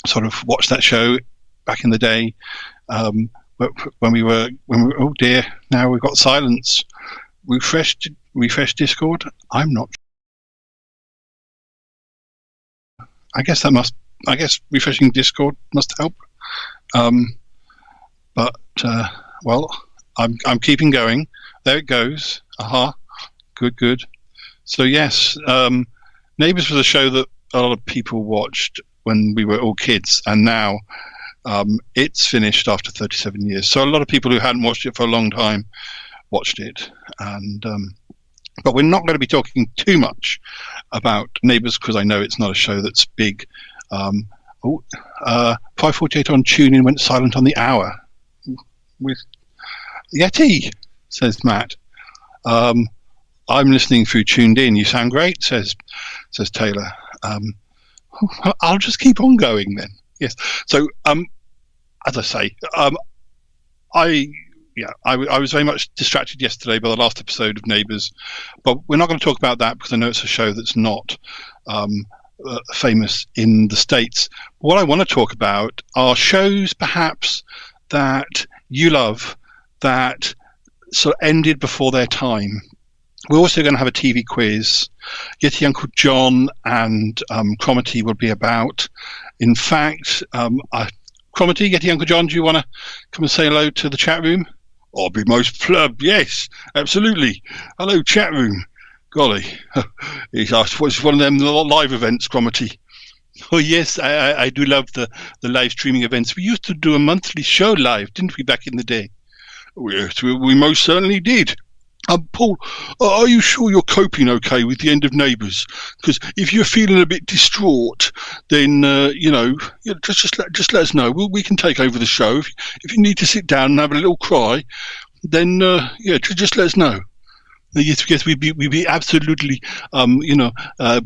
sort of watched that show back in the day. When we were, oh dear, now we've got silence. Refresh Discord. I'm not. I guess refreshing Discord must help. But well, I'm keeping going. There it goes. Aha, good. So yes, Neighbours was a show that a lot of people watched when we were all kids, and now it's finished after 37 years. So a lot of people who hadn't watched it for a long time watched it, and but we're not going to be talking too much about Neighbours because I know it's not a show that's big. 548 on TuneIn went silent on the hour with Yeti, says Matt. I'm listening through Tuned In. You sound great, says Taylor. I'll just keep on going then. Yes. So as I say, I was very much distracted yesterday by the last episode of Neighbours, but we're not going to talk about that because I know it's a show that's not famous in the States. What I want to talk about are shows perhaps that you love that sort of ended before their time. We're also going to have a TV quiz. Yeti Uncle John and Cromitty will be about. In fact, Cromitty, Yeti Uncle John, do you want to come and say hello to the chat room? I'll be most pleb. Yes, absolutely. Hello, chat room. Golly, it's one of them live events, Cromitty. Oh yes, I do love the live streaming events. We used to do a monthly show live, didn't we, back in the day? Yes, we most certainly did. Paul, are you sure you're coping okay with the end of Neighbours? Because if you're feeling a bit distraught, then just let us know. We can take over the show. If you need to sit down and have a little cry, then just let us know. Yes, we'd be absolutely,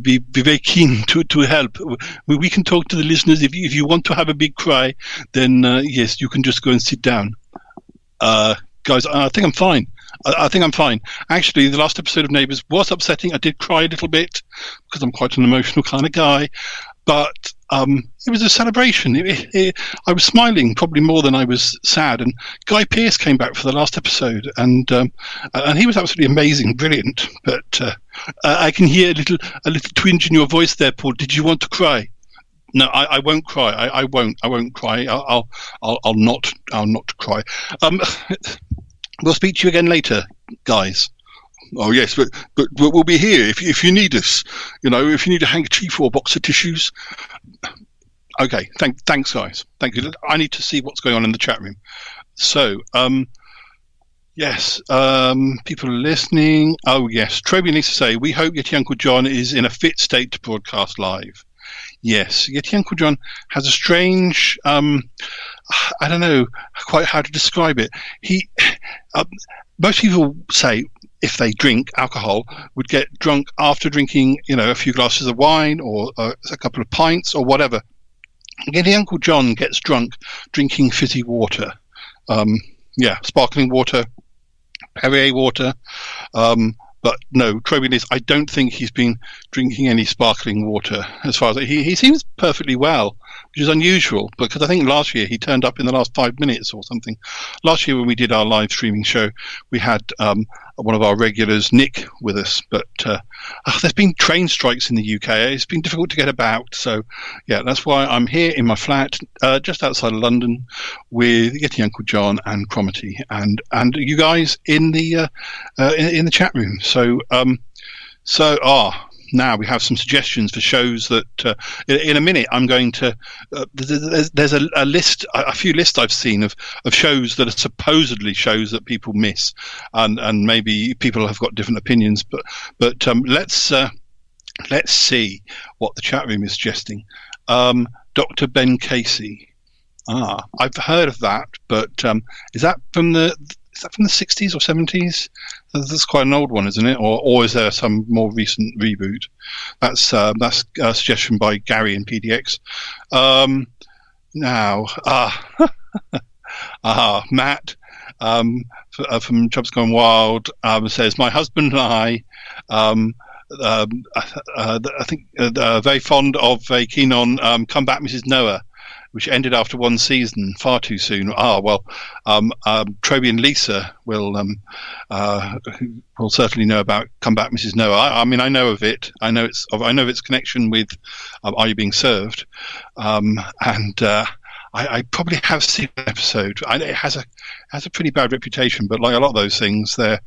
be very keen to help. We can talk to the listeners. If you want to have a big cry, then yes, you can just go and sit down. Guys, I think I'm fine. I think I'm fine. Actually, the last episode of Neighbours was upsetting. I did cry a little bit because I'm quite an emotional kind of guy. But it was a celebration. I was smiling probably more than I was sad. And Guy Pearce came back for the last episode, and he was absolutely amazing, brilliant. But I can hear a little twinge in your voice there, Paul. Did you want to cry? No, I won't cry. I won't cry. I'll not cry. We'll speak to you again later, guys. Oh yes, but we'll be here if you need us. If you need a handkerchief or a box of tissues. Okay, thanks, guys. Thank you. I need to see what's going on in the chat room. So, yes, people are listening. Oh yes, Troby needs to say, we hope Yeti Uncle John is in a fit state to broadcast live. Yes, Yeti Uncle John has a strange, I don't know quite how to describe it. Most people say if they drink alcohol would get drunk after drinking, a few glasses of wine or a couple of pints or whatever. Yeti Uncle John gets drunk drinking fizzy water. Sparkling water, Perrier water. But no, Troby, I don't think he's been drinking any sparkling water. As far as he seems perfectly well, which is unusual because I think last year he turned up in the last 5 minutes or something. Last year when we did our live streaming show, we had one of our regulars, Nick, with us. But there's been train strikes in the UK. It's been difficult to get about. So yeah, that's why I'm here in my flat just outside of London with Yeti Uncle John and Cromitty and you guys in the chat room. So now we have some suggestions for shows that in a minute I'm going to there's a list, a few lists I've seen of shows that are supposedly shows that people miss, and maybe people have got different opinions, but let's see what the chat room is suggesting. Dr. Ben Casey, I've heard of that, but is that from the 60s or 70s? That's quite an old one, isn't it? Or is there some more recent reboot? That's a suggestion by Gary in PDX. Matt from Chubs Gone Wild says, my husband and I think very fond of, very keen on Come Back, Mrs. Noah. which ended after one season far too soon. Toby and Lisa will certainly know about Come Back, Mrs. Noah. I mean, I know of it. I know of its connection with Are You Being Served? I probably have seen an episode. It has a pretty bad reputation, but like a lot of those things, they're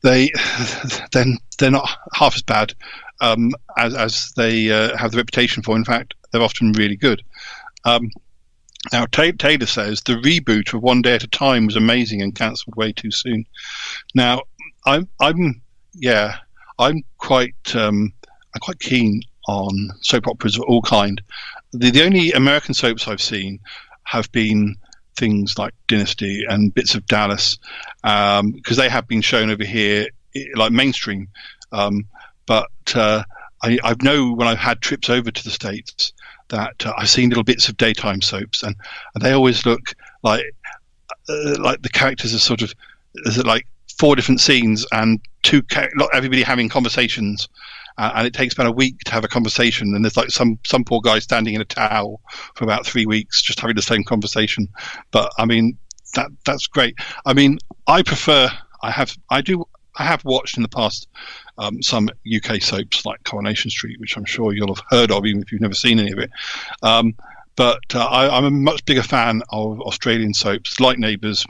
they're not half as bad as they have the reputation for. In fact, they're often really good. Now, Taylor says the reboot of One Day at a Time was amazing and cancelled way too soon. Now, I'm quite keen on soap operas of all kind. The only American soaps I've seen have been things like Dynasty and bits of Dallas, because they have been shown over here like mainstream. But I know when I've had trips over to the States that I've seen little bits of daytime soaps, and they always look like the characters are sort of like 4 different scenes and everybody having conversations. And it takes about a week to have a conversation, and there's like some poor guy standing in a towel for about 3 weeks just having the same conversation. But I mean, that's great. I mean, I have watched in the past some UK soaps like Coronation Street, which I'm sure you'll have heard of, even if you've never seen any of it. But I'm a much bigger fan of Australian soaps like Neighbours,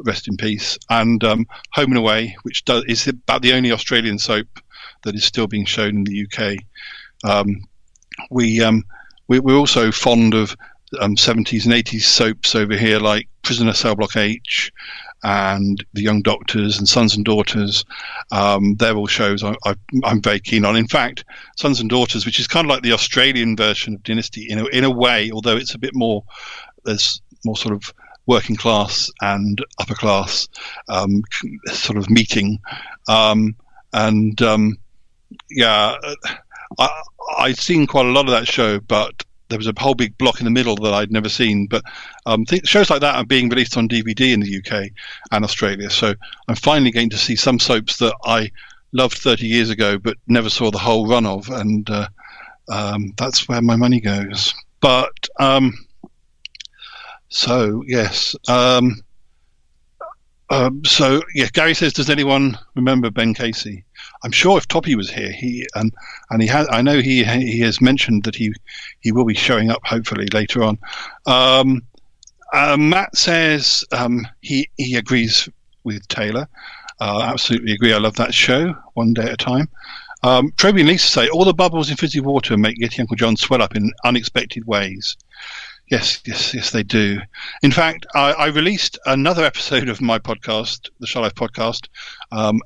rest in peace, and Home and Away, which is about the only Australian soap that is still being shown in the UK. We're also fond of 70s and 80s soaps over here, like Prisoner Cell Block H and The Young Doctors and Sons and Daughters. They're all shows I'm very keen on. In fact, Sons and Daughters, which is kind of like the Australian version of Dynasty in a way, although it's a bit more, there's more sort of working class and upper class sort of meeting. I'd seen quite a lot of that show, but there was a whole big block in the middle that I'd never seen. But shows like that are being released on DVD in the UK and Australia. So I'm finally getting to see some soaps that I loved 30 years ago, but never saw the whole run of. And that's where my money goes. But so, yes. Gary says, does anyone remember Ben Casey? I'm sure if Toppy was here, I know he has mentioned that he will be showing up hopefully later on. Matt says he agrees with Taylor. Absolutely agree. I love that show, One Day at a Time. Toby and Lisa say all the bubbles in fizzy water make Yeti Uncle John swell up in unexpected ways. Yes, they do. In fact, I released another episode of my podcast, the Shy Life podcast,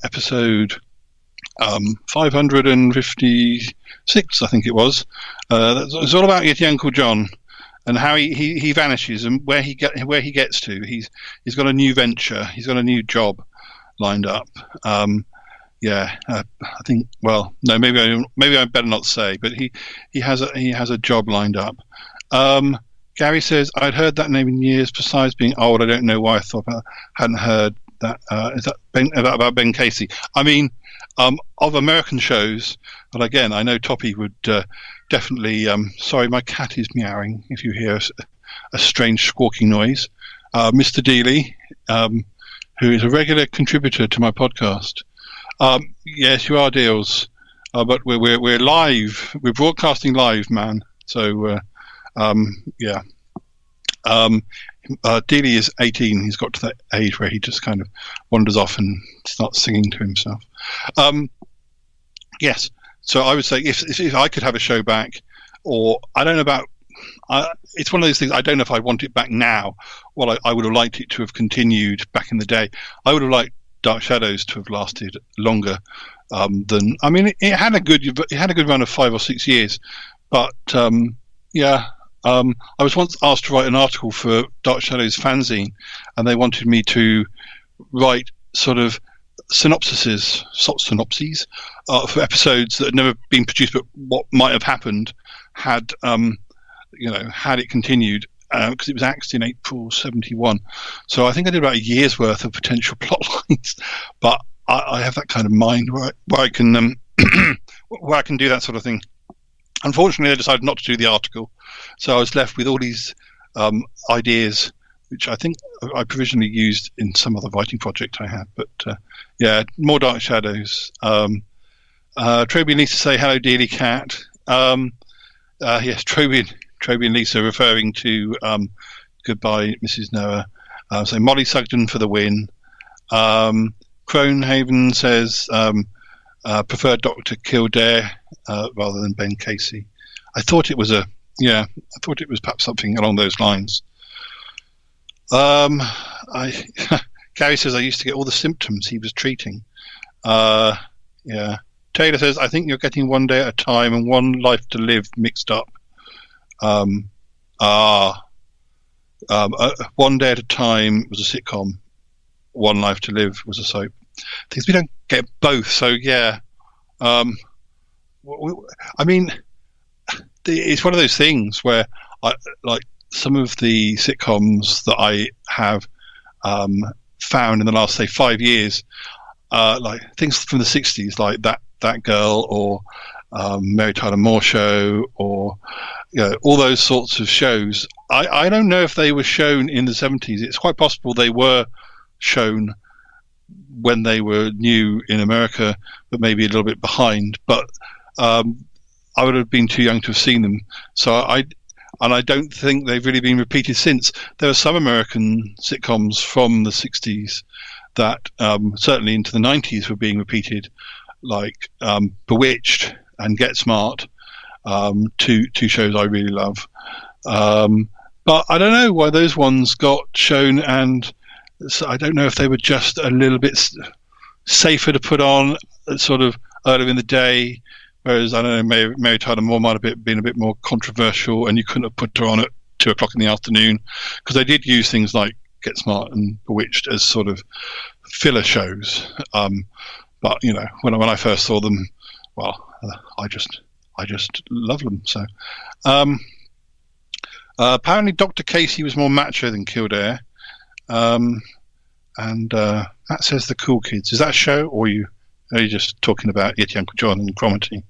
episode 556, I think it was. It's all about Yeti Uncle John and how he vanishes and where he gets to. He's got a new venture. He's got a new job lined up. I think. Well, no, maybe I better not say. But he has a job lined up. Gary says, I'd heard that name in years. Besides being old, I don't know why I thought I hadn't heard that. Is that about Ben Casey? I mean, of American shows, but again, I know Toppy would definitely... sorry, my cat is meowing, if you hear a strange squawking noise. Mr. Dealey, who is a regular contributor to my podcast. Yes, you are, Deals. But we're live. We're broadcasting live, man. So... Dealey is 18. He's got to that age where he just kind of wanders off and starts singing to himself. Yes. So I would say if I could have a show back, or I don't know about, it's one of those things. I don't know if I want it back now. Well, I would have liked it to have continued back in the day. I would have liked Dark Shadows to have lasted longer than. I mean, it had a good run of 5 or 6 years, but I was once asked to write an article for Dark Shadows fanzine, and they wanted me to write sort of synopses for episodes that had never been produced, but what might have happened had it continued, because it was axed in April '71. So I think I did about a year's worth of potential plot lines, but I have that kind of mind where I can where I can do that sort of thing. Unfortunately, I decided not to do the article, so I was left with all these ideas, which I think I provisionally used in some other writing project I had. But yeah, more Dark Shadows. Troby and Lisa say hello, dearly cat. Yes, Troby and Lisa referring to Goodbye, Mrs. Noah. So Molly Sugden for the win. Cronehaven says preferred Dr. Kildare rather than Ben Casey. I thought it was perhaps something along those lines. Gary says I used to get all the symptoms he was treating. Yeah. Taylor says I think you're getting One Day at a Time and One Life to Live mixed up. One Day at a Time was a sitcom. One Life to Live was a soap. Things we don't get both, so yeah. I mean, it's one of those things where I like some of the sitcoms that I have found in the last, say, 5 years, like things from the 60s, like That Girl or Mary Tyler Moore Show, or all those sorts of shows. I don't know if they were shown in the 70s. It's quite possible they were shown when they were new in America, but maybe a little bit behind. But I would have been too young to have seen them. So I don't think they've really been repeated since. There are some American sitcoms from the 60s that certainly into the 90s were being repeated, like Bewitched and Get Smart, two shows I really love. But I don't know why those ones got shown, and so I don't know if they were just a little bit safer to put on sort of earlier in the day, whereas I don't know, Mary Tyler Moore might have been a bit more controversial, and you couldn't have put her on at 2:00 in the afternoon, because they did use things like Get Smart and Bewitched as sort of filler shows. But when I first saw them, well, I just love them. So apparently Dr. Casey was more macho than Kildare. And Matt says The Cool Kids. Is that a show, or are you just talking about Yeti Uncle John and Cromarty?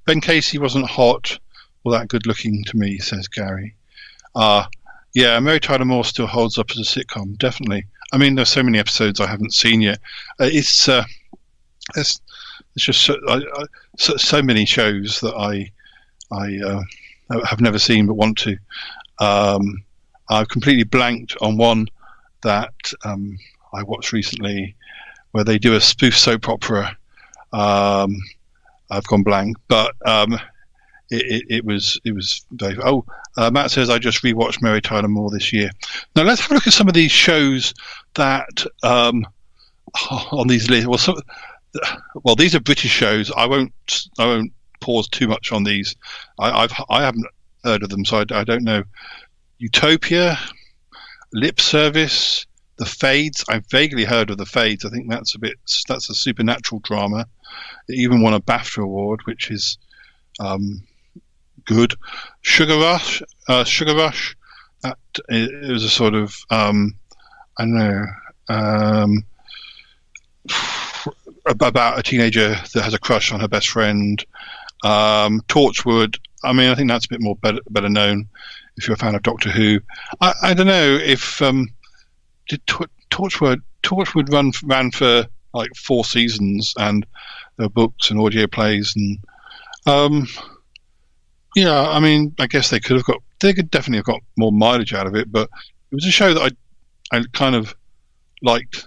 Ben Casey wasn't hot or that good looking to me, says Gary. Yeah, Mary Tyler Moore still holds up as a sitcom, definitely. I mean, there's so many episodes I haven't seen yet. It's just so many shows that I have never seen but want to. I've completely blanked on one that I watched recently, where they do a spoof soap opera. I've gone blank, but it was very. Matt says I just rewatched Mary Tyler Moore this year. Now let's have a look at some of these shows that on these lists. Well, these are British shows. I won't pause too much on these. I haven't heard of them, so I don't know. Utopia, Lip Service, The Fades. I've vaguely heard of The Fades. I think that's a supernatural drama. It even won a BAFTA award, which is good. Sugar Rush. That it was a sort of I don't know, about a teenager that has a crush on her best friend. Torchwood. I mean, I think that's a bit more better known if you're a fan of Doctor Who. I don't know if did Torchwood ran for like 4 seasons, and there were books and audio plays, and yeah, I mean, I guess they could definitely have got more mileage out of it, but it was a show that I kind of liked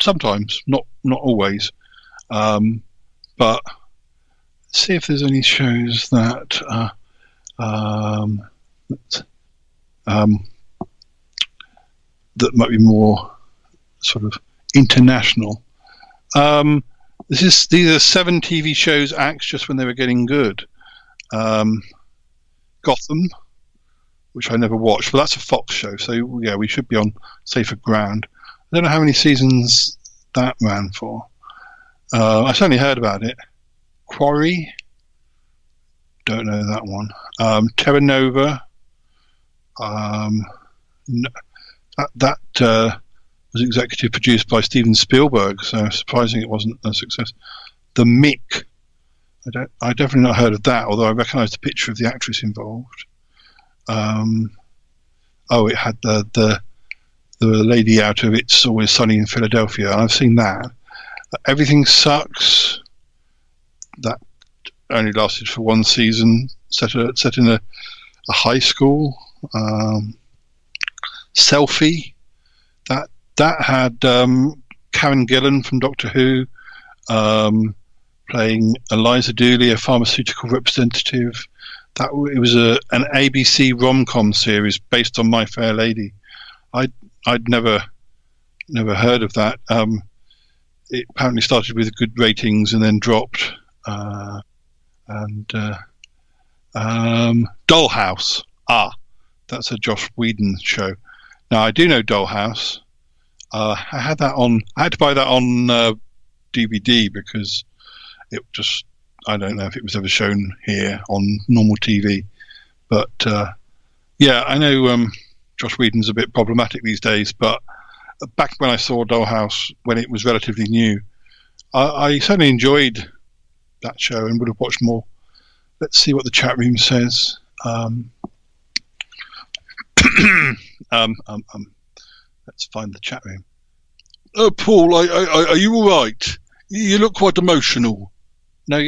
sometimes, not always. But let's see if there's any shows that that might be more sort of international. These are 7 TV shows axed just when they were getting good. Gotham, which I never watched, but that's a Fox show, so yeah, we should be on safer ground. I don't know how many seasons that ran for. I certainly heard about it. Quarry, don't know that one. Terra Nova, that was executive produced by Steven Spielberg, so surprising it wasn't a success. The Mick, I definitely not heard of that. Although I recognise the picture of the actress involved. It had the lady out of It's Always Sunny in Philadelphia. I've seen that. Everything Sucks. That only lasted for one season. Set in a high school. Selfie. That had Karen Gillan from Doctor Who playing Eliza Dooley, a pharmaceutical representative. It was an ABC rom-com series based on My Fair Lady. I'd never heard of that. It apparently started with good ratings and then dropped. Dollhouse. That's a Joss Whedon show. Now I do know Dollhouse. I had to buy that on DVD because it just, I don't know if it was ever shown here on normal TV. But I know Joss Whedon's a bit problematic these days, but back when I saw Dollhouse, when it was relatively new, I certainly enjoyed that show and would have watched more. Let's see what the chat room says. Let's find the chat room. Oh, Paul, are you all right? You look quite emotional. No,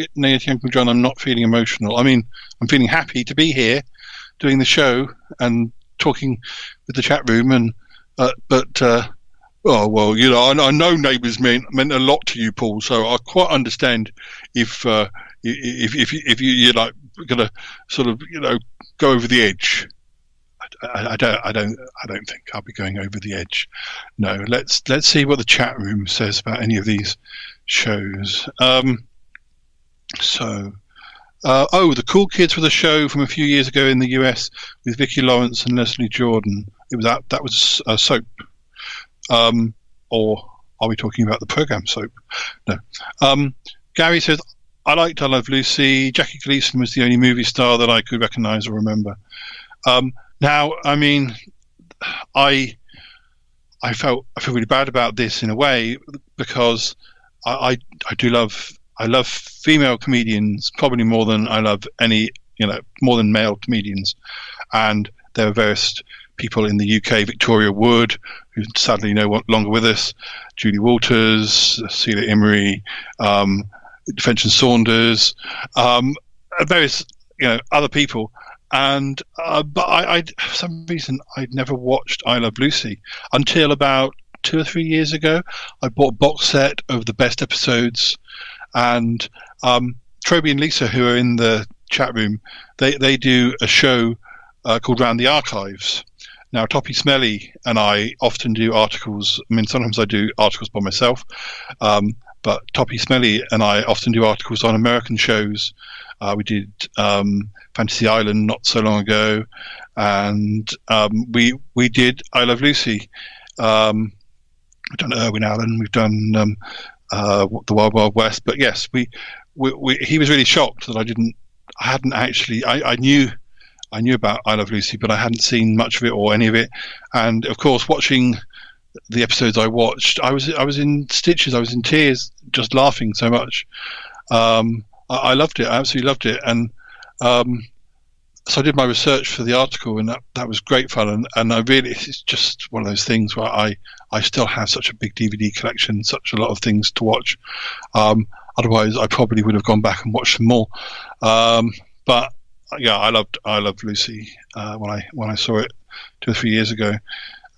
Uncle John, I'm not feeling emotional. I mean, I'm feeling happy to be here, doing the show and talking with the chat room. And I know Neighbours meant a lot to you, Paul. So I quite understand if you're like gonna sort of go over the edge. I don't think I'll be going over the edge. No, let's see what the chat room says about any of these shows. The Cool Kids was a show from a few years ago in the US with Vicki Lawrence and Leslie Jordan. It was that was a soap. Or are we talking about the program soap? No. Gary says, I liked I Love Lucy. Jackie Gleason was the only movie star that I could recognise or remember. Now, I mean, I feel really bad about this in a way because I love female comedians probably more than I love more than male comedians, and there are various people in the UK, Victoria Wood, who's sadly no longer with us, Julie Walters, Celia Imrie, Fenton Saunders, various other people. And but I for some reason I'd never watched I Love Lucy until about 2 or 3 years ago. I bought a box set of the best episodes, and Troby and Lisa, who are in the chat room, they do a show called Round the Archives. Now, Toppie Smelly and I often do articles. I mean, sometimes I do articles by myself, but Toppie Smelly and I often do articles on American shows. We did Fantasy Island not so long ago, and we did I Love Lucy. We've done Irwin Allen. We've done The Wild Wild West. But yes, he was really shocked that I knew about I Love Lucy, but I hadn't seen much of it or any of it. And of course, watching the episodes I watched, I was in stitches. I was in tears, just laughing so much. I loved it. I absolutely loved it. And so I did my research for the article, and that was great fun. And it's just one of those things where I still have such a big DVD collection, such a lot of things to watch. Otherwise, I probably would have gone back and watched some more. But yeah, I loved Lucy when I saw it 2 or 3 years ago.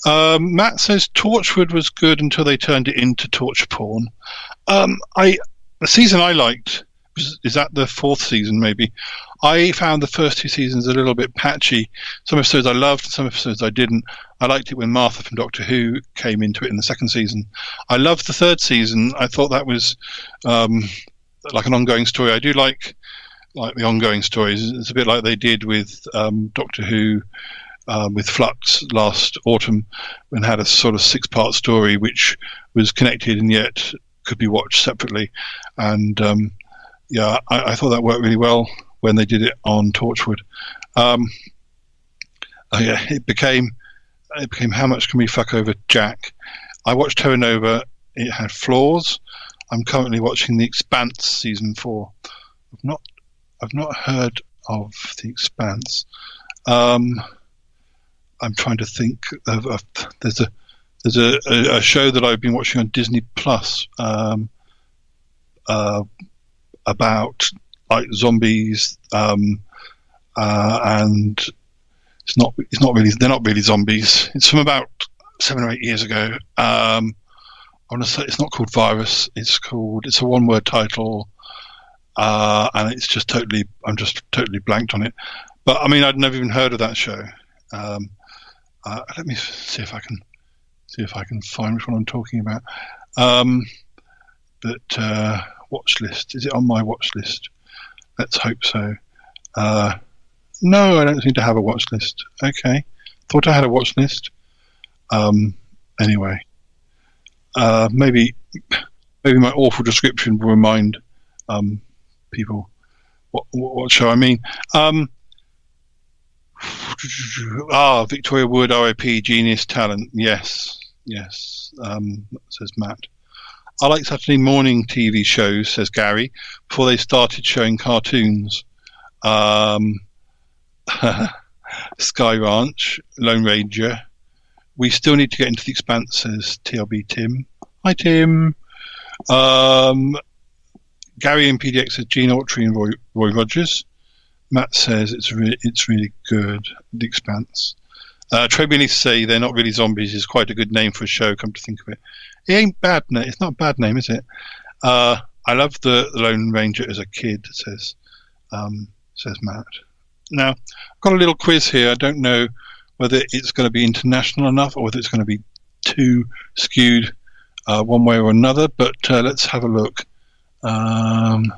Matt says Torchwood was good until they turned it into torture porn. The season I liked is that the 4th season maybe. I found the first 2 seasons a little bit patchy. Some episodes I loved, some episodes I didn't. I liked it when Martha from Doctor Who came into it in the 2nd season. I loved the 3rd season. I thought that was like an ongoing story. I do like the ongoing stories. It's a bit like they did with Doctor Who with Flux last autumn, and had a sort of 6-part story which was connected and yet could be watched separately. And I thought that worked really well when they did it on Torchwood. It became How Much Can We Fuck Over Jack? I watched Terra Nova. It had flaws. I'm currently watching The Expanse season 4 I've not heard of The Expanse. I'm trying to think of there's a show that I've been watching on Disney Plus about like zombies, and it's not really, they're not really zombies. It's from about 7 or 8 years ago. I want to say it's not called Virus. It's a one-word title, and I'm just totally blanked on it. But I mean, I'd never even heard of that show. Let me see if I can find which one I'm talking about. Watch list. Is it on my watch list? Let's hope so. No, I don't seem to have a watch list. Okay, thought I had a watch list. Anyway, maybe my awful description will remind people what show I mean. Victoria Wood, RIP, genius talent. Yes. Says Matt. I like Saturday morning TV shows, says Gary, before they started showing cartoons. Sky Ranch, Lone Ranger. We still need to get into The Expanse, says TLB Tim. Hi Tim. Gary and PDX says Gene Autry and Roy Rogers. Matt says it's really good, The Expanse. Trey Billy say they're not really zombies is quite a good name for a show, come to think of it. It ain't bad. It's not a bad name, is it? I loved the Lone Ranger as a kid, says Matt. Now, I've got a little quiz here. I don't know whether it's going to be international enough or whether it's going to be too skewed one way or another, but let's have a look. I'm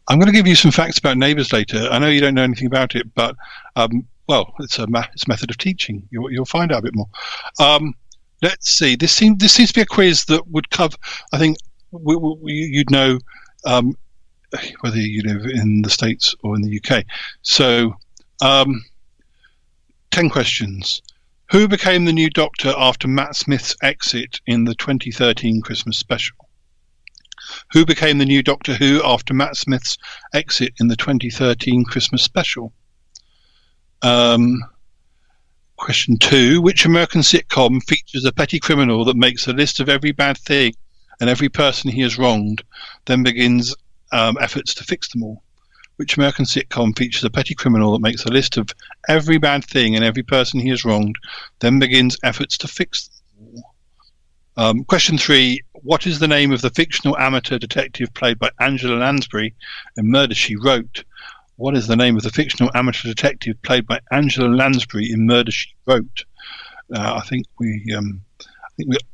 going to give you some facts about Neighbours later. I know you don't know anything about it, but it's a method of teaching. You'll find out a bit more. Let's see. This seems to be a quiz that would cover. I think you'd know whether you live in the States or in the UK. So, 10 questions. Who became the new Doctor after Matt Smith's exit in the 2013 Christmas special? Who became the new Doctor Who after Matt Smith's exit in the 2013 Christmas special? Question 2. Which American sitcom features a petty criminal that makes a list of every bad thing and every person he has wronged, then begins efforts to fix them all? Which American sitcom features a petty criminal that makes a list of every bad thing and every person he has wronged, then begins efforts to fix them all? Question 3. What is the name of the fictional amateur detective played by Angela Lansbury in Murder, She Wrote? What is the name of the fictional amateur detective played by Angela Lansbury in Murder, She Wrote? I think we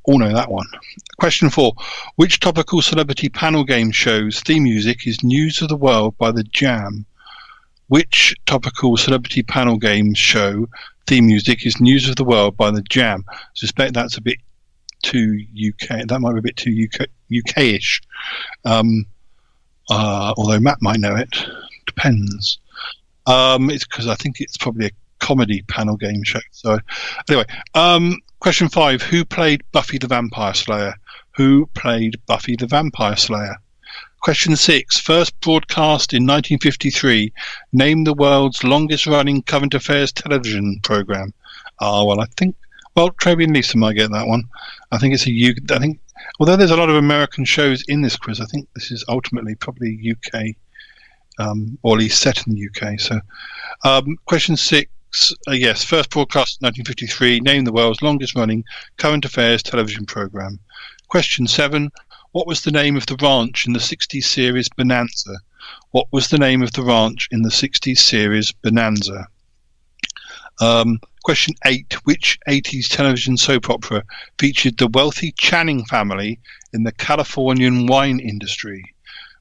all know that one. Question 4. Which topical celebrity panel game show's theme music is News of the World by The Jam? Which topical celebrity panel game show theme music is News of the World by The Jam? I suspect that's a bit too UK. That might be a bit too UK-ish. Although Matt might know it. Depends. It's because I think it's probably a comedy panel game show. So anyway, question 5. Who played Buffy the Vampire Slayer? Who played Buffy the Vampire Slayer? Question 6. First broadcast in 1953. Name the world's longest-running current affairs television program. Trevi and Lisa might get that one. I think it's although there's a lot of American shows in this quiz, I think this is ultimately probably UK, or at least set in the UK. So, question 6. Yes, first broadcast in 1953. Name the world's longest-running current affairs television program. Question 7. What was the name of the ranch in the 60s series Bonanza? What was the name of the ranch in the 60s series Bonanza? Question 8. Which 80s television soap opera featured the wealthy Channing family in the Californian wine industry?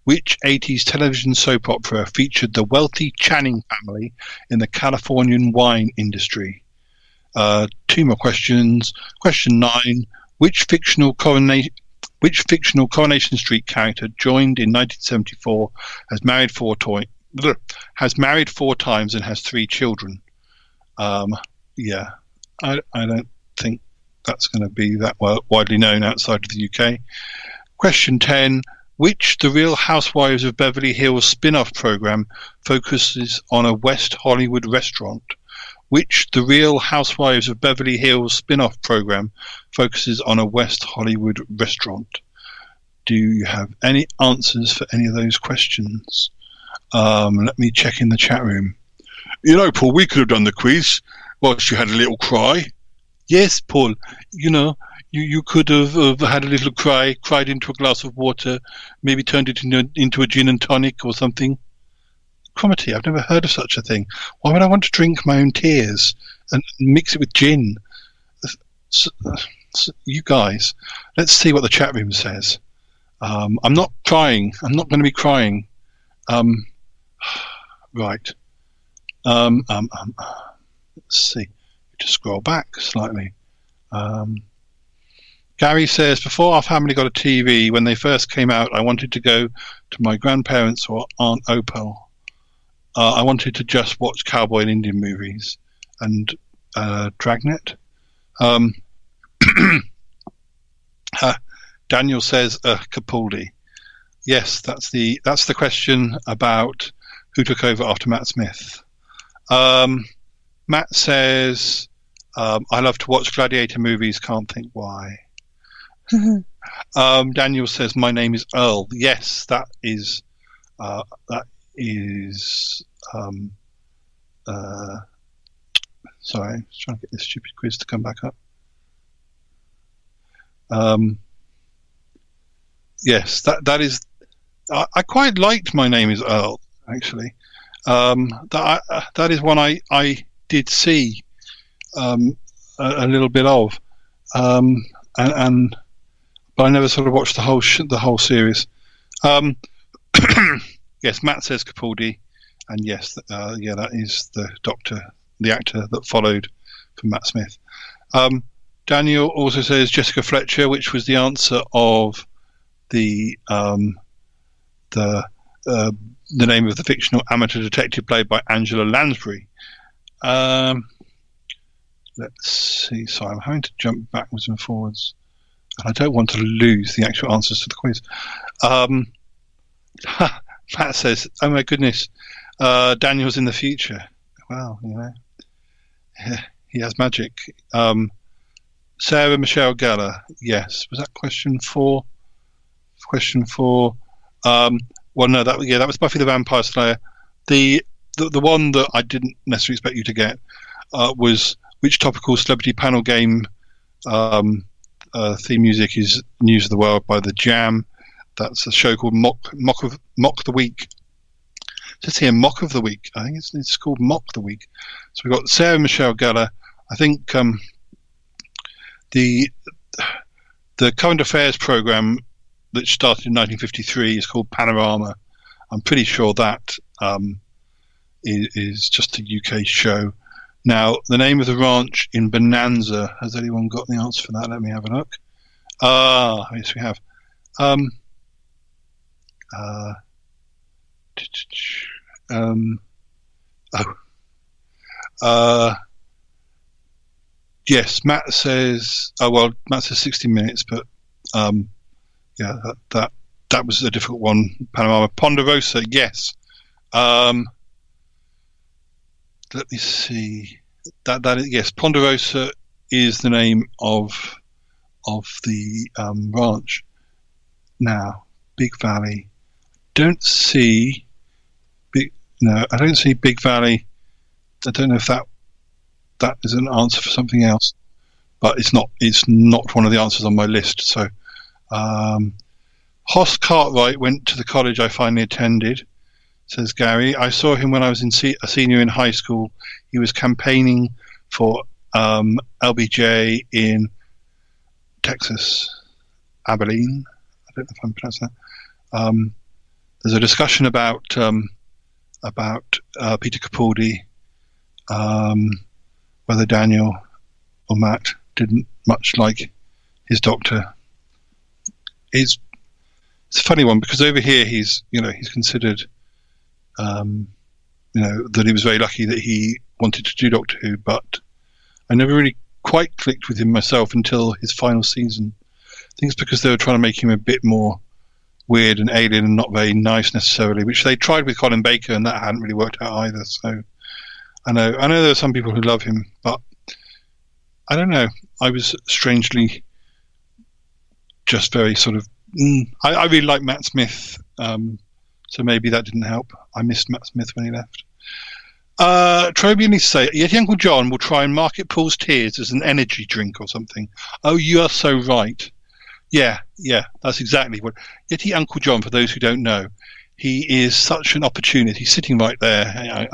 Which 80s television soap opera featured the wealthy Channing family in the Californian wine industry? 2 more questions. Question 9. Which fictional Coronation Street character joined in 1974 has married 4 times and has 3 children? I don't think that's going to be that widely known outside of the UK. Question 10. which The Real Housewives of Beverly Hills spin-off program focuses on a West Hollywood restaurant. Which The Real Housewives of Beverly Hills spin-off program focuses on a West Hollywood restaurant? Do you have any answers for any of those questions? Let me check in the chat room. You know, Paul, we could have done the quiz whilst you had a little cry. Yes, Paul, you know, you could have had a little cry, cried into a glass of water, maybe turned it into a gin and tonic or something. Cromarty, I've never heard of such a thing. Why would I want to drink my own tears and mix it with gin? You guys, let's see what the chat room says. I'm not crying. I'm not going to be crying. Right. Let's see. Just scroll back slightly. Gary says, before our family got a TV, when they first came out, I wanted to go to my grandparents or Aunt Opal. I wanted to just watch cowboy and Indian movies and Dragnet. Daniel says Capaldi. Yes, that's the question about who took over after Matt Smith. Matt says, I love to watch gladiator movies, can't think why. Daniel says, my name is Earl. Yes, that is sorry, I'm just trying to get this stupid quiz to come back up. Yes, that is. I quite liked My Name Is Earl, actually. That is one I did see a little bit of, and but I never sort of watched the whole series. Yes, Matt says Capaldi, and yes, that is the actor that followed from Matt Smith. Daniel also says Jessica Fletcher, which was the answer of the name of the fictional amateur detective played by Angela Lansbury. Let's see. Sorry, I'm having to jump backwards and forwards, and I don't want to lose the actual answers to the quiz. Matt says, "Oh my goodness, Daniel's in the future." Well, you know, he has magic. Sarah Michelle Gellar. Yes, was that question 4? Question 4. Well, no, that was Buffy the Vampire Slayer. The one that I didn't necessarily expect you to get was which topical celebrity panel game theme music is News of the World by The Jam. That's a show called Mock the Week. It says here Mock of the Week. I think it's called Mock the Week. So we've got Sarah Michelle Gellar. I think the current affairs program that started in 1953 is called Panorama. I'm pretty sure that is just a UK show. Now, the name of the ranch in Bonanza, has anyone got the answer for that? Let me have a look. Yes, we have. Yes, Matt says. Matt says 60 minutes, but yeah, that was a difficult one. Panorama. Ponderosa. Yes. Let me see. That is, yes, Ponderosa is the name of the ranch. Now, Big Valley. I don't see Big Valley. I don't know if that is an answer for something else, but it's not one of the answers on my list. So, Hoss Cartwright went to the college I finally attended, says Gary. I saw him when I was a senior in high school. He was campaigning for LBJ in Texas, Abilene. I don't know if I'm pronouncing that. There's a discussion about Peter Capaldi, whether Daniel or Matt didn't much like his doctor. It's a funny one because over here he's considered that he was very lucky that he wanted to do Doctor Who, but I never really quite clicked with him myself until his final season. I think it's because they were trying to make him a bit more weird and alien and not very nice necessarily, which they tried with Colin Baker, and that hadn't really worked out either. So I know there are some people who love him, but I don't know. I was strangely just very sort of. I really like Matt Smith, so maybe that didn't help. I missed Matt Smith when he left. Trobian needs to say, Yeti Uncle John will try and market Paul's tears as an energy drink or something. Oh, you are so right. Yeah, that's exactly what Yeti Uncle John. For those who don't know, he is such an opportunist. He's sitting right there.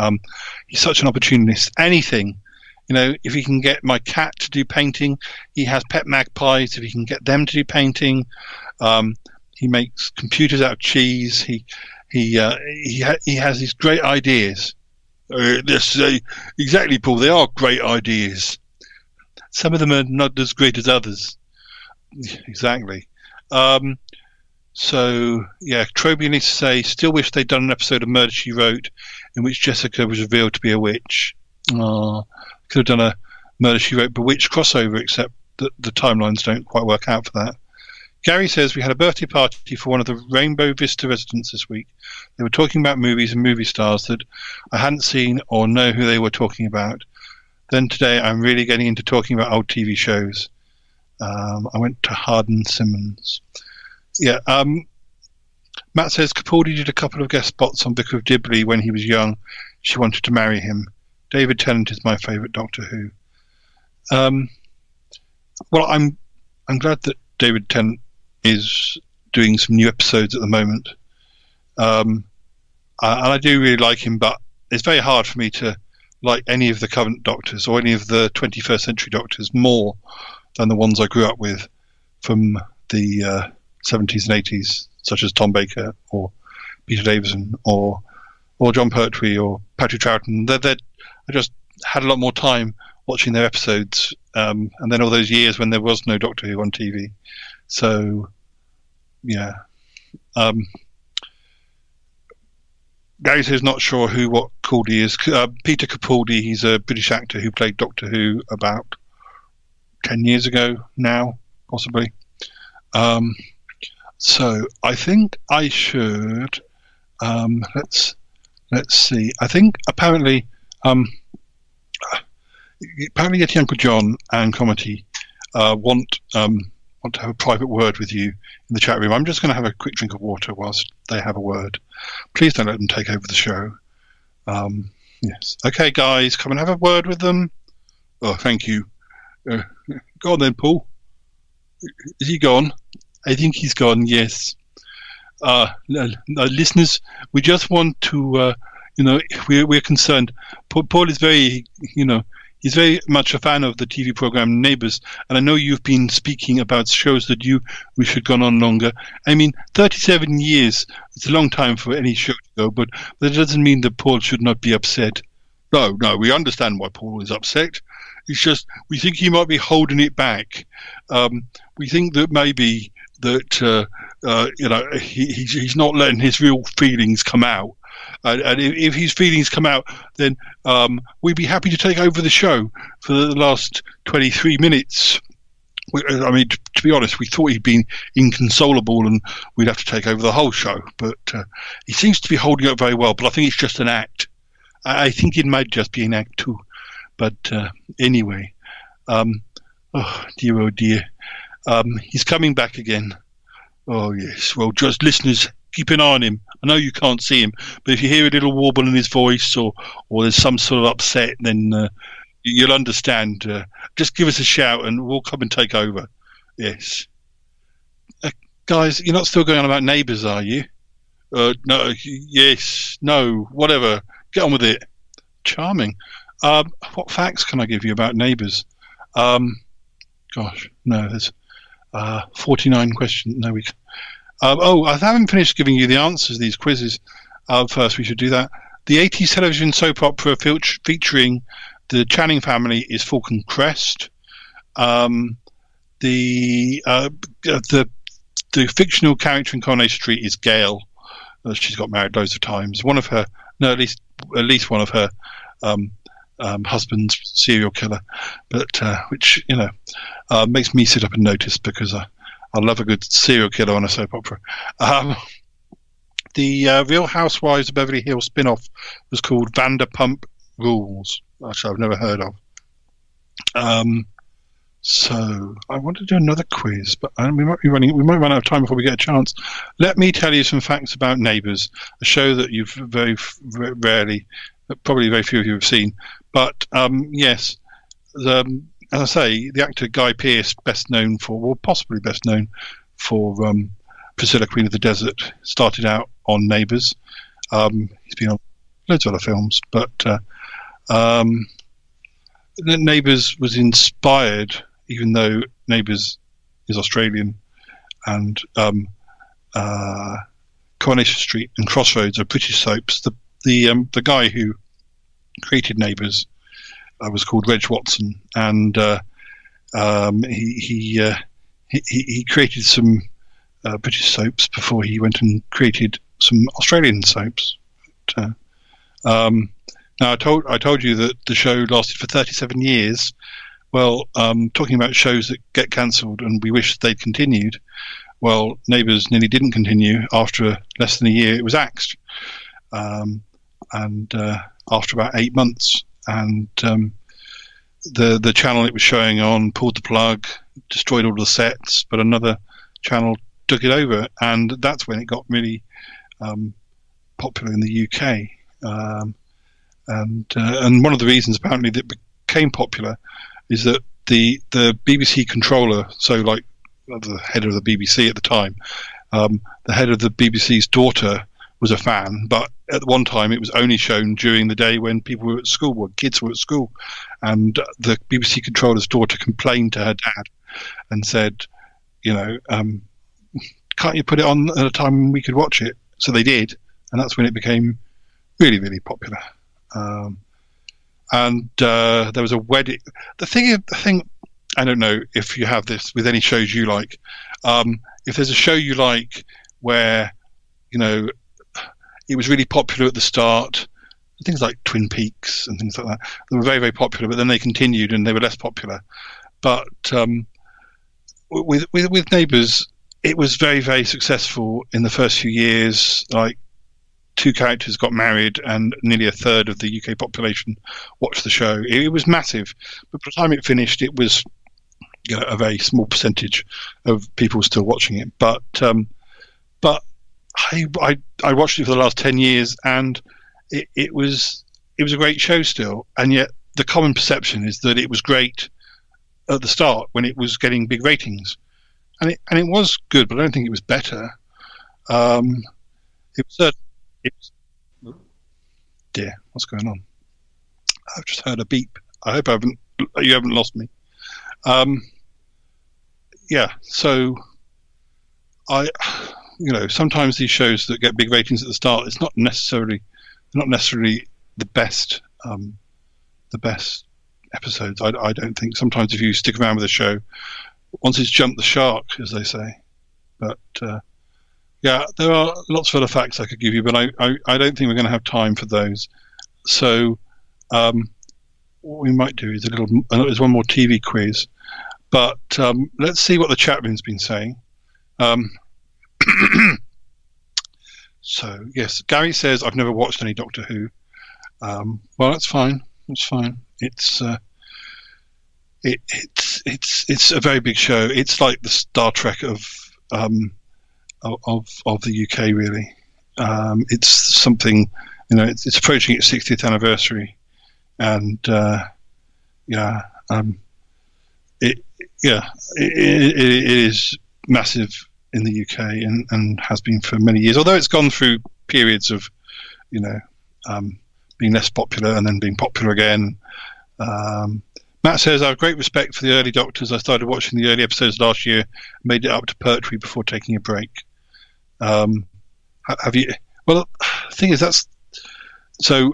He's such an opportunist. Anything, if he can get my cat to do painting, he has pet magpies. If he can get them to do painting, he makes computers out of cheese. He has these great ideas. Exactly, Paul. They are great ideas. Some of them are not as great as others. Exactly. So, yeah, Trobian needs to say, still wish they'd done an episode of Murder, She Wrote in which Jessica was revealed to be a witch. Could have done a Murder, She Wrote Bewitched crossover, except that the timelines don't quite work out for that. Gary says, we had a birthday party for one of the Rainbow Vista residents this week. They were talking about movies and movie stars that I hadn't seen or know who they were talking about. Then today I'm really getting into talking about old TV shows. I went to Hardin Simmons. Yeah, Matt says Capaldi did a couple of guest spots on Vicar of Dibley when he was young. She wanted to marry him. David Tennant is my favourite Doctor Who. Well, I'm glad that David Tennant is doing some new episodes at the moment. And I do really like him, but it's very hard for me to like any of the current Doctors or any of the 21st century Doctors more than the ones I grew up with from the 70s and 80s, such as Tom Baker or Peter Davison or John Pertwee or Patrick Troughton. I just had a lot more time watching their episodes, and then all those years when there was no Doctor Who on TV. So, yeah. Gary says not sure what Capaldi is. Peter Capaldi, he's a British actor who played Doctor Who about 10 years ago now, possibly. So I think I should. Let's see. I think apparently Yeti Uncle John and Comity want to have a private word with you in the chat room. I'm just going to have a quick drink of water whilst they have a word. Please don't let them take over the show. Yes. Okay, guys, come and have a word with them. Oh, thank you. Go on then, Paul. Is he gone? I think he's gone, yes. Listeners, we just want to, we're concerned. Paul is very, he's very much a fan of the TV program Neighbours, and I know you've been speaking about shows that you wish had gone on longer. I mean, 37 years, it's a long time for any show to go, but that doesn't mean that Paul should not be upset. No, we understand why Paul is upset. It's just, we think he might be holding it back. We think that maybe that, he's not letting his real feelings come out. And if his feelings come out, then we'd be happy to take over the show for the last 23 minutes. I mean, to be honest, we thought he'd been inconsolable and we'd have to take over the whole show. But he seems to be holding up very well. But I think it's just an act. I think it might just be an act too. But anyway, oh dear. He's coming back again. Oh, yes. Well, just listeners, keep an eye on him. I know you can't see him, but if you hear a little warble in his voice or there's some sort of upset, then you'll understand. Just give us a shout and we'll come and take over. Yes. Guys, you're not still going on about Neighbours, are you? No, yes, no, whatever. Get on with it. Charming. What facts can I give you about Neighbours? Gosh, no, there's 49 questions. No, I haven't finished giving you the answers to these quizzes. First, we should do that. The 80s television soap opera featuring the Channing family is Falcon Crest. The fictional character in Coronation Street is Gail. She's got married loads of times. At least one of her husband's serial killer, but which makes me sit up and notice because I love a good serial killer on a soap opera. The Real Housewives of Beverly Hills spin-off was called Vanderpump Rules, which I've never heard of. So I want to do another quiz, but we might run out of time before we get a chance. Let me tell you some facts about Neighbours, a show that you've very rarely, probably very few of you have seen. But yes, as I say, the actor Guy Pearce, possibly best known for Priscilla, Queen of the Desert, started out on Neighbours. He's been on loads of other films, but Neighbours was inspired, even though Neighbours is Australian, and Coronation Street and Crossroads are British soaps. The guy who created Neighbours was called Reg Watson, and he created some British soaps before he went and created some Australian soaps. Now I told you that the show lasted for 37 years. Well, talking about shows that get cancelled and we wish they'd continued, well, Neighbours nearly didn't continue. After less than a year, it was axed, and after about 8 months, and the channel it was showing on pulled the plug, destroyed all the sets, but another channel took it over, and that's when it got really popular in the UK. And one of the reasons apparently that it became popular is that the BBC controller, so like the head of the BBC at the time, the head of the BBC's daughter was a fan, but at one time it was only shown during the day when people were at school, when kids were at school, and the BBC controller's daughter complained to her dad and said, can't you put it on at a time when we could watch it? So they did, and that's when it became really, really popular. And there was a wedding. The thing, I don't know if you have this with any shows you like. If there's a show you like where, it was really popular at the start, things like Twin Peaks and things like that, they were very, very popular, but then they continued and they were less popular. But with Neighbours, it was very, very successful in the first few years. Like, 2 characters got married and nearly a third of the UK population watched the show. It was massive, but by the time it finished, it was a very small percentage of people still watching it. But I watched it for the last 10 years, and it was a great show still. And yet the common perception is that it was great at the start when it was getting big ratings, and it was good, but I don't think it was better. It was dear, what's going on? I've just heard a beep. I hope you haven't lost me. So sometimes these shows that get big ratings at the start, it's not necessarily the best episodes. I don't think. Sometimes if you stick around with a show, once it's jumped the shark, as they say. But there are lots of other facts I could give you, but I don't think we're going to have time for those. So what we might do is there's one more TV quiz, but let's see what the chat room's been saying. So yes, Gary says I've never watched any Doctor Who. Well, that's fine. That's fine. It's a very big show. It's like the Star Trek of the UK, really. It's something, it's approaching its 60th anniversary, and it is massive in the UK and has been for many years. Although it's gone through periods of, being less popular and then being popular again. Matt says, I have great respect for the early Doctors. I started watching the early episodes last year, made it up to Pertwee before taking a break. Have you? Well, the thing is,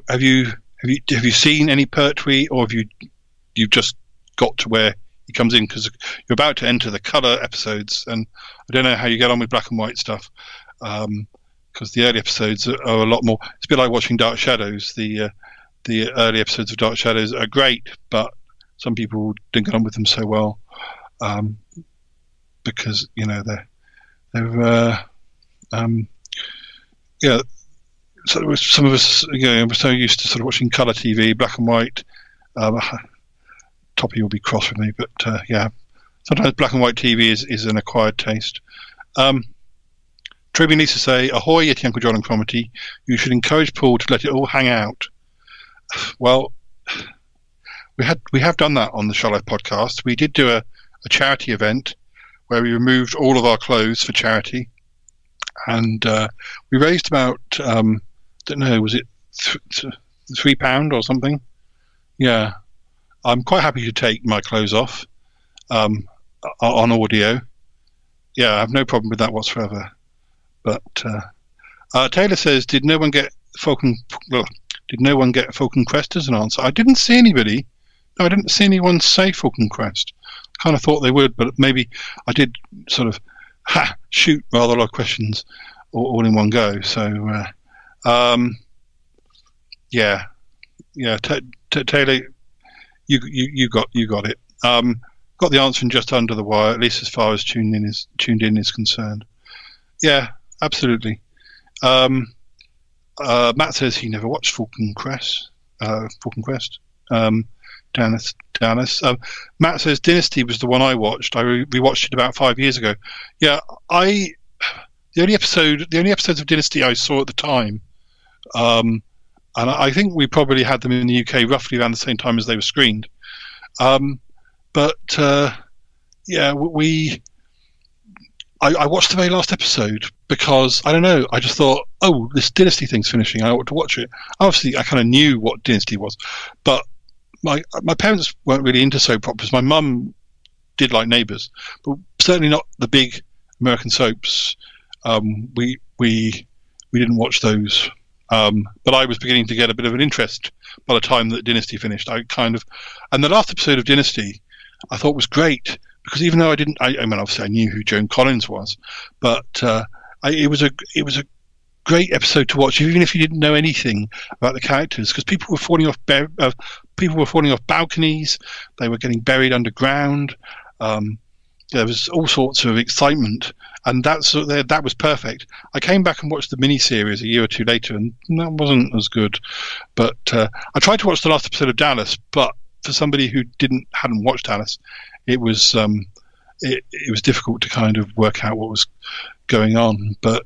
have you seen any Pertwee, or have you've just got to where he comes in, because you're about to enter the colour episodes, and I don't know how you get on with black and white stuff, because the early episodes are a lot more. It's a bit like watching Dark Shadows. The early episodes of Dark Shadows are great, but some people didn't get on with them so well. because they're yeah. So some of us, we're so used to sort of watching colour TV, black and white. Toppy will be cross with me, but yeah, sometimes black and white TV is an acquired taste. Toby needs to say, "Ahoy, Yeti, Uncle John and Cromitty. You should encourage Paul to let it all hang out." Well, we have done that on the Show Life podcast. We did do a charity event where we removed all of our clothes for charity, and we raised about don't know, was it £3 or something? Yeah, I'm quite happy to take my clothes off on audio. Yeah, I have no problem with that whatsoever. But Taylor says, "Did no one get Falcon Crest as an answer?" I didn't see anybody. No, I didn't see anyone say Falcon Crest. I kind of thought they would, but maybe I did sort of shoot rather a lot of questions all in one go. So yeah. Taylor, you got it. Got the answer in just under the wire, at least as far as tuned in is concerned. Yeah, absolutely. Matt says he never watched Falcon Crest. Dennis. Matt says Dynasty was the one I watched. We watched it about 5 years ago. Yeah, the only episodes of Dynasty I saw at the time, and I think we probably had them in the UK roughly around the same time as they were screened. But yeah, I watched the very last episode because, I don't know, I just thought, oh, this Dynasty thing's finishing, I ought to watch it. Obviously, I kind of knew what Dynasty was, but my parents weren't really into soap operas. My mum did like Neighbours, but certainly not the big American soaps. We didn't watch those. But I was beginning to get a bit of an interest by the time that Dynasty finished. And the last episode of Dynasty I thought was great, because even though I mean, obviously I knew who Joan Collins was, but it was a great episode to watch, even if you didn't know anything about the characters, because people were falling off balconies, they were getting buried underground. There was all sorts of excitement, and that was perfect. I came back and watched the miniseries a year or two later, and that wasn't as good. But I tried to watch the last episode of Dallas, but for somebody who hadn't watched Dallas, it was difficult to kind of work out what was going on. But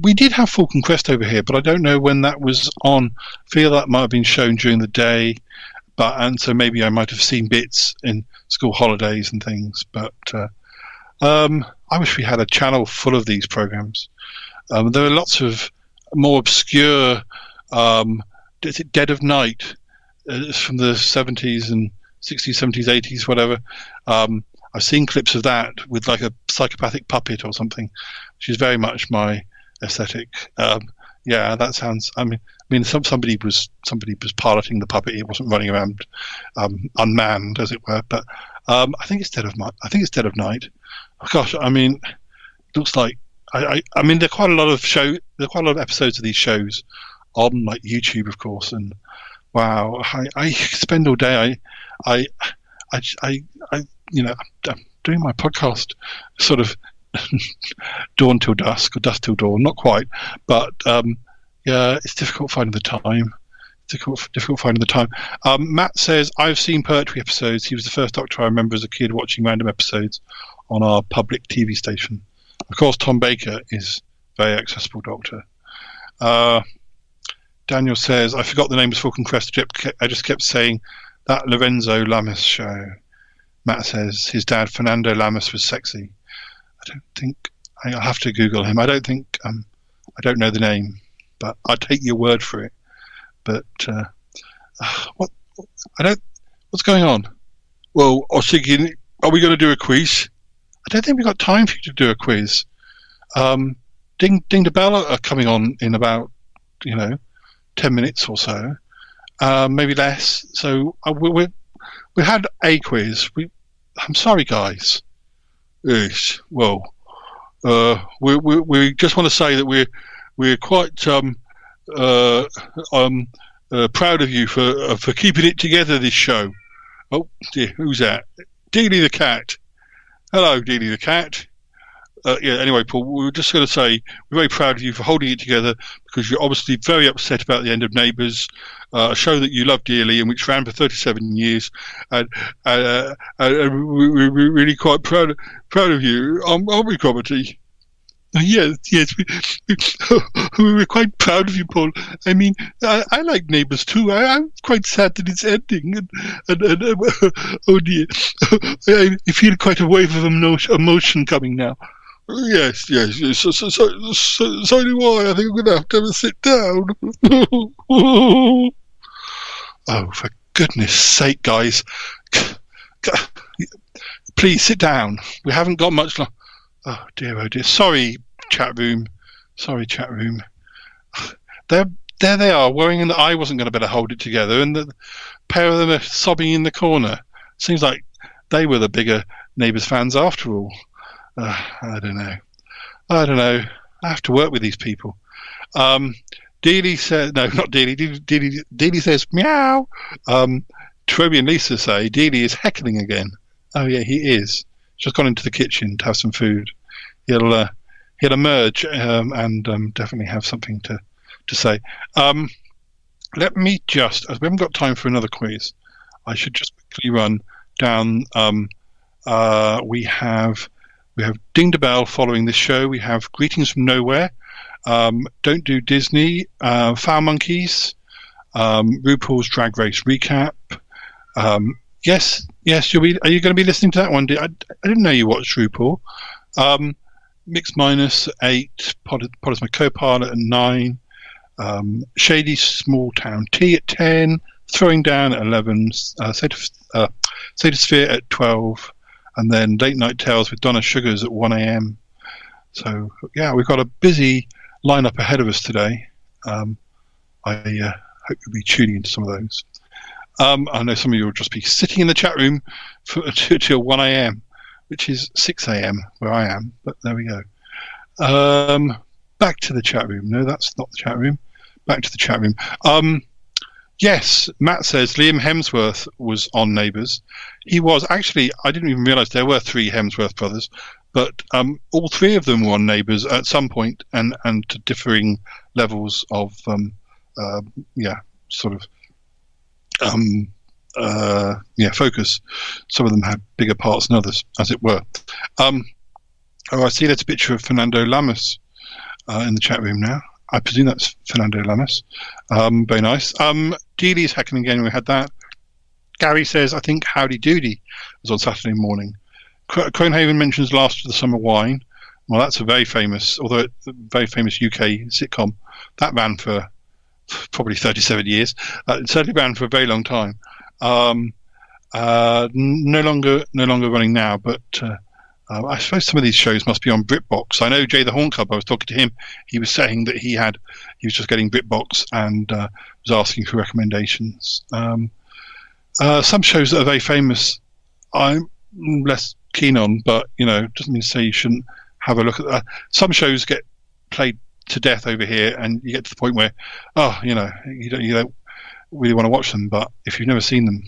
we did have Falcon Crest over here, but I don't know when that was on. I feel that might have been shown during the day, and so maybe I might have seen bits in school holidays and things. But I wish we had a channel full of these programs. There are lots of more obscure. Is it Dead of Night? From the 70s and 60s, 70s, 80s, whatever. I've seen clips of that with like a psychopathic puppet or something, which is very much my aesthetic. Yeah, that sounds. I mean, somebody was piloting the puppet. It wasn't running around unmanned, as it were. But I think it's Dead of Night. Oh, gosh, I mean, it looks like. I mean, there are quite a lot of episodes of these shows on like YouTube, of course, and wow, I spend all day. I'm doing my podcast sort of dawn till dusk or dusk till dawn, not quite, but yeah, it's difficult finding the time. Difficult finding the time. Matt says, I've seen poetry episodes. He was the first Doctor I remember as a kid watching random episodes on our public TV station. Of course, Tom Baker is a very accessible Doctor. Daniel says, I forgot the name of Falcon Crest. I just kept saying that Lorenzo Lamas show. Matt says his dad, Fernando Lamas, was sexy. I don't think, I'll have to Google him. I don't think, I don't know the name, but I'll take your word for it. But what's going on? Well, I was thinking, are we going to do a quiz? I don't think we've got time for you to do a quiz. Ding the Bell are coming on in about, 10 minutes or so, maybe less. So we had a quiz. I'm sorry, guys. Yes. Well, we just want to say that we're quite proud of you for keeping it together. This show. Oh dear, who's that? Dealey the cat. Hello, Dealey the cat. Anyway, Paul, we were just going to say we're very proud of you for holding it together because you're obviously very upset about the end of Neighbours, a show that you love dearly and which ran for 37 years, and we're really quite proud of you, aren't we, Cromitty? Yes, we're quite proud of you, Paul. I mean, I like Neighbours too. I'm quite sad that it's ending, and oh dear, I feel quite a wave of emotion coming now. Yes. So do I. I think I'm going to have a sit down. Oh, for goodness sake, guys. Please sit down. We haven't got much long. Oh dear. Sorry, chat room. There they are, worrying that I wasn't going to better hold it together, and the pair of them are sobbing in the corner. Seems like they were the bigger Neighbours fans after all. I don't know. I have to work with these people. Dealey says, no, not Dealey. Dealey says, meow. Toby and Lisa say Dealey is heckling again. Oh, yeah, he is. Just gone into the kitchen to have some food. He'll emerge and definitely have something to say. Let me just, as we haven't got time for another quiz, I should just quickly run down. We have Ding the Bell following this show. We have Greetings from Nowhere, Don't Do Disney, Foul Monkeys, RuPaul's Drag Race recap. Yes, are you going to be listening to that one? I didn't know you watched RuPaul. Mix Minus 8, Pod is my co-pilot at 9, Shady Small Town Tea at 10, Throwing Down at 11, Satosphere at 12, and then Late Night Tales with Donna Sugars at 1 a.m. So, yeah, we've got a busy lineup ahead of us today. I hope you'll be tuning into some of those. I know some of you will just be sitting in the chat room till 1 a.m., which is 6 a.m. where I am, but there we go. Back to the chat room. No, that's not the chat room. Back to the chat room. Yes, Matt says Liam Hemsworth was on Neighbours. He was. Actually, I didn't even realise there were 3 Hemsworth brothers, but all 3 of them were on Neighbours at some point and to differing levels of, focus. Some of them had bigger parts than others, as it were. I see there's a picture of Fernando Lamas in the chat room now. I presume that's Fernando Lamas. Very nice. Dealey's hacking again. We had that. Gary says, I think Howdy Doody was on Saturday morning. Cronehaven mentions Last of the Summer Wine. Well, that's a very famous UK sitcom. That ran for probably 37 years. It certainly ran for a very long time. No longer running now, but I suppose some of these shows must be on BritBox. I know Jay the Horn Club, I was talking to him, he was saying that he was just getting BritBox and was asking for recommendations. Some shows that are very famous I'm less keen on, but doesn't mean to say you shouldn't have a look at that. Some shows get played to death over here and you get to the point where you don't really want to watch them, but if you've never seen them.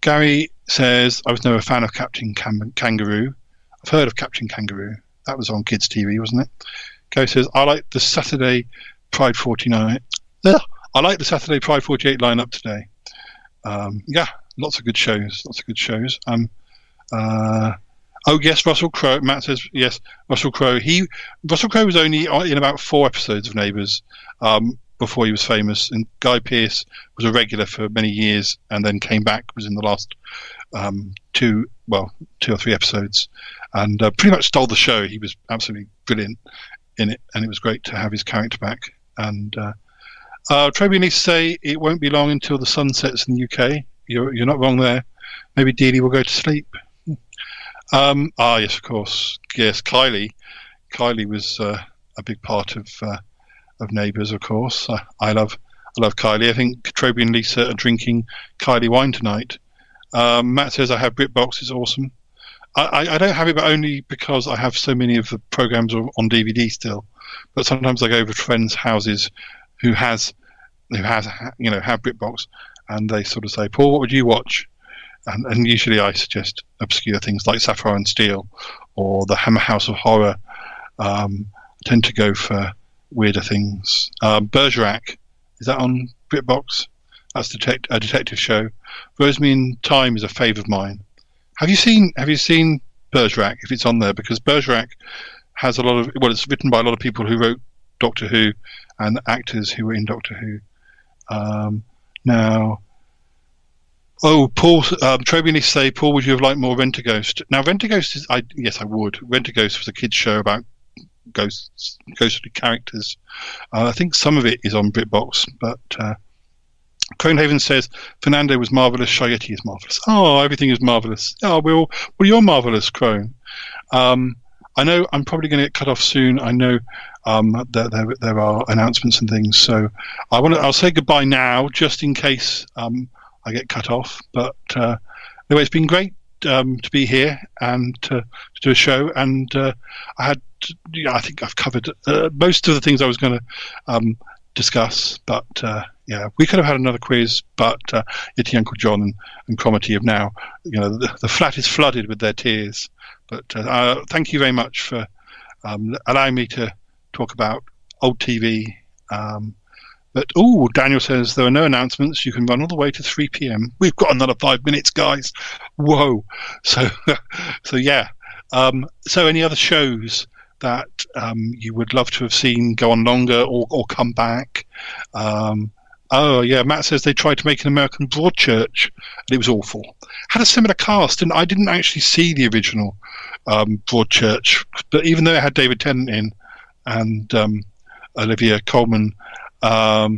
Gary says, I was never a fan of Captain Kangaroo. I've heard of Captain Kangaroo. That was on Kids TV, wasn't it? Gary says, I like the Saturday Pride 49. I like the Saturday Pride 48 lineup today. Lots of good shows. Oh yes, Russell Crowe. Matt says yes, Russell Crowe. Russell Crowe was only in about 4 episodes of Neighbours before he was famous, and Guy Pearce was a regular for many years, and then came back. Was in the last 2 or 3 episodes, and pretty much stole the show. He was absolutely brilliant in it, and it was great to have his character back. And Toby needs to say it won't be long until the sun sets in the UK. You're not wrong there. Maybe Dealey will go to sleep. Yes, of course. Yes, Kylie was a big part of Neighbours, of course. I love Kylie. I think Toby and Lisa are drinking Kylie wine tonight. Matt says I have BritBox. It's awesome. I don't have it, but only because I have so many of the programs on DVD still. But sometimes I go over to friends' houses who have BritBox, and they sort of say, Paul, what would you watch? and usually I suggest obscure things like Sapphire and Steel or the Hammer House of Horror. I tend to go for weirder things. Bergerac, is that on BritBox? That's a detective show. Rosemary in Time is a fave of mine. Have you seen Bergerac, if it's on there? Because Bergerac has a lot of, well, it's written by a lot of people who wrote Doctor Who and actors who were in Doctor Who. Paul, Troby needs to say, Paul, would you have liked more Rent-A-Ghost? Now, Rent-A-Ghost yes, I would. Rent-A-Ghost was a kids' show about ghostly characters. I think some of it is on BritBox, but Cronehaven says Fernando was marvelous. Shayeti is marvelous. Oh, everything is marvelous. Oh, well, you're marvelous, Crone. I know I'm probably going to get cut off soon. I know that there are announcements and things, so I'll say goodbye now, just in case I get cut off. But anyway, it's been great to be here and to do a show, and I think I've covered most of the things I was going to discuss, but we could have had another quiz, but Yeti Uncle John and Cromarty have now, the flat is flooded with their tears. But thank you very much for allowing me to talk about old TV. But Daniel says there are no announcements. You can run all the way to 3 p.m. We've got another 5 minutes, guys. Whoa! So yeah. So any other shows that you would love to have seen go on longer or come back? Matt says they tried to make an American Broadchurch and it was awful. Had a similar cast, and I didn't actually see the original Broadchurch, but even though it had David Tennant in and Olivia Colman, I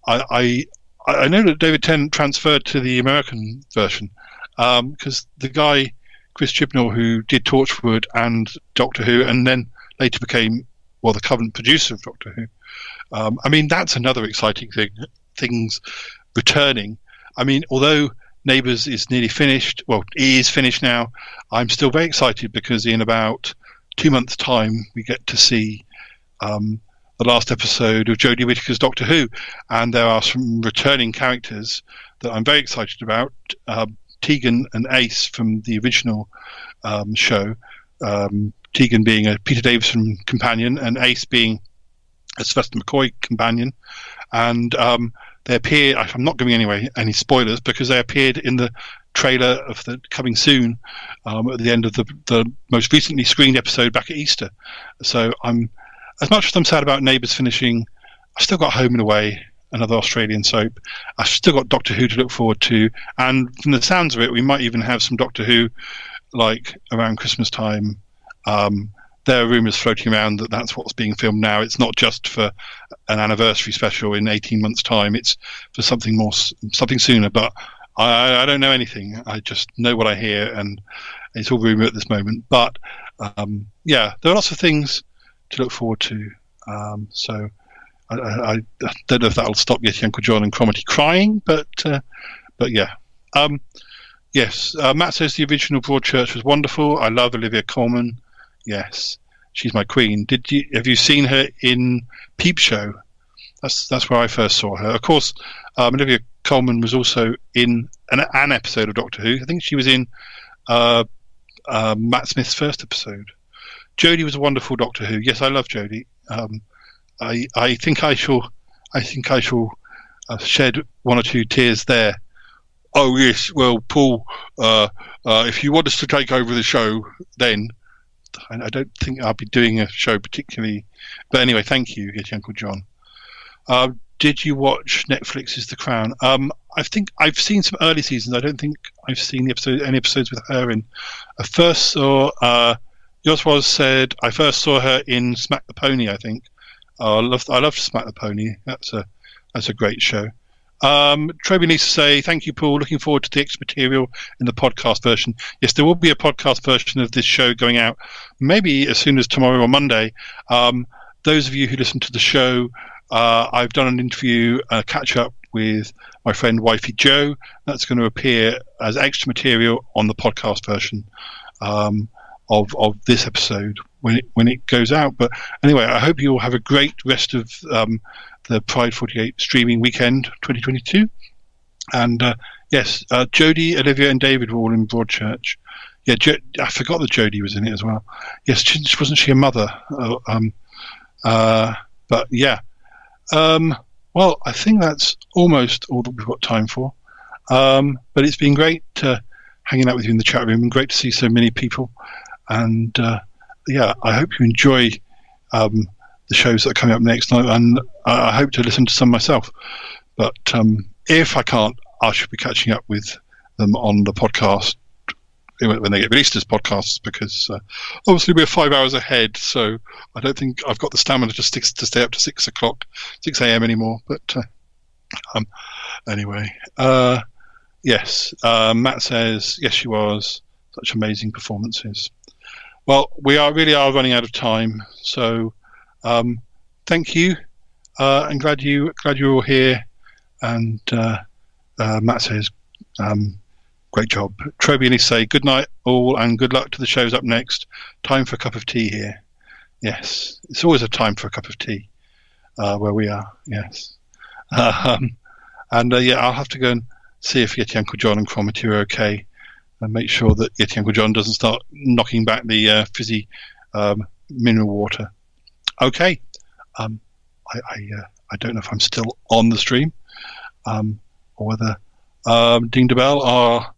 know that David Tennant transferred to the American version because the guy Chris Chibnall, who did Torchwood and Doctor Who, and then later became the current producer of Doctor Who. That's another exciting thing. Things returning. Although Neighbours is nearly finished, it is finished now, I'm still very excited because in about 2 months' time we get to see the last episode of Jodie Whittaker's Doctor Who, and there are some returning characters that I'm very excited about. Tegan and Ace from the original show, Tegan being a Peter Davison companion and Ace being a Sylvester McCoy companion, and they appear. I'm not giving any spoilers because they appeared in the trailer of the coming soon at the end of the most recently screened episode back at Easter. So as much as I'm sad about Neighbours finishing, I've still got Home and Away, another Australian soap. I've still got Doctor Who to look forward to, and from the sounds of it, we might even have some Doctor Who like around Christmas time. There are rumours floating around that that's what's being filmed now. It's not just for an anniversary special in 18 months' time. It's for something sooner. But I don't know anything. I just know what I hear, and it's all rumour at this moment. But there are lots of things to look forward to. So I don't know if that'll stop Yeti Uncle John and Cromarty crying, but yeah. Yes, Matt says the original Broadchurch was wonderful. I love Olivia Colman. Yes, she's my queen. Have you seen her in Peep Show? That's where I first saw her. Of course, Olivia Colman was also in an episode of Doctor Who. I think she was in Matt Smith's first episode. Jodie was a wonderful Doctor Who. Yes, I love Jodie. I think I shall shed one or two tears there. Oh yes, well, Paul, if you want us to take over the show, then I don't think I'll be doing a show particularly. But anyway, thank you, Yeti Uncle John. Did you watch Netflix's The Crown? I think I've seen some early seasons. I don't think I've seen any episodes with her in. I first saw. Yoswaz said I first saw her in Smack the Pony. I think. I loved Smack the Pony. That's a great show. Troby needs to say thank you, Paul. Looking forward to the extra material in the podcast version. Yes, there will be a podcast version of this show going out maybe as soon as tomorrow or Monday. Those of you who listen to the show, I've done an interview, a catch up with my friend Wifey Joe. That's going to appear as extra material on the podcast version of this episode when it goes out. But anyway, I hope you all have a great rest of the Pride48 streaming weekend 2022. And Yes, Jodie, Olivia, and David were all in Broadchurch. Yeah, I forgot that Jodie was in it as well. Yes, wasn't she a mother? But yeah. Well, I think that's almost all that we've got time for. But it's been great hanging out with you in the chat room, and great to see so many people. And yeah, I hope you enjoy the shows that are coming up next night, and I hope to listen to some myself. But if I can't, I should be catching up with them on the podcast when they get released as podcasts, because obviously we're 5 hours ahead, so I don't think I've got the stamina to stay up to 6 a.m. anymore. But anyway, yes, Matt says, yes, she was. Such amazing performances. Well, we really are running out of time, so thank you. I'm glad you're all here. And Matt says, great job. Troby and he say, good night all, and good luck to the shows up next. Time for a cup of tea here. Yes, it's always a time for a cup of tea where we are. Yes. And yeah, I'll have to go and see if Yeti Uncle John and Cromitty are okay, and make sure that Yeti Uncle John doesn't start knocking back the fizzy mineral water. Okay. I don't know if I'm still on the stream, or whether Ding the Bell are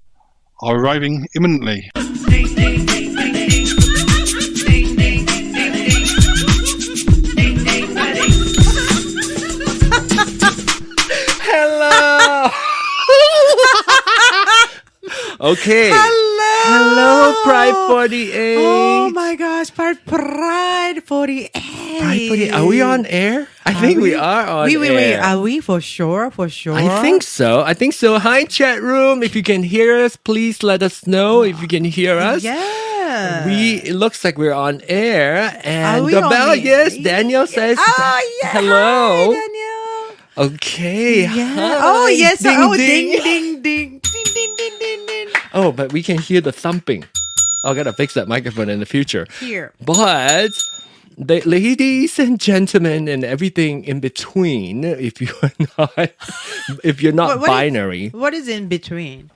arriving imminently. Hello. Okay. Hello, Pride48. Oh my gosh, Pride48. Pride48. Are we on air? I think we are on air. Wait. Are we for sure? I think so. Hi, chat room. If you can hear us, please let us know if you can hear us. Yeah. It looks like we're on air. And Are we the on bell, air? yes, Daniel says hello. Hi, Daniel. Okay. Yeah. Hi. Oh, yes. Ding, Oh, ding. ding, ding, ding. Ding, ding, ding, ding, ding. Oh, but we can hear the thumping. I gotta fix that microphone in the future. Here. But the ladies and gentlemen and everything in between, if you're not What binary. What is in between?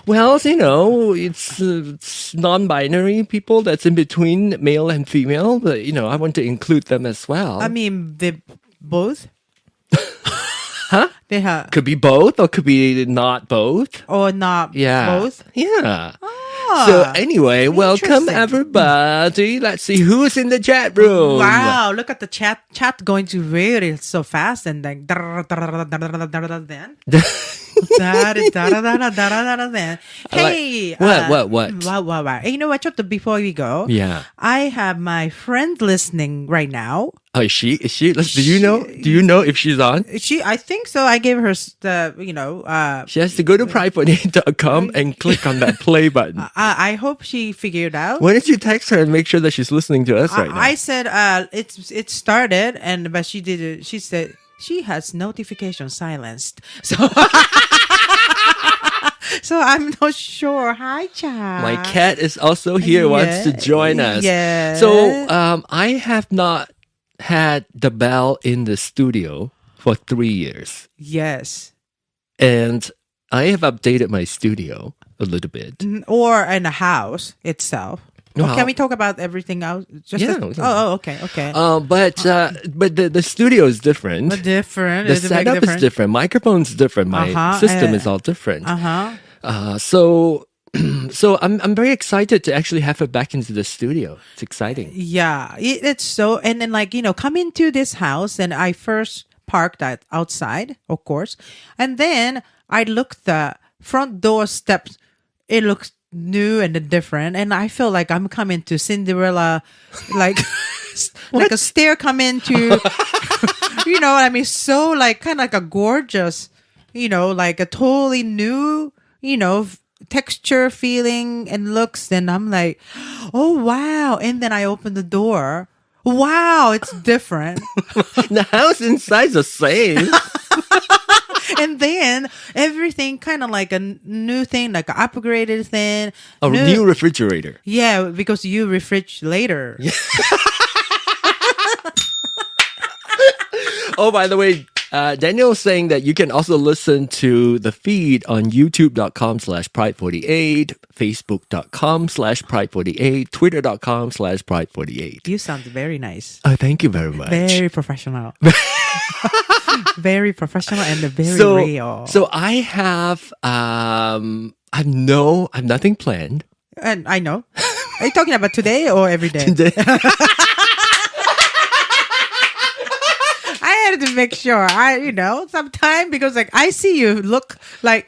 Well, it's non-binary people that's in between male and female, but I want to include them as well. I mean, they both? Huh? They have, Could be both or could be not both. or not Yeah. both? Yeah. Ah, So anyway, welcome interesting. everybody. Let's see who's in the chat room. Wow, look at the chat going to really so fast and like then. Hey, What? Wow. Hey, you know what? Just before we go, Yeah. I have my friend listening right now. Oh, is she? Do you know if she's on? I think so. I gave her the, She has to go to pride48.com and click on that play button. I hope she figured out. Why don't you text her and make sure that she's listening to us right now? I said, it started, but she did it. She said she has notification silenced. So I'm not sure. Hi, Cha. My cat is also here, wants to join us. Yeah. So I have not had the bell in the studio for 3 years. Yes. And I have updated my studio a little bit. Or in the house itself. Well, Can we talk about everything else? Okay. But the studio is different. But different. The It's a big setup is different. Microphone's different. My system is all different. So I'm very excited to actually have her back into the studio. It's exciting. Yeah, it's so, and then come into this house, and I first parked that outside, of course, and then I looked the front door steps. It looks new and different, and I feel like I'm coming to Cinderella, like like a stair come into, you know what I mean? So kind of like a gorgeous, like a totally new, texture, feeling, and looks. And I'm like, oh wow! And then I open the door. Wow, it's different. The house inside's the same. And then everything kind of like a new thing, like an upgraded thing. A new refrigerator. Yeah, because you refrigerator later. Oh, by the way, Daniel's saying that you can also listen to the feed on youtube.com/pride48, facebook.com/pride48, twitter.com/pride48. You sound very nice. Oh, thank you very much. Very professional. Very professional and very real. So I have I've nothing planned. And I know. Are you talking about today or every day? Today. I had to make sure. Sometime because like I see you look like,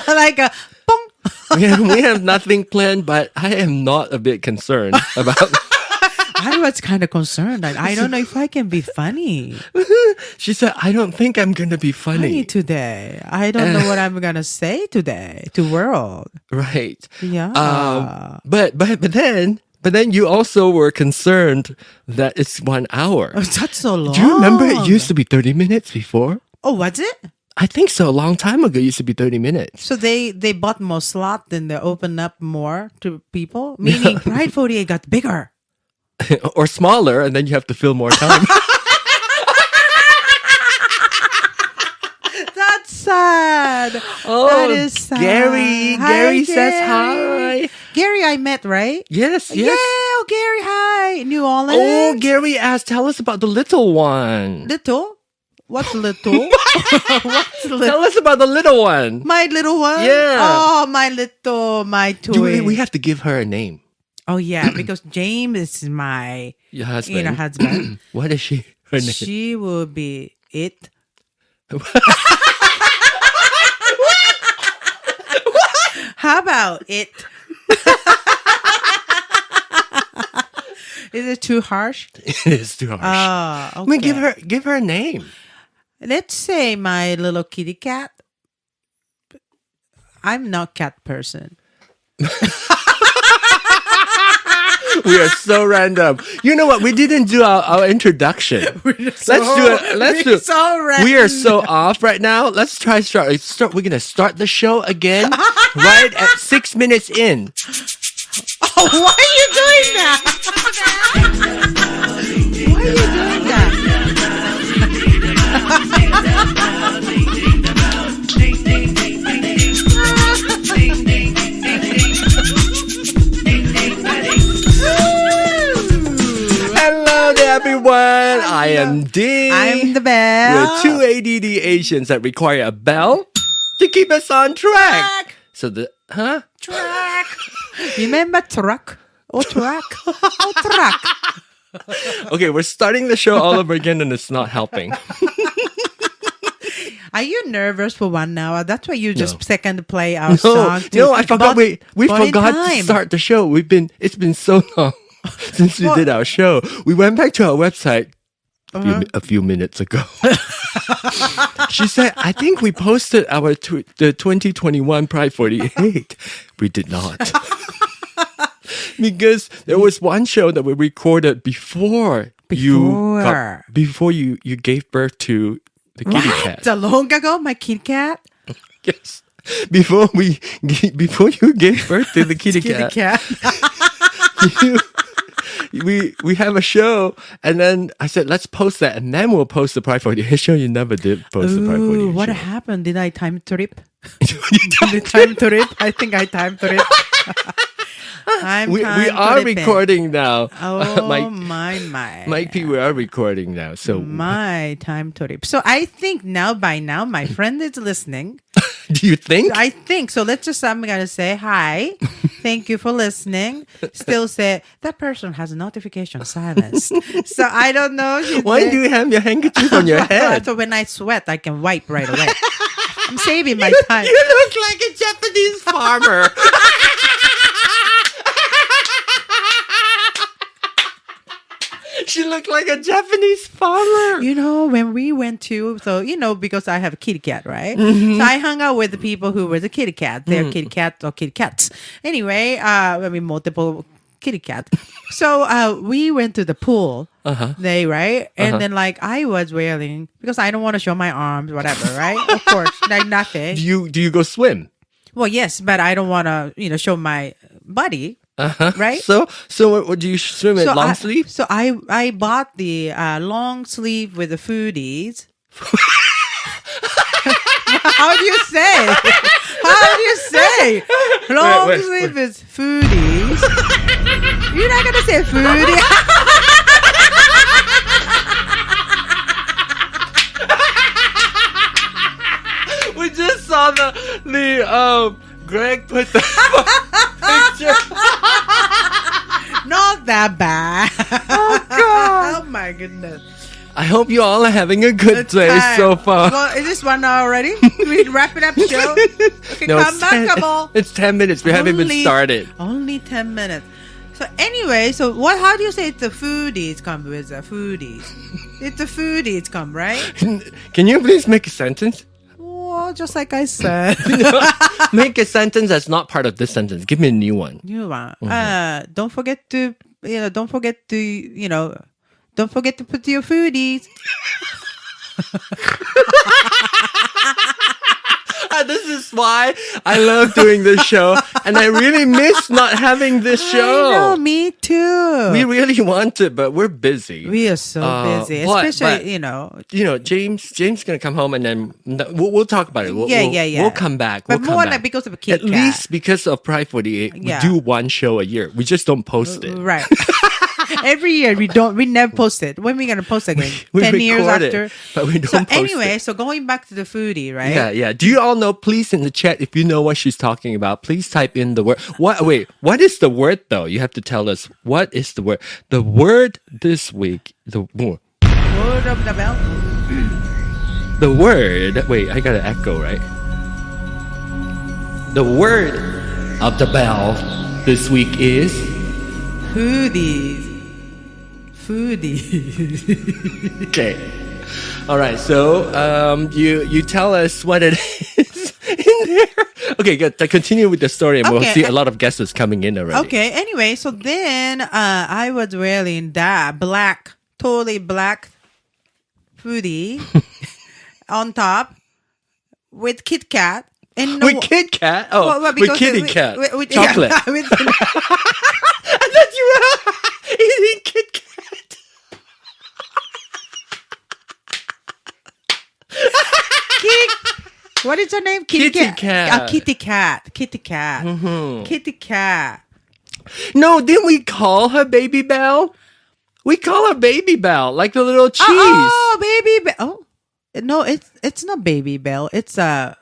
like a pong. we have nothing planned, but I am not a bit concerned about. I was kind of concerned. Like, I don't know if I can be funny. She said, I don't think I'm going to be funny today. I don't know what I'm going to say today to world. Right. Yeah. But then you also were concerned that it's 1 hour. Oh, that's so long. Do you remember it used to be 30 minutes before? Oh, was it? I think so. A long time ago, it used to be 30 minutes. So they bought more slot, then they opened up more to people? Meaning Pride48 got bigger. Or smaller, and then you have to fill more time. That's sad. Oh, that is sad. Gary says hi. Gary, I met, right? Yes. Yeah, oh, Gary, hi. New Orleans. Oh, Gary asked, tell us about the little one. Little? What's little? What's little? Tell us about the little one. My little one? Yeah. Oh, my toy. We have to give her a name. Oh, yeah, because James is my Your husband. husband. What is she? Her name? She will be it. How about it? Is it too harsh? It is too harsh. Oh, okay. I mean, give her a name. Let's say my little kitty cat. I'm not cat person. We are so random. You know what? We didn't do our introduction. Let's do it. Let's do it. We are so off right now. Let's try start. We're gonna start the show again right at 6 minutes in. Oh, why are you doing that? Why are you doing that? Hello there, everyone. I am Dean. I'm the bell. We're two ADD Asians that require a bell to keep us on track. So Track. Remember truck? Oh, truck. Oh, truck. Okay, we're starting the show all over again and it's not helping. Are you nervous for 1 hour? That's why you just second play our song. No, I forgot. We forgot to start the show. It's been so long since we did our show. We went back to our website a few minutes ago. She said, I think we posted the 2021 Pride48. We did not. Because there was one show that we recorded before you gave birth to the kitty cat. So long ago, my kitty cat? Yes. Before you gave birth to the kitty cat. We have a show, and then I said, let's post that, and then we'll post the Pride48 show. You never did post the Pride48 what show. happened? Did I time trip? Time trip? I think I time trip. We are recording now. Oh, my. Mike P, we are recording now. So my time trip. So I think by now, my friend is listening. Do you think? I think so. I'm gonna say hi. Thank you for listening. Still say that person has a notification silenced. So I don't know. Why do you have your handkerchief on your head? So when I sweat, I can wipe right away. I'm saving my time. You look like a Japanese farmer. She looked like a Japanese farmer. When we went to, because I have a kitty cat, right? Mm-hmm. So I hung out with the people who were the kitty cat. They're kitty cat or kitty cats. Anyway, multiple kitty cat. So we went to the pool. Right? And then I was wearing, because I don't want to show my arms, whatever, right? Of course, nothing. Do you go swim? Well, yes, but I don't want to, show my body. Right? So what do you swim in long sleeve? So I bought the long sleeve with the foodies How do you say? How do you say? Long sleeve is foodies. You're not gonna say foodie. We just saw the Greg put the picture. Not that bad. Oh God! Oh my goodness. I hope you all are having a good day so far. Well, is this 1 hour already? We wrap it up, show. Okay, No, come back, couple. It's 10 minutes. We haven't even started. Only 10 minutes. So anyway, how do you say it's the foodies come with the foodies? It's the foodies come, right? Can you please make a sentence? Well, just like I said. Make a sentence that's not part of this sentence. Give me a new one. New one. Don't forget to put your foodies. This is why I love doing this show, and I really miss not having this show. I know, me too. We really want it, but we're busy. We are so busy, especially James gonna come home, and then we'll talk about it. Yeah. We'll come back. But more like because of a Kit At least because of Pride48, we do one show a year. We just don't post it. Right. Every year we never post it. When are we gonna post again? We 10 years after. But we don't post anyway, it. so going back to the foodie, right? Yeah. Do you all know? Please in the chat, if you know what she's talking about, please type in the word. What is the word though? You have to tell us what is the word. The word this week. Word of the bell. The word. Wait, I got an echo, right? The word of the bell this week is foodies. Okay. All right. So you tell us what it is in there. Okay, good. Continue with the story, and we'll see a lot of guests coming in already. Okay. Anyway, so then I was wearing that totally black hoodie on top with Kit Kat. And with Kit Kat? Oh, with Kitty Kat. With chocolate. Yeah, I thought you were eating Kit Kat. What is her name? Kitty Kat. Kitty Kat. Kitty Kat. Mm-hmm. Kitty Kat. No, didn't we call her Baby Bell? We call her Baby Bell, like the little cheese. Oh, Baby Bell. Oh, no, it's not Baby Bell. It's a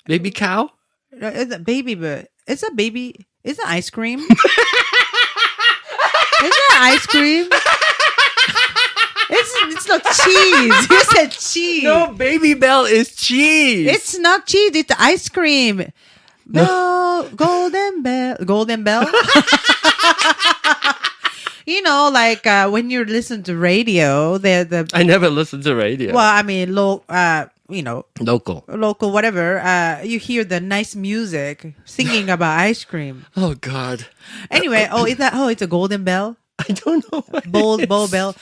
baby cow. It's a baby, but it's a baby. It's an ice cream. It's not ice cream. It's not cheese. You said cheese. No, Baby Bell is cheese. It's not cheese. It's ice cream. Bell, golden bell. Like when you listen to radio, I never listen to radio. Well, I mean, local, whatever. You hear the nice music singing about ice cream. Oh God. Anyway, it's a golden bell. I don't know. Bowl bell.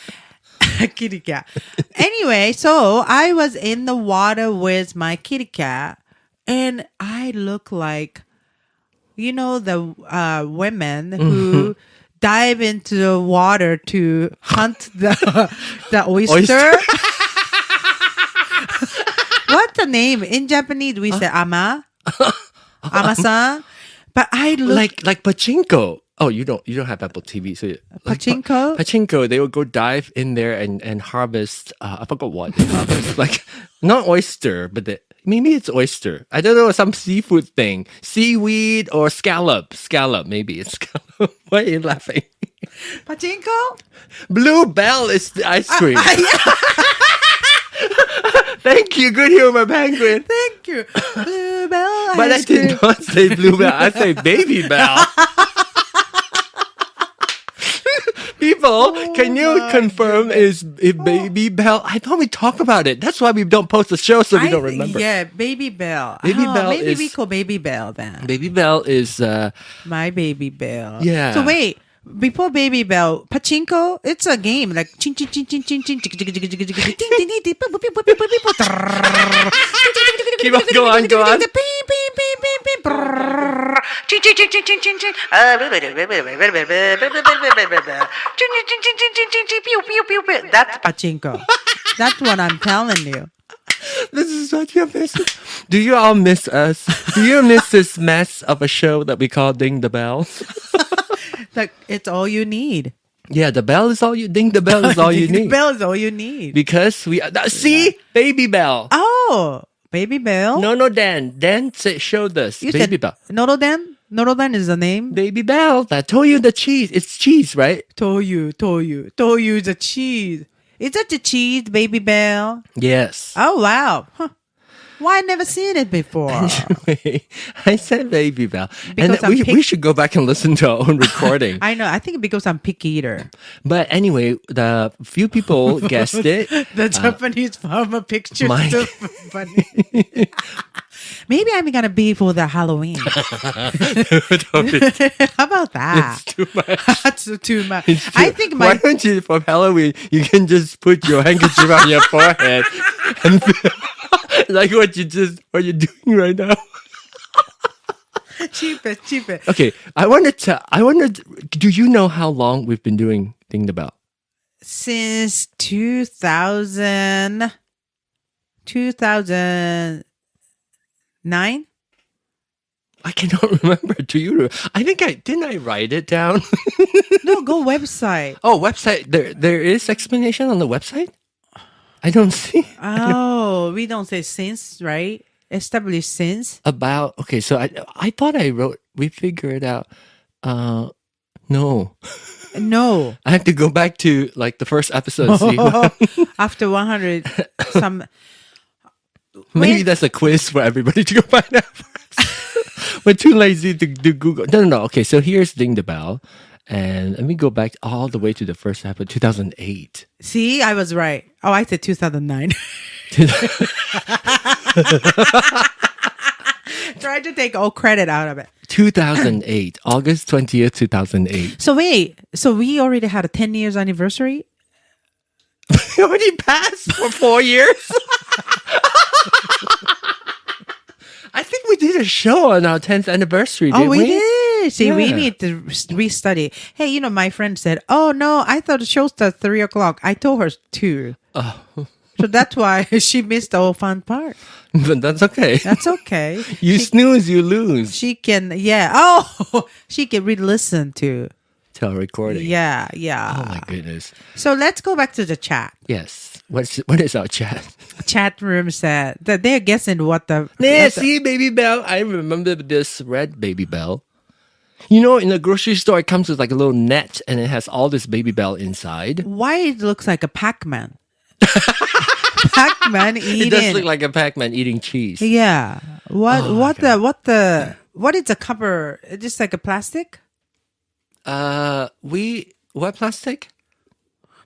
Kitty cat. Anyway, so I was in the water with my kitty cat, and I look like, the women who dive into the water to hunt the oyster. What's the name in Japanese? We say ama-san. But I look like pachinko. Oh, you don't have Apple TV, so pachinko. Pachinko, they would go dive in there and harvest. I forgot what they harvest. Like not oyster, but maybe it's oyster. I don't know, some seafood thing, seaweed or scallop. Maybe it's scallop. Why are you laughing? Pachinko. Blue Bell is the ice cream. Thank you, good humor, Penguin. Thank you, Blue Bell. But I did not say Blue Bell. I say Baby Bell. People, can you confirm if Baby Bell? I thought we talked about it. That's why we don't post the show, so we don't remember. Yeah, Baby Bell. Bell maybe we call Baby Bell then. Baby Bell is my Baby Bell. Yeah. So wait, before Baby Bell, pachinko, it's a game like chin chin chin chin chin chin. Keep on, go on. That's pachinko. That's what I'm telling you. This is what you miss. Do you all miss us? Do you miss this mess of a show that we call Ding the Bell? Like, it's all you need. Yeah, the bell is all you. Ding the bell is all you The need. bell is all you need. Because we see Baby Bell. Oh, Baby Bell. No, Dan. Dan showed us You Baby said Bell. Norodan. Norodan is the name. Baby Bell. I told you the cheese. It's cheese, right? Toyu is a cheese. Is that the cheese, Baby Bell? Yes. Oh wow. Huh. Why I never seen it before? I said Baby Bell. Because and we should go back and listen to our own recording. I know. I think because I'm picky eater. But anyway, the few people guessed it. The Japanese farmer picture my- is so funny. Maybe I'm gonna be for the Halloween. How about that? It's too much. That's too much. It's too- I think Why don't you, for Halloween, you can just put your handkerchief on your forehead and like what you're doing right now. cheap it. Okay, do you know how long we've been doing Ding the Bell? Since 2009. I cannot remember. Do you? I think didn't I write it down? No, go website. Oh, website. There is explanation on the website. I don't see. Oh, we don't say since, right? Established since. About okay. So I thought we figured out. No. No. I have to go back to like the first episode. And see After 100 some. maybe that's a quiz for everybody to go find out. We're too lazy to do Google. No. Okay, so here's Ding the Bell. And let me go back all the way to the first episode, 2008. See, I was right. Oh, I said 2009. Try to take all credit out of it. 2008, August 20th, 2008. So wait, so we already had a 10 years anniversary? We already passed for 4 years. I think we did a show on our 10th anniversary, didn't we? We did. See, we Yeah. need to restudy. Hey, my friend said, oh, no, I thought the show started 3 o'clock. I told her 2. Oh. So that's why she missed the whole fun part. But that's okay. That's okay. You snooze, you lose. She can, yeah. Oh, she can re-listen to. Tell recording. Yeah. Oh my goodness. So let's go back to the chat. Yes. What is our chat? Chat room said that they're guessing what the. Yeah, see, Baby Bell. I remember this red Baby Bell. You know, in the grocery store, it comes with like a little net and it has all this Baby Bell inside. Why it looks like a Pac-Man? Pac-Man eating. It does look like a Pac-Man eating cheese. Yeah. What is the cover? Just like a plastic? What plastic?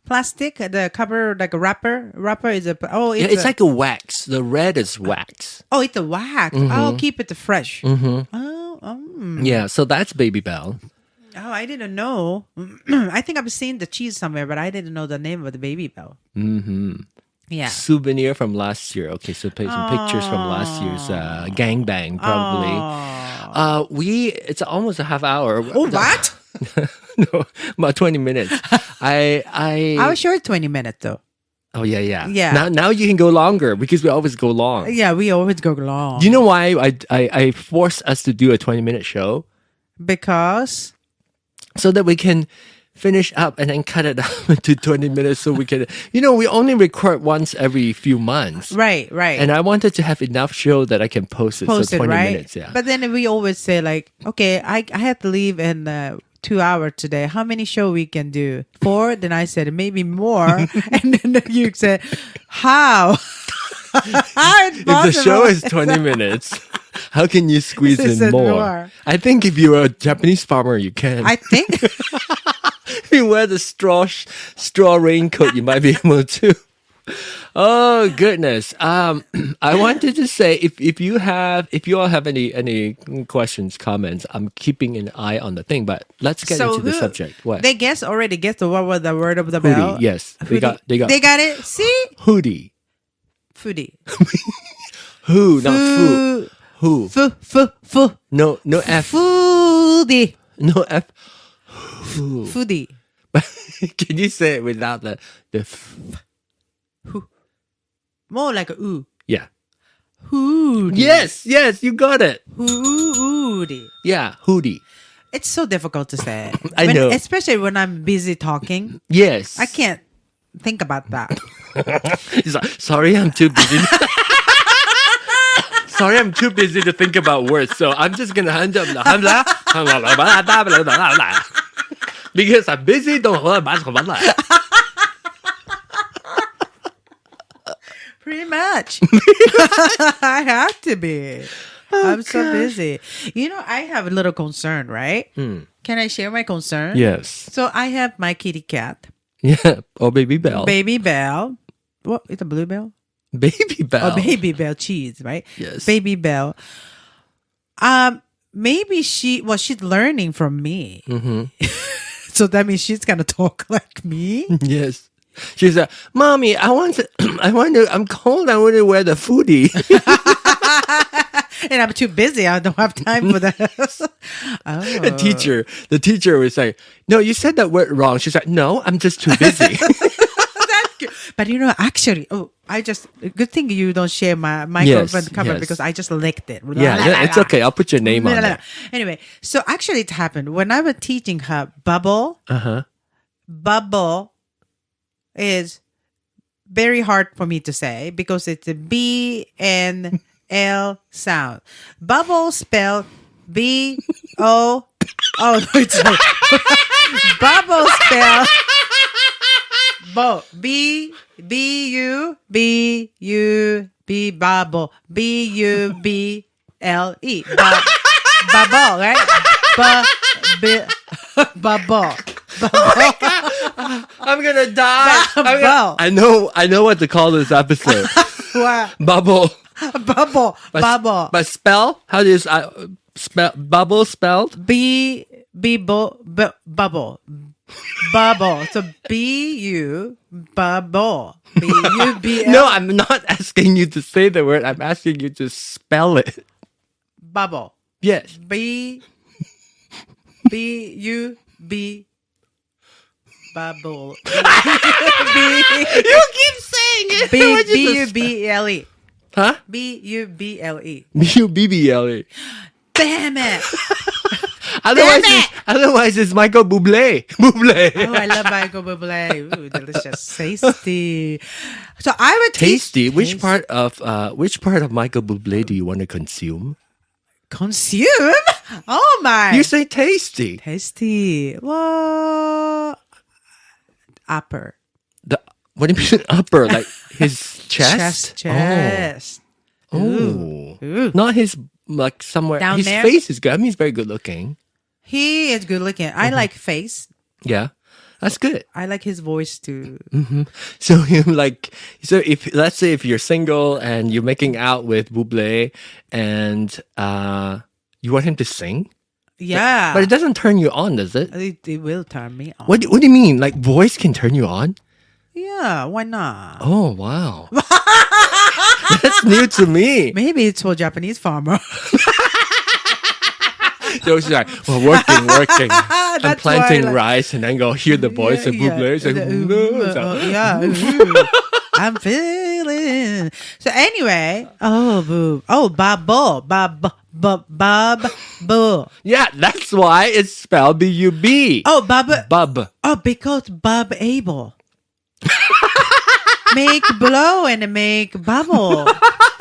Plastic, the cover like a wrapper. Wrapper is It's like a wax. The red is wax. Oh, it's a wax. Oh, keep it fresh. Mm-hmm. Yeah, so that's Baby Bell. Oh, I didn't know. I think I've seen the cheese somewhere, but I didn't know the name of the Baby Bell. Mm-hmm. Yeah. Souvenir from last year. Okay, so take some pictures from last year's gangbang, probably. It's almost a half hour. Oh, what? No, about 20 minutes. I was sure it's 20 minutes though. Oh yeah. Yeah. Now you can go longer because we always go long. Yeah, we always go long. Do you know why I forced us to do a 20-minute show? Because so that we can finish up and then cut it up into 20 minutes so we can, we only record once every few months. Right. And I wanted to have enough show that I can post it. So 20 right? minutes, yeah. But then we always say like, okay, I had to leave in 2 hours today. How many show we can do? 4? Then I said, maybe more. And then you said, how? How is If the possible? show is 20 minutes, how can you squeeze in more? I think if you're a Japanese farmer, you can. I think. If you wear the straw raincoat, you might be able to. Oh goodness! I wanted to say if you all have any questions, comments, I'm keeping an eye on the thing. But let's get into the subject. What They already guessed what was the word of the bell. Hoodie, yes, Hoodie. they got it. See, hoodie. foodie. Who, not foo. Who? Fu. No F. Foodie. No F. Who? Foodie. Can you say it without the f? more like a ooh. Yeah. Hootie. Yes, you got it. Hootie. Yeah, hootie. It's so difficult to say. I know. Especially when I'm busy talking. Yes. I can't think about that. He's like, sorry, I'm too busy. Sorry, I'm too busy to think about words. So I'm just gonna hand up the because I'm busy. Pretty much. I have to be. I'm so busy. You know, I have a little concern, right? Can I share my concern? Yes. So I have my kitty cat. Yeah. Oh, Baby Bell. Baby Bell. What? It's a Bluebell? Baby Bell. Oh, Baby Bell cheese, right? Yes. Baby Bell. Maybe she's learning from me. So that means she's gonna talk like me. Yes. She's like, Mommy, I'm cold. I want to wear the foodie. And I'm too busy. I don't have time for that. The teacher was like, no, you said that word wrong. She's like, no, I'm just too busy. But you know, actually, good thing you don't share my microphone cover because I just licked it. Yeah, it's okay. I'll put your name on it. Anyway, so actually it happened when I was teaching her bubble. Bubble is very hard for me to say because it's a B and L sound. Bubble spelled B-O. Oh, no, it's not. Bubble spelled B-U-B-U-B bubble. B-U-B-L-E. Bubble, right? Bubble. I'm gonna die. I know what to call this episode. What? Bubble. Bubble. But spell? How do you spell bubble spelled? Bubble. Bubble. So B-U bubble. B-U-B-L. No, I'm not asking you to say the word. I'm asking you to spell it. Bubble. Yes. B-U-B bubble. You keep saying it. B-U-B-L-E. Huh? B-U-B-L-E. B-U-B-B-L-E. Damn it. Otherwise, it's Michael Bublé. Oh, I love Michael Bublé. Ooh, delicious. Tasty. So I would Tasty. Which part of Michael Bublé do you want to consume? Consume? Oh my. You say tasty. Tasty. Well, upper. What do you mean upper? Like his chest? Chest. Oh. Ooh. Not his, like somewhere. Down his there? face is good. I mean, he's very good looking. He is good looking. I like face. Yeah. That's good. I like his voice too. So if let's say if you're single and you're making out with Bublé and you want him to sing, Yeah. but it doesn't turn you on, does it? It will turn me on. What do you mean? Like voice can turn you on? Yeah, why not? Oh wow, that's new to me. Maybe it's for Japanese farmer. So she's like, well, working. I'm That's planting why, like- rice and then go hear the voice of Bublé. It's like, Yeah. I'm feeling. So anyway, boo. Oh, bubble. yeah, that's why it's spelled B-U-B. Oh, bub. Bub. Oh, because Bob able. Make blow and make bubble.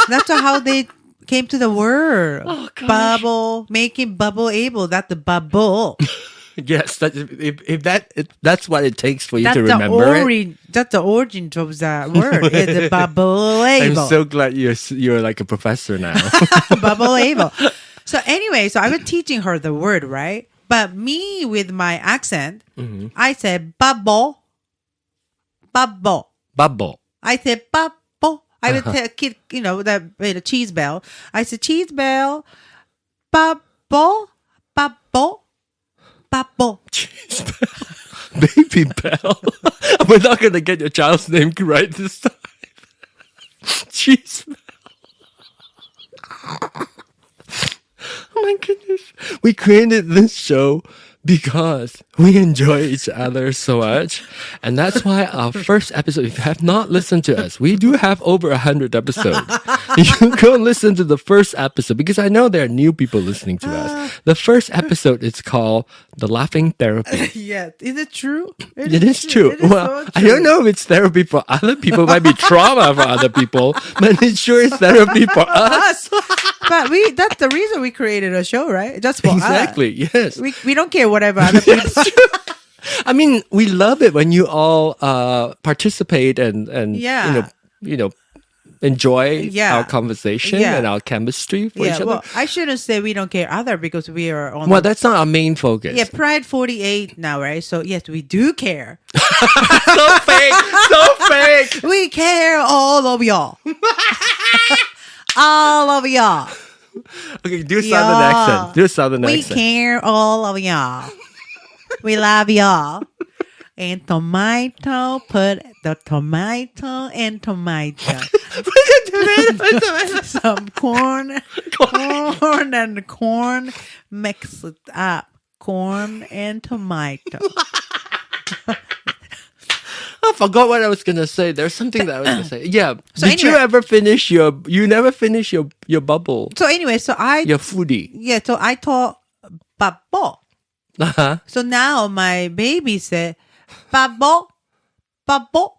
That's how they came to the word. Oh, gosh. Bubble, making bubble able. That's the bubble. Yes, that's what it takes for you to remember it. That's the origin of the word. It's the bubble I'm able. so glad you're like a professor now. Bubble able. So anyway, so I was teaching her the word, right? But me with my accent, I said bubble. Bubble. I said bubble. I would tell a kid, the cheese bell. I said cheese bell, bubble. Cheese bell. Baby Bell. We're not gonna get your child's name right this time. Cheese Bell. Oh my goodness. We created this show because we enjoy each other so much. And that's why our first episode, if you have not listened to us, we do have over 100 episodes. You go listen to the first episode because I know there are new people listening to us. The first episode is called The Laughing Therapy. Yeah. Is it true? It is true. It is Well, so I true. don't know if it's therapy for other people. It might be trauma for other people, but it sure is therapy for us. But that's the reason we created a show, right? Just for Exactly. us. Yes. We don't care whatever other people. I mean, we love it when you all participate and Yeah. enjoy Yeah. our conversation Yeah. and our chemistry for each other. Well, I shouldn't say we don't care other because we are on. Well, that's not our main focus. yeah, Pride48 now, right? So yes, we do care. So fake, so fake. We care all of y'all. All of y'all. Okay, do a southern accent. Do a southern We accent. care all of y'all. We love y'all. And tomato, put the tomato and tomato. Some corn and corn. Mix it up. Corn and tomato. I forgot what I was gonna say. There's something that I was gonna say. Yeah. So Did you anyway- ever finish your? You never finish your bubble. So anyway, so Your foodie. so I taught babo. Uh-huh. So now my baby said babo, babo,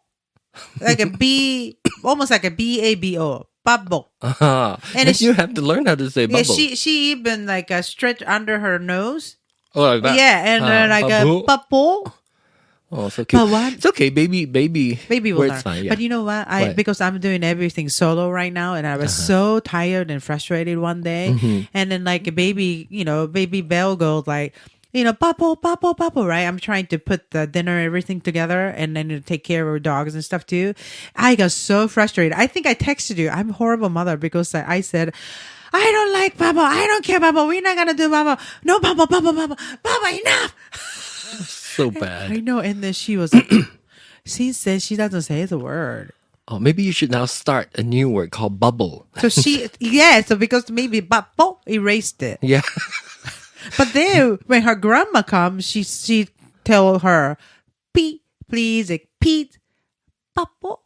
like a B, almost like a BABO, babo. Uh-huh. And And you have to learn how to say Yeah, bubble. she even like stretch under her nose. Oh, like that. Yeah, and like bubble. a babo. Oh, so cute. But what? It's okay, baby Will words learn. fine. Yeah. But you know what? What? Because I'm doing everything solo right now, and I was so tired and frustrated one day, and then like a baby, baby Belle goes like, papo, papo, papo, right? I'm trying to put the dinner, everything together, and then to take care of our dogs and stuff too. I got so frustrated. I think I texted you. I'm a horrible mother because I said, I don't like Papa. I don't care, Papa. We're not gonna do Papa. No, Papa, Papa, Papa, Papa, enough. So bad. I know. And then she was like, she said she doesn't say the word. Oh, maybe you should now start a new word called bubble. So so because maybe Papo erased it. Yeah. But then when her grandma comes, she tell her, Pete, please, like, Pete, Papo,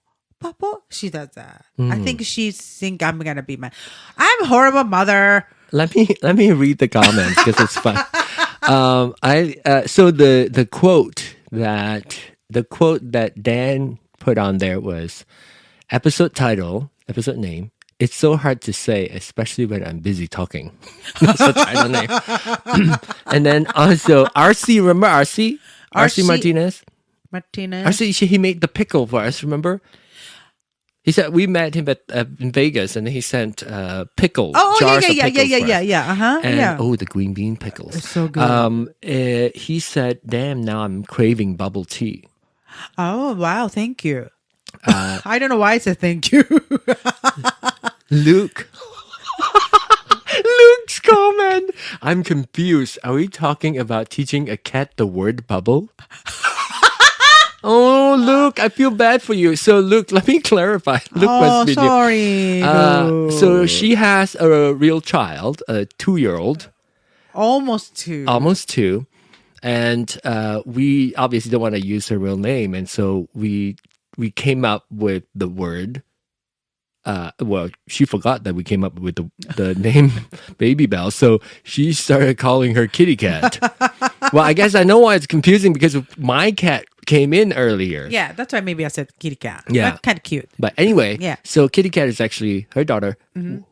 Papo. She does that. I think she think I'm gonna be mad. I'm a horrible mother. Let me read the comments because it's fun. So the quote that Dan put on there was episode name. It's so hard to say, especially when I'm busy talking. That's the title name. And then also RC, remember RC? RC Martinez? RC, he made the pickle for us, remember? He said we met him in Vegas, and he sent pickle jars of pickles for us. And the green bean pickles. It's so good. He said, "Damn, now I'm craving bubble tea." Oh wow, thank you. I don't know why I said thank you. Luke's comment. I'm confused. Are we talking about teaching a cat the word bubble? Oh, Luke, I feel bad for you. So, Luke, let me clarify. Luke must be new. Sorry. So she has a real child, a 2-year-old, Almost two. almost 2, and we obviously don't want to use her real name, and so we came up with the word. Well, she forgot that we came up with the name Baby Bell, so she started calling her kitty cat. Well, I guess I know why it's confusing because my cat came in earlier. Yeah, that's why maybe I said kitty cat. Yeah. That's kind of cute. But anyway, Yeah. so kitty cat is actually her daughter,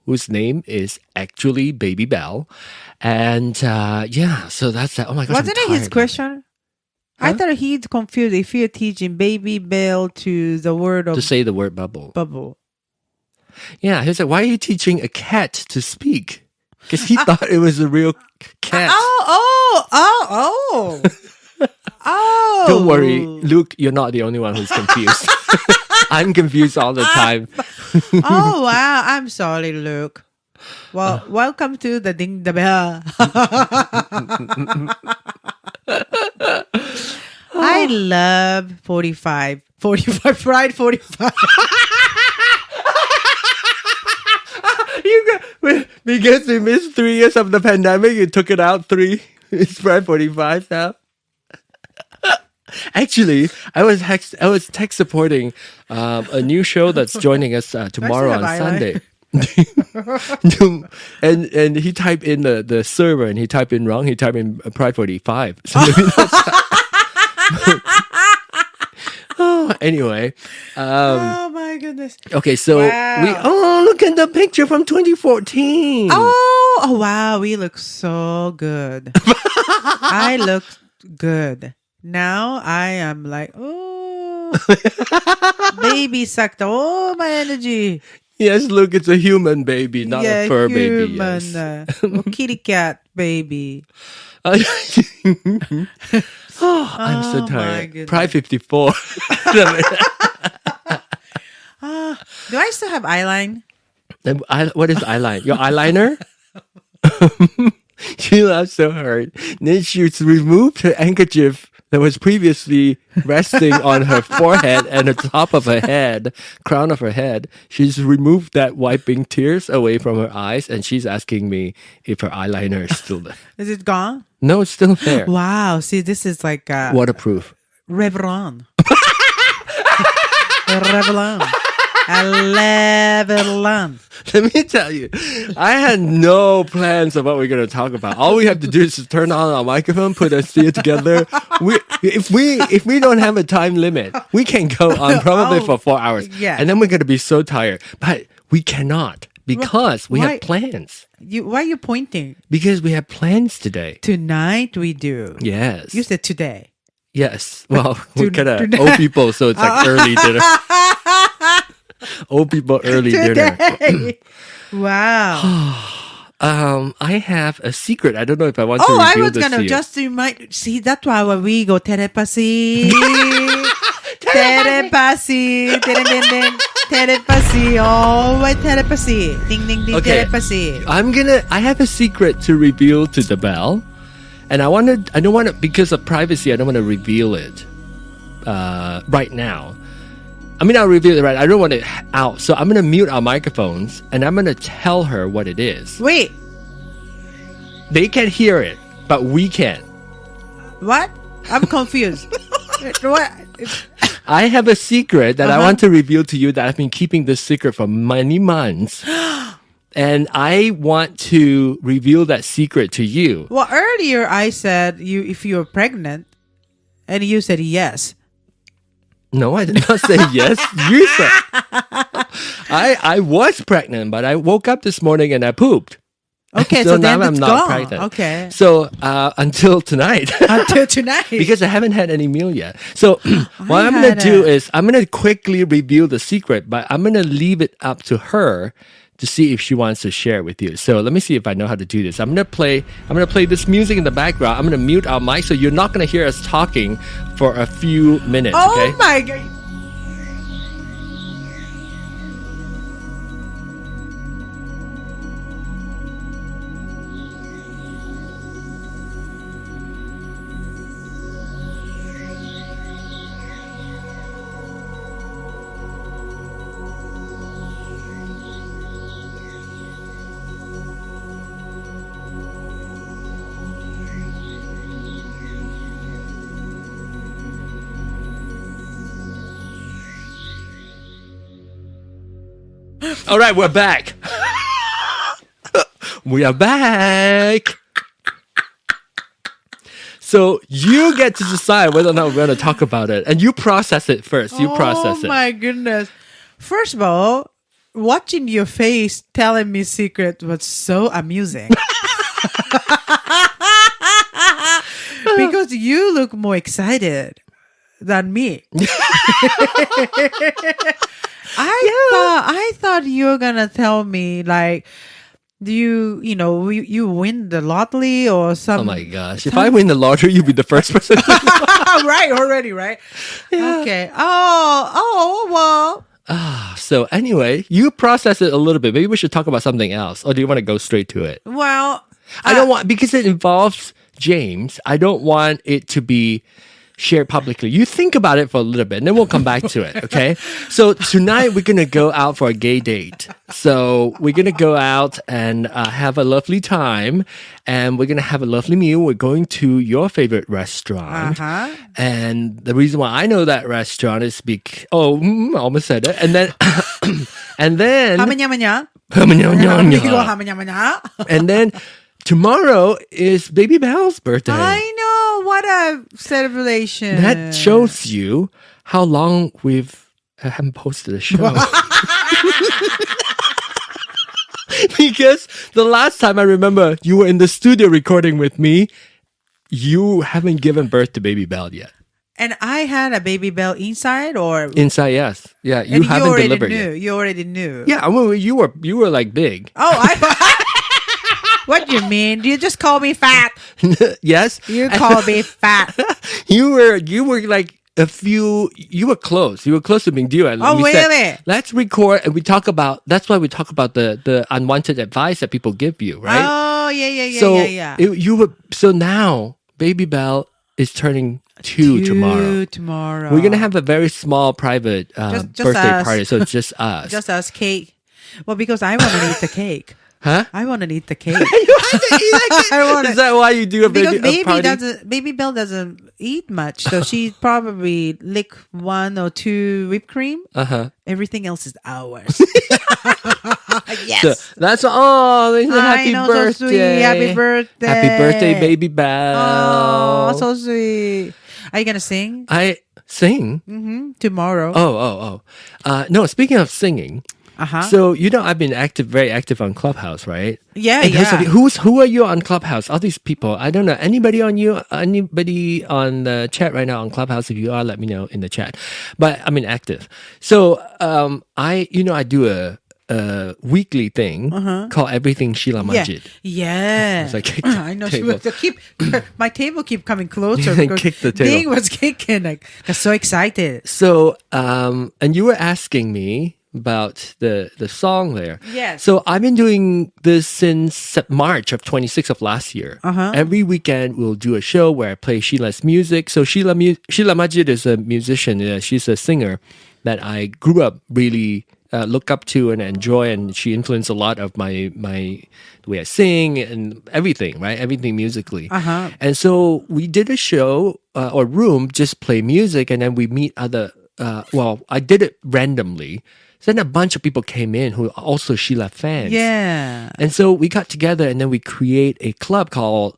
whose name is actually Baby Bell. And so that's that. Oh my gosh. Wasn't it his question? I thought he'd confused if you're teaching Baby Bell to the word of To say the word bubble. bubble. Yeah, he was like, why are you teaching a cat to speak? Because he thought it was a real cat. Oh. Don't worry, Luke, you're not the only one who's confused. I'm confused all the time. Oh, wow. I'm sorry, Luke. Well, welcome to the Ding the Bell. I love 45. Pride 45. Because we missed 3 years of the pandemic, you took it out 3. It's Pride 45 now. Actually, I was tech supporting a new show that's joining us tomorrow on Sunday. and he typed in the server and he typed in wrong. He typed in Pride 45. So maybe that's anyway. Oh my goodness. Okay, so look at the picture from 2014. Oh wow, we look so good. I look good. Now I am like, oh, baby sucked all my energy. Yes, look, it's a human baby, not a fur baby. Yes. Kitty cat baby. I'm so tired. Pride 54. Do I still have eyeline? What is eyeline? Your eyeliner? She laughed so hard. Then she removed her handkerchief that was previously resting on her forehead and the top of her head, crown of her head. She's removed that, wiping tears away from her eyes, and she's asking me if her eyeliner is still there. Is it gone? No, it's still there. Wow. See, this is like waterproof. Revlon. Revlon. Revlon. Let me tell you, I had no plans of what we're going to talk about. All we have to do is just turn on our microphone, put us here together. If we don't have a time limit, we can go on probably for 4 hours. Yeah. And then we're going to be so tired. But we cannot because we have plans. Why are you pointing? Because we have plans today. Tonight we do. Yes. You said today. Yes. Well, we're kind of old people, so it's like early dinner. Old people early dinner. Wow. I have a secret. I don't know if I want to reveal I was this gonna to you. just remind. See, that's why when we go telepathy, telepathy, telepathy. Oh, my telepathy! Ding ding ding, Okay. telepathy. I have a secret to reveal to the bell, and I don't want to, because of privacy, I don't want to reveal it right now. I mean, I'll reveal it right. I don't want it out. So I'm going to mute our microphones and I'm going to tell her what it is. Wait, They can hear it, but we can't. what? I'm confused. What? I have a secret that I want to reveal to you that I've been keeping this secret for many months. And I want to reveal that secret to you. Well, earlier I said if you're pregnant, and you said yes. No, I did not say yes. You said. I was pregnant, but I woke up this morning and I pooped. Okay, so so then now I'm it's not gone. pregnant. Okay. So until tonight. Until tonight. Because I haven't had any meal yet. So what I'm going to do is I'm going to quickly reveal the secret, but I'm going to leave it up to her to see if she wants to share it with you. So let me see if I know how to do this. I'm going to play this music in the background. I'm going to mute our mic so you're not going to hear us talking for a few minutes, okay? Oh my God. All right, we're back. We are back. So you get to decide whether or not we're going to talk about it. And you process it first. You process Oh it. my goodness. First of all, watching your face telling me secret was so amusing. Because you look more excited than me. I thought you were gonna tell me like you win the lottery or Oh something. my gosh. If I win the lottery, you'll be the first person. Right, already, right? Yeah. Okay. Oh, well. So anyway, you process it a little bit. Maybe we should talk about something else. Or do you want to go straight to it? Well, I don't want, because it involves James, I don't want it to be share publicly. You think about it for a little bit, and then we'll come back to it, okay? So tonight we're going to go out for a gay date. So we're going to go out and have a lovely time, and we're going to have a lovely meal. We're going to your favorite restaurant. And the reason why I know that restaurant is because... almost said it. And then... and then... and then tomorrow is Baby Belle's birthday. I know. What a celebration. That shows you how long haven't posted a show. Because the last time I remember you were in the studio recording with me, you haven't given birth to Baby Belle yet. And I had a Baby Belle inside or... Inside, yes. Yeah, you haven't delivered yet. You already knew. Yeah, well, you were like big. Oh, what do you mean? You just call me fat. Yes. You call me fat. You were like you were close. You were close to being due. And really? Said, let's record and that's why we talk about the unwanted advice that people give you, right? Oh, yeah. So now Baby Belle is turning 2 tomorrow. We're gonna have a very small private birthday party, so it's just us. Just us, cake. Well, because I want to eat the cake. Huh? I want to eat the cake. You want to eat the cake? Is that why you do a party? Baby Belle doesn't eat much, so she probably lick 1 or 2 whipped cream. Everything else is ours. Yes. So that's happy birthday. So sweet. Happy birthday. Happy birthday, Baby Belle. Oh, so sweet. Are you gonna sing? I sing tomorrow. No, speaking of singing. So I've been very active on Clubhouse, right? Yeah, and yeah. Who are you on Clubhouse? All these people, I don't know. Anybody on the chat right now on Clubhouse? If you are, let me know in the chat. But I'm active. So I do a weekly thing called Everything Sheila Majid. Yeah. I know she was my table keep coming closer because kick the table. Thing was kicking. I got so excited. So and you were asking me about the song there. Yes. So I've been doing this since March of 26 of last year. Every weekend we'll do a show where I play Sheila's music. So Sheila Majid is a musician. She's a singer that I grew up really look up to and enjoy, and she influenced a lot of my the way I sing and everything, right? Everything musically. And so we did a show or room, just play music, and then we meet other. I did it randomly. So then a bunch of people came in who are also Sheila fans. Yeah. And so we got together and then we create a club called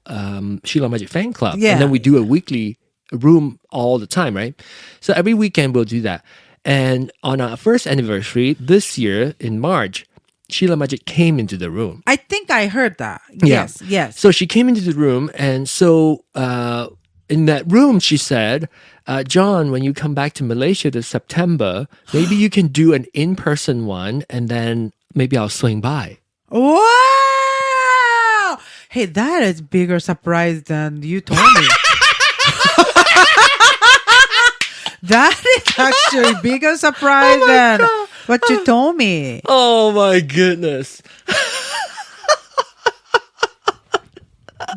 Sheila Majid Fan Club. Yeah. And then we do a weekly room all the time, right? So every weekend we'll do that. And on our first anniversary this year in March, Sheila Majid came into the room. I think I heard that. Yeah. Yes. So she came into the room, and so in that room, she said, John, when you come back to Malaysia this September, maybe you can do an in-person one, and then maybe I'll swing by. Wow! Hey, that is bigger surprise than you told me. That is actually bigger surprise than what you told me. Oh my goodness.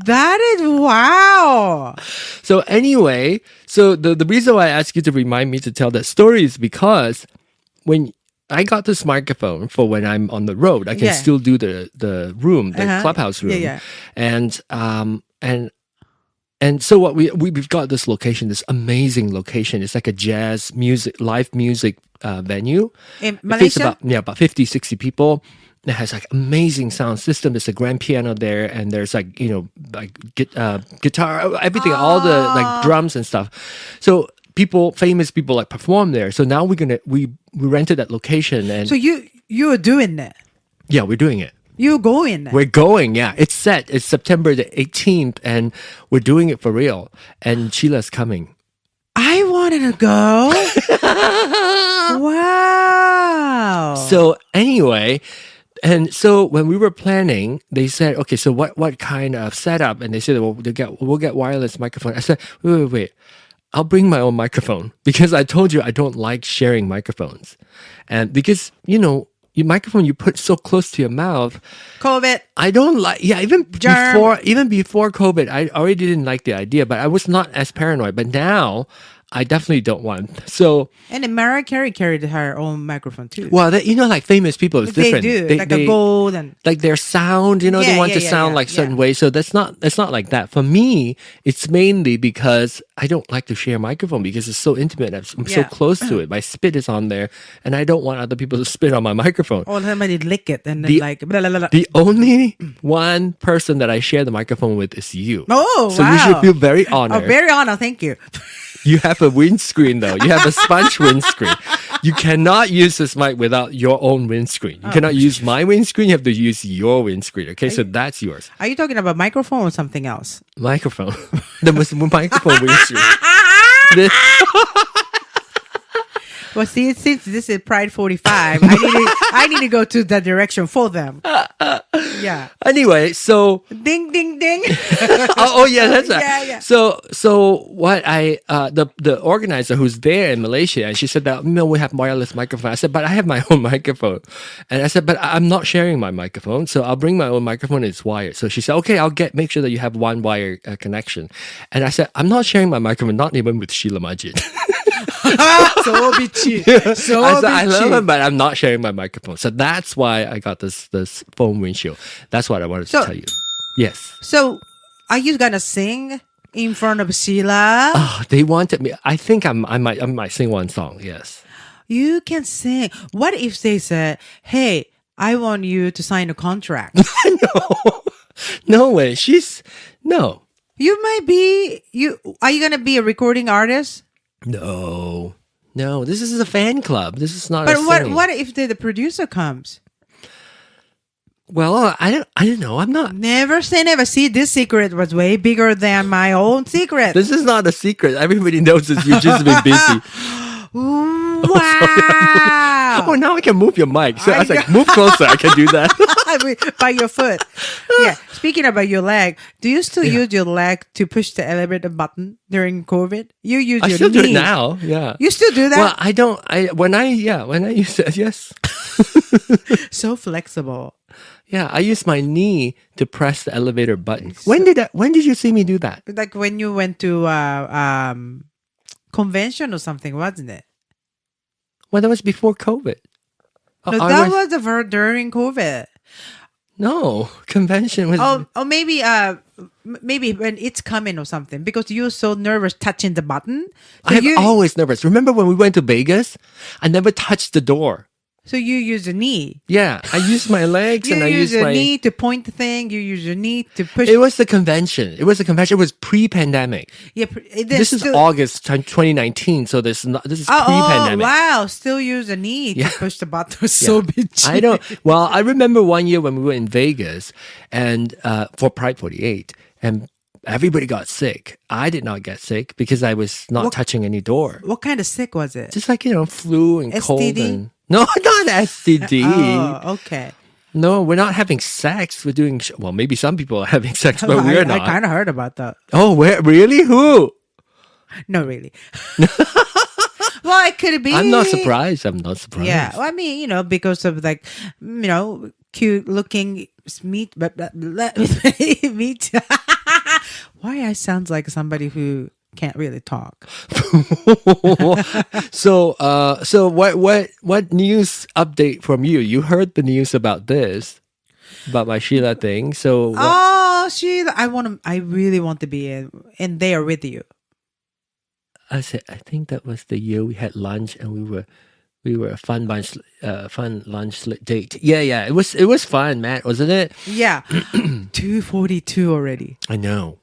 That is wow. So anyway, the reason why I asked you to remind me to tell that story is because when I got this microphone for when I'm on the road, I can still do the room, the clubhouse room. Yeah. And so what we've got this location, this amazing location. It's like a jazz music, live music venue. In Malaysia? About 50, 60 people. It has like amazing sound system. There's a grand piano there, and there's guitar, everything, all the like drums and stuff. So famous people like perform there. So now we rented that location, and so you are doing that. Yeah, we're doing it. You're going. We're going, yeah. It's set. It's September the 18th, and we're doing it for real. And Sheila's coming. I wanted to go. Wow. So anyway, and so when we were planning, they said, okay, so what kind of setup? And they said, well, we'll get wireless microphone. I said, wait. I'll bring my own microphone because I told you I don't like sharing microphones. And because, your microphone you put so close to your mouth. COVID. I don't like. Yeah, even Germ. before COVID, I already didn't like the idea, but I was not as paranoid. But now, I definitely don't want. So. And then Mariah Carey carried her own microphone too. Well, like famous people, it's different. They do like a gold and like their sound. They want to sound like certain ways. So that's not like that. For me, it's mainly because I don't like to share a microphone because it's so intimate. I'm so close to it. My spit is on there, and I don't want other people to spit on my microphone. Or somebody lick it and then blah, blah, blah. The only one person that I share the microphone with is you. Oh, so you should feel very honored. Oh, very honored. Thank you. You have a windscreen though. You have a sponge windscreen. You cannot use this mic without your own windscreen. You cannot use my windscreen. You have to use your windscreen. Okay, so that's yours. Are you talking about microphone or something else? Microphone. The microphone windscreen. Well, see, since this is Pride 45, I need to go to that direction for them. Yeah. Anyway, so ding, ding, ding. oh yeah, that's right. Yeah. So what the organizer who's there in Malaysia, and she said that we have wireless microphone. I said, but I have my own microphone, and I said, but I'm not sharing my microphone, so I'll bring my own microphone. And it's wired. So she said, okay, I'll make sure that you have one wire connection. And I said, I'm not sharing my microphone, not even with Sheila Majid. So bitchy. So I said, I bitchy. love it, but I'm not sharing my microphone. So that's why I got this foam windshield. That's what I wanted to tell you. Yes. So, are you gonna sing in front of Sheila? Oh, they wanted me. I think I might sing one song. Yes. You can sing. What if they said, "Hey, I want you to sign a contract"? No way. No. You might be. Are you gonna be a recording artist? No. This is a fan club. This is not. But a what if the producer comes? Well, I don't know. I'm not. Never say never. See, this secret was way bigger than my own secret. This is not a secret. Everybody knows that you've just been busy. Wow. Oh, now I can move your mic. So I was like, move closer. I can do that. By your foot. Yeah. Speaking about your leg, do you still use your leg to push the elevator button during COVID? You use your knee. I still do it now. Yeah. You still do that? Well, I don't. When I use it, yes. So flexible. Yeah, I use my knee to press the elevator button. When did you see me do that? Like when you went to convention or something, wasn't it? Well, that was before COVID. No, that was during COVID. No, convention was. Oh, maybe when it's coming or something because you're so nervous touching the button. So I'm always nervous. Remember when we went to Vegas? I never touched the door. So you use your knee. Yeah, I use my legs and I use your knee to point the thing. You use your knee to push. It was the convention. It was pre-pandemic. Yeah, this is August 2019, so this is pre-pandemic. Oh, wow, still use a knee to push the button. So bitchy. I don't. Well, I remember one year when we were in Vegas and for Pride 48 and everybody got sick. I did not get sick because I was not touching any door. What kind of sick was it? Just like, flu and STD? cold and... No, not STD. Oh, okay. No, we're not having sex. We're doing... Well, maybe some people are having sex, but we're not. I kind of heard about that. Oh, where? Really? Who? No, really. Well, it could be. I'm not surprised. Yeah. Well, I mean, because of cute looking meat. Meat. Why I sound like somebody who can't really talk. So what news update from you? You heard the news about this, about my Sheila thing. So Sheila, I really want to be in there with you. I think that was the year we had lunch and we were a fun lunch date. Yeah. It was fun, Matt, wasn't it? Yeah. 2:42 already. I know.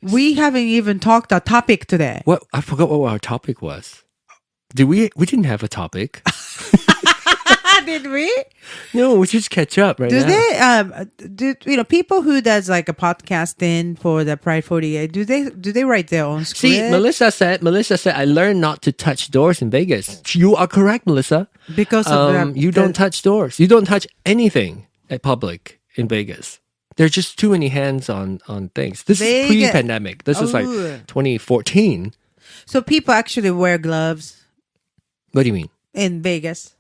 We haven't even talked our topic today. What? I forgot what our topic was. Did we didn't have a topic. Did we? No, we just catch up right now. Do people who does like a podcasting for the Pride 48, do they write their own script? See, Melissa said I learned not to touch doors in Vegas. You are correct, Melissa. Because of you don't touch doors. You don't touch anything at public in Vegas. There's just too many hands on things. This is pre-pandemic. This is like 2014. So people actually wear gloves. What do you mean? In Vegas?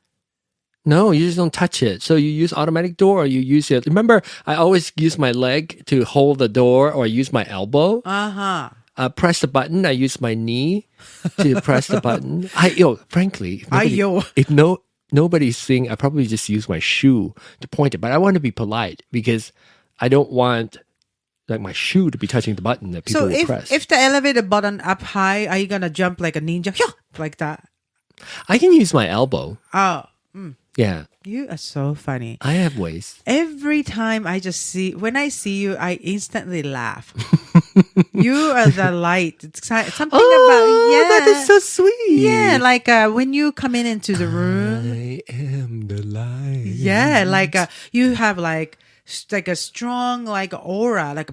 No, you just don't touch it. So you use automatic door or you use it. Remember, I always use my leg to hold the door or I use my elbow. Press the button. I use my knee to press the button. Frankly, if nobody's seeing, I probably just use my shoe to point it. But I want to be polite because I don't want like my shoe to be touching the button that people will press. So if the elevator button up high, are you gonna jump like a ninja? Like that? I can use my elbow. Oh. Yeah. You are so funny. I have ways. Every time when I see you, I instantly laugh. You are the light. It's something about, that is so sweet. Yeah, like when you come into the room. I am the light. Yeah, like you have like a strong like aura, like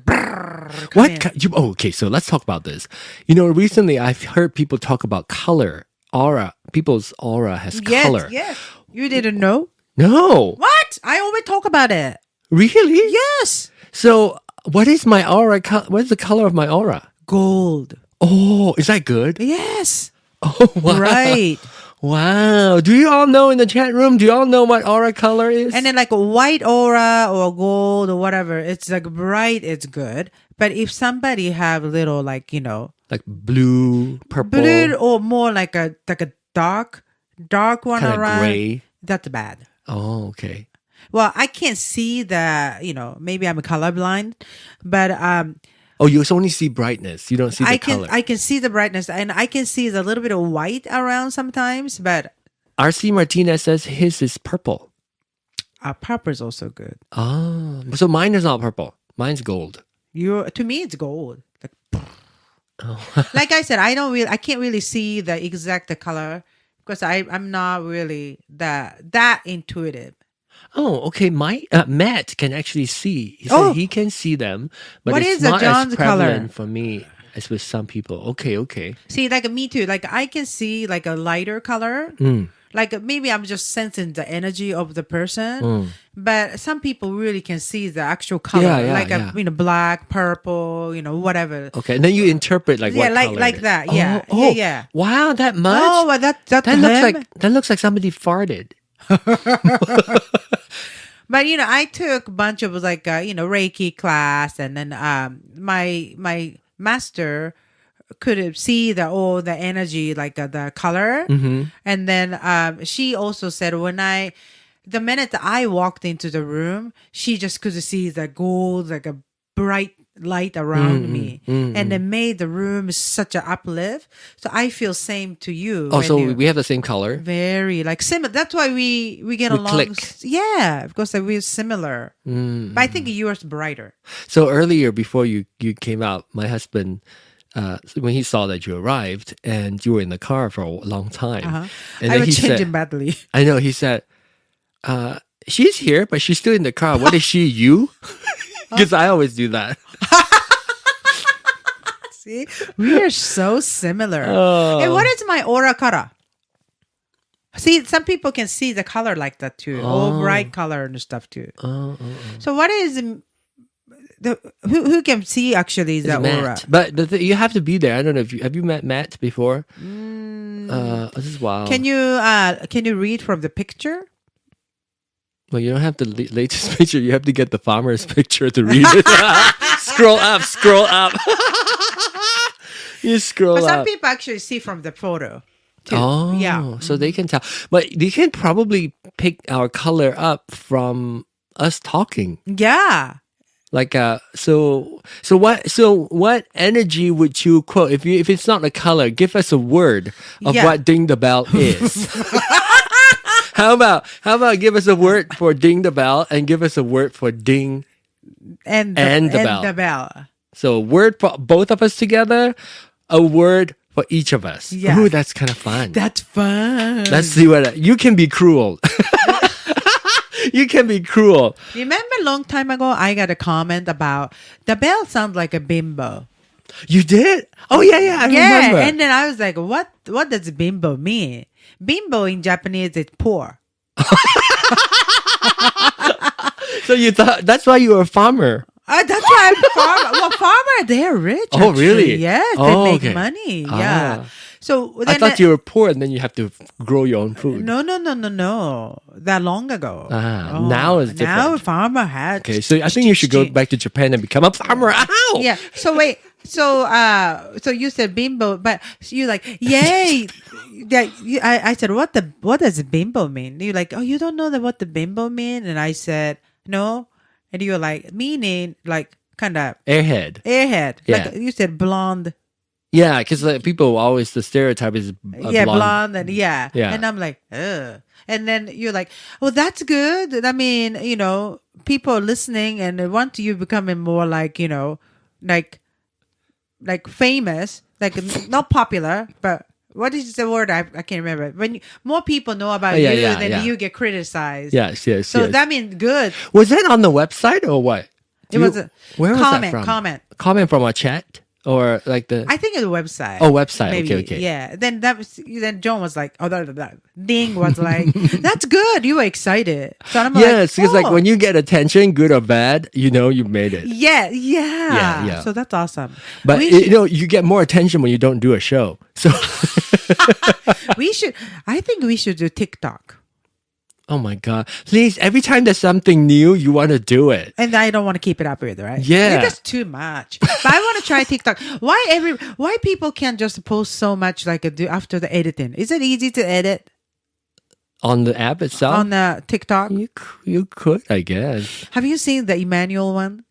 okay, so let's talk about this. Recently I've heard people talk about color. Aura. People's aura has color. Yes. You didn't know? No. What? I always talk about it. Really? Yes. So, what is my aura? What is the color of my aura? Gold. Oh, is that good? Yes. Oh, wow. Right. Wow. Do you all know in the chat room? Do you all know what aura color is? And then like a white aura or gold or whatever, it's like bright, it's good. But if somebody have a little like, like blue, purple. Blue or more like a dark one kinda around. Gray. That's bad. Oh, okay. Well, I can't see maybe I'm colorblind, but you only see brightness. You don't see the color. I can see the brightness, and I can see a little bit of white around sometimes, but RC Martinez says his is purple. Purple is also good. Oh, so mine is not purple. Mine's gold. To me, it's gold. Like I said, I can't really see the exact color because I'm not really that intuitive. Oh, okay. Matt can actually see. He said he can see them, but what it's is not John's as prevalent color? for me as with some people. Okay. See, like me too. Like I can see like a lighter color. Like maybe I'm just sensing the energy of the person, but some people really can see the actual color, black, purple, whatever. Okay, and then you interpret what color like it is. that. Yeah, yeah. Wow, that much? Oh, well, that looks like somebody farted. But I took a bunch of Reiki class, and then my master could see the energy, like the color. And then she also said the minute I walked into the room, she just could see the gold, like a bright light around me, and it made the room such an uplift. So I feel same to you. Oh, so we have the same color. Very like similar. That's why we get along. Click. Yeah, because we're similar. But I think yours brighter. So earlier, before you came out, my husband, when he saw that you arrived and you were in the car for a long time, and I was changing badly. I know. He said, "She's here, but she's still in the car. What is she? You?" Because I always do that. See, we are so similar. And what is my aura color? See, some people can see the color like that too. All bright color and stuff too. So what is who can see actually the aura? But you have to be there. I don't know if have you met Matt before? This is wild. Can you read from the picture? Well, you don't have the latest picture. You have to get the farmer's picture to read it. Scroll up. You scroll up. But some people actually see from the photo. Too. Oh, yeah. So they can tell. But they can probably pick our color up from us talking. Yeah. Like so what energy would you quote if it's not a color? Give us a word of what ding the bell is. How about give us a word for ding the bell and give us a word for ding and the bell. So a word for both of us together, a word for each of us. Yeah. Ooh, that's kind of fun. That's fun. Let's see you can be cruel. You can be cruel. Remember a long time ago, I got a comment about the bell sounds like a bimbo. You did? Oh, yeah, I remember. And then I was like, what does bimbo mean? Bimbo in Japanese is poor. So you thought, that's why you were a farmer. That's why I'm a farmer. Well, farmer, they're rich. Oh, actually. really? Yes, they make money. Yeah. So I then thought you were poor and then you have to grow your own food. no. That long ago. Now it's different. Now farmer had. Okay, so I think you should go back to Japan and become a farmer. Ow! Yeah. So wait. So you said bimbo, but you like yay. I said what does bimbo mean? You're like, oh, you don't know what the bimbo mean? And I said no. And you were like meaning like kind of Airhead. Yeah. Like you said blonde. Yeah, because people always the stereotype is blonde and yeah. And I'm like, ugh. And then you're like, well, that's good. I mean, people listening and they want you becoming more like, like famous, like not popular, but what is the word? I can't remember. When more people know about you, then you get criticized. Yes. So that means good. Was that on the website or what? Where was that from? Comment from a chat or like the. I think it's a website. Oh, website. Maybe. Okay. Yeah. Then John was like, Ding was like, that's good. You were excited. So I'm yes, because like when you get attention, good or bad, you made it. Yeah. So that's awesome. But you get more attention when you don't do a show. So I think we should do TikTok. Oh my God. Please, every time there's something new, you want to do it. And I don't want to keep it up with, right? Yeah. It's just too much. But I want to try TikTok. Why people can't just post so much like after the editing? Is it easy to edit? On the app itself? On the TikTok? You could, I guess. Have you seen the Emmanuel one?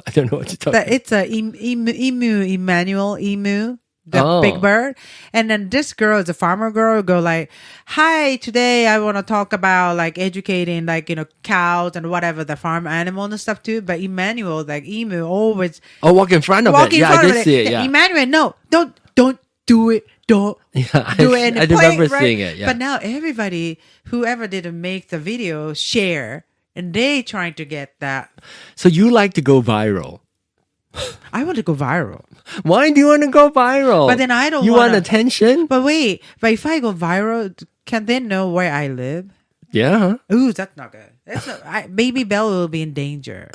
I don't know what you're talking about. It's a emu. The big bird. And then this girl is a farmer girl, go like, hi, today I want to talk about like educating like, cows and whatever the farm animal and stuff too. But Emmanuel, like emu, always walk in front of it. Yeah, I did see it. Yeah. Emmanuel, no, don't do it. Don't do it. I remember seeing it. Yeah. But now everybody, whoever didn't make the video, share, and they trying to get that. So you like to go viral? I want to go viral. Why do you want to go viral? But then I don't. You want attention? But wait, if I go viral, can they know where I live? Yeah. Ooh, that's not good. Baby Belle will be in danger.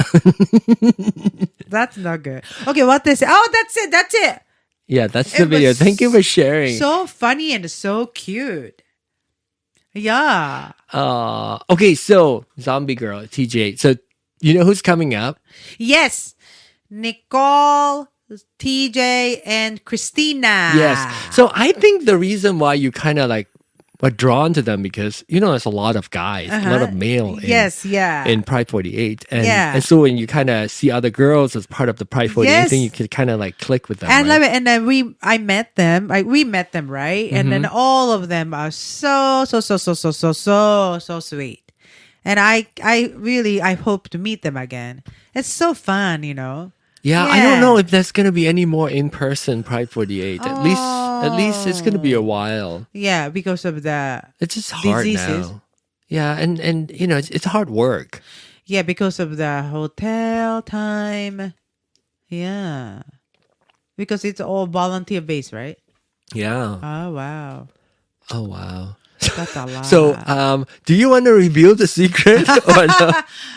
That's not good. Okay, what they say? Oh, that's it. Yeah, that's the video. Thank you for sharing. So funny and so cute. Yeah. Okay, so Zombie Girl, TJ. So you know who's coming up? Yes. Nicole, TJ, and Christina. Yes. So I think the reason why you kind of like were drawn to them because there's a lot of guys, a lot of male in Pride 48. And so when you kind of see other girls as part of the Pride 48 thing, you can kind of like click with them. And right? and then we met them, we met them, right? And then all of them are so sweet. And I hope to meet them again. It's so fun, Yeah, I don't know if there's gonna be any more in-person Pride 48. At least it's gonna be a while. Yeah, because of the it's just hard diseases. now. Yeah, and it's hard work. Yeah, because of the hotel time. Yeah, because it's all volunteer based, right? Yeah. Oh wow. That's a lot. So, do you want to reveal the secret or no?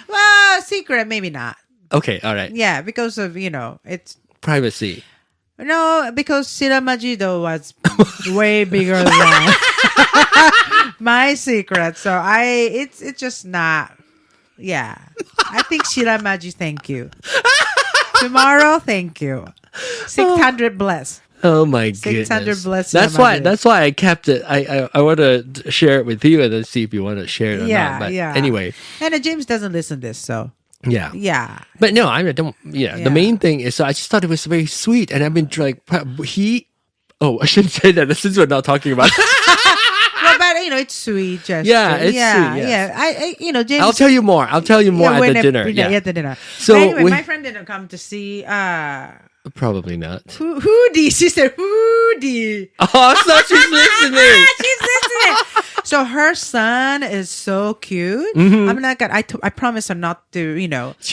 Well, secret maybe not. Okay, all right. Yeah, because of it's privacy. No, because Shiramajido was way bigger than my secret. So it's just not. Yeah, I think Shiramaji. Thank you. Tomorrow, thank you. 600 bless. Oh my goodness! 600 bless. That's why I kept it. I want to share it with you and then see if you want to share it or not. But anyway. And James doesn't listen to this, so. Yeah. But no, I don't. Yeah. The main thing is, so I just thought it was very sweet, and I've been like, Oh, I shouldn't say that since we're not talking about. Well, but it's sweet, gesture. Yeah, it's sweet. Yeah. James. I'll tell you more. At the dinner. Yeah, at the dinner. So anyway, my friend didn't come to see. Probably not. Hoodie. She said Hoodie. Oh, so she's listening. She's listening. So her son is so cute. Mm-hmm. I'm not gonna. I promise her not to. Do you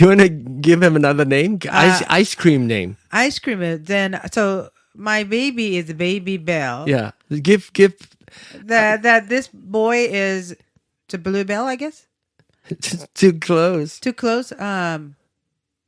want to give him another name? Ice cream name. Ice cream. Then so my baby is Baby Belle. Yeah. Give. That this boy is to Bluebell, I guess. Too close. Haagen-Dazs.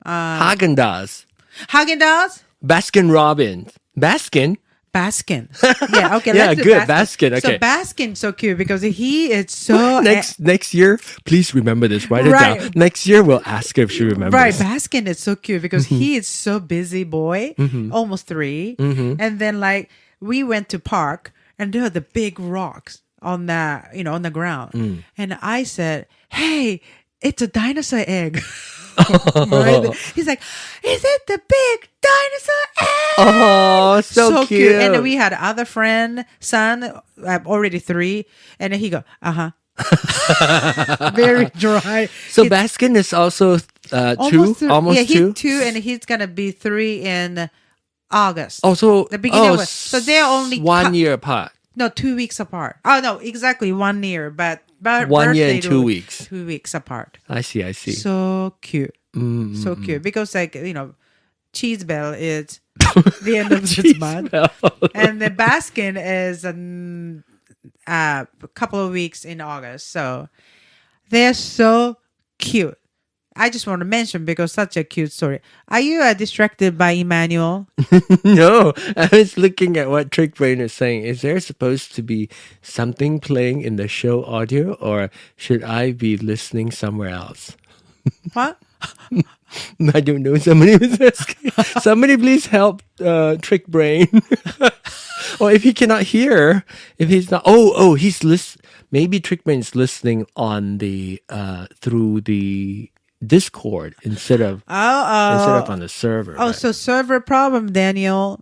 Haagen-Dazs. Haagen-Dazs. Baskin Robbins. Baskin. Baskin. Yeah, okay. Yeah, let's do good. Baskin. Okay. So Baskin's so cute because he is so next year, please remember this. Write it down. Next year, we'll ask her if she remembers. Right, Baskin is so cute because he is so busy boy, almost 3, and then like we went to park and there are the big rocks on the on the ground, and I said, "Hey, it's a dinosaur egg." Right? He's like, "Is it the big dinosaur egg?" Oh, so cute. And then we had other friend, son, already 3, and then he go, very dry. So Baskin is also 2, almost yeah, 2. He's 2, and he's gonna be 3 in August. Oh, so the beginning of so they're only 1 year apart. No, 2 weeks apart. Oh no, exactly 1 year, but 1 year and 2 weeks. 2 weeks apart. I see. So cute, so cute because like Cheese Bell is the end of this month, and the Baskin is a couple of weeks in August. So they're so cute. I just want to mention because such a cute story. Are you distracted by Emmanuel? No, I was looking at what Trick Brain is saying. Is there supposed to be something playing in the show audio, or should I be listening somewhere else? What? I don't know. Somebody was asking. Somebody please help Trick Brain. Or if he cannot hear, if he's not, he's maybe Trick Brain is listening on the through the Discord instead of on the server. Oh, right? So server problem, Daniel.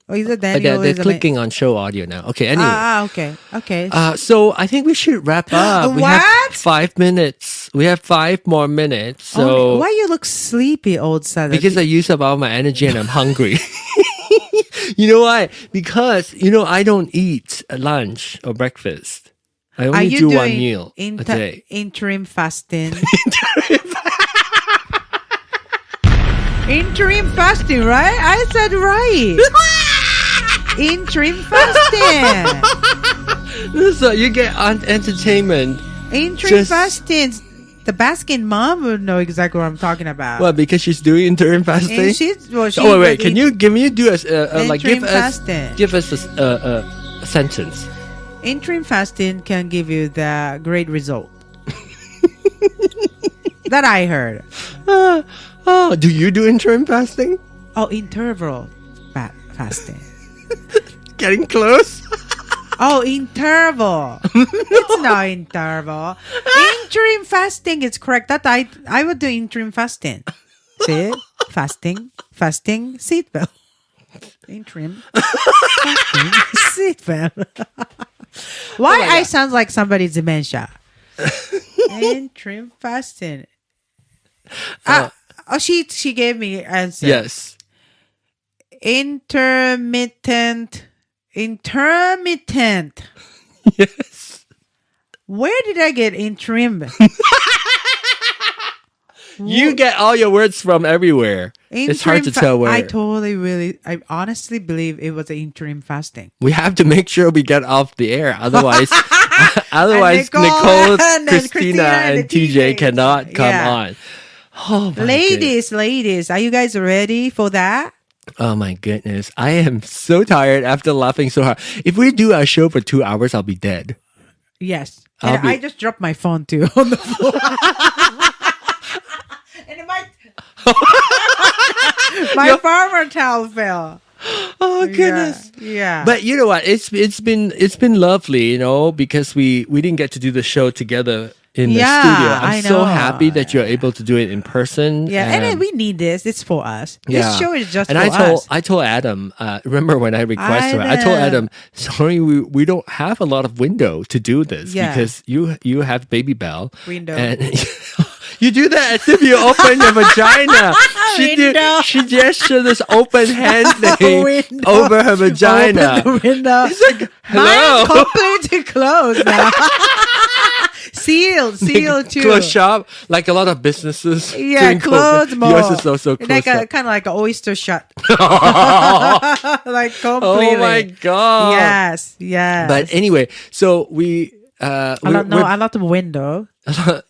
Oh, is it Daniel? They're clicking on show audio now. Okay, anyway. Okay. So I think we should wrap up. We have 5 minutes. We have 5 more minutes. So why you look sleepy, old son? Because I use up all my energy and I'm hungry. You know why? Because I don't eat lunch or breakfast. I only do 1 meal a day. Interim fasting. Interim fasting, right? I said right. Interim fasting. So you get entertainment. Interim fasting. The Baskin mom would know exactly what I'm talking about. Well, because she's doing interim fasting. And wait. Can you give me do a give us a sentence? Interim fasting can give you the great result that I heard. Do you do interim fasting? Oh, interval fasting. Getting close. Oh, interval. It's not interval. Interim fasting is correct. That I would do interim fasting. See? Fasting, seatbelt. Interim fasting, seatbelt. Why I sound like somebody's dementia? Interim fasting. She gave me answer. Yes. Intermittent. Yes. Where did I get interim? You get all your words from everywhere. It's hard to tell where. I honestly believe it was an interim fasting. We have to make sure we get off the air. Otherwise, Nicole, Christina, and TJ cannot come on. Oh, ladies, are you guys ready for that? Oh my goodness. I am so tired after laughing so hard. If we do our show for 2 hours, I'll be dead. Yes. I just dropped my phone too on the floor. And my farmer towel fell. Oh goodness. Yeah. But you know what? It's been lovely, because we didn't get to do the show together in the studio. I'm so happy that you're able to do it in person. Yeah, and then we need this. It's for us. Yeah. This show is just and for us. I told Adam, remember when I requested I told Adam, sorry, we don't have a lot of window to do this because you have Baby Bell. Window. And you do that as if you open your vagina. She gestured this open hand thing over her vagina. Open the window. It's like, hello. Mine's completely closed now. Sealed too. Closed shop, like a lot of businesses. Yeah, closed more. Yours is also closed. Like kind of like an oyster shut. Like completely. Oh my god. Yes. But anyway, so we a lot of window.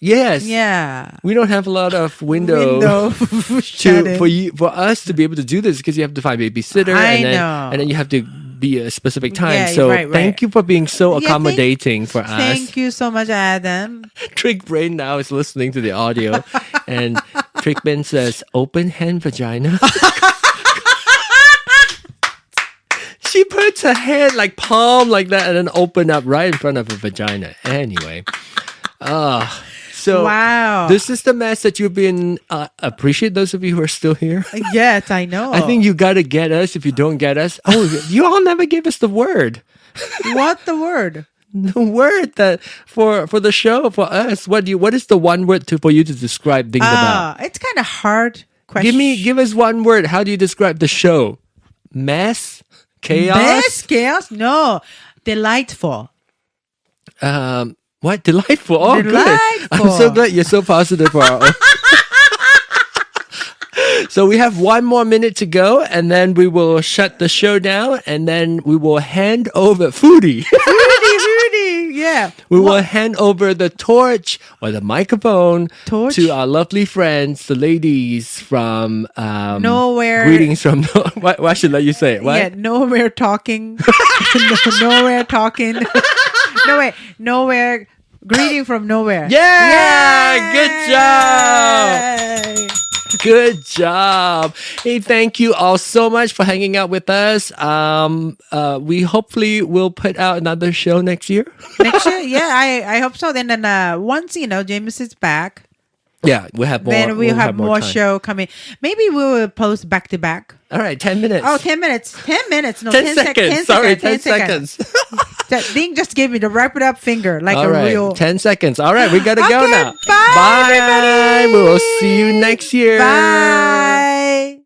Yes. Yeah. We don't have a lot of window for us to be able to do this because you have to find a babysitter and then you have to be a specific time. Yeah, So right. thank you for being so Yeah, accommodating for us. Thank you so much, Adam. Trick Brain now is listening to the audio, and Trickman says, "Open hand vagina." She puts her hand like palm like that, and then open up right in front of her vagina. Anyway, so Wow. this is the mess that you've been. Appreciate those of you who are still here. Yes, I know. I think you got to get us. If you don't get us, you all never gave us the word. What the word? The word that for the show for us. What is the one word for you to describe things about? It's kind of hard question. Give us one word. How do you describe the show? Mess, chaos. Best chaos? No, delightful. What delightful? Oh, good. Delightful. I'm so glad you're so positive for our own. So we have 1 more minute to go, and then we will shut the show down, and then we will hand over Foodie. Rudy, yeah. We will hand over the torch or the microphone to our lovely friends, the ladies from Nowhere. Greetings from why should I let you say it? What? Yeah, nowhere talking. Nowhere talking. No way, nowhere. Greeting from nowhere. Yeah! Good job! Yay! Good job. Hey, thank you all so much for hanging out with us. We hopefully will put out another show next year. Next year? Yeah, I hope so. Then once, James is back, Yeah, we'll have more. then we'll have more time. show coming. Maybe we will post back to back. All right, 10 minutes. Oh, 10 minutes. 10 minutes. No, 10 seconds. Sorry, 10 seconds. Ding just gave me the wrap it up finger like All a right, real. 10 seconds. All right, we got to go Okay, now. bye, everybody. We will see you next year. Bye.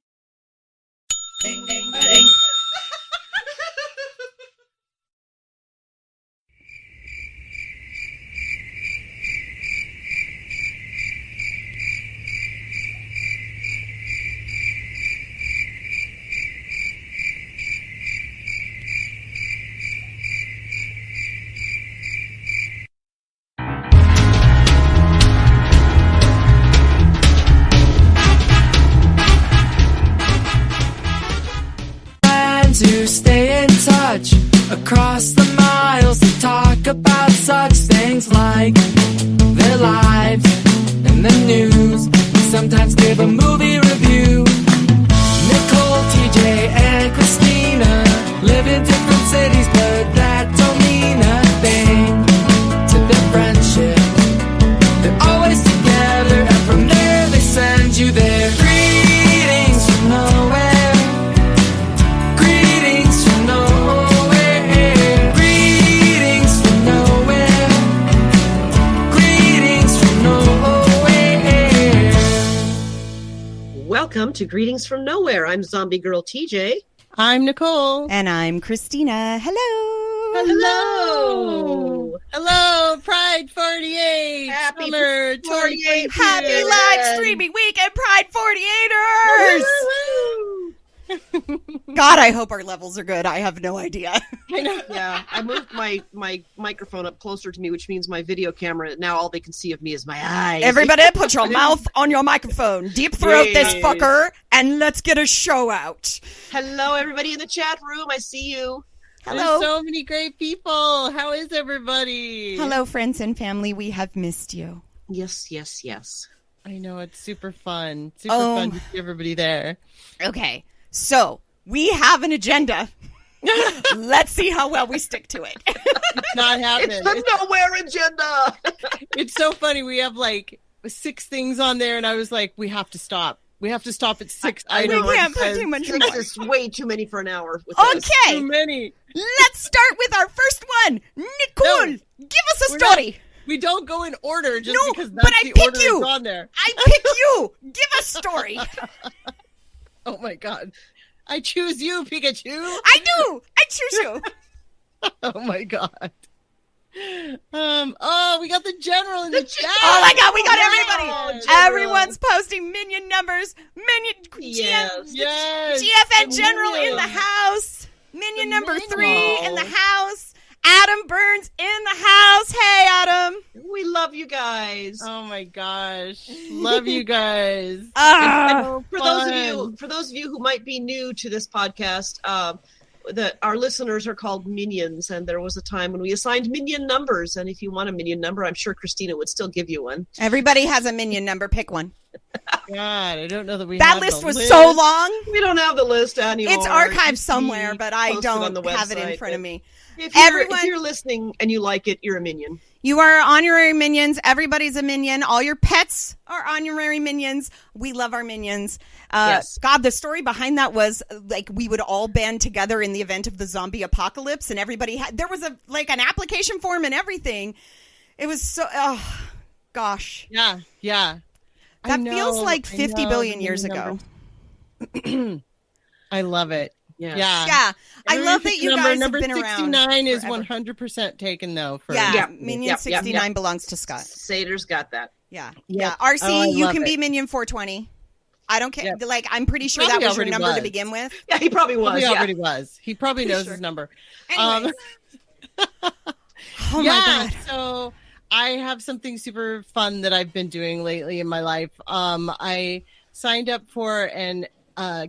To stay in touch across the miles to talk about such things like their lives and the news. Sometimes give a movie review. Nicole, TJ, and Christina live in different cities, but that don't mean a thing to their friendship. They're always together, and from there they send you their greetings from nowhere. Welcome to Greetings from Nowhere. I'm Zombie Girl TJ. I'm Nicole. And I'm Christina. Hello. Hello. Hello, Pride 48. Happy Summer 48. Happy live streaming weekend, Pride 48ers. God, I hope our levels are good. I have no idea. I know. Yeah, I moved my microphone up closer to me, which means my video camera, now all they can see of me is my eyes. Everybody put your mouth on your microphone. Deep throat this fucker, and let's get a show out. Hello, everybody in the chat room. I see you. Hello. There's so many great people. How is everybody? Hello, friends and family. We have missed you. Yes, yes, yes. I know, it's super fun. Super fun to see everybody there. Okay, so we have an agenda. Let's see how well we stick to it. It's not happening. It's the Nowhere agenda. It's so funny. We have like 6 things on there, and I was like, we have to stop. We have to stop at 6 items. We can't put too much more. This is way too many for an hour. With Okay. Too many. Let's start with our first one. Nicole, give us a story. We don't go in order just No, because but that's I the pick order you. that's on there. I pick you. Give us a story. Oh my god. I choose you, Pikachu. I do. I choose you. Oh my god. We got the general in the chat. Oh my god, we got Wow, everybody. General. Everyone's posting minion numbers. Minion Yes. GFN General in Minion. the house. Minion number Minion. 3 in the house. Adam Burns in the house. Hey, Adam. We love you guys. Oh my gosh. Love you guys. Ah. For those of you who might be new to this podcast, that our listeners are called minions, and there was a time when we assigned minion numbers. And if you want a minion number, I'm sure Christina would still give you one. Everybody has a minion number. Pick one. God, I don't know that we that have list the was list. so long. We don't have the list anymore. It's archived somewhere, but I posted don't on the have it in website, front of me. If Everyone, you're listening and you like it, you're a minion. you are honorary minions. Everybody's a minion. All your pets are honorary minions. We love our minions. Yes. God, the story behind that was like we would all band together in the event of the zombie apocalypse, and everybody had. There was an application form and everything. It was so. Oh, gosh. Yeah. That feels like 50 billion years ago. I love it. Yeah. Yeah. I love that you guys have been around. Number 69 is forever. 100% taken, though. Minion 69 belongs to Scott. Sater's got that. Yeah. Yep. RC, Oh, I you love can it. be Minion 420. I don't care. Yep. Like, I'm pretty sure Probably that was your already number to was. begin with. Yeah, he probably was. He already was. He probably knows his number. Anyways. Oh, my God. So I have something super fun that I've been doing lately in my life. I signed up for an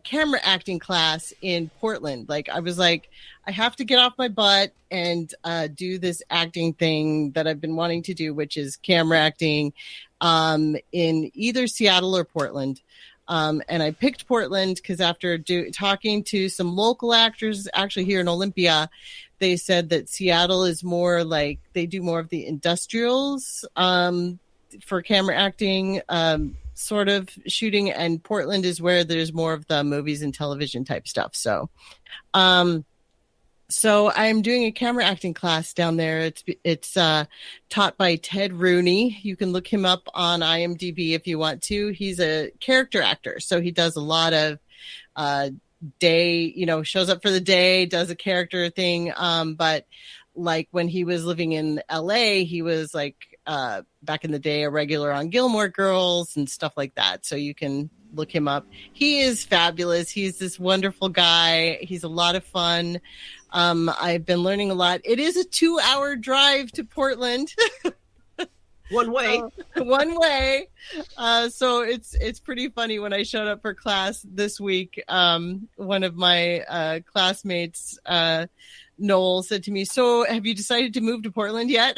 camera acting class in Portland. Like, I was like, I have to get off my butt and do this acting thing that I've been wanting to do, which is camera acting in either Seattle or Portland. And I picked Portland because after talking to some local actors actually here in Olympia, they said that Seattle is more like they do more of the industrials for camera acting sort of shooting, and Portland is where there's more of the movies and television type stuff. So I'm doing a camera acting class down there. It's taught by Ted Rooney. You can look him up on IMDb if you want to. He's a character actor, so he does a lot of shows up for the day, does a character thing. But like when he was living in LA, he was like back in the day a regular on Gilmore Girls and stuff like that. So you can look him up. He is fabulous. He's this wonderful guy. He's a lot of fun. I've been learning a lot. It is a 2-hour drive to Portland. One way. One way. So it's pretty funny. When I showed up for class this week, one of my classmates, Noel, said to me, "So have you decided to move to Portland yet?"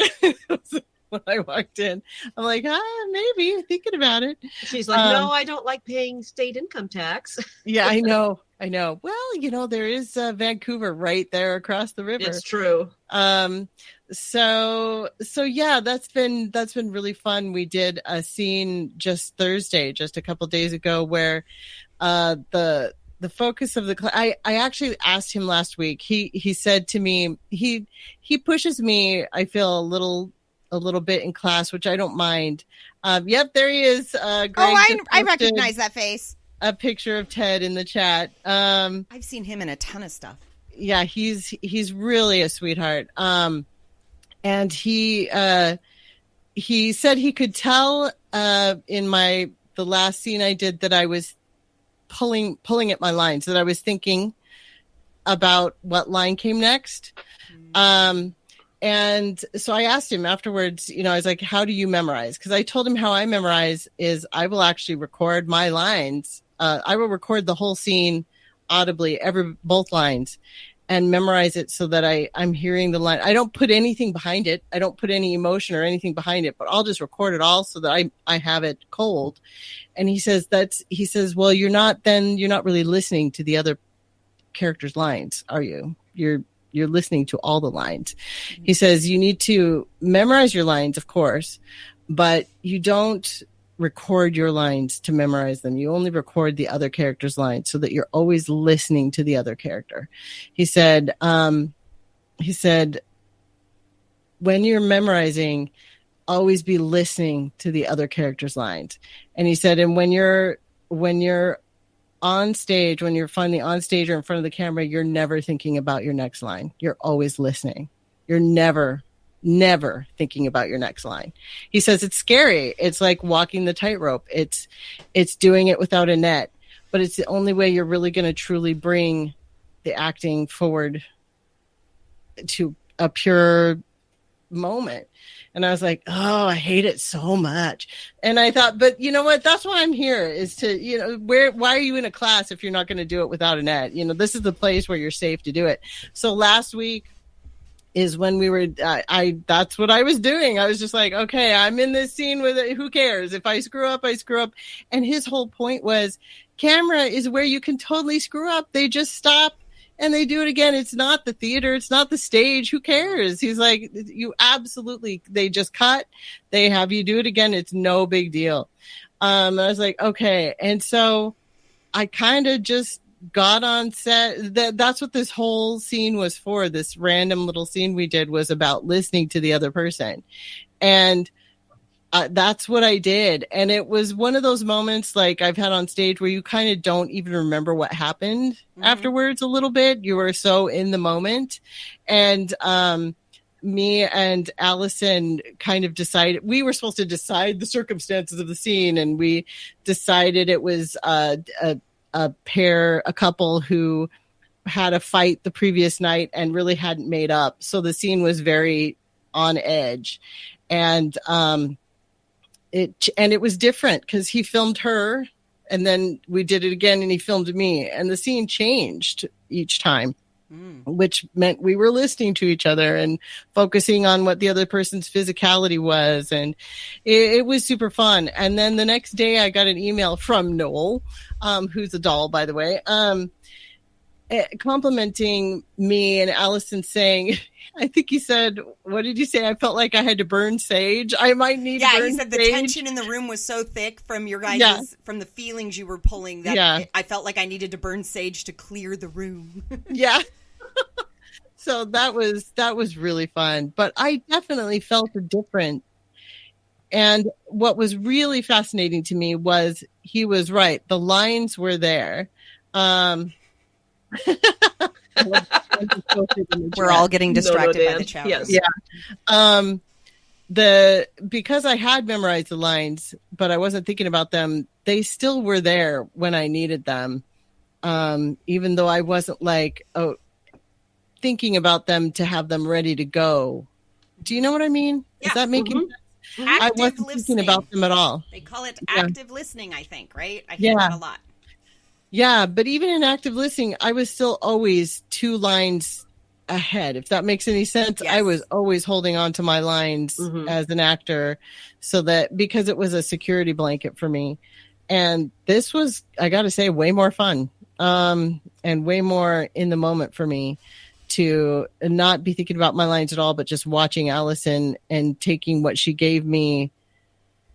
When I walked in, I'm like, maybe, thinking about it. She's like, no, I don't like paying state income tax. Yeah, I know. Well, there is Vancouver right there across the river. It's true. So yeah, that's been really fun. We did a scene just Thursday, just a couple days ago, where the focus of the class, I actually asked him last week. He said to me, he pushes me, I feel a little bit in class, which I don't mind. Yep, there he is. Greg I recognize that face. A picture of Ted in the chat. I've seen him in a ton of stuff. Yeah, he's really a sweetheart. And he said he could tell in the last scene I did that I was pulling at my lines, that I was thinking about what line came next. And so I asked him afterwards, I was like, how do you memorize? Because I told him how I memorize is I will actually record my lines. I will record the whole scene audibly, both lines, and memorize it so that I'm hearing the line. I don't put anything behind it. I don't put any emotion or anything behind it, but I'll just record it all so that I have it cold. And he says, well, you're not really listening to the other character's lines, are you? You're listening to all the lines. He says you need to memorize your lines, of course, but you don't record your lines to memorize them. You only record the other character's lines so that you're always listening to the other character. He said, when you're memorizing, always be listening to the other character's lines. And he said, and when you're on stage, when you're finally on stage or in front of the camera, you're never thinking about your next line. You're always listening. You're never thinking about your next line. He says it's scary. It's like walking the tightrope. It's doing it without a net, but it's the only way you're really going to truly bring the acting forward to a pure moment. And I was like, oh, I hate it so much. And I thought, but you know what? That's why I'm here, is to, why are you in a class if you're not going to do it without a net? This is the place where you're safe to do it. So last week is when we were, that's what I was doing. I was just like, okay, I'm in this scene with it. Who cares? If I screw up, I screw up. And his whole point was, camera is where you can totally screw up. They just stop and they do it again. It's not the theater. It's not the stage. Who cares? He's like, they just cut. They have you do it again. It's no big deal. I was like, okay. And so I kind of just got on set. That's what this whole scene was for. This random little scene we did was about listening to the other person. And that's what I did. And it was one of those moments like I've had on stage where you kind of don't even remember what happened afterwards a little bit. You were so in the moment. And me and Allison kind of decided, we were supposed to decide the circumstances of the scene. And we decided it was a couple who had a fight the previous night and really hadn't made up. So the scene was very on edge. And it was different because he filmed her and then we did it again and he filmed me, and the scene changed each time, which meant we were listening to each other and focusing on what the other person's physicality was. And it was super fun. And then the next day I got an email from Noel, who's a doll, by the way, complimenting me and Allison, saying, I think he said, what did you say? I felt like I had to burn sage. I might need to burn he said sage. The tension in the room was so thick from your guys' from the feelings you were pulling that I felt like I needed to burn sage to clear the room. Yeah. So that was really fun. But I definitely felt a difference. And what was really fascinating to me was he was right. The lines were there. We're all getting distracted by the chat. Yes. Yeah. Because I had memorized the lines, but I wasn't thinking about them, they still were there when I needed them. Even though I wasn't thinking about them to have them ready to go. Do you know what I mean? Yeah. Is that making sense? I wasn't thinking about them at all. They call it active listening, I think, right? I hear that a lot. Yeah, but even in active listening, I was still always 2 lines ahead, if that makes any sense. Yes. I was always holding on to my lines as an actor, so that, because it was a security blanket for me. And this was, I got to say, way more fun, and way more in the moment for me, to not be thinking about my lines at all, but just watching Allison and taking what she gave me.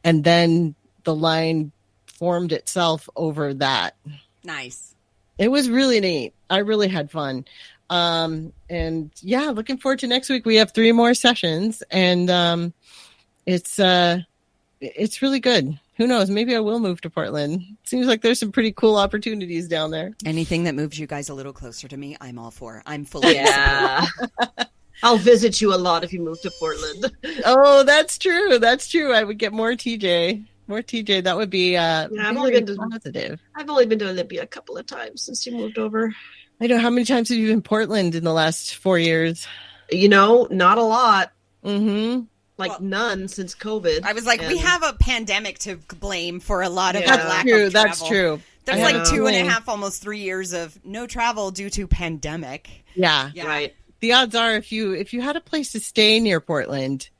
And then the line formed itself over that. Nice. It was really neat. I really had fun. And yeah, looking forward to next week. We have 3 more sessions, and it's really good. Who knows? Maybe I will move to Portland. Seems like there's some pretty cool opportunities down there. Anything that moves you guys a little closer to me, I'm all for. I'm fully I'll visit you a lot if you move to Portland. Oh, that's true. That's true. I would get more TJ. More TJ. That would be I've only been to positive. I've only been to Olympia a couple of times since you moved over. I know. How many times have you been in Portland in the last 4 years? Not a lot. Mm-hmm. None since COVID. I was like, we have a pandemic to blame for a lot of the That's lack true. of travel. That's true. There's like 2.5, almost 3 years of no travel due to pandemic. Yeah. Right. The odds are, if you had a place to stay near Portland,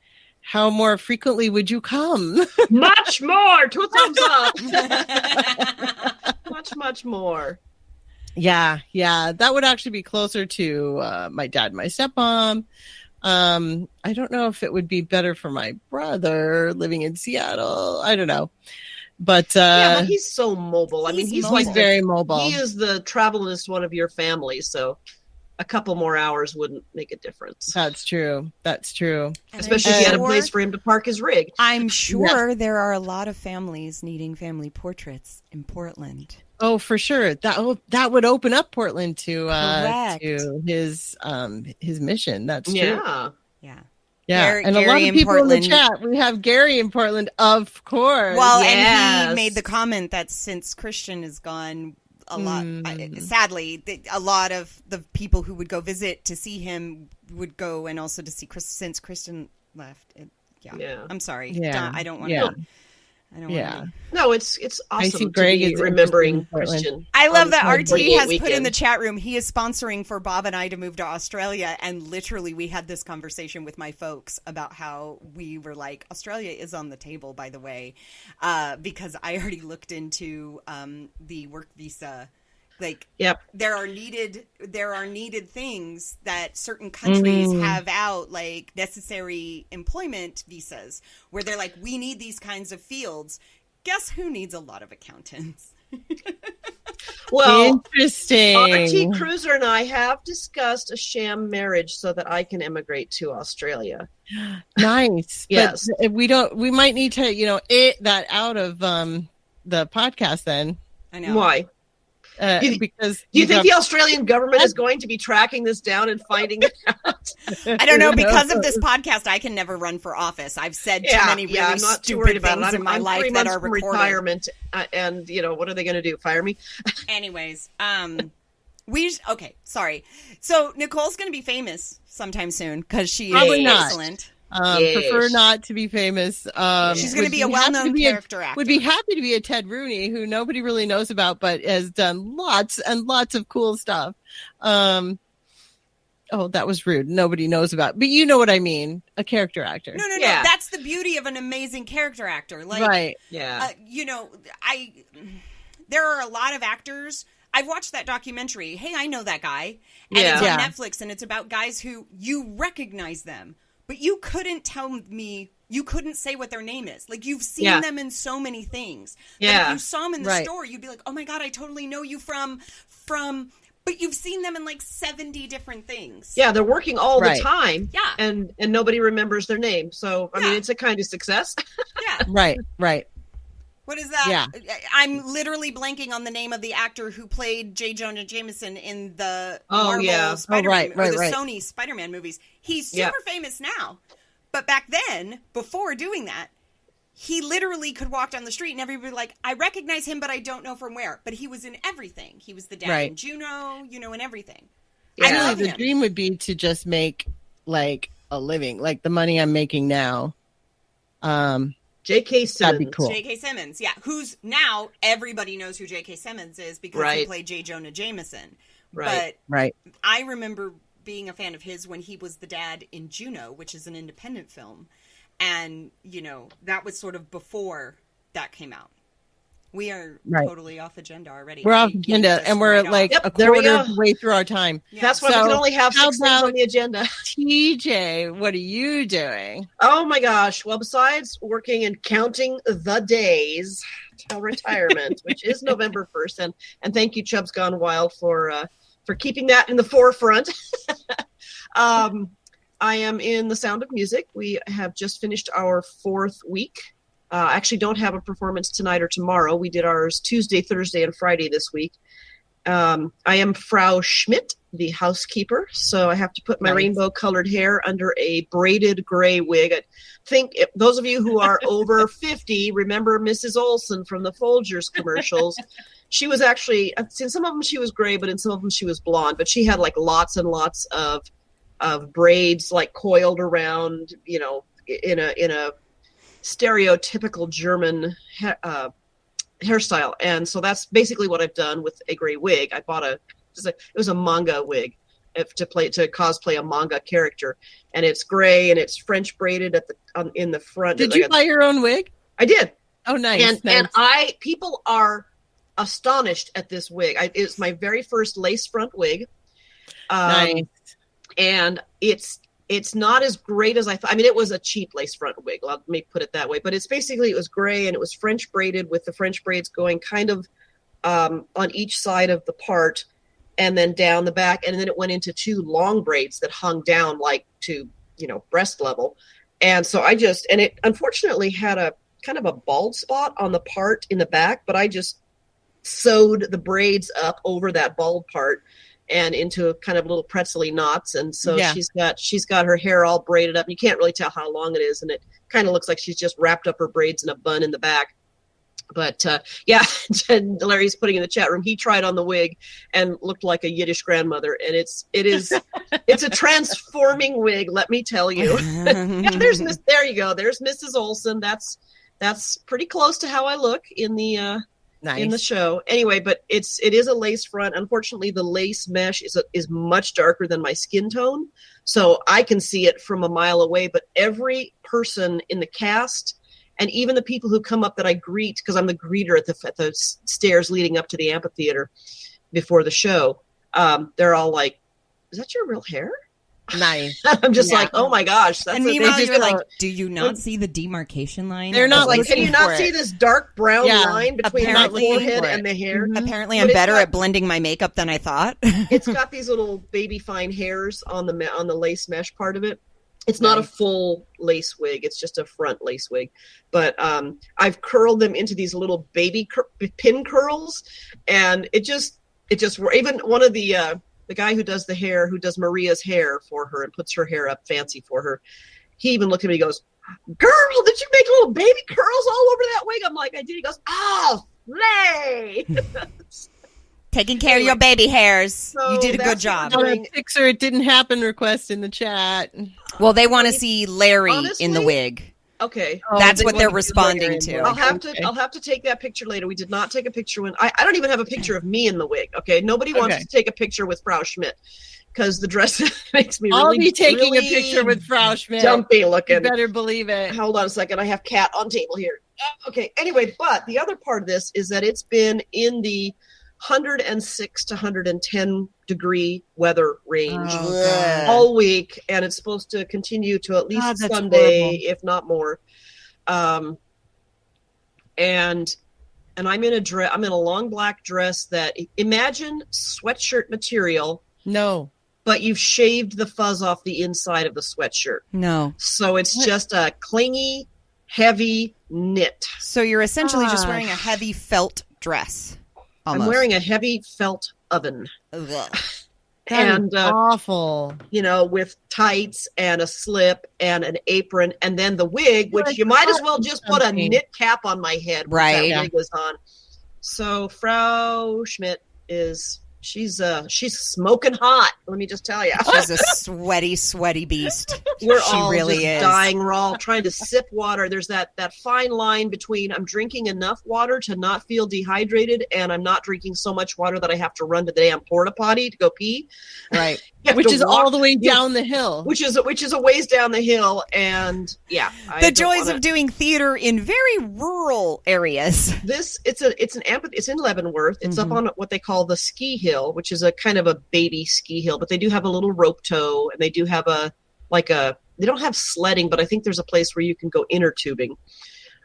how more frequently would you come? Much more. 2 thumbs up. much more. Yeah. That would actually be closer to my dad and my stepmom. I don't know if it would be better for my brother living in Seattle. I don't know. But but he's so mobile. He's very mobile. He is the travelist one of your family, so a couple more hours wouldn't make a difference. That's true. Especially if you had a place for him to park his rig. I'm sure there are a lot of families needing family portraits in Portland. Oh, for sure. That would open up Portland to his mission. That's true. Yeah. And a lot of people in the chat. We have Gary in Portland, of course. Well, and he made the comment that since Christian is gone, a lot. Sadly, a lot of the people who would go visit to see him would go, and also to see since Christian left. Yeah. I'm sorry. Yeah. I don't want Yeah. to. I don't Yeah. want to. No, it's awesome see to Greg be is remembering interested in Portland. Christian. I love on that Pride RT 48 has put in weekend. the chat room. He is sponsoring for Bob and I to move to Australia. And literally, we had this conversation with my folks about how we were like, Australia is on the table, by the way, because I already looked into the work visa. Like, Yep. there are needed things that certain countries have out, like necessary employment visas, where they're like, we need these kinds of fields. Guess who needs a lot of accountants? Well, Interesting. RT Cruiser and I have discussed a sham marriage so that I can immigrate to Australia. Nice. Yes. But we might need to, that out of the podcast then. I know. Why? Because Do you think the Australian government is going to be tracking this down and finding it out? I don't know. Because of this podcast, I can never run for office. I've said too many really I'm not too worried stupid about things it. in my I'm life 3 that months are from recorded. retirement, and what are they going to do? Fire me? Anyways, okay, sorry. So Nicole's going to be famous sometime soon because she Probably is not. excellent. Yes. Prefer not to be famous. She's going to be a well-known character actor. Would be happy to be a Ted Rooney, who nobody really knows about, but has done lots and lots of cool stuff. Oh, that was rude. Nobody knows about, but you know what I mean. A character actor. No. Yeah. That's the beauty of an amazing character actor. Like, Right. Yeah. there are a lot of actors. I've watched that documentary. Hey, I know that guy. And Yeah. it's on Yeah. Netflix, and it's about guys who you recognize them, but you couldn't tell me, you couldn't say what their name is. Like, you've seen them in so many things. But Yeah. if you saw them in the Right. store, you'd be like, oh my God, I totally know you from, but you've seen them in like 70 different things. Yeah, they're working all Right. the time. Yeah. And nobody remembers their name. So, I mean, Yeah. it's a kind of success. Yeah. Right. What is that? Yeah. I'm literally blanking on the name of the actor who played J. Jonah Jameson in the Oh, Marvel yeah. Spider-Man, right, or the right. Sony Spider-Man movies. He's super Yeah. famous now. But back then, before doing that, he literally could walk down the street and everybody would be like, I recognize him, but I don't know from where. But he was in everything. He was the dad Right. in Juno, and everything. Yeah. I love The him. dream would be to just make like a living, like the money I'm making now. J.K. Simmons. That'd be cool. J.K. Simmons, yeah. Who's now, everybody knows who J.K. Simmons is because he Right. played J. Jonah Jameson. Right. Right. But I remember being a fan of his when he was the dad in Juno, which is an independent film. And, that was sort of before that came out. We are Right. totally off agenda already. We're off We can agenda, just and we're write off. like Yep, a there we quarter go. of the way through our time. Yeah. That's why So, we can only have how 6 things on about- the agenda. TJ, what are you doing? Oh my gosh. Well, besides working and counting the days till retirement, which is November 1st, and thank you, Chubb's Gone Wild, for keeping that in the forefront. I am in The Sound of Music. We have just finished our 4th week. Actually don't have a performance tonight or tomorrow. We did ours Tuesday, Thursday, and Friday this week. I am Frau Schmidt, the housekeeper, so I have to put my Nice. rainbow-colored hair under a braided gray wig. I think those of you who are over 50 remember Mrs. Olsen from the Folgers commercials. She was actually, in some of them she was gray, but in some of them she was blonde. But she had like lots and lots of braids like coiled around, in a stereotypical German hairstyle. And so that's basically what I've done with a gray wig. I bought it was a manga wig to cosplay a manga character, and it's gray and it's French braided in the front. Did you buy your own wig? I did. Oh, nice. And people are astonished at this wig. It's my very first lace front wig. Nice. And it's not as great as I thought. I mean, it was a cheap lace front wig. Let me put it that way. But it was gray and it was French braided with the French braids going kind of on each side of the part and then down the back. And then it went into 2 long braids that hung down like to, breast level. And so it unfortunately had a kind of a bald spot on the part in the back, but I just sewed the braids up over that bald part and into a kind of little pretzely knots. And so she's got her hair all braided up. You can't really tell how long it is. And it kind of looks like she's just wrapped up her braids in a bun in the back. But yeah, and Larry's putting in the chat room. He tried on the wig and looked like a Yiddish grandmother, and it's a transforming wig. Let me tell you. Yeah, there you go. There's Mrs. Olson. That's pretty close to how I look in the in the show. Anyway, but it is a lace front. Unfortunately, the lace mesh is much darker than my skin tone, so I can see it from a mile away. But every person in the cast, and even the people who come up that I greet, because I'm the greeter at the stairs leading up to the amphitheater before the show, they're all like, "Is that your real hair?" Nice. I'm just like, oh my gosh. And meanwhile, you're like, do you not see the demarcation line? They're not like, can you not see this dark brown line between my forehead and the hair? Apparently, I'm better at blending my makeup than I thought. It's got these little baby fine hairs on the lace mesh part of it. It's not a full lace wig. It's just a front lace wig. But I've curled them into these little baby pin curls. And it just even one of the guy who does the hair, who does Maria's hair for her and puts her hair up fancy for her, he even looked at me and he goes, "Girl, did you make little baby curls all over that wig?" I'm like, "I did." He goes, "Oh, slay." Taking care of your baby hairs. So you did a good job. Pixar, it didn't happen request in the chat. Well, they want to see Larry in the wig. Okay. That's what they're responding to. I'll have to take that picture later. We did not take a picture when I don't even have a picture of me in the wig. Okay. Nobody wants to take a picture with Frau Schmidt because the dress makes me I'll be taking a picture with Frau Schmidt. Dumpy looking. You better believe it. Hold on a second. I have Kat on table here. Okay. Anyway, but the other part of this is that it's been in the 106 to 110 degree weather range all week, and it's supposed to continue to at least Sunday, if not more. And I'm in a long black dress that, imagine sweatshirt material. No. But you've shaved the fuzz off the inside of the sweatshirt. No. So it's just a clingy, heavy knit. So you're essentially just wearing a heavy felt dress. Almost. I'm wearing a heavy felt oven. Ugh. And awful. With tights and a slip and an apron, and then the wig, which you might as well just put a knit cap on my head. Right. That wig was on. So Frau Schmidt she's smoking hot. Let me just tell you. She's a sweaty beast. We're she all really just is. dying. We're all trying to sip water. There's that fine line between I'm drinking enough water to not feel dehydrated, and I'm not drinking so much water that I have to run to the damn porta potty to go pee. Right. Which is all the way down the hill. Which is a ways down the hill, and yeah. The joys of doing theater in very rural areas. It's in Leavenworth. It's up on what they call the ski hill, which is a kind of a baby ski hill, but they do have a little rope tow, and they do have they don't have sledding, but I think there's a place where you can go inner tubing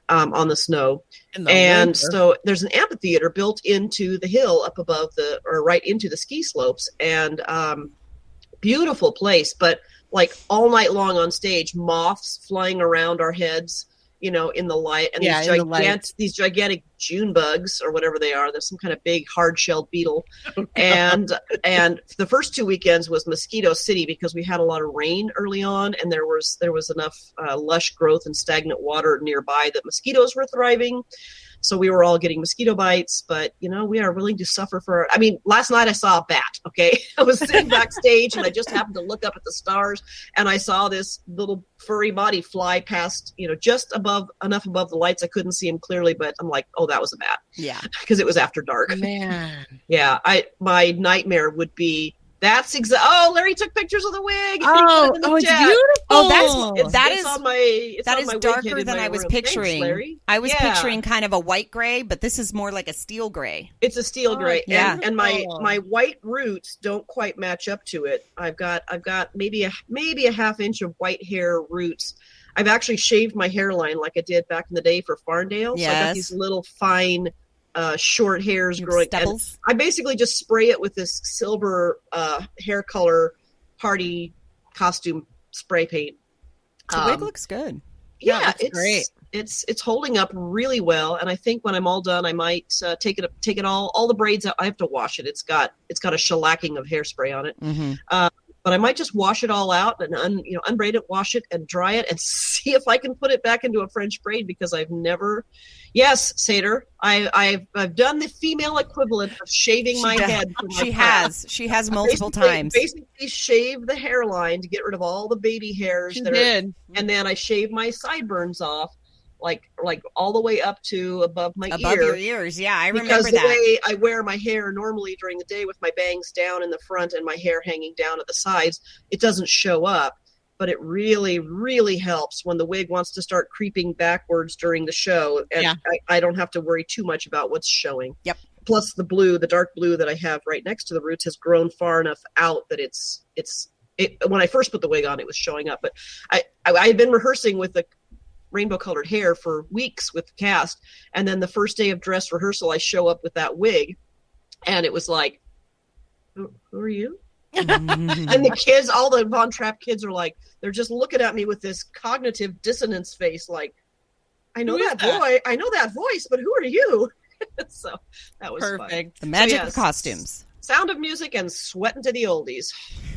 on the snow. And so there's an amphitheater built into the hill up above right into the ski slopes, and beautiful place, but like all night long on stage, moths flying around our heads, in the light, and these gigantic June bugs or whatever they are. There's some kind of big hard-shelled beetle. And the first 2 weekends was Mosquito City because we had a lot of rain early on, and there was enough lush growth and stagnant water nearby that mosquitoes were thriving. So we were all getting mosquito bites, but we are willing to suffer for. Last night I saw a bat. Okay, I was sitting backstage and I just happened to look up at the stars, and I saw this little furry body fly past, just enough above the lights I couldn't see him clearly, but I'm like, oh, that was a bat. Yeah, because it was after dark. Man, yeah, my nightmare would be. That's Oh, Larry took pictures of the wig. Oh, it's beautiful. Oh, that is darker than I was picturing. Thanks, I was picturing kind of a white gray, but this is more like a steel gray. It's a steel gray. Yeah. And my white roots don't quite match up to it. I've got maybe a half inch of white hair roots. I've actually shaved my hairline like I did back in the day for Farndale. Yes. So I got these little fine short hairs growing. And I basically just spray it with this silver hair color party costume spray paint. The wig looks good. Yeah, it's great. It's holding up really well, and I think when I'm all done, I might take it all the braids out. I have to wash it. It's got a shellacking of hairspray on it. Mm-hmm. but I might just wash it all out and unbraid it, wash it, and dry it, and see if I can put it back into a French braid, because I've never. Yes, Seder, I've done the female equivalent of shaving my head. She has multiple times. Basically, shave the hairline to get rid of all the baby hairs. And then I shave my sideburns off, like all the way up to above your ears. Yeah, I remember because that. The way I wear my hair normally during the day with my bangs down in the front and my hair hanging down at the sides, it doesn't show up. But it really, really helps when the wig wants to start creeping backwards during the show. And I don't have to worry too much about what's showing. Yep. Plus the dark blue that I have right next to the roots has grown far enough out that it's when I first put the wig on, it was showing up. But I had been rehearsing with the rainbow colored hair for weeks with the cast. And then the first day of dress rehearsal, I show up with that wig, and it was like, who are you? And the kids, all the Von Trapp kids are like, they're just looking at me with this cognitive dissonance face, like, I know that voice, but who are you? So that was perfect. Fun. The magic of costumes. Sound of Music and Sweating to the Oldies.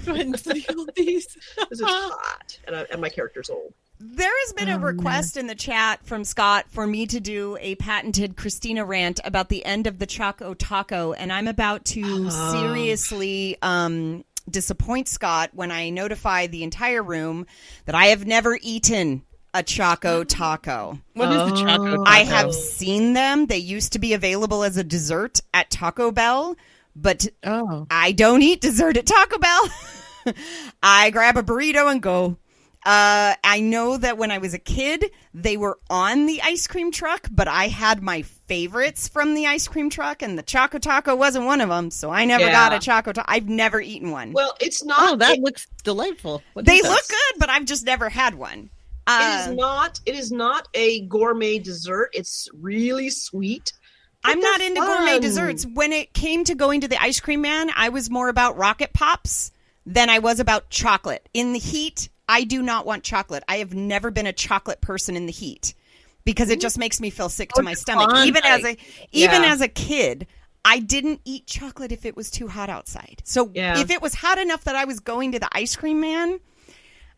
Sweating to the Oldies. This is hot, and my character's old. There has been a request in the chat from Scott for me to do a patented Christina rant about the end of the Choco Taco, and I'm about to seriously disappoint Scott when I notify the entire room that I have never eaten a Choco Taco. What is the Choco Taco? I have seen them. They used to be available as a dessert at Taco Bell, but I don't eat dessert at Taco Bell. I grab a burrito and go. I know that when I was a kid, they were on the ice cream truck, but I had my favorites from the ice cream truck, and the Choco Taco wasn't one of them, so I never got a Choco Taco. I've never eaten one. Well, it's not. Oh, that looks delightful. They look good, but I've just never had one. It is not a gourmet dessert. It's really sweet. I'm not into gourmet desserts. When it came to going to the ice cream man, I was more about Rocket Pops than I was about chocolate. In the heat, I do not want chocolate. I have never been a chocolate person in the heat because it just makes me feel sick to my stomach. Even as a kid, I didn't eat chocolate if it was too hot outside. So if it was hot enough that I was going to the ice cream man,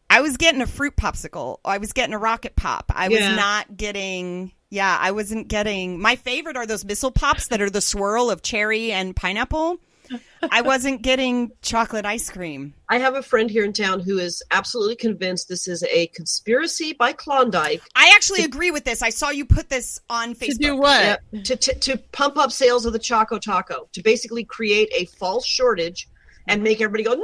I was getting a fruit popsicle. I was getting a Rocket Pop. I was not getting... Yeah, I wasn't getting... My favorite are those Missile Pops that are the swirl of cherry and pineapple. I wasn't getting chocolate ice cream. I have a friend here in town who is absolutely convinced this is a conspiracy by Klondike. I actually agree with this. I saw you put this on Facebook. To do what? Yeah, to pump up sales of the Choco Taco. To basically create a false shortage and make everybody go,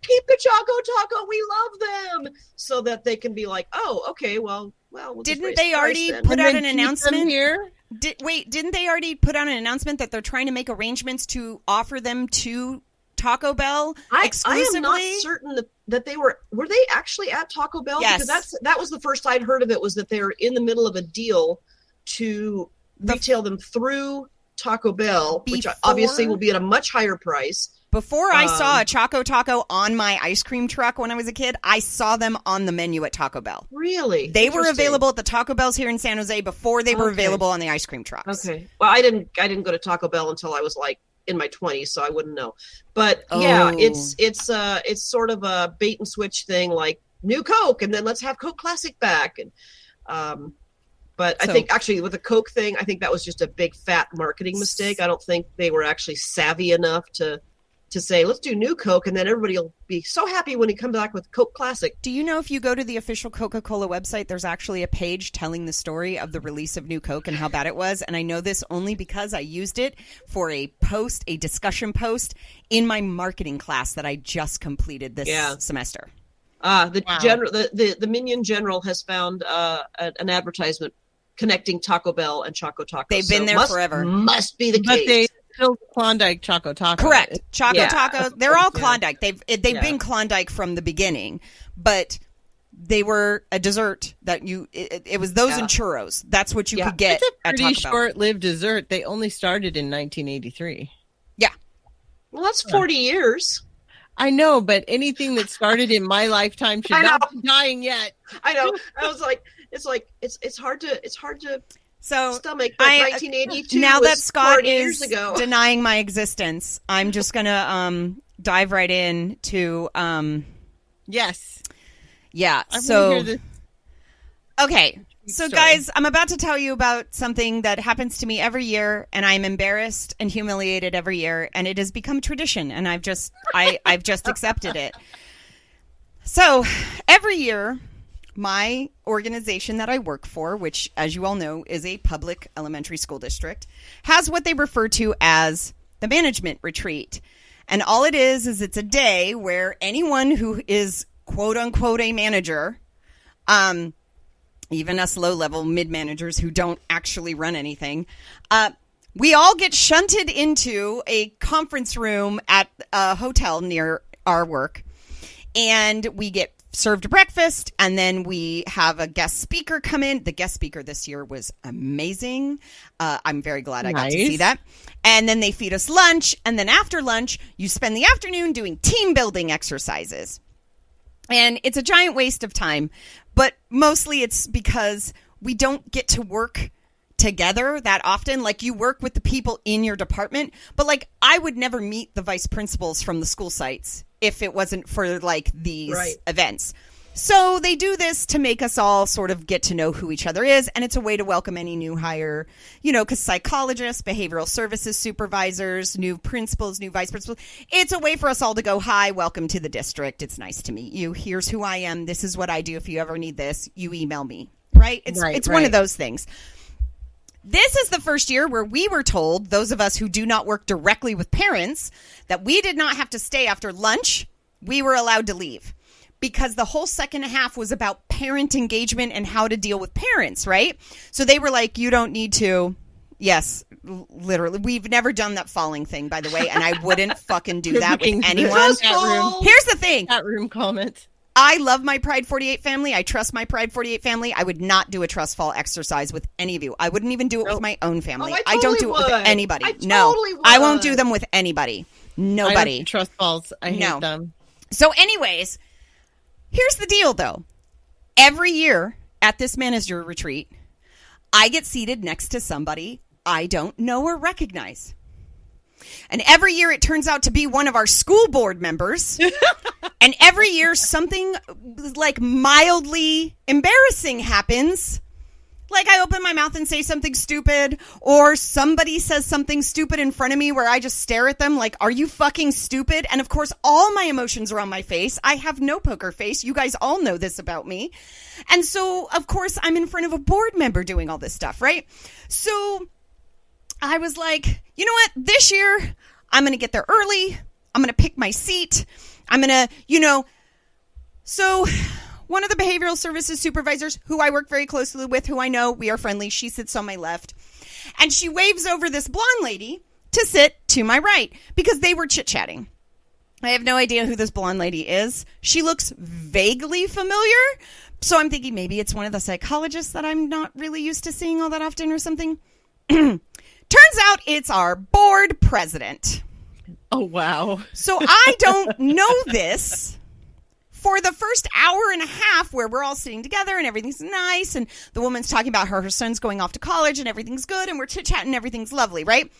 keep the Choco Taco, we love them. So that they can be like, oh, okay, well we'll didn't they already put out an announcement here? Didn't they already put out an announcement that they're trying to make arrangements to offer them to Taco Bell exclusively? I am not certain that they were they actually at Taco Bell? Yes. Because that was the first I'd heard of it, was that they were in the middle of a deal to retail them through Taco Bell, which obviously will be at a much higher price. Before I saw a Choco Taco on my ice cream truck when I was a kid, I saw them on the menu at Taco Bell. Really? They were available at the Taco Bells here in San Jose before they were available on the ice cream trucks. Okay. Well, I didn't go to Taco Bell until I was like in my 20s, so I wouldn't know. But yeah, it's sort of a bait and switch thing, like new Coke, and then let's have Coke Classic back. And I think actually with the Coke thing, I think that was just a big fat marketing mistake. I don't think they were actually savvy enough to say, let's do new Coke, and then everybody will be so happy when he comes back with Coke Classic. Do you know if you go to the official Coca-Cola website, there's actually a page telling the story of the release of new Coke and how bad it was? And I know this only because I used it for a discussion post in my marketing class that I just completed this semester. The Minion General has found an advertisement connecting Taco Bell and Choco Taco. They've been there forever. Must be the case. They still Klondike Choco Taco. Correct. Choco Taco. They're all Klondike. They've been Klondike from the beginning, but they were a dessert that it was those and churros. That's what you could get at Taco Bell. It's a pretty short-lived dessert. They only started in 1983. Yeah. Well, that's 40 years. I know, but anything that started in my lifetime should not be dying yet. I know. I was like, it's hard to So stomach. But 1982. Now that was Scott 40 is years ago. denying my existence, I'm just gonna dive right in to Yes. yeah. I So wanna hear okay. So story. guys, I'm about to tell you about something that happens to me every year, and I'm embarrassed and humiliated every year, and it has become tradition, and I've just accepted it. So every year, my organization that I work for, which, as you all know, is a public elementary school district, has what they refer to as the management retreat. And all it is it's a day where anyone who is quote unquote a manager, even us low-level mid-managers who don't actually run anything, we all get shunted into a conference room at a hotel near our work, and we get served breakfast, and then we have a guest speaker come in. The guest speaker this year was amazing. I'm very glad I got to see that. And then they feed us lunch, and then after lunch, you spend the afternoon doing team building exercises. And it's a giant waste of time, but mostly it's because we don't get to work together that often. Like, you work with the people in your department, but like, I would never meet the vice principals from the school sites if it wasn't for like these events. So they do this to make us all sort of get to know who each other is. And it's a way to welcome any new hire, you know, because psychologists, behavioral services supervisors, new principals, new vice principals. It's a way for us all to go, hi, welcome to the district. It's nice to meet you. Here's who I am. This is what I do. If you ever need this, you email me. Right? It's one of those things. This is the first year where we were told, those of us who do not work directly with parents, that we did not have to stay after lunch. We were allowed to leave, because the whole second half was about parent engagement and how to deal with parents, right? So they were like, you don't need to. Yes, literally. We've never done that falling thing, by the way, and I wouldn't fucking do that with anyone. Here's the thing. Chat room comment. I love my Pride48 family. I trust my Pride48 family. I would not do a trust fall exercise with any of you. I wouldn't even do it with my own family. I don't do it with anybody. I won't do them with anybody. Nobody. I don't trust falls. I hate them. So anyways, here's the deal, though. Every year at this manager retreat, I get seated next to somebody I don't know or recognize. And every year it turns out to be one of our school board members. And every year something like mildly embarrassing happens. Like, I open my mouth and say something stupid, or somebody says something stupid in front of me where I just stare at them like, are you fucking stupid? And of course, all my emotions are on my face. I have no poker face. You guys all know this about me. And so, of course, I'm in front of a board member doing all this stuff, right? So I was like, you know what? This year, I'm going to get there early. I'm going to pick my seat. I'm going to, so one of the behavioral services supervisors who I work very closely with, who I know, we are friendly, she sits on my left. And she waves over this blonde lady to sit to my right because they were chit-chatting. I have no idea who this blonde lady is. She looks vaguely familiar. So I'm thinking maybe it's one of the psychologists that I'm not really used to seeing all that often or something. Turns out it's our board president. Oh, wow. So I don't know this. For the first hour and a half where we're all sitting together and everything's nice and the woman's talking about her son's going off to college and everything's good and we're chit-chatting and everything's lovely, right?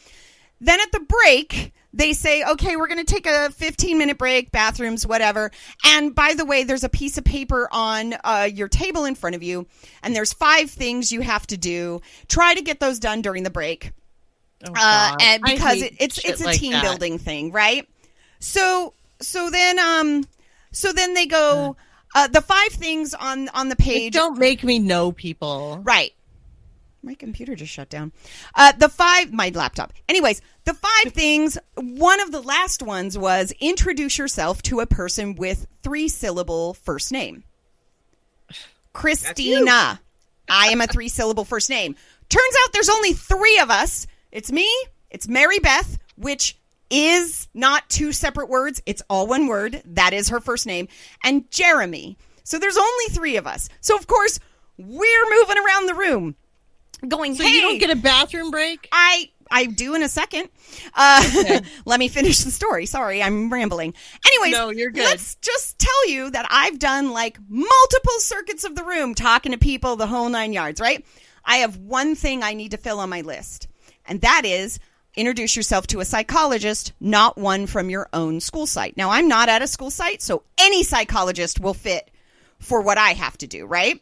Then at the break, they say, okay, we're going to take a 15-minute break, bathrooms, whatever. And by the way, there's a piece of paper on your table in front of you, and there's 5 things you have to do. Try to get those done during the break. Oh, and because it's a like team that. building thing, right? So then they go, the 5 things on the page. Don't make me know people. Right. My computer just shut down. My laptop. Anyways, the 5 things, one of the last ones was introduce yourself to a person with 3-syllable first name. Christina. I am a 3-syllable first name. Turns out there's only 3 of us. It's me, it's Mary Beth, which is not 2 separate words. It's all one word. That is her first name. And Jeremy. So there's only 3 of us. So, of course, we're moving around the room going, So hey. you don't get a bathroom break? I do in a second. Okay. Let me finish the story. Sorry, I'm rambling. Anyways, No, you're good. Let's just tell you that I've done like multiple circuits of the room, talking to people, the whole 9 yards, right? I have one thing I need to fill on my list, and that is introduce yourself to a psychologist, not one from your own school site. Now, I'm not at a school site, so any psychologist will fit for what I have to do, right?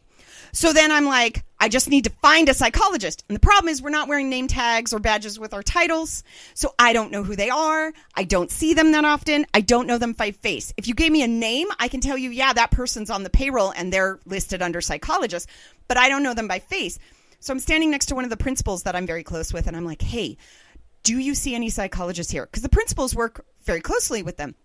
So then I'm like, I just need to find a psychologist. And the problem is we're not wearing name tags or badges with our titles. So I don't know who they are. I don't see them that often. I don't know them by face. If you gave me a name, I can tell you, yeah, that person's on the payroll and they're listed under psychologist, but I don't know them by face. So I'm standing next to one of the principals that I'm very close with. And I'm like, hey, do you see any psychologists here? Because the principals work very closely with them.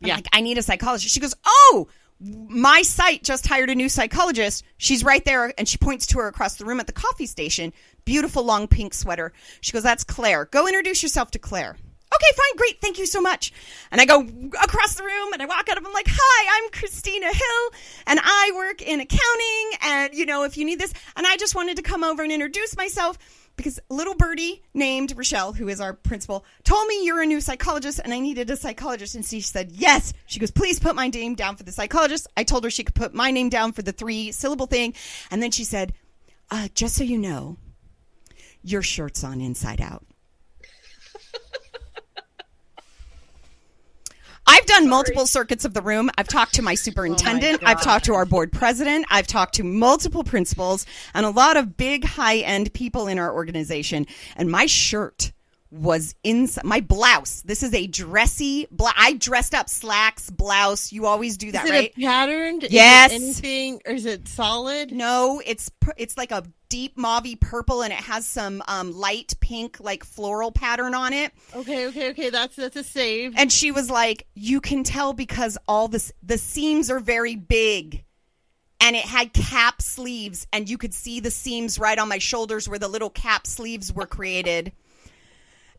I'm like, I need a psychologist. She goes, oh, my site just hired a new psychologist. She's right there. And she points to her across the room at the coffee station. Beautiful long pink sweater. She goes, that's Claire. Go introduce yourself to Claire. Okay, fine. Great. Thank you so much. And I go across the room and I walk out of. I'm like, hi, I'm Christina Hill and I work in accounting. And, you know, if you need this. And I just wanted to come over and introduce myself because a little birdie named Rochelle, who is our principal, told me you're a new psychologist and I needed a psychologist. And she said, yes. She goes, please put my name down for the psychologist. I told her she could put my name down for the 3-syllable thing. And then she said, just so you know, your shirt's on inside out. I've done multiple circuits of the room. I've talked to my superintendent. I've talked to our board president. I've talked to multiple principals and a lot of big high-end people in our organization. And my shirt was inside my blouse. This is a dressy I dressed up, slacks, blouse. You always do that, right? Is it patterned? Yes. Is it anything, or is it solid? No, it's like a deep mauvey purple, and it has some light pink, like floral pattern on it. Okay. That's a save. And she was like, you can tell because the seams are very big. And it had cap sleeves, and you could see the seams right on my shoulders where the little cap sleeves were created.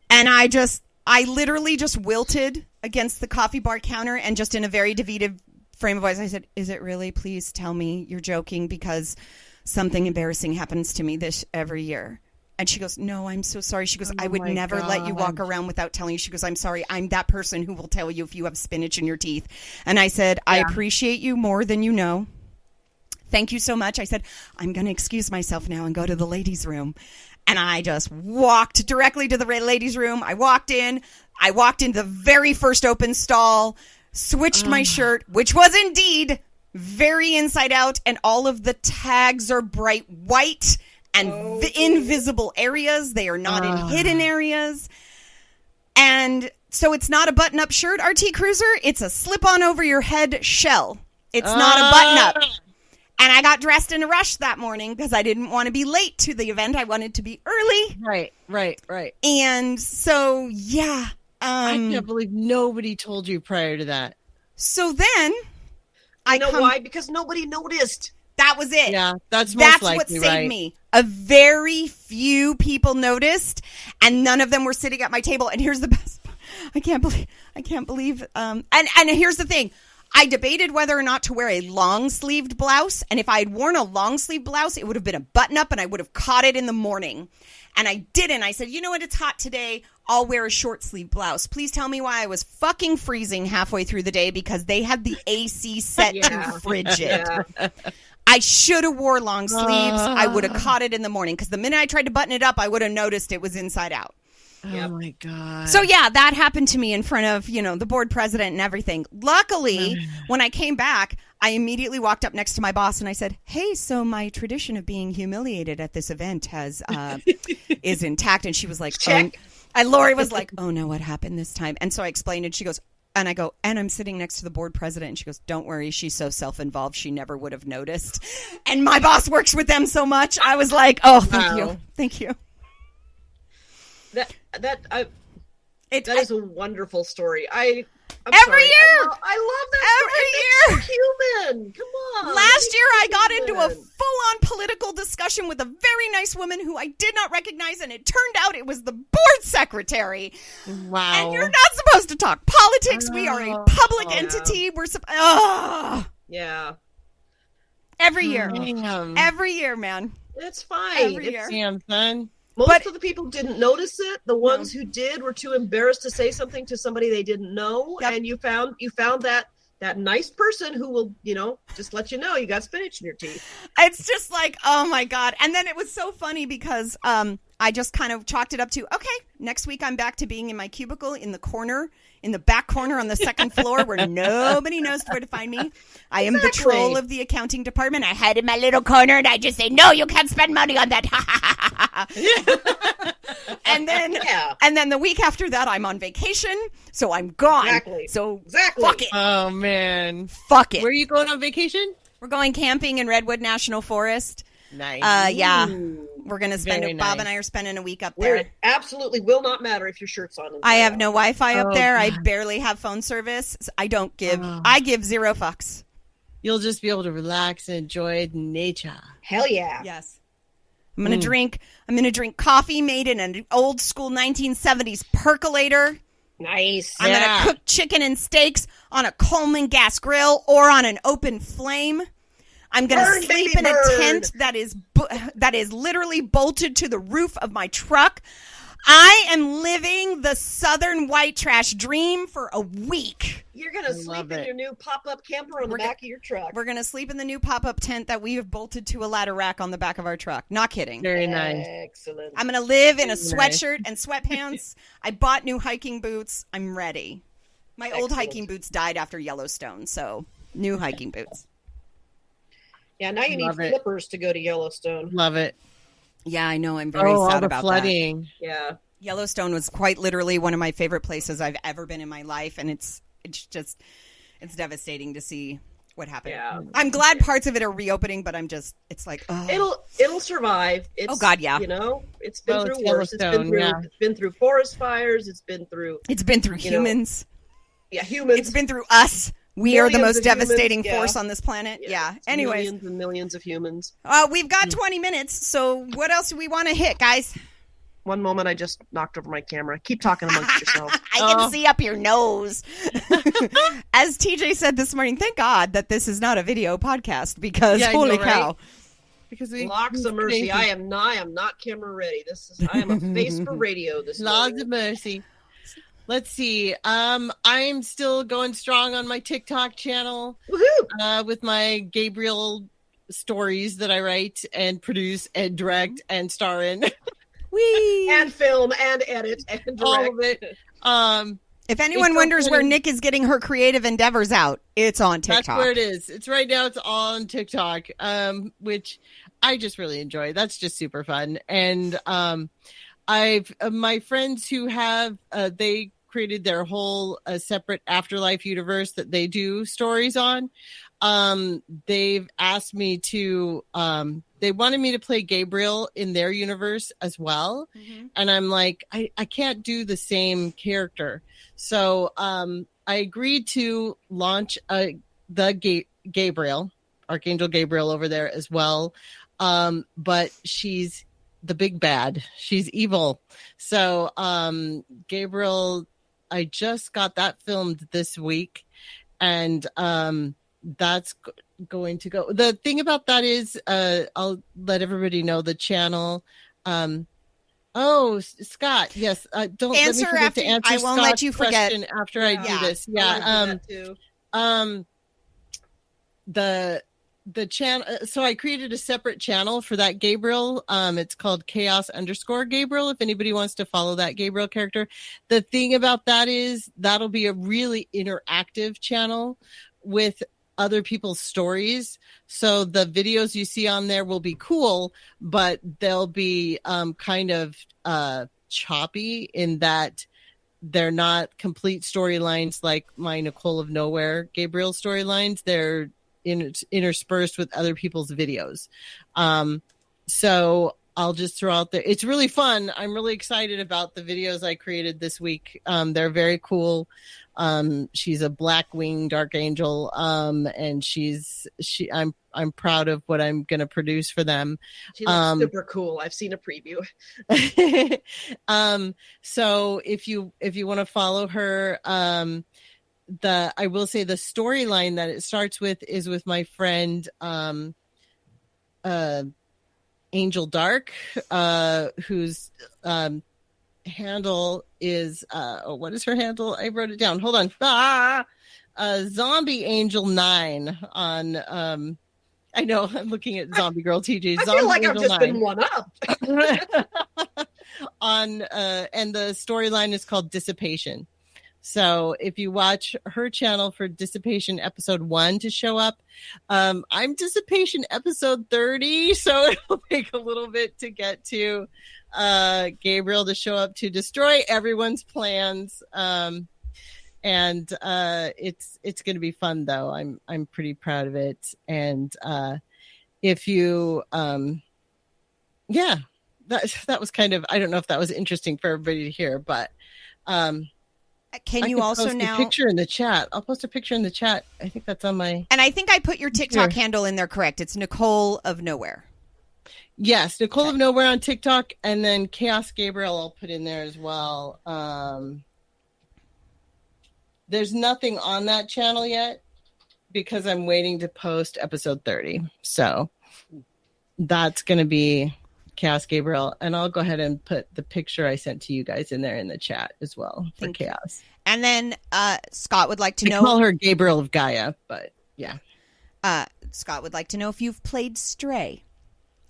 And I literally just wilted against the coffee bar counter and just in a very defeated frame of voice, I said, is it really? Please tell me you're joking because something embarrassing happens to me this every year. And she goes, no, I'm so sorry. She goes, I would never let you walk around without telling you. She goes, I'm sorry. I'm that person who will tell you if you have spinach in your teeth. And I said, I appreciate you more than you know. Thank you so much. I said, I'm going to excuse myself now and go to the ladies' room. And I just walked directly to the ladies' room. I walked in the very first open stall, switched my shirt, which was indeed very inside out. And all of the tags are bright white and invisible areas. They are not in hidden areas. And so it's not a button-up shirt, RT Cruiser. It's a slip-on over your head shell. It's not a button-up. And I got dressed in a rush that morning because I didn't want to be late to the event. I wanted to be early. Right. And so, yeah. I can't believe nobody told you prior to that. So then, why? Because nobody noticed. That was it. Yeah, that's what saved me. A very few people noticed, and none of them were sitting at my table. And here's the best part. I can't believe. And here's the thing. I debated whether or not to wear a long-sleeved blouse, and if I had worn a long-sleeved blouse, it would have been a button-up, and I would have caught it in the morning. And I didn't. I said, you know what? It's hot today. I'll wear a short-sleeved blouse. Please tell me why I was fucking freezing halfway through the day because they had the AC set to frigid. Yeah. I should have wore long sleeves. I would have caught it in the morning because the minute I tried to button it up, I would have noticed it was inside out. Oh my God. So yeah, that happened to me in front of, the board president and everything. Luckily, when I came back, I immediately walked up next to my boss and I said, hey, so my tradition of being humiliated at this event is intact. And she was like, check. And Lori was like, oh no, what happened this time? And so I explained and she goes, and I go, and I'm sitting next to the board president. And she goes, don't worry. She's so self-involved. She never would have noticed. And my boss works with them so much. I was like, oh, thank you. Thank you. That is a wonderful story. Every year. I love that every year. So human. Come on. Last year, I got into a full-on political discussion with a very nice woman who I did not recognize, and it turned out it was the board secretary. Wow. And you're not supposed to talk politics. We are a public entity. We're yeah. Every year. Every year, man. It's fine. Every year. Damn, son. Most of the people didn't notice it. The ones who did were too embarrassed to say something to somebody they didn't know. Yep. And you found that that nice person who will, just let you know you got spinach in your teeth. It's just like, oh my God. And then it was so funny because I just kind of chalked it up to, okay, next week I'm back to being in my cubicle in the back corner on the second floor where nobody knows where to find me. I am the troll of the accounting department. I hide in my little corner and I just say, no, you can't spend money on that. And then the week after that, I'm on vacation, so I'm gone. Exactly. So exactly. Fuck it. Oh man. Fuck it. Where are you going on vacation? We're going camping in Redwood National Forest. Nice. Yeah. We're going to spend Very Bob nice. and I are spending a week up Where there. it absolutely will not matter if your shirt's on. I have no Wi-Fi up there. God. I barely have phone service. I don't give. I give zero fucks. You'll just be able to relax and enjoy nature. Hell yeah. Yes. I'm gonna drink coffee made in an old school 1970s percolator. Nice. I'm gonna cook chicken and steaks on a Coleman gas grill or on an open flame. I'm gonna sleep in a tent that is literally bolted to the roof of my truck. I am living the Southern white trash dream for a week. You're going to sleep in your new pop-up camper on the back of your truck. We're going to sleep in the new pop-up tent that we have bolted to a ladder rack on the back of our truck. Not kidding. Very nice. Excellent. I'm going to live in a sweatshirt and sweatpants. I bought new hiking boots. I'm ready. My old hiking boots died after Yellowstone, so new hiking boots. Yeah, now you need flippers to go to Yellowstone. Love it. Yeah, I know. I'm very sad about flooding. that. Yeah. Yellowstone was quite literally one of my favorite places I've ever been in my life, and it's devastating to see what happened. Yeah. I'm glad parts of it are reopening, but it's like, oh. It'll survive. It's, oh God, yeah. It's been through worse. It's been through forest fires. It's been through humans. Humans. It's been through us. We are the most devastating force on this planet. Yeah. Anyways. Millions and millions of humans. We've got 20 minutes, so what else do we want to hit, guys? One moment, I just knocked over my camera. Keep talking amongst yourself. I can see up your nose. As TJ said this morning, thank God that this is not a video podcast because holy cow. Right? Because Lots of mercy. I am not camera ready. I am a face for radio this morning. Lots of mercy. Let's see. I'm still going strong on my TikTok channel with my Gabriel stories that I write and produce and direct and star in. Whee! And film and edit and direct. All of it. If anyone wonders where Nick is getting her creative endeavors out, it's on TikTok. That's where it is. It's right now. It's on TikTok, which I just really enjoy. That's just super fun. And I've my friends who have they created their whole separate afterlife universe that they do stories on. They've asked me to they wanted me to play Gabriel in their universe as well. Mm-hmm. And I'm like, I can't do the same character. So I agreed to launch the Gabriel, Archangel Gabriel over there as well. But she's the big bad. She's evil. So Gabriel, I just got that filmed this week. And that's going to go. The thing about that is, I'll let everybody know the channel. Scott, yes. Don't let me forget to answer. I won't let you forget after I do this. Yeah. The channel. So I created a separate channel for that Gabriel. It's called Chaos_Gabriel. If anybody wants to follow that Gabriel character, the thing about that is that'll be a really interactive channel with other people's stories. So the videos you see on there will be cool, but they'll be kind of choppy in that they're not complete storylines like my Nicole of Nowhere Gabriel storylines. They're interspersed with other people's videos. So I'll just throw out there. It's really fun. I'm really excited about the videos I created this week. They're very cool. She's a black-winged archangel, and I'm proud of what I'm going to produce for them. She looks super cool. I've seen a preview. So if you want to follow her, I will say the storyline that it starts with is with my friend, Angel Dark, whose handle is what is her handle? I wrote it down. Hold on. Zombie Angel 9 on I know I'm looking at Zombie Girl TJ. I Zombie feel like Angel I've just 9. been one up. On and the storyline is called Dissipation. So if you watch her channel for Dissipation episode 1 to show up, I'm Dissipation episode 30, so it'll take a little bit to get to Gabriel to show up to destroy everyone's plans. And it's going to be fun though. I'm pretty proud of it. And if you that was kind of, I don't know if that was interesting for everybody to hear, but can you also post now a picture in the chat? I'll post a picture in the chat. I think that's on my. And I think I put your TikTok handle in there correct. It's Nicole of Nowhere. Yes, Nicole of Nowhere on TikTok, and then Chaos Gabriel I'll put in there as well. There's nothing on that channel yet because I'm waiting to post episode 30. So that's going to be Chaos Gabriel, and I'll go ahead and put the picture I sent to you guys in there in the chat as well for Chaos. And then Scott would like to know. I call her Gabriel of Gaia, but yeah. Scott would like to know if you've played Stray,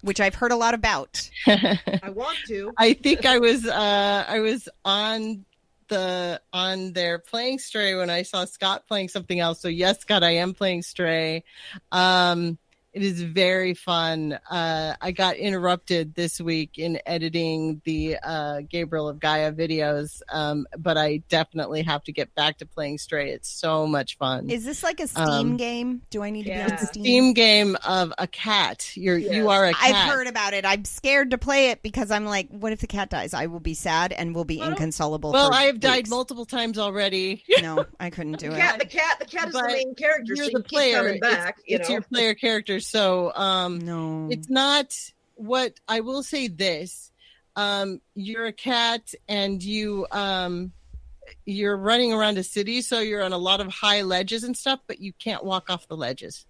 which I've heard a lot about. I want to. I think I was on there playing Stray when I saw Scott playing something else. So yes, Scott, I am playing Stray. It is very fun. I got interrupted this week in editing the Gabriel of Gaia videos, but I definitely have to get back to playing Stray. It's so much fun. Is this like a Steam game? Do I need to be on Steam? Steam game of a cat. You are a cat. I've heard about it. I'm scared to play it because I'm like, what if the cat dies? I will be sad and will be inconsolable. Well, for I have died weeks. multiple times already. No, I couldn't do it. The cat is the main character. You're so the you player. keep coming back. It's your player character. So no, it's not what I will say this. You're a cat and you're running around a city, so you're on a lot of high ledges and stuff, but you can't walk off the ledges.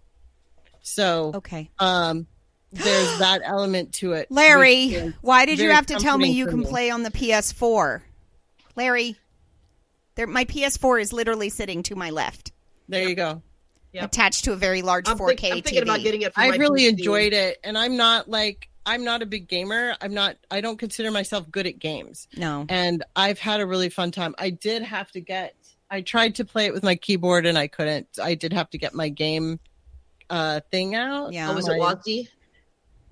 So okay. There's that element to it. Larry, why did you have to tell me comforting you for can me. play on the PS4? Larry, my PS4 is literally sitting to my left. There you go. Yep. Attached to a very large 4K I'm thinking TV. about getting it. For I my really PC. enjoyed it, and I'm not a big gamer. I don't consider myself good at games. No. And I've had a really fun time. I tried to play it with my keyboard and I couldn't. I did have to get my game thing out. Yeah. Oh, is it WASD?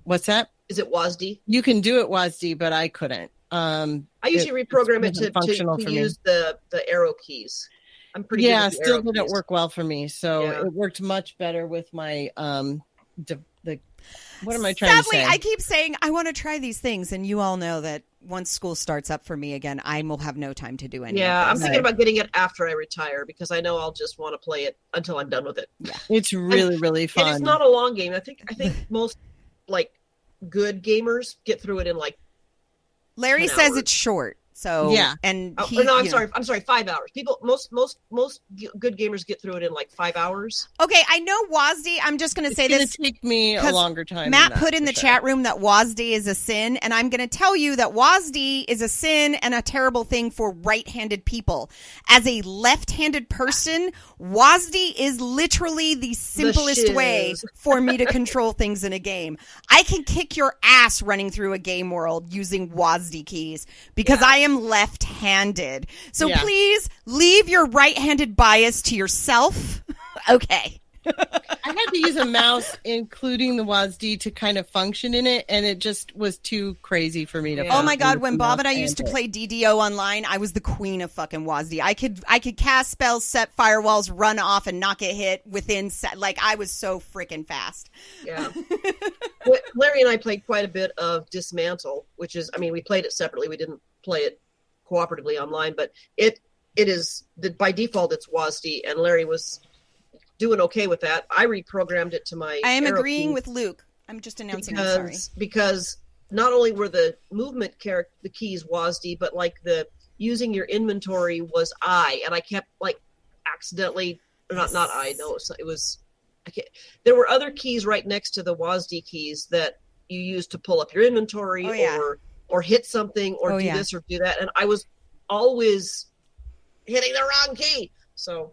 What's that? Is it WASD? You can do it WASD, but I couldn't. I usually reprogram it to use the arrow keys. I'm pretty good with the still arrow didn't keys. work well for me. So it worked much better with my what am I trying to say? Sadly, I keep saying I want to try these things, and you all know that once school starts up for me again, I will have no time to do anything. Yeah, I'm thinking about getting it after I retire because I know I'll just want to play it until I'm done with it. Yeah. It's really fun. And it's not a long game. I think most like good gamers get through it in like Larry 10 says hours. it's short. So Yeah. and Oh, he, no, I'm you sorry. know. I'm sorry. 5 hours. Most good gamers get through it in like 5 hours. Okay, I know WASD. I'm just going to say It's gonna this. take me a 'cause longer time. Matt than that, put in for the sure. chat room that WASD is a sin, and I'm going to tell you that WASD is a sin and a terrible thing for right-handed people. As a left-handed person, WASD is literally the simplest shiz. way for me to control things in a game. I can kick your ass running through a game world using WASD keys because I am left-handed. So Yeah. please leave your right-handed bias to yourself. Okay. I had to use a mouse, including the WASD, to kind of function in it, and it just was too crazy for me to. Oh my function God! with When the Bob mouse and I used to and play DDO online, I was the queen of fucking WASD. I could cast spells, set firewalls, run off, and not get hit within I was so freaking fast. Yeah. Well, Larry and I played quite a bit of Dismantle, which is, I mean, we played it separately. We didn't play it cooperatively online, but it is by default it's WASD, and Larry was doing okay with that. I reprogrammed it to my. I am arrow agreeing keys with Luke. I'm just announcing. I'm sorry. Because not only were the movement the keys WASD, but like the using your inventory was I, and I kept like accidentally not I know it was. There were other keys right next to the WASD keys that you used to pull up your inventory or hit something or do this or do that, and I was always hitting the wrong key. So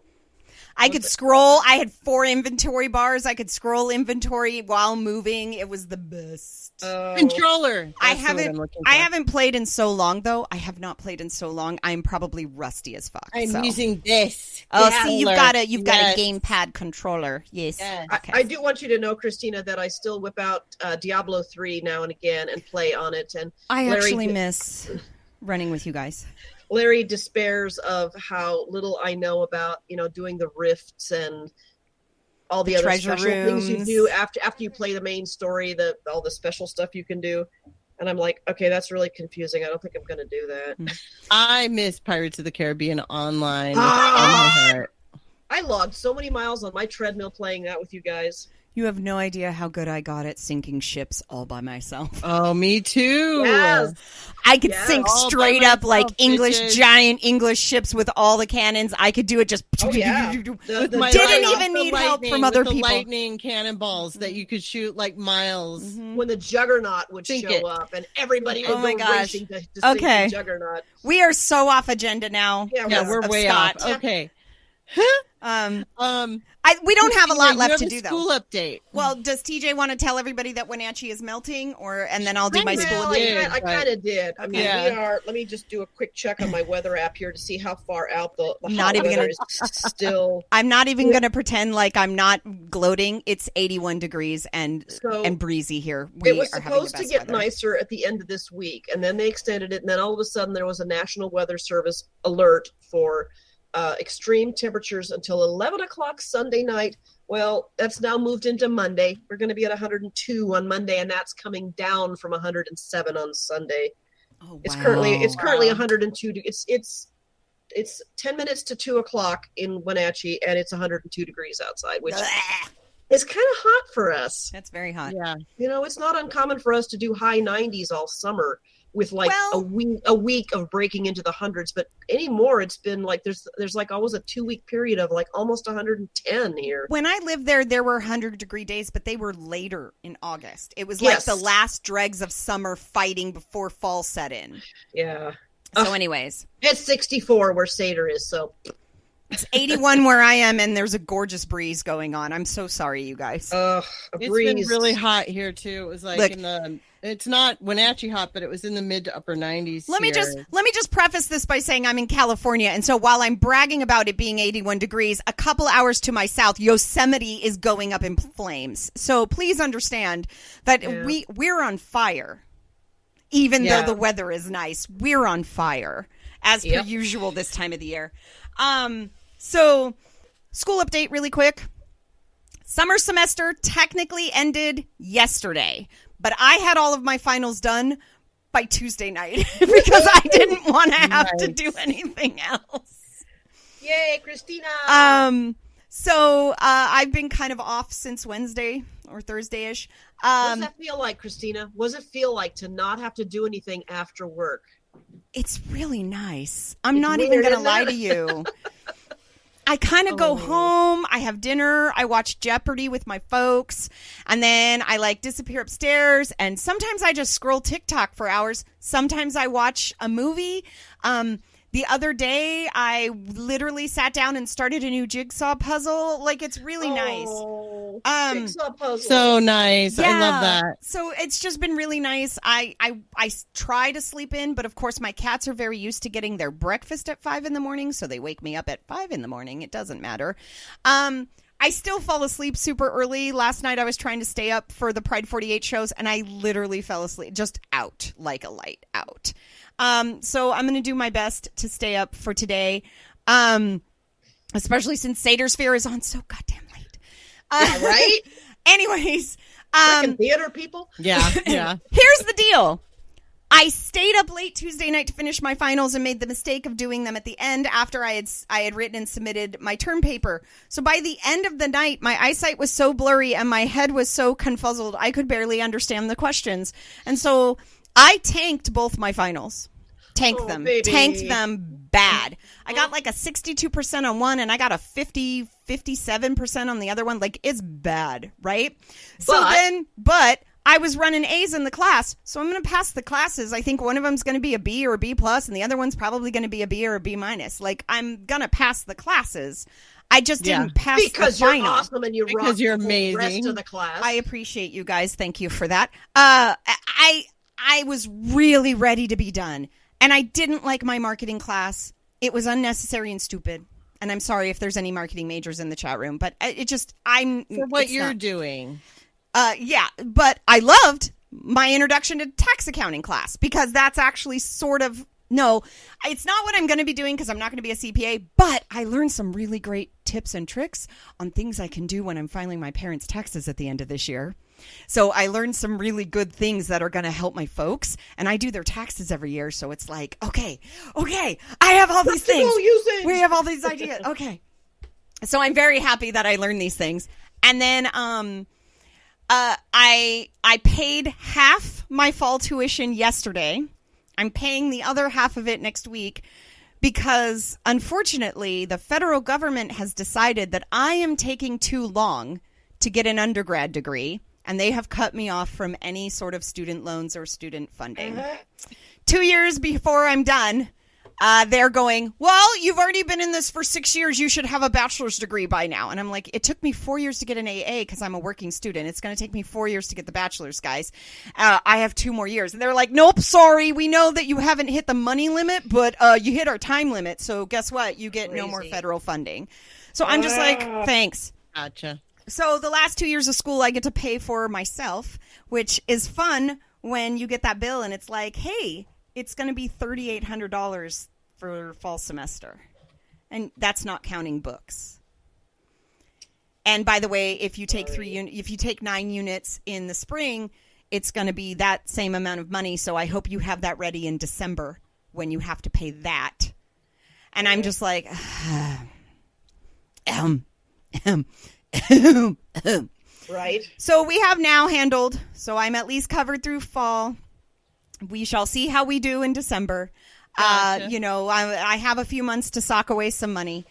I could scroll. I had 4 inventory bars. I could scroll inventory while moving. It was the best. Controller. I haven't played in so long, though. I have not played in so long. I'm probably rusty as fuck. I'm using this. Oh, see, you've got a gamepad controller. Yes. Okay. I do want you to know, Christina, that I still whip out Diablo 3 now and again and play on it. And I actually miss running with you guys. Larry despairs of how little I know about, doing the rifts and all the other special things you do after you play the main story, all the special stuff you can do. And I'm like, okay, that's really confusing. I don't think I'm going to do that. I miss Pirates of the Caribbean online. With all my heart. I logged so many miles on my treadmill playing that with you guys. You have no idea how good I got at sinking ships all by myself. Oh, me too. Yes. I could sink straight up like giant English ships with all the cannons. I could do it just. Oh, yeah. Didn't even need help from other people. Lightning cannonballs that you could shoot like miles. Mm-hmm. When the Juggernaut would show up and everybody would go racing to sink the Juggernaut. We are so off agenda now. Yeah, we're way off. Okay. We don't have a lot left to do though. School update. Well, does TJ want to tell everybody that Wenatchee is melting, and then I'll do my school update? I kind of did. I mean, we are. Let me just do a quick check on my weather app here to see how far out the not even weather is still. I'm not even going to pretend like I'm not gloating. It's 81 degrees and breezy here. It was supposed to get nicer at the end of this week, and then they extended it, and then all of a sudden there was a National Weather Service alert for extreme temperatures until 11 o'clock Sunday night. Well, that's now moved into Monday. We're going to be at 102 on Monday, and that's coming down from 107 on Sunday. Oh, wow. It's currently 102. It's 10 minutes to 2 o'clock in Wenatchee, and it's 102 degrees outside, which is kind of hot for us. That's very hot. Yeah, it's not uncommon for us to do high 90s all summer, with like a week of breaking into the hundreds, but anymore it's been like there's like always a 2-week period of like almost 110 here. When I lived there were 100-degree days, but they were later in August. It was like the last dregs of summer fighting before fall set in. Yeah. So anyways, it's 64 where Seder is, so it's 81 where I am, and there's a gorgeous breeze going on. I'm so sorry, you guys. It's been really hot here too. It was like it's not Wenatchee hot, but it was in the mid to upper 90s. Let me just preface this by saying I'm in California, and so while I'm bragging about it being 81 degrees, a couple hours to my south, Yosemite is going up in flames. So please understand that we're on fire, even though the weather is nice. We're on fire as per usual this time of the year. So school update really quick. Summer semester technically ended yesterday, but I had all of my finals done by Tuesday night because I didn't want to have to do anything else. Yay, Christina! So I've been kind of off since Wednesday or Thursday-ish. What does that feel like, Christina? What does it feel like to not have to do anything after work? It's really nice. I'm not even going to lie to you. I kind of go home, I have dinner, I watch Jeopardy with my folks, and then I disappear upstairs, and sometimes I just scroll TikTok for hours. Sometimes I watch a movie. The other day, I literally sat down and started a new jigsaw puzzle. It's really nice. Jigsaw puzzle. So nice. Yeah. I love that. So it's just been really nice. I try to sleep in, but of course my cats are very used to getting their breakfast at 5 a.m, so they wake me up at 5 a.m. It doesn't matter. I still fall asleep super early. Last night I was trying to stay up for the Pride48 shows, and I literally fell asleep, just out like a light out. So I'm going to do my best to stay up for today, especially since Seder's Fair is on so goddamn late. Yeah, right? Anyways. Theater people? Yeah. Here's the deal. I stayed up late Tuesday night to finish my finals and made the mistake of doing them at the end after I had written and submitted my term paper. So by the end of the night, my eyesight was so blurry and my head was so confuzzled, I could barely understand the questions. And so I tanked both my finals. Tanked them bad. I got a 62% on one, and I got a 57% on the other one. It's bad, right? But I was running A's in the class, so I'm going to pass the classes. I think one of them's going to be a B or a B plus, and the other one's probably going to be a B or a B minus. Like, I'm going to pass the classes. I just didn't pass because the final. you're awesome and you're amazing. The rest of the class. I appreciate you guys. Thank you for that. I was really ready to be done, and I didn't like my marketing class. It was unnecessary and stupid. And I'm sorry if there's any marketing majors in the chat room, but for what you're doing. Yeah, but I loved my introduction to tax accounting class because that's actually sort of, no, it's not what I'm going to be doing because I'm not going to be a CPA, but I learned some really great tips and tricks on things I can do when I'm filing my parents' taxes at the end of this year. So I learned some really good things that are going to help my folks, and I do their taxes every year. So it's like, okay, I have all these things. We have all these ideas. Okay. So I'm very happy that I learned these things. And then, I paid half my fall tuition yesterday. I'm paying the other half of it next week because, unfortunately, the federal government has decided that I am taking too long to get an undergrad degree, and they have cut me off from any sort of student loans or student funding. 2 years before I'm done, they're going, well, you've already been in this for 6 years. You should have a bachelor's degree by now. And I'm like, it took me 4 years to get an AA because I'm a working student. It's going to take me 4 years to get the bachelor's, guys. I have 2 more years. And they're like, nope, sorry. We know that you haven't hit the money limit, but you hit our time limit. So guess what? You get no more federal funding. So I'm just like, thanks. Gotcha. So the last 2 years of school I get to pay for myself, which is fun when you get that bill and it's like, hey, it's going to be $3,800 for fall semester. And that's not counting books. And by the way, if you take 9 units in the spring, it's going to be that same amount of money. So I hope you have that ready in December when you have to pay that. And I'm just like, right. So we have now handled, so I'm at least covered through fall. We shall see how we do in December. Gotcha. I have a few months to sock away some money.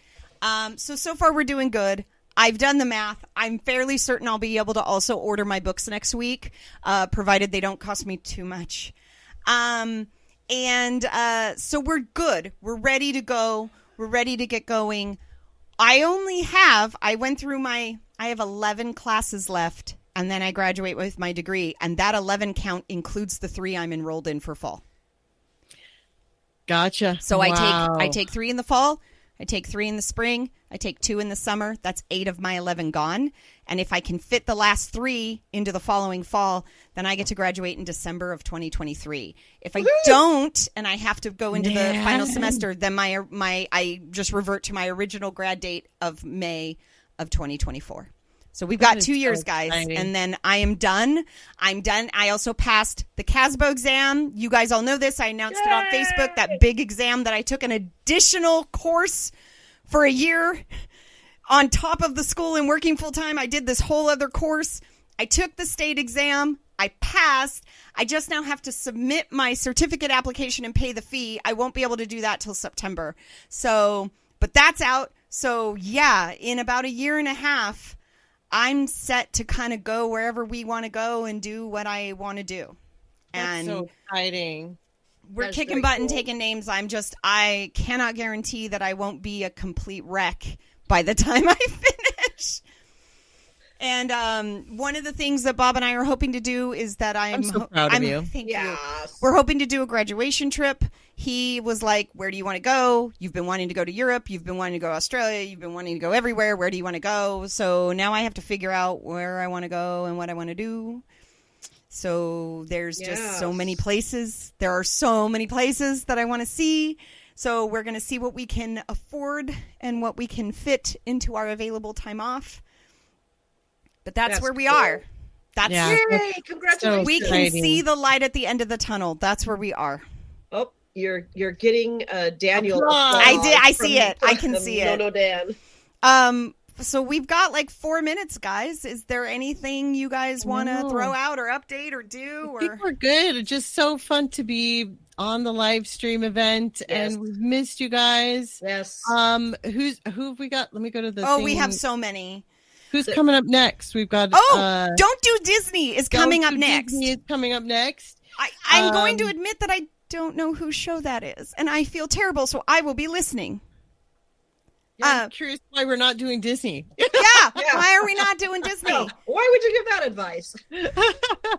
So far we're doing good. I've done the math. I'm fairly certain I'll be able to also order my books next week, provided they don't cost me too much. So we're good. We're ready to go. We're ready to get going. I have 11 classes left, and then I graduate with my degree, and that 11 count includes the 3 I'm enrolled in for fall. Gotcha. So I take 3 in the fall, I take 3 in the spring, I take 2 in the summer. That's 8 of my 11 gone. And if I can fit the last 3 into the following fall, then I get to graduate in December of 2023. If I don't, and I have to go into the final semester, then I just revert to my original grad date of May of 2024. So we've got 2 years, guys, and then I am done. I'm done. I also passed the CASBO exam. You guys all know this. I announced it on Facebook, that big exam that I took an additional course for a year on top of the school and working full time. I did this whole other course. I took the state exam. I passed. I just now have to submit my certificate application and pay the fee. I won't be able to do that till September. But that's out. So yeah, in about a year and a half, I'm set to kind of go wherever we want to go and do what I want to do. That's so exciting. We're kicking butt and taking names. I cannot guarantee that I won't be a complete wreck by the time I finish. And one of the things that Bob and I are hoping to do is that I'm so proud of you. Thank you. We're hoping to do a graduation trip. He was like, where do you want to go? You've been wanting to go to Europe. You've been wanting to go to Australia. You've been wanting to go everywhere. Where do you want to go? So now I have to figure out where I want to go and what I want to do. So there's just so many places. There are so many places that I want to see. So we're going to see what we can afford and what we can fit into our available time off. But that's where we are. That's Yay! Congratulations. We can see the light at the end of the tunnel. That's where we are. Oh, you're getting Daniel. I see it. I can see it. No, Dan. So we've got like 4 minutes, guys. Is there anything you guys want to throw out or update or do? I think we're good. It's just so fun to be on the live stream event, and we've missed you guys. Yes. Who have we got? Let me go to the. We have so many. Who's coming up next? We've got. Don't Do Disney is coming up next. Disney is coming up next. I'm going to admit that I don't know whose show that is, and I feel terrible, so I will be listening. Yeah, I'm curious why we're not doing Disney. Yeah, why are we not doing Disney? Why would you give that advice?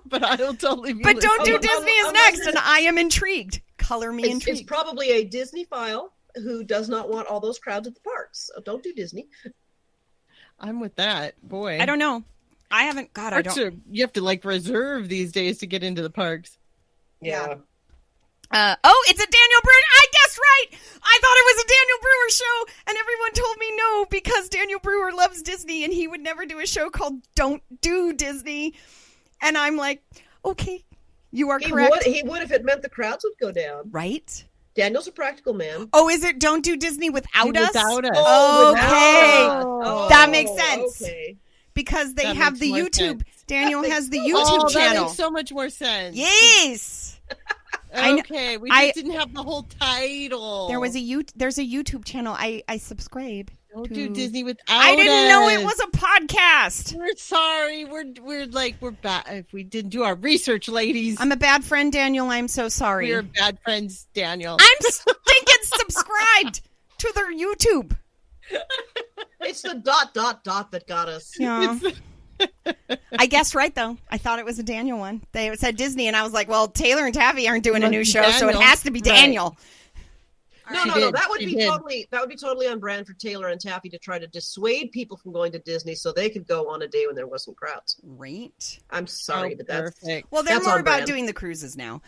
But I'll totally be But Don't Do listening. Disney is next, and I am intrigued. Color me intrigued. It's probably a Disney file who does not want all those crowds at the parks. So don't do Disney. I'm with that. Boy. I don't know. I haven't. God, I don't. You have to like reserve these days to get into the parks. Yeah. It's a Daniel Brewer. I guessed right. I thought it was a Daniel Brewer show, and everyone told me no because Daniel Brewer loves Disney and he would never do a show called Don't Do Disney. And I'm like, okay, you are correct. He would if it meant the crowds would go down. Right? Daniel's a practical man. Oh, is it Don't Do Disney Without Us? Without Us. Oh, Okay. without us. That makes sense. Okay. Because they That have makes the more YouTube. sense. Daniel has the Oh, YouTube that channel. makes so much more sense. Yes. Okay, we just didn't have the whole title. There's a YouTube channel. I subscribe. Don't Do Disney Without I didn't Us. know it was a podcast. We're sorry. We're bad. If we didn't do our research, ladies. I'm a bad friend, Daniel. I'm so sorry. We're bad friends, Daniel. I'm stinking subscribed to their YouTube. It's the ... that got us. Yeah. I guessed right though. I thought it was a Daniel one. They said Disney, and I was like, "Well, Taylor and Taffy aren't doing a new show, so it has to be Daniel." No. That would be totally on brand for Taylor and Taffy to try to dissuade people from going to Disney, so they could go on a day when there wasn't crowds. Right. I'm sorry, but that's perfect. Well, they're that's more on about brand. doing the cruises now.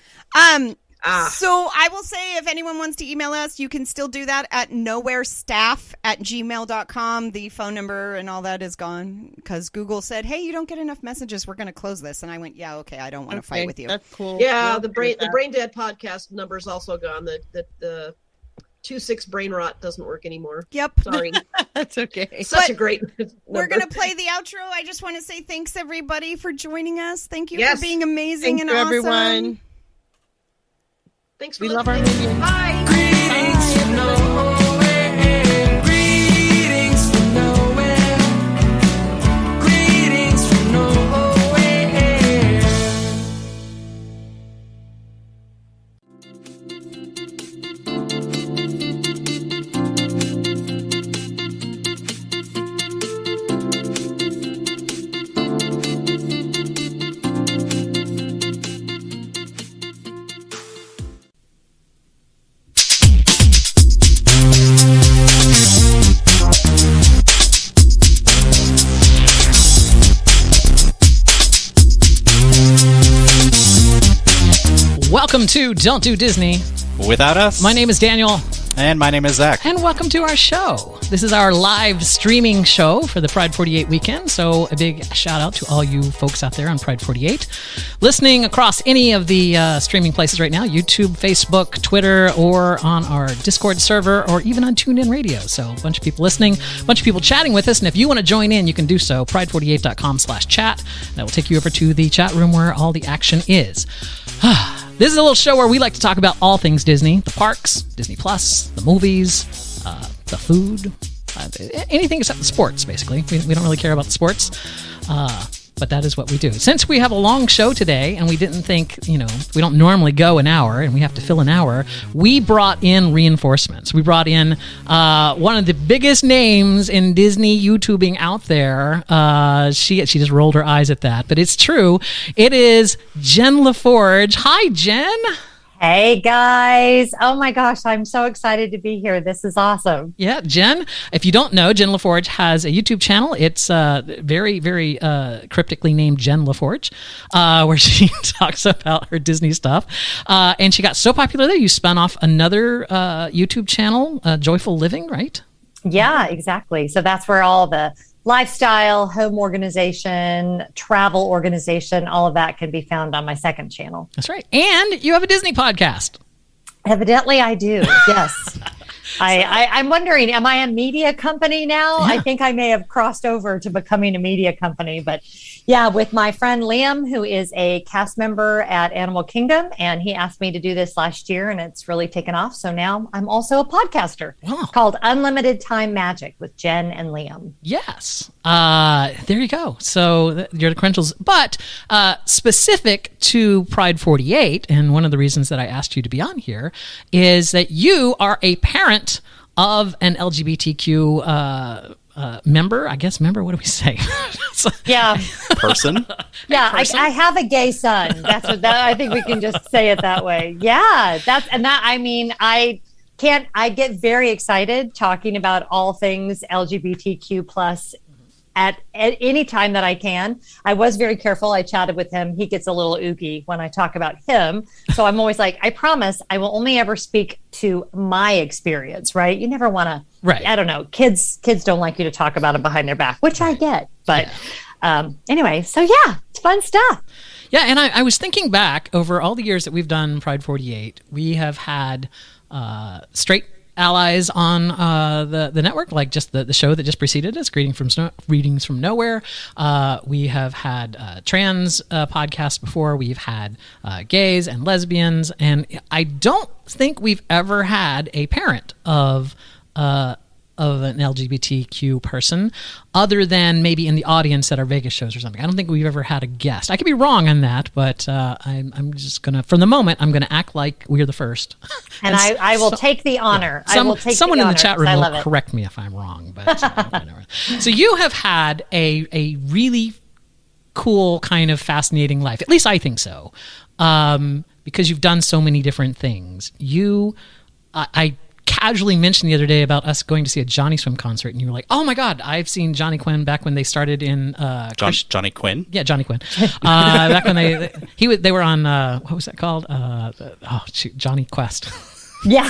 So I will say, if anyone wants to email us, you can still do that at nowherestaff@gmail.com. The phone number and all that is gone because Google said, "Hey, you don't get enough messages. We're going to close this." And I went, "Yeah, okay. I don't want to fight with you." That's cool. Yeah, the Brain Dead podcast number is also gone. The 26 brain rot doesn't work anymore. Yep. Sorry. That's okay. Such a great We're number. going to play the outro. I just want to say thanks, everybody, for joining us. Thank you Yes. for being amazing Thank and you, awesome. everyone. Thanks for We love our listening. minions. Bye. Greetings from nowhere. Greetings from nowhere. Greetings from nowhere. Welcome to Don't Do Disney. Without Us. My name is Daniel. And my name is Zach. And welcome to our show. This is our live streaming show for the Pride48 weekend. So a big shout out to all you folks out there on Pride48. Listening across any of the streaming places right now, YouTube, Facebook, Twitter, or on our Discord server, or even on TuneIn Radio. So a bunch of people listening, a bunch of people chatting with us. And if you want to join in, you can do so. Pride48.com/chat. That will take you over to the chat room where all the action is. This is a little show where we like to talk about all things Disney, the parks, Disney Plus, the movies, the food, anything except the sports, basically. We don't really care about the sports, but that is what we do. Since we have a long show today and we didn't think, we don't normally go an hour and we have to fill an hour, we brought in reinforcements. We brought in one of the biggest names in Disney YouTubing out there. She just rolled her eyes at that, but it's true. It is Jen LaForge. Hi, Jen. Hey guys. Oh my gosh, I'm so excited to be here. This is awesome. Yeah, Jen, if you don't know, Jen LaForge has a YouTube channel. It's very, very cryptically named Jen LaForge, where she talks about her Disney stuff. And she got so popular there, you spun off another YouTube channel, Joyful Living, right? Yeah, exactly. So that's where all the lifestyle, home organization, travel organization, all of that can be found on my second channel. That's right. And you have a Disney podcast. Evidently I do. Yes. I'm wondering, am I a media company now? Yeah. I think I may have crossed over to becoming a media company, but Yeah, with my friend Liam, who is a cast member at Animal Kingdom, and he asked me to do this last year, and it's really taken off. So now I'm also a podcaster called Unlimited Time Magic with Jen and Liam. Yes. There you go. So you're the credentials, but specific to Pride 48, and one of the reasons that I asked you to be on here is that you are a parent of an LGBTQ member, I guess. Member, what do we say? Yeah, person. Yeah, I have a gay son. That's what I think we can just say it that way. Yeah, I mean, I get very excited talking about all things LGBTQ plus at any time that I can. I was very careful. I chatted with him. He gets a little oogie when I talk about him. So I'm always like, I promise I will only ever speak to my experience, right? You never want to, right. I don't know. Kids don't like you to talk about them behind their back, which I get. But anyway, so yeah, it's fun stuff. Yeah, and I was thinking back over all the years that we've done Pride 48, we have had straight allies on the network, like just the show that just preceded us, Greetings from Nowhere. We have had trans podcasts before. We've had gays and lesbians, and I don't think we've ever had a parent of an LGBTQ person, other than maybe in the audience at our Vegas shows or something. I don't think we've ever had a guest. I could be wrong on that, but I'm just gonna, from the moment, I'm gonna act like we're the first. And I will take the honor. Someone in the chat room will correct me if I'm wrong, but whatever. So you have had a really cool, kind of fascinating life. At least I think so, because you've done so many different things. I casually mentioned the other day about us going to see a Johnny Swim concert, and you were like, "Oh my God, I've seen Johnny Quinn back when they started in Johnny Quinn." Yeah, Johnny Quinn. Back when they were on what was that called? Johnny Quest. Yeah.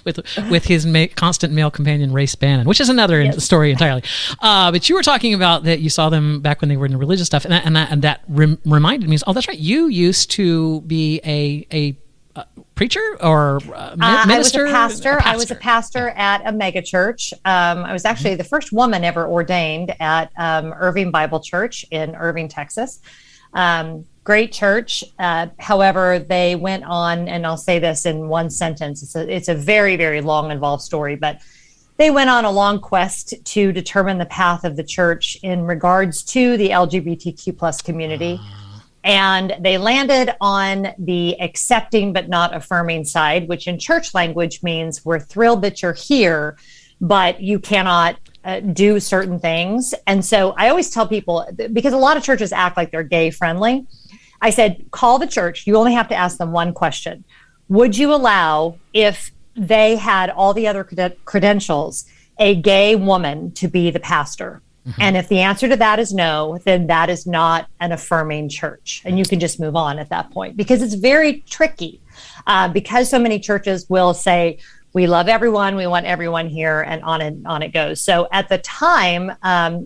with his constant male companion Ray Spannon, which is another story entirely. But you were talking about that you saw them back when they were in the religious stuff, and that reminded me. Oh, that's right. You used to be a preacher or minister? I was a pastor at a mega church. I was actually the first woman ever ordained at Irving Bible Church in Irving, Texas. Great church. However, they went on, and I'll say this in one sentence. It's a very, very long, involved story, but they went on a long quest to determine the path of the church in regards to the LGBTQ plus community. And they landed on the accepting but not affirming side, which in church language means we're thrilled that you're here, but you cannot do certain things. And so I always tell people, because a lot of churches act like they're gay friendly, I said, call the church. You only have to ask them one question. Would you allow, if they had all the other credentials, a gay woman to be the pastor? Mm-hmm. And if the answer to that is no, then that is not an affirming church. And you can just move on at that point, because it's very tricky. Because so many churches will say, we love everyone, we want everyone here, and on it goes. So at the time,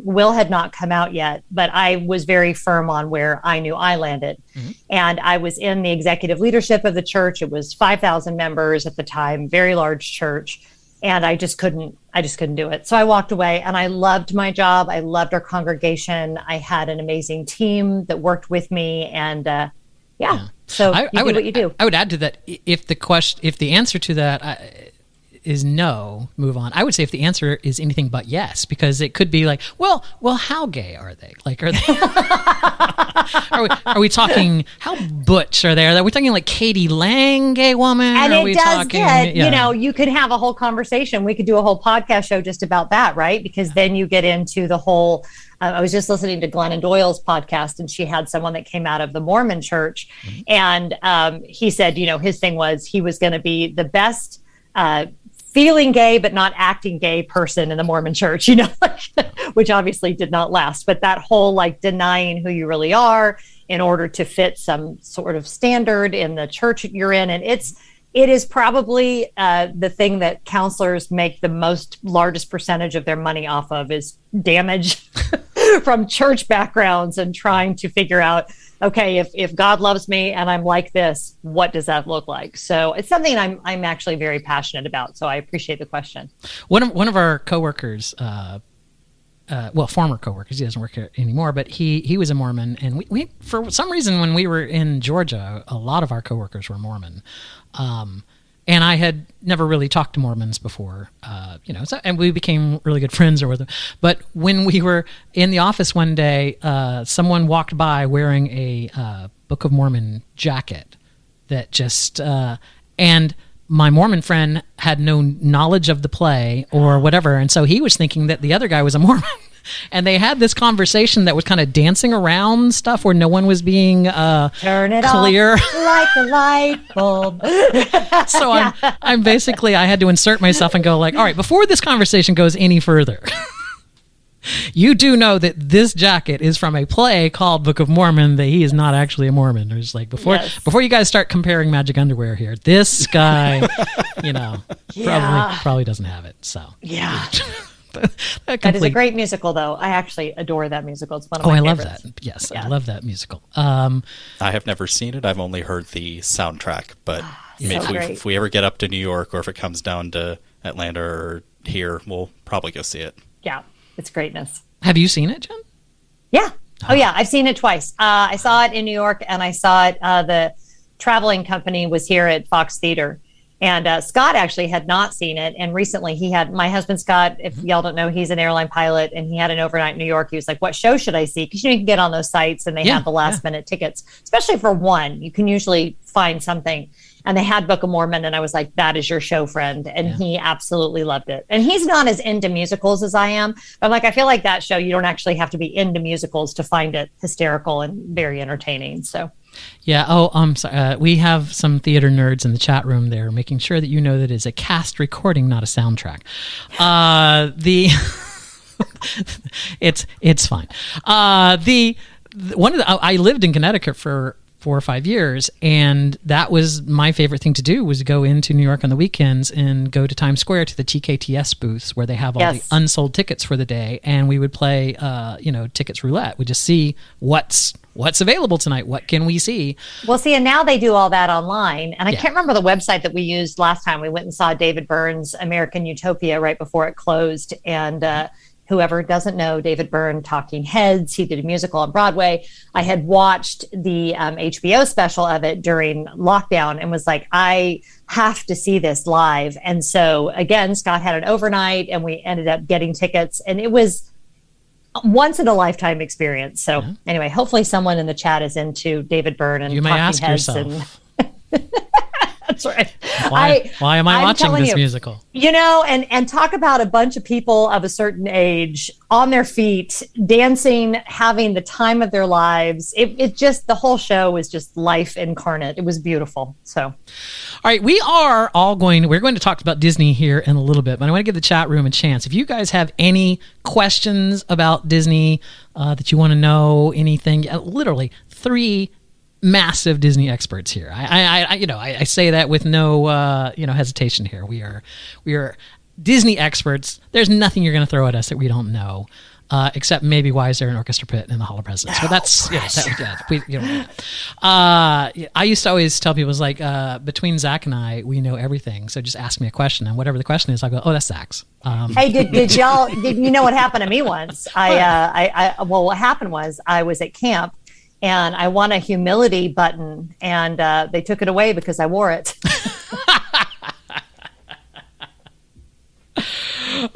Will had not come out yet, but I was very firm on where I knew I landed. Mm-hmm. And I was in the executive leadership of the church. It was 5,000 members at the time, very large church. And I just couldn't do it. So I walked away, and I loved my job. I loved our congregation. I had an amazing team that worked with me, and so you do what you do. I would add to that, if the answer to that is no, move on. I would say if the answer is anything but yes, because it could be like, well, how gay are they? Like, are they? are we talking, how butch are they? Are we talking like Katie Lang, gay woman? And it does get, you could have a whole conversation. We could do a whole podcast show just about that, right? Because then you get into the whole, I was just listening to Glennon Doyle's podcast, and she had someone that came out of the Mormon church. Mm-hmm. And he said, his thing was he was going to be the best feeling gay but not acting gay person in the Mormon church, which obviously did not last. But that whole like denying who you really are in order to fit some sort of standard in the church you're in. And it is probably the thing that counselors make the largest percentage of their money off of, is damage from church backgrounds and trying to figure out, okay, if God loves me and I'm like this, what does that look like? So it's something I'm actually very passionate about. So I appreciate the question. One of our coworkers former coworkers. He doesn't work here anymore, but he was a Mormon, and we for some reason when we were in Georgia, a lot of our coworkers were Mormon. And I had never really talked to Mormons before, and we became really good friends or whatever. But when we were in the office one day, someone walked by wearing a Book of Mormon jacket that just, and my Mormon friend had no knowledge of the play or whatever. And so he was thinking that the other guy was a Mormon. And they had this conversation that was kind of dancing around stuff where no one was being Turn it clear. Off like a light bulb. So I'm basically, I had to insert myself and go like, all right, before this conversation goes any further, you do know that this jacket is from a play called Book of Mormon, that he is not actually a Mormon. There's like, before you guys start comparing magic underwear here, this guy, probably doesn't have it. So yeah. That is a great musical, though. I actually adore that musical. It's one of my favorites. I love that. Yes, yeah. I love that musical. I have never seen it. I've only heard the soundtrack. But if we ever get up to New York, or if it comes down to Atlanta or here, we'll probably go see it. Yeah, it's greatness. Have you seen it, Jen? Yeah. Oh, yeah. I've seen it twice. I saw it in New York, and I saw it. The traveling company was here at Fox Theater. And Scott actually had not seen it. And recently my husband, Scott, if y'all don't know, he's an airline pilot, and he had an overnight in New York. He was like, what show should I see? Because you can get on those sites and they have the last minute tickets, especially for one. You can usually find something. And they had Book of Mormon. And I was like, that is your show, friend. And he absolutely loved it. And he's not as into musicals as I am. But I feel like that show, you don't actually have to be into musicals to find it hysterical and very entertaining. So. Yeah. Oh, I'm sorry. We have some theater nerds in the chat room there, making sure that you know that it's a cast recording, not a soundtrack. It's fine. I lived in Connecticut for 4 or 5 years, and that was my favorite thing to do, was go into New York on the weekends and go to Times Square to the TKTS booths where they have all the unsold tickets for the day, and we would play tickets roulette. We'd just see what's available tonight. What can we see? Well, see, and now they do all that online. And I can't remember the website that we used last time. We went and saw David Byrne's American Utopia right before it closed. And whoever doesn't know David Byrne, Talking Heads, he did a musical on Broadway. I had watched the HBO special of it during lockdown and was like, I have to see this live. And so again, Scott had an overnight and we ended up getting tickets, and it was once in a lifetime experience. So anyway, hopefully someone in the chat is into David Byrne and you may Talking ask Heads. yourself. That's right. Why am I watching this musical? And talk about a bunch of people of a certain age on their feet, dancing, having the time of their lives. It just, the whole show was just life incarnate. It was beautiful. So, all right, we're going to talk about Disney here in a little bit, but I want to give the chat room a chance. If you guys have any questions about Disney that you want to know, anything, literally 3 massive Disney experts here. I say that with no hesitation here. We are Disney experts. There's nothing you're going to throw at us that we don't know, except maybe why is there an orchestra pit in the Hall of Presidents? But that's I used to always tell people, like, between Zach and I, we know everything. So just ask me a question, and whatever the question is, I'll go, oh, that's Zach's. Hey, did you know what happened to me once? What happened was I was at camp. And I won a humility button, and they took it away because I wore it.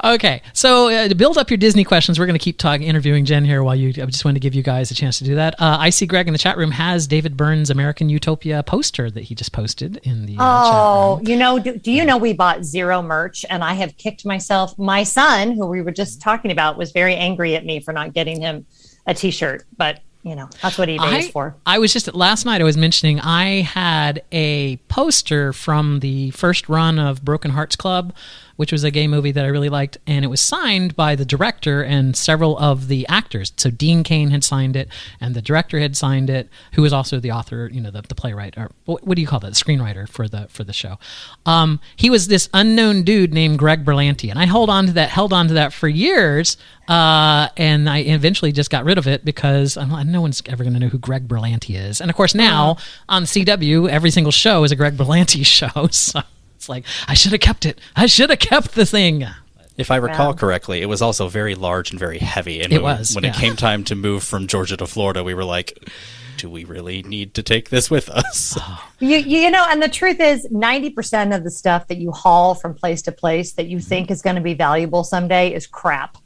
Okay, so to build up your Disney questions, we're going to keep interviewing Jen here I just wanted to give you guys a chance to do that. I see Greg in the chat room has David Byrne's American Utopia poster that he just posted in the chat room. Do you know we bought 0 merch, and I have kicked myself. My son, who we were just talking about, was very angry at me for not getting him a t-shirt, but that's what eBay is for. I was just, last night I was mentioning I had a poster from the first run of Broken Hearts Club, which was a gay movie that I really liked, and it was signed by the director and several of the actors. So Dean Cain had signed it, and the director had signed it, who was also the author, the playwright, or what do you call that, the screenwriter for the show. He was this unknown dude named Greg Berlanti, and I held on to that for years, and I eventually just got rid of it because no one's ever going to know who Greg Berlanti is. And of course now on CW, every single show is a Greg Berlanti show, so it's like, I should have kept it. I should have kept the thing. If I recall correctly, it was also very large and very heavy. And when it came time to move from Georgia to Florida, we were like, do we really need to take this with us? You know, and the truth is 90% of the stuff that you haul from place to place that you think is going to be valuable someday is crap.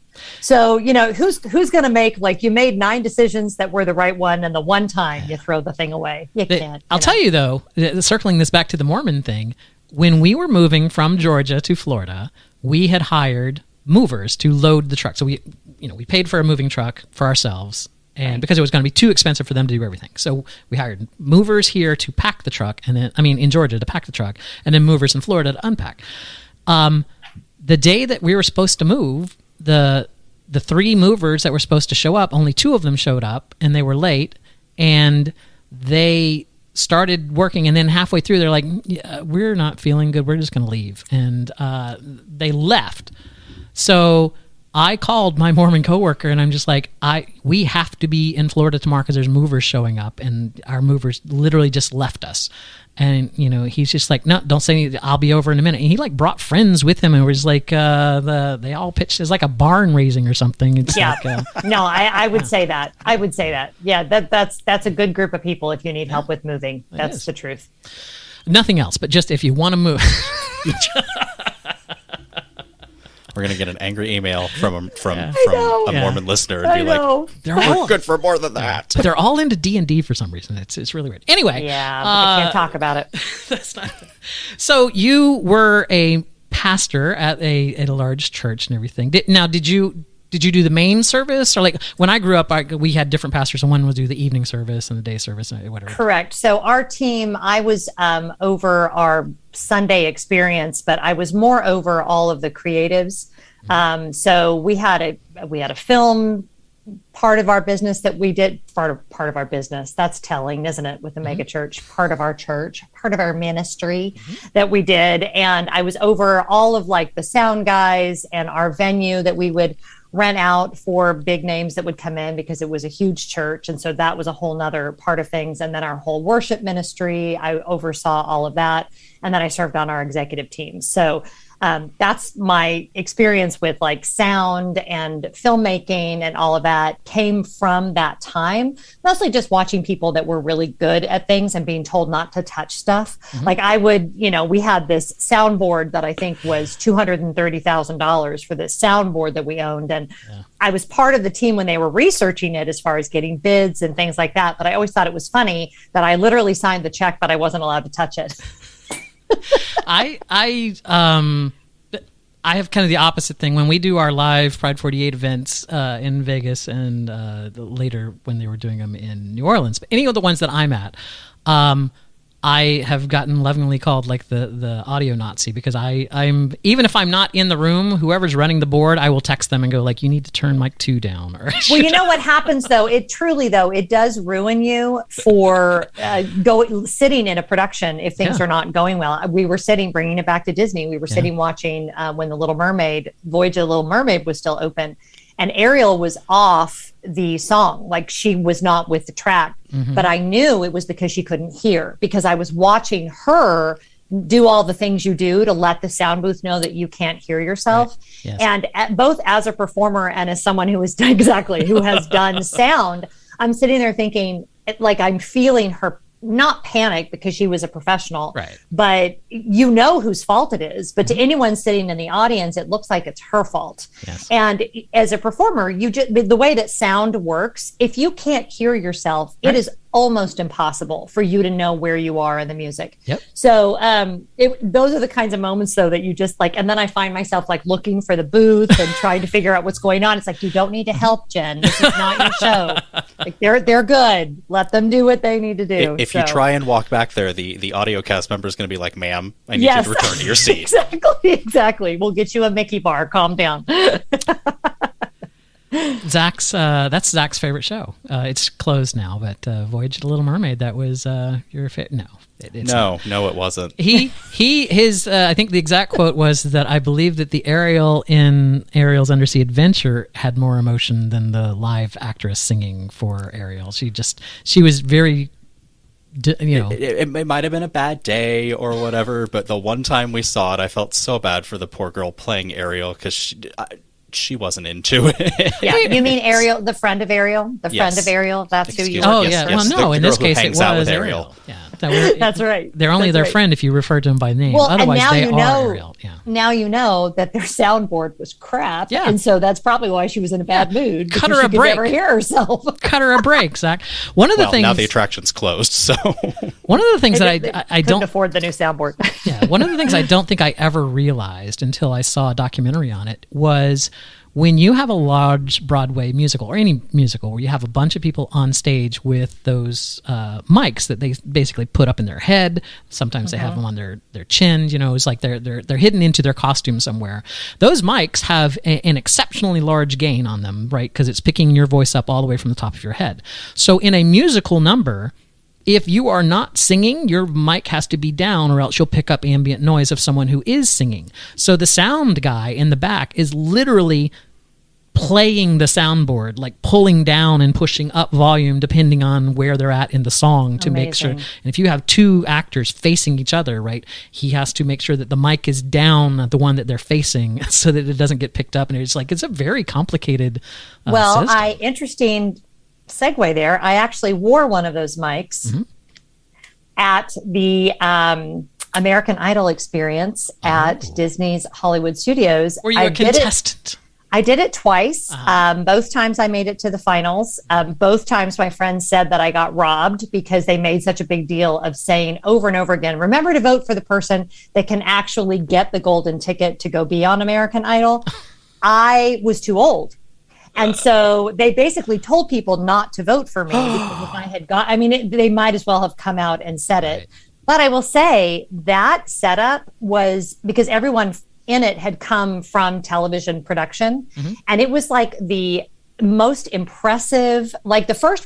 So, you know, who's going to make, like, you made 9 decisions that were the right one, and the one time you throw the thing away. You can't. I'll tell you, though, circling this back to the Mormon thing, when we were moving from Georgia to Florida, we had hired movers to load the truck. So we paid for a moving truck for ourselves, and because it was going to be too expensive for them to do everything. So we hired movers here to pack the truck, and then, in Georgia to pack the truck, and then movers in Florida to unpack. The day that we were supposed to move, the 3 movers that were supposed to show up, only 2 of them showed up, and they were late, and they started working, and then halfway through they're like, yeah, we're not feeling good, we're just going to leave, and they left. So I called my Mormon coworker, and I'm just like, we have to be in Florida tomorrow because there's movers showing up, and our movers literally just left us. And, he's just like, no, don't say anything. I'll be over in a minute. And he brought friends with him, and was like, they all pitched. It's like a barn raising or something. It's no, I would say that. Yeah, that's a good group of people if you need help with moving. That's the truth. Nothing else, but just if you want to move. We're going to get an angry email from a Mormon listener and be like, we're good for more than that. But they're all into D&D for some reason. It's really weird. Anyway. Yeah, but I can't talk about it. That's not. So you were a pastor at a large church and everything. Did you do the main service, or like when I grew up, we had different pastors, and one would do the evening service and the day service and whatever? Correct. So our team, I was over our Sunday experience, but I was more over all of the creatives. So we had a film part of our business that we did. Part of our business. That's telling, isn't it? With the mega church, part of our church, part of our ministry that we did, and I was over all of like the sound guys and our venue that we would rent out for big names that would come in because it was a huge church. And so that was a whole nother part of things. And then our whole worship ministry, I oversaw all of that. And then I served on our executive team. So that's my experience with like sound and filmmaking, and all of that came from that time, mostly just watching people that were really good at things and being told not to touch stuff. Like I would, we had this soundboard that I think was $230,000 for this soundboard that we owned. And I was part of the team when they were researching it as far as getting bids and things like that. But I always thought it was funny that I literally signed the check, but I wasn't allowed to touch it. I have kind of the opposite thing. When we do our live Pride 48 events in Vegas, and later when they were doing them in New Orleans, but any of the ones that I'm at, I have gotten lovingly called like the audio Nazi, because I'm even if I'm not in the room, whoever's running the board, I will text them and go like, you need to turn mic 2 down. Or well, you know what happens though? It does ruin you for sitting in a production if things are not going well. We were bringing it back to Disney. We were sitting watching when the Little Mermaid, Voyage of the Little Mermaid was still open. And Ariel was off the song, like she was not with the track. But I knew it was because she couldn't hear, because I was watching her do all the things you do to let the sound booth know that you can't hear yourself. Right. Yes. And both as a performer and as someone who has done sound, I'm sitting there thinking, like, I'm feeling her not panic because she was a professional, right? But whose fault it is. But to anyone sitting in the audience, it looks like it's her fault. Yes. And as a performer, the way that sound works, if you can't hear yourself, it is almost impossible for you to know where you are in the music. Yep. So those are the kinds of moments though that you just like, and then I find myself like looking for the booth and trying to figure out what's going on. It's like, you don't need to help, Jen. This is not your show. Like they're good. Let them do what they need to do. If you try and walk back there, the audio cast member is going to be like, ma'am, I need you to return to your seat. Exactly. We'll get you a Mickey bar. Calm down. That's Zach's favorite show. It's closed now, but Voyage of the Little Mermaid, that was your favorite. No, no, it wasn't. His I think the exact quote was that I believe that the Ariel in Ariel's Undersea Adventure had more emotion than the live actress singing for Ariel. She was very It might have been a bad day or whatever, but the one time we saw it, I felt so bad for the poor girl playing Ariel because she wasn't into it. Yeah, you mean Ariel, the friend of Ariel? The friend of Ariel? That's who you Oh, were. yeah. Well, no, in this case, it was Ariel. Yeah. That's right. They're only their friend if you refer to them by name. Well, Otherwise, and now they you are know, Ariel. Yeah. Now you know that their soundboard was crap. Yeah. And so that's probably why she was in a bad mood. Cut her a she could break. never hear herself. Cut her a break, Zach. One of the things. Now the attraction's closed, so. One of the things that I don't don't afford the new soundboard. Yeah. One of the things I don't think I ever realized until I saw a documentary on it was when you have a large Broadway musical or any musical where you have a bunch of people on stage with those mics that they basically put up in their head, sometimes they have them on their chin, it's like they're hidden into their costume somewhere. Those mics have an exceptionally large gain on them, right? Because it's picking your voice up all the way from the top of your head. So in a musical number, if you are not singing, your mic has to be down or else you'll pick up ambient noise of someone who is singing. So the sound guy in the back is literally playing the soundboard, like pulling down and pushing up volume depending on where they're at in the song to make sure. And if you have two actors facing each other, right, he has to make sure that the mic is down, the one that they're facing, so that it doesn't get picked up. And it's a very complicated system. Interesting segue there. I actually wore one of those mics at the American Idol experience at Disney's Hollywood Studios. Were you a contestant? I did it twice. Both times I made it to the finals. Both times my friends said that I got robbed because they made such a big deal of saying over and over again, remember to vote for the person that can actually get the golden ticket to go be on American Idol. I was too old. And so they basically told people not to vote for me because if I had they might as well have come out and said it. Right. But I will say that setup was because everyone in it had come from television production. And it was like the most impressive, like the first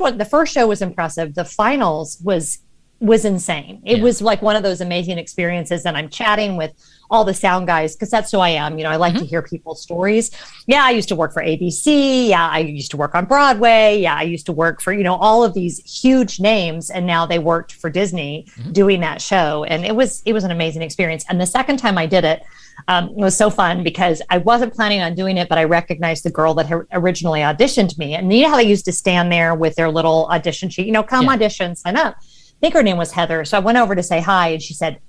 show was impressive. The finals was insane. It was like one of those amazing experiences. And I'm chatting with all the sound guys because that's who I am. I like to hear people's stories. Yeah, I used to work for ABC. Yeah, I used to work on Broadway. Yeah, I used to work for, all of these huge names. And now they worked for Disney doing that show. And it was an amazing experience. And the second time I did it, it was so fun because I wasn't planning on doing it, but I recognized the girl that had originally auditioned me. And you know how they used to stand there with their little audition sheet, come audition, sign up. I think her name was Heather. So I went over to say hi and she said,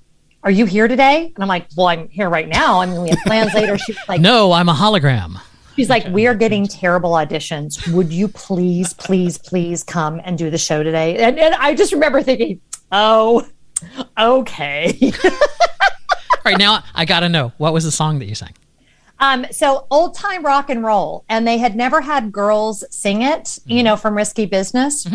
are you here today? And I'm like, well, I'm here right now. We have plans later. She was like, no, I'm a hologram. She's like, we are getting terrible auditions. Would you please, please, please come and do the show today? And I just remember thinking, oh, okay. All right, now I got to know, what was the song that you sang? So old time rock and roll, and they had never had girls sing it, from Risky Business.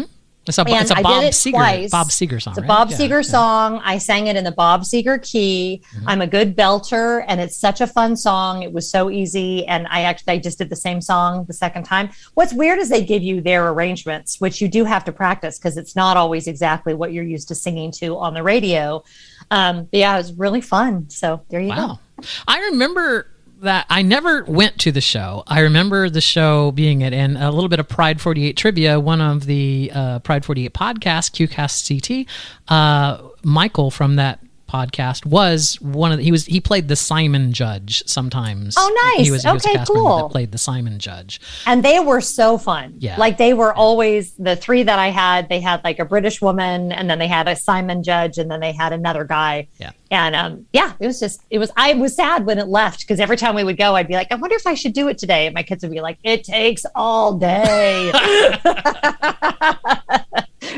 It's a Bob Seger song. It's a Bob Seger song. I sang it in the Bob Seger key. I'm a good belter, and it's such a fun song. It was so easy, and I just did the same song the second time. What's weird is they give you their arrangements, which you do have to practice because it's not always exactly what you're used to singing to on the radio. But yeah, it was really fun. So there you go. I remember that I never went to the show. I remember the show being it, and a little bit of Pride 48 trivia. One of the Pride 48 podcasts, QCast CT, Michael from that podcast was one of he played the Simon Judge sometimes. Oh, nice. He was a cast member cool. that played the Simon Judge. And they were so fun. Yeah. Like they were always the three that I had. They had like a British woman, and then they had a Simon Judge, and then they had another guy. Yeah. And I was sad when it left because every time we would go, I'd be like, I wonder if I should do it today. And my kids would be like, it takes all day.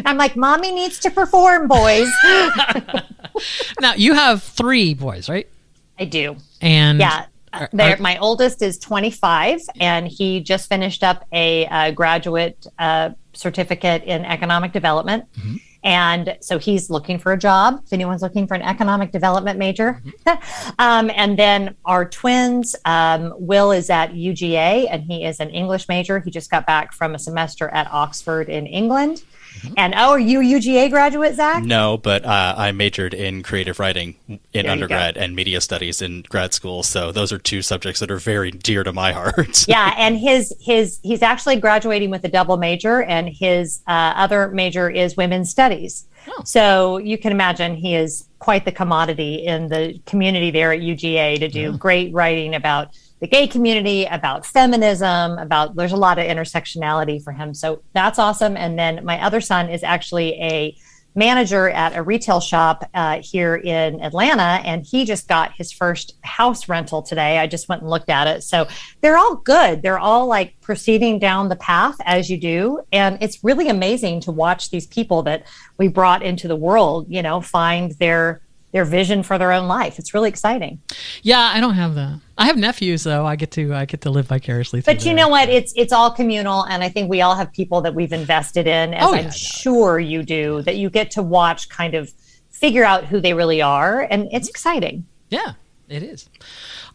I'm like, mommy needs to perform, boys. Now you have 3 boys, right? I do. And yeah, my oldest is 25, and he just finished up a graduate certificate in economic development. And so he's looking for a job. If anyone's looking for an economic development major. And then our twins, Will is at UGA, and he is an English major. He just got back from a semester at Oxford in England. And are you a UGA graduate, Zach? No, but I majored in creative writing in undergrad and media studies in grad school. So those are two subjects that are very dear to my heart. Yeah, and he's actually graduating with a double major, and his other major is women's studies. Oh. So you can imagine he is quite the commodity in the community there at UGA to do great writing about the gay community, about feminism, there's a lot of intersectionality for him. So that's awesome. And then my other son is actually a manager at a retail shop here in Atlanta, and he just got his first house rental today. I just went and looked at it. So they're all good. They're all like proceeding down the path as you do. And it's really amazing to watch these people that we brought into the world, find their vision for their own life. It's really exciting. Yeah, I don't have that. I have nephews though. I get to live vicariously through But you know what? It's all communal, and I think we all have people that we've invested in, as I'm sure you do, that you get to watch kind of figure out who they really are, and it's exciting. Yeah, it is.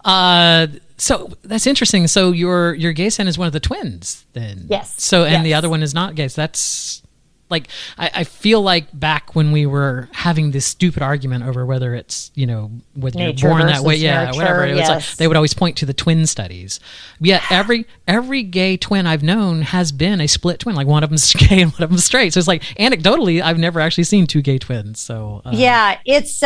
So that's interesting. So your gay son is one of the twins then? Yes. So and the other one is not gay. So that's like I feel like back when we were having this stupid argument over whether it's whether nature you're born that way, nurture, whatever. It was like they would always point to the twin studies. Yeah, every gay twin I've known has been a split twin. Like one of them's gay and one of them's straight. So it's like anecdotally, I've never actually seen two gay twins. So yeah, it's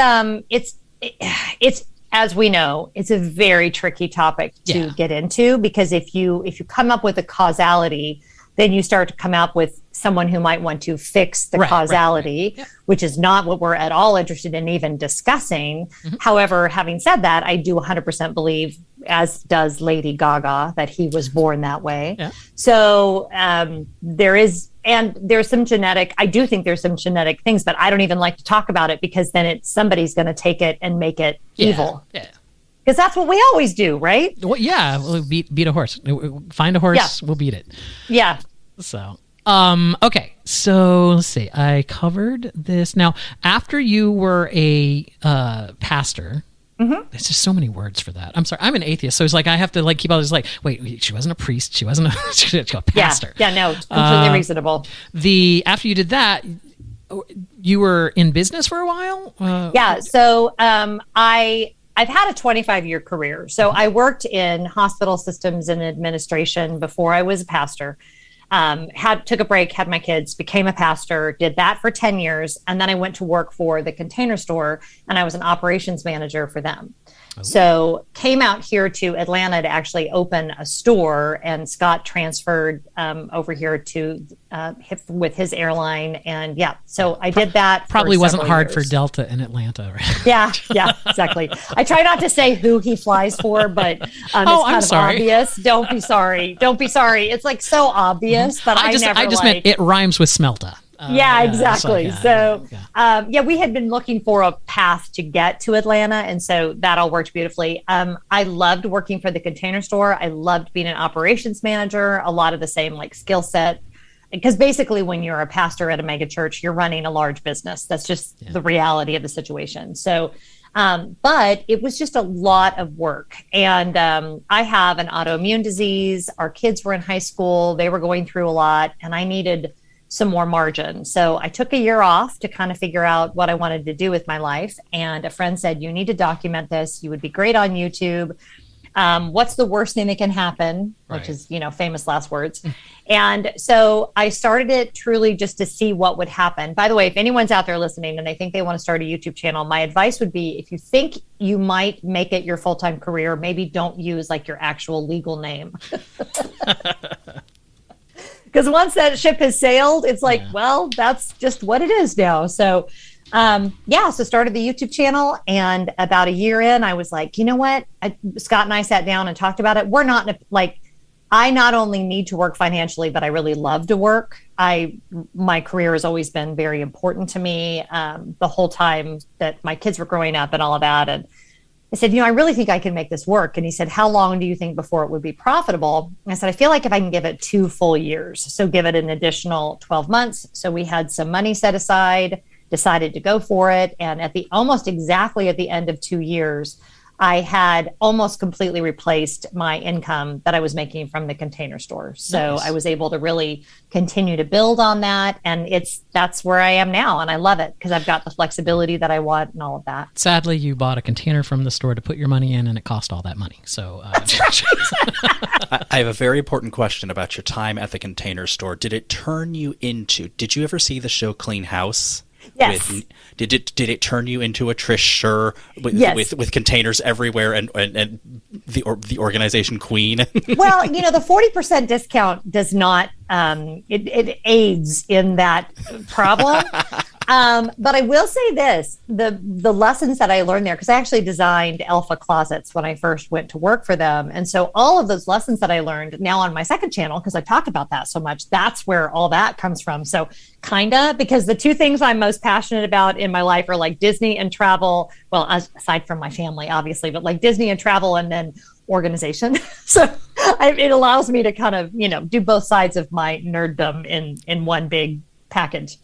as we know, it's a very tricky topic to get into, because if you come up with a causality, then you start to come up with someone who might want to fix the causality, Yep. which is not what we're at all interested in even discussing. Mm-hmm. However, having said that, I do 100% believe, as does Lady Gaga, that he was born that way. Yeah. So there's some genetic, I do think there's some genetic things, but I don't even like to talk about it, because then somebody's going to take it and make it evil. Yeah. Because that's what we always do, right? Well, yeah, we'll beat a horse. Find a horse, we'll beat it. Yeah. So, okay. So let's see. I covered this. Now, after you were a pastor, there's just so many words for that. I'm sorry. I'm an atheist, so it's like I have to like keep all this. Like, wait, she wasn't a priest. She wasn't a pastor. Yeah. No, completely reasonable. After you did that, you were in business for a while. So I've had a 25-year career. So I worked in hospital systems and administration before I was a pastor. Took a break, had my kids, became a pastor, did that for 10 years. And then I went to work for the Container Store, and I was an operations manager for them. Oh. So came out here to Atlanta to actually open a store, and Scott transferred over here to with his airline. And so I did that. Probably wasn't hard for Delta in Atlanta, right? Yeah, exactly. I try not to say who he flies for, but it's kind of obvious. Don't be sorry. It's like so obvious, but I just meant it rhymes with smelta. Exactly. We had been looking for a path to get to Atlanta, and so that all worked beautifully. I loved working for the Container Store. I loved being an operations manager, a lot of the same like skill set, because basically when you're a pastor at a mega church, you're running a large business. That's just the reality of the situation. So but it was just a lot of work. And I have an autoimmune disease. Our kids were in high school. They were going through a lot, and I needed some more margin. So I took a year off to kind of figure out what I wanted to do with my life. And a friend said, you need to document this. You would be great on YouTube. What's the worst thing that can happen? Which is, famous last words. And so I started it truly just to see what would happen. By the way, if anyone's out there listening and they think they want to start a YouTube channel, my advice would be, if you think you might make it your full-time career, maybe don't use like your actual legal name. Because once that ship has sailed, it's like, well, that's just what it is now. So, so started the YouTube channel, and about a year in, I was like, you know what? Scott and I sat down and talked about it. We're not I not only need to work financially, but I really love to work. My career has always been very important to me, the whole time that my kids were growing up and all of that. And I said, I really think I can make this work. And he said, how long do you think before it would be profitable? And I said, I feel like if I can give it 2 full years, so give it an additional 12 months. So we had some money set aside, decided to go for it. And almost exactly at the end of 2 years, I had almost completely replaced my income that I was making from the Container Store. So nice. I was able to really continue to build on that. And that's where I am now. And I love it because I've got the flexibility that I want and all of that. Sadly, you bought a container from the store to put your money in and it cost all that money. So that's right. I have a very important question about your time at the Container Store. Did you ever see the show Clean House? Yes. Did it turn you into a Trish Sher with containers everywhere and the organization queen? Well, the 40% discount does not it aids in that problem. But I will say this, the lessons that I learned there, because I actually designed Alpha closets when I first went to work for them. And so all of those lessons that I learned now on my second channel, because I talk about that so much, that's where all that comes from. So because the two things I'm most passionate about in my life are like Disney and travel. Well, aside from my family, obviously, but like Disney and travel and then organization. So it allows me to kind of, do both sides of my nerddom in one big package.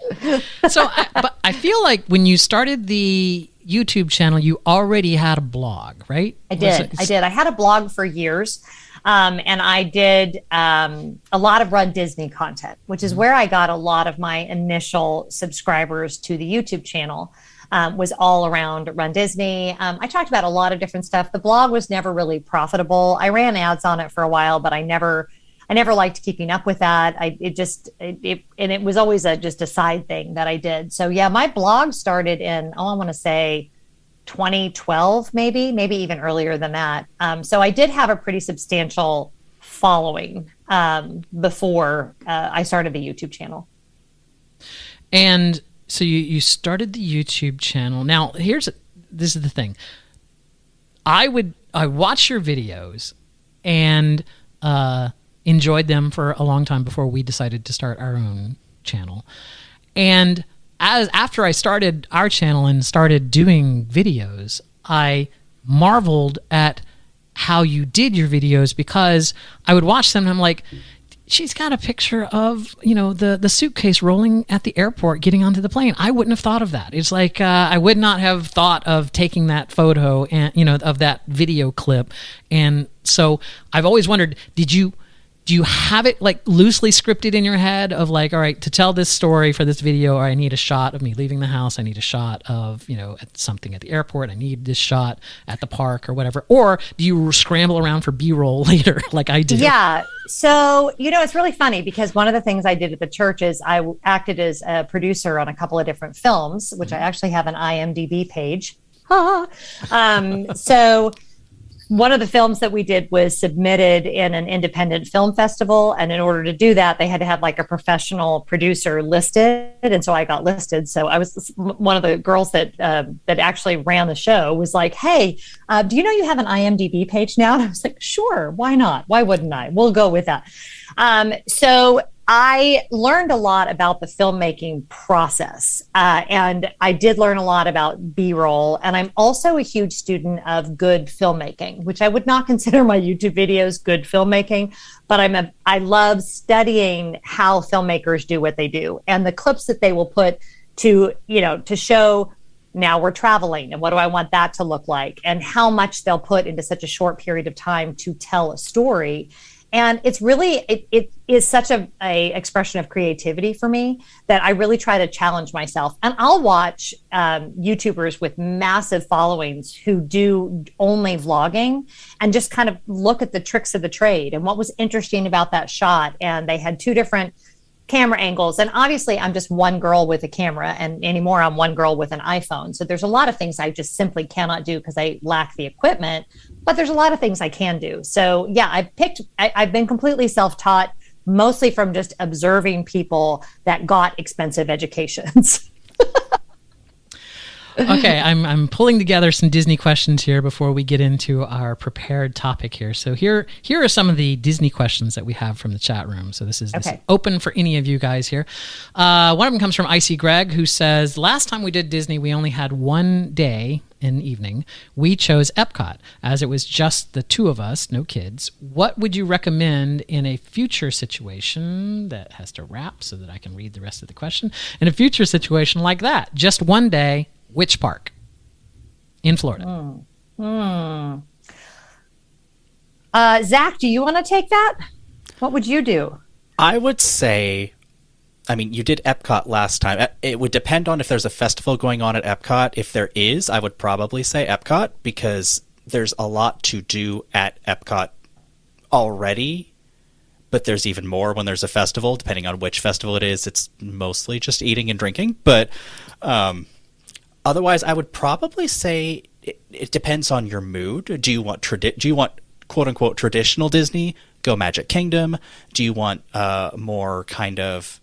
But I feel like when you started the YouTube channel, you already had a blog, right? I did. I had a blog for years. And I did a lot of Run Disney content, which is where I got a lot of my initial subscribers to the YouTube channel, was all around Run Disney. I talked about a lot of different stuff. The blog was never really profitable. I ran ads on it for a while, but I never liked keeping up with that. It was always just a side thing that I did. So yeah, my blog started in, I want to say 2012, maybe even earlier than that. So I did have a pretty substantial following before I started the YouTube channel. And so you started the YouTube channel. Now this is the thing. I watched your videos and enjoyed them for a long time before we decided to start our own channel. And after I started our channel and started doing videos, I marveled at how you did your videos, because I would watch them and I'm like, she's got a picture of, the suitcase rolling at the airport getting onto the plane. I wouldn't have thought of that. It's like I would not have thought of taking that photo and, of that video clip. And so I've always wondered, do you have it like loosely scripted in your head of like, all right, to tell this story for this video, I need a shot of me leaving the house. I need a shot of, at something at the airport. I need this shot at the park or whatever. Or do you scramble around for B-roll later like I did? Yeah. So, it's really funny because one of the things I did at the church is I acted as a producer on a couple of different films, which I actually have an IMDb page. So one of the films that we did was submitted in an independent film festival. And in order to do that, they had to have like a professional producer listed. And so I got listed. So I was one of the girls that actually ran the show was like, hey, do you know you have an IMDb page now? And I was like, sure, why not? Why wouldn't I? We'll go with that. So I learned a lot about the filmmaking process, and I did learn a lot about B-roll. And I'm also a huge student of good filmmaking, which I would not consider my YouTube videos good filmmaking, but I love studying how filmmakers do what they do and the clips that they will put to show. Now we're traveling, and what do I want that to look like, and how much they'll put into such a short period of time to tell a story. And it's really, it is such a expression of creativity for me that I really try to challenge myself. And I'll watch YouTubers with massive followings who do only vlogging and just kind of look at the tricks of the trade and what was interesting about that shot. And they had two different camera angles. And obviously I'm just one girl with a camera, and anymore I'm one girl with an iPhone. So there's a lot of things I just simply cannot do because I lack the equipment, but there's a lot of things I can do. So yeah, I've been completely self-taught, mostly from just observing people that got expensive educations. Okay, I'm pulling together some Disney questions here before we get into our prepared topic here. So here are some of the Disney questions that we have from the chat room. So this is open for any of you guys here. One of them comes from Icy Greg, who says, last time we did Disney, we only had one day in the evening. We chose Epcot as it was just the two of us, no kids. What would you recommend in a future situation that has to wrap so that I can read the rest of the question? In a future situation like that, just one day, which park in Florida? Zach, do you want to take that? What would you do? I would say, I mean, you did Epcot last time. It would depend on if there's a festival going on at Epcot. If there is, I would probably say Epcot, because there's a lot to do at Epcot already, but there's even more when there's a festival. Depending on which festival it is, it's mostly just eating and drinking. But otherwise, I would probably say it depends on your mood. Do you want quote unquote traditional Disney? Go Magic Kingdom. Do you want more kind of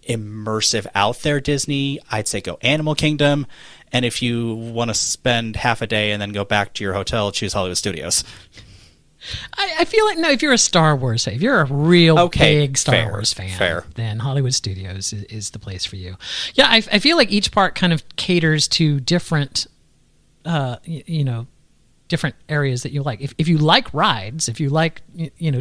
immersive out there Disney? I'd say go Animal Kingdom. And if you want to spend half a day and then go back to your hotel, choose Hollywood Studios. I feel like, no, if you're a Star Wars fan, if you're a real big Star Wars fan, then Hollywood Studios is the place for you. Yeah, I feel like each park kind of caters to different, different areas that you like. If you like rides, if you like,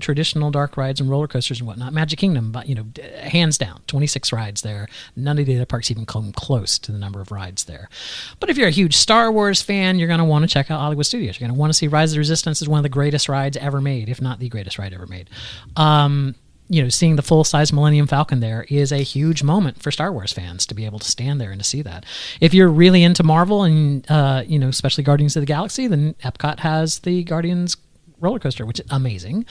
traditional dark rides and roller coasters and whatnot, Magic Kingdom, but hands down, 26 rides there. None of the other parks even come close to the number of rides there. But if you're a huge Star Wars fan, you're going to want to check out Hollywood Studios. You're going to want to see Rise of the Resistance is one of the greatest rides ever made, if not the greatest ride ever made. Seeing the full-size Millennium Falcon there is a huge moment for Star Wars fans to be able to stand there and to see that. If you're really into Marvel and, especially Guardians of the Galaxy, then Epcot has the Guardians roller coaster, which is amazing.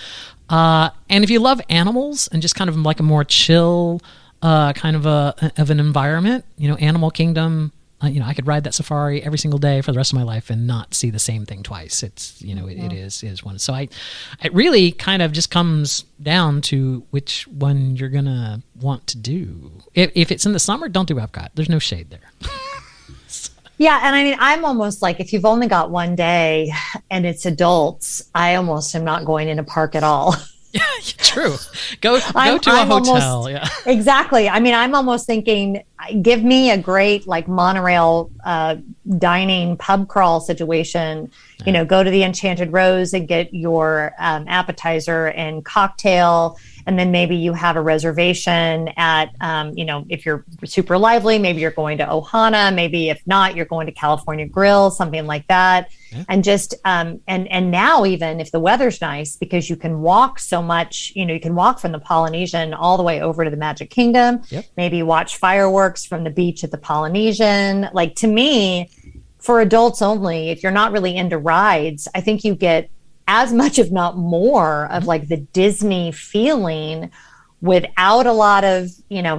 And if you love animals and just kind of like a more chill kind of an environment, Animal Kingdom, I could ride that safari every single day for the rest of my life and not see the same thing twice. It's, it is one. So it really kind of just comes down to which one you're going to want to do. If it's in the summer, don't do Epcot. There's no shade there. Yeah. And I mean, I'm almost like, if you've only got one day and it's adults, I almost am not going in a park at all. Yeah, true. Go to a hotel. Yeah, exactly. I mean, I'm almost thinking, give me a great like monorail dining pub crawl situation. Go to the Enchanted Rose and get your appetizer and cocktail, and then maybe you have a reservation at, if you're super lively, maybe you're going to Ohana. Maybe if not, you're going to California Grill, something like that. Yeah. And just and now even if the weather's nice, because you can walk so much, you can walk from the Polynesian all the way over to the Magic Kingdom. Yep. Maybe watch fireworks from the beach at the Polynesian. Like, to me, for adults only, if you're not really into rides, I think you get as much, if not more, of like the Disney feeling without a lot of,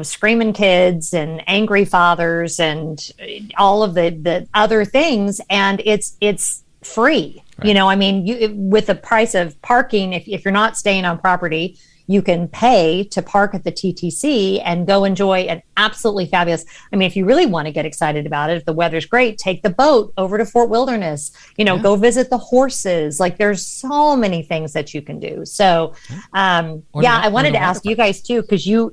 screaming kids and angry fathers and all of the other things. And it's free. Right. I mean, with the price of parking, if you're not staying on property, you can pay to park at the TTC and go enjoy an absolutely fabulous. I mean, if you really want to get excited about it, if the weather's great, take the boat over to Fort Wilderness, go visit the horses. Like, there's so many things that you can do. So, I wanted to ask you guys too, because you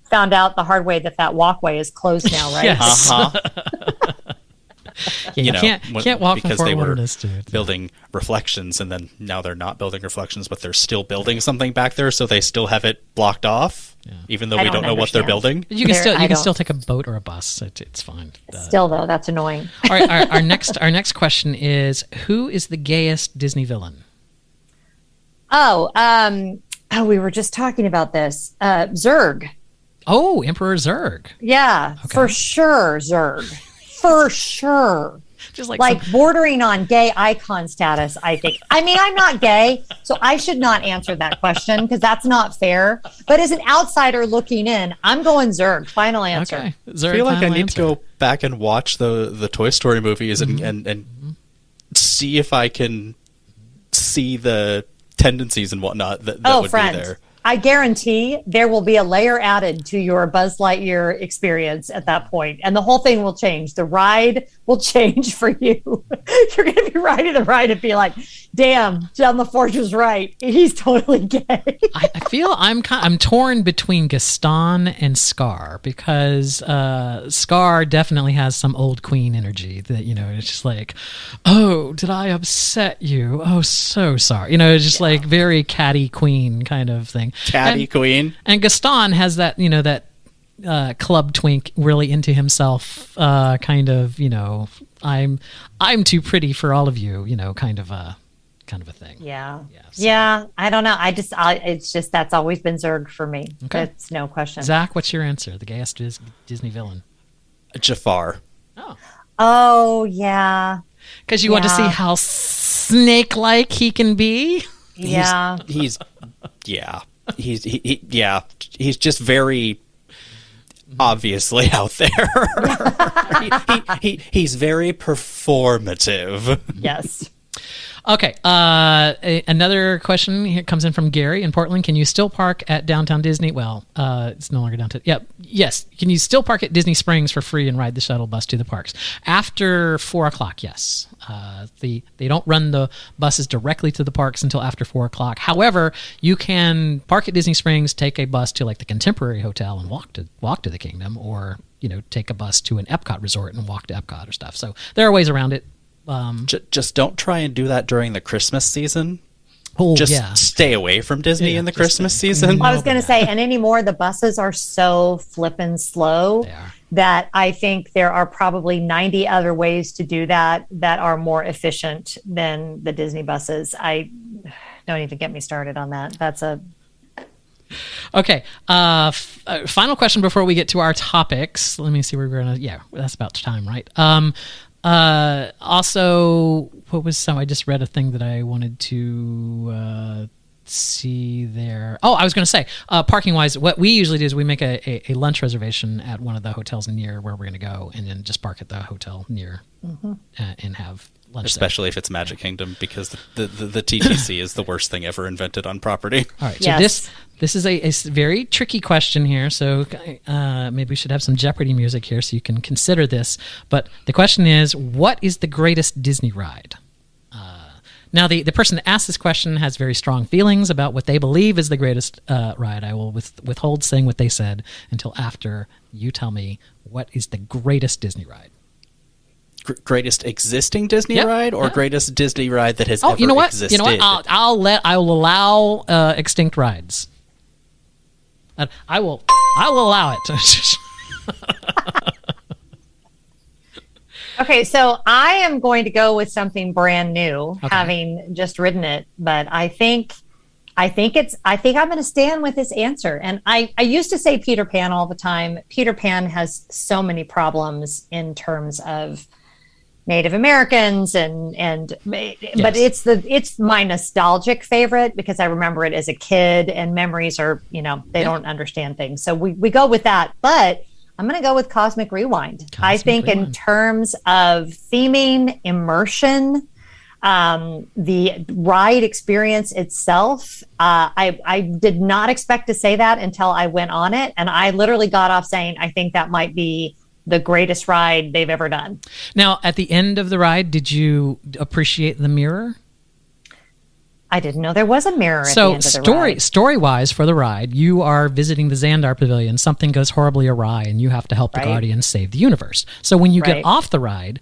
found out the hard way that walkway is closed now, right? Yes. Yeah, you can't walk because from they Fort were Wilderness, dude. building reflections, and then now they're not building reflections, but they're still building something back there, so they still have it blocked off, even though we don't know what they're building. You can still take a boat or a bus. It's fine. Still though, that's annoying. All right, our next question is: who is the gayest Disney villain? We were just talking about this. Zurg. Oh, Emperor Zurg. Yeah, okay. For sure, Zurg. For sure. Just like bordering on gay icon status, I think. I mean, I'm not gay, so I should not answer that question because that's not fair. But as an outsider looking in, I'm going Zurg. Final answer. Okay. Zurg, I feel like I need to go back and watch the Toy Story movies and see if I can see the tendencies and whatnot that would be there. I guarantee there will be a layer added to your Buzz Lightyear experience at that point, and the whole thing will change. The ride will change for you. You're going to be riding the ride and be like, damn, John LaForge was right. He's totally gay. I feel I'm torn between Gaston and Scar, because Scar definitely has some old queen energy that, it's just like, oh, did I upset you? Oh, so sorry. It's just like very catty queen kind of thing. Queen. And Gaston has that, that club twink, really into himself, kind of, I'm too pretty for all of you, kind of a thing. Yeah. So. Yeah. I don't know. It's just, that's always been Zurg for me. Okay. That's no question. Zach, what's your answer? The gayest Disney villain? Jafar. Oh, yeah. Because you want to see how snake-like he can be? Yeah. He's just very obviously out there. He's very performative. Yes. Okay. Another question here comes in from Gary in Portland. Can you still park at Downtown Disney? Well, it's no longer downtown. Yep. Yes. Can you still park at Disney Springs for free and ride the shuttle bus to the parks after 4:00? Yes. They don't run the buses directly to the parks until after 4:00. However, you can park at Disney Springs, take a bus to like the Contemporary Hotel and walk to the Kingdom, or take a bus to an Epcot resort and walk to Epcot or stuff. So there are ways around it. Just don't try and do that during the Christmas season. Just stay away from Disney in the Christmas season. I was going to say, and anymore, the buses are so flippin' slow that I think there are probably 90 other ways to do that are more efficient than the Disney buses. I don't even get me started on that. That's a... Okay. Final question before we get to our topics. Let me see where we're going to... Yeah, that's about time, right? Also, what was some? I just read a thing that I wanted to see there. Oh, I was going to say, parking wise, what we usually do is we make a lunch reservation at one of the hotels near where we're going to go, and then just park at the hotel near and have lunch. Especially there. if it's Magic Kingdom, because the TTC is the worst thing ever invented on property. All right, so this is a very tricky question here, so maybe we should have some Jeopardy music here so you can consider this. But the question is, what is the greatest Disney ride? Now, the person that asked this question has very strong feelings about what they believe is the greatest ride. I will withhold saying what they said until after you tell me what is the greatest Disney ride. Greatest existing Disney ride, or greatest Disney ride that has ever existed? You know what? I will allow extinct rides. I will allow it. Okay, so I am going to go with something brand new, having just ridden it. But I think I'm going to stand with this answer. And I used to say Peter Pan all the time. Peter Pan has so many problems in terms of Native Americans but it's my nostalgic favorite because I remember it as a kid, and memories are, they don't understand things. So we go with that. But I'm going to go with Cosmic Rewind. I think in terms of theming, immersion, the ride experience itself, I did not expect to say that until I went on it. And I literally got off saying, I think that might be the greatest ride they've ever done. Now, at the end of the ride, did you appreciate the mirror? I didn't know there was a mirror at the end of the ride. Story-wise for the ride, you are visiting the Xandar Pavilion. Something goes horribly awry, and you have to help the Guardians save the universe. So when you get off the ride,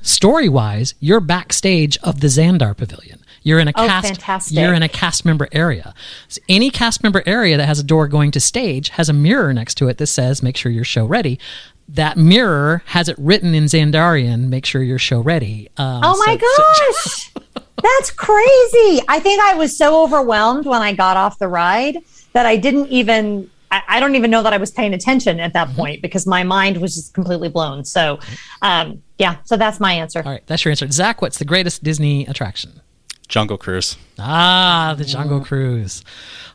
story-wise, you're backstage of the Xandar Pavilion. You're in a cast member area. So any cast member area that has a door going to stage has a mirror next to it that says, "Make sure you're show ready." That mirror has it written in Xandarian, "Make sure you're show ready." Oh my gosh! That's crazy. I think I was so overwhelmed when I got off the ride that I didn't even, I don't even know that I was paying attention at that point because my mind was just completely blown. So, so that's my answer. All right, that's your answer. Zach, what's the greatest Disney attraction? Jungle Cruise. The Jungle Cruise.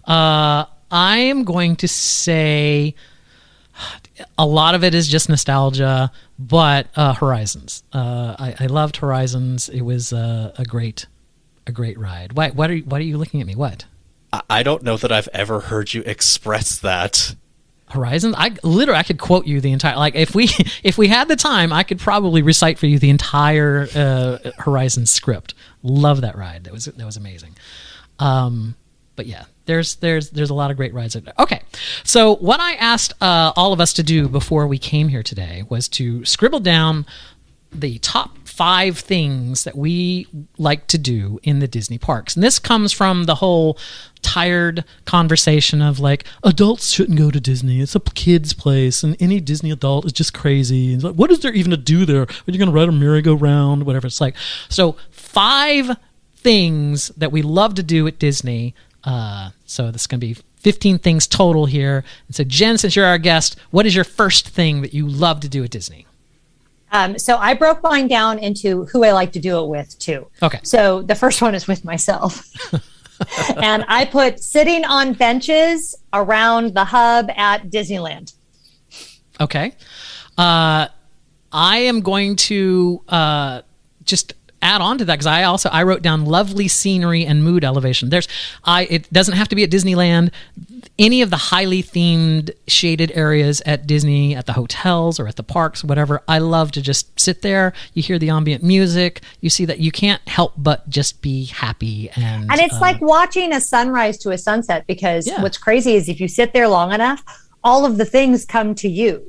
I am going to say a lot of it is just nostalgia, but Horizons. I loved Horizons. It was a great ride. What are you looking at me? What? I don't know that I've ever heard you express that. Horizons? I could quote you the entire, like if we had the time, I could probably recite for you the entire Horizons script. Love that ride. That was amazing. But yeah, there's a lot of great rides. Okay, so what I asked all of us to do before we came here today was to scribble down the top 5 things that we like to do in the Disney parks. And this comes from the whole tired conversation of like, adults shouldn't go to Disney. It's a kid's place, and any Disney adult is just crazy. And it's like, what is there even to do there? Are you going to ride a merry-go-round? Whatever. It's like, so 5 things that we love to do at Disney. So this is going to be 15 things total here. And so Jen, since you're our guest, what is your first thing that you love to do at Disney? So I broke mine down into who I like to do it with too. Okay. So the first one is with myself. And I put sitting on benches around the hub at Disneyland. Okay. I am going to just add on to that, because I wrote down lovely scenery and mood elevation. It doesn't have to be at Disneyland. Any of the highly themed shaded areas at Disney, at the hotels or at the parks, whatever, I love to just sit there. You hear the ambient music. You see that you can't help but just be happy. And it's like watching a sunrise to a sunset, because Yeah. what's crazy is if you sit there long enough, all of the things come to you.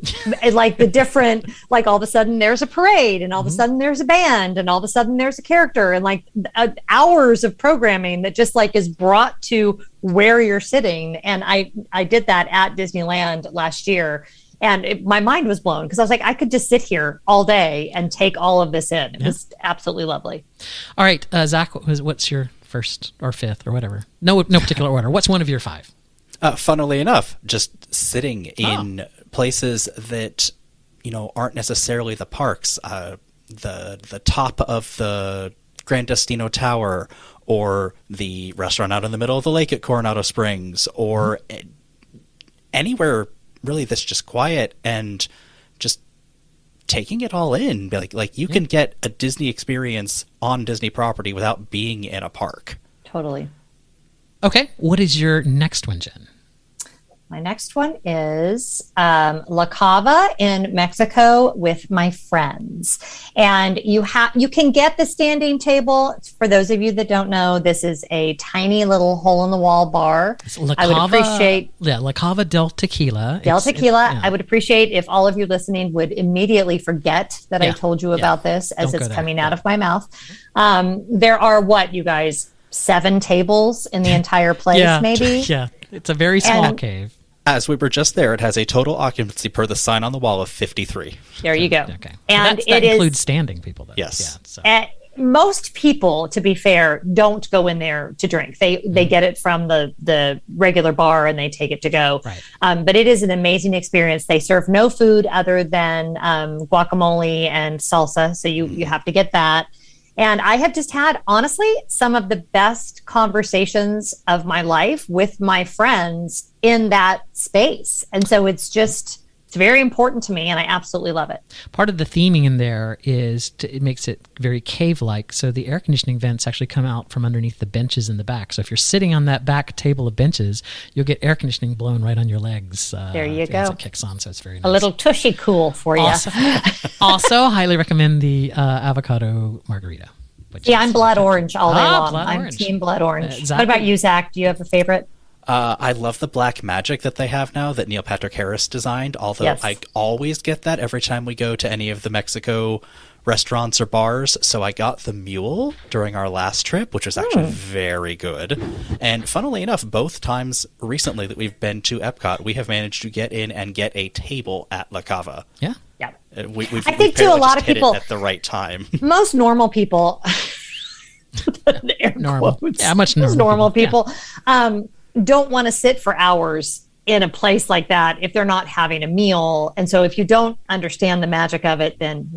Like the different, like all of a sudden there's a parade, and all of a sudden there's a band, and all of a sudden there's a character, and like hours of programming that just like is brought to where you're sitting. And I did that at Disneyland last year, and my mind was blown, because I was like, I could just sit here all day and take all of this in. It was absolutely lovely. All right, Zach, what's your first or fifth or whatever? No particular order. What's one of your 5? Funnily enough, just sitting in places that, aren't necessarily the parks. The top of the Grand Destino Tower, or the restaurant out in the middle of the lake at Coronado Springs, or anywhere really that's just quiet and just taking it all in. Like you can get a Disney experience on Disney property without being in a park. Totally. Okay, what is your next one, Jen? My next one is La Cava in Mexico with my friends. And you can get the standing table. For those of you that don't know, this is a tiny little hole-in-the-wall bar. I would appreciate... Yeah, La Cava del Tequila. I would appreciate if all of you listening would immediately forget that I told you about this as it's coming out of my mouth. There are, what, you guys... 7 tables in the entire place, maybe? Yeah, it's a very small cave. As we were just there, it has a total occupancy per the sign on the wall of 53. There you go. Okay. And that includes standing people, though. Yes. Yeah, so. Most people, to be fair, don't go in there to drink. They get it from the regular bar and they take it to go. Right. But it is an amazing experience. They serve no food other than guacamole and salsa, so you have to get that. And I have just had, honestly, some of the best conversations of my life with my friends in that space. And so it's very important to me, and I absolutely love it. Part of the theming in there is it makes it very cave-like. So the air conditioning vents actually come out from underneath the benches in the back. So if you're sitting on that back table of benches, you'll get air conditioning blown right on your legs. There you go. As it kicks on, so it's very nice. A little tushy cool for you. Also highly recommend the avocado margarita. Yeah, I'm blood orange all day long. I'm orange. Team blood orange. What about you, Zach? Do you have a favorite? I love the black magic that they have now that Neil Patrick Harris designed, although I always get that every time we go to any of the Mexico restaurants or bars. So I got the mule during our last trip, which was actually very good. And funnily enough, both times recently that we've been to Epcot, we have managed to get in and get a table at La Cava. Yeah. Yeah. I think too, a lot of people at the right time. Most normal people, normal, most normal people, don't want to sit for hours in a place like that if they're not having a meal. And so if you don't understand the magic of it, then,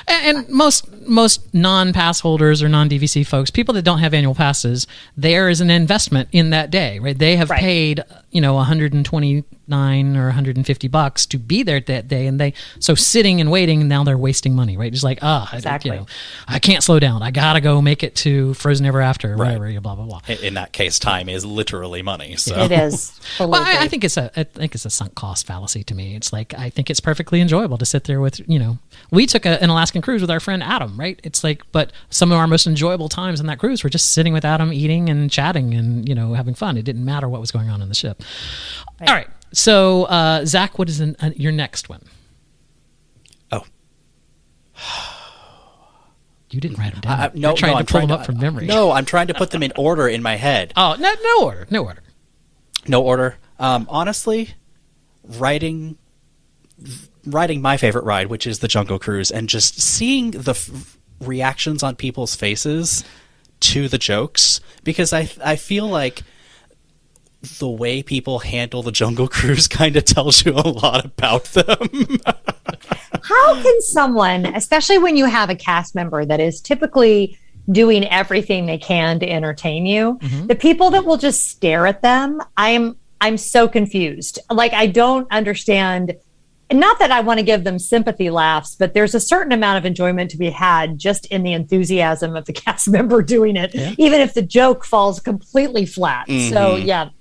And most non-pass holders or non-DVC folks, people that don't have annual passes, there is an investment in that day, right? They have paid, $129 or $150 to be there that day. And so sitting and waiting, now they're wasting money, right? Just like, exactly. I can't slow down. I got to go make it to Frozen Ever After, or whatever, blah, blah, blah. In that case, time is literally money. So. It is. Well, I think it's a sunk cost fallacy to me. It's like, I think it's perfectly enjoyable to sit there with, we took an Alaskan cruise with our friend Adam, right? It's like, but some of our most enjoyable times on that cruise were just sitting with Adam, eating and chatting and, having fun. It didn't matter what was going on the ship. Right. All right. So, Zach, what is your next one? Oh. You didn't write them down. No, You're trying to I'm pull them up from memory. No, I'm trying to put them in order in my head. Oh, no order. No order. Honestly, writing my favorite ride, which is the Jungle Cruise, and just seeing the reactions on people's faces to the jokes, because I feel like the way people handle the Jungle Cruise kind of tells you a lot about them. How can someone, especially when you have a cast member that is typically doing everything they can to entertain you, the people that will just stare at them, I'm so confused. Like, I don't understand. And not that I want to give them sympathy laughs, but there's a certain amount of enjoyment to be had just in the enthusiasm of the cast member doing it, even if the joke falls completely flat. So yeah,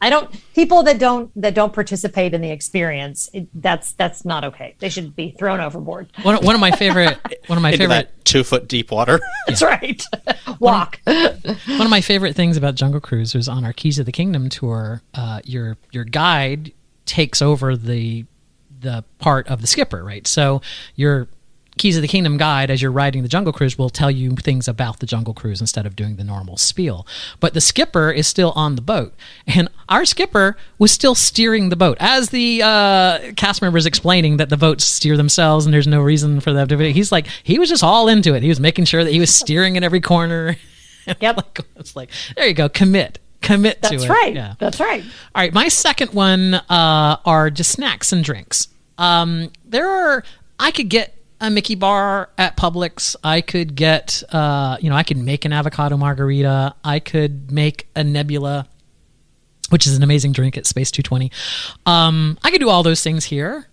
people that don't participate in the experience, that's not okay. They should be thrown overboard. One of my favorite That 2-foot deep water. That's right. Walk. One of my favorite things about Jungle Cruise was on our Keys of the Kingdom tour. Your guide takes over the part of the skipper, right? So your Keys of the Kingdom guide, as you're riding the Jungle Cruise, will tell you things about the Jungle Cruise instead of doing the normal spiel. But the skipper is still on the boat, and our skipper was still steering the boat as the cast members explaining that the boats steer themselves and there's no reason for them to. He's like, he was just all into it. He was making sure that he was steering in every corner. Yep. It's like, there you go, commit to it. That's right. Yeah. That's right. All right, my second one are just snacks and drinks. I could get a Mickey bar at Publix. I could get, I could make an avocado margarita. I could make a Nebula, which is an amazing drink at Space 220. I could do all those things here.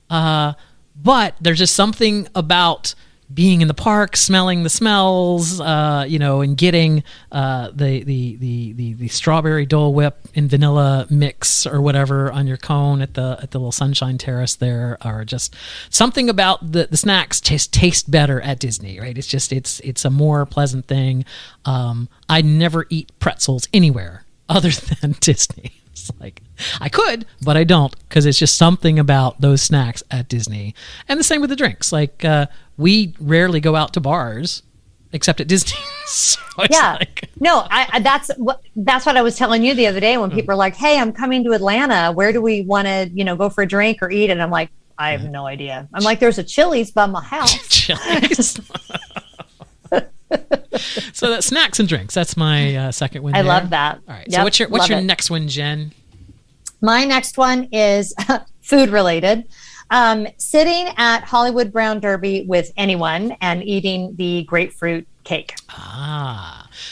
But there's just something about being in the park, smelling the smells, and getting the strawberry Dole Whip and vanilla mix or whatever on your cone at the little Sunshine Terrace there, are just something about the snacks taste better at Disney, right? It's just it's a more pleasant thing. I never eat pretzels anywhere other than Disney. It's like, I could, but I don't, because it's just something about those snacks at Disney. And the same with the drinks. Like, we rarely go out to bars except at Disney. So no, that's what I was telling you the other day when people are like, hey, I'm coming to Atlanta. Where do we want to, go for a drink or eat? And I'm like, I have no idea. I'm like, there's a Chili's by my house. Chili's. So that's snacks and drinks. That's my second one. I love that. All right. Yep, so what's your next one, Jen? My next one is food related. Sitting at Hollywood Brown Derby with anyone and eating the grapefruit cake.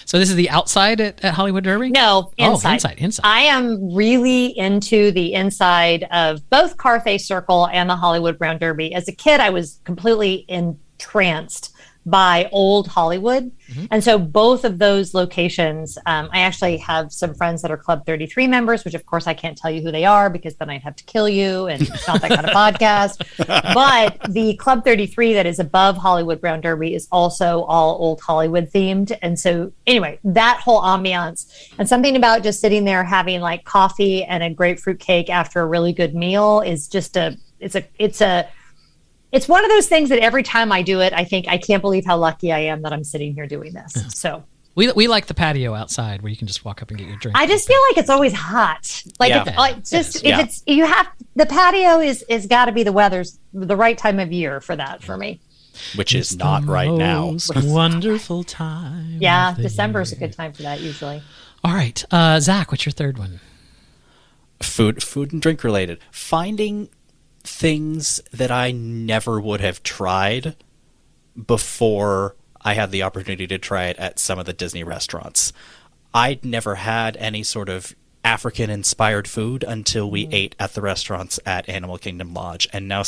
So this is the outside at Hollywood Derby? No, inside. Oh, inside. I am really into the inside of both Carthay Circle and the Hollywood Brown Derby. As a kid, I was completely entranced by old Hollywood. And so both of those locations, I actually have some friends that are Club 33 members, which of course I can't tell you who they are because then I'd have to kill you, and it's not that kind of podcast. But the Club 33 that is above Hollywood Brown Derby is also all old Hollywood themed. And so anyway, that whole ambiance, and something about just sitting there having like coffee and a grapefruit cake after a really good meal is just it's one of those things that every time I do it, I think, I can't believe how lucky I am that I'm sitting here doing this. Yeah. So we like the patio outside where you can just walk up and get your drink. I just feel like it's always hot. Like the patio is got to be the right time of year for that for me. Which is not right now. Wonderful time. Yeah, December is a good time for that usually. All right, Zach, what's your third one? Food and drink related. Finding things that I never would have tried before I had the opportunity to try it at some of the Disney restaurants. I'd never had any sort of African-inspired food until we ate at the restaurants at Animal Kingdom Lodge, and now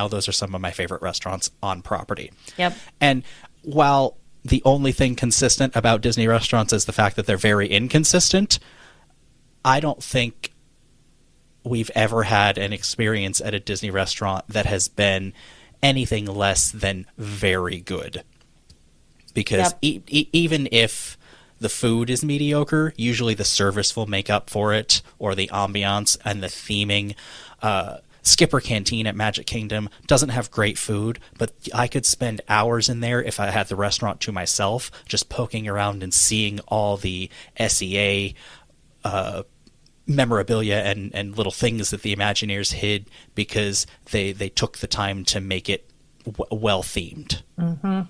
those are some of my favorite restaurants on property. Yep. And while the only thing consistent about Disney restaurants is the fact that they're very inconsistent, I don't think we've ever had an experience at a Disney restaurant that has been anything less than very good. Because even if the food is mediocre, usually the service will make up for it, or the ambiance and the theming. Skipper Canteen at Magic Kingdom doesn't have great food, but I could spend hours in there if I had the restaurant to myself, just poking around and seeing all the SEA memorabilia and little things that the Imagineers hid because they took the time to make it well themed. Mm-hmm.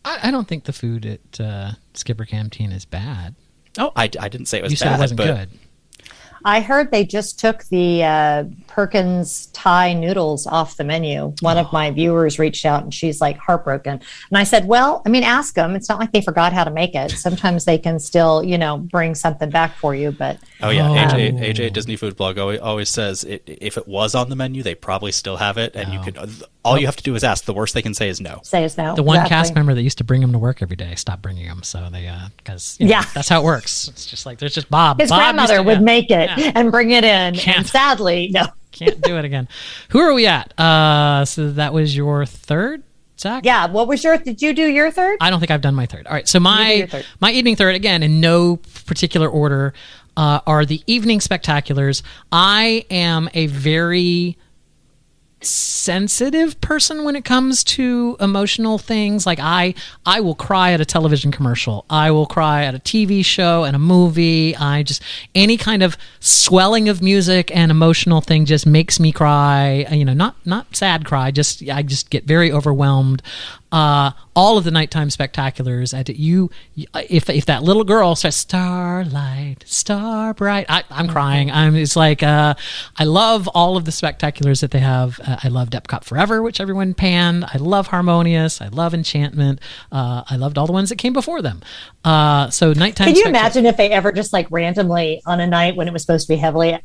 I don't think the food at Skipper Canteen is bad. Oh, I didn't say it was you bad. said it wasn't but good. I heard they just took the Perkins Thai noodles off the menu. One of my viewers reached out and she's like heartbroken. And I said, well, I mean, ask them. It's not like they forgot how to make it. Sometimes they can still, bring something back for you. But oh yeah, AJ Disney Food Blog always says if it was on the menu, they probably still have it. And you could all you have to do is ask. The worst they can say is no. The one cast member that used to bring him to work every day stopped bringing him. So they because that's how it works. It's just like there's just Bob. His grandmother would make it and bring it in. And sadly, no. Can't do it again. Who are we at? So that was your third, Zach? Yeah. What was did you do your third? I don't think I've done my third. All right. So my evening third, again, in no particular order, are the evening spectaculars. I am a very sensitive person when it comes to emotional things. Like I will cry at a television commercial. I will cry at a TV show and a movie. Any kind of swelling of music and emotional thing just makes me cry. Not sad cry. I just get very overwhelmed. All of the nighttime spectaculars. If that little girl says "Starlight, Star Bright," I'm crying. I love all of the spectaculars that they have. I loved Epcot Forever, which everyone panned. I love Harmonious. I love Enchantment. I loved all the ones that came before them. So nighttime. Can you imagine if they ever just randomly on a night when it was supposed to be happily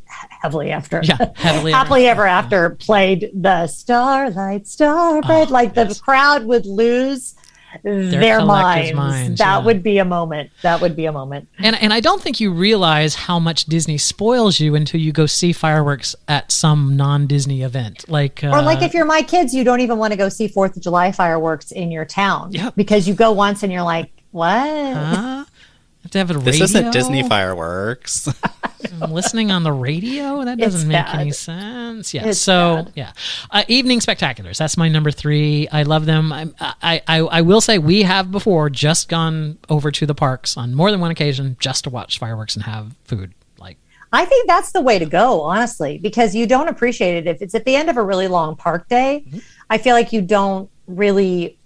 ever after played the Starlight, Star Bright, the crowd would lose their minds. That would be a moment. And I don't think you realize how much Disney spoils you until you go see fireworks at some non-Disney event. Or if you're my kids, you don't even want to go see 4th of July fireworks in your town because you go once and you're like, what? Have to have a radio? This isn't Disney fireworks. I'm listening on the radio? That doesn't make any sense. Yeah. Evening spectaculars. That's my number 3. I love them. I will say we have before just gone over to the parks on more than one occasion just to watch fireworks and have food. I think that's the way to go, honestly, because you don't appreciate it. If it's at the end of a really long park day, I feel like you don't really...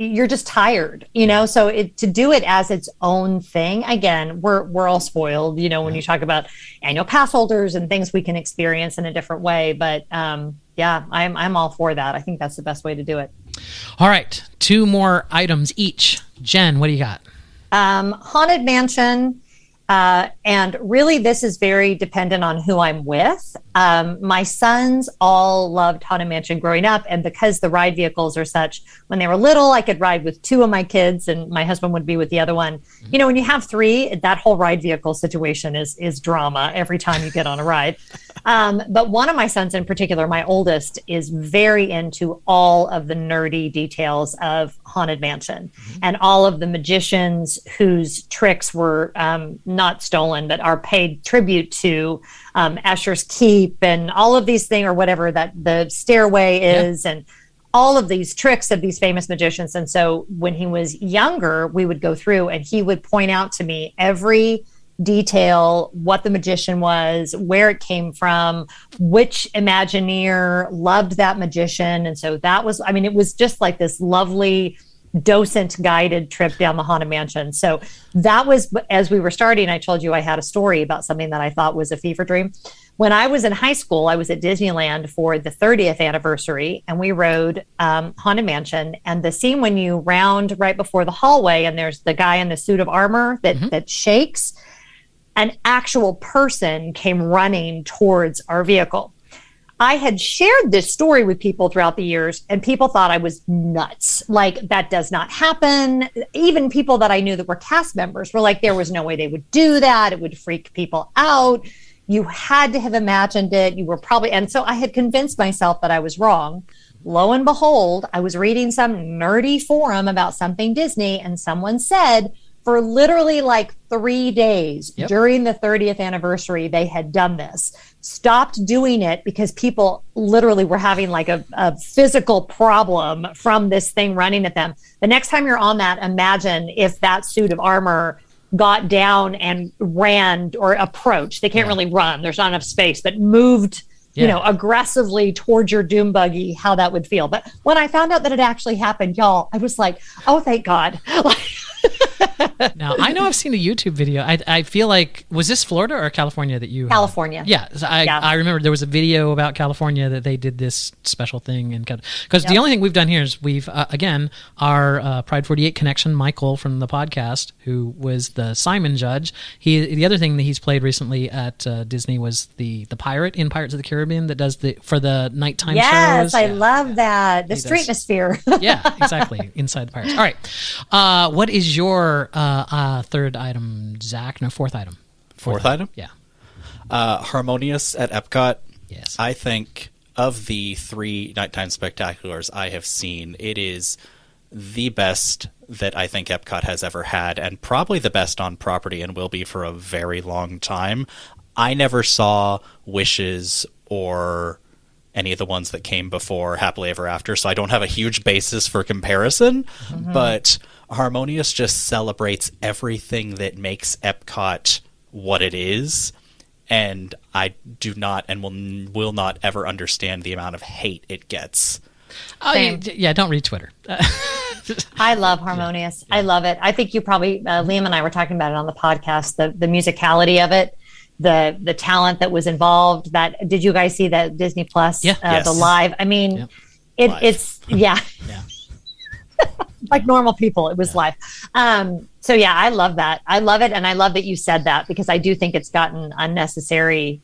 You're just tired, so to do it as its own thing, again, we're all spoiled, when you talk about annual pass holders and things we can experience in a different way. But I'm all for that. I think that's the best way to do it. All right. 2 more items each. Jen, what do you got? Haunted Mansion. And really, this is very dependent on who I'm with. My sons all loved Haunted Mansion growing up. And because the ride vehicles are such, when they were little, I could ride with 2 of my kids and my husband would be with the other one. When you have 3, that whole ride vehicle situation is drama every time you get on a ride. But one of my sons in particular, my oldest, is very into all of the nerdy details of Haunted Mansion and all of the magicians whose tricks were not stolen, but are paid tribute to Escher's Keep and all of these things, or whatever that the stairway is, and all of these tricks of these famous magicians. And so when he was younger, we would go through and he would point out to me every detail, what the magician was, where it came from, which Imagineer loved that magician. And so that was, it was just like this lovely docent guided trip down the Haunted Mansion. So that was, as we were starting, I told you I had a story about something that I thought was a fever dream. When I was in high school, I was at Disneyland for the 30th anniversary and we rode Haunted Mansion, and the scene when you round right before the hallway and there's the guy in the suit of armor that shakes, an actual person came running towards our vehicle. I had shared this story with people throughout the years and people thought I was nuts. Like, that does not happen. Even people that I knew that were cast members were like, there was no way they would do that. It would freak people out. You had to have imagined it. You were probably, and so I had convinced myself that I was wrong. Lo and behold, I was reading some nerdy forum about something Disney and someone said, for literally like 3 days during the 30th anniversary, they had done this, stopped doing it because people literally were having like a physical problem from this thing running at them. The next time you're on that, imagine if that suit of armor got down and ran or approached. They can't really run. There's not enough space, but moved, aggressively towards your doom buggy, how that would feel. But when I found out that it actually happened, y'all, I was like, oh, thank God. Now, I know I've seen a YouTube video. I feel like, was this Florida or California that you... California. Yeah. I remember there was a video about California that they did this special thing. Because the only thing we've done here is we've, again, our Pride 48 connection, Michael from the podcast, who was the Simon judge. The other thing that he's played recently at Disney was the pirate in Pirates of the Caribbean that does for the nighttime shows. Yes, I love that. The streetmosphere. Yeah, exactly. Inside the Pirates. All right. What is your third item, Zach? No, fourth item. Fourth item? Yeah. Harmonious at Epcot. Yes. I think of the 3 nighttime spectaculars I have seen, it is the best that I think Epcot has ever had, and probably the best on property and will be for a very long time. I never saw Wishes or any of the ones that came before Happily Ever After, so I don't have a huge basis for comparison, but Harmonious just celebrates everything that makes Epcot what it is, and I do not and will not ever understand the amount of hate it gets. Oh, yeah, don't read Twitter. I love Harmonious. Yeah. I love it. I think you probably, Liam and I were talking about it on the podcast, the musicality of it, the talent that was involved. Did you guys see that Disney Plus, yes. the live? I mean, it's like normal people. It was live. So yeah, I love that. I love it. And I love that you said that, because I do think it's gotten unnecessary.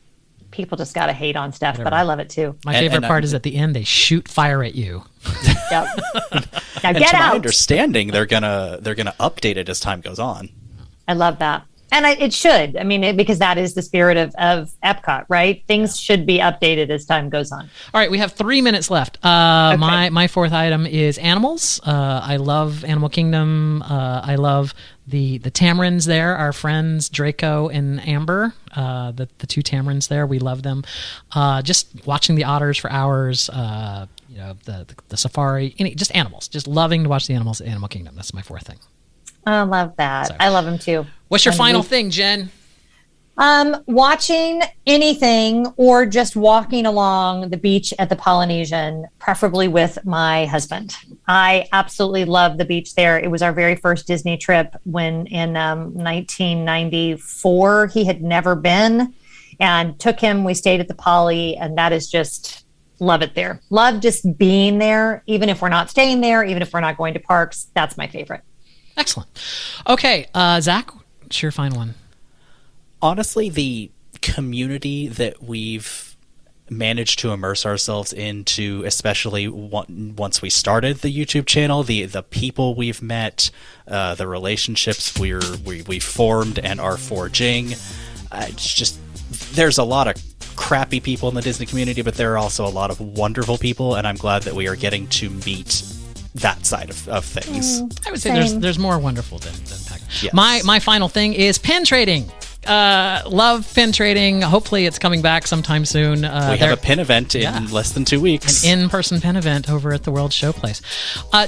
People just got to hate on stuff, but I love it too. My favorite part is at the end, they shoot fire at you. Yep. Now and get to out. my understanding, they're gonna update it as time goes on. I love that. And it should. I mean, because that is the spirit of Epcot, right? Things should be updated as time goes on. All right, we have 3 minutes left. Okay. My fourth item is animals. I love Animal Kingdom. I love the tamarins there. Our friends Draco and Amber, the 2 tamarins there. We love them. Just watching the otters for hours. The safari. Just animals. Just loving to watch the animals at Animal Kingdom. That's my fourth thing. I love that. I love them too. What's your final thing, Jen? Watching anything or just walking along the beach at the Polynesian, preferably with my husband. I absolutely love the beach there. It was our very first Disney trip when in 1994, he had never been, and took him. We stayed at the Poly, and that is just, love it there. Love just being there, even if we're not staying there, even if we're not going to parks. That's my favorite. Excellent. Okay, Zach, what's your final one? Honestly, the community that we've managed to immerse ourselves into, especially once we started the YouTube channel, the people we've met, the relationships we formed and are forging, it's just, there's a lot of crappy people in the Disney community, but there are also a lot of wonderful people, and I'm glad that we are getting to meet that side of things. I would say there's more wonderful than Pac. Yes. My final thing is pin trading. Love pin trading. Hopefully it's coming back sometime soon. We have a pin event in less than 2 weeks. An in-person pin event over at the World Showplace.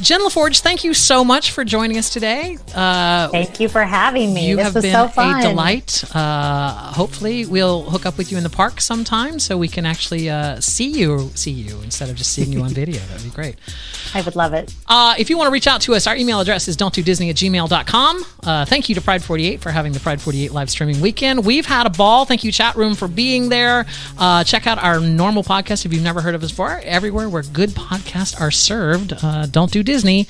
Jen LaForge, thank you so much for joining us today. Thank you for having me. This was been so fun. A delight. Hopefully we'll hook up with you in the park sometime so we can actually see you instead of just seeing you on video. That would be great. I would love it. If you want to reach out to us, our email address is don'tdodisney@gmail.com. Thank you to Pride48 for having the Pride48 live streaming weekend. We've had a ball. Thank you, chat room, for being there. Check out our normal podcast if you've never heard of us before. Everywhere where good podcasts are served. Don't do Disney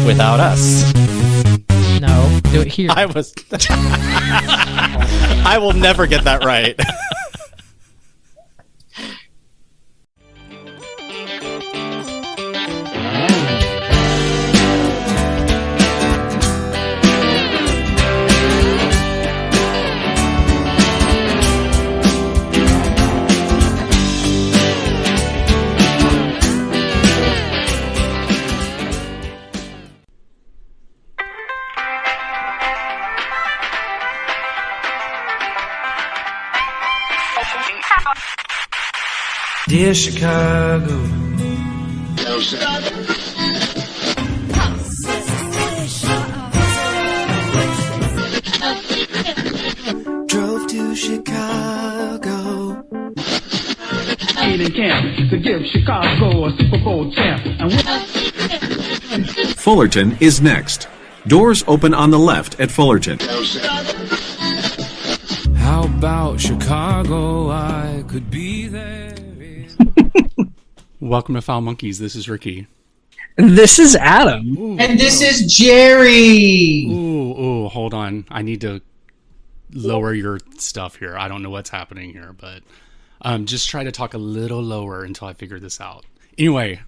without us. No, do it here. I will never get that right. Dear Chicago. Drove to Chicago. In camp to give Chicago a Super Bowl champ. Fullerton is next. Doors open on the left at Fullerton. How about Chicago? I could be there. Welcome to Foul Monkeys. This is Ricky. This is Adam. Ooh, and this is Jerry. Ooh, hold on. I need to lower your stuff here. I don't know what's happening here, but just try to talk a little lower until I figure this out. Anyway,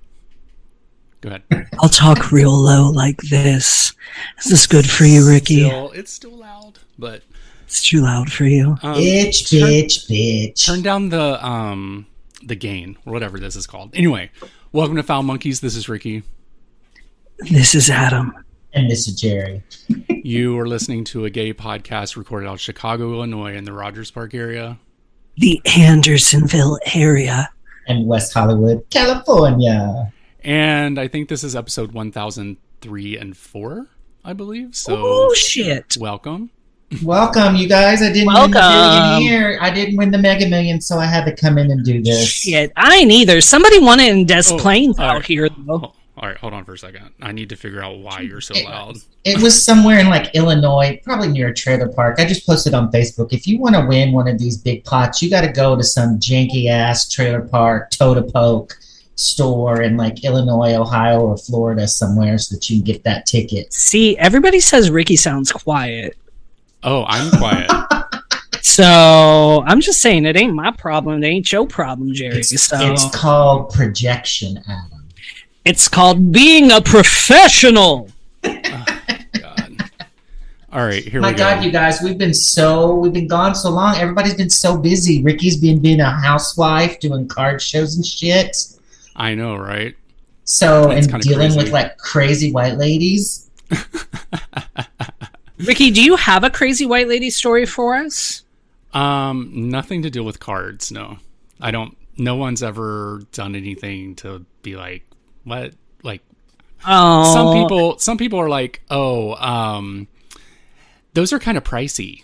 go ahead. I'll talk real low like this. Is this good for you, Ricky? It's still loud, but it's too loud for you. Bitch. Turn down the gain, or whatever this is called. Anyway, welcome to Foul Monkeys. This is Ricky. This is Adam. And this is Jerry. You are listening to a gay podcast recorded out of Chicago, Illinois, in the Rogers Park area. The Andersonville area. And West Hollywood, California. And I think this is episode 1003 and 4, I believe. So, oh, shit. Welcome. Welcome, you guys. I didn't win the Millionaire. I didn't win the Mega Million, so I had to come in and do this. Shit, I ain't either. Somebody won it in Des Plaines out here, though. All right, hold on for a second. I need to figure out why you're so loud. It was somewhere in like Illinois, probably near a trailer park. I just posted on Facebook. If you want to win one of these big pots, you got to go to some janky ass trailer park, toe-to-poke store in like Illinois, Ohio, or Florida somewhere so that you can get that ticket. See, everybody says Ricky sounds quiet. Oh, I'm quiet. So I'm just saying it ain't my problem. It ain't your problem, Jerry. It's called projection, Adam. It's called being a professional. God. All right, here we go. My God, you guys, we've been gone so long. Everybody's been so busy. Ricky's been being a housewife, doing card shows and shit. I know, right? So, and dealing with like crazy white ladies. Ricky, do you have a crazy white lady story for us? Nothing to do with cards. No, I don't. No one's ever done anything to be like, what? Like, some people are like, those are kind of pricey.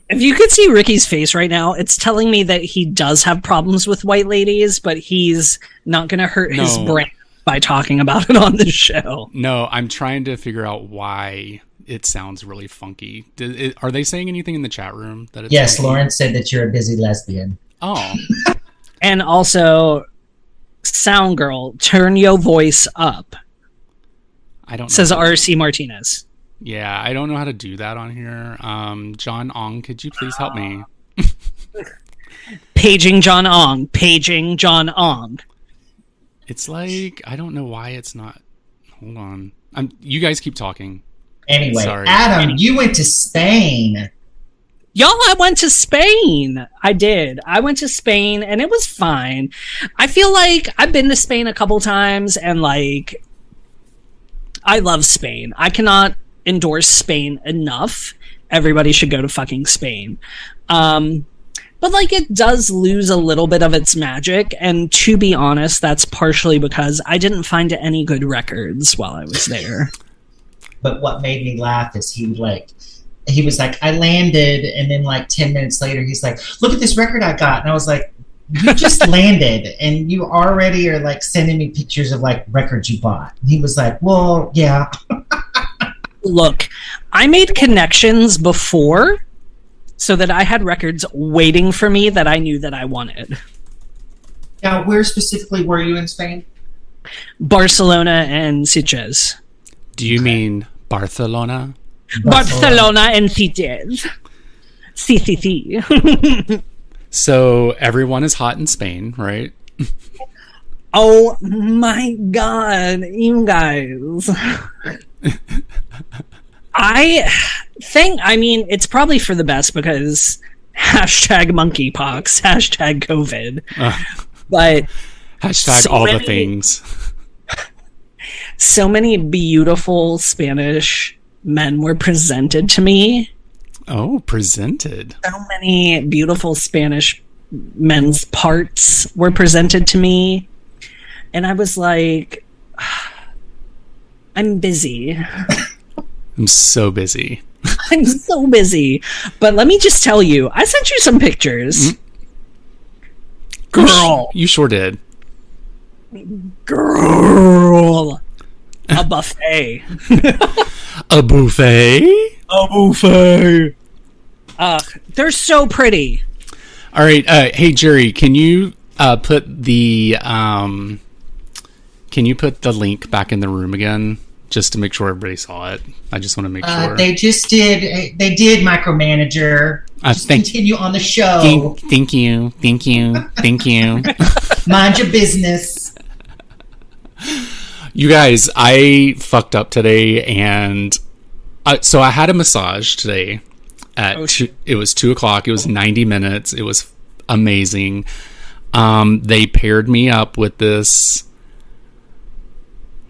If you could see Ricky's face right now, it's telling me that he does have problems with white ladies, but he's not going to hurt his brand by talking about it on the show. No, I'm trying to figure out why it sounds really funky. Are they saying anything in the chat room? That it's yes, funky? Lauren said that you're a busy lesbian. Oh. And also, Sound Girl, turn your voice up. I don't know. Says RC Martinez. Yeah, I don't know how to do that on here. John Ong, could you please help me? Paging John Ong. Paging John Ong. It's like, I don't know why it's not. Hold on. You guys keep talking. Anyway, sorry. Adam, you went to Spain. Y'all, I went to Spain. I did. I went to Spain and it was fine. I feel like I've been to Spain a couple times and like, I love Spain. I cannot endorse Spain enough. Everybody should go to fucking Spain. But like it does lose a little bit of its magic. And to be honest, that's partially because I didn't find any good records while I was there. But what made me laugh is he was like, I landed, and then like 10 minutes later, he's like, look at this record I got. And I was like, you just landed, and you already are like sending me pictures of like records you bought. And he was like, well, yeah. Look, I made connections before so that I had records waiting for me that I knew that I wanted. Now, where specifically were you in Spain? Barcelona and Sitges. Do you mean Barcelona? Barcelona and Sitges. Sí. So everyone is hot in Spain, right? Oh my God, you guys. I mean, it's probably for the best because hashtag monkeypox, hashtag COVID. But hashtag so all many, the things. So many beautiful Spanish men were presented to me. Oh, presented. So many beautiful Spanish men's parts were presented to me, and I was like, I'm busy. I'm so busy. I'm so busy. But let me just tell you, I sent you some pictures. Girl. You sure did. Girl. A buffet. A buffet? A buffet. They're so pretty. All right. Hey, Jerry, can you put the link back in the room again? Just to make sure everybody saw it. I just want to make sure. They did micromanager. Just continue on the show. Thank you. Mind your business. You guys, I fucked up today, and so I had a massage today at it was 2:00. It was 90 minutes. It was amazing. They paired me up with this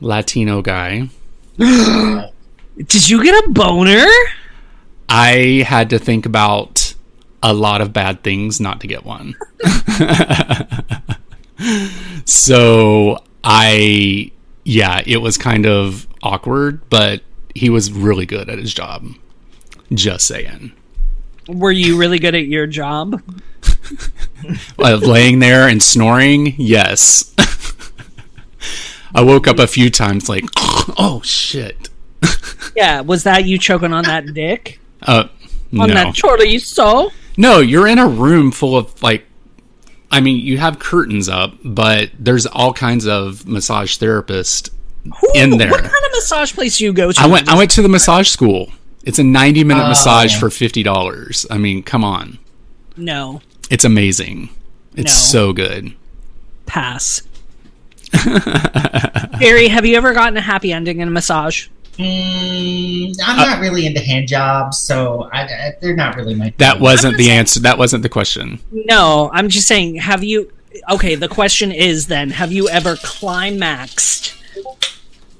Latino guy. Did you get a boner? I had to think about a lot of bad things not to get one. So it was kind of awkward, but he was really good at his job. Just saying. Were you really good at your job? Laying there and snoring? Yes. I woke up a few times like, oh shit. Yeah, was that you choking on that dick? No. On that chorizo? No, you're in a room full of you have curtains up, but there's all kinds of massage therapists in there. What kind of massage place do you go to? I went to the massage school. It's a 90-minute massage for $50. I mean, come on. No. It's amazing. It's so good. Pass. Barry, have you ever gotten a happy ending in a massage? I'm not really into hand jobs, so they're not really my thing. That wasn't the answer. That wasn't the question. No, I'm just saying, have you... Okay, the question is then, have you ever climaxed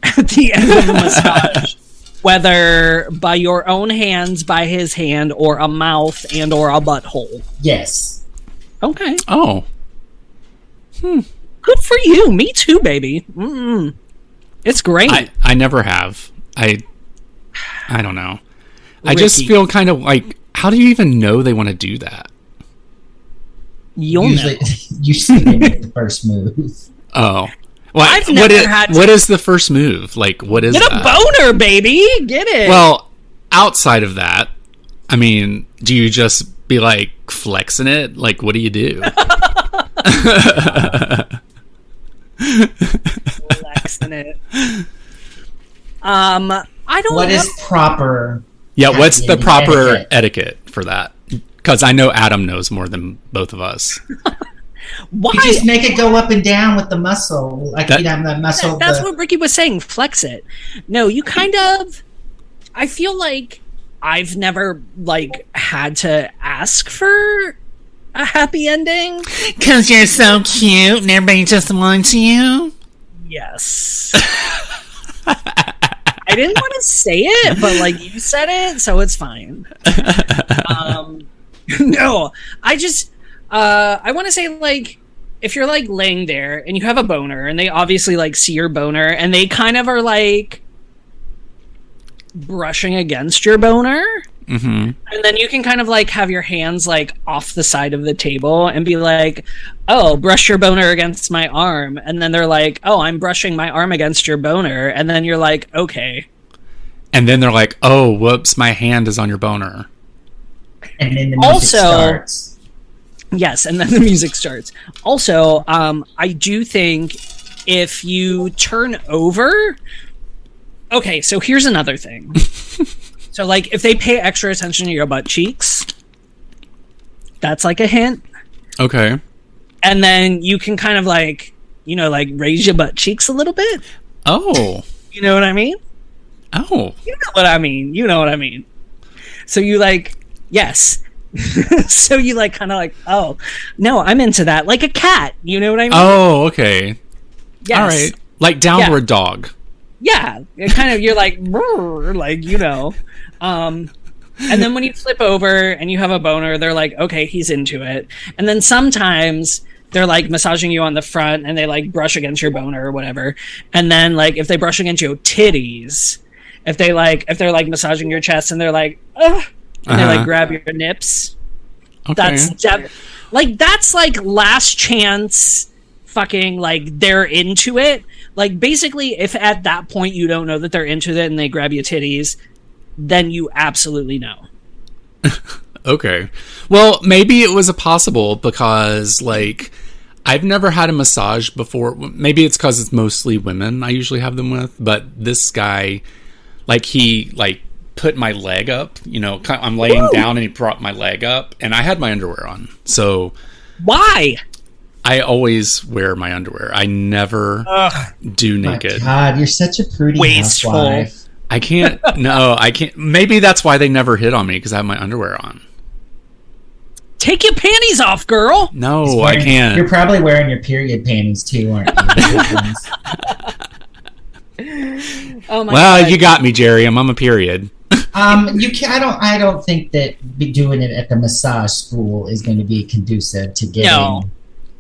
at the end of a massage? Whether by your own hands, by his hand, or a mouth and or a butthole? Yes. Okay. Oh. Good for you. Me too, baby. It's great. I never have. I don't know. Ricky. I just feel kind of like, how do you even know they want to do that? Usually they make the first move. Oh. Well, what is the first move? Like, what is that? Get a boner, baby. Get it. Well, outside of that, I mean, do you just be like flexing it? Like, what do you do? Flexing it. I don't know. What is proper? Yeah, what's the proper etiquette for that? Because I know Adam knows more than both of us. Why? You just make it go up and down with the muscle. Like you have that muscle. That's what Ricky was saying. Flex it. No, you kind of... I feel like I've never had to ask for a happy ending. Because you're so cute and everybody just wants you? Yes. I didn't want to say it, but you said it, so it's fine. No, I just... I want to say, if you're, laying there and you have a boner and they obviously, see your boner and they kind of are, brushing against your boner. Mm-hmm. And then you can kind of, have your hands, off the side of the table and be like, oh, brush your boner against my arm. And then they're like, oh, I'm brushing my arm against your boner. And then you're like, okay. And then they're like, oh, whoops, my hand is on your boner. And then the music starts. Yes, and then the music starts. Also, I do think if you turn over... Okay, so here's another thing. So, if they pay extra attention to your butt cheeks, that's a hint. Okay. And then you can kind of raise your butt cheeks a little bit. Oh. You know what I mean? Oh. You know what I mean. You know what I mean. So you yes. So you kind of oh no, I'm into that, like a cat, you know what I mean? Oh, okay. Yes. All right, like downward dog. Yeah, it kind of, you're And then when you flip over and you have a boner, they're like, okay, he's into it. And then sometimes they're like massaging you on the front and they like brush against your boner or whatever. And then like if they brush against your titties, if they're like massaging your chest and they're like, ugh, and they like grab your nips. Okay. That's like last chance fucking like they're into it. Like basically if at that point you don't know that they're into it and they grab your titties, then you absolutely know. Okay. Well, maybe it was a possible because like I've never had a massage before. Maybe it's because it's mostly women I usually have them with, but this guy, like he like put my leg up, you know, I'm laying down and he brought my leg up and I had my underwear on. So why? I always wear my underwear. I never do naked. God, you're such a prudy wasteful housewife. I can't. No, I can't. Maybe that's why they never hit on me because I have my underwear on. Take your panties off, girl. No, I can't. You're probably wearing your period panties too, aren't you? Oh my God. You got me, Jerry. I'm on a period. You can. I don't think that doing it at the massage school is going to be conducive to getting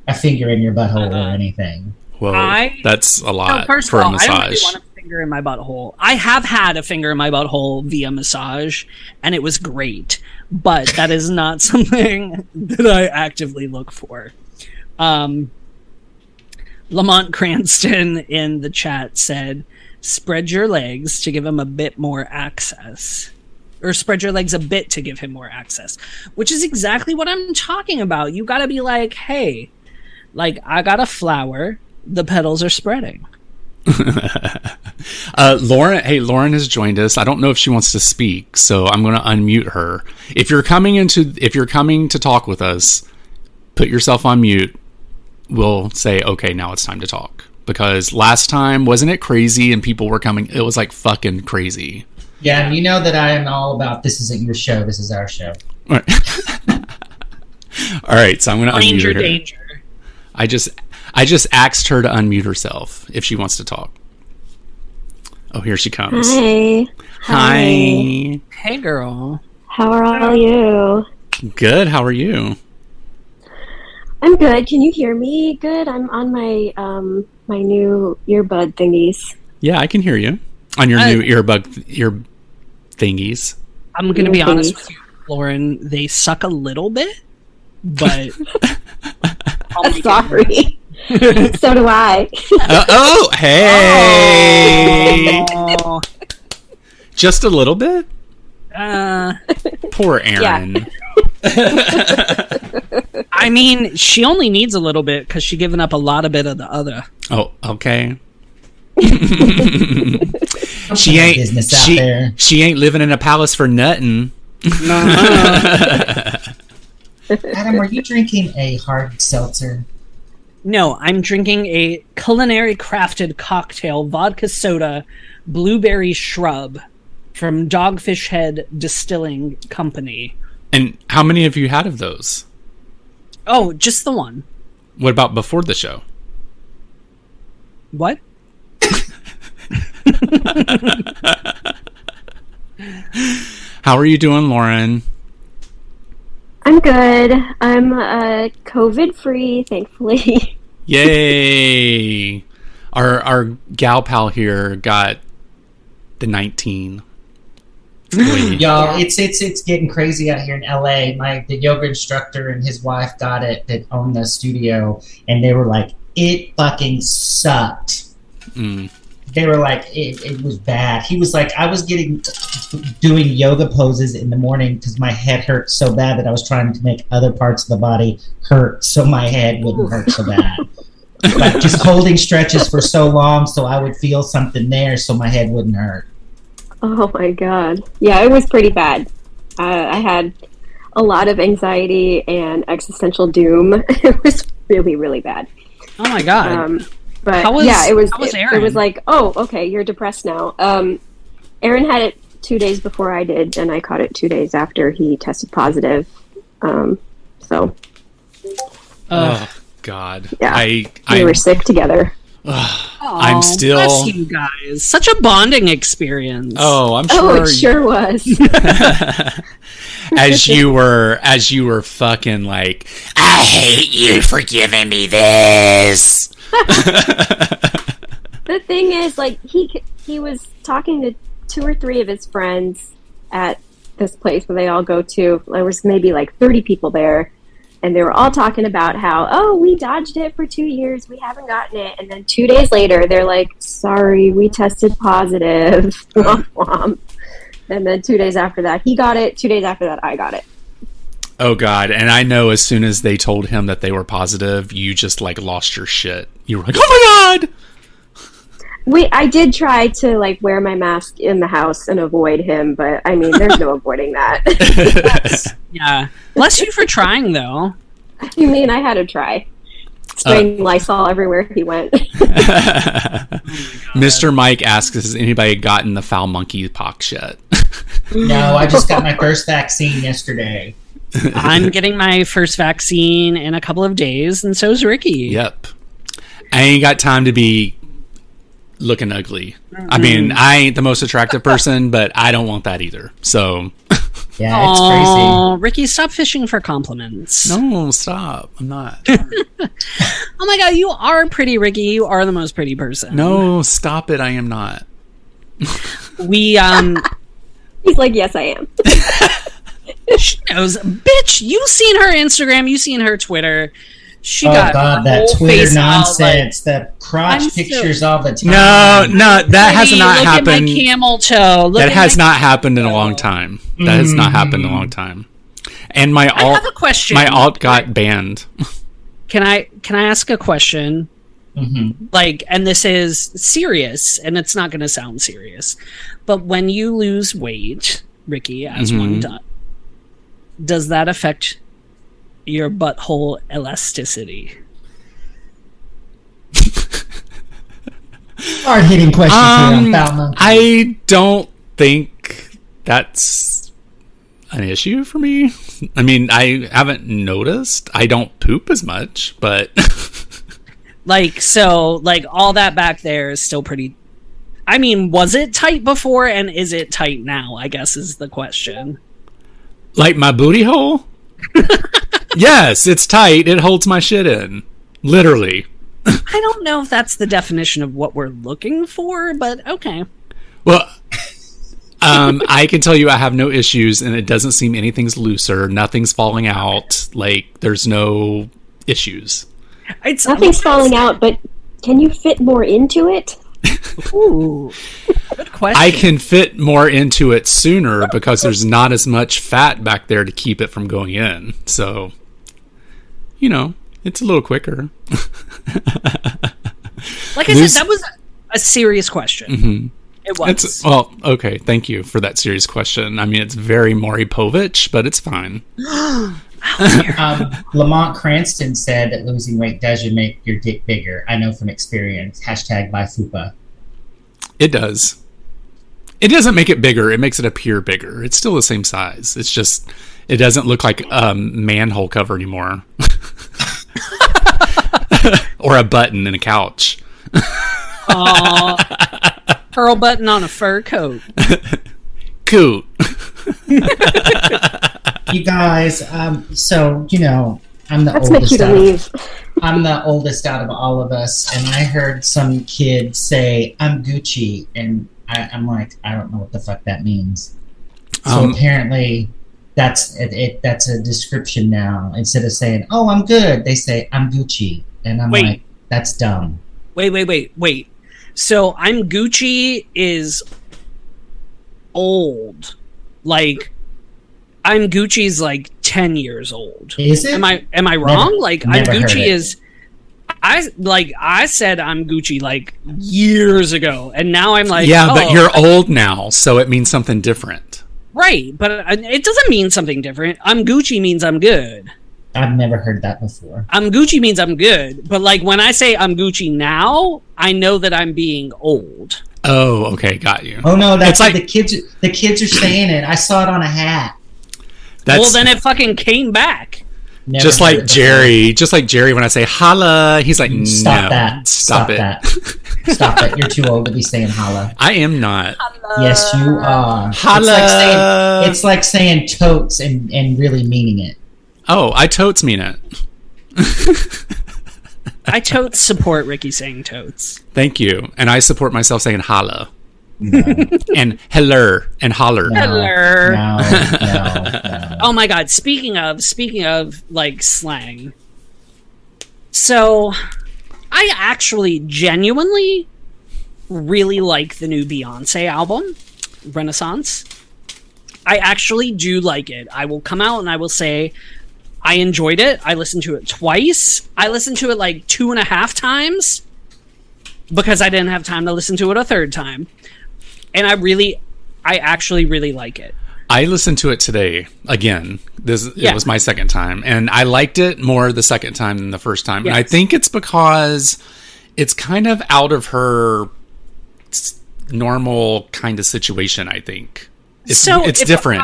a finger in your butthole or anything. Whoa, that's a lot first for of all, a massage. I don't really want a finger in my butthole. I have had a finger in my butthole via massage, and it was great. But that is not something that I actively look for. Lamont Cranston in the chat said, spread your legs to give him a bit more access. Or spread your legs a bit to give him more access. Which is exactly what I'm talking about. You gotta be like, hey, like, I got a flower. The petals are spreading. Lauren has joined us. I don't know if she wants to speak, so I'm going to unmute her. If you're coming to talk with us, put yourself on mute. We'll say, okay, now it's time to talk. Because last time, wasn't it crazy and people were coming? It was like fucking crazy. Yeah, you know that I am all about this isn't your show, this is our show. All right, so I'm going to unmute her. Danger. I just asked her to unmute herself if she wants to talk. Oh, here she comes. Hi. Hey, girl. How are all you? Good. How are you? I'm good. Can you hear me good? I'm on my my new earbud thingies. Yeah, I can hear you on your new ear thingies. I'm going to be honest with you, Lauren. They suck a little bit, but sorry. So do I. Hey. Oh. Just a little bit? Poor Erin. I mean, she only needs a little bit because she's given up a lot of bit of the other. Oh, okay. She ain't living in a palace for nothing. Adam, are you drinking a hard seltzer? No, I'm drinking a culinary crafted cocktail, vodka soda, blueberry shrub from Dogfish Head Distilling Company. And how many have you had of those? Oh, just the one. What about before the show? What? How are you doing, Lauren? I'm good. I'm COVID free, thankfully. Yay! Our gal pal here got the 19. Y'all, it's getting crazy out here in LA. The yoga instructor and his wife got it that owned the studio, and they were like, it fucking sucked. They were like, it was bad. He was like, I was doing yoga poses in the morning because my head hurt so bad that I was trying to make other parts of the body hurt so my head wouldn't hurt so bad. Like just holding stretches for so long so I would feel something there so my head wouldn't hurt. Oh my God. Yeah, it was pretty bad. I had a lot of anxiety and existential doom. It was really, really bad. Oh my God. But it was like, oh, okay, you're depressed now. Aaron had it 2 days before I did, and I caught it 2 days after he tested positive. Oh God. Yeah, we were sick together. I'm still. Bless you guys. Such a bonding experience. Oh, I'm sure. Oh, it sure was. as you were fucking like, I hate you for giving me this. The thing is, like, he was talking to 2 or 3 of his friends at this place where they all go to. There was maybe like 30 people there, and they were all talking about how, oh, we dodged it for 2 years, we haven't gotten it, and then 2 days later they're like, sorry, we tested positive. Womp womp. And then 2 days after that he got it. 2 days after that I got it. oh God. And I know as soon as they told him that they were positive, you just like lost your shit. You were like, oh my God. I did try to like wear my mask in the house and avoid him, but I mean, there's no avoiding that. Yeah. Bless you for trying, though. You mean I had to try. Spraying Lysol everywhere he went. Mr. Mike asks, has anybody gotten the foul monkey pox yet? No, I just got my first vaccine yesterday. I'm getting my first vaccine in a couple of days, and so's Ricky. Yep. I ain't got time to be looking ugly. I mean, I ain't the most attractive person, but I don't want that either. So yeah, it's crazy. Ricky, stop fishing for compliments. No, stop. I'm not. Oh my God, you are pretty, Ricky. You are the most pretty person. No, stop it. I am not. We He's like, yes, I am. She knows, bitch. You've seen her Instagram. You've seen her Twitter. She got God, that Twitter nonsense, the crotch pictures all the time. No, that has not happened. Look at my camel toe. That has not happened in a long time. That has not happened in a long time. And my I have a question. My alt got banned. Can I ask a question? Mm-hmm. Like, and this is serious, and it's not going to sound serious, but when you lose weight, Ricky, as one does that affect your butthole elasticity? Hard-hitting question here about monkey. I don't think that's an issue for me. I mean, I haven't noticed. I don't poop as much, but like all that back there is still pretty. I mean, was it tight before, and is it tight now? I guess is the question. Like my booty hole? Yes, it's tight. It holds my shit in. Literally. I don't know if that's the definition of what we're looking for, but okay. Well, I can tell you I have no issues, and it doesn't seem anything's looser. Nothing's falling out. Like, there's no issues. Nothing's falling out, but can you fit more into it? Ooh, good question. I can fit more into it sooner because there's not as much fat back there to keep it from going in. So, you know, it's a little quicker. Like I said, that was a serious question. Mm-hmm. It was. Well, okay. Thank you for that serious question. I mean, it's very Maury Povich, but it's fine. Lamont Cranston said that losing weight does make your dick bigger. I know from experience. Hashtag by Fupa. It does. It doesn't make it bigger. It makes it appear bigger. It's still the same size. It's just, it doesn't look like a manhole cover anymore. Or a button in a couch. Pearl button on a fur coat. Coot. You guys, so, you know, I'm the Let's oldest make you out leave. I'm the oldest out of all of us, and I heard some kid say, I'm Gucci, and I'm like, I don't know what the fuck that means. So apparently that's that's a description now. Instead of saying, oh, I'm good, they say, I'm Gucci. And I'm like, that's dumb. Wait. So I'm Gucci is old. Like, I'm Gucci's like 10 years old. Is it? Am I wrong? Never, like I'm Gucci is I said I'm Gucci like years ago, and now I'm like, yeah, but you're old now, so it means something different. Right, but it doesn't mean something different. I'm Gucci means I'm good. I've never heard that before. I'm Gucci means I'm good, but like when I say I'm Gucci now, I know that I'm being old. Oh, okay, got you. Oh no, that's like the kids are saying it. I saw it on a hat. Well, then it fucking came back. Never just heard like it before. Jerry. Just like Jerry, when I say holla, he's like, Stop no, that. stop it. That. Stop it. You're too old to be saying holla. I am not. Yes, you are. Holla. It's like saying totes and really meaning it. Oh, I totes mean it. I totes support Ricky saying totes. Thank you. And I support myself saying holla. No. And heller and holler. No. Oh my god, speaking of like slang. So I actually genuinely really like the new Beyonce album, Renaissance. I actually do like it. I will come out and I will say I enjoyed it. I listened to it twice. I listened to it like 2.5 times because I didn't have time to listen to it a third time. And I actually really like it. I listened to it today again. It was my second time, and I liked it more the second time than the first time. Yes. And I think it's because it's kind of out of her normal kind of situation. I think it's different.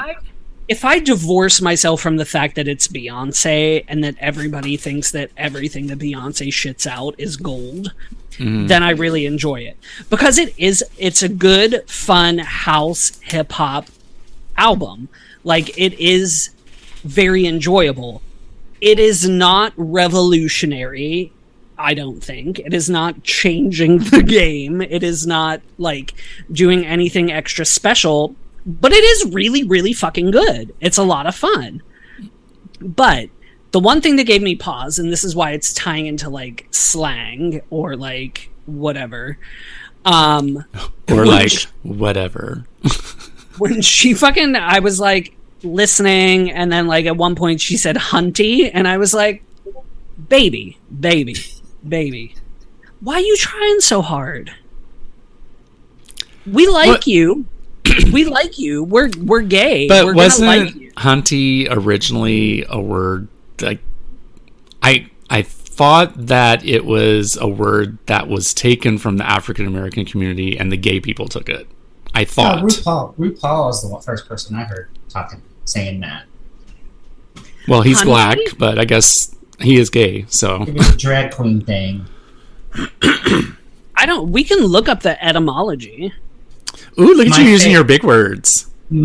If I divorce myself from the fact that it's Beyonce and that everybody thinks that everything that Beyonce shits out is gold, then I really enjoy it. Because it's a good, fun house hip-hop album. Like, it is very enjoyable. It is not revolutionary, I don't think. It is not changing the game. It is not, like, doing anything extra special. But it is really, really fucking good. It's a lot of fun. But the one thing that gave me pause, and this is why it's tying into like slang or like whatever. Or like whatever. When she fucking, I was like listening, and then like at one point she said hunty, and I was like, baby. Why are you trying so hard? We like you. We like you. We're gay. But wasn't like you. hunty originally a word like I thought that it was a word that was taken from the African American community and the gay people took it. I thought. RuPaul is the first person I heard saying that. Well, he's black, but I guess he is gay, so it was a drag queen thing. We can look up the etymology. Ooh, look at you using your big words. We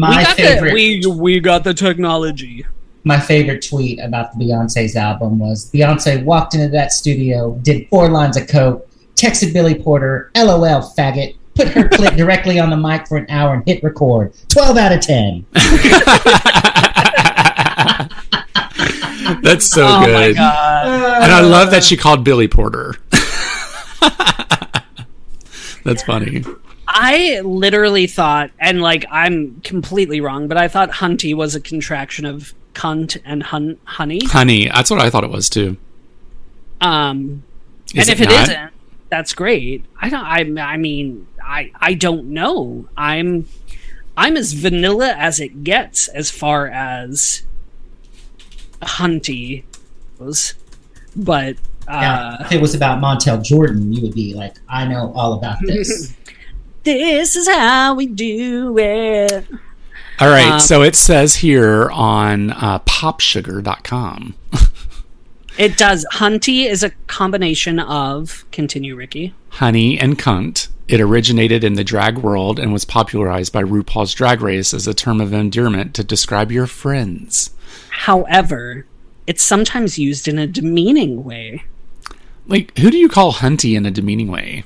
got the technology. My favorite tweet about the Beyonce's album was Beyonce walked into that studio, did 4 lines of coke, texted Billy Porter, LOL faggot, put her clit directly on the mic for an hour and hit record. 12 out of 10. That's so good. My God. And I love that she called Billy Porter. That's funny. I literally thought, and like I'm completely wrong, but I thought hunty was a contraction of cunt and honey. Honey, that's what I thought it was too. And if it isn't, that's great. I don't know. I'm as vanilla as it gets as far as hunty goes, but if it was about Montel Jordan, you would be like, I know all about this. This is how we do it. All right, so it says here on popsugar.com. It does. Hunty is a combination of, continue, Ricky. Honey and cunt. It originated in the drag world and was popularized by RuPaul's Drag Race as a term of endearment to describe your friends. However, it's sometimes used in a demeaning way. Like, who do you call hunty in a demeaning way?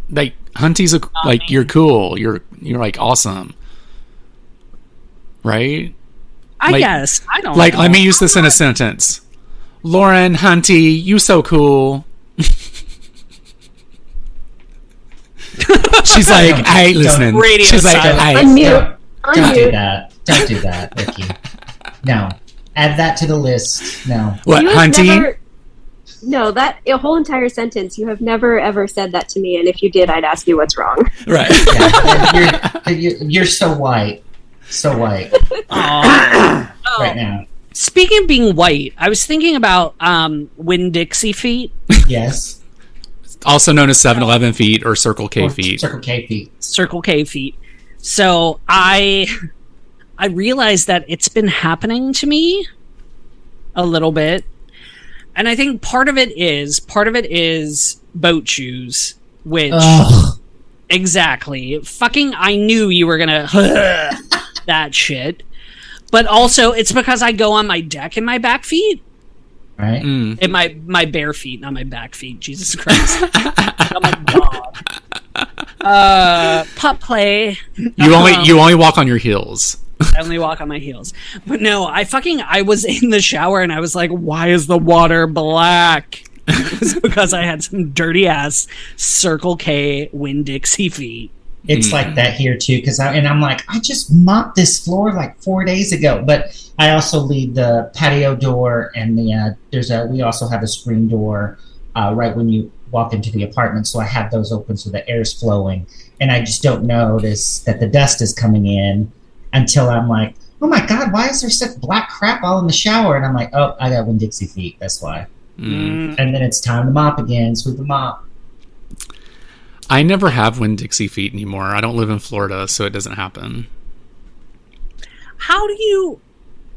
Like, hunty's like, you're cool, you're like awesome, right? I guess. I don't like, know. let me use this in a sentence. Lauren, hunty, you so cool. She's like, I ain't listening. She's like, Unmute. Don't do that. Don't do that, Ricky. No. Add that to the list. No. What, hunty? No, that a whole entire sentence. You have never ever said that to me, and if you did, I'd ask you what's wrong. Right. Yeah, you're so white. So white. Right now. Speaking of being white, I was thinking about Winn-Dixie feet. Yes. Also known as 7-Eleven feet or Circle K feet. Circle K feet. Circle K feet. So I realized that it's been happening to me a little bit. And I think part of it is boat shoes, which exactly. Fucking I knew you were gonna that shit. But also it's because I go on my deck in my back feet. Right. In my bare feet, not my back feet. Jesus Christ. Oh my god. Pup play. You only walk on your heels. I only walk on my heels. But no, I was in the shower and I was like, why is the water black? It was because I had some dirty ass Circle K Winn-Dixie feet. It's like that here too, I'm like, I just mopped this floor like 4 days ago. But I also leave the patio door and we also have a screen door right when you walk into the apartment. So I have those open so the air's flowing, and I just don't notice that the dust is coming in until I'm like, oh my god, why is there such black crap all in the shower? And I'm like, oh, I got Winn-Dixie feet. That's why. And then it's time to mop again. Sweep the mop. I never have Winn-Dixie feet anymore. I don't live in Florida, so it doesn't happen. How do you...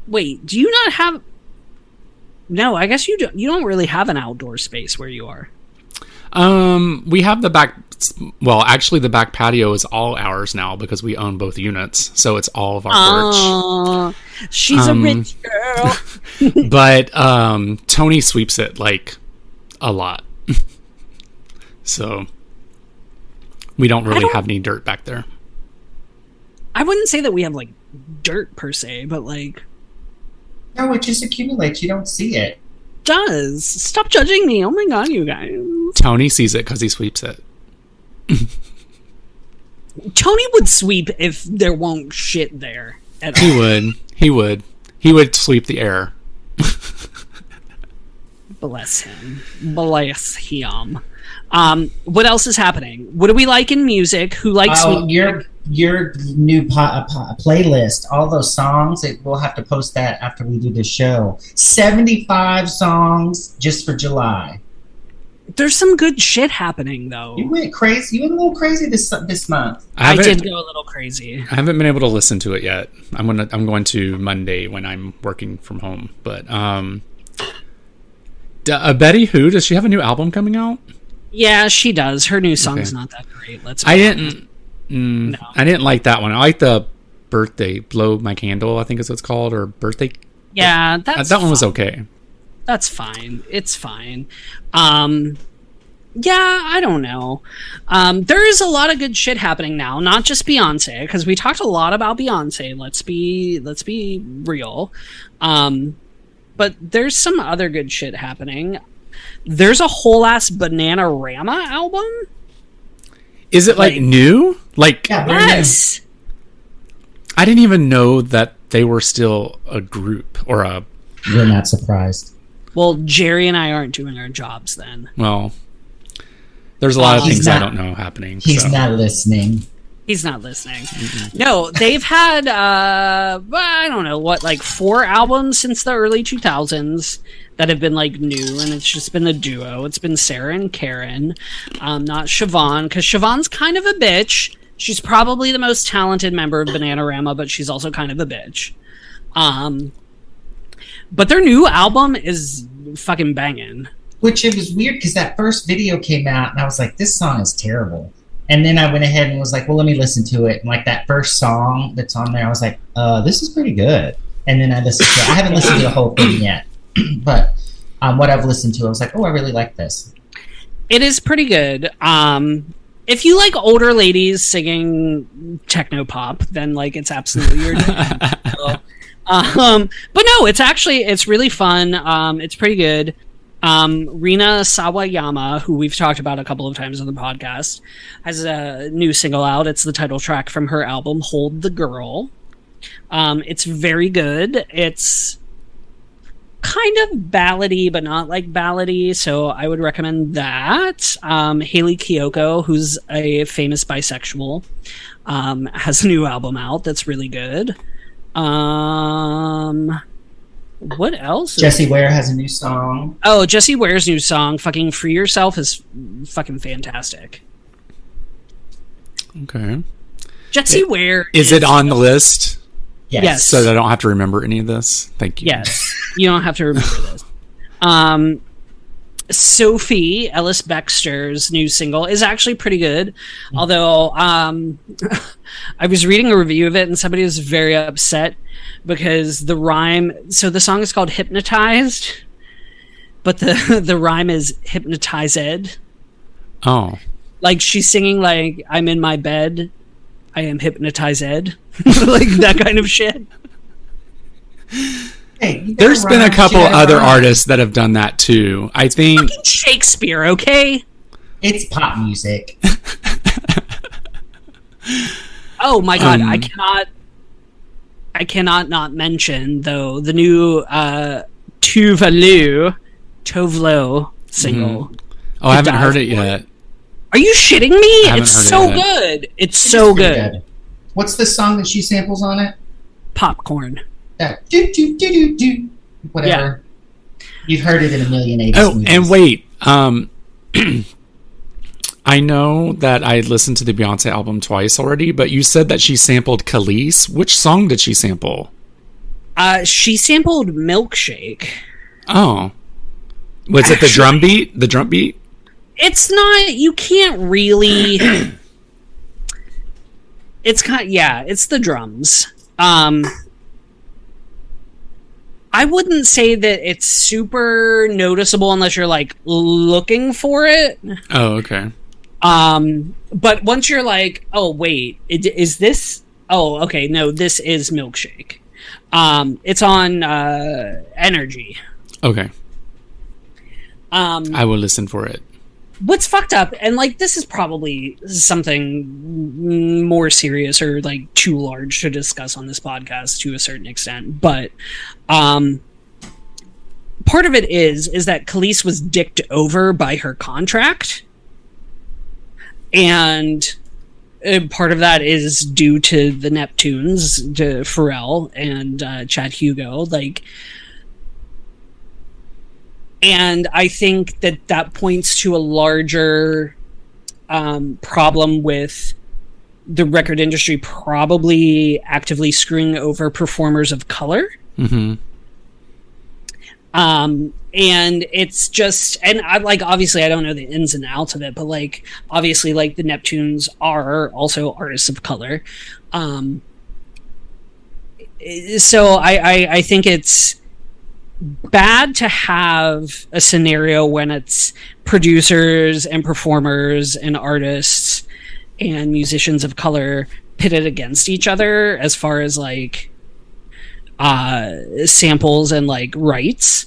Wait, do you not have... No, I guess you don't really have an outdoor space where you are. We have the back... Well, actually, the back patio is all ours now because we own both units, so it's all of our porch. She's a rich girl. But Tony sweeps it, like, a lot. So... We don't really have any dirt back there. I wouldn't say that we have, like, dirt per se, but, like... No, it just accumulates. You don't see it. Does. Stop judging me. Oh my god, you guys. Tony sees it because he sweeps it. Tony would sweep if there won't shit there at all. He would. He would sweep the air. Bless him. Bless him. What else is happening? What do we like in music? Who likes your new playlist? All those songs. We'll have to post that after we do the show. 75 songs just for July. There's some good shit happening though. You went crazy. You went a little crazy this month. I did go a little crazy. I haven't been able to listen to it yet. I'm going to Monday when I'm working from home. But Betty Who, does she have a new album coming out? Yeah, she does. Her new song's not that great. I didn't like that one. I like the birthday Blow My Candle, I think is what it's called, or birthday. Yeah, that one was okay. That's fine. It's fine. Yeah, I don't know. There is a lot of good shit happening now, not just Beyonce, because we talked a lot about Beyonce. Let's be real. But there's some other good shit happening. There's a whole ass Bananarama album. Is it like new? Like yes. I didn't even know that they were still a group or a. You're not surprised. Well, Jerry and I aren't doing our jobs then. Well, there's a lot of things I don't know happening. He's not listening. He's not listening. Mm-mm. No, they've had I don't know what, like 4 albums since the early 2000s that have been like new, and it's just been the duo. It's been Sarah and Karen, not Siobhan, because Siobhan's kind of a bitch. She's probably the most talented member of Bananarama, but she's also kind of a bitch. But their new album is fucking banging. Which it was weird because that first video came out and I was like, this song is terrible. And then I went ahead and was like, well, let me listen to it. And like that first song that's on there, I was like, this is pretty good. And then I listened to it. I haven't listened to the whole thing yet. But what I've listened to, I was like, oh, I really like this. It is pretty good. If you like older ladies singing techno pop, then like it's absolutely your but no, it's really fun. It's pretty good. Rina Sawayama, who we've talked about a couple of times on the podcast, has a new single out. It's the title track from her album Hold the Girl. It's very good. It's kind of ballady, but not like ballady, so I would recommend that. Haley Kiyoko, who's a famous bisexual, has a new album out that's really good. What else? Jessie Ware has a new song. Oh, Jessie Ware's new song, fucking Free Yourself, is fucking fantastic. Okay. Jessie Ware is it on the list? Yes. So that I don't have to remember any of this? Thank you. Yes. You don't have to remember this. Sophie Ellis Bextor's new single is actually pretty good, although I was reading a review of it and somebody was very upset because the rhyme. So the song is called "Hypnotized," but the rhyme is "hypnotized." Oh, like she's singing like "I'm in my bed, I am hypnotized," like that kind of shit. Hey, there's been a couple other artists that have done that too. I think fucking Shakespeare, okay? It's pop music. Oh my god, I cannot not mention though the new Tovlo single. Mm-hmm. Oh, I haven't heard it yet. Are you shitting me? It's so good. It's so good. What's the song that she samples on it? Popcorn. That do whatever. Yeah. You've heard it in a million 80s movies. And wait, I know that I listened to the Beyonce album twice already, but you said that she sampled Khalees. Which song did she sample? She sampled Milkshake. Oh. Was it the drum beat? The drum beat? It's not, you can't really it's the drums. I wouldn't say that it's super noticeable unless you're like looking for it. Oh, okay. But once you're like, oh wait, is this? Oh, okay, no, this is Milkshake. It's on Energy. Okay. I will listen for it. What's fucked up, and like this is probably something more serious or like too large to discuss on this podcast to a certain extent, but part of it is that Khalees was dicked over by her contract, and part of that is due to the Neptunes, to Pharrell and Chad Hugo, like. And I think that points to a larger problem with the record industry probably actively screwing over performers of color. Mm-hmm. And it's just, and I like, obviously I don't know the ins and outs of it, but like, obviously like the Neptunes are also artists of color. So I think it's bad to have a scenario when it's producers and performers and artists and musicians of color pitted against each other as far as like samples and like rights,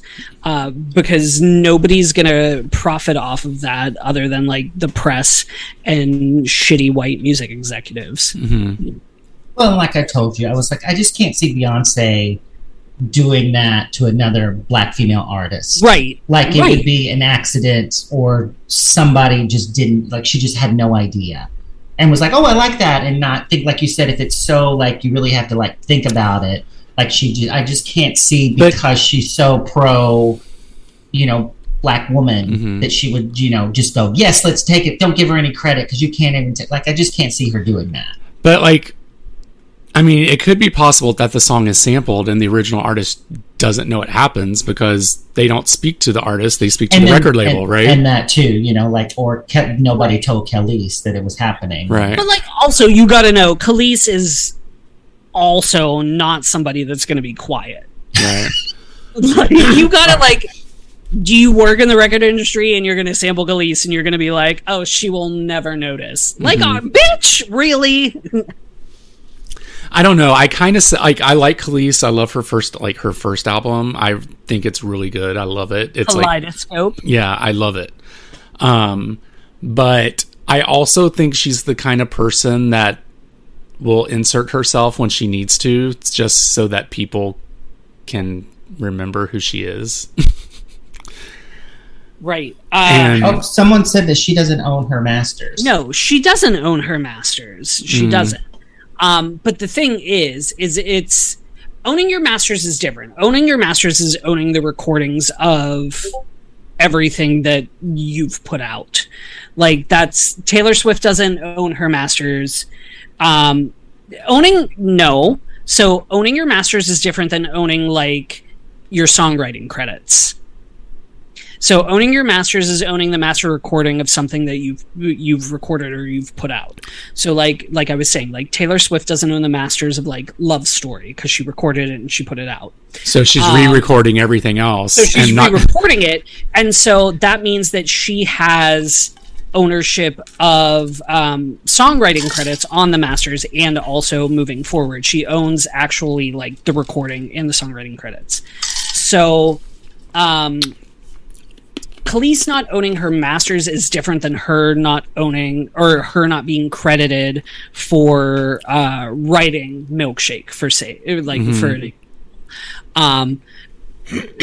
because nobody's gonna profit off of that other than like the press and shitty white music executives. Mm-hmm. Well, like I told you, I was like, I just can't see Beyonce doing that to another black female artist. Right. Like it would be an accident or somebody just didn't, like she just had no idea and was like, oh, I like that, and not think, like you said, if it's so like you really have to like think about it, like I just can't see, because she's so pro, black woman, that she would, just go, yes, let's take it, don't give her any credit because you can't even like, I just can't see her doing that. But like, I mean, it could be possible that the song is sampled and the original artist doesn't know it happens because they don't speak to the artist, they speak to the record label, right? And that too, or nobody told Khalees that it was happening. Right. But like, also, you gotta know, Khalees is also not somebody that's gonna be quiet. Right. Like, you gotta like, do you work in the record industry and you're gonna sample Khalees and you're gonna be like, oh, she will never notice. Like, bitch, really? I don't know. I kind of like, I like Khalees. I love her first album. I think it's really good. I love it. It's Kaleidoscope. Like, yeah, I love it. But I also think she's the kind of person that will insert herself when she needs to, just so that people can remember who she is. Right. Someone said that she doesn't own her masters. No, she doesn't own her masters. She doesn't. But the thing is it's owning your masters is different. Owning your masters is owning the recordings of everything that you've put out. Like, that's Taylor Swift doesn't own her masters. So owning your masters is different than owning, like, your songwriting credits. So owning your masters is owning the master recording of something that you've recorded or you've put out. So like I was saying, like Taylor Swift doesn't own the masters of like Love Story because she recorded it and she put it out. So she's re-recording everything else. So she's re-recording it, and so that means that she has ownership of songwriting credits on the masters, and also moving forward, she owns actually like the recording and the songwriting credits. So. Khalees not owning her masters is different than her not owning or her not being credited for writing Milkshake for say like for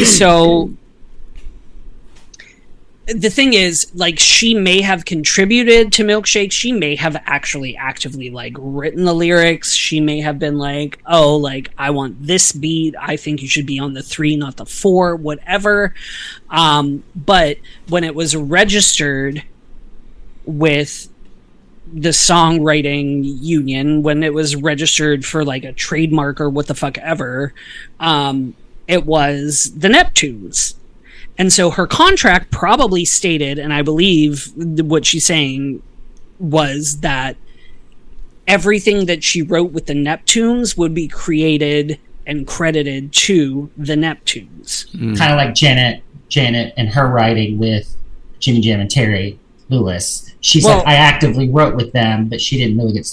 so the thing is, like, she may have contributed to Milkshake. She may have actually actively like written the lyrics. She may have been like, oh, like, I want this beat. I think you should be on the 3, not the 4, whatever. But when it was registered with the songwriting union, when it was registered for like a trademark or what the fuck ever, it was the Neptunes. And so her contract probably stated, and I believe what she's saying was that everything that she wrote with the Neptunes would be created and credited to the Neptunes. Kind of like Janet and her writing with Jimmy Jam and Terry Lewis. She's like, I actively wrote with them, but she didn't really get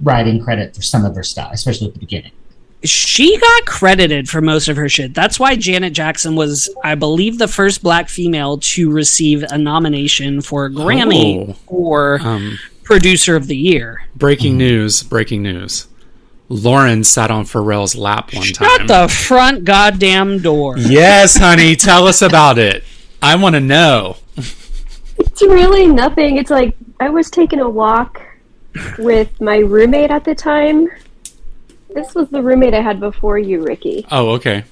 writing credit for some of her stuff, especially at the beginning. She got credited for most of her shit. That's why Janet Jackson was, I believe, the first black female to receive a nomination for a Grammy for Producer of the Year. Breaking news. Lauren sat on Pharrell's lap one time. Shut the front goddamn door. Yes, honey. Tell us about it. I want to know. It's really nothing. It's like I was taking a walk with my roommate at the time. This was the roommate I had before you, Ricky. Oh, okay.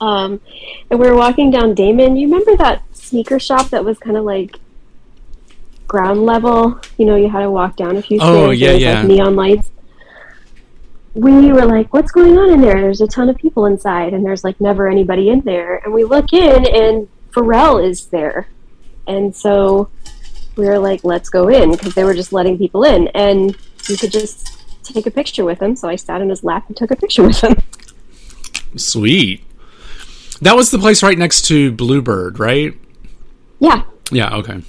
And we were walking down Damon. You remember that sneaker shop that was kind of like ground level? You know, you had to walk down a few stairs. Oh, yeah, yeah. Like neon lights. We were like, what's going on in there? There's a ton of people inside, and there's like never anybody in there. And we look in, and Pharrell is there. And so we were like, let's go in, because they were just letting people in. And you could just take a picture with him, so I sat on his lap and took a picture with him. Sweet. That was the place right next to Bluebird, right? Yeah. Yeah, okay.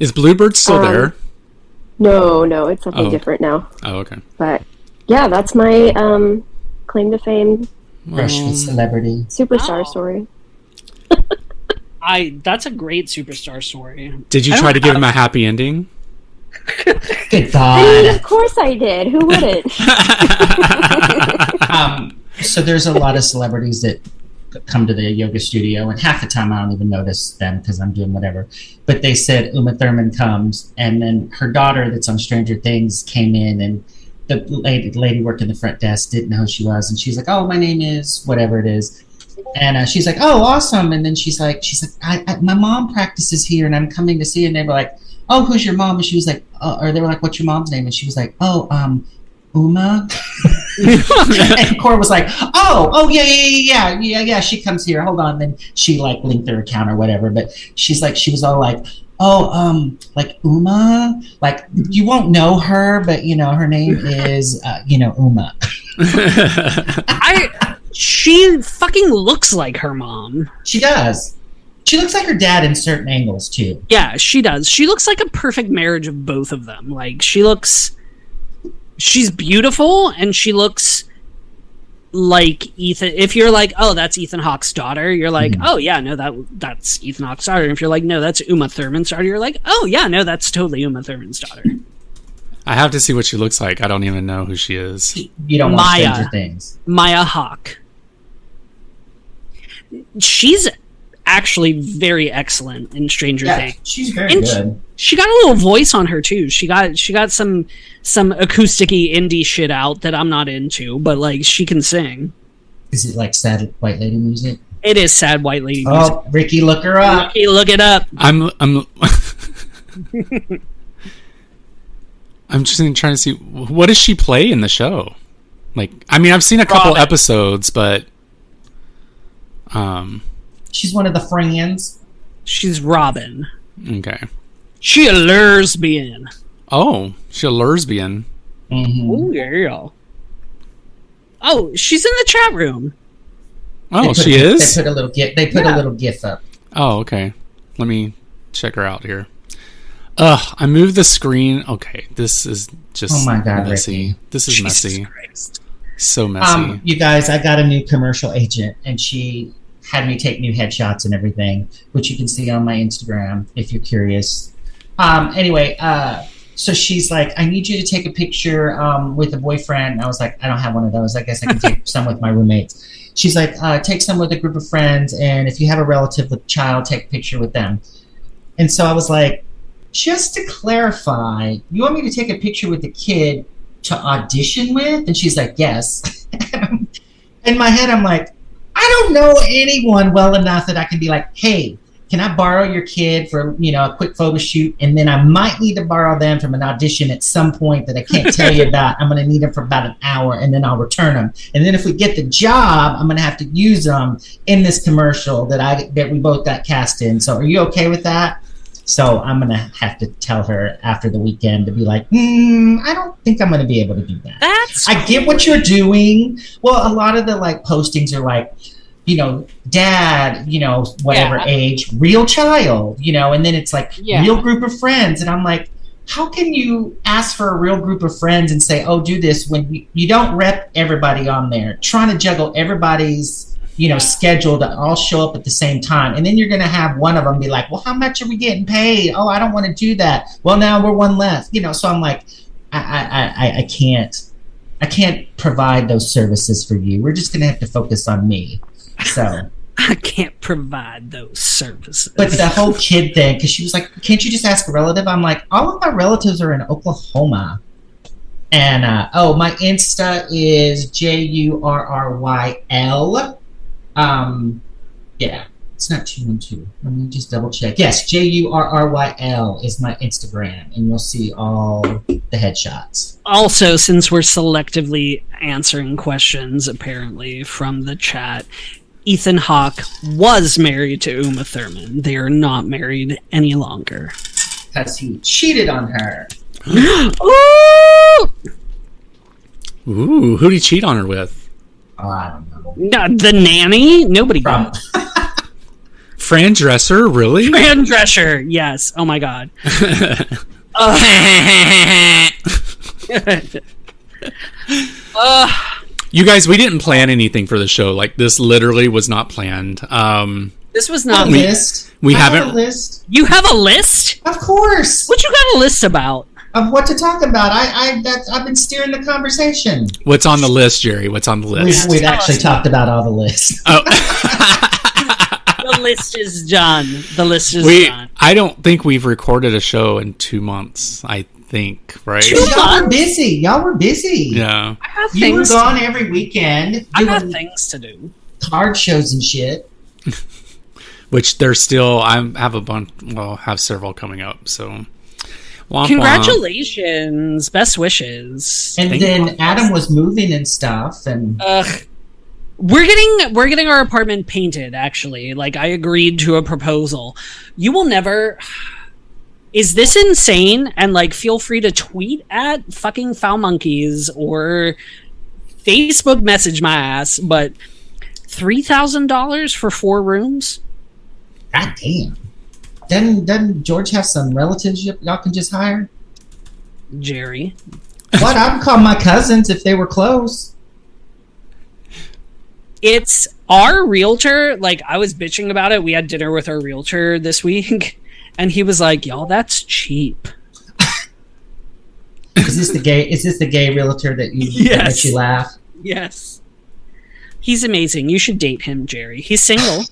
Is Bluebird still there? No, it's something different now. Oh, okay. But yeah, that's my claim to fame. Russian celebrity. Superstar story. That's a great superstar story. Did you try to give him a happy ending? Good God. I mean, of course I did. Who wouldn't? So there's a lot of celebrities that come to the yoga studio, and half the time I don't even notice them because I'm doing whatever. But they said Uma Thurman comes, and then her daughter that's on Stranger Things came in, and the lady worked in the front desk, didn't know who she was, and she's like, oh, my name is whatever it is. And she's like, oh, awesome. And then she's like, my mom practices here, and I'm coming to see you. And they were like, oh, who's your mom? And she was like, or they were like, what's your mom's name? And she was like, oh, Uma. And Cora was like, oh, yeah, she comes here. Hold on. Then she like linked their account or whatever. But she was all like, oh, like Uma, like you won't know her, but you know her name is, Uma. She fucking looks like her mom. She does. She looks like her dad in certain angles, too. Yeah, she does. She looks like a perfect marriage of both of them. Like, she's beautiful, and she looks like Ethan. If you're like, oh, that's Ethan Hawke's daughter, you're like, oh, yeah, no, that's Ethan Hawke's daughter. And if you're like, no, that's Uma Thurman's daughter, you're like, oh, yeah, no, that's totally Uma Thurman's daughter. I have to see what she looks like. I don't even know who she is. You don't watch Stranger Things. Maya Hawke. She's actually very excellent in Stranger Things. She's very good. She got a little voice on her too. She got some acoustic-y indie shit out that I'm not into, but like she can sing. Is it like sad white lady music? It is sad white lady music. Oh, Ricky, look her up. Ricky, look it up. I'm just trying to see, what does she play in the show? Like, I mean, I've seen a couple episodes, but She's one of the friends. She's Robin. Okay. She a lesbian. Oh, she a lesbian. Mm-hmm. Oh yeah. Oh, she's in the chat room. Oh, she is? They put a little gif. They put a little gif up. Oh, okay. Let me check her out here. I moved the screen. Okay, this is just Oh my God, messy. Ricky. This is Jesus messy. Christ. So messy. You guys, I got a new commercial agent, and she had me take new headshots and everything, which you can see on my Instagram if you're curious. Anyway, so she's like, I need you to take a picture with a boyfriend. And I was like, I don't have one of those. I guess I can take some with my roommates. She's like, take some with a group of friends, and if you have a relative with a child, take a picture with them. And so I was like, just to clarify, you want me to take a picture with the kid to audition with? And she's like, yes. In my head, I'm like, I don't know anyone well enough that I can be like, hey, can I borrow your kid for, a quick photo shoot? And then I might need to borrow them from an audition at some point that I can't tell you about. I'm going to need them for about an hour, and then I'll return them. And then if we get the job, I'm going to have to use them in this commercial that we both got cast in. So are you okay with that? So I'm going to have to tell her after the weekend to be like, I don't think I'm going to be able to do that. I get what you're doing. Well, a lot of the postings are like, dad, whatever age, real child, and then it's like real group of friends. And I'm like, how can you ask for a real group of friends and say, oh, do this when you don't rep everybody on there, trying to juggle everybody's, schedule to all show up at the same time. And then you're going to have one of them be like, well, how much are we getting paid? Oh, I don't want to do that. Well, now we're one less, so I'm like, I can't provide those services for you. We're just going to have to focus on me. So I can't provide those services. But the whole kid thing, because she was like, can't you just ask a relative? I'm like, all of my relatives are in Oklahoma. And, my Insta is JURRYL. Yeah, it's not 212. Let me just double check. Yes, JURRYL is my Instagram, and you'll see all the headshots. Also, since we're selectively answering questions, apparently, from the chat, Ethan Hawke was married to Uma Thurman. They are not married any longer. Because he cheated on her. Ooh, who did he cheat on her with? Oh, I don't know. No, the nanny? Nobody. Fran Drescher, really? Fran Drescher, yes. Oh my God. You guys, we didn't plan anything for the show. Like, this literally was not planned. This was not a list. We have haven't. A list. You have a list? Of course. What you got a list about? Of what to talk about. I've been steering the conversation. What's on the list, Jerry? What's on the list? We've actually talked about all the lists. Oh. The list is done. The list is done. I don't think we've recorded a show in 2 months. I think, right? Y'all were busy. Yeah. You were gone every weekend. I got things to do. Card shows and shit. Which there's still. I have a bunch. Well, have seveul coming up. So. Womp Congratulations. Womp. Best wishes. And then Adam was moving and stuff, and we're getting our apartment painted, actually. Like, I agreed to a proposal. You will never. Is this insane? And feel free to tweet at fucking Foul Monkeys or Facebook message my ass, but $3,000 for 4 rooms? God damn. Doesn't George have some relatives y'all can just hire? Jerry. What? I would call my cousins if they were close. It's our realtor. I was bitching about it. We had dinner with our realtor this week, and he was like, y'all, that's cheap. Is this the gay realtor that that makes you laugh? Yes. He's amazing. You should date him, Jerry. He's single.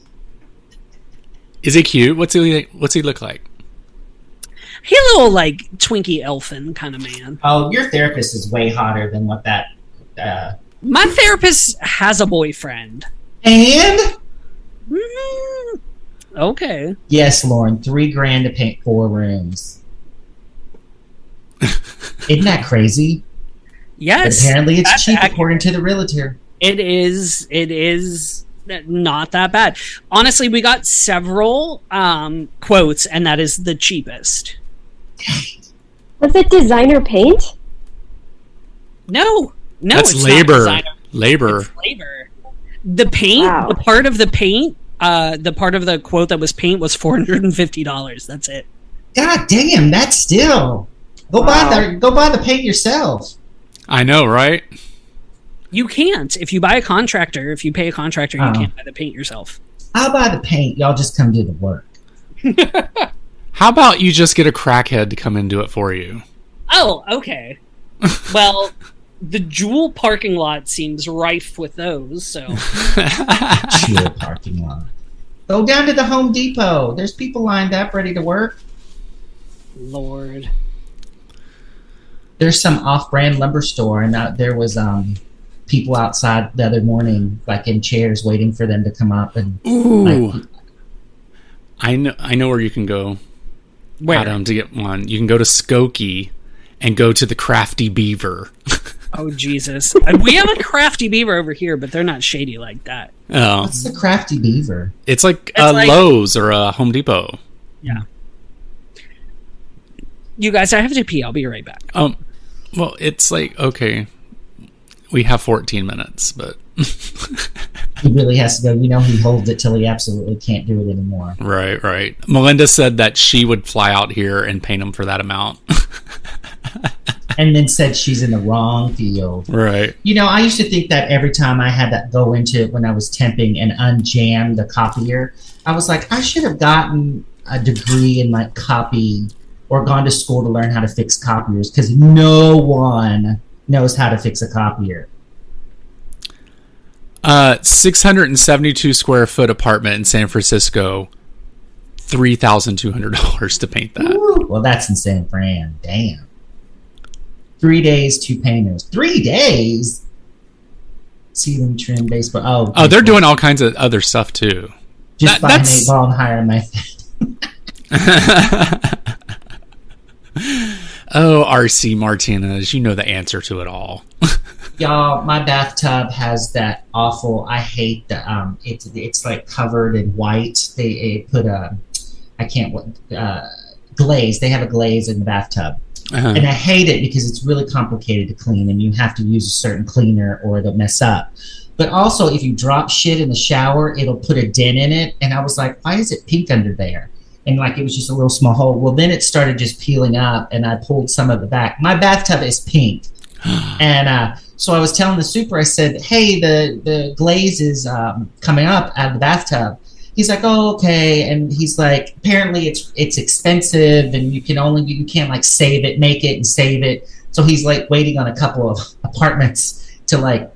Is he cute? What's he look like? He's a little Twinkie elfin kind of man. Oh, your therapist is way hotter than what that. My therapist has a boyfriend. And? Okay. Yes, Lauren. $3,000 to paint 4 rooms. Isn't that crazy? Yes. But apparently it's cheap according to the realtor. It is not that bad. Honestly, we got several quotes, and that is the cheapest. Was it designer paint? No, that's it's labor. Not designer. Labor. It's labor. The paint, Wow. the part of the paint, the part of the quote that was paint was $450. That's it. God damn, that's still. Go buy the paint yourself. I know, right? You can't. If you buy a contractor, if you pay a contractor, you can't buy the paint yourself. I'll buy the paint. Y'all just come do the work. How about you just get a crackhead to come and do it for you? Oh, okay. Well, the Jewel parking lot seems rife with those, so. Jewel parking lot. Go down to the Home Depot. There's people lined up ready to work. Lord. There's some off-brand lumber store, and there was people outside the other morning, like in chairs, waiting for them to come up. And ooh, I know where you can go. Where? Adam, to get one. You can go to Skokie and go to the Crafty Beaver. Oh, Jesus. We have a Crafty Beaver over here, but they're not shady like that. Oh. What's the Crafty Beaver? It's like a Lowe's or a Home Depot. Yeah. You guys, I have to pee. I'll be right back. Well, it's like, okay, we have 14 minutes, but... He really has to go. You know, he holds it till he absolutely can't do it anymore. Right. Melinda said that she would fly out here and paint him for that amount. And then said she's in the wrong field. Right. You know, I used to think that every time I had that go into it when I was temping and unjam the copier, I was like, I should have gotten a degree in like copy or gone to school to learn how to fix copiers, because no one knows how to fix a copier. 672 square foot apartment in San Francisco, $3,200 to paint that. Ooh, well, that's in San Fran. Damn. 3 days, 2 painters. 3 days? Ceiling trim, baseball. Oh, they're doing all kinds of other stuff too. Just buy an 8-ball and hire my Oh, RC Martinez, you know the answer to it all. Y'all, my bathtub has that awful. I hate the it's like covered in white. They put glaze. They have a glaze in the bathtub, and I hate it because it's really complicated to clean, and you have to use a certain cleaner or it'll mess up. But also, if you drop shit in the shower, it'll put a dent in it. And I was like, why is it pink under there? And like it was just a little small hole. Well, then it started just peeling up, and I pulled some of it back. My bathtub is pink, and so I was telling the super, I said, hey, the glaze is coming up out of the bathtub. He's like, oh, okay. And he's like, apparently it's expensive, and you can't like save it, make it and save it. So he's like waiting on a couple of apartments to like,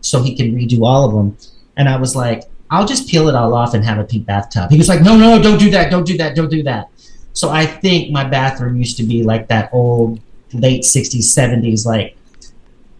so he can redo all of them. And I was like, I'll just peel it all off and have a pink bathtub. He was like, no, don't do that. Don't do that. Don't do that. So I think my bathroom used to be like that old late 60s, 70s, like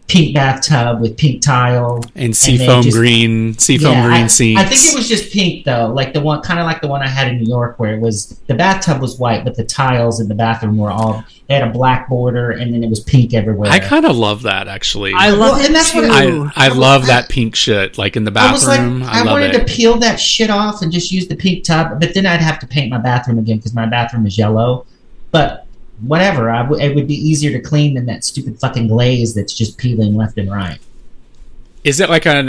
pink bathtub with pink tile and seafoam green seams. I think it was just pink though, like the one, kind of like the one I had in New York, where it was the bathtub was white, but the tiles in the bathroom were all, they had a black border, and then it was pink everywhere. I kind of love that actually. I love it too. I love that pink shit, like in the bathroom. I wanted to peel that shit off and just use the pink tub, but then I'd have to paint my bathroom again because my bathroom is yellow. But whatever, it would be easier to clean than that stupid fucking glaze that's just peeling left and right. Is it like an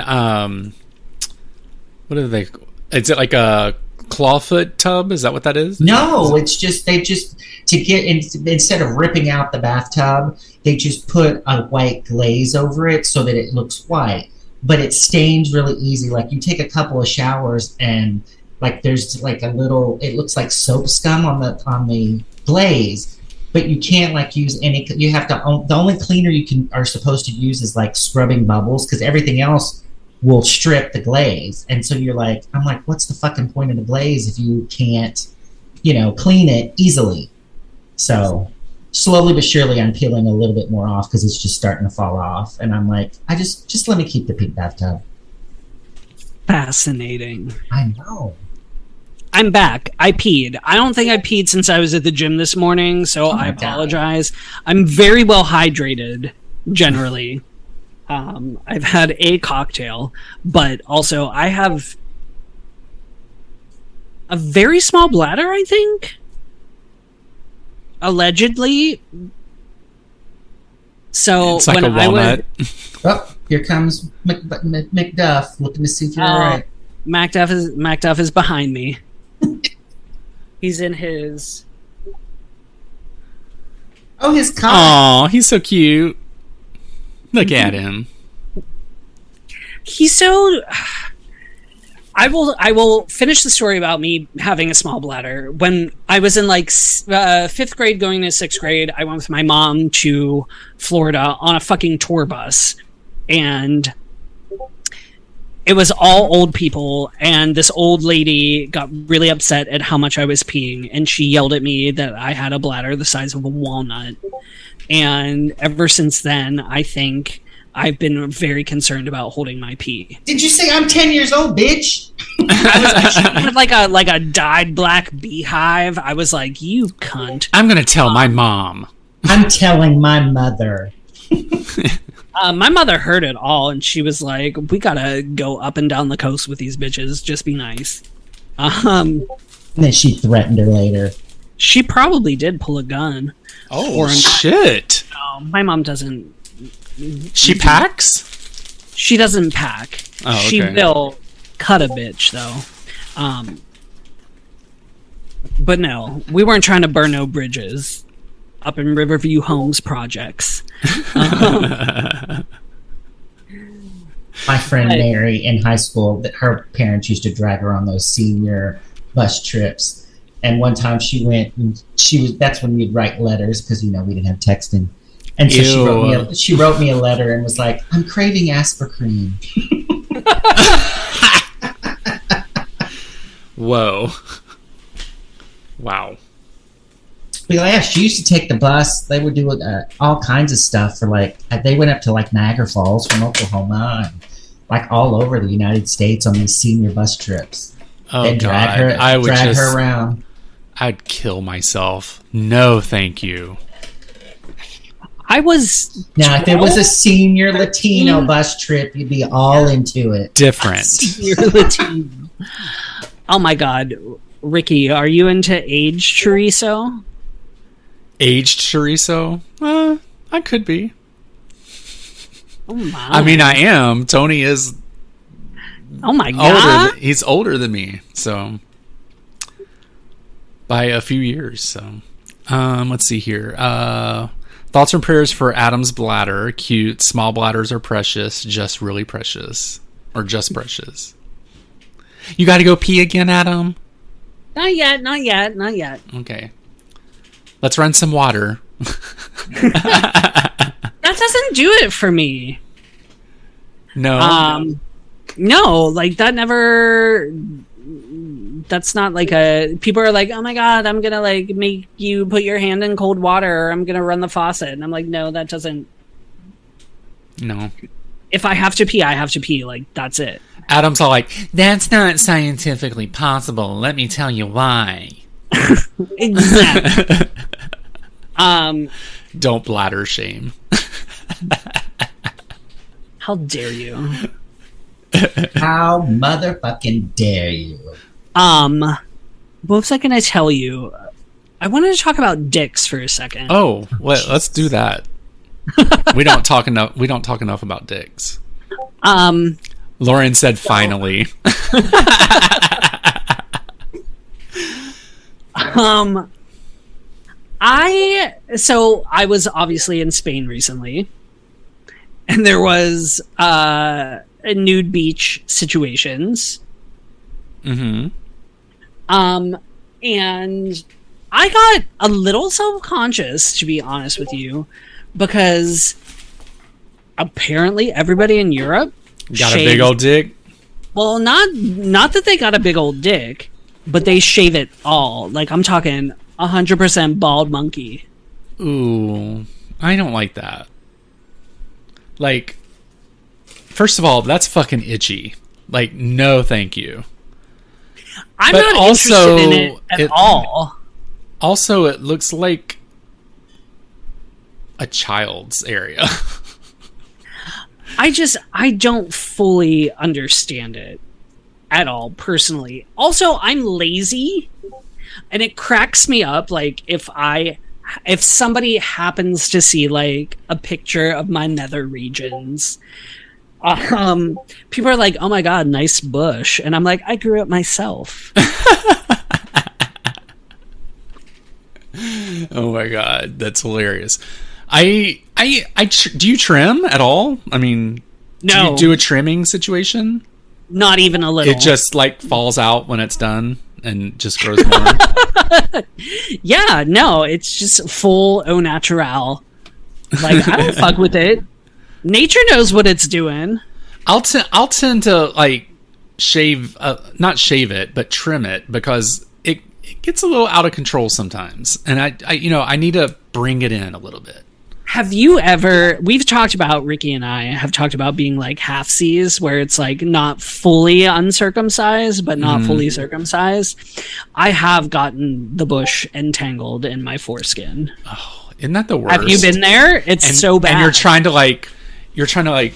what are they? Is it like a clawfoot tub? Is that what that is? No, it's just to get instead of ripping out the bathtub, they just put a white glaze over it so that it looks white, but it stains really easy. Like you take a couple of showers and like there's like a little, it looks like soap scum on the glaze. But you can't like use any. You have to. The only cleaner you are supposed to use is like scrubbing bubbles, because everything else will strip the glaze. And so you're like, I'm like, what's the fucking point of the glaze if you can't, clean it easily? So slowly but surely, I'm peeling a little bit more off because it's just starting to fall off. And I'm like, I just let me keep the pink bathtub. Fascinating. I know. I'm back. I peed. I don't think I peed since I was at the gym this morning, so I apologize. I'm very well hydrated, generally. I've had a cocktail, but also I have a very small bladder, I think. Allegedly. So it's like when a walnut. Oh, here comes McDuff looking to see if you're all right. MacDuff is behind me. He's in his... Oh, his car. Aw, he's so cute. Look at him. He's so... I will finish the story about me having a small bladder. When I was in like 5th grade going to 6th grade, I went with my mom to Florida on a fucking tour bus. And it was all old people, and this old lady got really upset at how much I was peeing, and she yelled at me that I had a bladder the size of a walnut. And ever since then, I think I've been very concerned about holding my pee. Did you say I'm 10 years old, bitch? I had like a dyed black beehive. I was like, you cunt. I'm gonna tell my mom. I'm telling my mother. My mother heard it all, and she was like, we gotta go up and down the coast with these bitches. Just be nice. And then she threatened her later. She probably did pull a gun. Oh, shit. No, my mom doesn't. She packs? She doesn't pack. Oh, okay. She will cut a bitch, though. But no, we weren't trying to burn no bridges up in Riverview Homes projects. My friend Mary in high school, her parents used to drag her on those senior bus trips. And one time she went, and that's when we'd write letters, because, we didn't have texting. And so she wrote me a letter and was like, I'm craving Aspercream. Whoa. Wow. But yeah, she used to take the bus. They would do all kinds of stuff for they went up to Niagara Falls from Oklahoma and all over the United States on these senior bus trips. Oh, They'd God. drag her around. I'd kill myself. No, thank you. I was... Now, if it was a senior Latino bus trip, you'd be all into it. Different. Senior Latino. Oh, my God. Ricky, are you into aged chorizo? Aged chorizo? I could be. Oh, my. I mean, I am. Tony is... Oh, my God. He's older than me, so... By a few years, so... let's see here. Thoughts and prayers for Adam's bladder. Cute. Small bladders are precious. Just really precious. Or just precious. You gotta go pee again, Adam? Not yet. Okay. Let's run some water. That doesn't do it for me. No. No, that never... That's not people are like, oh my God, I'm gonna make you put your hand in cold water, or I'm gonna run the faucet. And I'm like, no, that doesn't. No. If I have to pee, I have to pee. That's it. Adam's all like, that's not scientifically possible. Let me tell you why. Exactly. Don't bladder shame. How dare you? How motherfucking dare you? What was I gonna tell you? I wanted to talk about dicks for a second. Oh, let's do that. We don't talk enough about dicks. Lauren said finally. I was obviously in Spain recently, and there was a nude beach situations. Mm-hmm. And I got a little self-conscious, to be honest with you, because apparently everybody in Europe got a big old dick. Well, not that they got a big old dick, but they shave it all. I'm talking 100% bald monkey. Ooh, I don't like that. First of all, that's fucking itchy. No, thank you. I'm not interested in it at all. Also, it looks like a child's area. I don't fully understand it at all personally. Also, I'm lazy, and it cracks me up like if somebody happens to see like a picture of my nether regions, people are like, "Oh my god, nice bush." And I'm like, "I grew it myself." Oh my god, that's hilarious. Do you trim at all? I mean, no. Do you do a trimming situation? Not even a little. It just like falls out when it's done and just grows more. Yeah, no, it's just full au natural. Like, I don't fuck with it. Nature knows what it's doing. I'll tend to like shave, not shave it, but trim it because it gets a little out of control sometimes, and I need to bring it in a little bit. Have you ever, we've talked about, Ricky and I have talked about being like half-seas, where it's like not fully uncircumcised, but not fully circumcised. I have gotten the bush entangled in my foreskin. Oh, isn't that the worst? Have you been there? It's so bad. And you're trying to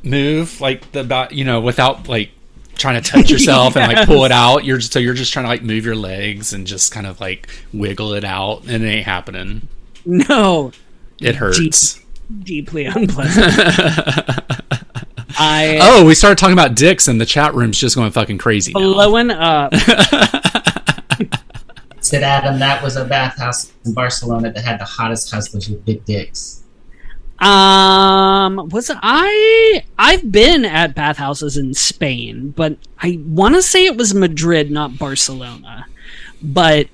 move like without like trying to touch yourself and like pull it out. You're just trying to like move your legs and just kind of like wiggle it out, and it ain't happening. No, it hurts. Deeply unpleasant. We started talking about dicks, and the chat room's just going fucking crazy. Blowing up. Said Adam, that was a bathhouse in Barcelona that had the hottest hustlers with big dicks. I've been at bathhouses in Spain, but I want to say it was Madrid, not Barcelona. But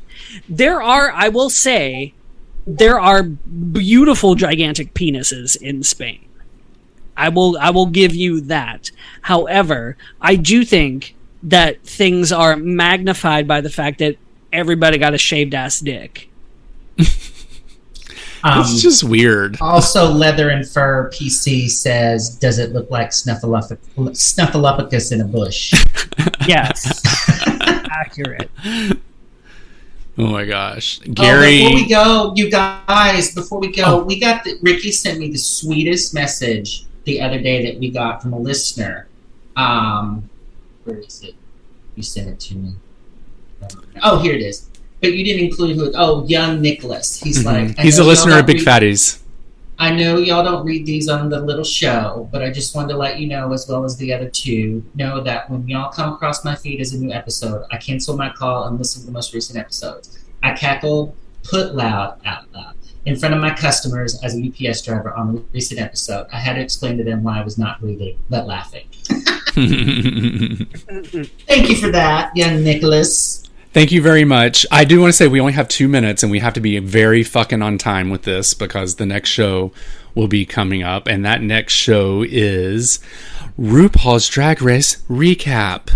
I will say, there are beautiful, gigantic penises in Spain. I will give you that. However, I do think that things are magnified by the fact that everybody got a shaved ass dick. It's just weird. Also, Leather and Fur PC says, "Does it look like Snuffleupagus in a bush?" Yes, accurate. Oh my gosh, Gary! Before we go, you guys, Ricky sent me the sweetest message the other day that we got from a listener. Where is it? You sent it to me. Oh, here it is. But you didn't include young Nicholas. He's like, he's a listener of Big Fatties. I know y'all don't read these on the little show, but I just wanted to let you know, as well as the other two, know that when y'all come across my feed as a new episode, I cancel my call and listen to the most recent episodes. I cackle, put loud, out loud, in front of my customers as a UPS driver on the recent episode. I had to explain to them why I was not breathing, but laughing. Thank you for that, young Nicholas. Thank you very much. I do want to say we only have 2 minutes, and we have to be very fucking on time with this because the next show will be coming up, and that next show is RuPaul's Drag Race Recap.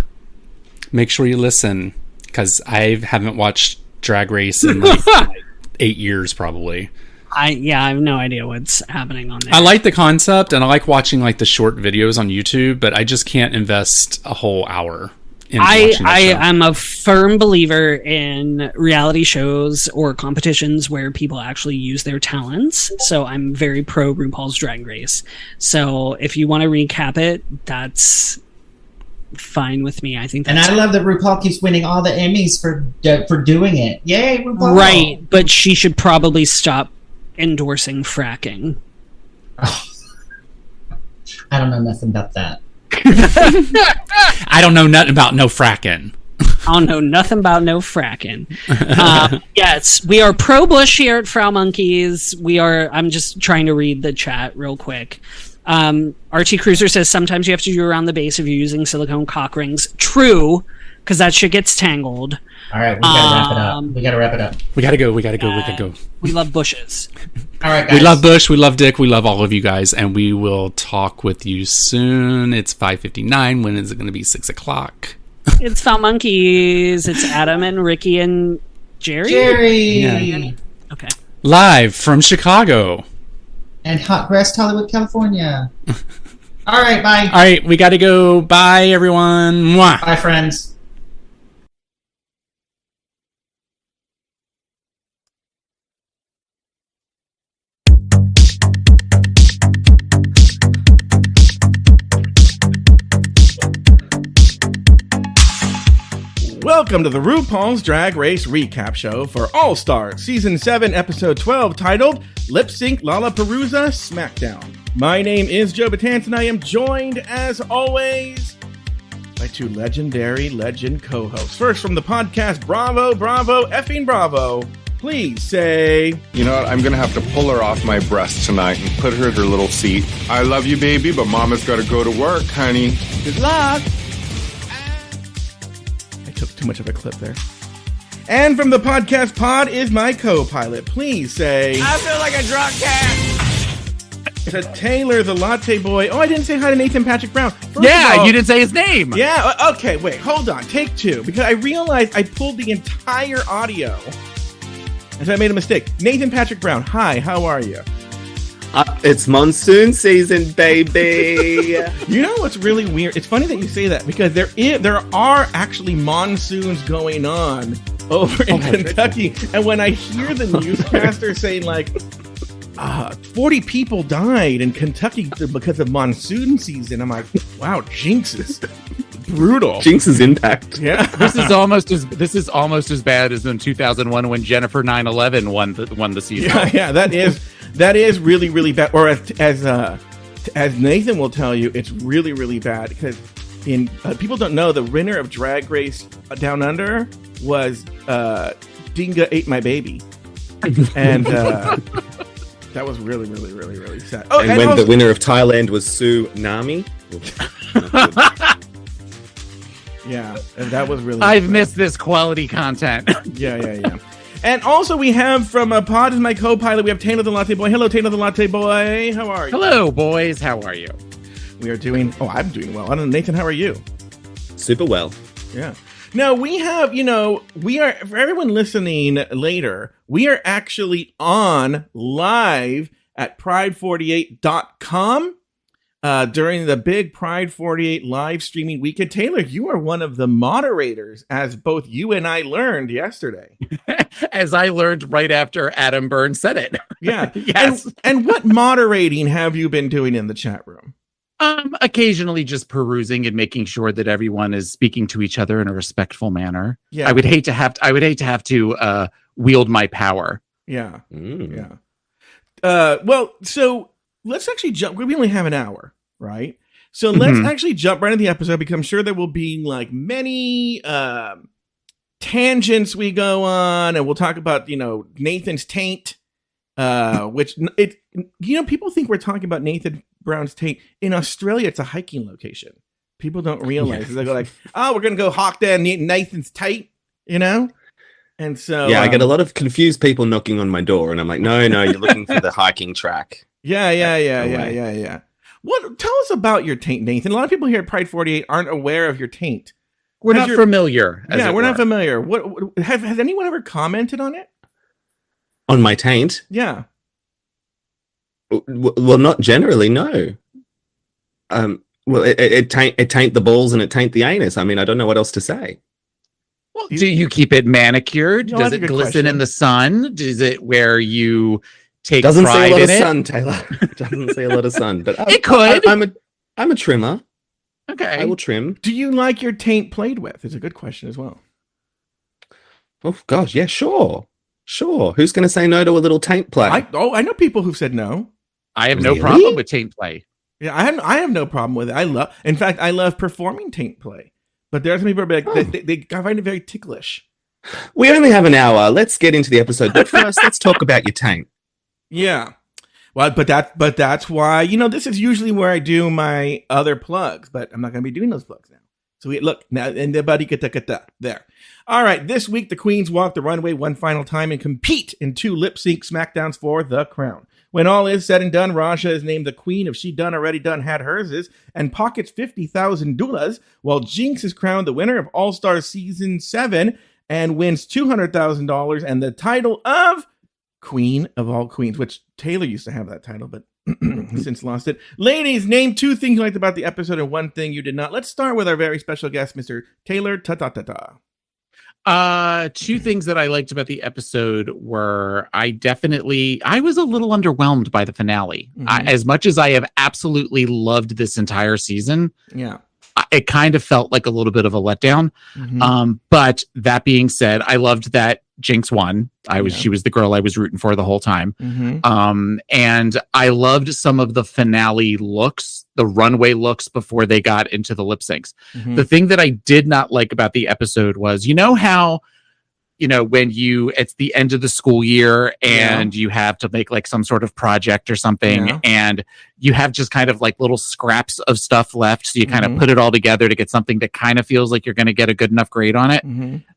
Make sure you listen because I haven't watched Drag Race in like 8 years probably. I have no idea what's happening on there. I like the concept, and I like watching like the short videos on YouTube, but I just can't invest a whole hour. I am a firm believer in reality shows or competitions where people actually use their talents. So I'm very pro RuPaul's Drag Race. So if you want to recap it, that's fine with me. I think that's I love that RuPaul keeps winning all the Emmys for doing it. Yay, RuPaul! Right, but she should probably stop endorsing fracking. Oh. I don't know nothing about that. I don't know nothing about no fracking. I don't know nothing about no fracking. Yes, we are pro Bush here at Frau Monkeys. I'm just trying to read the chat real quick. Archie Cruiser says sometimes you have to do around the base if you're using silicone cock rings. True, because that shit gets tangled. All right, we gotta wrap it up. We gotta wrap it up. We gotta go. We gotta go. We love bushes. All right, guys. We love Bush. We love Dick. We love all of you guys, and we will talk with you soon. It's 5:59. When is it going to be 6 o'clock? It's Frau Monkeys. It's Adam and Ricky and Jerry. Yeah. Okay. Live from Chicago and Hot Breast, Hollywood, California. All right, bye. All right, we got to go. Bye, everyone. Mwah. Bye, friends. Welcome to the RuPaul's Drag Race Recap Show for All Stars, Season 7, Episode 12, titled Lip Sync Lollapalooza SmackDown. My name is Joe Batanz, and I am joined, as always, by two legendary legend co-hosts. First, from the podcast, Bravo, Bravo, effing Bravo. Please say... You know what? I'm going to have to pull her off my breast tonight and put her in her little seat. I love you, baby, but Mama's got to go to work, honey. Good luck. I took too much of a clip there. And from the podcast pod is my co-pilot. Please say... I feel like a drunk cat. To Taylor, the latte boy. Oh, I didn't say hi to Nathan Patrick Brown. First yeah, of all, you didn't say his name. Yeah, okay, wait, hold on. Take two. Because I realized I pulled the entire audio. And so I made a mistake. Nathan Patrick Brown, hi, how are you? It's monsoon season, baby. You know what's really weird? It's funny that you say that because there are actually monsoons going on over in Kentucky. And when I hear the newscaster saying like 40 people died in Kentucky because of monsoon season, I'm like, wow, jinx is brutal. Jinx's impact. Yeah, this is almost as bad as in 2001 when Jennifer 9/11 won the season. Yeah, that is really, really bad. Or as Nathan will tell you, it's really, really bad because people don't know the winner of Drag Race Down Under was Dinga Ate My Baby, and that was really, really, really, really sad. Oh, and when the winner of Thailand was Tsunami. Yeah, and that was really... I've missed this quality content. Yeah. And also we have from Pod is my co-pilot, we have Taylor the Latte Boy. Hello, Taylor the Latte Boy. How are you? Hello, boys. How are you? We are doing... Oh, I'm doing well. I don't know, Nathan, how are you? Super well. Yeah. Now, we have, we are, for everyone listening later, we are actually on live at Pride48.com during the big Pride 48 live streaming weekend. Taylor, you are one of the moderators, as both you and I learned yesterday. As I learned right after Adam Burns said it. Yeah. Yes. And what moderating have you been doing in the chat room? Occasionally just perusing and making sure that everyone is speaking to each other in a respectful manner. Yeah. I would hate to have to wield my power. Yeah. Yeah. Well, so let's actually jump. We only have an hour, right? So let's actually jump right into the episode because I'm sure there will be like many tangents we go on, and we'll talk about, Nathan's taint, which people think we're talking about Nathan Brown's taint. In Australia, it's a hiking location. People don't realize. They go like, oh, we're going to go hawk down Nathan's taint, And so... Yeah, I get a lot of confused people knocking on my door, and I'm like, no, you're looking for the hiking track. Yeah. What? Tell us about your taint, Nathan. A lot of people here at Pride 48 aren't aware of your taint. We're not familiar. We're not familiar. What has anyone ever commented on it? On my taint? Yeah. Well, not generally, no. Well, it taint the balls and it taint the anus. I mean, I don't know what else to say. Well, do you keep it manicured? No, Does that's it a good glisten question. in the sun? Is it where you take Doesn't see pride a lot in of it? sun, Taylor. Doesn't see a lot of sun, but it could. I'm a trimmer. Okay, I will trim. Do you like your taint played with? Is a good question as well. Oh gosh, yeah, sure. Who's going to say no to a little taint play? I know people who've said no. I have no problem with taint play. Yeah, I have no problem with it. I love performing taint play. But there are some people who are like, they find it very ticklish. We only have an hour. Let's get into the episode. But first, let's talk about your taint. Yeah. Well, but that's why, this is usually where I do my other plugs, but I'm not going to be doing those plugs now. So look now, and the buddy get there. All right, this week the queens walk the runway one final time and compete in 2 lip sync SmackDowns for the crown. When all is said and done, Raja is named the queen of She Done Already Done Had Hers and pockets $50,000, while Jinx is crowned the winner of All Stars Season 7 and wins $200,000 and the title of Queen of All Queens, which Taylor used to have that title, but since lost it. Ladies, name 2 things you liked about the episode and 1 thing you did not. Let's start with our very special guest, Mr. Taylor Ta-ta-ta-ta. 2 things that I liked about the episode were I was a little underwhelmed by the finale. Mm-hmm. As much as I have absolutely loved this entire season, yeah, it kind of felt like a little bit of a letdown. But that being said, I loved that Jinx won. She was the girl I was rooting for the whole time. And I loved some of the finale looks, the runway looks before they got into the lip syncs. The thing that I did not like about the episode was, you know how, when it's the end of the school year and you have to make like some sort of project or something, and you have just kind of like little scraps of stuff left. So you kind of put it all together to get something that kind of feels like you're going to get a good enough grade on it.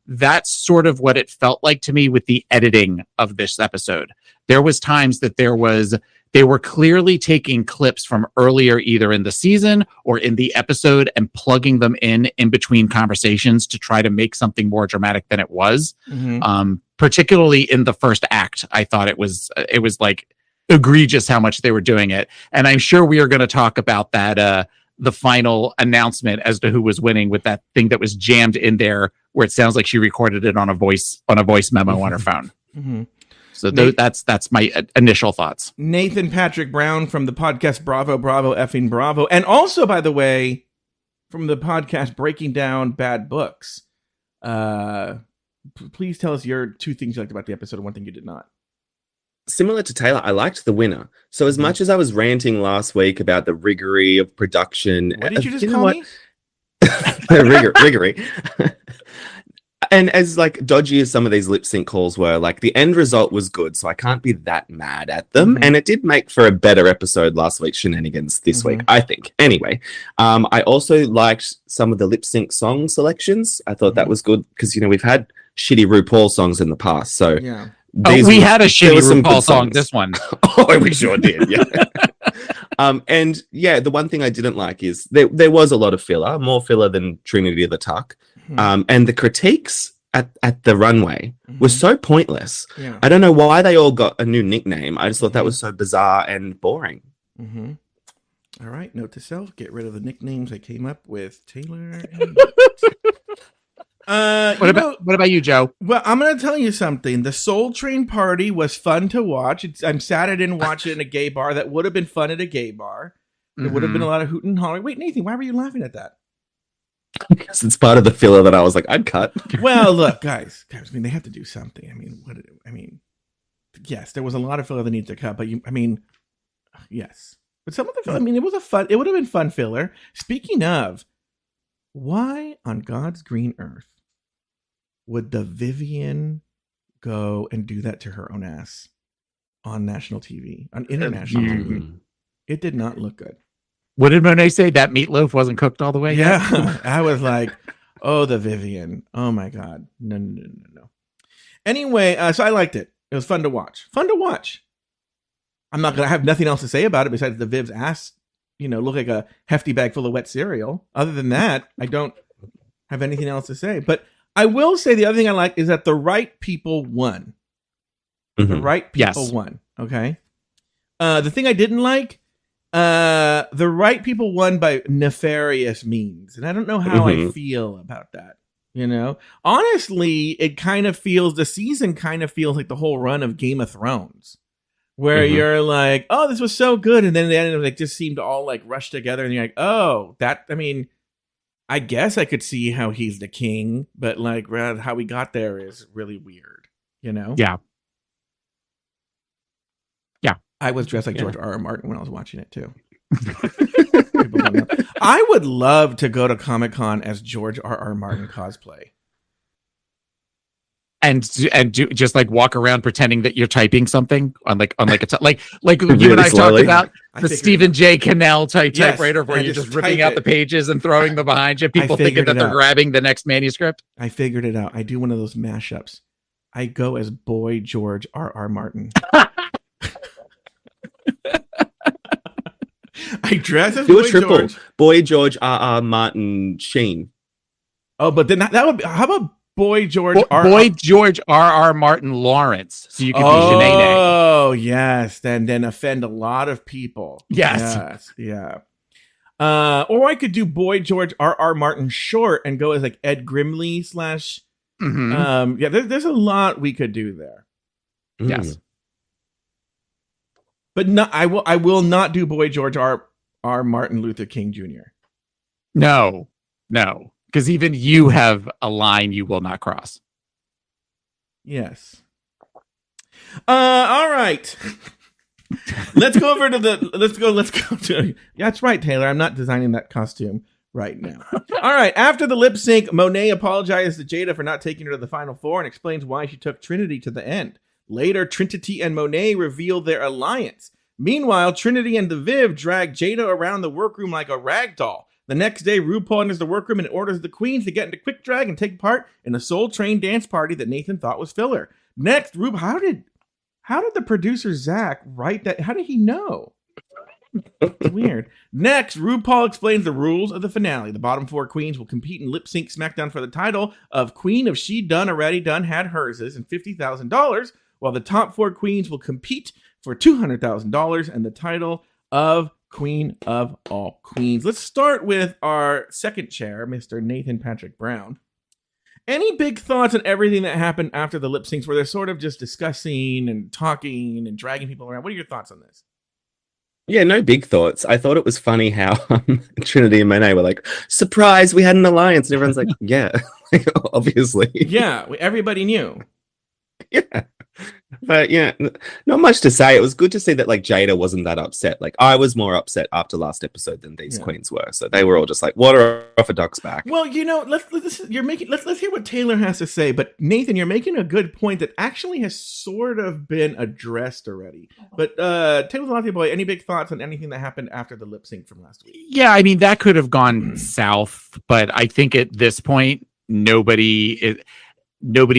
That's sort of what it felt like to me with the editing of this episode. There was times that they were clearly taking clips from earlier, either in the season or in the episode, and plugging them in between conversations to try to make something more dramatic than it was. Particularly in the first act, I thought it was like egregious how much they were doing it. And I'm sure we are going to talk about that, the final announcement as to who was winning, with that thing that was jammed in there where it sounds like she recorded it on a voice memo on her phone. So that's my initial thoughts. Nathan Patrick Brown from the podcast Bravo, Bravo, effing Bravo. And also, by the way, from the podcast Breaking Down Bad Books. Please tell us your two things you liked about the episode and one thing you did not. Similar to Taylor, I liked the winner. So as much as I was ranting last week about the riggery of production... What did you just call me? Riggery. And as like dodgy as some of these lip sync calls were, like the end result was good, so I can't be that mad at them. And it did make for a better episode last week's shenanigans this week, I think. Anyway, I also liked some of the lip sync song selections. I thought that was good because, we've had shitty RuPaul songs in the past. So we had a shitty RuPaul song, this one. Oh, we sure did, yeah. And yeah, the one thing I didn't like is there was a lot of filler, more filler than Trinity the Tuck. And the critiques at the runway were so pointless. I don't know why they all got a new nickname. I just thought that was so bizarre and boring. All right, note to self: get rid of the nicknames I came up with. Taylor. What about you, Joe? Well, I'm going to tell you something. The Soul Train party was fun to watch. I'm sad I didn't watch it in a gay bar. That would have been fun at a gay bar. There would have been a lot of hoot and holler. Wait, Nathan, why were you laughing at that? Because it's part of the filler that I was like, I'd cut. Well, look, guys, I mean, they have to do something. Yes, there was a lot of filler that needs to cut, but yes. But some of the filler, it would have been fun filler. Speaking of, why on God's green earth would the Vivian go and do that to her own ass on national TV, on international TV? It did not look good. What did Monet say? That meatloaf wasn't cooked all the way yet? Yeah. I was like, oh, the Vivian. Oh, my God. No. Anyway, so I liked it. It was fun to watch. I have nothing else to say about it besides the Viv's ass, look like a hefty bag full of wet cereal. Other than that, I don't have anything else to say. But I will say the other thing I like is that the right people won. The right people won. Okay. The thing I didn't like, the right people won by nefarious means. And I don't know how I feel about that. Honestly, the season kind of feels like the whole run of Game of Thrones, where you're like, oh, this was so good. And then the end like just seemed to all like rush together. And you're like, oh, I guess I could see how he's the king, but like how we got there is really weird, Yeah. I was dressed like George R.R. Martin when I was watching it too. I would love to go to Comic-Con as George R.R. Martin cosplay. And just like walk around pretending that you're typing something on like you really and I slowly. talked about the Stephen J. Cannell typewriter where you're just ripping out the pages and throwing them behind you. People thinking that they're grabbing the next manuscript. I figured it out. I do one of those mashups. I go as Boy George R.R. Martin. I dress as Do Boy a triple. George. Boy George R.R. Martin Sheen. Oh, but then that would be, how about Boy George Boy George R.R. Martin Lawrence? So you could be Shanae. Oh, yes. Then offend a lot of people. Yes. Yeah. Or I could do Boy George R.R. Martin short and go as like Ed Grimley / there's a lot we could do there. Yes. But no, I will not do Boy George R. Martin Luther King Jr. No. No, because even you have a line you will not cross. Yes. All right. Let's go over to the. Let's go to. Yeah, that's right, Taylor. I'm not designing that costume right now. All right. After the lip sync, Monet apologizes to Jada for not taking her to the final four and explains why she took Trinity to the end. Later, Trinity and Monet reveal their alliance. Meanwhile, Trinity and the Viv drag Jada around the workroom like a rag doll. The next day, RuPaul enters the workroom and orders the queens to get into quick drag and take part in a Soul Train dance party that Nathan thought was filler. Next, how did the producer Zach write that? How did he know? Weird. Next, RuPaul explains the rules of the finale. The bottom four queens will compete in lip sync SmackDown for the title of Queen of She Done Already Done Had Herses and $50,000, while the top four queens will compete for $200,000 and the title of Queen of All Queens. Let's start with our second chair, Mr. Nathan Patrick Brown. Any big thoughts on everything that happened after the lip syncs where they're sort of just discussing and talking and dragging people around? What are your thoughts on this? Yeah, no big thoughts. I thought it was funny how Trinity and Monet were like, surprise, we had an alliance. And everyone's like, yeah, obviously. Yeah, everybody knew. Yeah. But yeah, not much to say. It was good to see that like Jada wasn't that upset. Like I was more upset after last episode than these queens were. So they were all just like water off a duck's back. Well, let's hear what Taylor has to say. But Nathan, you're making a good point that actually has sort of been addressed already. But Taylor Latte Boy, any big thoughts on anything that happened after the lip sync from last week? Yeah, I mean that could have gone south, but I think at this point nobody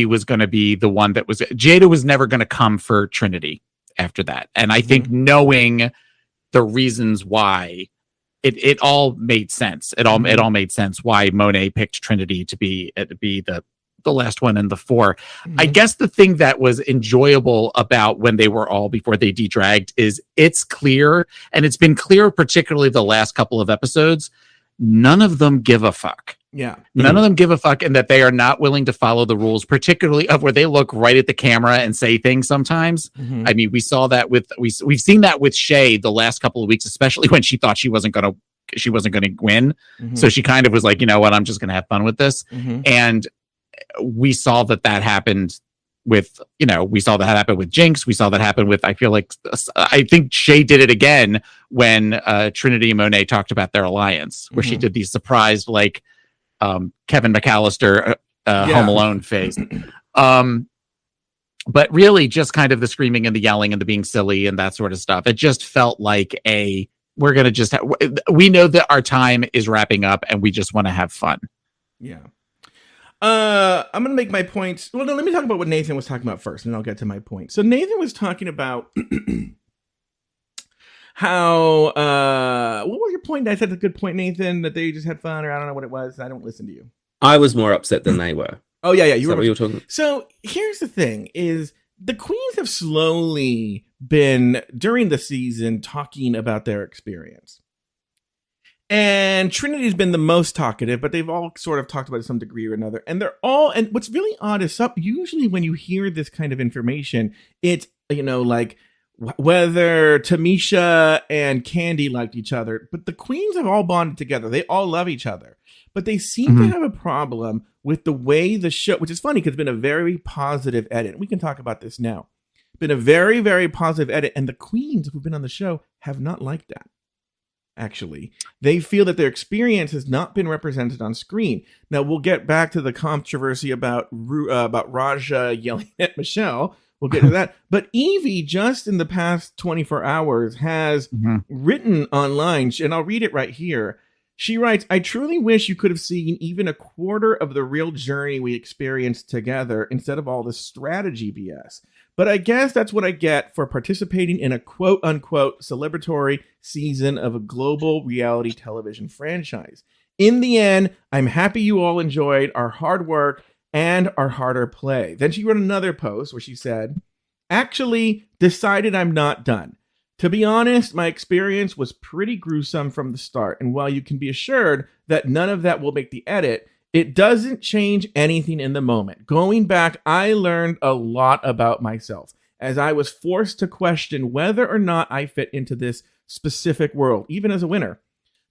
was going to be the one that was. Jada was never going to come for Trinity after that. And I think knowing the reasons why it all made sense. It all made sense why Monet picked Trinity to be the last one in the four. I guess the thing that was enjoyable about when they were all before they de-dragged is it's clear, and it's been clear particularly the last couple of episodes, none of them give a fuck. Yeah. None of them give a fuck, and that they are not willing to follow the rules, particularly of where they look right at the camera and say things sometimes. I mean, we saw that we've seen that with Shay the last couple of weeks, especially when she thought she wasn't going to win. So she kind of was like, you know what, I'm just going to have fun with this. And we saw that happened with, we saw that happen with Jinx. We saw that happen with, I think Shay did it again when Trinity and Monet talked about their alliance, where she did these surprised, like, Kevin McAllister Home Alone face. But really just kind of the screaming and the yelling and the being silly and that sort of stuff. It just felt like we're going to just we know that our time is wrapping up and we just want to have fun. Yeah. I'm going to make my points. Well, no, let me talk about what Nathan was talking about first and then I'll get to my point. So Nathan was talking about how, what was your point? I said a good point, Nathan, that they just had fun, or I don't know what it was. I don't listen to you. I was more upset than they were. Oh, yeah. You were talking. So here's the thing is the queens have slowly been, during the season, talking about their experience. And Trinity's been the most talkative, but they've all sort of talked about it to some degree or another. And and what's really odd is usually when you hear this kind of information, it's, like, whether Tamisha and Candy liked each other, but the queens have all bonded together. They all love each other, but they seem to have a problem with the way the show, which is funny because it's been a very positive edit. We can talk about this now. Been a very, very positive edit. And the queens who've been on the show have not liked that. Actually, they feel that their experience has not been represented on screen. Now we'll get back to the controversy about Raja yelling at Michelle. We'll get to that. But Evie, just in the past 24 hours, has written online, and I'll read it right here. She writes, I truly wish you could have seen even a quarter of the real journey we experienced together instead of all the strategy BS. But I guess that's what I get for participating in a quote-unquote celebratory season of a global reality television franchise. In the end, I'm happy you all enjoyed our hard work and our harder play. Then she wrote another post where she said, actually decided I'm not done. To be honest, my experience was pretty gruesome from the start. And while you can be assured that none of that will make the edit, it doesn't change anything in the moment. Going back, I learned a lot about myself as I was forced to question whether or not I fit into this specific world, even as a winner.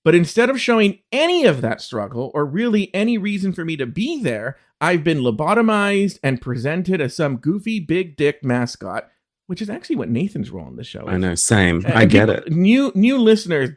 But instead of showing any of that struggle or really any reason for me to be there, I've been lobotomized and presented as some goofy big dick mascot, which is actually what Nathan's role in the show is. I know, same. And I get it. New listeners,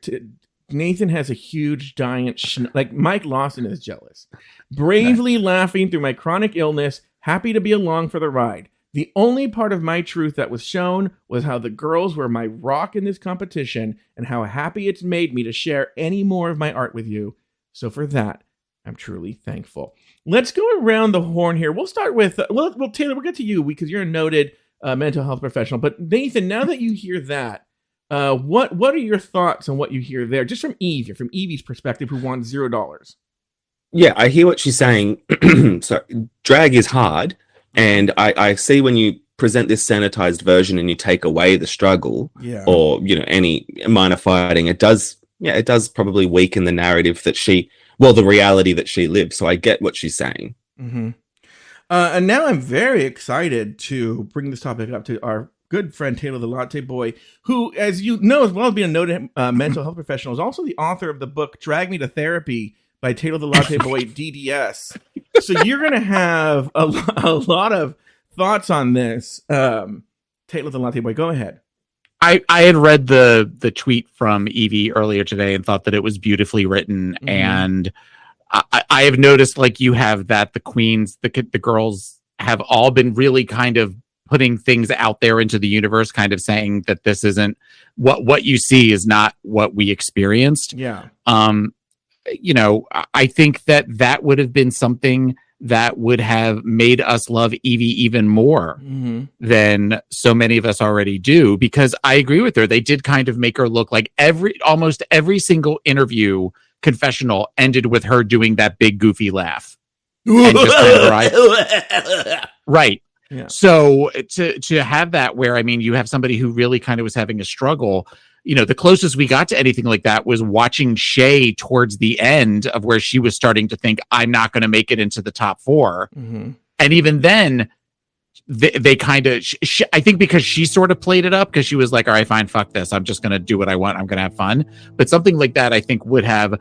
Nathan has a huge, giant, like Mike Lawson is jealous. Bravely laughing through my chronic illness, happy to be along for the ride. The only part of my truth that was shown was how the girls were my rock in this competition and how happy it's made me to share any more of my art with you. So for that, I'm truly thankful. Let's go around the horn here. We'll start with, well, Taylor, we'll get to you because you're a noted mental health professional. But Nathan, now that you hear that, what are your thoughts on what you hear there? Just from Evie's perspective, who wants $0. Yeah, I hear what she's saying. So drag is hard. And I see when you present this sanitized version and you take away the struggle or, any minor fighting, it does probably weaken the narrative that the reality that she lives. So I get what she's saying. Mm-hmm. And now I'm very excited to bring this topic up to our good friend Taylor the Latte Boy, who, as you know, as well as being a noted mental health professional, is also the author of the book Drag Me to Therapy by Taylor the Latte Boy DDS. So you're going to have a lot of thoughts on this. Taylor the Latte Boy, go ahead. I had read the tweet from Evie earlier today and thought that it was beautifully written. Mm-hmm. And I have noticed, like you have, that the queens, the girls have all been really kind of putting things out there into the universe, kind of saying that this isn't what you see is not what we experienced. Yeah. I think that would have been something that would have made us love Evie even more than so many of us already do, because I agree with her. They did kind of make her look like almost every single interview confessional ended with her doing that big goofy laugh. And just kind of right. Yeah. So to have that where, I mean, you have somebody who really kind of was having a struggle. The closest we got to anything like that was watching Shay towards the end of where she was starting to think, I'm not going to make it into the top 4. Mm-hmm. And even then they kind of, I think because she sort of played it up because she was like, all right, fine, fuck this. I'm just going to do what I want. I'm going to have fun. But something like that, I think, would have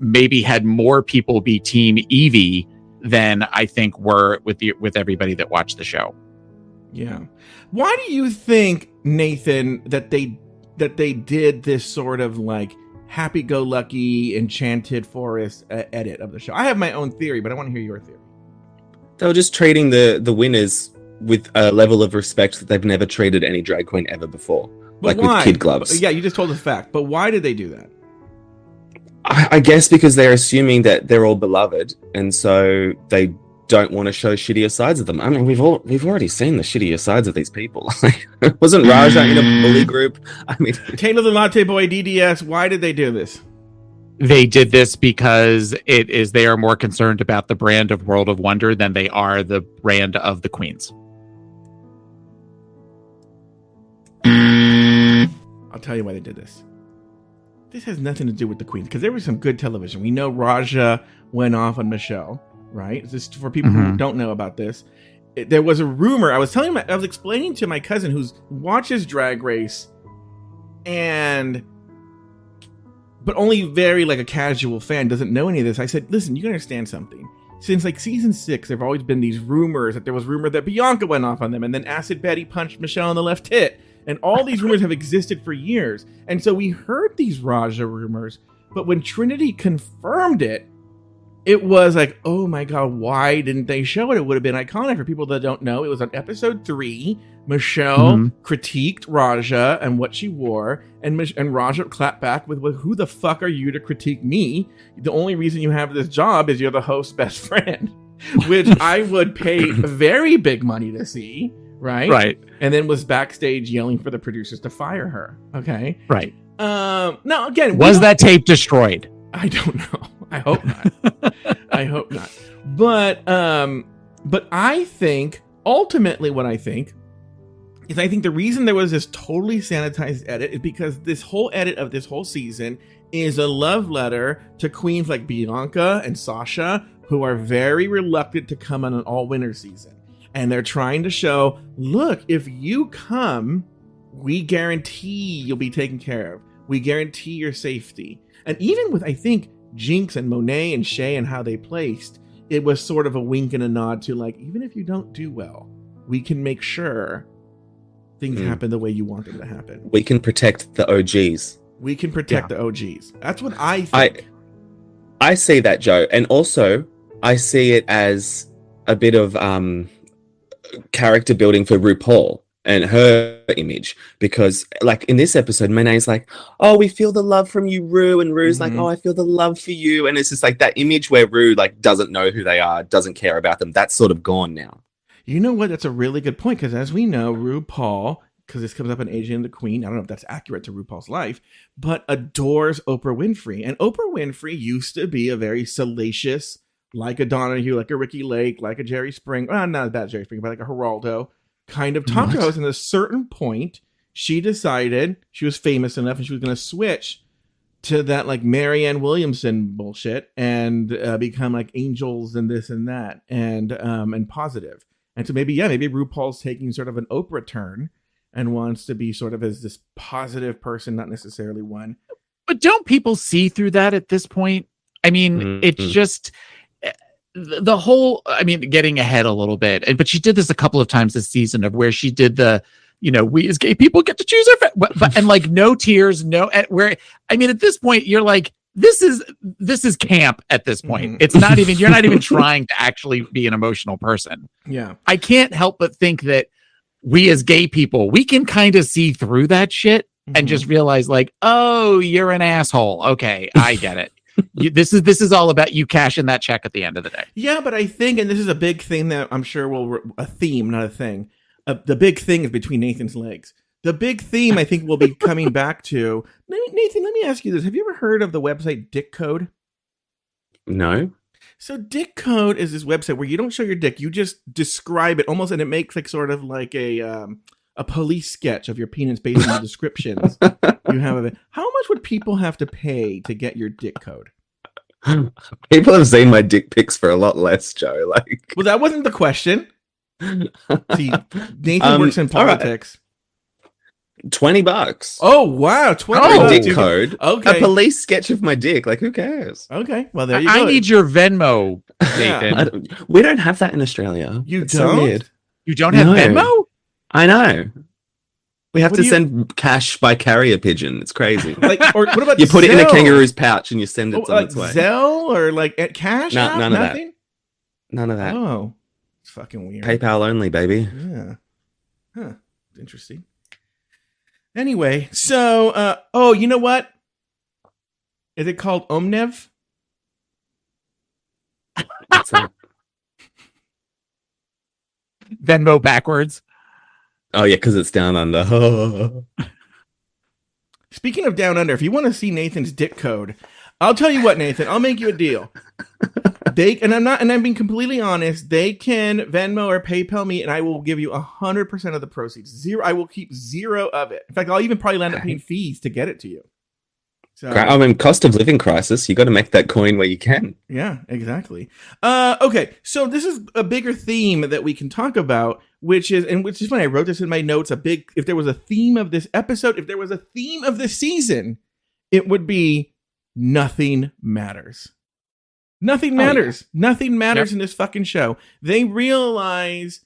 maybe had more people be team Evie than I think were with everybody that watched the show. Yeah. Why do you think, Nathan, that they did this sort of like happy-go-lucky enchanted forest edit of the show? I have my own theory, but I want to hear your theory. They were just treating the winners with a level of respect that they've never treated any drag queen ever before. But like why? With kid gloves. Yeah, you just told the fact. But why did they do that? I guess because they're assuming that they're all beloved, and so they don't want to show shittier sides of them. I mean, we've already seen the shittier sides of these people. Wasn't Raja in a bully group? I mean, Taylor the Latte Boy DDS, why did they do this? They did this because they are more concerned about the brand of World of Wonder than they are the brand of the queens. I'll tell you why they did this. This has nothing to do with the queens, because there was some good television. We know Raja went off on Michelle, right? Just for people who don't know about this, there was a rumor. I was explaining to my cousin who watches Drag Race, but only very like a casual fan, doesn't know any of this. I said, listen, you can understand something. Since like season 6, there have always been these rumors that there was rumor that Bianca went off on them, and then Acid Betty punched Michelle in the left tit. And all these rumors have existed for years. And so we heard these Raja rumors, but when Trinity confirmed it, it was like, oh my God, why didn't they show it? It would have been iconic for people that don't know. It was on episode 3. Michelle critiqued Raja and what she wore, and Raja clapped back with, well, who the fuck are you to critique me? The only reason you have this job is you're the host's best friend, which I would pay very big money to see. Right. And then was backstage yelling for the producers to fire her. Okay. Right. Now again, was that tape destroyed? I don't know. I hope not. I hope not. But I think ultimately what I think is the reason there was this totally sanitized edit is because this whole edit of this whole season is a love letter to queens like Bianca and Sasha, who are very reluctant to come on an all-winner season. And they're trying to show, look, if you come, we guarantee you'll be taken care of. We guarantee your safety. And even with, I think, Jinx and Monet and Shay and how they placed, it was sort of a wink and a nod to like, even if you don't do well, we can make sure things happen the way you want them to happen. We can protect the OGs. We can protect the OGs. That's what I think. I see that, Joe. And also, I see it as a bit of character building for RuPaul and her image, because like in this episode, Monet's like, oh, we feel the love from you, Ru, and Ru's like, oh, I feel the love for you, and it's just like that image where Ru like doesn't know who they are, doesn't care about them. That's sort of gone now. You know what? That's a really good point, because as we know, RuPaul, because this comes up in Asia and the Queen, I don't know if that's accurate to RuPaul's life, but adores Oprah Winfrey. And Oprah Winfrey used to be a very salacious, like a Donahue, like a Ricky Lake, like a Jerry Springer, well, not as bad as Jerry Springer, but like a Geraldo kind of talk show. And at a certain point, she decided she was famous enough and she was going to switch to that like Marianne Williamson bullshit and become like angels and this and that and positive. And so maybe RuPaul's taking sort of an Oprah turn and wants to be sort of as this positive person, not necessarily one. But don't people see through that at this point? I mean, it's just the whole, I mean, getting ahead a little bit. But she did this a couple of times this season of where she did the, we as gay people get to choose our but and like no tears, where, I mean, at this point, you're like, this is camp at this point. It's not even, you're not even trying to actually be an emotional person. Yeah. I can't help but think that we as gay people, we can kind of see through that shit and just realize like, oh, you're an asshole. Okay, I get it. This is all about you cashing that check at the end of the day. Yeah, but I think, and this is a big thing that I'm sure a theme, not a thing. The big thing is between Nathan's legs. The big theme I think we'll be coming back to. Nathan, let me ask you this. Have you ever heard of the website Dick Code? No. So Dick Code is this website where you don't show your dick. You just describe it almost, and it makes like sort of like a police sketch of your penis based on the descriptions you have of it. How much would people have to pay to get your dick code? People have seen my dick pics for a lot less, Joe. Like, well, that wasn't the question. See, Nathan works in politics. Right. $20. Oh wow, $20. Dick code. Okay. A police sketch of my dick. Like, who cares? Okay. Well, there you go. I need your Venmo, Nathan. We don't have that in Australia. It's don't? So weird. You don't have Venmo? I know. We have to send cash by carrier pigeon. It's crazy. Like, or what about you put Zelle? it in a kangaroo's pouch and you send it on its way. Zelle or like at Cash? No, none Nothing? of that. None of that. Oh, it's fucking weird. PayPal only, baby. Yeah. Huh. Interesting. Anyway, so oh, you know what? Is it called Omnev? What's that? Venmo backwards. Oh yeah, because it's down under. Speaking of down under, if you want to see Nathan's dick code, I'll tell you what, Nathan. I'll make you a deal. I'm being completely honest. They can Venmo or PayPal me, and I will give you 100% of the proceeds. Zero. I will keep zero of it. In fact, I'll even probably end up paying fees to get it to you. So, I mean, cost of living crisis. You got to make that coin where you can. Yeah, exactly. Okay, so this is a bigger theme that we can talk about, which is when I wrote this in my notes. If there was a theme of this episode, if there was a theme of this season, it would be nothing matters. Nothing matters. Yeah. Nothing matters in this fucking show. They realize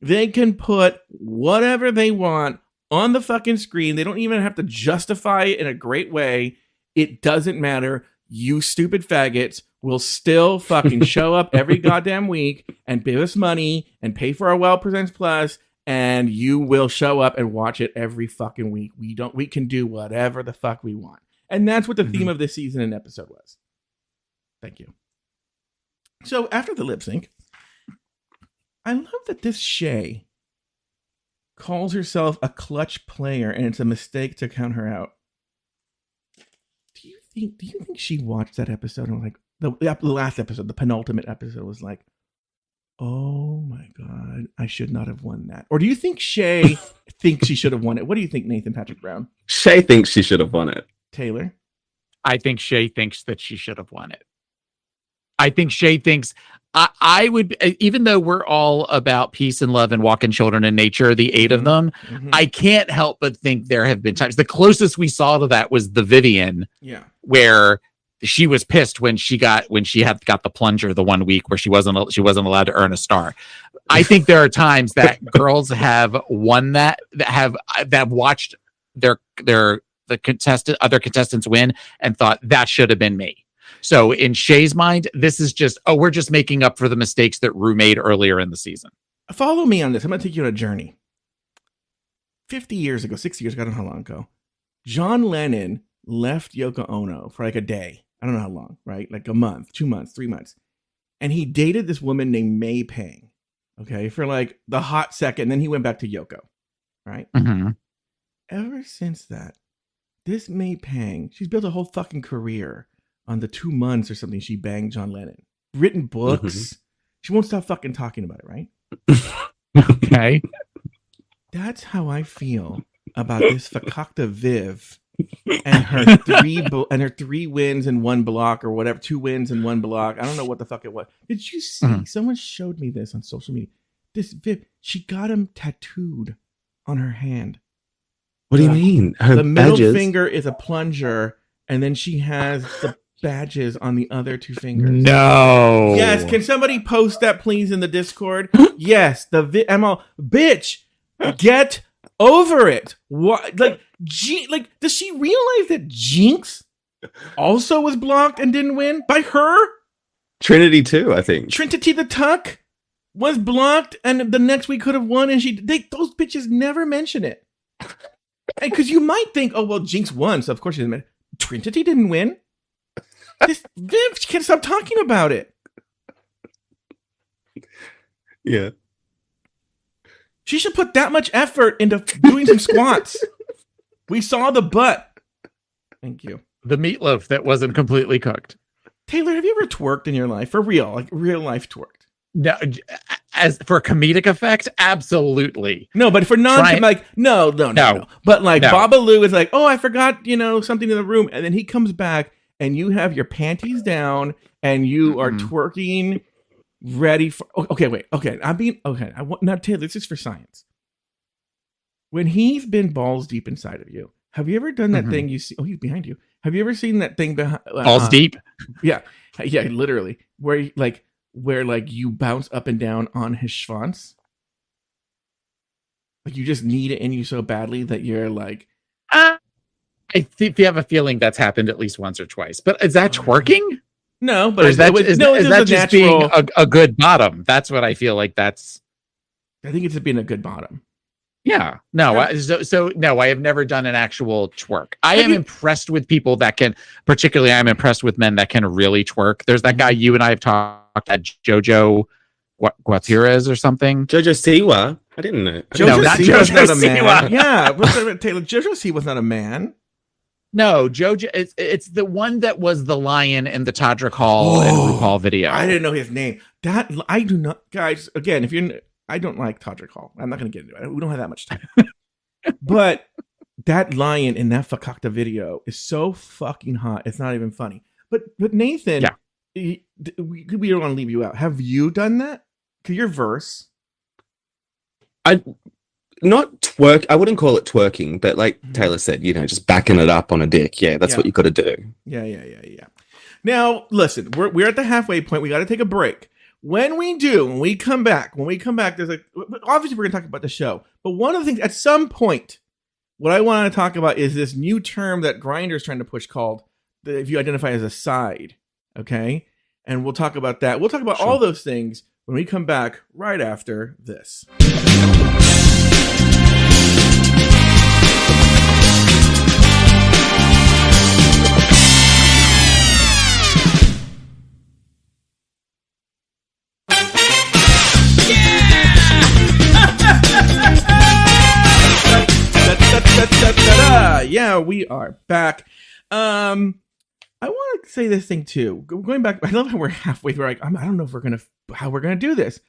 they can put whatever they want on the fucking screen. They don't even have to justify it in a great way. It doesn't matter. You stupid faggots will still fucking show up every goddamn week and give us money and pay for our Well Presents Plus, and you will show up and watch it every fucking week. We can do whatever the fuck we want. And that's what the theme of this season and episode was. Thank you. So after the lip sync, I love that this Shay calls herself a clutch player, and it's a mistake to count her out. Do you think she watched that episode and like the last episode, the penultimate episode, was like, oh my God, I should not have won that? Or do you think Shay thinks she should have won it? What do you think, Nathan Patrick Brown? Shay thinks she should have won it. Taylor? I think Shay thinks that she should have won it. I think Shay thinks I would, even though we're all about peace and love and walking children in nature, the 8 of them, I can't help but think there have been times. The closest we saw to that was the Vivian, where she was pissed when she got the plunger the 1 week where she wasn't allowed to earn a star. I think there are times that girls have won that have watched other contestants win and thought that should have been me. So in Shay's mind, this is just, we're just making up for the mistakes that Rue made earlier in the season. Follow me on this. I'm going to take you on a journey. 50 years ago, 60 years ago, I don't know how long ago, John Lennon left Yoko Ono for like a day. I don't know how long, right? Like a month, 2 months, 3 months. And he dated this woman named May Pang, okay, for like the hot second. And then he went back to Yoko, right? Mm-hmm. Ever since that, this May Pang, she's built a whole fucking career on the 2 months or something she banged John Lennon. Written books. Mm-hmm. She won't stop fucking talking about it, right? Okay. That's how I feel about this Fakakta Viv and her three wins and 1 block or whatever, 2 wins and 1 block. I don't know what the fuck it was. Did you see? Mm-hmm. Someone showed me this on social media. This Viv, she got him tattooed on her hand. What do you mean? The middle finger is a plunger, and then she has the badges on the other 2 fingers. No. Yes. Can somebody post that, please, in the Discord? Yes. Bitch, get over it. What? Like, does she realize that Jinx also was blocked and didn't win by her? Trinity too, I think. Trinity the Tuck was blocked, and the next week could have won, and those bitches never mention it. Because you might think, oh well, Jinx won, so of course she didn't. Trinity didn't win. This Viv can't stop talking about it. Yeah. She should put that much effort into doing some squats. We saw the butt. Thank you. The meatloaf that wasn't completely cooked. Taylor, have you ever twerked in your life? For real, like real life twerked? No, as for comedic effect, absolutely. No, but for no. But like Babalu is like, oh, I forgot, something in the room, and then he comes back, and you have your panties down, and you are twerking, ready for. Okay, wait. Okay, I want not Taylor. This is for science. When he's been balls deep inside of you, have you ever done that thing you see? Oh, he's behind you. Have you ever seen that thing behind balls deep? Yeah, literally, where you bounce up and down on his schwanz. Like you just need it in you so badly that you're like. I think you have a feeling that's happened at least once or twice. But is that twerking? No, but is that just being a good bottom? That's what I feel like. I think it's being a good bottom. Yeah. No. No. I have never done an actual twerk. I am impressed with people that can. Particularly, I'm impressed with men that can really twerk. There's that guy you and I have talked at Jojo Gutierrez or something. Jojo Siwa. I didn't know. Jojo Siwa's not a man. Yeah, Taylor. Jojo Siwa's not a man. No, Jojo. It's the one that was the lion in the Todrick Hall and RuPaul video. I didn't know his name. That I do not, guys. Again, I don't like Todrick Hall. I'm not going to get into it. We don't have that much time. But that lion in that Fakakta video is so fucking hot. It's not even funny. But Nathan, we don't want to leave you out. Have you done that? Because your verse. Not twerk. I wouldn't call it twerking, but like Taylor said, just backing it up on a dick. Yeah, that's what you got to do. Yeah. Now, listen, we're at the halfway point. We got to take a break. When we come back, there's obviously we're going to talk about the show. But one of the things at some point, what I want to talk about is this new term that Grindr is trying to push called if you identify as a side. Okay. And we'll talk about that. We'll talk about all those things when we come back right after this. Yeah, we are back. I want to say this thing too. Going back, I love how we're halfway through. I don't know how we're gonna do this.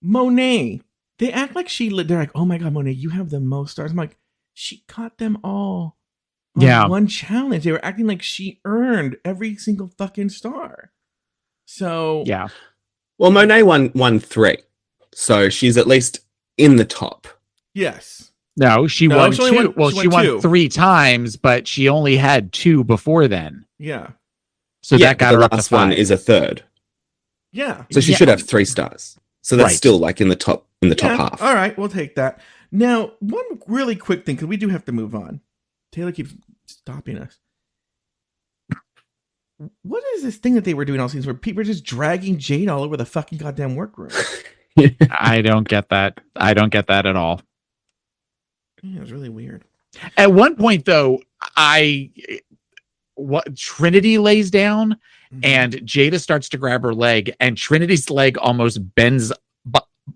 Monet, they act like they're like, oh my god, Monet, you have the most stars. I'm like, she caught them all on one challenge. They were acting like she earned every single fucking star. So yeah. Well, Monet won 3, so she's at least in the top. Yes. No, she won she only 2. Well, she won 2. 3 times, but she only had 2 before then. Yeah. So that got her up to 5. The last one is a third. Yeah. So she should have 3 stars. So that's Right. still like in the top half. All right, we'll take that. Now, one really quick thing, because we do have to move on. Taylor keeps stopping us. What is this thing that they were doing all seasons where people are just dragging Jade all over the fucking goddamn workroom? I don't get that. I don't get that at all. Yeah, it's really weird. At one point, though, Trinity lays down and Jada starts to grab her leg, and Trinity's leg almost bends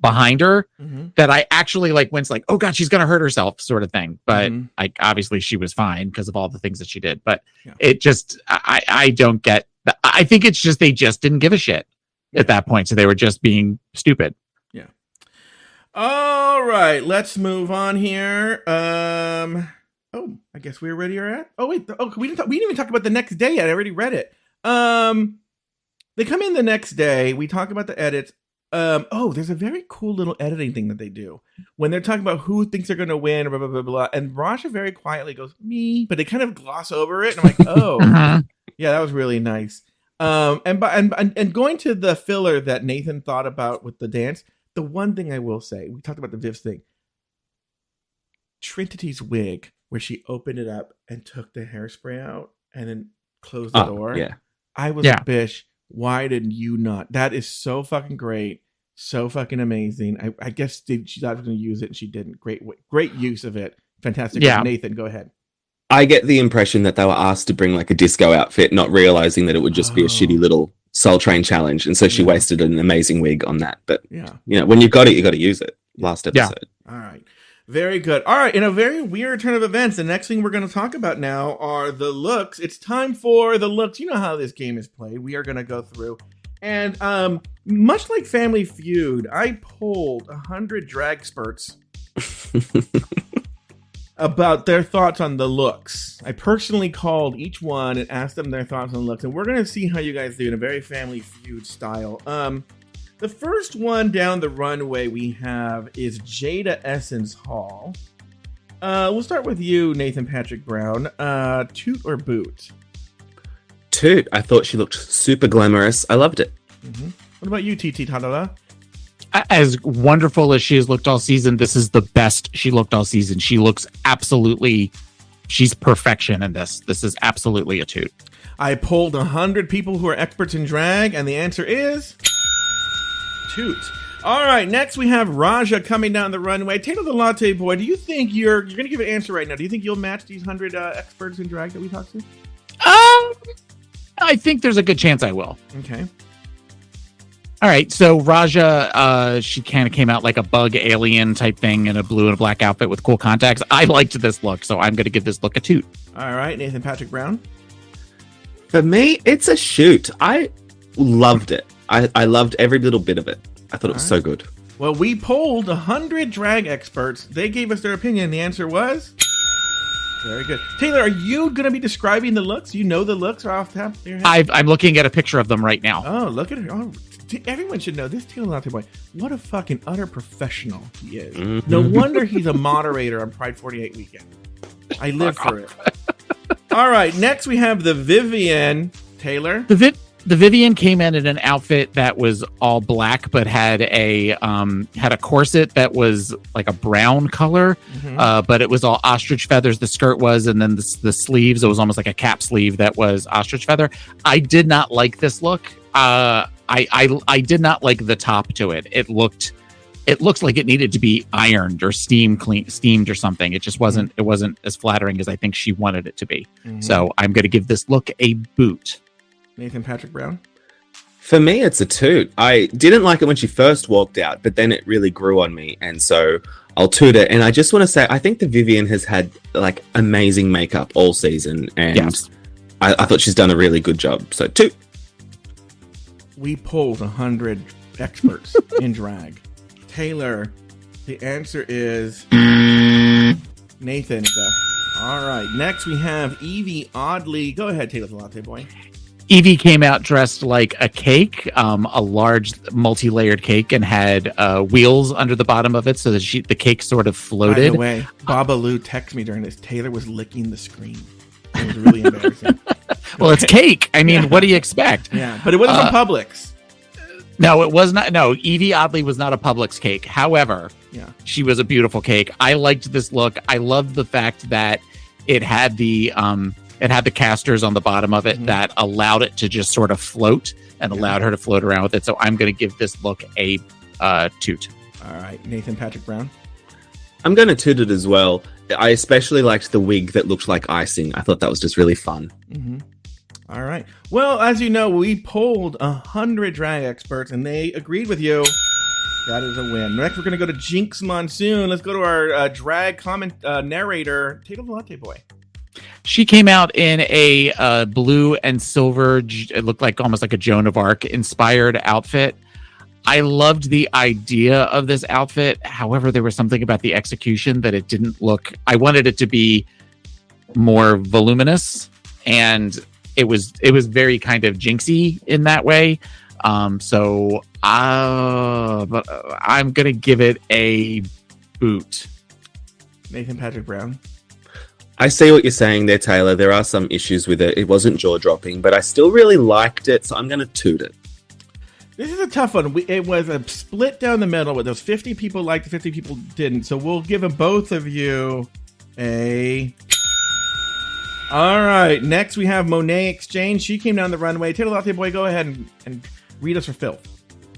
behind her. That I actually went like, oh god, she's gonna hurt herself, sort of thing. But obviously she was fine because of all the things that she did. But it just, I don't get. I think it's just they just didn't give a shit at that point, so they were just being stupid. Yeah. All right, let's move on here. Oh, I guess we're ready or at. Oh wait, we didn't even talk about the next day yet. I already read it. They come in the next day. We talk about the edits. There's a very cool little editing thing that they do when they're talking about who thinks they're going to win, blah, blah, blah, blah. And Raja very quietly goes, me, but they kind of gloss over it. And I'm like, oh, yeah, that was really nice. And going to the filler that Nathan thought about with the dance, the one thing I will say, we talked about the Viv's thing. Trinity's wig, where she opened it up and took the hairspray out and then closed the door. Yeah. I was a bish. Why did you not? That is so fucking great. So fucking amazing. I guess she thought was going to use it and she didn't. Great use of it. Fantastic. Yeah. Nathan, go ahead. I get the impression that they were asked to bring like a disco outfit, not realizing that it would just be a shitty little Soul Train challenge. And so she wasted an amazing wig on that. But, when you've got it, you got to use it. Last episode. All right. Very good. All right. In a very weird turn of events, the next thing we're going to talk about now are the looks. It's time for the looks. You know how this game is played. We are going to go through. And much like Family Feud, I polled 100 drag experts about their thoughts on the looks. I personally called each one and asked them their thoughts on the looks. And we're going to see how you guys do in a very Family Feud style. The first one down the runway we have is Jada Essence Hall. We'll start with you, Nathan Patrick Brown. Toot or boot? Toot. I thought she looked super glamorous. I loved it. What about you, TT Tadala? As wonderful as she has looked all season, this is the best she looked all season. She looks she's perfection in this. This is absolutely a toot. I polled 100 people who are experts in drag, and the answer is toot. All right, next we have Raja coming down the runway. Taylor the Latte Boy, do you think you're going to give an answer right now? Do you think you'll match these 100 experts in drag that we talked to? I think there's a good chance I will. Okay. All right, so Raja, she kind of came out like a bug alien type thing in a blue and a black outfit with cool contacts. I liked this look, so I'm going to give this look a toot. All right, Nathan Patrick Brown. For me, it's a shoot. I loved it. I loved every little bit of it. I thought it was so good. Well, we polled 100 drag experts. They gave us their opinion. The answer was very good. Taylor, are you going to be describing the looks? You know the looks are off the top of your head? I'm looking at a picture of them right now. Oh, look at her. Oh, everyone should know this Taylor Latte Boy. What a fucking utter professional he is. Mm-hmm. No wonder he's a moderator on Pride48 weekend. I live for it. All right, next we have the Vivian. Taylor? The Vivian came in an outfit that was all black, but had a corset that was like a brown color, but it was all ostrich feathers. The skirt was, and then the sleeves. It was almost like a cap sleeve that was ostrich feather. I did not like this look. I did not like the top to it. It looked like it needed to be ironed or steamed or something. It just wasn't. It wasn't as flattering as I think she wanted it to be. So I'm going to give this look a boot. Nathan Patrick Brown? For me, it's a toot. I didn't like it when she first walked out, but then it really grew on me. And so I'll toot it. And I just want to say, I think the Vivian has had like amazing makeup all season. And yes. I thought she's done a really good job. So toot. We polled 100 experts in drag. Taylor, the answer is Nathan. So, all right. Next, we have Evie Oddly. Go ahead, Taylor the Latte Boy. Evie came out dressed like a cake, a large multi-layered cake, and had wheels under the bottom of it so that the cake sort of floated. By the way, Babalu texted me during this. Taylor was licking the screen. It was really embarrassing. Well, it's cake. I mean, what do you expect? Yeah, but it wasn't from Publix. No, it was not. No, Evie oddly was not a Publix cake. However, she was a beautiful cake. I liked this look. I loved the fact that it had the casters on the bottom of it that allowed it to just sort of float and allowed her to float around with it. So I'm going to give this look a toot. All right, Nathan Patrick Brown. I'm going to toot it as well. I especially liked the wig that looked like icing. I thought that was just really fun. Mm-hmm. All right. Well, as you know, we polled 100 drag experts, and they agreed with you. That is a win. Next, we're going to go to Jinx Monsoon. Let's go to our drag comment narrator, Taylor the Latte Boy. She came out in a blue and silver, it looked like almost like a Joan of Arc inspired outfit. I loved the idea of this outfit. However, there was something about the execution that it didn't look, I wanted it to be more voluminous, and it was very kind of jinxy in that way. But I'm going to give it a boot. Nathan Patrick Brown. I see what you're saying there, Taylor. There are some issues with it. It wasn't jaw-dropping, but I still really liked it, so I'm going to toot it. This is a tough one. It was a split down the middle with those 50 people liked, 50 people didn't. So we'll give them both of you a... All right. Next, we have Monet Exchange. She came down the runway. Taylor Latte Boy, go ahead and read us her filth.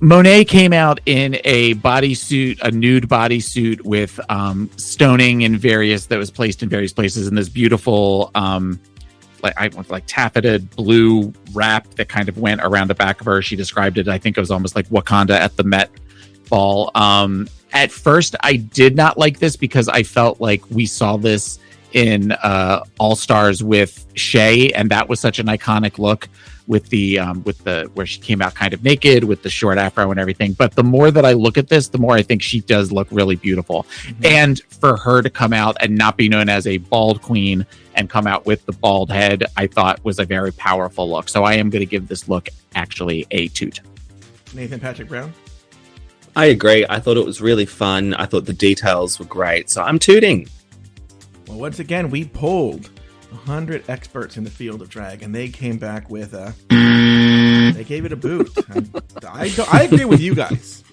Monet came out in a bodysuit, a nude bodysuit with stoning that was placed in various places, in this beautiful like taffeta blue wrap that kind of went around the back of her. She described it, I think it was almost like Wakanda at the Met Ball. At first, I did not like this because I felt like we saw this in All Stars with Shay, and that was such an iconic look with the where she came out kind of naked with the short afro and everything. But the more that I look at this, the more I think she does look really beautiful. Mm-hmm. And for her to come out and not be known as a bald queen and come out with the bald head, I thought was a very powerful look. So I am going to give this look actually a toot. Nathan Patrick Brown. I agree. I thought it was really fun. I thought the details were great. So I'm tooting. Well, once again, we polled 100 experts in the field of drag, and they came back with they gave it a boot. I agree with you guys.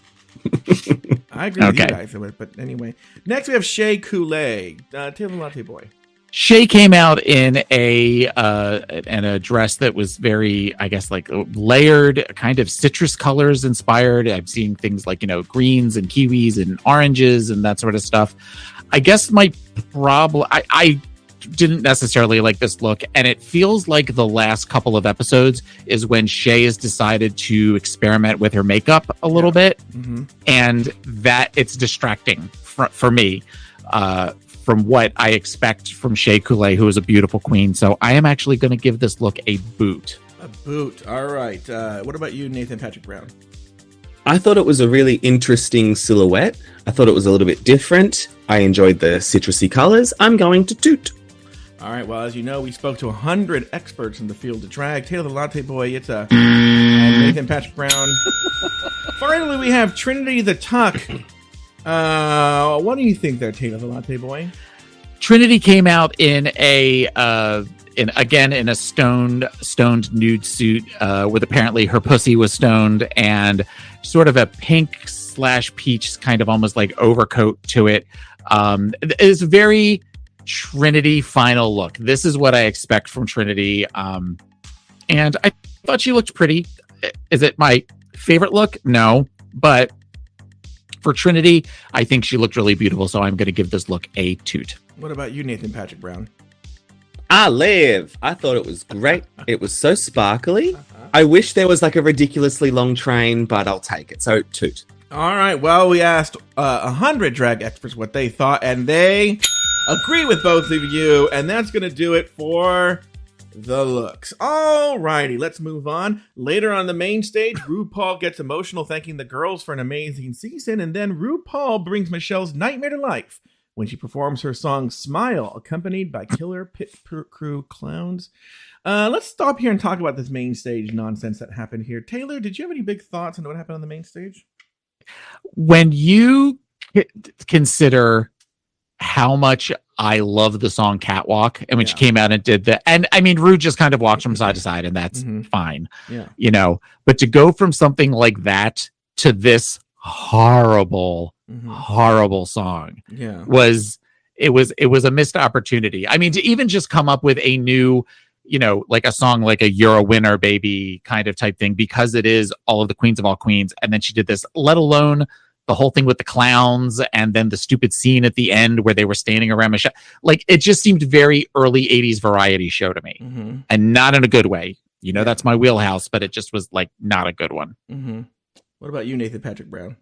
I agree with you guys. But anyway, next we have Shea Coulee, Taylor Latte Boy. Shay came out in a dress that was very, I guess, like layered, kind of citrus colors inspired. I've seen things like, greens and kiwis and oranges and that sort of stuff. I guess my problem, I didn't necessarily like this look, and it feels like the last couple of episodes is when Shay has decided to experiment with her makeup a little bit, and that it's distracting for me from what I expect from Shea Coulee, who is a beautiful queen. So I am actually going to give this look a boot. A boot. All right. What about you, Nathan Patrick Brown? I thought it was a really interesting silhouette. I thought it was a little bit different. I enjoyed the citrusy colors. I'm going to toot. All right. Well, as you know, we spoke to 100 experts in the field of drag. Taylor the Latte Boy, it's Nathan Patrick Brown. Finally, we have Trinity the Tuck. What do you think there, Taylor the Latte Boy? Trinity came out in a stoned nude suit with apparently her pussy was stoned, and sort of a pink/peach kind of almost like overcoat to it. It's a very Trinity final look. This is what I expect from Trinity. And I thought she looked pretty. Is it my favorite look? No, but for Trinity, I think she looked really beautiful. So I'm going to give this look a toot. What about you, Nathan Patrick Brown? I thought it was great. It was so sparkly. I wish there was like a ridiculously long train, but I'll take it. So toot. All right. Well, we asked 100 drag experts what they thought, and they agree with both of you. And that's going to do it for the looks. All righty. Let's move on. Later on the main stage, RuPaul gets emotional thanking the girls for an amazing season. And then RuPaul brings Michelle's nightmare to life when she performs her song Smile, accompanied by killer pit crew clowns. Let's stop here and talk about this main stage nonsense that happened here. Taylor, did you have any big thoughts on what happened on the main stage? When you consider how much I love the song Catwalk, and when she came out and did that, and I mean, Rue just kind of walks from side to side, and that's fine. Yeah. You know, but to go from something like that to this horrible song was a missed opportunity. I mean, to even just come up with a new, you know, like a song like a You're a Winner Baby kind of type thing, because it is all of the queens of all queens, and then she did this, let alone the whole thing with the clowns and then the stupid scene at the end where they were standing around Michelle. Like, it just seemed very early 80s variety show to me, and not in a good way. You know, that's my wheelhouse, but it just was like not a good one. What about you, Nathan Patrick Brown?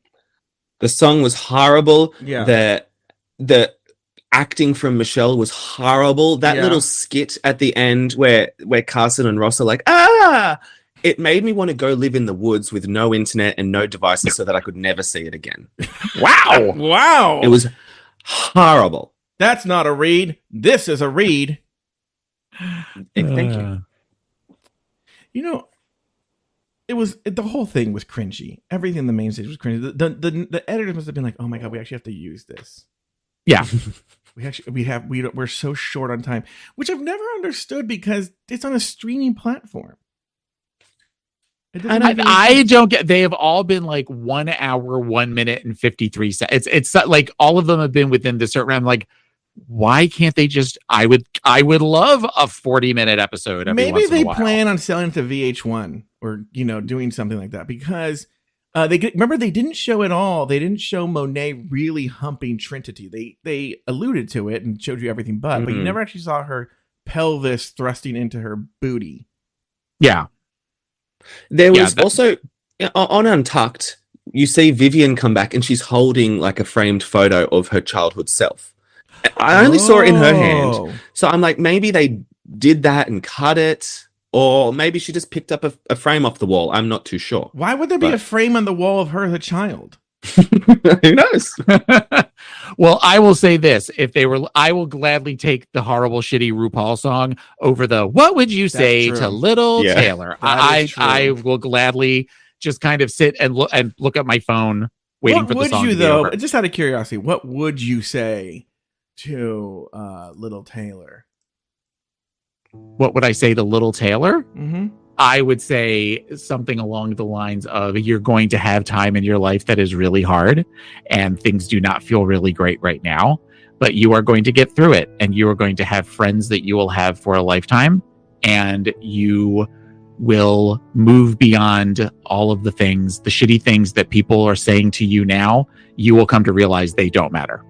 The song was horrible. Yeah. The acting from Michelle was horrible. That little skit at the end where Carson and Ross are like, it made me want to go live in the woods with no internet and no devices so that I could never see it again. Wow. Wow. It was horrible. That's not a read. This is a read. Thank you. You know, the whole thing was cringy. Everything in the main stage was cringy. The editors must have been like, "Oh my god, we actually have to use this." Yeah, we're so short on time, which I've never understood because it's on a streaming platform. And I don't get. They have all been like 1 hour, 1 minute, and 53 seconds. It's like all of them have been within the certain. I'm like, why can't they just? I would love a 40-minute episode. Maybe they plan on selling it to VH1 or doing something like that, because remember they didn't show it all. They didn't show Monet really humping Trinity. They alluded to it and showed you everything, but you never actually saw her pelvis thrusting into her booty. Yeah. There was also on Untucked, you see Vivian come back and she's holding like a framed photo of her childhood self. I only saw it in her hand. So I'm like, maybe they did that and cut it, or maybe she just picked up a frame off the wall. I'm not too sure. Why would there be a frame on the wall of her as a child? Who knows? Well, I will say this. I will gladly take the horrible, shitty RuPaul song over the what would you say to little Taylor? I will gladly just kind of sit and look at my phone waiting for the song to be over. Just out of curiosity, what would you say to little Taylor? What would I say to little Taylor? Mm-hmm. I would say something along the lines of, you're going to have time in your life that is really hard and things do not feel really great right now, but you are going to get through it, and you are going to have friends that you will have for a lifetime, and you will move beyond all of the things, the shitty things that people are saying to you now. You will come to realize they don't matter.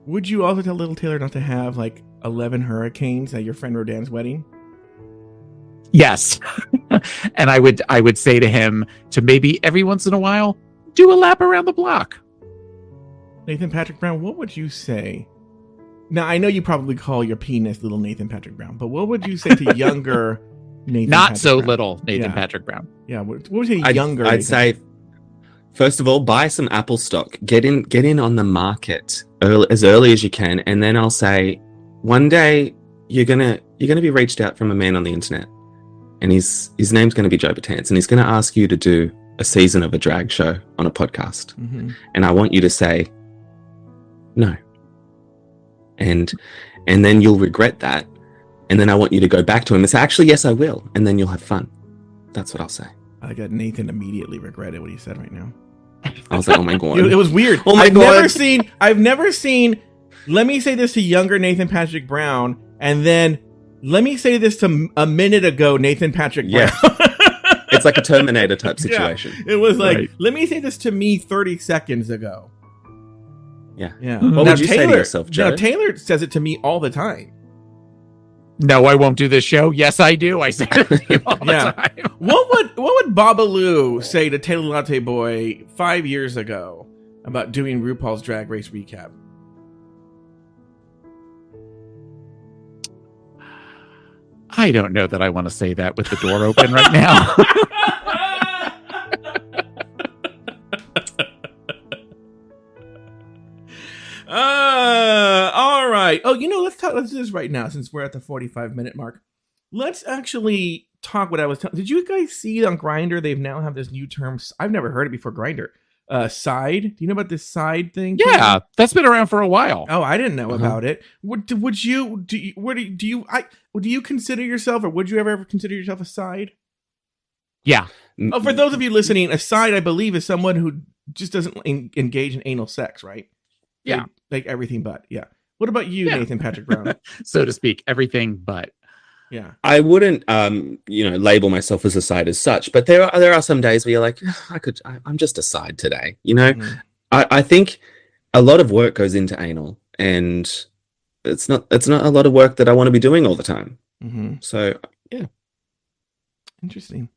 Would you also tell little Taylor not to have like 11 hurricanes at your friend Rodan's wedding? Yes. And I would say to him to maybe every once in a while do a lap around the block. Nathan Patrick Brown, what would you say? Now, I know you probably call your penis little Nathan Patrick Brown, but what would you say to younger Nathan Not Patrick so Brown? little Nathan Patrick Brown. Yeah, what would you say younger? I'd say, first of all, buy some Apple stock. Get in on the market as early as you can, and then I'll say, one day you're gonna be reached out from a man on the internet, and his name's gonna be Joe Batanz, and he's gonna ask you to do a season of a drag show on a podcast, and I want you to say no, and then you'll regret that, and then I want you to go back to him and say, actually, yes, I will, and then you'll have fun. That's what I'll say. I got Nathan immediately regretted what he said right now. I was like, oh my god, it was weird. Oh my god, I've never seen. Let me say this to younger Nathan Patrick Brown, and then let me say this to a minute ago Nathan Patrick Brown. It's like a Terminator type situation. Yeah. It was like, let me say this to me 30 seconds ago. Yeah. What would you say to yourself, Joe? Now, Taylor says it to me all the time. No, I won't do this show. Yes, I do. I say it to you all the time. What would Babalu say to Taylor Latte Boy 5 years ago about doing RuPaul's Drag Race recap? I don't know that I want to say that with the door open right now. right. Oh, let's do this right now since we're at the 45-minute mark. Let's actually talk what I was telling. Did you guys see on Grindr? They've now have this new term. I've never heard it before. Grindr. Side. Do you know about this side thing? Yeah, that's been around for a while. Oh, I didn't know about it. Do you consider yourself, or would you ever consider yourself a side? Yeah. Oh, for those of you listening, a side, I believe, is someone who just doesn't engage in anal sex, right? Yeah. Like everything but. Yeah. What about you, Nathan Patrick Brown? So to speak, everything but. Yeah. I wouldn't, label myself as a side as such, but there are some days where you're like, I'm just a side today. Mm-hmm. I think a lot of work goes into anal, and it's not a lot of work that I want to be doing all the time. Mm-hmm. So yeah. Interesting.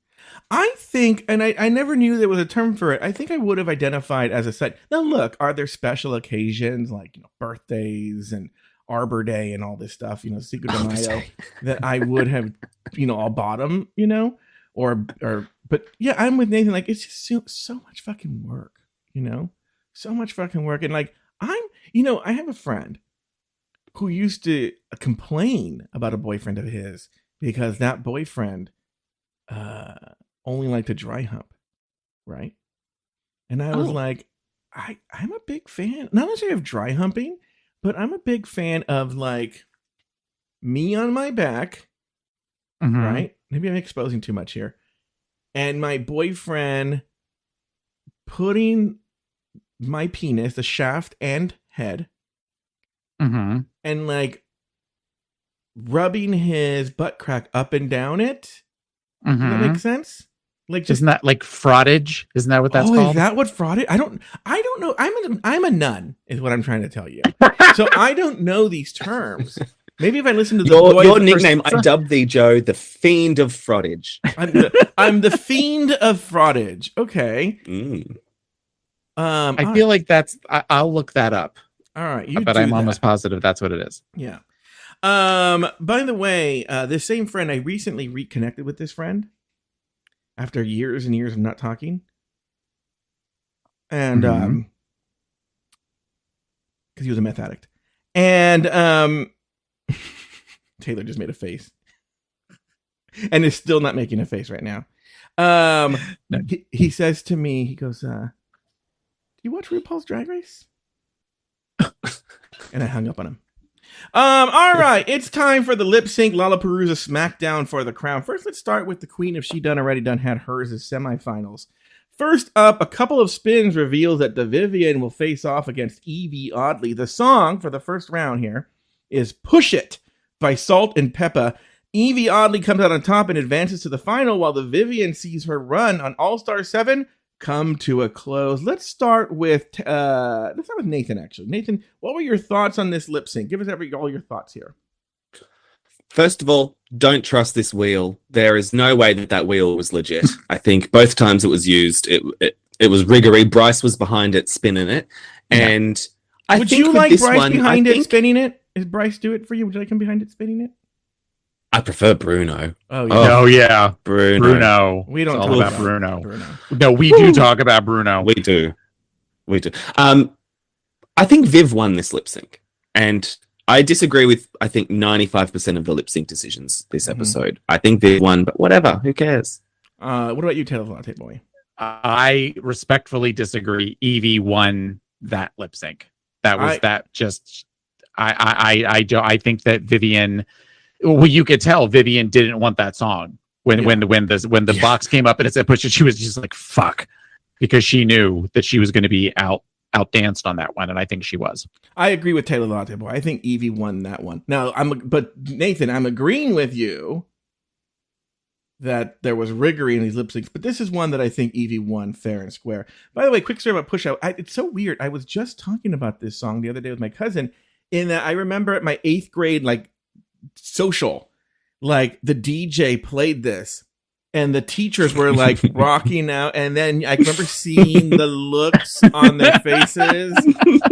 I think, and I never knew there was a term for it. I think I would have identified as a side. Now, look, are there special occasions like birthdays and Arbor Day and all this stuff, Cinco de Mayo, that I would have, all bottom, but yeah, I'm with Nathan. Like, it's just so much fucking work, so much fucking work. And like, I have a friend who used to complain about a boyfriend of his because that boyfriend only liked to dry hump, right? And I was like, I'm a big fan, not necessarily of dry humping, but I'm a big fan of like me on my back, right? Maybe I'm exposing too much here. And my boyfriend putting my penis, the shaft and head, and like rubbing his butt crack up and down it. Does that make sense? Like, just, isn't that like frottage? Isn't that what that's called? Is that what frottage? I don't know. I'm a nun, is what I'm trying to tell you. So I don't know these terms. Maybe if I listen to your nickname, I dubbed thee, Joe, the Fiend of Frottage. I'm the Fiend of Frottage. Okay. I feel like that's. I'll look that up. All right, but I'm almost positive that's what it is. Yeah. By the way, this same friend, I recently reconnected with this friend after years and years of not talking. And because he was a meth addict. And Taylor just made a face. And is still not making a face right now. He says to me, he goes, do you watch RuPaul's Drag Race? And I hung up on him. All right, it's time for the lip sync Lollapalooza SmackDown for the crown. First, let's start with the queen. If she done already done had hers as semifinals. First up, a couple of spins reveals that the Vivian will face off against Evie Oddly. The song for the first round here is Push It by Salt and Peppa. Evie Oddly comes out on top and advances to the final, while the Vivian sees her run on All-Star 7 come to a close. Let's start with Nathan, actually. Nathan, what were your thoughts on this lip sync? Give us all your thoughts here. First of all, don't trust this wheel. There is no way that wheel was legit. I think both times it was used, it was riggery. Bryce was behind it, spinning it. And I would think you like Bryce one, behind it, spinning it? Is Bryce do it for you? Would you like him behind it, spinning it? I prefer Bruno. Oh yeah, Bruno. We don't talk talk about Bruno. No, we do talk about Bruno. We do. I think Viv won this lip sync, and I disagree with 95% of the lip sync decisions this episode. I think Viv won, but whatever. Who cares? What about you, Taylor Latte Boy? I respectfully disagree. Evie won that lip sync. I think that Vivian. Well, you could tell Vivian didn't want that song when the box came up and it said push it. She was just like fuck, because she knew that she was going to be outdanced on that one, and I think she was. I agree with Taylor Latte Boy. I think Evie won that one. Now, but Nathan, I'm agreeing with you that there was riggery in these lip syncs, but this is one that I think Evie won fair and square. By the way, quick story about Push Out. It's so weird. I was just talking about this song the other day with my cousin, in that I remember at my 8th grade social, the DJ played this and the teachers were rocking out, and then I remember seeing the looks on their faces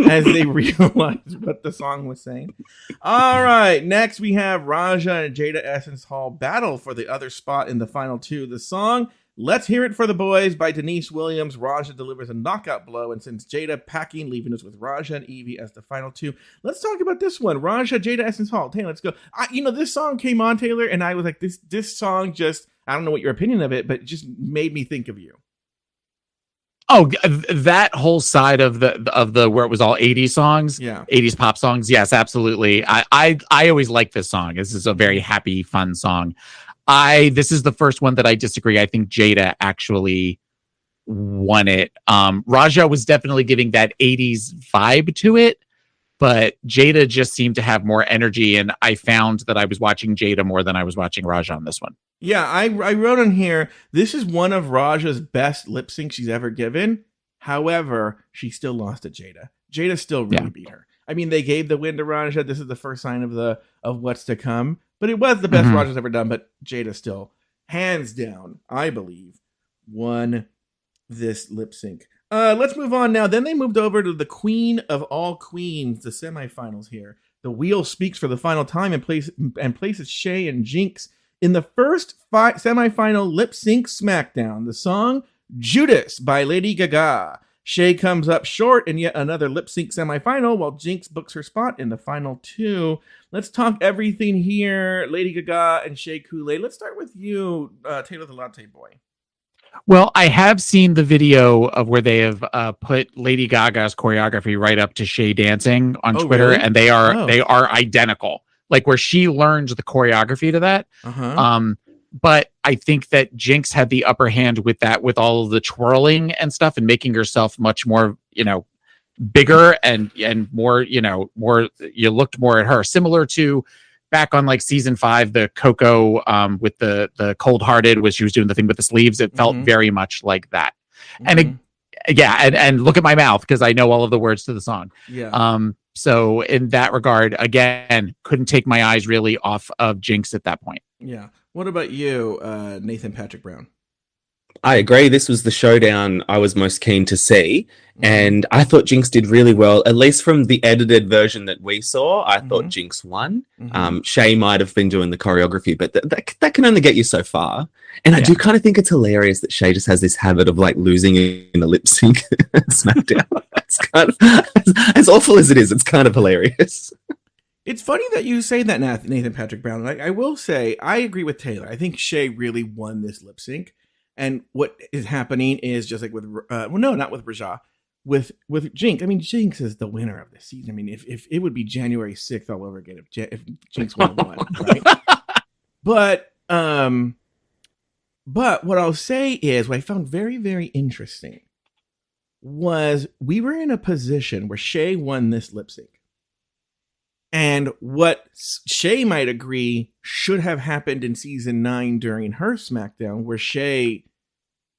as they realized what the song was saying. All right, next we have Raja and Jada Essence Hall battle for the other spot in the final two. The song Let's Hear It for the Boys by Denise Williams. Raja delivers a knockout blow and sends Jada packing, leaving us with Raja and Evie as the final two. Let's talk about this one. Raja, Jada, Essence Hall. Taylor, let's go. This song came on, Taylor, and I was like, this song just, I don't know what your opinion of it, but it just made me think of you. Oh, that whole side of the where it was all 80s songs, 80s pop songs. Yes, absolutely. I always like this song. This is a very happy, fun song. This is the first one that I disagree. I think Jada actually won it. Raja was definitely giving that 80s vibe to it, but Jada just seemed to have more energy, and I found that I was watching Jada more than I was watching Raja on this one. Yeah, I wrote on here, this is one of Raja's best lip syncs she's ever given. However, she still lost to Jada. Jada still really beat her. I mean, they gave the win to Raja. This is the first sign of what's to come. But it was the best Raja's ever done. But Jada still, hands down, I believe, won this lip sync. Let's move on now. Then they moved over to the queen of all queens, the semifinals here. The wheel speaks for the final time and places Shay and Jinx in the first semifinal lip sync SmackDown. The song Judas by Lady Gaga. Shay comes up short in yet another lip sync semifinal, while Jinx books her spot in the final two. Let's talk everything here. Lady Gaga and Shay Kool-Aid. Let's start with you, Taylor the Latte Boy. Well, I have seen the video of where they have put Lady Gaga's choreography right up to Shay dancing on Twitter, really? and they are identical. Like where she learned the choreography to that. But I think that Jinx had the upper hand with that, with all of the twirling and stuff, and making herself much more, bigger and more, more. You looked more at her, similar to back on like season 5, the Coco with the Cold Hearted, was she was doing the thing with the sleeves. It felt very much like that. And and look at my mouth because I know all of the words to the song. So in that regard, again, couldn't take my eyes really off of Jinx at that point. Yeah. What about you, Nathan Patrick Brown? I agree. This was the showdown I was most keen to see. And I thought Jinx did really well, at least from the edited version that we saw. I thought Jinx won. Shay might have been doing the choreography, but that can only get you so far. And I do kind of think it's hilarious that Shay just has this habit of like losing in a lip sync SmackDown. It's kind of, as awful as it is, it's kind of hilarious. It's funny that you say that, Nathan Patrick Brown. Like, I will say, I agree with Taylor. I think Shay really won this lip sync. And what is happening is just like with, not with Raja, with Jinx. I mean, Jinx is the winner of the season. I mean, if it would be January 6th all over again if Jinx would have won, right? But what I'll say is, what I found very, very interesting was we were in a position where Shay won this lip sync. And what Shay might agree should have happened in season 9 during her SmackDown, where Shay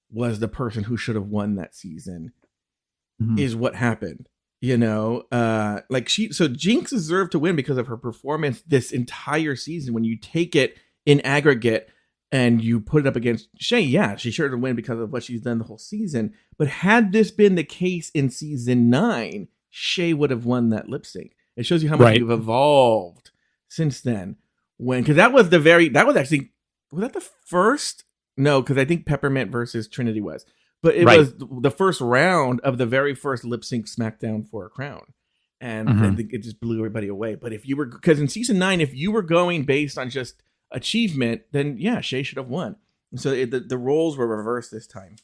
was the person who should have won that season, is what happened. So Jinx deserved to win because of her performance this entire season. When you take it in aggregate and you put it up against Shay, she should have won because of what she's done the whole season. But had this been the case in season 9, Shay would have won that lip sync. It shows you how much you've evolved since then. Because that was the first? No, because I think Peppermint versus Trinity was. But it was the first round of the very first lip sync SmackDown for a crown. And I think it just blew everybody away. But because in season 9, if you were going based on just achievement, then Shay should have won. And so the roles were reversed this time.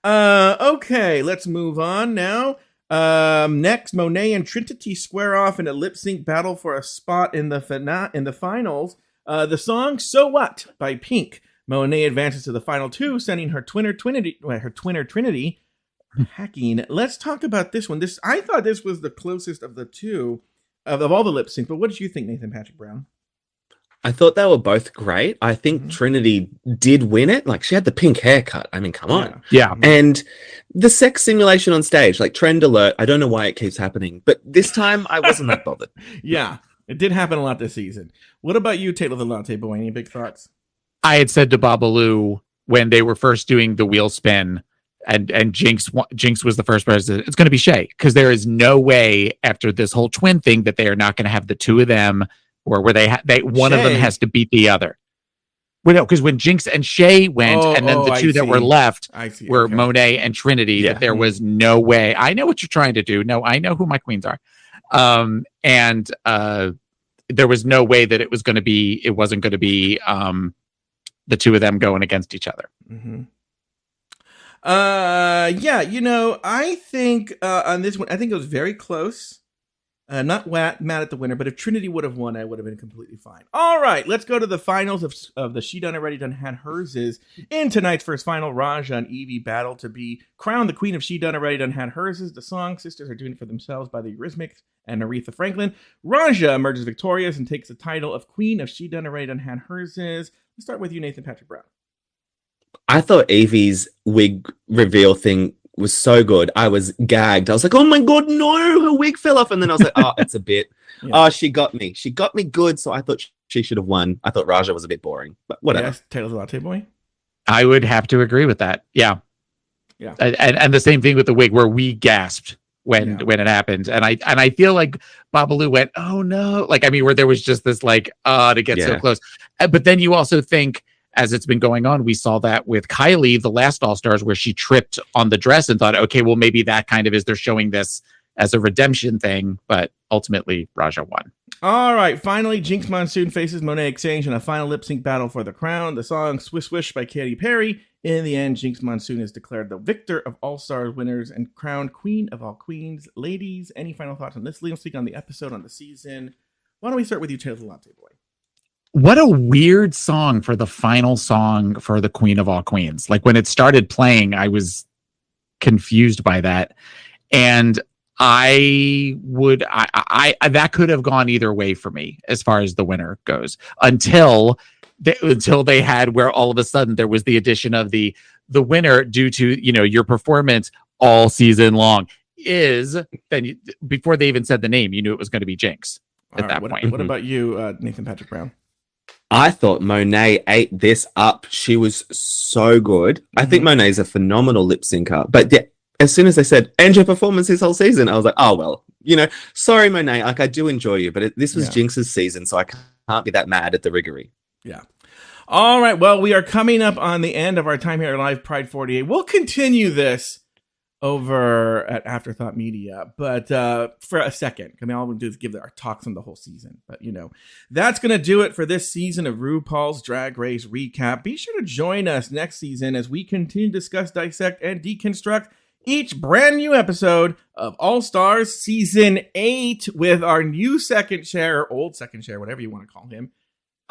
Okay, let's move on now. Next, Monet and Trinity square off in a lip sync battle for a spot in the finals. The song "So What" by Pink. Monet advances to the final two, sending her twinner Trinity packing. Let's talk about this one. I thought this was the closest of the two of all the lip sync. But what did you think, Nathan Patrick Brown? I thought they were both great. I think Trinity did win it. Like, she had the pink haircut. I mean, come on. Yeah. And the sex simulation on stage, like, trend alert. I don't know why it keeps happening, but this time I wasn't that bothered. Yeah, it did happen a lot this season. What about you, Taylor the Latte Boy? Any big thoughts? I had said to Babalu when they were first doing the wheel spin, and Jinx was the first person, it's going to be Shay, because there is no way after this whole twin thing that they are not going to have the two of them, or where one of them has to beat the other. Well, no, because when Jinx and Shay went, and then the two that were left were Monet and Trinity, that there was no way. I know what you're trying to do. No, I know who my queens are. And there was no way that it wasn't going to be the two of them going against each other. Mm-hmm. I think on this one, I think it was very close. Not mad at the winner, but if Trinity would have won, I would have been completely fine. All right, let's go to the finals of the She Done Already Done Had Hers is. In tonight's first final, Raja and Evie battle to be crowned the queen of She Done Already Done Had Hers. The song Sisters Are Doing It For Themselves by the Eurythmics and Aretha Franklin. Raja emerges victorious and takes the title of queen of She Done Already Done Had Hers. Let's start with you, Nathan Patrick Brown. I thought Evie's wig reveal thing was so good. I was gagged. I was like, oh my God, no, her wig fell off. And then I was like, oh, it's a bit. Oh, she got me. She got me good. So I thought she should have won. I thought Raja was a bit boring, but whatever. Yes, Taylor's Latte Boy. I would have to agree with that. Yeah. Yeah. And the same thing with the wig where we gasped when it happened. And I feel like Babalu went, oh no. Where there was just this to get so close. But then you also think, as it's been going on, we saw that with Kylie, the last All-Stars, where she tripped on the dress and thought, okay, well, maybe that kind of is, they're showing this as a redemption thing, but ultimately Raja won. All right, finally, Jinx Monsoon faces Monet Exchange in a final lip-sync battle for the crown. The song Swish Swish by Katy Perry. In the end, Jinx Monsoon is declared the victor of All-Stars winners and crowned queen of all queens. Ladies, any final thoughts on this? Let's speak on the episode, on the season. Why don't we start with you, Taylor Latte Boy? What a weird song for the final song for the Queen of All Queens. When it started playing, I was confused by that. And that could have gone either way for me as far as the winner goes until they had where all of a sudden there was the addition of the winner due to, your performance all season long before they even said the name, you knew it was going to be Jinx at that point. What about you, Nathan Patrick Brown? I thought Monet ate this up. She was so good. I think Monet's a phenomenal lip syncer. But as soon as they said, and your performance this whole season, I was like, oh, well, sorry, Monet. I do enjoy you, but this was Jinx's season, so I can't be that mad at the riggery. Yeah. All right. Well, we are coming up on the end of our time here at Live Pride 48. We'll continue this over at Afterthought Media, but for a second, all we'll do is give our talks on the whole season. But that's gonna do it for this season of RuPaul's Drag Race Recap. Be sure to join us next season as we continue to discuss, dissect, and deconstruct each brand new episode of All Stars Season 8 with our new second chair, or old second chair, whatever you want to call him,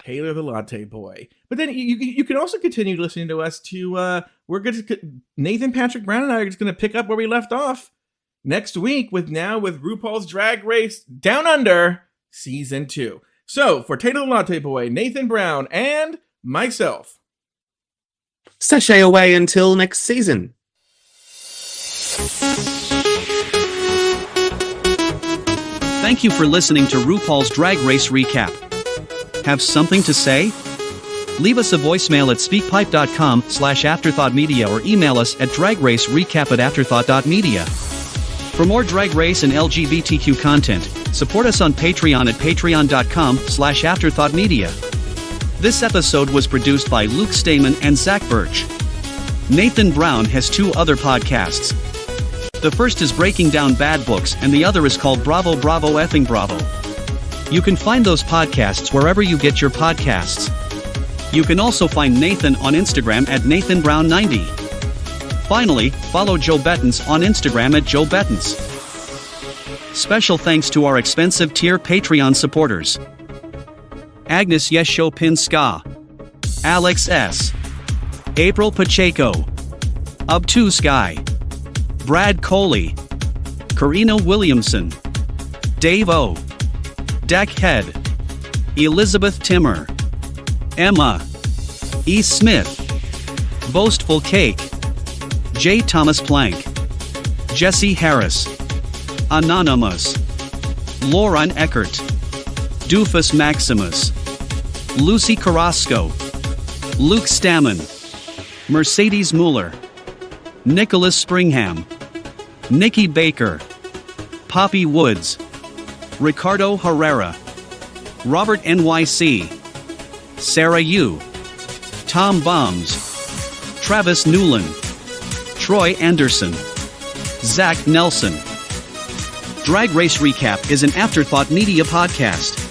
Taylor the Latte Boy. But then you can also continue listening to us to Nathan Patrick Brown and I are just going to pick up where we left off next week with RuPaul's Drag Race Down Under Season 2. So for Taylor the Latte Boy, Nathan Brown, and myself, sashay away until next season. Thank you for listening to RuPaul's Drag Race Recap. Have something to say? Leave us a voicemail at speakpipe.com/afterthoughtmedia or email us at dragracerecap@afterthought.media. For more Drag Race and LGBTQ content, support us on Patreon at patreon.com/afterthoughtmedia. This episode was produced by Luke Stamen and Zach Birch. Nathan Brown has 2 other podcasts. The first is Breaking Down Bad Books and the other is called Bravo Bravo Effing Bravo. You can find those podcasts wherever you get your podcasts. You can also find Nathan on Instagram at NathanBrown90. Finally, follow Joe Bettens on Instagram at Joe Bettens. Special thanks to our expensive tier Patreon supporters: Agnes Yesho Pinska, Alex S., April Pacheco, Up2 Sky, Brad Coley, Karina Williamson, Dave O., Dak Head, Elizabeth Timmer, Emma E. Smith, Boastful Cake, J. Thomas Plank, Jesse Harris, Anonymous, Lauren Eckert, Doofus Maximus, Lucy Carrasco, Luke Stammen, Mercedes Mueller, Nicholas Springham, Nikki Baker, Poppy Woods, Ricardo Herrera, Robert NYC, Sarah Yu, Tom Bombs, Travis Newland, Troy Anderson, Zach Nelson. Drag Race Recap is an Afterthought Media podcast.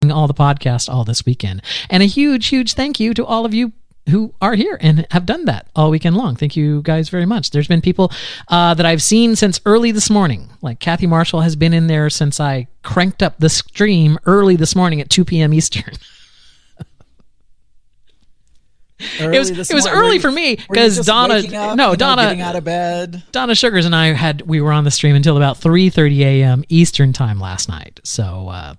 All the podcasts all this weekend. And a huge thank you to all of you who are here and have done that all weekend long. Thank you guys very much. There's been people that I've seen since early this morning. Like Kathy Marshall has been in there since I cranked up the stream early this morning at 2 p.m. Eastern. It was early for me because Donna getting out of bed. Donna Sugars and we were on the stream until about 3:30 a.m. Eastern time last night. So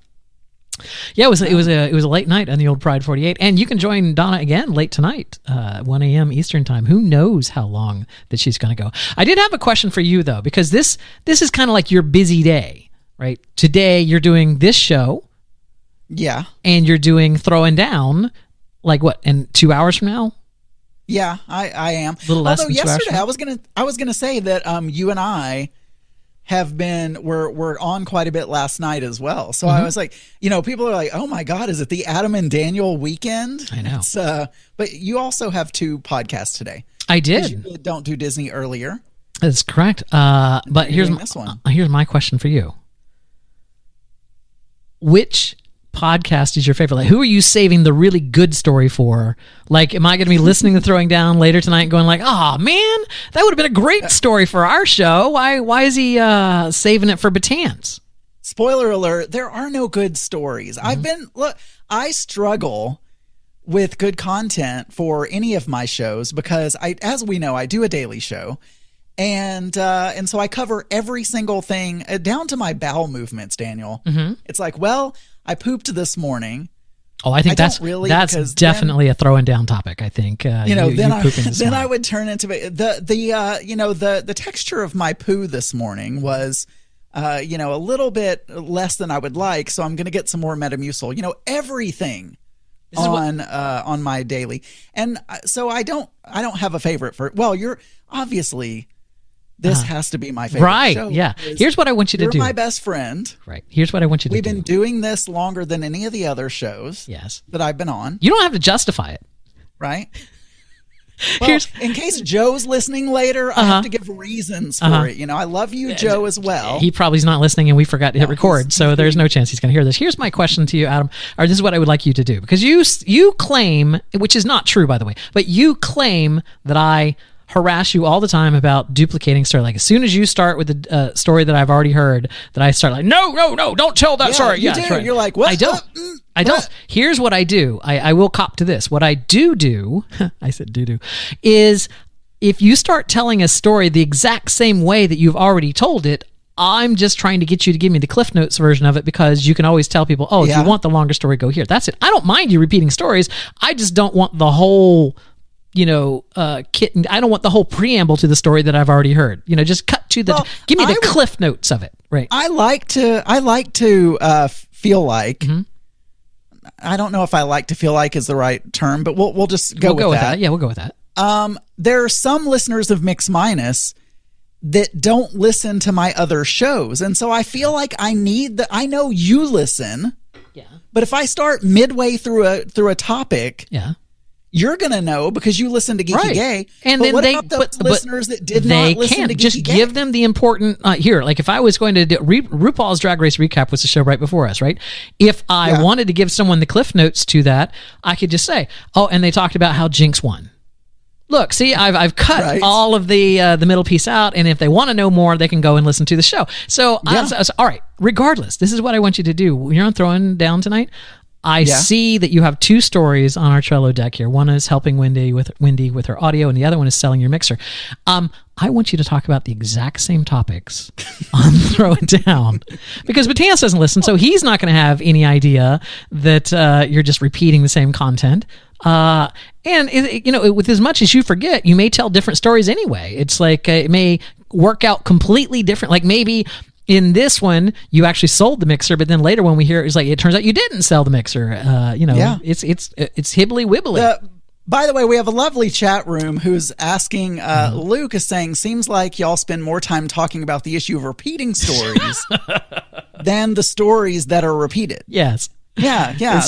yeah, it was a late night on the old Pride 48, and you can join Donna again late tonight, 1 a.m. Eastern time. Who knows how long that she's going to go? I did have a question for you though, because this is kind of like your busy day, right? Today you're doing this show, yeah, and you're doing Throwing Down, like what? In 2 hours from now? Yeah, I am. A little less Although than 2 hours yesterday I was gonna say that you and I we're on quite a bit last night as well. So I was like, people are like, oh my God, is it the Adam and Daniel weekend? I know. But you also have 2 podcasts today. I did. You Don't Do Disney earlier. That's correct. But here's my question for you. Which podcast is your favorite? Like, who are you saving the really good story for? Like, am I going to be listening to Throwing Down later tonight and going like, oh man, that would have been a great story for our show. Why is he saving it for Batanz? Spoiler alert, there are no good stories. I struggle with good content for any of my shows because as we know, I do a daily show. And so I cover every single thing down to my bowel movements, Daniel. Mm-hmm. It's like, well, I pooped this morning. Oh, I think that's definitely a Throwing Down topic. I think then I would turn into the texture of my poo this morning was a little bit less than I would like, so I'm going to get some more Metamucil. Everything on my daily, and so I don't have a favorite for. Well, you're obviously. This has to be my favorite right, show. Yeah. Here's what I want you to do. You're my best friend. Right. Here's what I want you to do. We've been doing this longer than any of the other shows yes. that I've been on. You don't have to justify it. Right? Well, in case Joe's listening later, I have to give reasons for it. You know, I love you, Joe, as well. He probably is not listening, and we forgot to hit record, so there's no chance he's going to hear this. Here's my question to you, Adam, or this is what I would like you to do, because you claim, which is not true, by the way, but you claim that I harass you all the time about duplicating story. Like as soon as you start with the story that I've already heard, that I start like, no, don't tell that story. You do. Right. You're like, what? I don't. Here's what I do. I will cop to this. What I do, I said do, is if you start telling a story the exact same way that you've already told it, I'm just trying to get you to give me the Cliff Notes version of it, because you can always tell people, if you want the longer story, go here. That's it. I don't mind you repeating stories. I just don't want the whole kitten. I don't want the whole preamble to the story that I've already heard. Just cut to the. Give me the Cliff Notes of it. Right. I like to feel like. Mm-hmm. I don't know if I like to feel like is the right term, but we'll just go with that. Yeah, we'll go with that. There are some listeners of Mix Minus that don't listen to my other shows, and so I feel like I need I know you listen. Yeah. But if I start midway through a topic, you're going to know because you listen to Geeky Gay. And but then what about those listeners that did not listen to Geeky just Gay? give them the important here. Like if I was going to do RuPaul's Drag Race Recap was the show right before us, right? If I wanted to give someone the Cliff Notes to that, I could just say, and they talked about how Jinx won. Look, see, I've cut all of the middle piece out, and if they want to know more, they can go and listen to the show. So, all right, regardless, this is what I want you to do. When you're on Throwing Down tonight, I see that you have two stories on our Trello deck here. One is helping Wendy with her audio, and the other one is selling your mixer. I want you to talk about the exact same topics on Throw It Down, because Matthias doesn't listen, so he's not going to have any idea that you're just repeating the same content. And with as much as you forget, you may tell different stories anyway. It's like it may work out completely different. Like maybe in this one, you actually sold the mixer, but then later when we hear it, it's like it turns out you didn't sell the mixer. It's hibbly wibbly. By the way, we have a lovely chat room who's asking. Luke is saying, "Seems like y'all spend more time talking about the issue of repeating stories than the stories that are repeated." Yes. Yeah.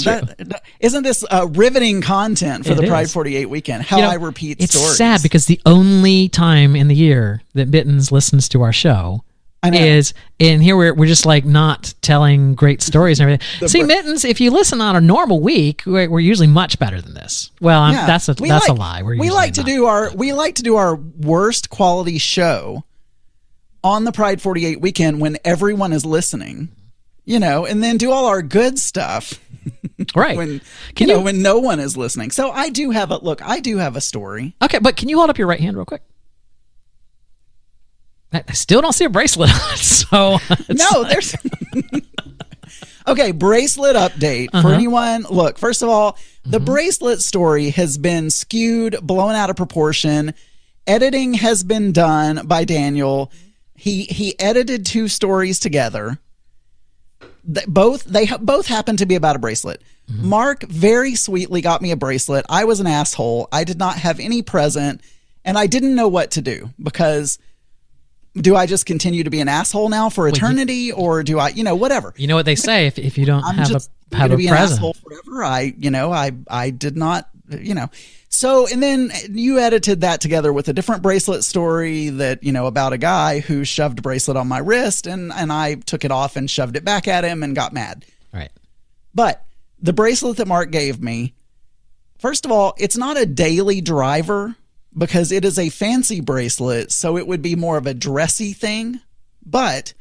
Isn't this riveting content for the Pride 48 weekend? How I repeat stories. It's sad because the only time in the year that Mittens listens to our show is, and here we're just like not telling great stories and everything. See, Mittens, if you listen on a normal week, we're usually much better than this. Well, that's a lie. We like to do our worst quality show on the Pride 48 weekend when everyone is listening. And then do all our good stuff, right? When when no one is listening. So I do have a story. Okay, but can you hold up your right hand real quick? I still don't see a bracelet on it, so no, there's okay. Bracelet update for anyone. Look, first of all, the bracelet story has been skewed, blown out of proportion. Editing has been done by Daniel. He edited two stories together. They both happen to be about a bracelet. Mark very sweetly got me a bracelet. I was an asshole. I did not have any present, and I didn't know what to do, because do I just continue to be an asshole now for eternity, or do I, whatever? You know what they say, if you don't have a be present, an asshole forever. I did not, So, and then you edited that together with a different bracelet story that, about a guy who shoved a bracelet on my wrist, and I took it off and shoved it back at him and got mad. Right. But the bracelet that Mark gave me, first of all, it's not a daily driver because it is a fancy bracelet, so it would be more of a dressy thing. But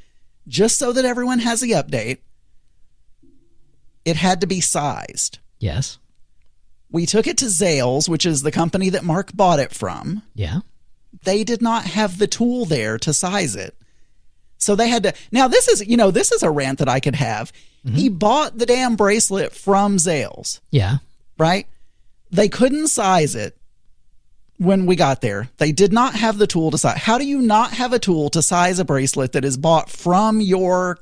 just so that everyone has the update, it had to be sized. Yes. We took it to Zales, which is the company that Mark bought it from. Yeah. They did not have the tool there to size it. So they had to. Now, this is a rant that I could have. He bought the damn bracelet from Zales. Yeah. Right? They couldn't size it when we got there. They did not have the tool to size. How do you not have a tool to size a bracelet that is bought from your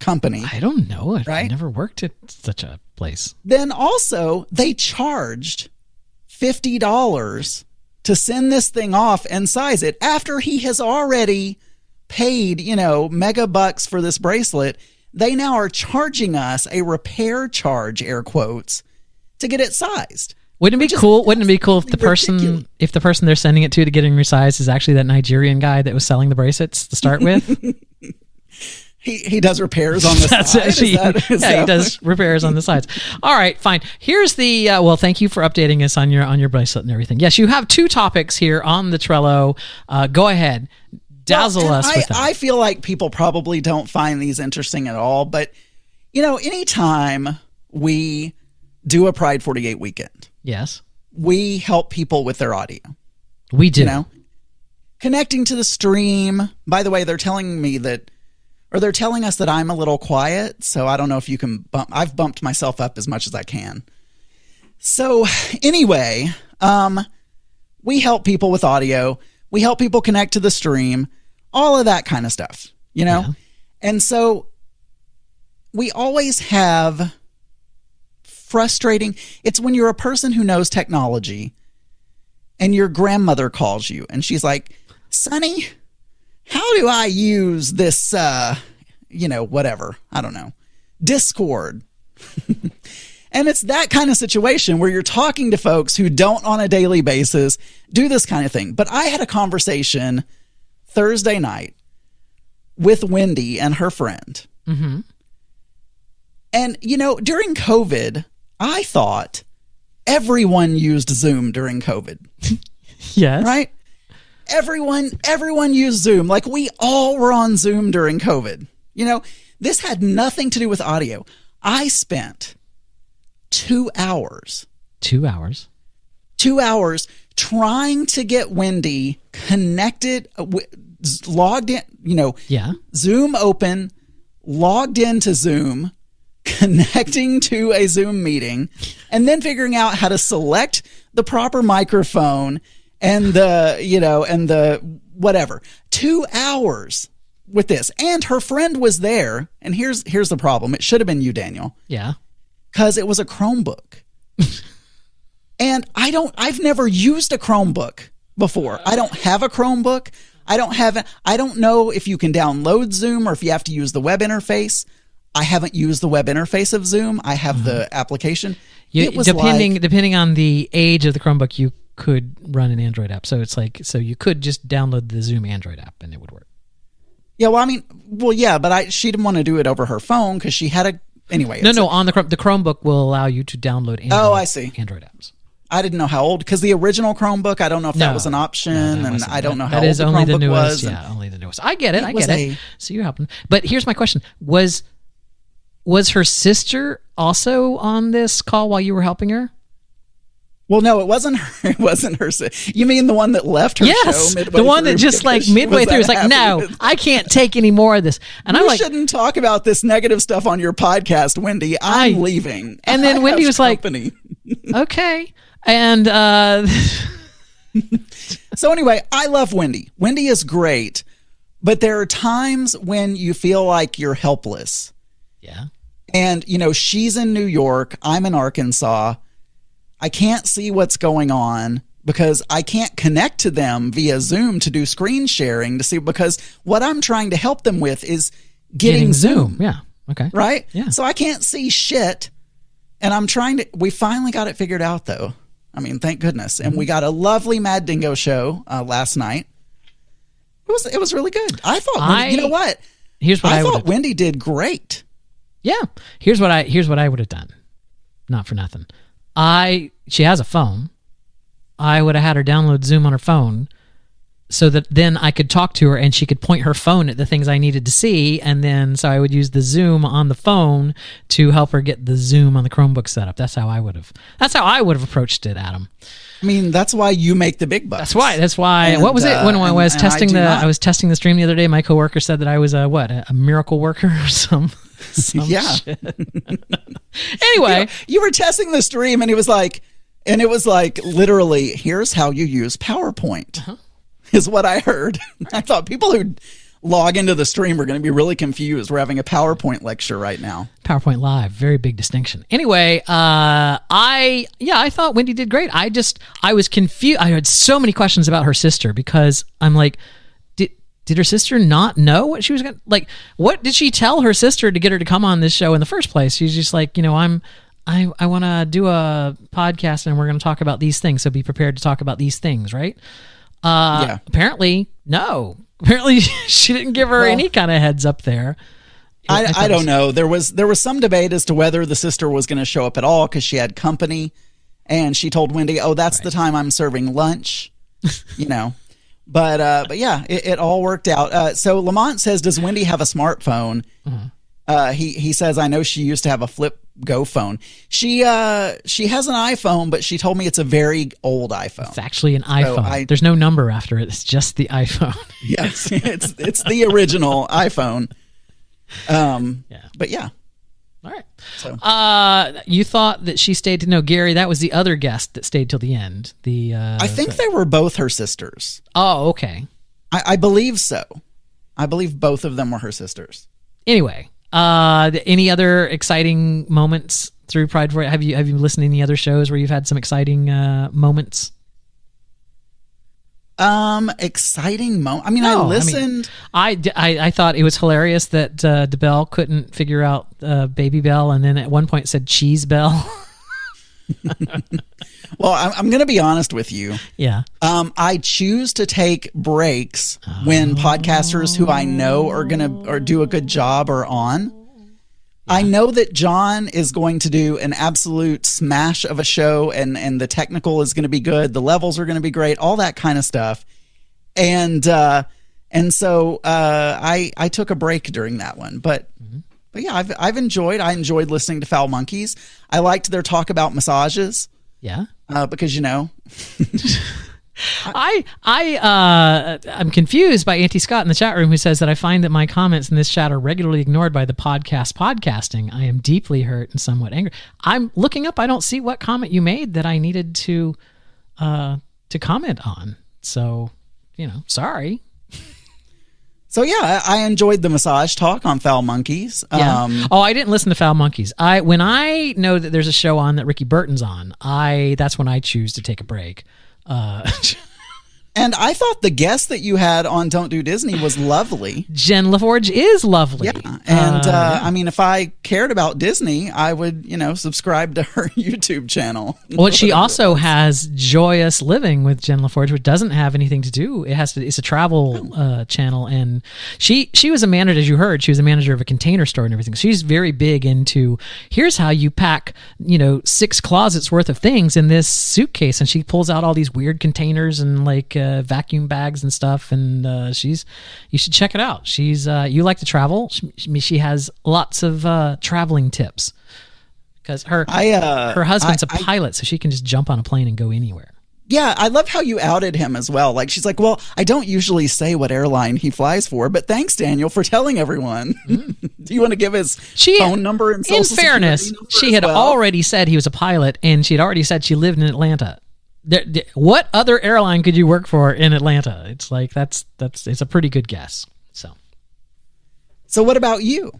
company? I don't know. I've right? never worked at such a place. Then also, they charged $50 to send this thing off and size it after he has already paid, mega bucks for this bracelet. They now are charging us a repair charge, air quotes, to get it sized. Wouldn't it be cool? Wouldn't it be cool if the person they're sending it to getting resized is actually that Nigerian guy that was selling the bracelets to start with? He does repairs on the side. He does repairs on the sides. All right, fine. Here's the well. Thank you for updating us on your bracelet and everything. Yes, you have 2 topics here on the Trello. Go ahead, dazzle us with them. I feel like people probably don't find these interesting at all, but anytime we do a Pride 48 weekend, yes, we help people with their audio. We do. Connecting to the stream. By the way, they're telling us that I'm a little quiet, so I don't know if you can I've bumped myself up as much as I can. So anyway, we help people with audio. We help people connect to the stream, all of that kind of stuff, Yeah. And so we always have frustrating. It's when you're a person who knows technology and your grandmother calls you and she's like, Sonny, how do I use this, whatever, I don't know, Discord? And it's that kind of situation where you're talking to folks who don't on a daily basis do this kind of thing. But I had a conversation Thursday night with Wendy and her friend. Mm-hmm. And, during COVID, I thought everyone used Zoom during COVID. Yes. Right? Everyone used Zoom. Like we all were on Zoom during COVID. This had nothing to do with audio. I spent 2 hours. 2 hours. 2 hours trying to get Wendy connected, logged in, Zoom open, logged into Zoom, connecting to a Zoom meeting, and then figuring out how to select the proper microphone and the whatever. 2 hours with this. And her friend was there. And here's the problem. It should have been you, Daniel. Yeah. Because it was a Chromebook. And I've never used a Chromebook before. I don't have a Chromebook. I don't know if you can download Zoom or if you have to use the web interface. I haven't used the web interface of Zoom. I have the application. Depending on the age of the Chromebook, you could run an Android app. So you could just download the Zoom Android app and it would work. Yeah, but she didn't want to do it over her phone because she had anyway. No, on the Chromebook will allow you to download Android. Oh, I see. Android apps. I didn't know how old, because the original Chromebook, I don't know if that was an option, and I don't know how old the Chromebook was. Yeah, only the newest. I get it. So you're helping. But here's my question: Was her sister also on this call while you were helping her? Well, no, it wasn't her. It wasn't her. You mean the one that left her show midway the one through that just midway through was like, no, I can't take any more of this. And I'm like, you shouldn't talk about this negative stuff on your podcast, Wendy. I'm leaving. And then Wendy was company. Like, okay. And so anyway, I love Wendy. Wendy is great, but there are times when you feel like you're helpless. Yeah. And, she's in New York. I'm in Arkansas. I can't see what's going on because I can't connect to them via Zoom to do screen sharing to see, because what I'm trying to help them with is getting Zoom. Yeah. Okay. Right? Yeah. So I can't see shit. And we finally got it figured out though. I mean, thank goodness. And we got a lovely Mad Dingo show last night. It was really good. I thought, you know what? Here's what I thought Wendy did great. Yeah. Here's what I would have done. Not for nothing. She has a phone. I would have had her download Zoom on her phone so that then I could talk to her and she could point her phone at the things I needed to see. And then, so I would use the Zoom on the phone to help her get the Zoom on the Chromebook set up. That's how I would have approached it, Adam. I mean, that's why you make the big bucks. That's why. And, what was it when I was testing I was testing the stream the other day? My coworker said that I was a miracle worker or some yeah. shit. Anyway, you were testing the stream and it was like literally, here's how you use PowerPoint. Is what I heard. I thought people who log into the stream are going to be really confused. We're having a PowerPoint lecture right now. PowerPoint Live, very big distinction. Anyway, I thought Wendy did great. I was confused. I had so many questions about her sister because I'm like, did her sister not know what she was going to, like, what did she tell her sister to get her to come on this show in the first place? She's just like, I'm I want to do a podcast and we're going to talk about these things. So be prepared to talk about these things, right? Apparently, no. Apparently, she didn't give her any kind of heads up there. I don't know. There was some debate as to whether the sister was going to show up at all because she had company, and she told Wendy, "Oh, that's the time I'm serving lunch," you know. But yeah, it all worked out. So Lamont says, "Does Wendy have a smartphone?" He says, "I know she used to have a flip Go phone. She has an iPhone, but she told me it's a very old iPhone. It's actually an iPhone. There's no number after it. It's just the iPhone. Yes, it's the original iPhone. But yeah. All right. So, you thought that she stayed to know Gary? That was the other guest that stayed till the end. I think they were both her sisters. Oh, okay. I believe so. I believe both of them were her sisters. Anyway, any other exciting moments through Pride 48? Have you listened to any other shows where you've had some exciting moments? Exciting moment. I mean, I listened. I thought it was hilarious that DeBelle couldn't figure out Baby Bell, and then at one point said Cheese Bell. Well, I'm going to be honest with you. Yeah. I choose to take breaks when podcasters who I know are going to do a good job are on. Yeah. I know that John is going to do an absolute smash of a show, and the technical is going to be good. The levels are going to be great, all that kind of stuff. And so I took a break during that one, but yeah, I enjoyed listening to Foul Monkeys. I liked their talk about massages. Yeah. Because I'm confused by Auntie Scott in the chat room, who says that I find that my comments in this chat are regularly ignored by the podcasting. I am deeply hurt and somewhat angry. I'm looking up. I don't see what comment you made that I needed to comment on. So, sorry. So yeah, I enjoyed the massage talk on Foul Monkeys. Yeah. I didn't listen to Foul Monkeys. When I know that there's a show on that Ricky Burton's on, that's when I choose to take a break. And I thought the guest that you had on Don't Do Disney was lovely. Jen LaForge is lovely. Yeah. And I mean, if I cared about Disney, I would, subscribe to her YouTube channel. Well, she also has Joyous Living with Jen LaForge, which doesn't have anything to do. It's a travel channel, and she was a manager, as you heard. She was a manager of a Container Store and everything. She's very big into, here's how you pack 6 closets worth of things in this suitcase, and she pulls out all these weird containers and vacuum bags and stuff, and you should check it out. She's you like to travel. She has lots of traveling tips because her husband's a pilot, so she can just jump on a plane and go anywhere. Yeah, I love how you outed him as well. Like, she's like, well, I don't usually say what airline he flies for, but thanks, Daniel, for telling everyone. Do you want to give his phone number and social security number? In fairness, she had already said he was a pilot, and she had already said she lived in Atlanta. What other airline could you work for in Atlanta? It's like it's a pretty good guess. So what about you?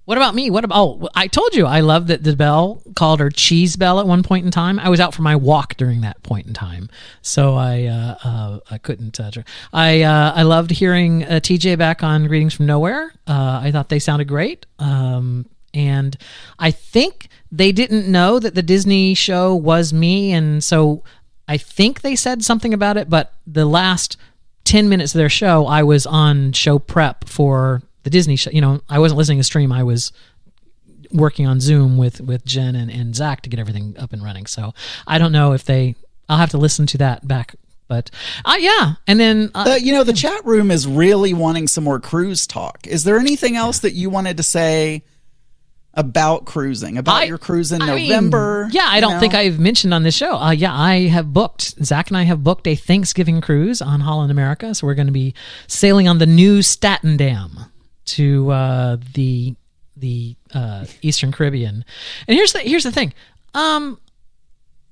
What about me? I told you I love that DeBelle called her Cheese Bell at one point in time. I was out for my walk during that point in time, so I couldn't. I loved hearing TJ back on Greetings from Nowhere. I thought they sounded great, and I think they didn't know that the Disney show was me, and so I think they said something about it. But the last 10 minutes of their show, I was on show prep for the Disney show. I wasn't listening to stream. I was working on Zoom with Jen and Zach to get everything up and running. So I don't know if I'll have to listen to that back. But yeah. And then, the chat room is really wanting some more cruise talk. Is there anything else that you wanted to say about cruising, your cruise in November? I don't think I've mentioned on this show. Zach and I have booked a Thanksgiving cruise on Holland America. So we're going to be sailing on the new Staten Dam to the Eastern Caribbean. And here's the thing.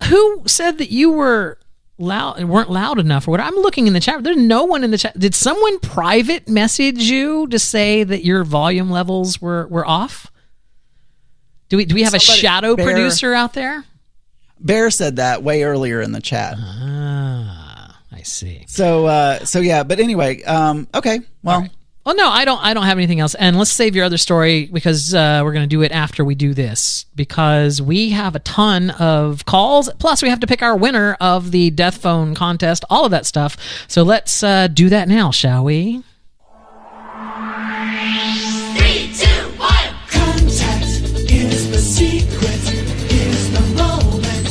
Who said that you weren't loud enough or whatever? I'm looking in the chat. There's no one in the chat. Did someone private message you to say that your volume levels were off? Do we have a shadow producer out there? Bear said that way earlier in the chat. I see. So yeah, but anyway, okay. Well, Oh no, I don't have anything else. And let's save your other story because we're going to do it after we do this because we have a ton of calls. Plus, we have to pick our winner of the Death Phone contest, all of that stuff. So let's do that now, shall we? 3, 2, 1. Contact is the secret. Is the moment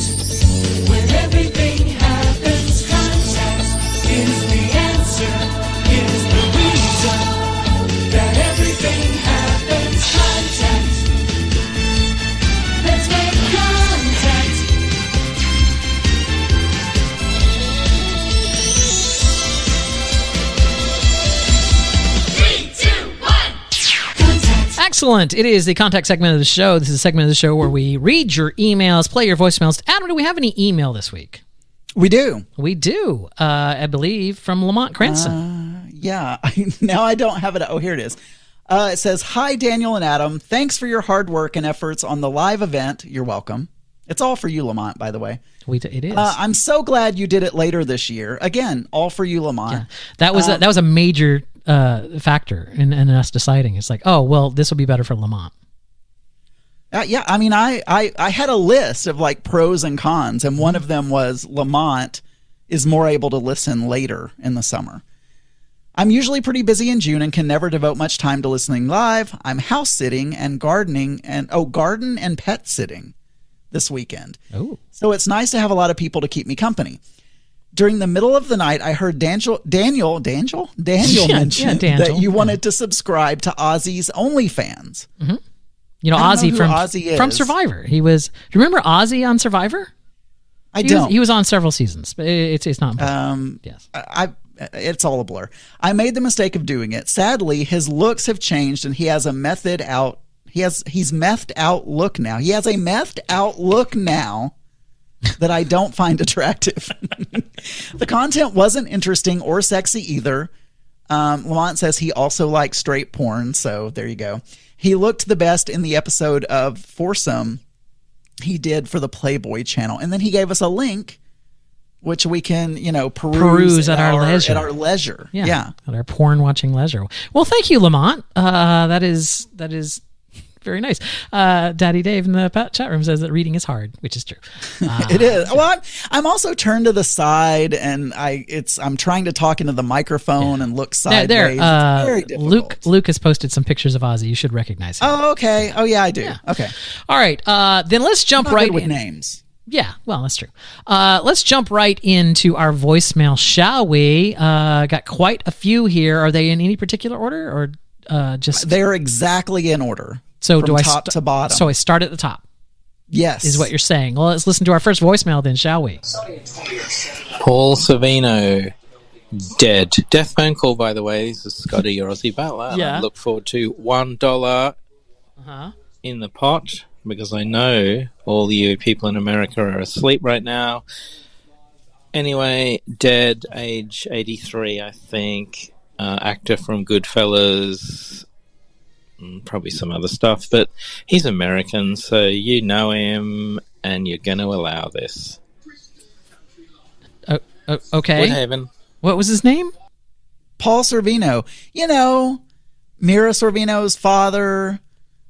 when everything happens. Contact is the answer. Is the reason that everything happens. Contact. Let's make contact. Excellent. It is the contact segment of the show. This is a segment of the show where we read your emails, play your voicemails. Adam, do we have any email this week? We do. We do. I believe from Lamont Cranston. Yeah. Now I don't have it. Oh, here it is. It says, "Hi, Daniel and Adam. Thanks for your hard work and efforts on the live event." You're welcome. It's all for you, Lamont, by the way. It is. I'm so glad you did it later this year. Again, all for you, Lamont. Yeah. That was a major factor in us deciding. It's like, oh, well, this will be better for Lamont. Yeah, I mean, I had a list of like pros and cons, and one of them was Lamont is more able to listen later in the summer. I'm usually pretty busy in June and can never devote much time to listening live. I'm house sitting and garden and pet sitting this weekend. Oh. So it's nice to have a lot of people to keep me company. During the middle of the night, I heard Daniel mention that you wanted to subscribe to Ozzy's OnlyFans. Mm-hmm. You know, I don't Ozzy know who Ozzy is. from Survivor. He was. Do you remember Ozzy on Survivor? He was on several seasons, but it's not important. Yes. It's all a blur. I made the mistake of doing it. Sadly, his looks have changed, and he has a methed out. He's methed out look now. He has a methed out look now that I don't find attractive. The content wasn't interesting or sexy either. Lamont says he also likes straight porn, so there you go. He looked the best in the episode of Foursome he did for the Playboy channel, and then he gave us a link which we can, peruse at our leisure. At our leisure. Yeah. At our porn watching leisure. Well, thank you, Lamont. That is very nice. Daddy Dave in the chat room says that reading is hard, which is true. It is. Well, I'm also turned to the side, and I'm trying to talk into the microphone and look sideways. It's very difficult. Luke has posted some pictures of Ozzy. You should recognize him. Oh, okay. Oh, yeah, I do. Yeah. Okay. All right. Then let's jump right with in. Names. Yeah, well, that's true. Let's jump right into our voicemail, shall we? Got quite a few here. Are they in any particular order, or just? They're exactly in order. So from top to bottom. So I start at the top. Yes, is what you're saying. Well, let's listen to our first voicemail then, shall we? Paul Savino, dead. Death phone call, by the way. This is Scotty, your Aussie battler. Yeah. I look forward to $1 in the pot, because I know all you people in America are asleep right now. Anyway, dead, age 83, I think. Actor from Goodfellas, probably some other stuff, but he's American, so you know him, and you're going to allow this. Okay. Woodhaven. What was his name? Paul Sorvino. Mira Sorvino's father.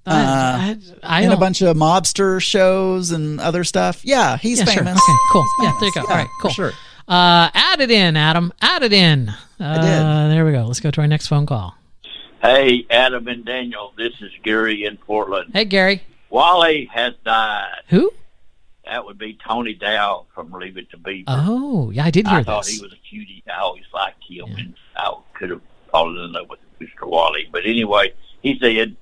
I in a bunch of mobster shows and other stuff. Yeah, he's famous. Sure. Okay, cool. Yeah, there you go. Yeah, all right, cool. For sure. Add it in, Adam. Add it in. I did. There we go. Let's go to our next phone call. Hey, Adam and Daniel. This is Gary in Portland. Hey, Gary. Wally has died. Who? That would be Tony Dow from Leave It to Beaver. Oh, yeah, I did hear I thought this. he was a cutie. I always liked him, and I could have fallen in love with Mr. Wally. But anyway, he's dead.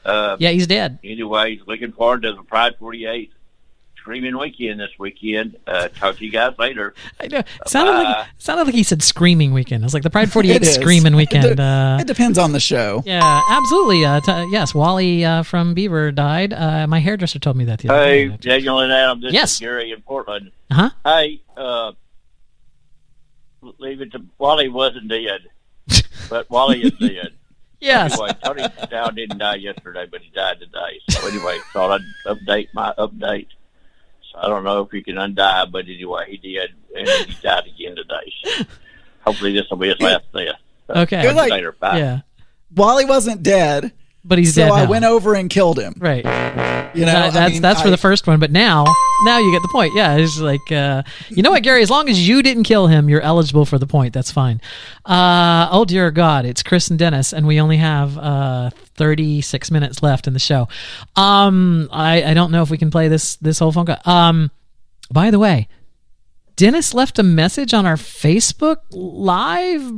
Yeah, he's dead. Anyway, looking forward to the Pride 48 Screaming Weekend this weekend. Talk to you guys later. I know. Sounded like he said Screaming Weekend. I was like, the Pride 48 It is. Screaming Weekend. It depends on the show. Yeah, absolutely. Yes, Wally from Beaver died. My hairdresser told me that the other Hey, day. Daniel and Adam, this Yes. is Gary in Portland. Uh-huh. Hey, leave it to Wally wasn't dead, but Wally is dead. Yes. Anyway, Tony Dow didn't die yesterday, but he died today. So anyway, thought I'd update my update. So I don't know if you can undie, but anyway, he did, and he died again today. So hopefully this will be his last death. So Okay. talk to you later. Bye. Yeah. Wally wasn't dead, but he's so dead I now. went over and killed him. Right. You know, That's for the first one, but now you get the point. Yeah, it's like, you know what, Gary? As long as you didn't kill him, you're eligible for the point. That's fine. Oh dear God, it's Chris and Dennis, and we only have 36 minutes left in the show. I don't know if we can play this whole phone call. By the way, Dennis left a message on our Facebook Live.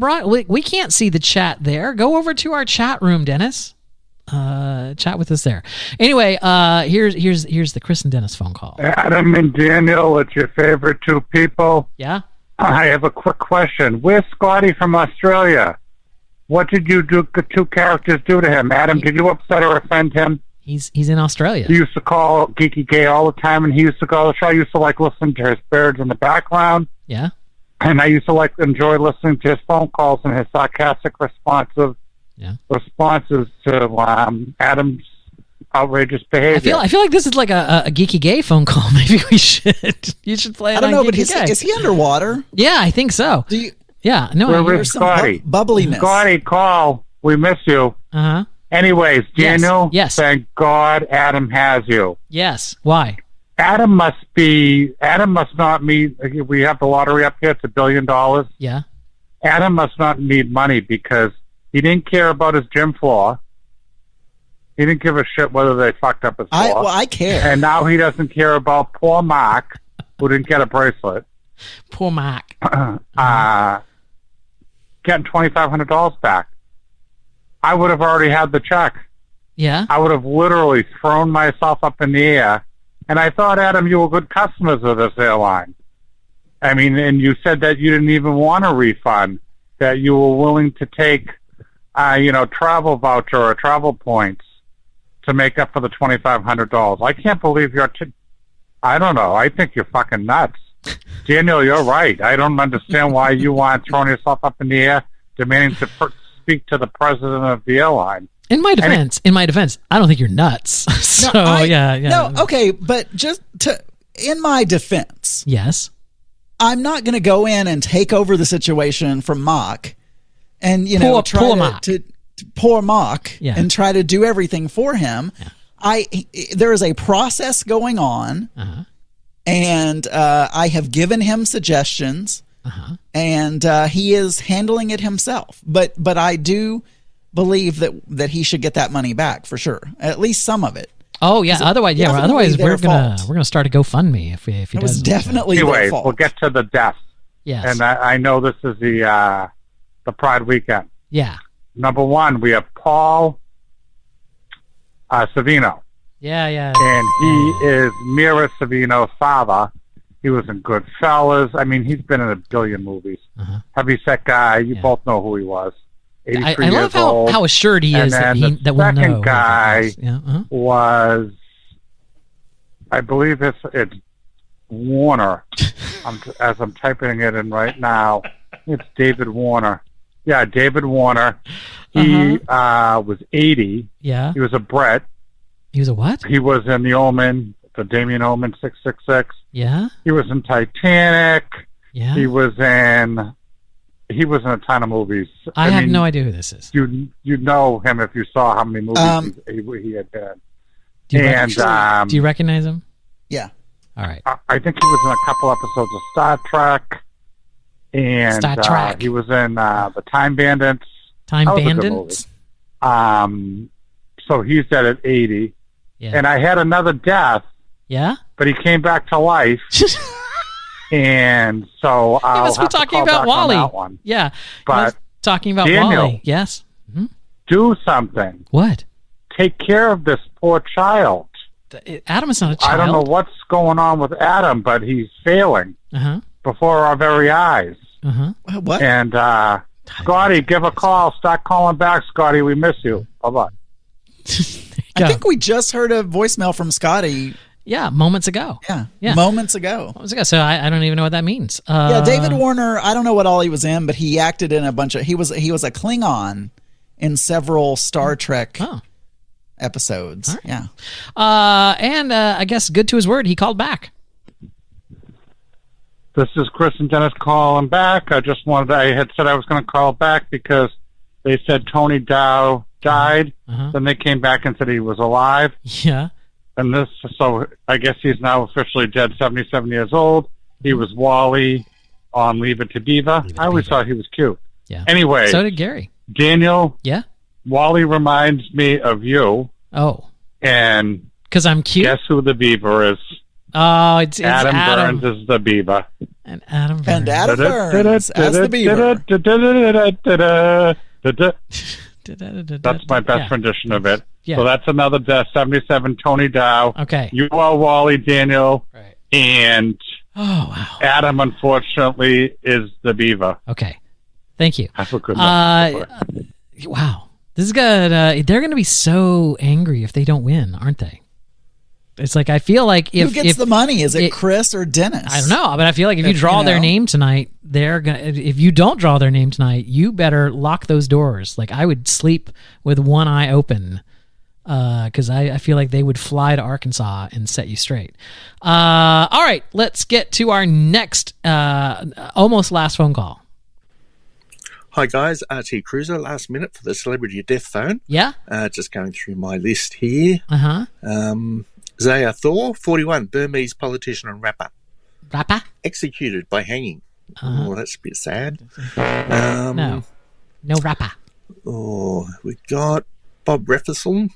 We can't see the chat there. Go over to our chat room, Dennis. Chat with us there. Anyway, here's the Chris and Dennis phone call. Adam and Daniel, it's your favorite two people. Yeah. I have a quick question. Where's Scotty from Australia? What did you two characters do to him? Adam, did you upset or offend him? He's in Australia. He used to call Geeky Gay all the time, and he used to go to the show. I used to like listen to his birds in the background. Yeah. And I used to enjoy listening to his phone calls and his sarcastic responses to Adam's outrageous behavior. I feel like this is like a Geeky Gay phone call. Maybe we should. You should play it I don't on know, but Geeky Gay. is he underwater? Yeah, I think so. Do you? Yeah. No. Where is Scotty? Bubbliness. Scotty, call. We miss you. Uh-huh. Anyways, Daniel. Yes. Thank God Adam has you. Yes. Why? Adam must not need. We have the lottery up here. It's $1 billion. Yeah. Adam must not need money because he didn't care about his gym floor. He didn't give a shit whether they fucked up his floor. I care. And now he doesn't care about poor Mark, who didn't get a bracelet. Poor Mark. Getting $2,500 back. I would have already had the check. Yeah. I would have literally thrown myself up in the air. And I thought, Adam, you were good customers of this airline. I mean, and you said that you didn't even want a refund, that you were willing to take, travel voucher or travel points to make up for the $2,500. I can't believe I don't know. I think you're fucking nuts. Daniel, you're right. I don't understand why you aren't throwing yourself up in the air demanding to speak to the president of the airline. In my defense, I don't think you're nuts. So yeah. No, okay, but in my defense, yes, I'm not going to go in and take over the situation from Mock, and poor Mock, and try to do everything for him. Yeah. There is a process going on, and I have given him suggestions, and he is handling it himself. But I do believe that he should get that money back for sure, at least some of it. Oh yeah. Otherwise we're gonna start a GoFundMe if he doesn't. Was definitely anyway. Their fault. We'll get to the death. Yes. And I know this is the Pride weekend. Yeah. Number one, we have Paul Savino. Yeah. And he is Mira Savino's father. He was in Goodfellas. I mean, he's been in a billion movies. Heavyset guy. You both know who he was. 83 I love years old. how assured he is that we'll know. The second guy was, I believe it's Warner. As I'm typing it in right now, it's David Warner. Yeah, David Warner. He was 80. Yeah. He was a Brit. He was a what? He was in The Omen, the Damien Omen 666. Yeah. He was in Titanic. Yeah. He was in a ton of movies. I have no idea who this is. You know him if you saw how many movies he had been. Do you recognize him? Yeah. All right. I think he was in a couple episodes of Star Trek. And Star Trek. He was in the Time Bandits. Time That was a good Bandits? movie. So he's dead at 80. Yeah. And I had another death. Yeah? But he came back to life. And so I'll must be have to talking call about back on Wally. that one. Yeah. But talking about Daniel, Wally. Yes. Do something. What? Take care of this poor child. Adam is not a child. I don't know what's going on with Adam, but he's failing before our very eyes. What? And Scotty, give a call. Start calling back, Scotty. We miss you. Bye-bye. I think we just heard a voicemail from Scotty. Yeah, moments ago. Yeah. Moments ago. So I don't even know what that means. David Warner, I don't know what all he was in, but he acted in a bunch of... He was a Klingon in several Star Trek episodes. Right. Yeah. And I guess good to his word, he called back. This is Chris and Dennis calling back. I had said I was going to call back because they said Tony Dow died. Then they came back and said he was alive. Yeah. And so I guess he's now officially dead, 77 years old. He was Wally on Leave It to Beaver. I always thought he was cute. Yeah. Anyway. So did Gary. Daniel. Yeah. Wally reminds me of you. Oh. And because I'm cute. Guess who the beaver is? Oh, it's Adam Burns is the beaver. And Adam Burns. And Adam Burns as the beaver. That's my best rendition of it. Yeah. So that's another death. 77, Tony Dow. Okay. You are Wally, Daniel. Right. And Adam, unfortunately, is the beaver. Okay. Thank you. Have a good wow. This is good. They're going to be so angry if they don't win, aren't they? It's like, I feel like if... Who gets the money? Is it Chris or Dennis? I don't know, but I feel like if you draw their name tonight, they're gonna. If you don't draw their name tonight, you better lock those doors. Like, I would sleep with one eye open, because I feel like they would fly to Arkansas and set you straight. All right, let's get to our next, almost last phone call. Hi guys, RT Cruiser, last minute for the celebrity death phone. Yeah? Just going through my list here. Uh-huh. Zaya Thor, 41, Burmese politician and rapper. Rapper? Executed by hanging. Oh, that's a bit sad. No rapper. Oh, we got Bob Rafelson.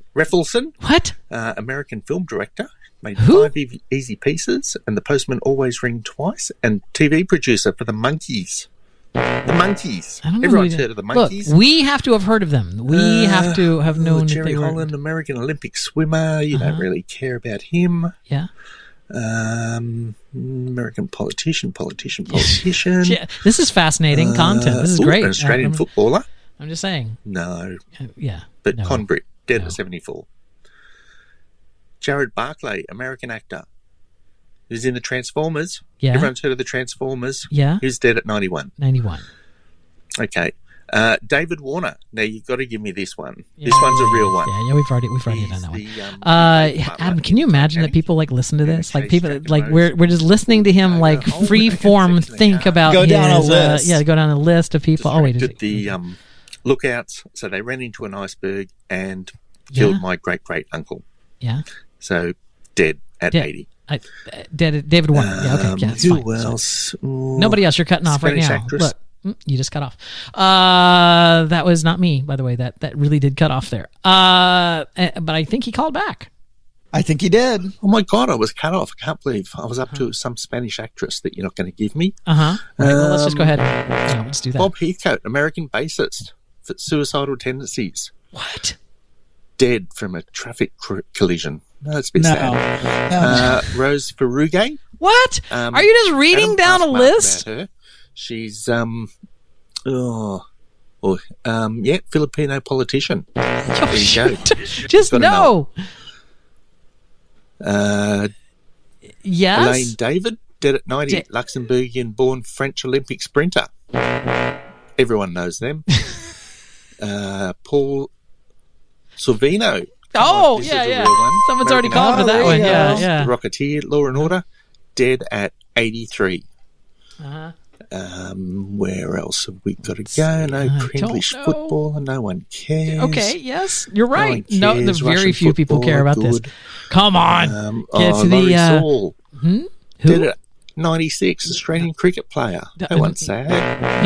What? American film director. Made 5 easy pieces, and The Postman Always Ring Twice, and TV producer for The Monkees. The Monkees. Everyone's heard of The Monkees. Look, we have to have heard of them. We have to have known that Jerry they were... Holland, American Olympic swimmer. You don't really care about him. Yeah. American politician. Yeah, this is fascinating content. This is great. An Australian footballer. I'm just saying. No. Yeah. But convict, dead at 74. Jared Barclay, American actor. Who's in the Transformers. Yeah. Everyone's heard of the Transformers. Yeah. Who's dead at 91. 91. Okay. David Warner. Now you've got to give me this one. Yeah. This one's a real one. Yeah, we've already done that one. Adam, can you imagine that people like listen to this? Like people like we're just listening to him like free form think about go down a list. Go down a list of people. The lookouts. So they ran into an iceberg and killed my great uncle. Yeah. So dead at 80. David Warner. Yeah, okay. Yeah, it's who fine. else? Nobody else. You're cutting off Spanish right now. actress. Look, you just cut off. That was not me, by the way. That really did cut off there. But I think he called back. I think he did. Oh my God, I was cut off. I can't believe I was up to some Spanish actress that you're not going to give me. Right, well, let's just go ahead. Let's do that. Bob Heathcote, American bassist for suicidal tendencies. What? Dead from a traffic collision. No, that's a bit sad. Rose Ferrugay. What? Are you just reading down a list? About her. She's Filipino politician. There you go. Just no. Yes. Elaine David, dead at 90, Luxembourgian-born French Olympic sprinter. Everyone knows them. Paul Sorvino. Oh, yeah. Someone's already called for that one. Yeah. The Rocketeer, Law and Order, dead at 83. Where else have we got to go? No English football. No one cares. Okay, yes, you're right. No, the very few people care about this. Come on. Get to Laurie Saul. Who? Dead at 96, Australian cricket player. No one's sad.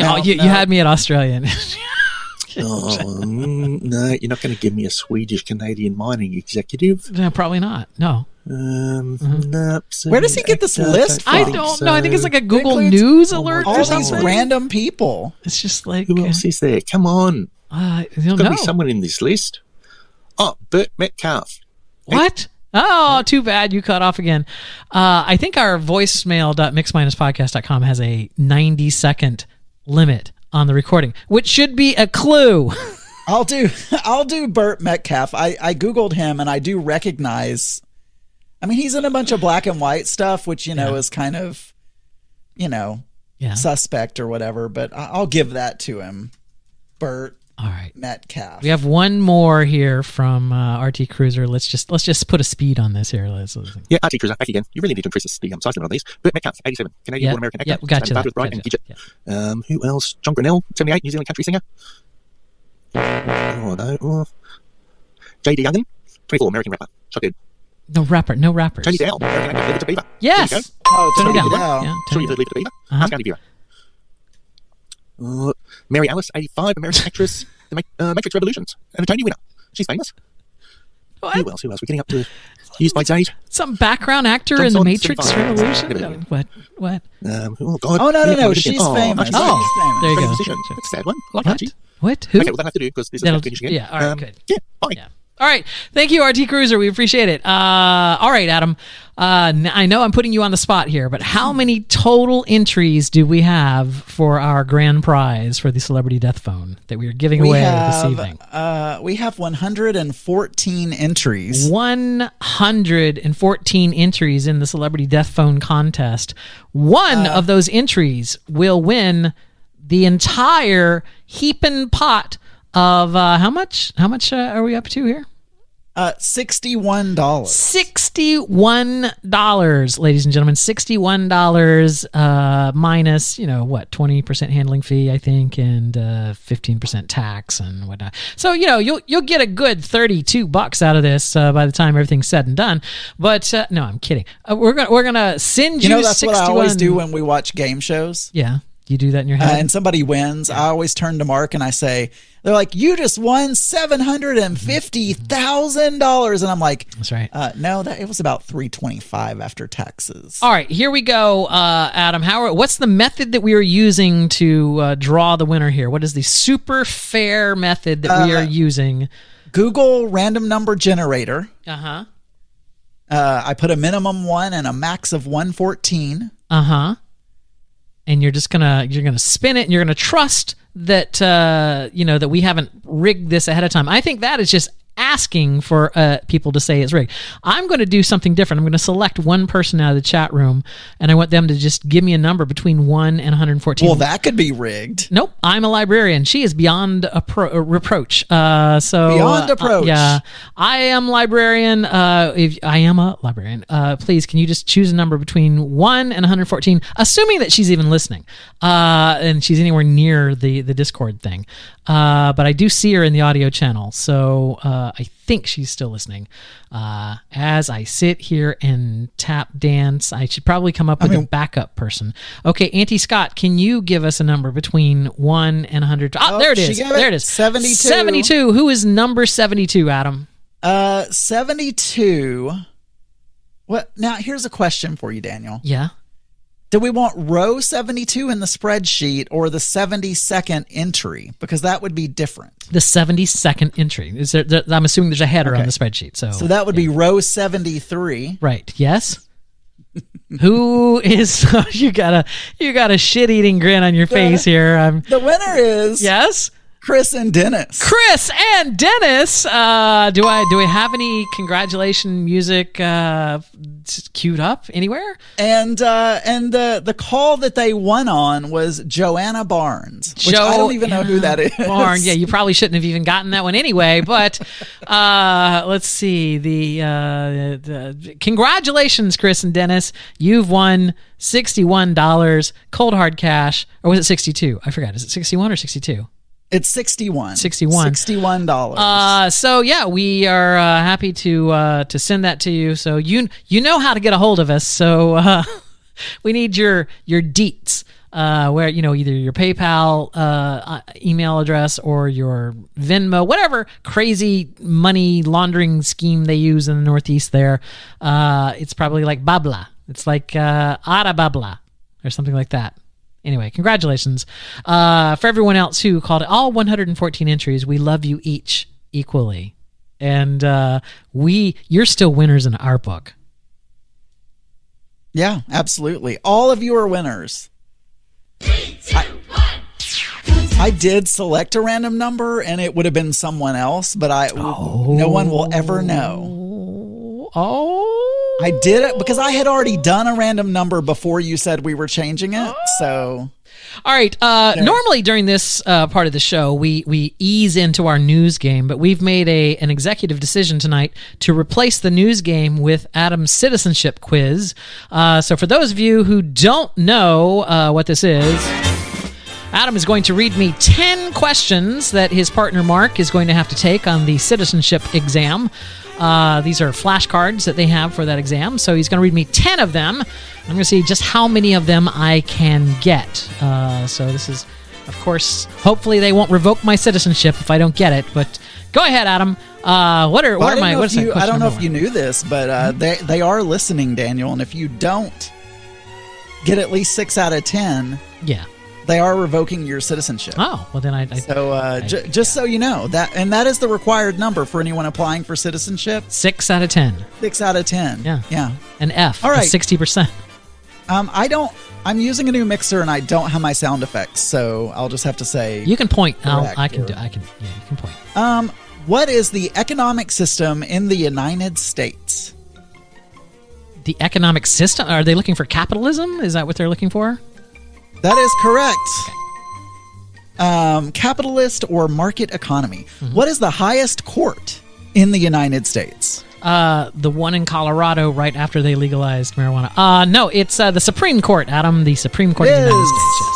No, you had me at Australian. No, you're not going to give me a Swedish Canadian mining executive. No, probably not. No. No. Where does he get this list from? I don't know. I think it's like a Google News alert all or something. These random people. It's just like who else is there? Come on. There's got to be someone in this list. Oh, Burt Metcalf. What? Oh, too bad you cut off again. I think our voicemail.mix-podcast.com has a 90-second limit on the recording, which should be a clue. I'll do Burt Metcalf. I Googled him and I do recognize, I mean, he's in a bunch of black and white stuff, which, is kind of, suspect or whatever, but I'll give that to him. Burt Metcalf. We have one more here from RT Cruiser. Let's just put a speed on this here. Yeah, RT Cruiser, back again. You really need to increase the size limit on these. Burt Metcalf, 87, Canadian born American actor. Yeah, gotcha. With Bright and Gidget. Who else? John Grinnell, 78, New Zealand country singer. Oh, no. Oh. J.D. Youngin, 24, American rapper. Shotgun. No rappers. Tony Dow, American actor, Leave It to Beaver. Yes. There you go. Oh, Tony Tony Dow. Dow. Yeah, Sure Tony you've heard Leave It to Beaver. Uh-huh. Ask Andy Bureau. Mary Alice, 85, American actress, The Matrix Revolutions, and a Tony winner. She's famous. What? Who else? We're getting up to Use by Date. Some background actor in the Matrix Revolution? What? Oh, God. Oh, no. She's famous. She's Oh, famous. there you go. Musician. That's a sad one. I like What? Archie. What? Who? Okay, well, that have to do because this is That'll- finish again. yeah, all right, good. Yeah, bye. Yeah. All right. Thank you, RT Cruiser. We appreciate it. All right, Adam. I know I'm putting you on the spot here, but how many total entries do we have for our grand prize for the Celebrity Death Phone that we are giving away this evening? We have 114 entries. 114 entries in the Celebrity Death Phone contest. One of those entries will win the entire heaping pot of how much? How much are we up to here? $61. $61, ladies and gentlemen. $61 minus, 20% handling fee, I think, and 15% tax and whatnot. So, you'll get a good $32 out of this by the time everything's said and done. But no, I'm kidding. We're gonna send you. That's 61. what I always do when we watch game shows. Yeah. You do that in your head? And somebody wins. I always turn to Mark and I say, they're like, you just won $750,000. And I'm like, that's right. No, it was about $325 after taxes. All right, here we go, Adam. What's the method that we are using to draw the winner here? What is the super fair method that we are using? Google random number generator. Uh-huh. I put a minimum 1 and a max of 114. Uh-huh. And you're gonna spin it, and you're gonna trust that that we haven't rigged this ahead of time. I think that is just asking for people to say it's rigged. I'm going to do something different. I'm going to select one person out of the chat room, and I want them to just give me a number between 1 and 114. Well, that could be rigged. Nope, I'm a librarian. She is beyond reproach. Beyond approach. Yeah, I am librarian. If I am a librarian, please can you just choose a number between 1 and 114, assuming that she's even listening, and she's anywhere near the Discord thing. But I do see her in the audio channel, so I think she's still listening. As I sit here and tap dance, I should probably come up with a backup person. Okay, Auntie Scott, can you give us a number between 1 and 100? There it is. There it is. 72. 72. Who is number 72, Adam? 72. What? Now, here's a question for you, Daniel. Yeah. Do we want row 72 in the spreadsheet or the 72nd entry? Because that would be different. The 72nd entry. I'm assuming there's a header on the spreadsheet. So that would be row 73. Right. Yes. Who is? You got a shit-eating grin on your face here. The winner is Chris and Dennis. Chris and Dennis. Do we have any congratulation music queued up anywhere? And the call that they won on was Joanna Barnes, which I don't even know who that is. Barnes. Yeah, you probably shouldn't have even gotten that one anyway. But let's see. The congratulations, Chris and Dennis. You've won $61 cold hard cash, or was it 62? I forgot. Is it 61 or 62? It's 61. $61. So yeah, we are happy to send that to you. So you know how to get a hold of us. So we need your deets. Where either your PayPal email address or your Venmo, whatever crazy money laundering scheme they use in the Northeast. There, it's probably like Babla. It's like Ara Babla or something like that. Anyway, congratulations. For everyone else who called it, all 114 entries, we love you each equally. And you're still winners in our book. Yeah, absolutely. All of you are winners. 3, 2, 1. I did select a random number, and it would have been someone else, but no one will ever know. I did it because I had already done a random number before you said we were changing it. So, all right. Normally during this part of the show, we ease into our news game, but we've made an executive decision tonight to replace the news game with Adam's citizenship quiz. So for those of you who don't know what this is, Adam is going to read me 10 questions that his partner Mark is going to have to take on the citizenship exam. These are flashcards that they have for that exam. So he's going to read me 10 of them. I'm going to see just how many of them I can get. So this is, of course, hopefully they won't revoke my citizenship if I don't get it. But go ahead, Adam. What are my? What's that question? I don't know number if you knew this, but they are listening, Daniel. And if you don't get at least 6 out of 10, yeah, they are revoking your citizenship. Oh, well then just so you know that is the required number for anyone applying for citizenship. 6 out of 10. 6 out of 10. Yeah. An F. All right. 60%. I'm using a new mixer and I don't have my sound effects, so I'll just have to say you can point. correct I can. or- Yeah, you can point. What is the economic system in the United States? The economic system? Are they looking for capitalism? Is that what they're looking for? That is correct. Capitalist or market economy. Mm-hmm. What is the highest court in the United States? The one in Colorado right after they legalized marijuana. No, it's the Supreme Court, Adam. The Supreme Court of the United States. Yes.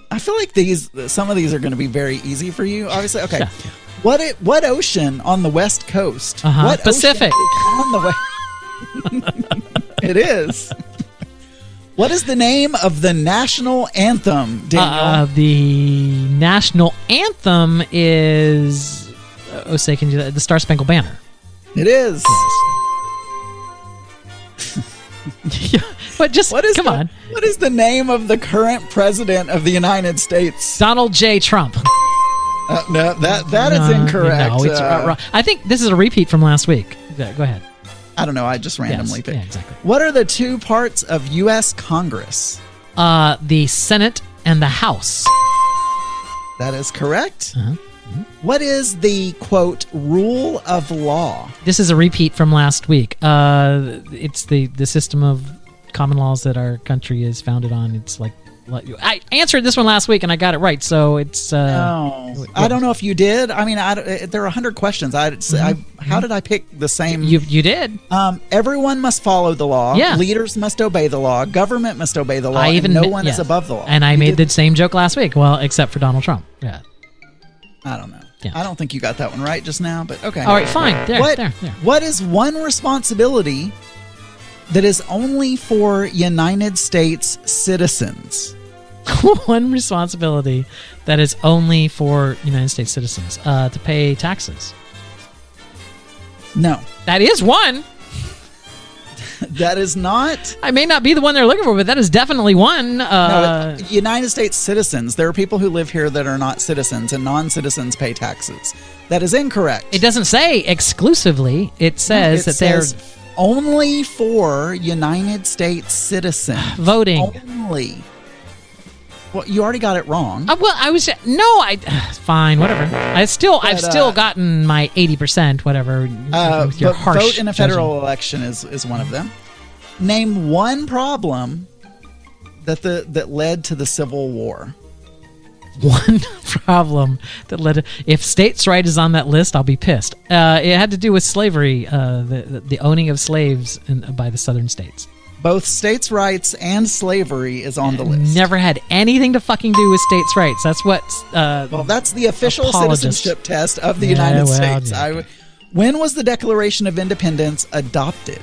I feel like some of these are going to be very easy for you. Obviously, okay. Yeah. What ocean on the west coast? What Pacific. ocean on the It is. What is the name of the national anthem, Daniel? The national anthem is say, can you do that? The Star Spangled Banner. It is. But just come on. What is the name of the current president of the United States? Donald J. Trump. No, that is incorrect. No, it's wrong. I think this is a repeat from last week. Go ahead. I don't know. I just randomly picked. Yeah, exactly. What are the two parts of U.S. Congress? The Senate and the House. That is correct. Uh-huh. What is the, quote, rule of law? This is a repeat from last week. It's the system of common laws that our country is founded on. It's like I answered this one last week and I got it right. So it's. No, I don't know if you did. I mean, there are 100 questions. How did I pick the same? You did. Everyone must follow the law. Yeah. Leaders must obey the law. Government must obey the law. No one is above the law. And I made the same joke last week. Well, except for Donald Trump. Yeah. I don't know. Yeah. I don't think you got that one right just now, but okay. All right, fine. There. What is one responsibility that is only for United States citizens? One responsibility that is only for United States citizens to pay taxes. No. That is one. That is not. I may not be the one they're looking for, but that is definitely one. No, United States citizens. There are people who live here that are not citizens, and non-citizens pay taxes. That is incorrect. It doesn't say exclusively. It says they're only for United States citizens. Voting. Only. Well, you already got it wrong. Fine, whatever. I've still gotten my 80%, whatever. With your harsh vote in a federal judging. election is one of them. Name one problem that led to the Civil War. One problem that led to, if states' right is on that list, I'll be pissed. It had to do with slavery, the owning of slaves by the southern states. Both states' rights and slavery is on the list. Never had anything to fucking do with states' rights. That's what. Well, that's the official apologists. citizenship test of the United States. Yeah. When was the Declaration of Independence adopted?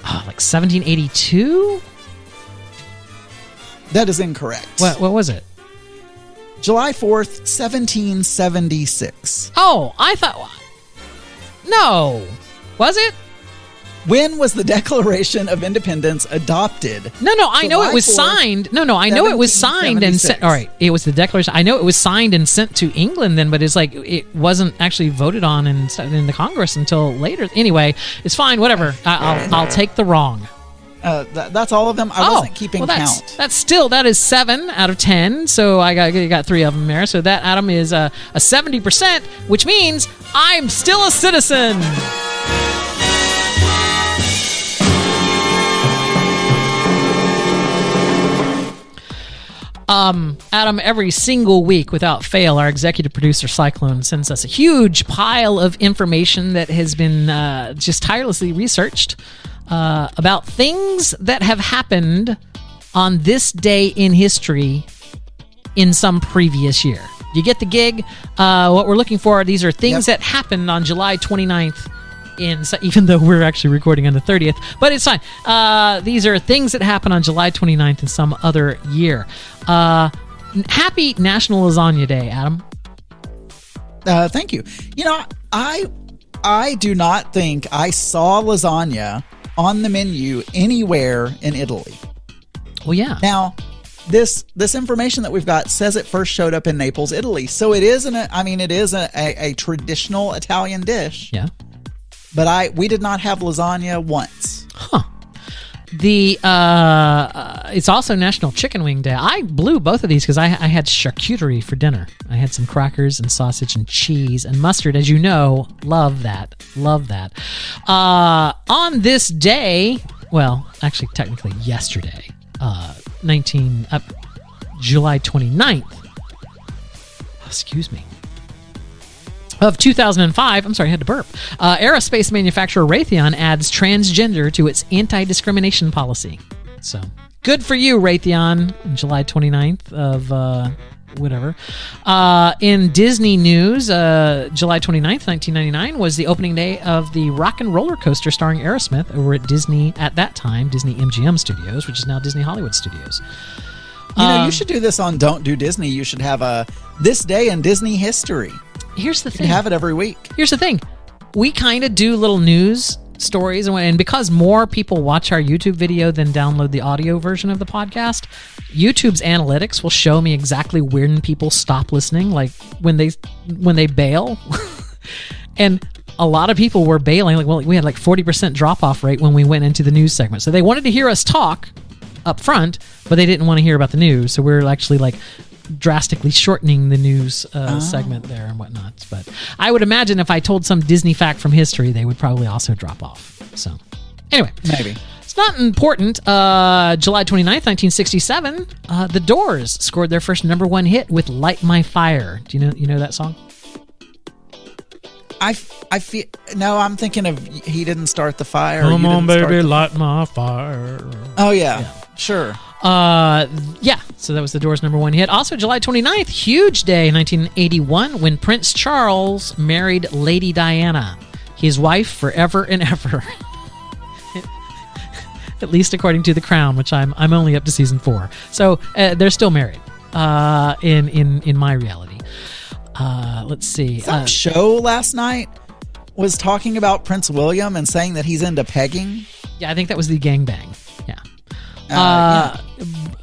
Like 1782? That is incorrect. What was it? July 4th, 1776. Oh, I thought. No. Was it? When was the Declaration of Independence adopted? No, I know it was signed. No, I know it was signed and sent. All right, it was the Declaration. I know it was signed and sent to England then, but it's like it wasn't actually voted on in the Congress until later. Anyway, it's fine. Whatever. I'll take the wrong. That's all of them. I wasn't keeping count. That is 7 out of 10. So I got 3 of them there. So that, Adam, is a 70%, which means I'm still a citizen. Adam, every single week without fail, our executive producer Cyclone sends us a huge pile of information that has been just tirelessly researched about things that have happened on this day in history in some previous year. You get the gig? What we're looking for, these are things that happened on July 29th, even though we're actually recording on the 30th, but it's fine. These are things that happen on July 29th in some other year. Happy National Lasagna Day, Adam. Thank you. You know, I do not think I saw lasagna on the menu anywhere in Italy. Well, yeah. Now, this information that we've got says it first showed up in Naples, Italy. So it is a traditional Italian dish. Yeah. But we did not have lasagna once. Huh. It's also National Chicken Wing Day. I blew both of these because I had charcuterie for dinner. I had some crackers and sausage and cheese and mustard. As you know, love that. On this day, well, actually, technically yesterday, July 29th. Excuse me. Of 2005, I'm sorry, I had to burp. Aerospace manufacturer Raytheon adds transgender to its anti-discrimination policy. So, good for you, Raytheon, on July 29th of whatever. In Disney news, July 29th, 1999 was the opening day of the Rock and Roller Coaster starring Aerosmith over at Disney, at that time, Disney MGM Studios, which is now Disney Hollywood Studios. You know, you should do this on Don't Do Disney. You should have this day in Disney history. Here's the thing. You have it every week. Here's the thing. We kind of do little news stories, and because more people watch our YouTube video than download the audio version of the podcast, YouTube's analytics will show me exactly when people stop listening, like when they bail. And a lot of people were bailing. We had 40% drop-off rate when we went into the news segment. So they wanted to hear us talk up front, but they didn't want to hear about the news. So we're actually drastically shortening the news segment there and whatnot. But I would imagine if I told some Disney fact from history, they would probably also drop off. So anyway, maybe it's not important. July 29th, 1967, The Doors scored their first #1 hit with "Light My Fire." Do you know that song? I feel I'm thinking of He Didn't Start the Fire. Come on, baby, light my fire. Oh yeah. Sure. So that was the Doors' #1 hit. Also, July 29th, huge day, 1981, when Prince Charles married Lady Diana, his wife forever and ever. At least according to The Crown, which I'm only up to season 4. So they're still married in my reality. Let's see. Some show last night was talking about Prince William and saying that he's into pegging. Yeah, I think that was the gangbang.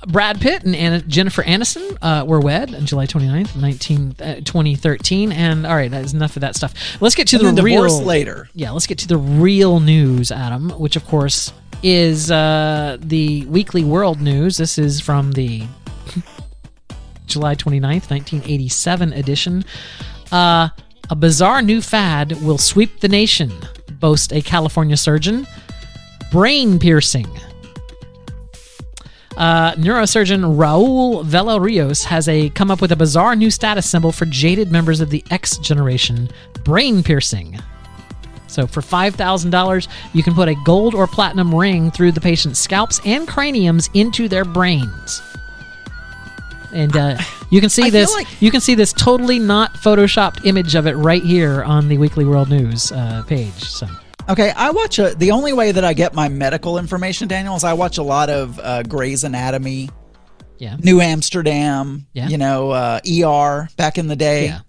Brad Pitt and Jennifer Aniston were wed on July 29th, 2013. And all right, that's enough of that stuff. Let's get to the real later. Yeah, let's get to the real news, Adam, which of course is the Weekly World News. This is from the July 29th, 1987 edition. A bizarre new fad will sweep the nation, boasts a California surgeon. Brain piercing. Neurosurgeon Raul Villarrios has come up with a bizarre new status symbol for jaded members of the X generation: brain piercing. So for $5,000, you can put a gold or platinum ring through the patient's scalps and craniums into their brains. And you can see this. You can see this totally not photoshopped image of it right here on the Weekly World News page. So. Okay, I watch the only way that I get my medical information, Daniel, is I watch a lot of Grey's Anatomy, New Amsterdam, ER back in the day. Yeah.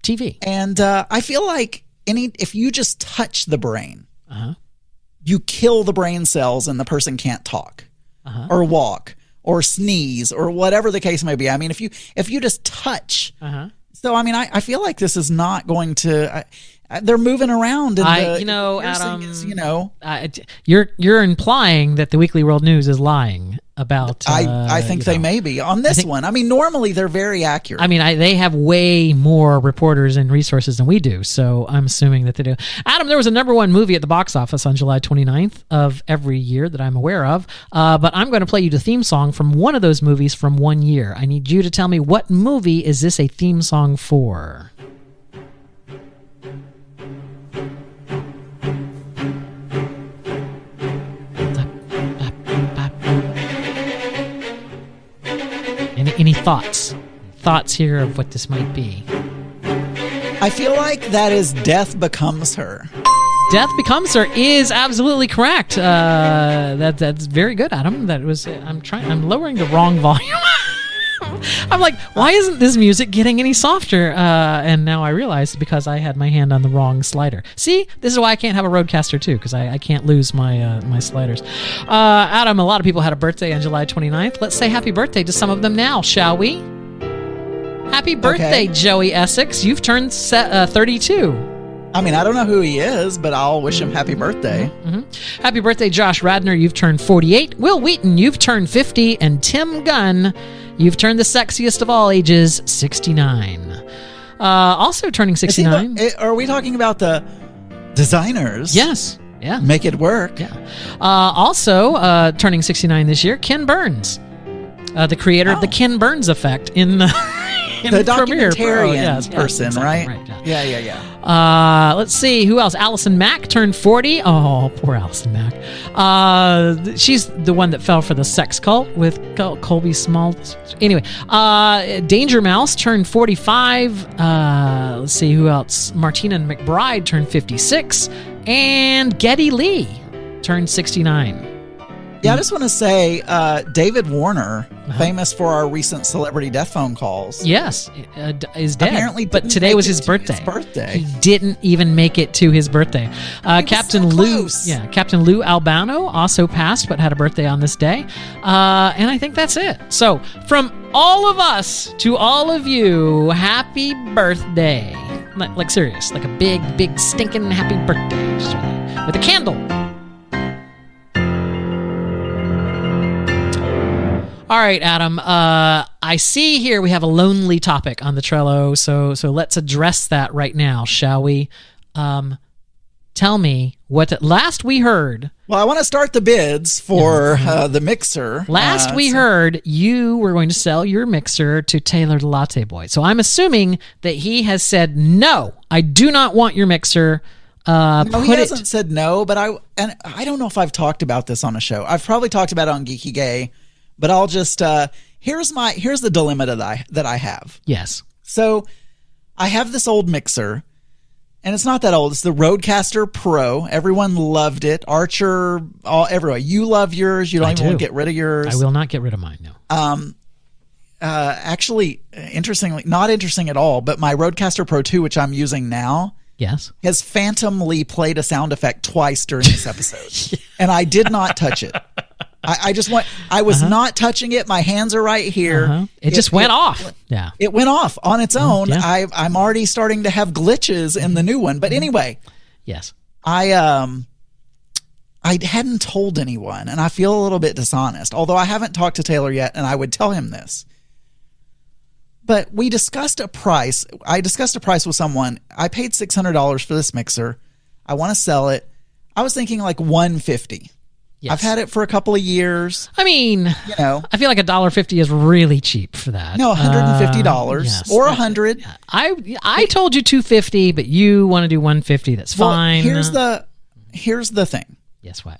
TV. And I feel like if you just touch the brain, you kill the brain cells and the person can't talk or walk or sneeze or whatever the case may be. I mean, if you just touch. So, I mean, I feel like this is not going to... they're moving around. And Adam, you're implying that the Weekly World News is lying about. I think they may be on this one. I mean, normally they're very accurate. I mean, they have way more reporters and resources than we do, so I'm assuming that they do. Adam, there was a #1 movie at the box office on July 29th of every year that I'm aware of, but I'm going to play you the theme song from one of those movies from one year. I need you to tell me, what movie is this a theme song for? Any thoughts? thoughts here of what this might be. I feel like that is Death Becomes Her. Death Becomes Her is absolutely correct. That's very good, Adam. That was. I'm lowering the wrong volume. I'm like, why isn't this music getting any softer? And now I realize because I had my hand on the wrong slider. See, this is why I can't have a Rodecaster too, because I can't lose my sliders. Adam, a lot of people had a birthday on July 29th. Let's say happy birthday to some of them now, shall we? Happy birthday, Joey Essex. You've turned 32. I mean, I don't know who he is, but I'll wish him happy birthday. Mm-hmm. Happy birthday, Josh Radner. You've turned 48. Will Wheaton, you've turned 50. And Tim Gunn, you've turned the sexiest of all ages, 69. Also turning 69. Are we talking about the designers? Yes. Yeah. Make it work. Yeah. Also turning 69 this year, Ken Burns, the creator of the Ken Burns effect in the documentarian person, exactly, right? Yeah. Let's see who else. Allison Mack turned 40. Oh, poor Allison Mack. She's the one that fell for the sex cult with Colby Small. Anyway, Danger Mouse turned 45. Let's see who else. Martina McBride turned 56, and Geddy Lee turned 69. Yeah, I just want to say, David Warner, famous for our recent celebrity death phone calls. Yes, is dead. Apparently, but today was his birthday. He didn't even make it to his birthday. Captain Lou, Captain Lou Albano also passed, but had a birthday on this day. And I think that's it. So, from all of us to all of you, happy birthday! Like serious, like a big stinking happy birthday with a candle. All right, Adam. I see here we have a lonely topic on the Trello, so let's address that right now, shall we? Tell me what last we heard. Well, I want to start the bids for the mixer. Last we heard, you were going to sell your mixer to Taylor the Latte Boy. So I'm assuming that he has said, no, I do not want your mixer. No, he hasn't said no, but I don't know if I've talked about this on a show. I've probably talked about it on Geeky Gay. But I'll just here's the dilemma that I have. Yes. So I have this old mixer, and it's not that old. It's the Rodecaster Pro. Everyone loved it. Archer, everyone. You love yours. You don't even want to get rid of yours. I will not get rid of mine. No. Actually, interestingly, not interesting at all. But my Rodecaster Pro 2, which I'm using now, has phantomly played a sound effect twice during this episode, and I did not touch it. I was not touching it. My hands are right here. It just went off. Yeah. It went off on its own. Yeah. I'm already starting to have glitches in the new one. But anyway. Yes. I hadn't told anyone, and I feel a little bit dishonest. Although I haven't talked to Taylor yet, and I would tell him this. But we discussed a price. I discussed a price with someone. I paid $600 for this mixer. I want to sell it. I was thinking like $150. Yes. I've had it for a couple of years. I mean, I feel like $1.50 is really cheap for that. No, $150 or $100. I told you $250, but you want to do $150. That's fine. Here's the thing. Yes, what?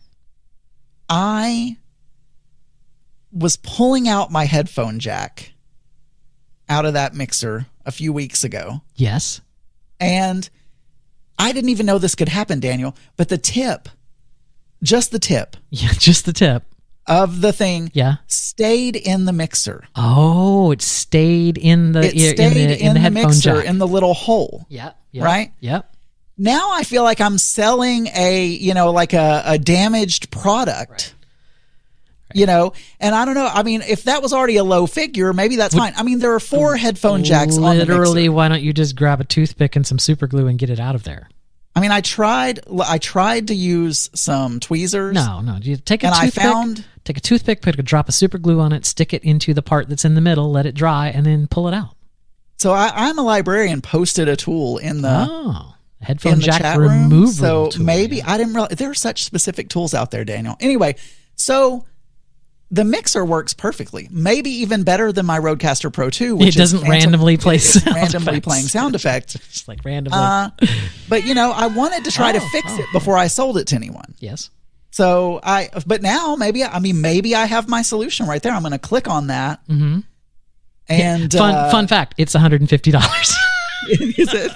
I was pulling out my headphone jack out of that mixer a few weeks ago. Yes. And I didn't even know this could happen, Daniel, but the tip. Just the tip. Yeah, just the tip. Of the thing. Yeah. Stayed in the mixer. Oh, it stayed in the headphone mixer jack. In the little hole. Yeah. Right? Yep. Now I feel like I'm selling a damaged product. Right. And I don't know. I mean, if that was already a low figure, maybe that's fine. I mean, there are 4 headphone jacks on the mixer. Literally, why don't you just grab a toothpick and some super glue and get it out of there? I mean, I tried to use some tweezers. No. You take a toothpick. Take a toothpick, put a drop of super glue on it, stick it into the part that's in the middle, let it dry, and then pull it out. So I'm a librarian. Posted a tool in the headphone jack removal. So tool, maybe I didn't realize there are such specific tools out there, Daniel. Anyway, so the mixer works perfectly, maybe even better than my Rodecaster Pro 2, which it doesn't randomly play playing sound effects. Just like randomly. But I wanted to try to fix it before I sold it to anyone. Yes. So but now maybe I have my solution right there. I'm going to click on that, And fun fact, it's $150. Is it?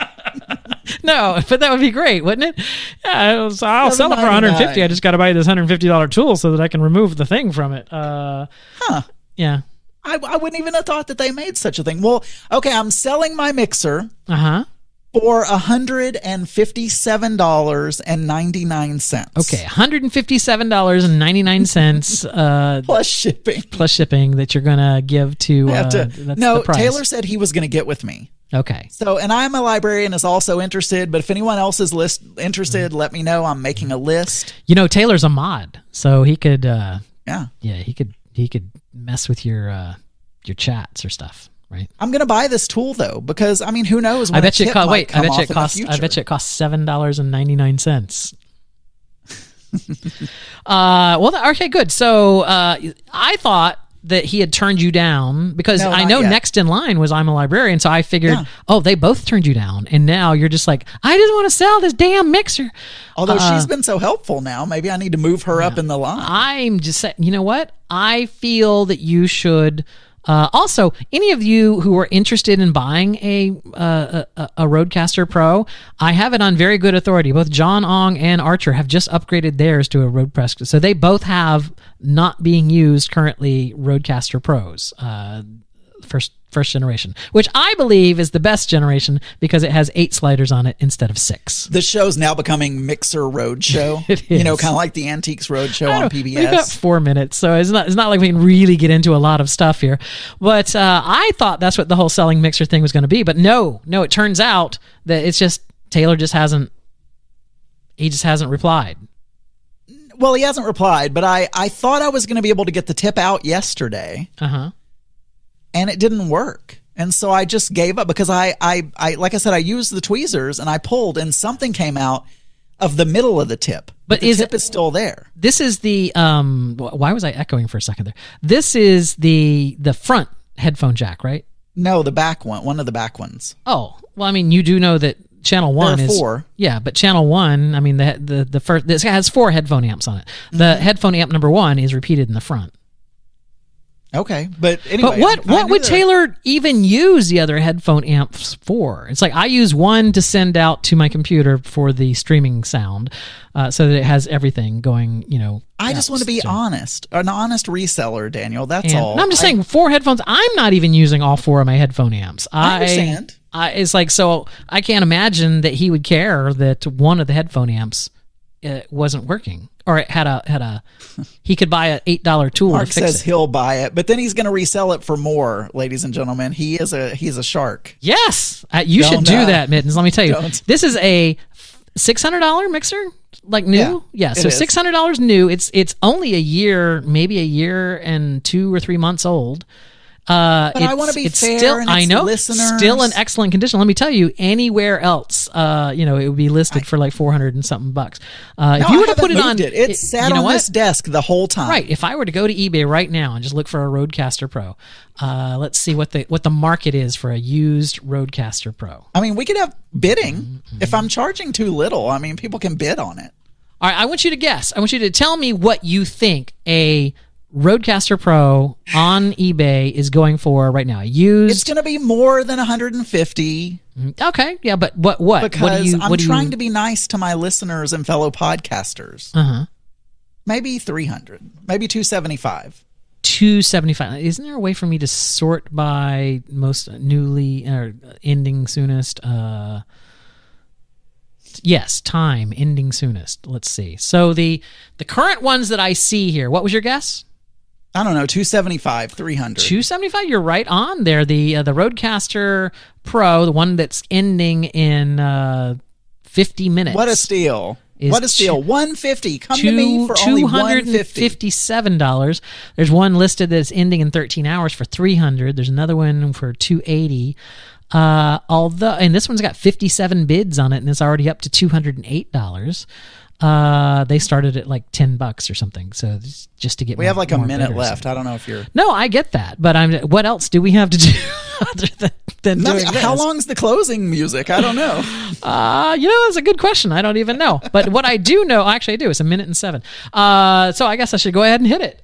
No, but that would be great, wouldn't it? Yeah, so I'll sell it for $150. I just got to buy this $150 tool so that I can remove the thing from it. Yeah. I wouldn't even have thought that they made such a thing. Well, okay, I'm selling my mixer for $157.99. Okay, $157.99 plus shipping. Plus shipping that you're gonna give to. No, Taylor said he was going to get with me. Okay. So, and I'm a librarian is also interested, but if anyone else is interested, let me know. I'm making a list. You know, Taylor's a mod, so he could. He could mess with your chats or stuff, right? I'm gonna buy this tool though because I mean, who knows? When I bet you it costs. Wait, I bet you it costs $7.99. Well, okay, good. So I thought that he had turned you down because I know next in line was I'm a librarian, so I figured, they both turned you down, and now you're just like, I just want to sell this damn mixer. Although she's been so helpful now, maybe I need to move her up in the line. I'm just saying, you know what? I feel that you should. Also, any of you who are interested in buying a Rodecaster Pro, I have it on very good authority. Both John Ong and Archer have just upgraded theirs to a Rodecaster, so they both have not being used currently Rodecaster Pros, first generation, which I believe is the best generation because it has 8 sliders on it instead of 6. This show's now becoming Mixer Roadshow. It is. You know, kind of like the Antiques Roadshow on PBS. We've got 4 minutes, so it's not like we can really get into a lot of stuff here. But I thought that's what the whole selling mixer thing was going to be. But no, it turns out that it's just Taylor just hasn't replied. Well, he hasn't replied, but I thought I was going to be able to get the tip out yesterday. And it didn't work. And so I just gave up because I like I said, I used the tweezers and I pulled and something came out of the middle of the tip. But the tip is still there. This is the why was I echoing for a second there? This is the front headphone jack, right? No, the back one of the back ones. Oh, well, I mean, you do know that channel 1 is 4. Yeah, but channel 1, I mean, the first, this has 4 headphone amps on it. The headphone amp number 1 is repeated in the front. Okay, but anyway. But what would Taylor even use the other headphone amps for? It's like I use one to send out to my computer for the streaming sound, so that it has everything going. You know, I just want to be honest, an honest reseller, Daniel. That's all. And I'm just saying, 4 headphones. I'm not even using all 4 of my headphone amps. I understand. It's like, so I can't imagine that he would care that one of the headphone amps wasn't working. Or it had a he could buy an $8 tool Mark to fix says he'll buy it, but then he's going to resell it for more, ladies and gentlemen. He's a shark. Yes, you should do that, Mittens. Let me tell you, this is a $600 mixer, like new. Yeah, so $600 new. It's only a year, maybe a year and 2 or 3 months old. But I want to be fair. Still, and I know, listeners. still in excellent condition. Let me tell you, anywhere else, it would be listed for like $400 and something bucks. If you were to put it on, it sat on this desk the whole time. Right. If I were to go to eBay right now and just look for a Rodecaster Pro, let's see what the market is for a used Rodecaster Pro. I mean, we could have bidding. If I'm charging too little, I mean, people can bid on it. All right. I want you to guess. I want you to tell me what you think a Rodecaster Pro on eBay is going for right now. It's going to be more than 150. Okay, yeah, but what? Because I'm trying to be nice to my listeners and fellow podcasters. Maybe 300, maybe 275. 275. Isn't there a way for me to sort by most newly or ending soonest? Yes, time ending soonest. Let's see. So the current ones that I see here. What was your guess? I don't know, 275, 300. 275, you're right on there. The Rodecaster Pro, the one that's ending in 50 minutes. What a steal. What a steal. 150. Come to me for only $257. There's one listed that's ending in 13 hours for $300. There's another one for $280. And this one's got 57 bids on it, and it's already up to $208. They started at like $10 or something. So just to get we have like a minute bidders. left. I don't know if you're. No, I get that, but what else do we have to do other than doing this? How long's the closing music? I don't know. That's a good question. I don't even know. But what I do know, actually I do. It's 1:07. So I guess I should go ahead and hit it.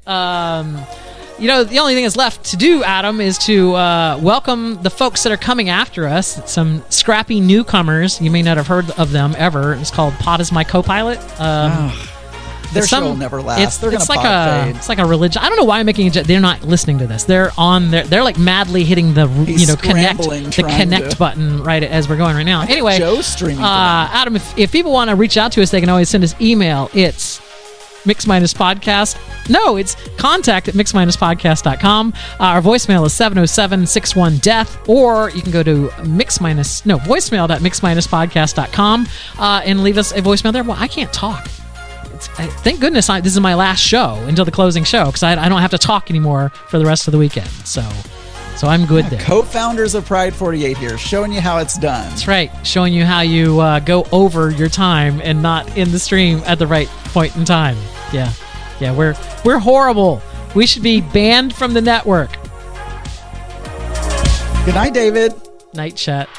the only thing that's left to do, Adam, is to welcome the folks that are coming after us. Some scrappy newcomers. You may not have heard of them ever. It's called Pod is My Co-Pilot. Their show will never last. They're going to fade. It's like a religion. I don't know why I'm making it. They're not listening to this. They're on there. They're like madly hitting the connect button right as we're going right now. Anyway, Joe's streaming. Adam, if people want to reach out to us, they can always send us email. It's mix-podcast. No, it's contact at mix-podcast.com. Our voicemail is 707-61-DEATH, or you can go to voicemail.mix-podcast.com and leave us a voicemail there. Well, I can't talk. Thank goodness this is my last show until the closing show, because I don't have to talk anymore for the rest of the weekend. So I'm good there. Co-founders of Pride 48 here, showing you how it's done. That's right. Showing you how you go over your time and not in the stream at the right point in time. Yeah. We're horrible. We should be banned from the network. Good night, David. Night, chat.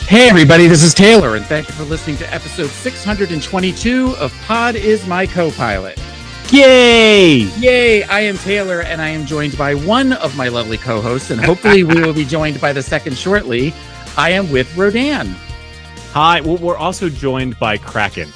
Hey everybody, this is Taylor, and thank you for listening to episode 622 of Pod is My Co-Pilot. Yay! Yay! I am Taylor, and I am joined by one of my lovely co-hosts, and hopefully we will be joined by the second shortly. I am with Rodan. Hi. Well, we're also joined by Kraken.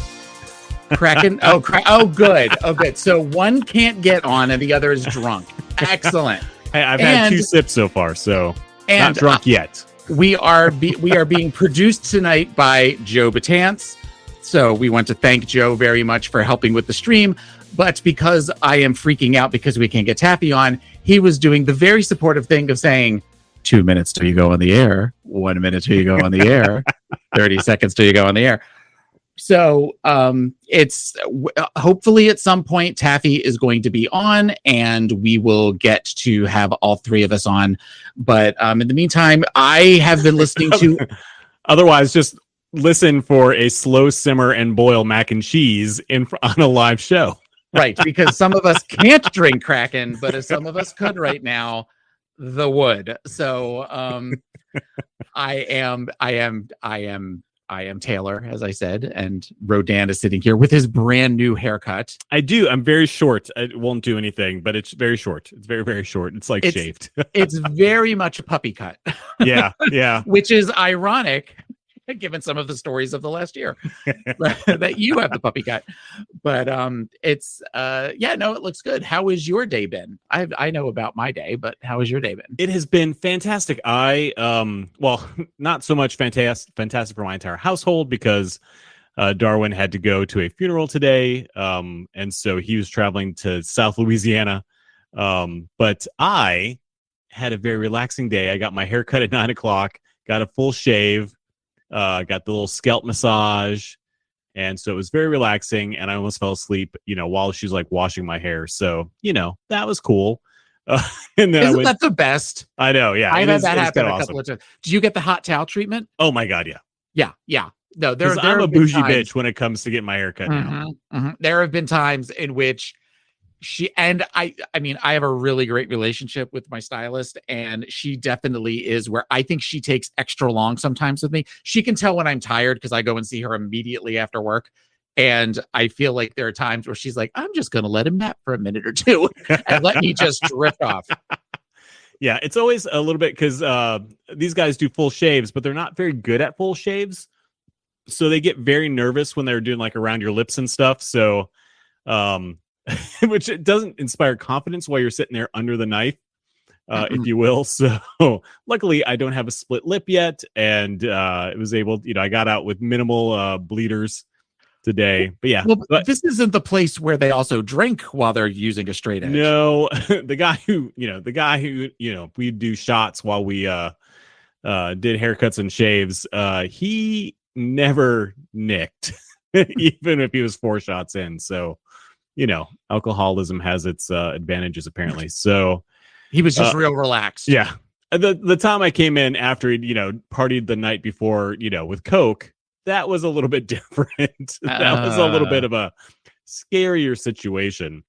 Kraken? Oh, good. Oh, good. So one can't get on, and the other is drunk. Excellent. Hey, I've had 2 sips so far, so not drunk yet. We are being produced tonight by Joe Batance. So we want to thank Joe very much for helping with the stream. But because I am freaking out because we can't get Taffy on, he was doing the very supportive thing of saying, 2 minutes till you go on the air, 1 minute till you go on the air, 30 seconds till you go on the air. So it's hopefully at some point Taffy is going to be on and we will get to have all 3 of us on. But in the meantime, I have been listening to. Otherwise, just listen for a slow simmer and boil mac and cheese on a live show. Right, because some of us can't drink Kraken, but if some of us could right now, the would. So I am Taylor, as I said, and Rodan is sitting here with his brand new haircut. I do. I'm very short. I won't do anything, but it's very short. It's very, very short. It's like shaved. It's very much a puppy cut. Yeah. Which is ironic, given some of the stories of the last year that you have the puppy cut. But it looks good. How has your day been? I know about my day, but how has your day been? It has been fantastic. Not so much fantastic for my entire household because Darwin had to go to a funeral today. And so he was traveling to South Louisiana. But I had a very relaxing day. I got my hair cut at 9:00, got a full shave. Got the little scalp massage, and so it was very relaxing. And I almost fell asleep, while she was like washing my hair. So that was cool. And then Isn't that the best? I know. Yeah, I've had that happen a couple of times. Did you get the hot towel treatment? Oh my god, yeah. No, I'm a bougie bitch when it comes to getting my hair cut. Now. There have been times in which I have a really great relationship with my stylist, and she definitely is where I think she takes extra long sometimes with me. She can tell when I'm tired because I go and see her immediately after work. And I feel like there are times where she's like, I'm just going to let him nap for a minute or two and let me just drift off. Yeah, it's always a little bit because these guys do full shaves, but they're not very good at full shaves. So they get very nervous when they're doing like around your lips and stuff. So, which it doesn't inspire confidence while you're sitting there under the knife, if you will. So luckily I don't have a split lip yet. And it was able, I got out with minimal bleeders today. But yeah, but this isn't the place where they also drink while they're using a straight edge. No, the guy who, we do shots while we did haircuts and shaves. He never nicked, even if he was 4 shots in. So, alcoholism has its advantages apparently. So he was just real relaxed. Yeah. The time I came in after he'd, partied the night before, with Coke, that was a little bit different. That was a little bit of a scarier situation.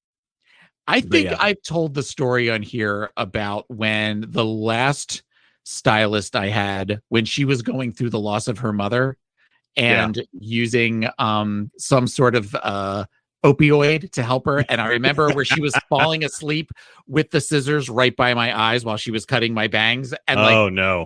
I think I've told the story on here about when the last stylist I had, when she was going through the loss of her mother and using some sort of opioid to help her. And I remember where she was falling asleep with the scissors right by my eyes while she was cutting my bangs and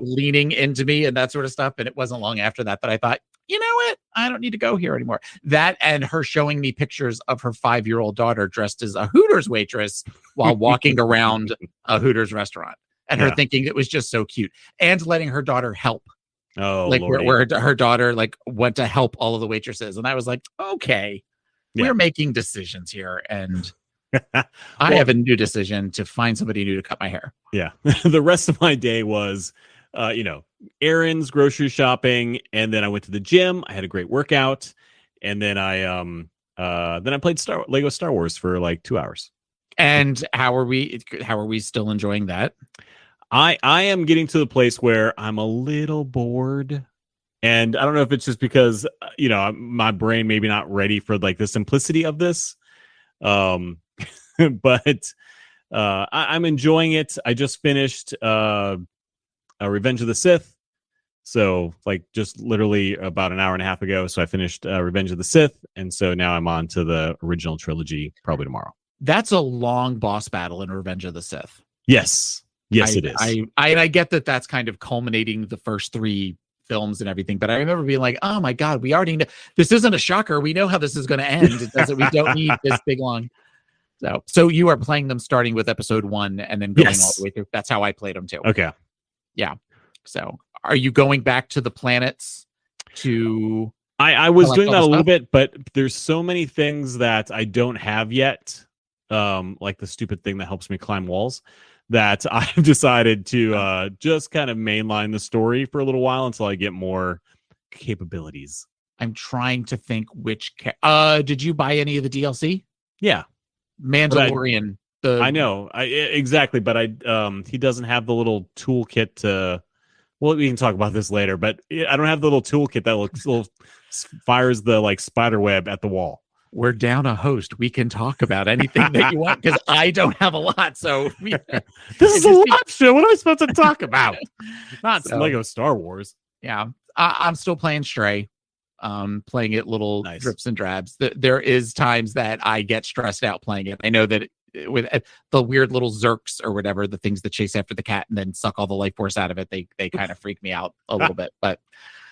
leaning into me and that sort of stuff. And it wasn't long after that I thought, you know what? I don't need to go here anymore. That and her showing me pictures of her 5-year-old daughter dressed as a Hooters waitress while walking around a Hooters restaurant. And her thinking it was just so cute. And letting her daughter help. Oh, like where her daughter like went to help all of the waitresses. And I was like, okay, we're making decisions here. And I have a new decision to find somebody new to cut my hair. Yeah. The rest of my day was, errands, grocery shopping. And then I went to the gym. I had a great workout. And then I played Lego Star Wars for like 2 hours. And how are we still enjoying that? I am getting to the place where I'm a little bored. And I don't know if it's just because, my brain maybe not ready for like the simplicity of this. But I'm enjoying it. I just finished Revenge of the Sith. So like just literally about an hour and a half ago. So I finished Revenge of the Sith. And so now I'm on to the original trilogy probably tomorrow. That's a long boss battle in Revenge of the Sith. Yes, it is. I get that that's kind of culminating the first 3 films and everything, but I remember being like, oh my God, we already know this isn't a shocker. We know how this is going to end. It doesn't, we don't need this big long. So you are playing them starting with episode 1 and then going all the way through. That's how I played them too. Okay. Yeah. So are you going back to the planets to... I was doing that a little bit, but there's so many things that I don't have yet. Like the stupid thing that helps me climb walls, that I've decided to just kind of mainline the story for a little while until I get more capabilities. I'm trying to think which did you buy any of the DLC? Yeah. Mandalorian. I know. Exactly, but he doesn't have the little toolkit to... Well, we can talk about this later, but I don't have the little toolkit that fires the like spider web at the wall. We're down a host. We can talk about anything that you want because I don't have a lot. So this is a lot shit. What am I supposed to talk about? Not Lego Star Wars. Yeah, I'm still playing Stray. Playing it little drips and drabs. There is times that I get stressed out playing it. I know that with the weird little zerks or whatever, the things that chase after the cat and then suck all the life force out of it, they kind of freak me out a little bit. But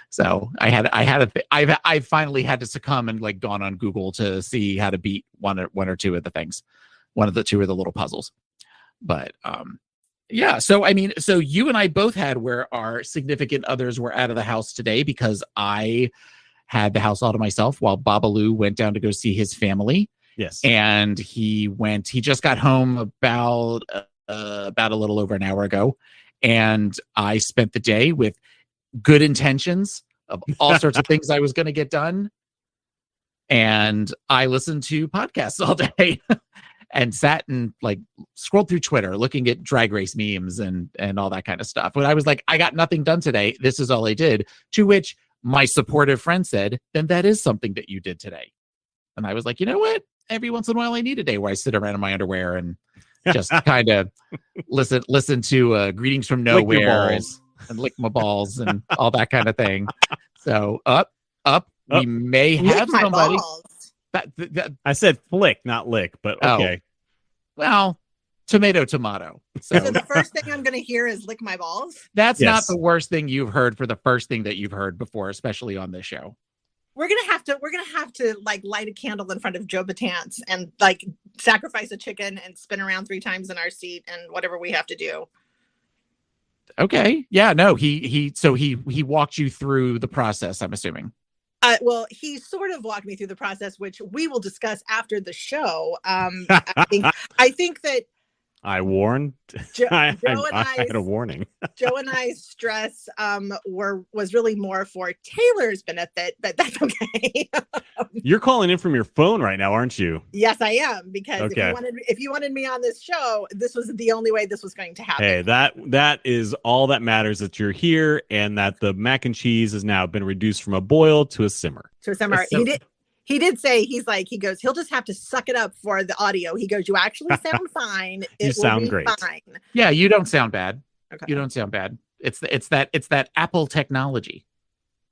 so I finally had to succumb and like gone on Google to see how to beat one or two of the things, one of the 2 of the little puzzles. But yeah. So I mean, so you and I both had where our significant others were out of the house today because I had the house all to myself while Babalu went down to go see his family. Yes. And he just got home about a little over an hour ago. And I spent the day with good intentions of all sorts of things I was going to get done. And I listened to podcasts all day and sat and like scrolled through Twitter, looking at drag race memes and all that kind of stuff. When I was like, I got nothing done today. This is all I did. To which my supportive friend said, then that is something that you did today. And I was like, you know what? Every once in a while I need a day where I sit around in my underwear and just kind of listen to Greetings from Nowhere and lick my balls and all that kind of thing. So up, we may have somebody. That, I said flick, not lick, but okay. Well, tomato. So the first thing I'm going to hear is lick my balls. That's not the worst thing you've heard for the first thing that you've heard before, especially on this show. We're gonna have to like light a candle in front of Joe Batanz and like sacrifice a chicken and spin around 3 times in our seat and whatever we have to do. Okay. Yeah, no, he walked you through the process, I'm assuming. Well, he sort of walked me through the process, which we will discuss after the show. I think that I warned. Joe I and had a warning. Joe and I's stress was really more for Taylor's benefit, but that's okay. You're calling in from your phone right now, aren't you? Yes, I am, because Okay. if you wanted me on this show, this was the only way this was going to happen. Hey, that is all that matters, that you're here and that the mac and cheese has now been reduced from a boil to a simmer. To a summer. He did say, he goes, he'll just have to suck it up for the audio. He goes, you actually sound fine. You It will sound be great. fine. Yeah, you don't sound bad. Okay. You don't sound bad. It's that Apple technology.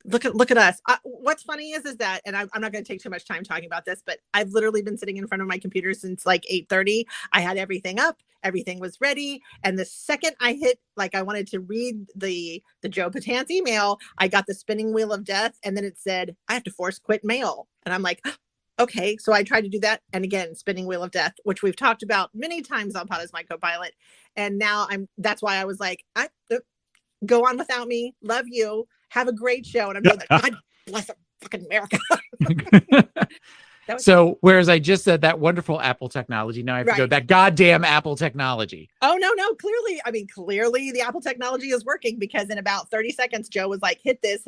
Look at us. What's funny is that, and I'm not going to take too much time talking about this, but I've literally been sitting in front of my computer since like 8:30. I had everything up, everything was ready, and the second I hit, like I wanted to read the Joe Patan's email, I got the spinning wheel of death, and then it said I have to force quit mail, and I'm like, okay. So I tried to do that, and again, spinning wheel of death, which we've talked about many times on Pod as My Co-Pilot, and now that's why I was like, go on without me. Love you. Have a great show. And I'm doing that. God bless fucking America. So whereas I just said that wonderful Apple technology, now I have to go Right. that goddamn Apple technology. Oh, no. Clearly the Apple technology is working, because in about 30 seconds, Joe was like, hit this.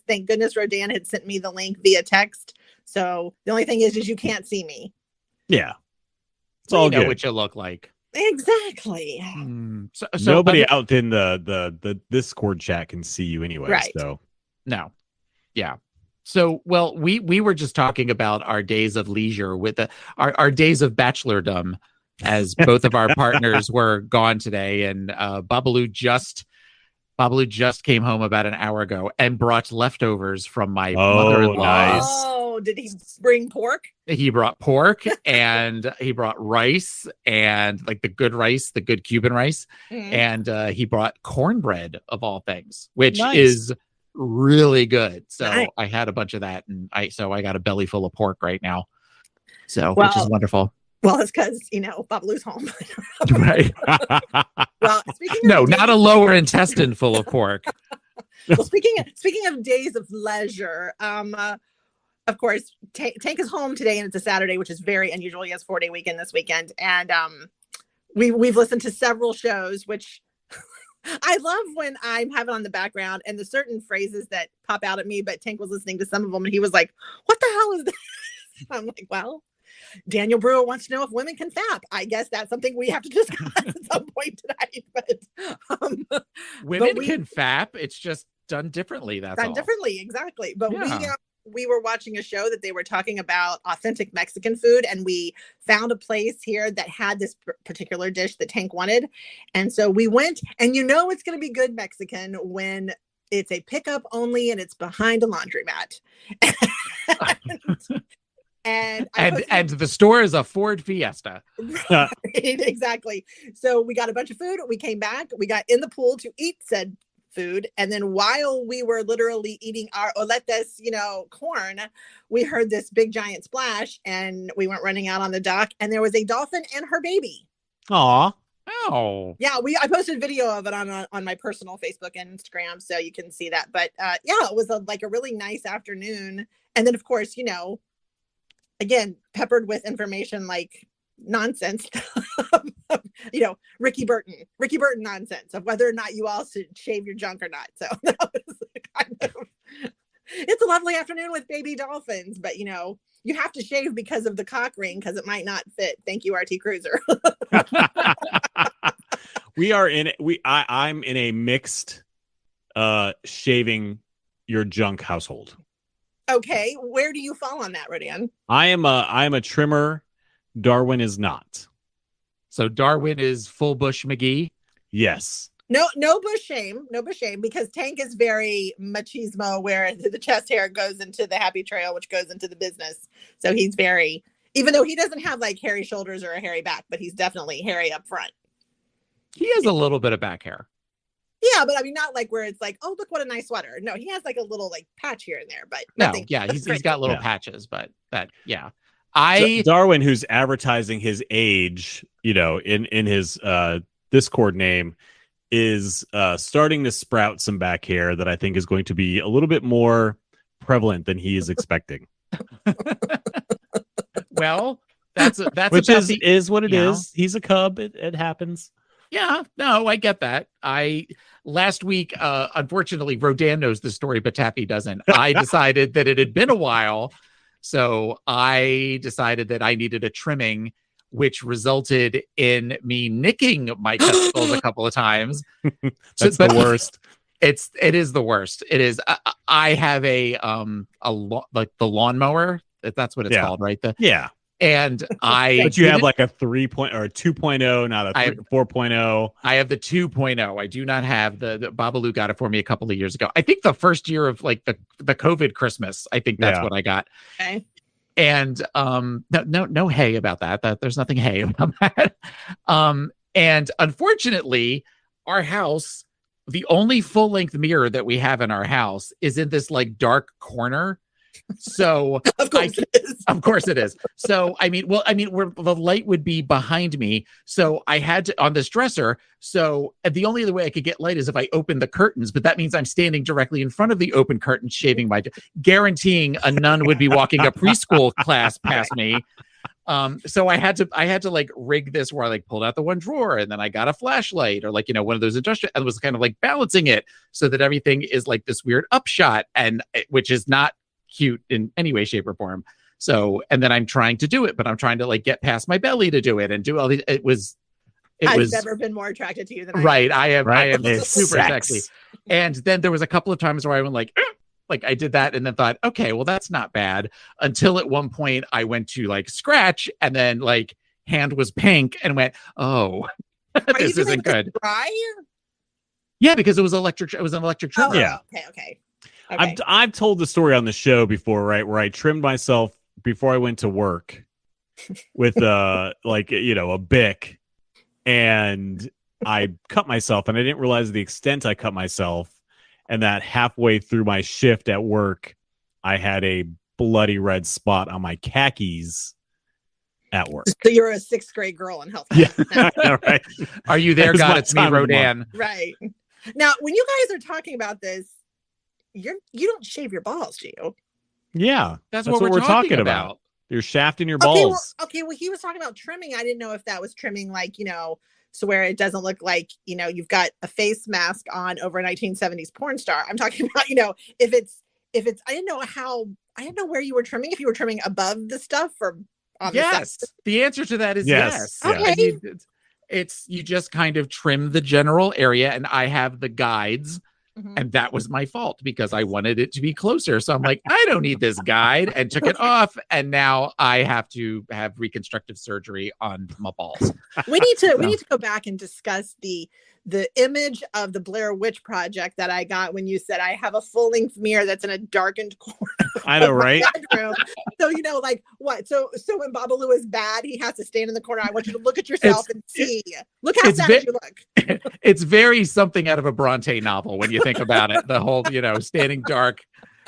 Thank goodness Rodan had sent me the link via text. So the only thing is you can't see me. Yeah. It's Well, all you know good. what you look like. Exactly. So Nobody out in the Discord chat can see you anyway. Right. So No. Yeah. So, well, we were just talking about our days of leisure with our days of bachelordom, as both of our partners were gone today, and Babalu just came home about an hour ago and brought leftovers from my mother-in-law. nice. Oh, did he bring pork? He brought pork and he brought rice, and like the good Cuban rice, Mhm. and he brought cornbread of all things, which Nice. is really good. So Nice. I had a bunch of that, and I got a belly full of pork right now. So which Well- is wonderful. Well, it's because, Babalu's home. Right. Well, speaking of No, days- not a lower intestine full of pork. Well, speaking of days of leisure, of course, Tank is home today, and it's a Saturday, which is very unusual. He has 4-day weekend this weekend, and we've listened to several shows, which I love when I'm having on the background, and the certain phrases that pop out at me. But Tank was listening to some of them, and he was like, "What the hell is that?" I'm like, "Well, Daniel Brewer wants to know if women can fap. I guess that's something we have to discuss at some point tonight." But Women can fap. It's just done differently. That's done all. differently, exactly. But Yeah. we were watching a show that they were talking about authentic Mexican food, and we found a place here that had this particular dish that Tank wanted, and so we went. And it's going to be good Mexican when it's a pickup only and it's behind a laundromat. And the store is a Ford Fiesta. Right, exactly. So we got a bunch of food. We came back. We got in the pool to eat said food. And then while we were literally eating our oletes, corn, we heard this big giant splash, and we went running out on the dock, and there was a dolphin and her baby. Aw. Oh. Yeah, I posted video of it on my personal Facebook and Instagram, so you can see that. But it was a really nice afternoon. And then, of course, again, peppered with information like nonsense, Ricky Burton nonsense of whether or not you all should shave your junk or not. So that was kind of, it's a lovely afternoon with baby dolphins, but you have to shave because of the cock ring, because it might not fit. Thank you, RT Cruiser. I'm in a mixed shaving your junk household. Okay, where do you fall on that, Rodan? I am a trimmer. Darwin is not. So Darwin is full Bush McGee. Yes. No bush shame, because Tank is very machismo, where the chest hair goes into the happy trail, which goes into the business. So he's very, even though he doesn't have like hairy shoulders or a hairy back, but he's definitely hairy up front. He has a little bit of back hair. Yeah, but I mean, not like where it's like, oh, look what a nice sweater. No, he has like a little like patch here and there, but nothing. He's got little patches, but Darwin, who's advertising his age, in his Discord name, is starting to sprout some back hair that I think is going to be a little bit more prevalent than he is expecting. Well, That's which about is what it you know? is. He's a cub. It happens. Yeah, no, I get that. Last week, unfortunately, Rodan knows the story, but Taffy doesn't. I decided that it had been a while, so I decided that I needed a trimming, which resulted in me nicking my testicles a couple of times. That's the worst. It is the worst. It is. I have like the lawnmower. That's what it's called, right? Yeah. And but you have like a 3.0 or a 2.0, not a 4.0. I have the 2.0. I do not have the Babalu got it for me a couple of years ago. I think the first year of like the COVID Christmas, I think that's what I got. Okay. And no hay about that. There's nothing hay about that. And unfortunately, our house, the only full-length mirror that we have in our house is in this like dark corner. So of course it is. So I mean, where the light would be behind me. So I had to on this dresser. So the only other way I could get light is if I opened the curtains, but that means I'm standing directly in front of the open curtain, shaving guaranteeing a nun would be walking a preschool class past me. So I had to like rig this where I like pulled out the one drawer and then I got a flashlight or like, one of those industrial, and was kind of like balancing it so that everything is like this weird upshot and which is not cute in any way, shape, or form. So, and then I'm trying to do it, but I'm trying to like get past my belly to do it and do all these. I've never been more attracted to you than right. I am super sexy. And then there was a couple of times where I went like I did that and then thought, okay, well that's not bad. Until at one point I went to like scratch and then like hand was pink and went, oh, this isn't good. Dry? Yeah, because it was electric. It was an electric trimmer. Yeah. Okay. I've told the story on the show before, right? Where I trimmed myself before I went to work with a Bic, and I cut myself, and I didn't realize the extent I cut myself, and that halfway through my shift at work, I had a bloody red spot on my khakis at work. So you're a 6th grade girl in health. Yeah, I know, right? Are you there, God? It's me, Rodan. Right. Now, when you guys are talking about this, you don't shave your balls, do you? Yeah, that's what we're talking about. Your shaft and your balls. Okay, well, he was talking about trimming. I didn't know if that was trimming, like, so where it doesn't look like, you've got a face mask on over a 1970s porn star. I'm talking about, if it's, I didn't know where you were trimming, if you were trimming above the stuff or on yes. the side. The answer to that is yes. Okay. I mean, you just kind of trim the general area, and I have the guides. And that was my fault because I wanted it to be closer. So I'm like, I don't need this guide, and took it off. And now I have to have reconstructive surgery on my balls. We need to go back and discuss the image of the Blair Witch Project that I got when you said I have a full-length mirror that's in a darkened corner. I know, right? Bedroom. So like what? So when Babalu is bad, he has to stand in the corner. I want you to look at yourself and see. Look how sad you look. It's very something out of a Bronte novel when you think about it. The whole, standing dark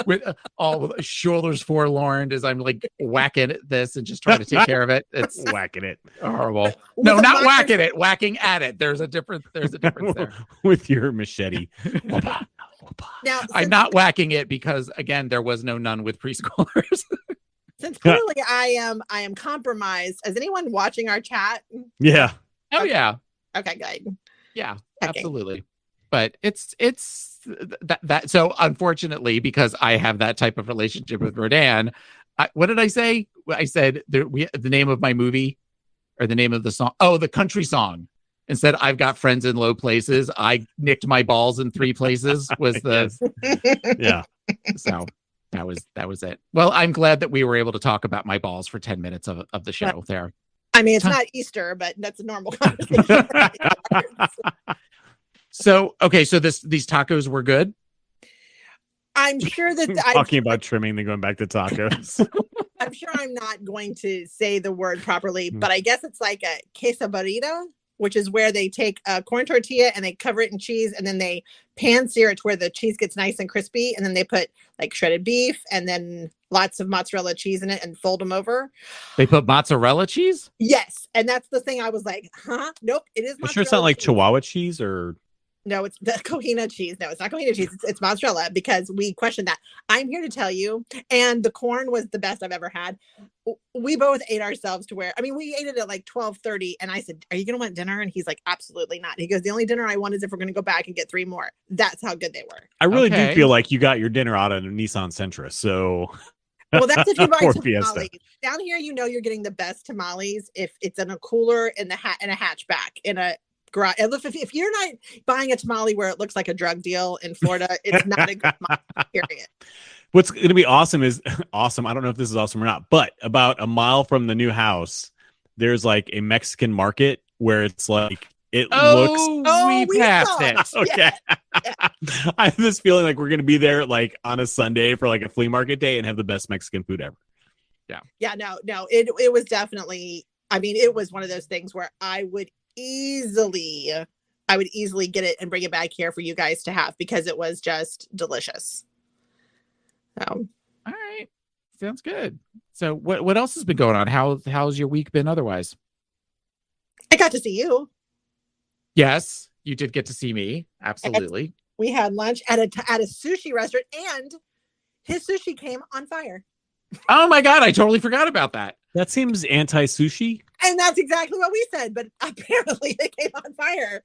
with all shoulders forlorn as I'm like whacking at this and just trying to take care of it. It's whacking it. Horrible. No, not whacking it, whacking at it. There's a difference there. With your machete. Now, I'm not whacking it because again, there was no nun with preschoolers. Since clearly I am compromised. Is anyone watching our chat? Yeah. Oh yeah. Okay, good. Yeah, absolutely. But it's that. So unfortunately, because I have that type of relationship with Rodan, what did I say? I said the name of my movie or the name of the song. Oh, the country song. Instead, I've got friends in low places. I nicked my balls in 3 places. Was the yeah. So that was it. Well, I'm glad that we were able to talk about my balls for 10 minutes of the show there. I mean, it's not Easter, but that's a normal conversation. So these tacos were good. I'm sure that talking about trimming, then going back to tacos. I'm sure I'm not going to say the word properly, but I guess it's like a quesadilla, which is where they take a corn tortilla and they cover it in cheese, and then they pan sear it to where the cheese gets nice and crispy, and then they put like shredded beef and then lots of mozzarella cheese in it and fold them over. They put mozzarella cheese? Yes, and that's the thing. I was like, huh? Nope, it is. You sure it's not like Chihuahua cheese or? No, it's the Cohina cheese. No, it's not Cohina cheese. It's mozzarella, because we questioned that. I'm here to tell you, and the corn was the best I've ever had. We both ate ourselves to where, I mean, we ate it at like 12:30, and I said, "Are you going to want dinner?" And he's like, "Absolutely not." He goes, "The only dinner I want is if we're going to go back and get 3 more." That's how good they were. I really do feel like you got your dinner out of a Nissan Sentra. So, well, that's if you buy or tamales. Fiesta. Down here, you know, you're getting the best tamales if it's in a cooler in the in a hatchback in a garage. If you're not buying a tamale where it looks like a drug deal in Florida, it's not a good tamale, period. What's going to be awesome is awesome. I don't know if this is awesome or not, but about a mile from the new house, there's like a Mexican market where it's like, it looks. We passed it. Okay. Yeah. I have this feeling like we're going to be there like on a Sunday for like a flea market day and have the best Mexican food ever. Yeah. Yeah, no. It was definitely, I mean, it was one of those things where I would easily get it and bring it back here for you guys to have, because it was just delicious. All right. Sounds good. So what else has been going on? How's your week been otherwise? I got to see you. Yes, you did get to see me. Absolutely. And we had lunch at a sushi restaurant, and his sushi came on fire. Oh my God, I totally forgot about that. That seems anti-sushi. And that's exactly what we said, but apparently they came on fire.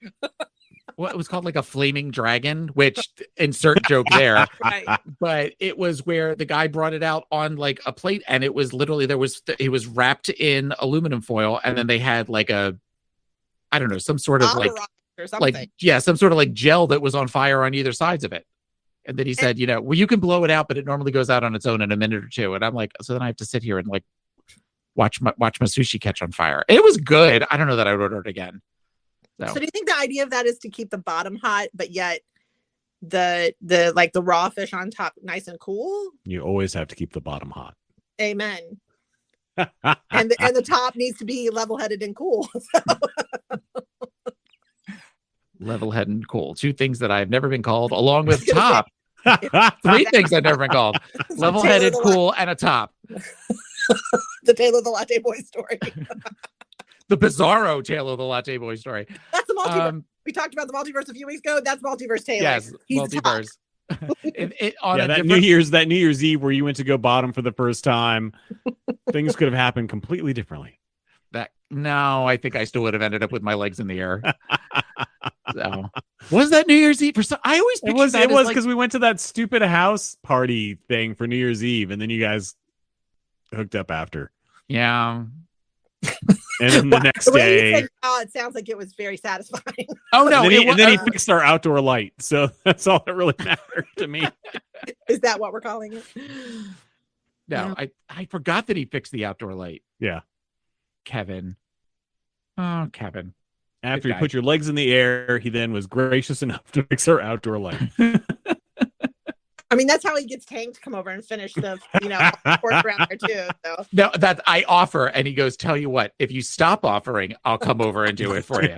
Well, it was called like a flaming dragon, which insert joke there. Right. But it was where the guy brought it out on like a plate, and it was literally it was wrapped in aluminum foil, and then they had like I don't know, some sort of some sort of like gel that was on fire on either sides of it. And then he said, well, you can blow it out, but it normally goes out on its own in a minute or two. And I'm like, so then I have to sit here and like watch my sushi catch on fire. It was good. I don't know that I would order it again. So do you think the idea of that is to keep the bottom hot, but yet the raw fish on top nice and cool? You always have to keep the bottom hot. Amen. and the top needs to be level-headed and cool. Level-headed and cool. 2 things that I've never been called, along with top. 3 things I've never been called. Level-headed, cool, and a top. The Taylor the Latte Boy story. The bizarro Taylor the Latte Boy story. That's the multiverse. We talked about the multiverse a few weeks ago. That's multiverse Taylor. Yes, he's multiverse. That New Year's Eve where you went to go bottom for the first time, things could have happened completely differently. No, I think I still would have ended up with my legs in the air. So, was that New Year's Eve? I always it was because we went to that stupid house party thing for New Year's Eve, and then you guys hooked up after. Yeah. And then the next day, it sounds like it was very satisfying. Oh no! And then he fixed our outdoor light, so that's all that really mattered to me. Is that what we're calling it? No, I forgot that he fixed the outdoor light. Yeah, Kevin. Oh, Kevin. After he put your legs in the air, he then was gracious enough to fix our outdoor light. I mean, that's how he gets Tank to come over and finish the, fourth round or two. So. No, that I offer, and he goes, "Tell you what, if you stop offering, I'll come over and do it for you."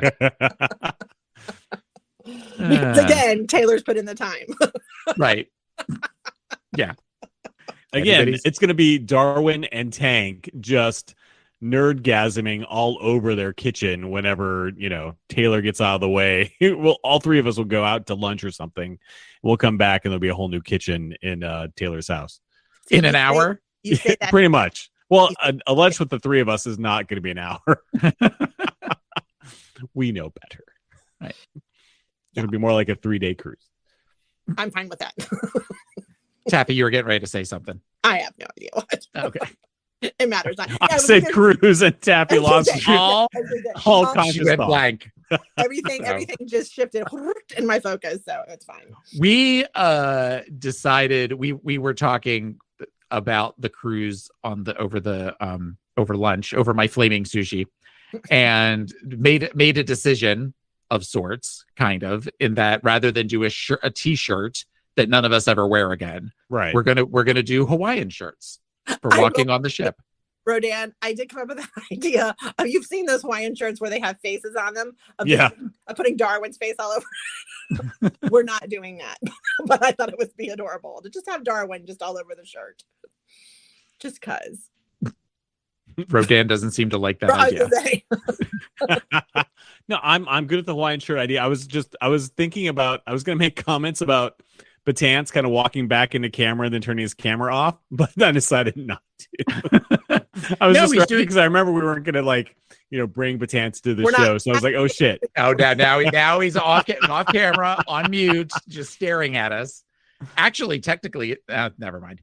Because again, Taylor's put in the time. Right. Yeah. Again, it's going to be Darwin and Tank just nerdgasming all over their kitchen whenever Taylor gets out of the way. Well, all 3 of us will go out to lunch or something. We'll come back and there'll be a whole new kitchen in Taylor's house in an hour. You say that pretty much. Well, a lunch with the 3 of us is not going to be an hour. We know better. Right. It'll be more like a 3-day cruise. I'm fine with that. Taffy, you were getting ready to say something. I have no idea what. Okay. It matters not. I said cruise and Taffy lost all conscious went thought. Blank. Everything just shifted in my focus, so it's fine. We decided we were talking about the cruise over lunch over my flaming sushi, and made a decision of sorts, kind of, in that rather than do a t-shirt that none of us ever wear again, right? We're gonna do Hawaiian shirts for walking on the ship. Rodan, I did come up with an idea. You've seen those Hawaiian shirts where they have faces on them? Of putting Darwin's face all over. We're not doing that. But I thought it would be adorable to just have Darwin just all over the shirt. Just because. Rodan doesn't seem to like that idea. No, I'm good at the Hawaiian shirt idea. I was thinking about, I was going to make comments about Batanz kind of walking back into camera and then turning his camera off, but I decided not to. I was because I remember we weren't going to bring Batanz to the show, so I was like, oh shit. Oh, now he's off camera, on mute, just staring at us. Actually, technically, never mind.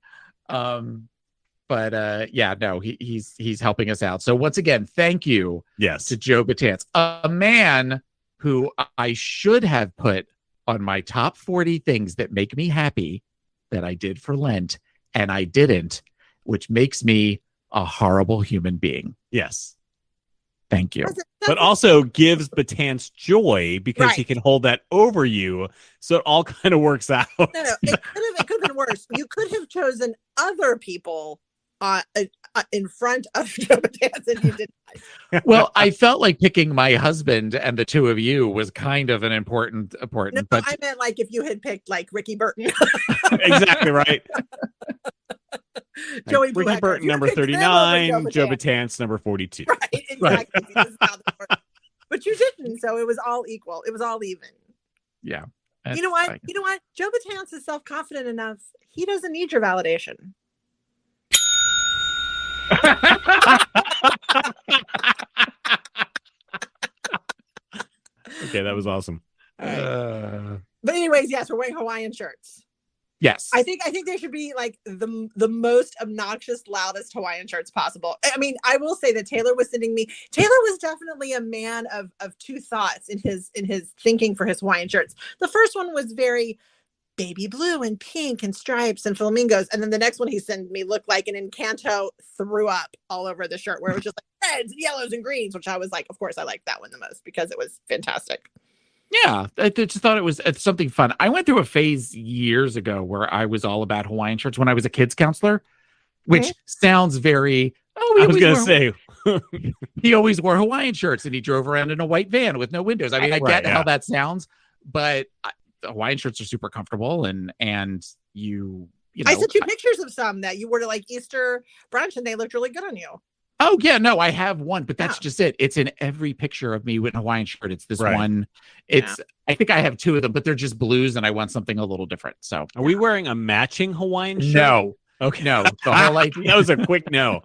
He's helping us out. So once again, thank you, to Joe Batanz, a man who I should have put on my top 40 things that make me happy that I did for Lent, and I didn't, which makes me a horrible human being. Yes. Thank you. But also gives Batanz joy because he can hold that over you, so it all kind of works out. No, it could have been worse. You could have chosen other people in front of Joe Batanz, and you didn't. Well, I felt like picking my husband and the two of you was kind of an important. No, but I meant like if you had picked like Ricky Burton. Exactly right. Joey Ricky Burton number 39, Joe Batanz number 42. Right, exactly. This is how this works. But you didn't, so it was all equal. It was all even. Yeah. You know what? You know what? Joe Batanz is self-confident enough. He doesn't need your validation. Okay, that was awesome. But anyways, yes, we're wearing Hawaiian shirts. Yes. I think they should be like the most obnoxious, loudest Hawaiian shirts possible. I mean, I will say that Taylor was definitely a man of two thoughts in his thinking for his Hawaiian shirts. The first one was very baby blue and pink and stripes and flamingos. And then the next one he sent me looked like an Encanto threw up all over the shirt, where it was just like reds, yellows, and greens, which I was like, of course I liked that one the most because it was fantastic. Yeah, I just thought it was something fun. I went through a phase years ago where I was all about Hawaiian shirts when I was a kids counselor, which sounds very. I was going to say. He always wore Hawaiian shirts and he drove around in a white van with no windows. I mean, I get how that sounds, but Hawaiian shirts are super comfortable and you know. I sent you pictures of some that you wore to like Easter brunch and they looked really good on you. Oh yeah, no, I have one, but that's just it. It's in every picture of me with a Hawaiian shirt. It's this one. I think I have two of them, but they're just blues and I want something a little different. So are we wearing a matching Hawaiian shirt? No. Okay. No. The whole idea. That was a quick no.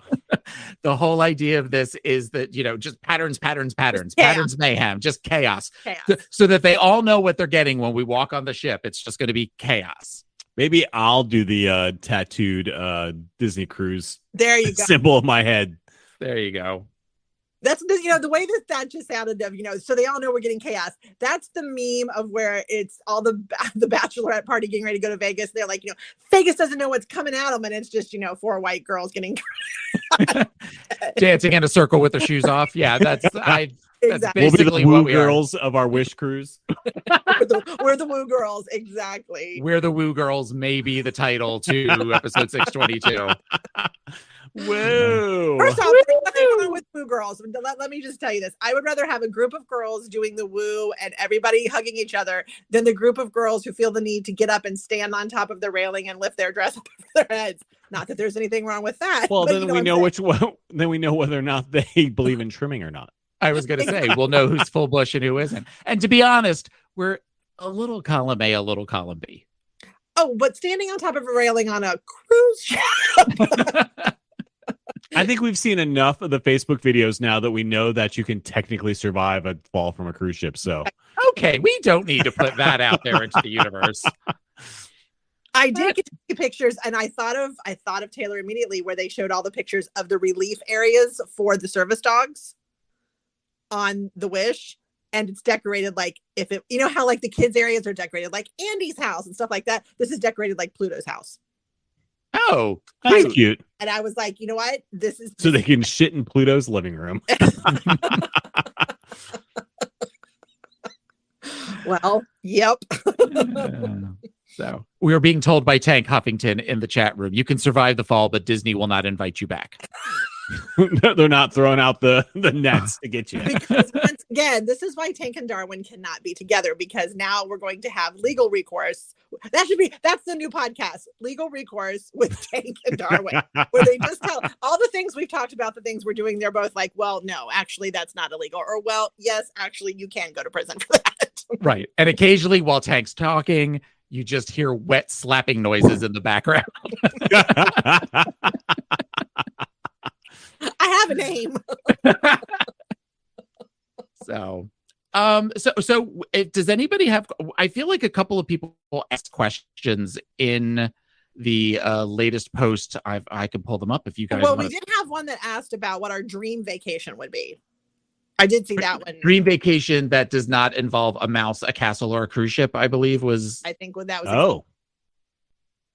The whole idea of this is that, just patterns, mayhem, just chaos. So that they all know what they're getting when we walk on the ship. It's just going to be chaos. Maybe I'll do the tattooed Disney cruise. There you go. Symbol of my head. There you go. That's the way that just sounded of, so they all know we're getting chaos. That's the meme of where it's all the bachelorette party getting ready to go to Vegas. They're like, Vegas doesn't know what's coming at them. And it's just, 4 white girls getting dancing in a circle with their shoes off. Yeah, that's exactly. basically we'll what be we the woo are. girls of our wish cruise. We're the woo girls. Exactly. We're the woo girls, may be the title to episode 622. Whoa. First off, there's nothing wrong with woo girls. Let me just tell you this. I would rather have a group of girls doing the woo and everybody hugging each other than the group of girls who feel the need to get up and stand on top of the railing and lift their dress up over their heads. Not that there's anything wrong with that. Well, then we know which one. Then we know whether or not they believe in trimming or not. I was going to say, we'll know who's full bush and who isn't. And to be honest, we're a little column A, a little column B. Oh, but standing on top of a railing on a cruise ship. I think we've seen enough of the Facebook videos now that we know that you can technically survive a fall from a cruise ship. So, okay, we don't need to put that out there into the universe. I did get to see pictures, and I thought of Taylor immediately, where they showed all the pictures of the relief areas for the service dogs on the Wish, and it's decorated like how like the kids areas are decorated like Andy's house and stuff like that. This is decorated like Pluto's house. Oh, that's cute. And I was like, you know what? This is so they can shit in Pluto's living room. Well, yep. So we are being told by Tank Huffington in the chat room, you can survive the fall, but Disney will not invite you back. They're not throwing out the nets to get you. Because once Again, this is why Tank and Darwin cannot be together, because now we're going to have legal recourse. That's the new podcast, Legal Recourse with Tank and Darwin, where they just tell all the things we've talked about, the things we're doing. They're both like, well, no, actually, that's not illegal. Or, well, yes, actually, you can go to prison for that. Right. And occasionally while Tank's talking, you just hear wet slapping noises in the background. I have a name. So does anybody have, I feel like a couple of people asked questions in the latest post. I can pull them up if you guys Well, we did have one that asked about what our dream vacation would be. I did see that one. Dream vacation that does not involve a mouse, a castle, or a cruise ship, I believe was. I think that was. Oh.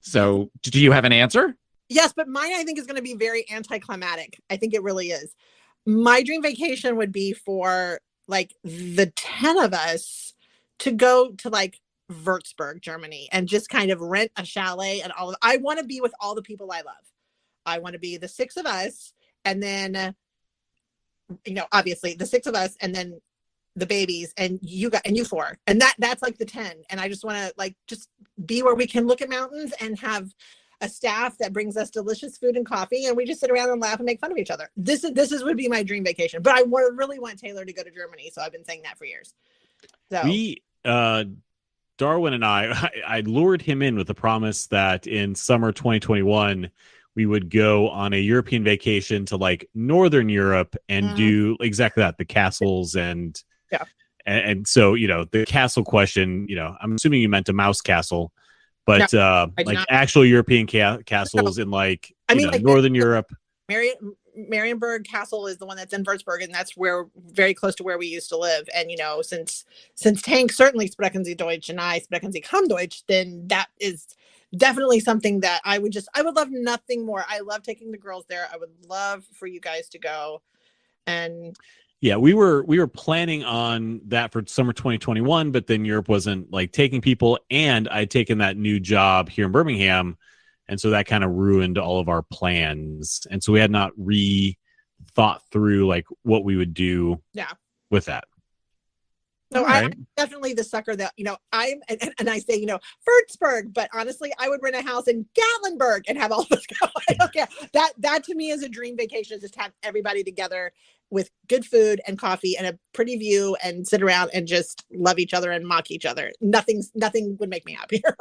So do you have an answer? Yes, but mine I think is going to be very anticlimactic. I think it really is. My dream vacation would be for like the 10 of us to go to like Würzburg, Germany, and just kind of rent a chalet and all of. I want to be with all the people I love. I want to be the 6 of us, and then obviously the 6 of us, and then the babies, and you 4, and that's like the 10. And I just want to like just be where we can look at mountains and have a staff that brings us delicious food and coffee, and we just sit around and laugh and make fun of each other. This would be my dream vacation. But I really want Taylor to go to Germany, so I've been saying that for years. So we Darwin and I lured him in with the promise that in summer 2021 we would go on a European vacation to like Northern Europe and do exactly that, the castles and and so the castle question, I'm assuming you meant a mouse castle. But like actual European castles in like Northern Europe. Marienburg Castle is the one that's in Würzburg, and that's where very close to where we used to live. And since Tank certainly sprechen Sie Deutsch and I sprechen Sie kaum Deutsch, then that is definitely something that I would love nothing more. I love taking the girls there. I would love for you guys to go. And yeah, we were planning on that for summer 2021, but then Europe wasn't like taking people, and I'd taken that new job here in Birmingham, and so that kind of ruined all of our plans. And so we had not thought through like what we would do with that. No, I'm definitely the sucker that, I'm, and I say, Würzburg, but honestly, I would rent a house in Gatlinburg and have all this go. I don't care. That to me is a dream vacation, is just have everybody together with good food and coffee and a pretty view and sit around and just love each other and mock each other. Nothing would make me happier.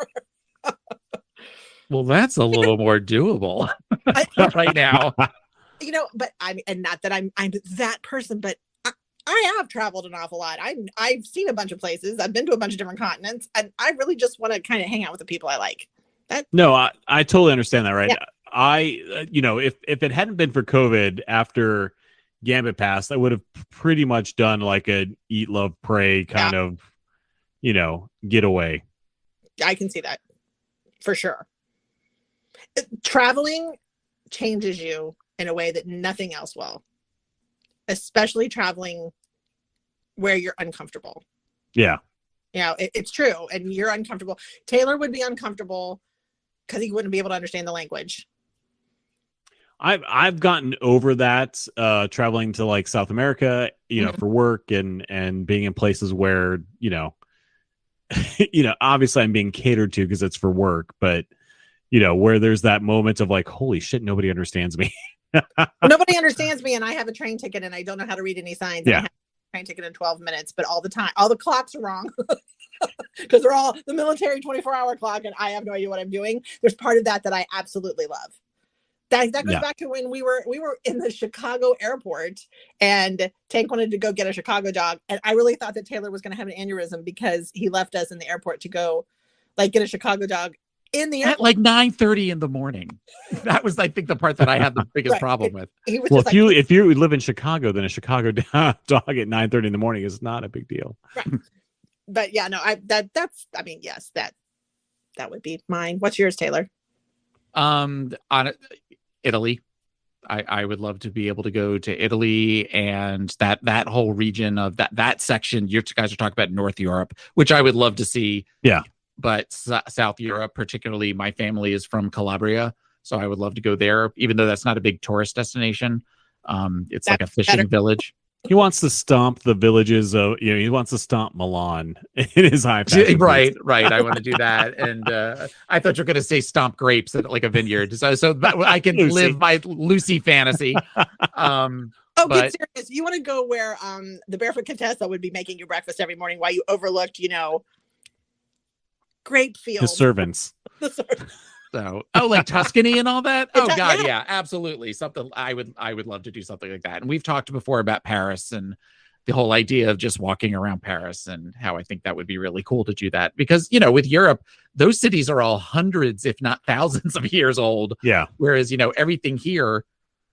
Well, that's a little more doable right now. But and not that I'm that person, but I have traveled an awful lot. I've seen a bunch of places. I've been to a bunch of different continents, and I really just want to kind of hang out with the people I like. No, I totally understand that. Right. Yeah. If it hadn't been for COVID after Gambit passed, I would have pretty much done like a eat, love, pray kind of, getaway. I can see that for sure. Traveling changes you in a way that nothing else will. Especially traveling where you're uncomfortable. Yeah. It's true. And you're uncomfortable. Taylor would be uncomfortable because he wouldn't be able to understand the language. I've gotten over that traveling to like South America, for work and being in places where, obviously I'm being catered to because it's for work, but where there's that moment of like, holy shit, nobody understands me. Nobody understands me, and I have a train ticket, and I don't know how to read any signs. Yeah. I have a train ticket in 12 minutes, but all the time, all the clocks are wrong because they're all the military 24-hour clock, and I have no idea what I'm doing. There's part of that I absolutely love. That goes back to when we were in the Chicago airport, and Tank wanted to go get a Chicago dog, and I really thought that Taylor was going to have an aneurysm because he left us in the airport to go like get a Chicago dog. In the at like 9:30 in the morning. That was, I think, the part that I had the biggest problem with. Well, if you live in Chicago, then a Chicago dog at 9:30 in the morning is not a big deal. Right. But yeah, no, yes, that would be mine. What's yours, Taylor? On Italy. I would love to be able to go to Italy and that whole region of that section. You guys are talking about North Europe, which I would love to see. Yeah. But South Europe, particularly, my family is from Calabria, so I would love to go there, even though that's not a big tourist destination. It's like a fishing village. He wants to stomp the villages of, he wants to stomp Milan in his high fashion. Right. I want to do that. And I thought you were going to say stomp grapes at like a vineyard. So that, I can live my Lucy fantasy. Oh, get serious. You want to go where the Barefoot Contessa would be making you breakfast every morning while you overlooked, grape fields. The servants. So, like Tuscany and all that. Oh God, yeah, absolutely. Something I would love to do something like that. And we've talked before about Paris and the whole idea of just walking around Paris and how I think that would be really cool to do that because with Europe, those cities are all hundreds, if not thousands, of years old. Yeah. Whereas everything here,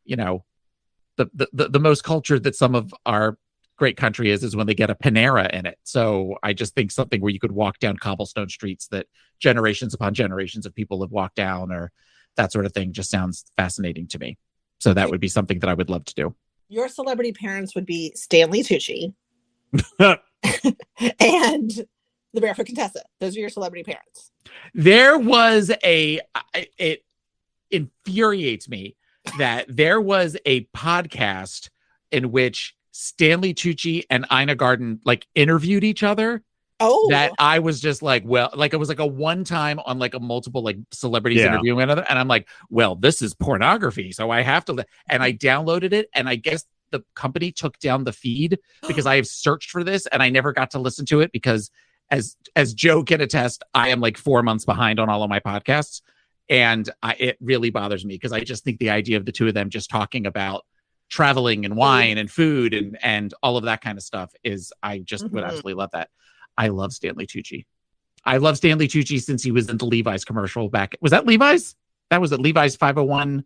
the most cultured that some of our great country is when they get a Panera in it. So I just think something where you could walk down cobblestone streets that generations upon generations of people have walked down or that sort of thing just sounds fascinating to me. So that would be something that I would love to do. Your celebrity parents would be Stanley Tucci and the Barefoot Contessa. Those are your celebrity parents. There was it infuriates me that there was a podcast in which Stanley Tucci and Ina Garten interviewed each other. Oh, that I was just like, well, it was like a one time on a multiple celebrities interviewing another, and I'm like, well, this is pornography, so I have to. And I downloaded it, and I guess the company took down the feed because I have searched for this, and I never got to listen to it because, as Joe can attest, I am 4 months behind on all of my podcasts, and it really bothers me because I just think the idea of the two of them just talking about traveling and wine and food and all of that kind of stuff I just would absolutely love that. I love Stanley Tucci. I love Stanley Tucci since he was in the Levi's commercial back. Was that Levi's? That was at Levi's 501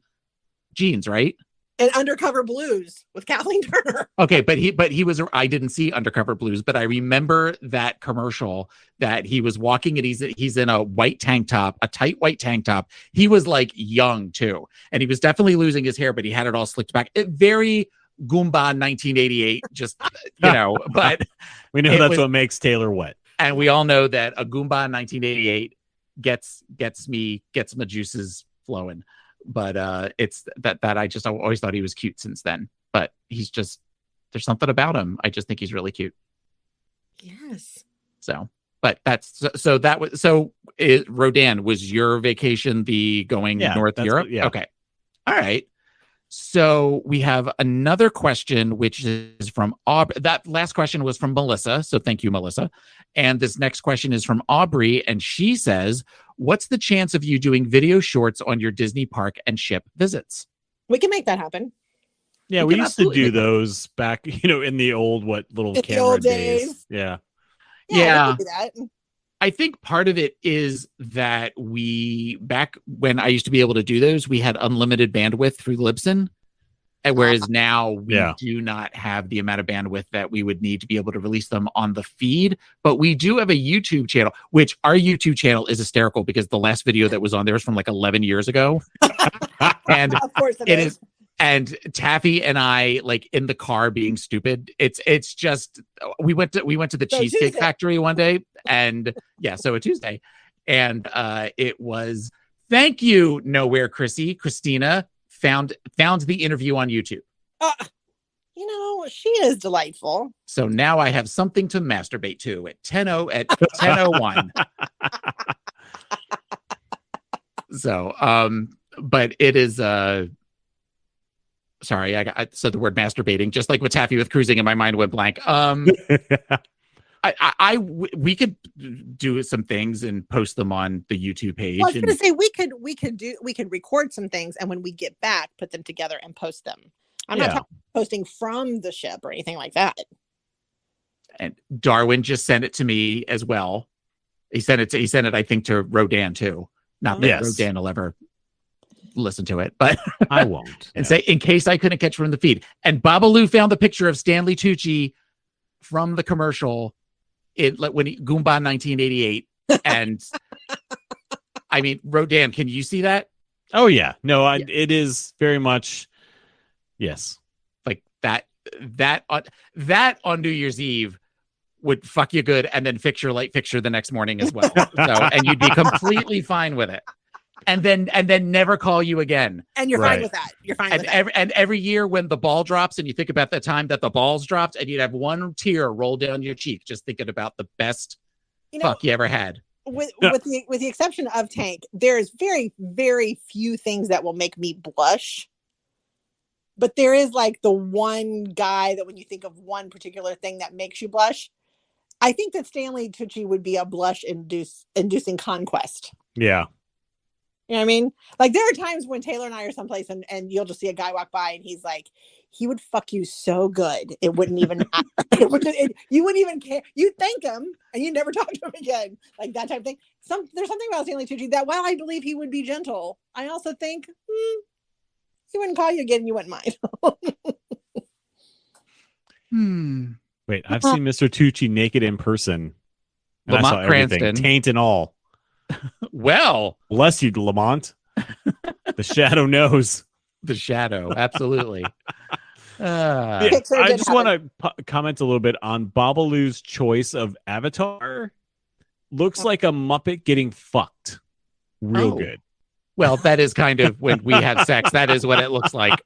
jeans, right? And Undercover Blues with Kathleen Turner. Okay, but he was. I didn't see Undercover Blues, but I remember that commercial that he was walking and he's in a white tank top, a tight white tank top. He was young too, and he was definitely losing his hair, but he had it all slicked back. Very Goomba 1988, just But we know that's what makes Taylor wet, and we all know that a Goomba 1988 gets my juices flowing. But it's that I always thought he was cute since then. But there's something about him. I just think he's really cute. Yes. So, but Rodan, was your vacation the going North Europe? Yeah. Okay. All right. So we have another question, which is from Aubrey. That last question was from Melissa. So thank you, Melissa. And this next question is from Aubrey. And she says, what's the chance of you doing video shorts on your Disney park and ship visits? We can make that happen. Yeah, we used to do those back, in the old, camera days. Yeah. Yeah. We can do that. I think part of it is that back when I used to be able to do those, we had unlimited bandwidth through Libsyn. And whereas now we do not have the amount of bandwidth that we would need to be able to release them on the feed. But we do have a YouTube channel, which our YouTube channel is hysterical because the last video that was on there is from 11 years ago. And of course it is. And Taffy and I, in the car being stupid, it's just we went to the Cheesecake Factory one day, and so a Tuesday, and it was thank you Nowhere Christina found the interview on YouTube. She is delightful. So now I have something to masturbate to at 10:01. So but it is sorry, I said the word masturbating, just like with Taffy with cruising, and my mind went blank. We could do some things and post them on the YouTube page. Well, I was going to say we could record some things, and when we get back, put them together and post them. I'm not talking posting from the ship or anything like that. And Darwin just sent it to me as well. He sent it, I think, to Rodan too. Not that Rodan will ever listen to it, but I won't. And say, in case I couldn't catch from the feed. And Babalu found the picture of Stanley Tucci from the commercial when Goomba 1988. And I mean, Rodan, can you see that? Oh yeah. No, it is very much. Yes. Like that on New Year's Eve would fuck you good and then fix your light fixture the next morning as well. So, and you'd be completely fine with it. and then never call you again. And you're fine with that. You're fine with that. And every year when the ball drops, and you think about the time that the balls dropped, and you'd have one tear roll down your cheek, just thinking about the best fuck you ever had. With the exception of Tank, there's very, very few things that will make me blush. But there is like the one guy that when you think of one particular thing that makes you blush, I think that Stanley Tucci would be a blush inducing conquest. Yeah. You know what I mean? Like there are times when Taylor and I are someplace and you'll just see a guy walk by and he's like, he would fuck you so good. It wouldn't even matter. You wouldn't even care. You'd thank him and you'd never talk to him again. Like that type of thing. There's something about Stanley Tucci that while I believe he would be gentle, I also think he wouldn't call you again and you wouldn't mind. Wait, I've seen Mr. Tucci naked in person. And I saw everything, Cranston. taint and all. Well, bless you, Lamont. The shadow knows. The shadow, absolutely. I just want to comment a little bit on Babalu's choice of avatar. Looks like a Muppet getting fucked. Real good. Well, that is kind of when we have sex. That is what it looks like.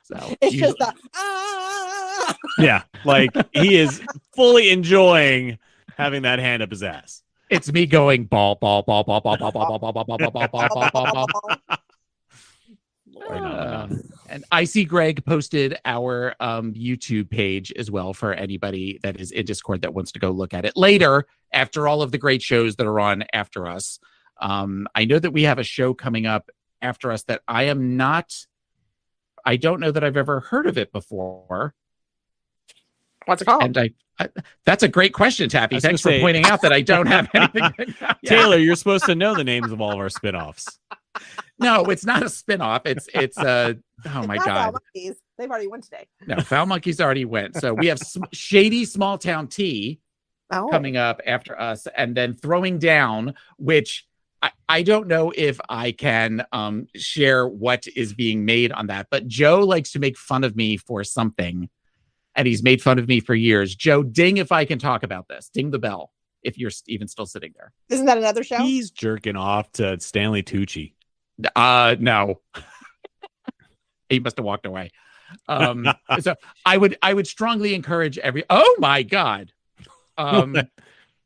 So it's just yeah, like he is fully enjoying having that hand up his ass. It's me going ball, ball, ball, ball, ball, ball, ball, ball, ball, ball, ball, ball, ball, ball, ball. And I see Greg posted our YouTube page as well for anybody that is in Discord that wants to go look at it later after all of the great shows that are on after us. I know that we have a show coming up after us that I don't know that I've ever heard of it before. What's it called? And I that's a great question, Tappy. Thanks for pointing out that I don't have anything. Taylor, you're supposed to know the names of all of our spinoffs. No, it's not a spinoff. It's oh my God. Monkeys. They've already went today. No, Foul Monkeys already went. So we have Shady Small Town Tea coming up after us, and then Throwing Down, which I don't know if I can share what is being made on that, but Joe likes to make fun of me for something, and he's made fun of me for years. Joe, ding if I can talk about this. Ding the bell if you're even still sitting there. Isn't that another show? He's jerking off to Stanley Tucci. No. He must have walked away. So I would strongly encourage oh my God.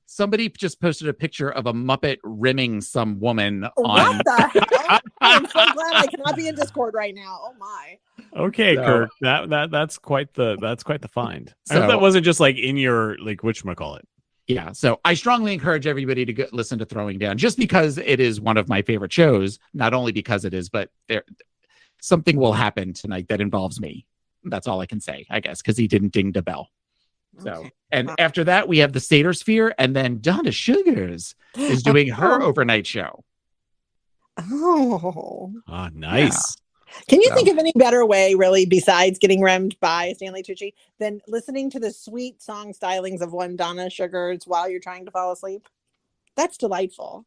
Somebody just posted a picture of a Muppet rimming some woman on. What the hell? I'm so glad I cannot be in Discord right now. Oh my. Okay, So- Kurt. That's quite the find. I So- hope that wasn't just like in your like whatchamacallit. Yeah, so I strongly encourage everybody to listen to Throwing Down, just because it is one of my favorite shows. Not only because it is, but something will happen tonight that involves me. That's all I can say, I guess, because he didn't ding the bell. So, and after that, we have the Seder Sphere, and then Donna Sugars is doing her overnight show. Oh. Ah, nice. Can you think of any better way, really, besides getting remmed by Stanley Tucci, than listening to the sweet song stylings of one Donna Sugars while you're trying to fall asleep? That's delightful.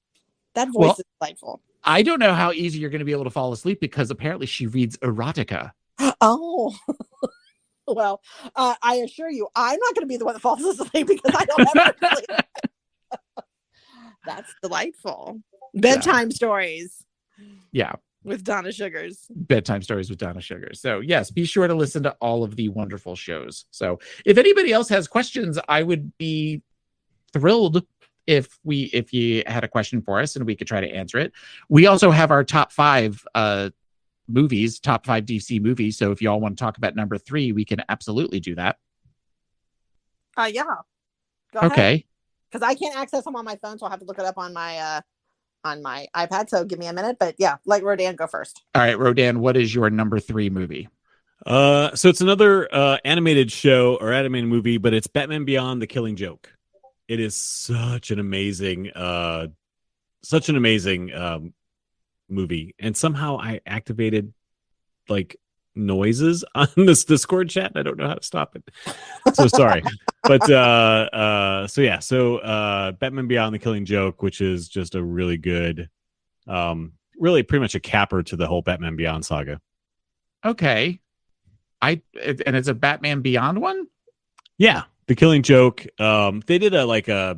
That voice is delightful. I don't know how easy you're going to be able to fall asleep because apparently she reads erotica. Oh. Well, I assure you, I'm not going to be the one that falls asleep because I don't have to sleep. That's delightful. Bedtime stories. Yeah. With Donna Sugars. Bedtime stories with Donna Sugars. So yes, be sure to listen to all of the wonderful shows. So if anybody else has questions, I would be thrilled if you had a question for us and we could try to answer it. We also have our top 5 movies, top 5 DC movies. So if y'all want to talk about number 3, we can absolutely do that. Yeah. Go ahead. Okay. Because I can't access them on my phone, so I'll have to look it up on my iPad. So give me a minute. But yeah, let Rodan go first. All right, Rodan, what is your number 3 movie? So it's another animated show or animated movie, but it's Batman Beyond: The Killing Joke. It is such an amazing movie, and somehow I activated like noises on this Discord chat. I don't know how to stop it, so sorry. But Batman Beyond: The Killing Joke, which is just a really good, really pretty much a capper to the whole Batman Beyond saga. Okay. And it's a Batman Beyond one? Yeah, The Killing Joke. They did a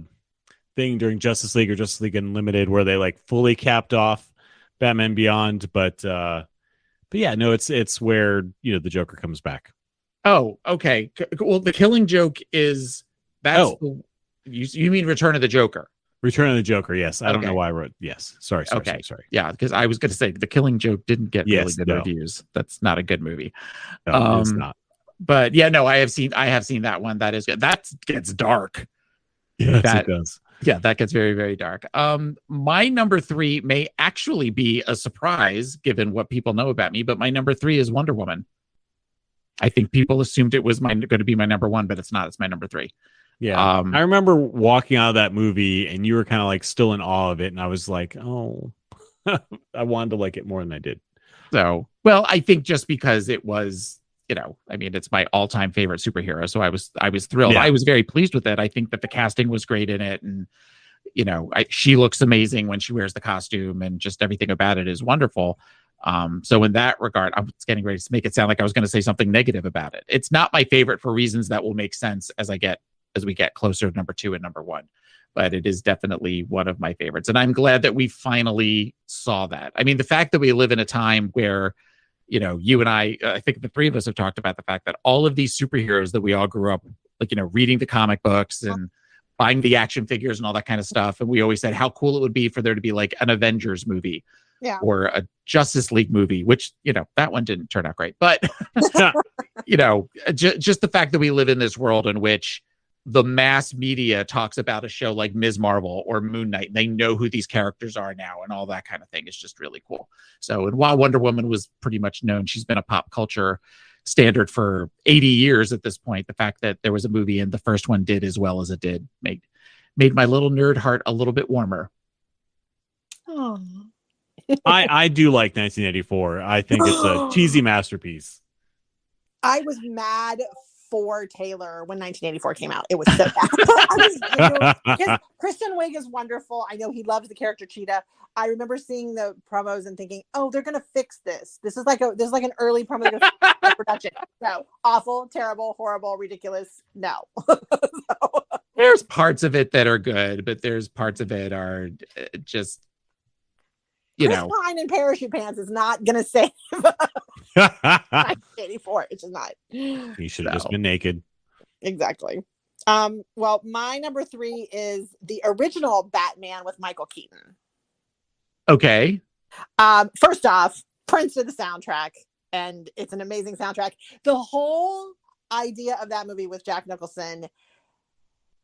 thing during Justice League or Justice League Unlimited where they like fully capped off Batman Beyond, but yeah, no, it's where the Joker comes back. Oh, okay. Well, the Killing Joke is you mean Return of the Joker? Return of the Joker, yes. I don't know why I wrote yes. Sorry. Yeah, because I was going to say the Killing Joke didn't get really good reviews. That's not a good movie. No, it's not. But yeah, no, I have seen that one. That is good. That gets dark. Yes, it does. Yeah, that gets very, very dark. My number 3 may actually be a surprise given what people know about me, but my number 3 is Wonder Woman. I think people assumed it was going to be my number 1, but it's not. It's my number 3. Yeah. I remember walking out of that movie and you were kind of like still in awe of it. And I was like, oh, I wanted to like it more than I did. So, well, I think just because it was, I mean, it's my all-time favorite superhero. So I was thrilled. Yeah. I was very pleased with it. I think that the casting was great in it. And, she looks amazing when she wears the costume and just everything about it is wonderful. So in that regard, I was getting ready to make it sound like I was going to say something negative about it. It's not my favorite for reasons that will make sense as we get closer to number 2 and number 1, but it is definitely one of my favorites. And I'm glad that we finally saw that. I mean, the fact that we live in a time where, you and I think the three of us have talked about the fact that all of these superheroes that we all grew up, like, reading the comic books and buying the action figures and all that kind of stuff. And we always said how cool it would be for there to be like an Avengers movie or a Justice League movie, which, that one didn't turn out great, but just the fact that we live in this world in which the mass media talks about a show like Ms. Marvel or Moon Knight. They know who these characters are now and all that kind of thing is just really cool. So, and while Wonder Woman was pretty much known, she's been a pop culture standard for 80 years at this point. The fact that there was a movie and the first one did as well as it did made my little nerd heart a little bit warmer. Oh. I do like 1984. I think it's a cheesy masterpiece. I was mad for Taylor when 1984 came out. It was so bad. Kristen Wiig is wonderful. I know he loves the character Cheetah. I remember seeing the promos and thinking, "Oh, they're gonna fix this. This is like an early promo production." No, awful, terrible, horrible, ridiculous. No. There's parts of it that are good, but there's parts of it are just. Chris Pine in parachute pants is not gonna save 1984. It's just not. He should have just been naked. Exactly. Well, my number 3 is the original Batman with Michael Keaton. Okay. First off, Prince did the soundtrack, and it's an amazing soundtrack. The whole idea of that movie with Jack Nicholson,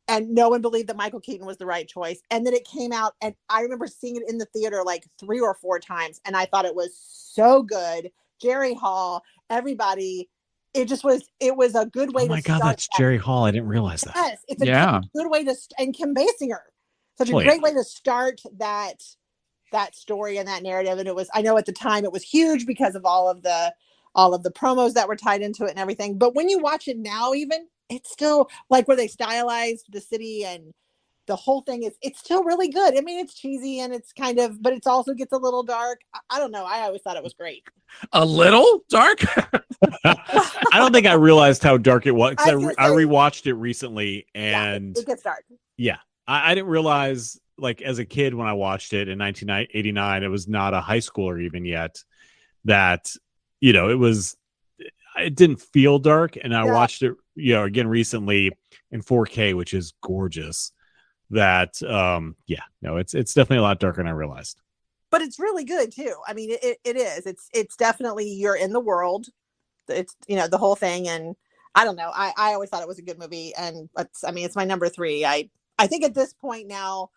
and no one believed that Michael Keaton was the right choice. And then it came out, and I remember seeing it in the theater like 3 or 4 times, and I thought it was so good. Jerry Hall, everybody, it was a good way to start. Oh my God, that's Jerry Hall. I didn't realize that. Yes, it's a good way to, and Kim Basinger, such a great way to start that story and that narrative. And I know at the time it was huge because of all of the promos that were tied into it and everything. But when you watch it now, even, it's still like where they stylized the city and the whole thing it's still really good. I mean, it's cheesy and it's kind of, but it's also gets a little dark. I don't know. I always thought it was great. A little dark? I don't think I realized how dark it was. I rewatched it recently and it gets dark. Yeah. I didn't realize, like, as a kid when I watched it in 1989, it was not a high schooler even yet, that, it didn't feel dark. And I watched it, again recently in 4K, which is gorgeous. That it's definitely a lot darker than I realized. But it's really good too. I mean, it is. It's definitely, you're in the world. It's the whole thing, and I don't know. I always thought it was a good movie, and it's my number 3. I think at this point now,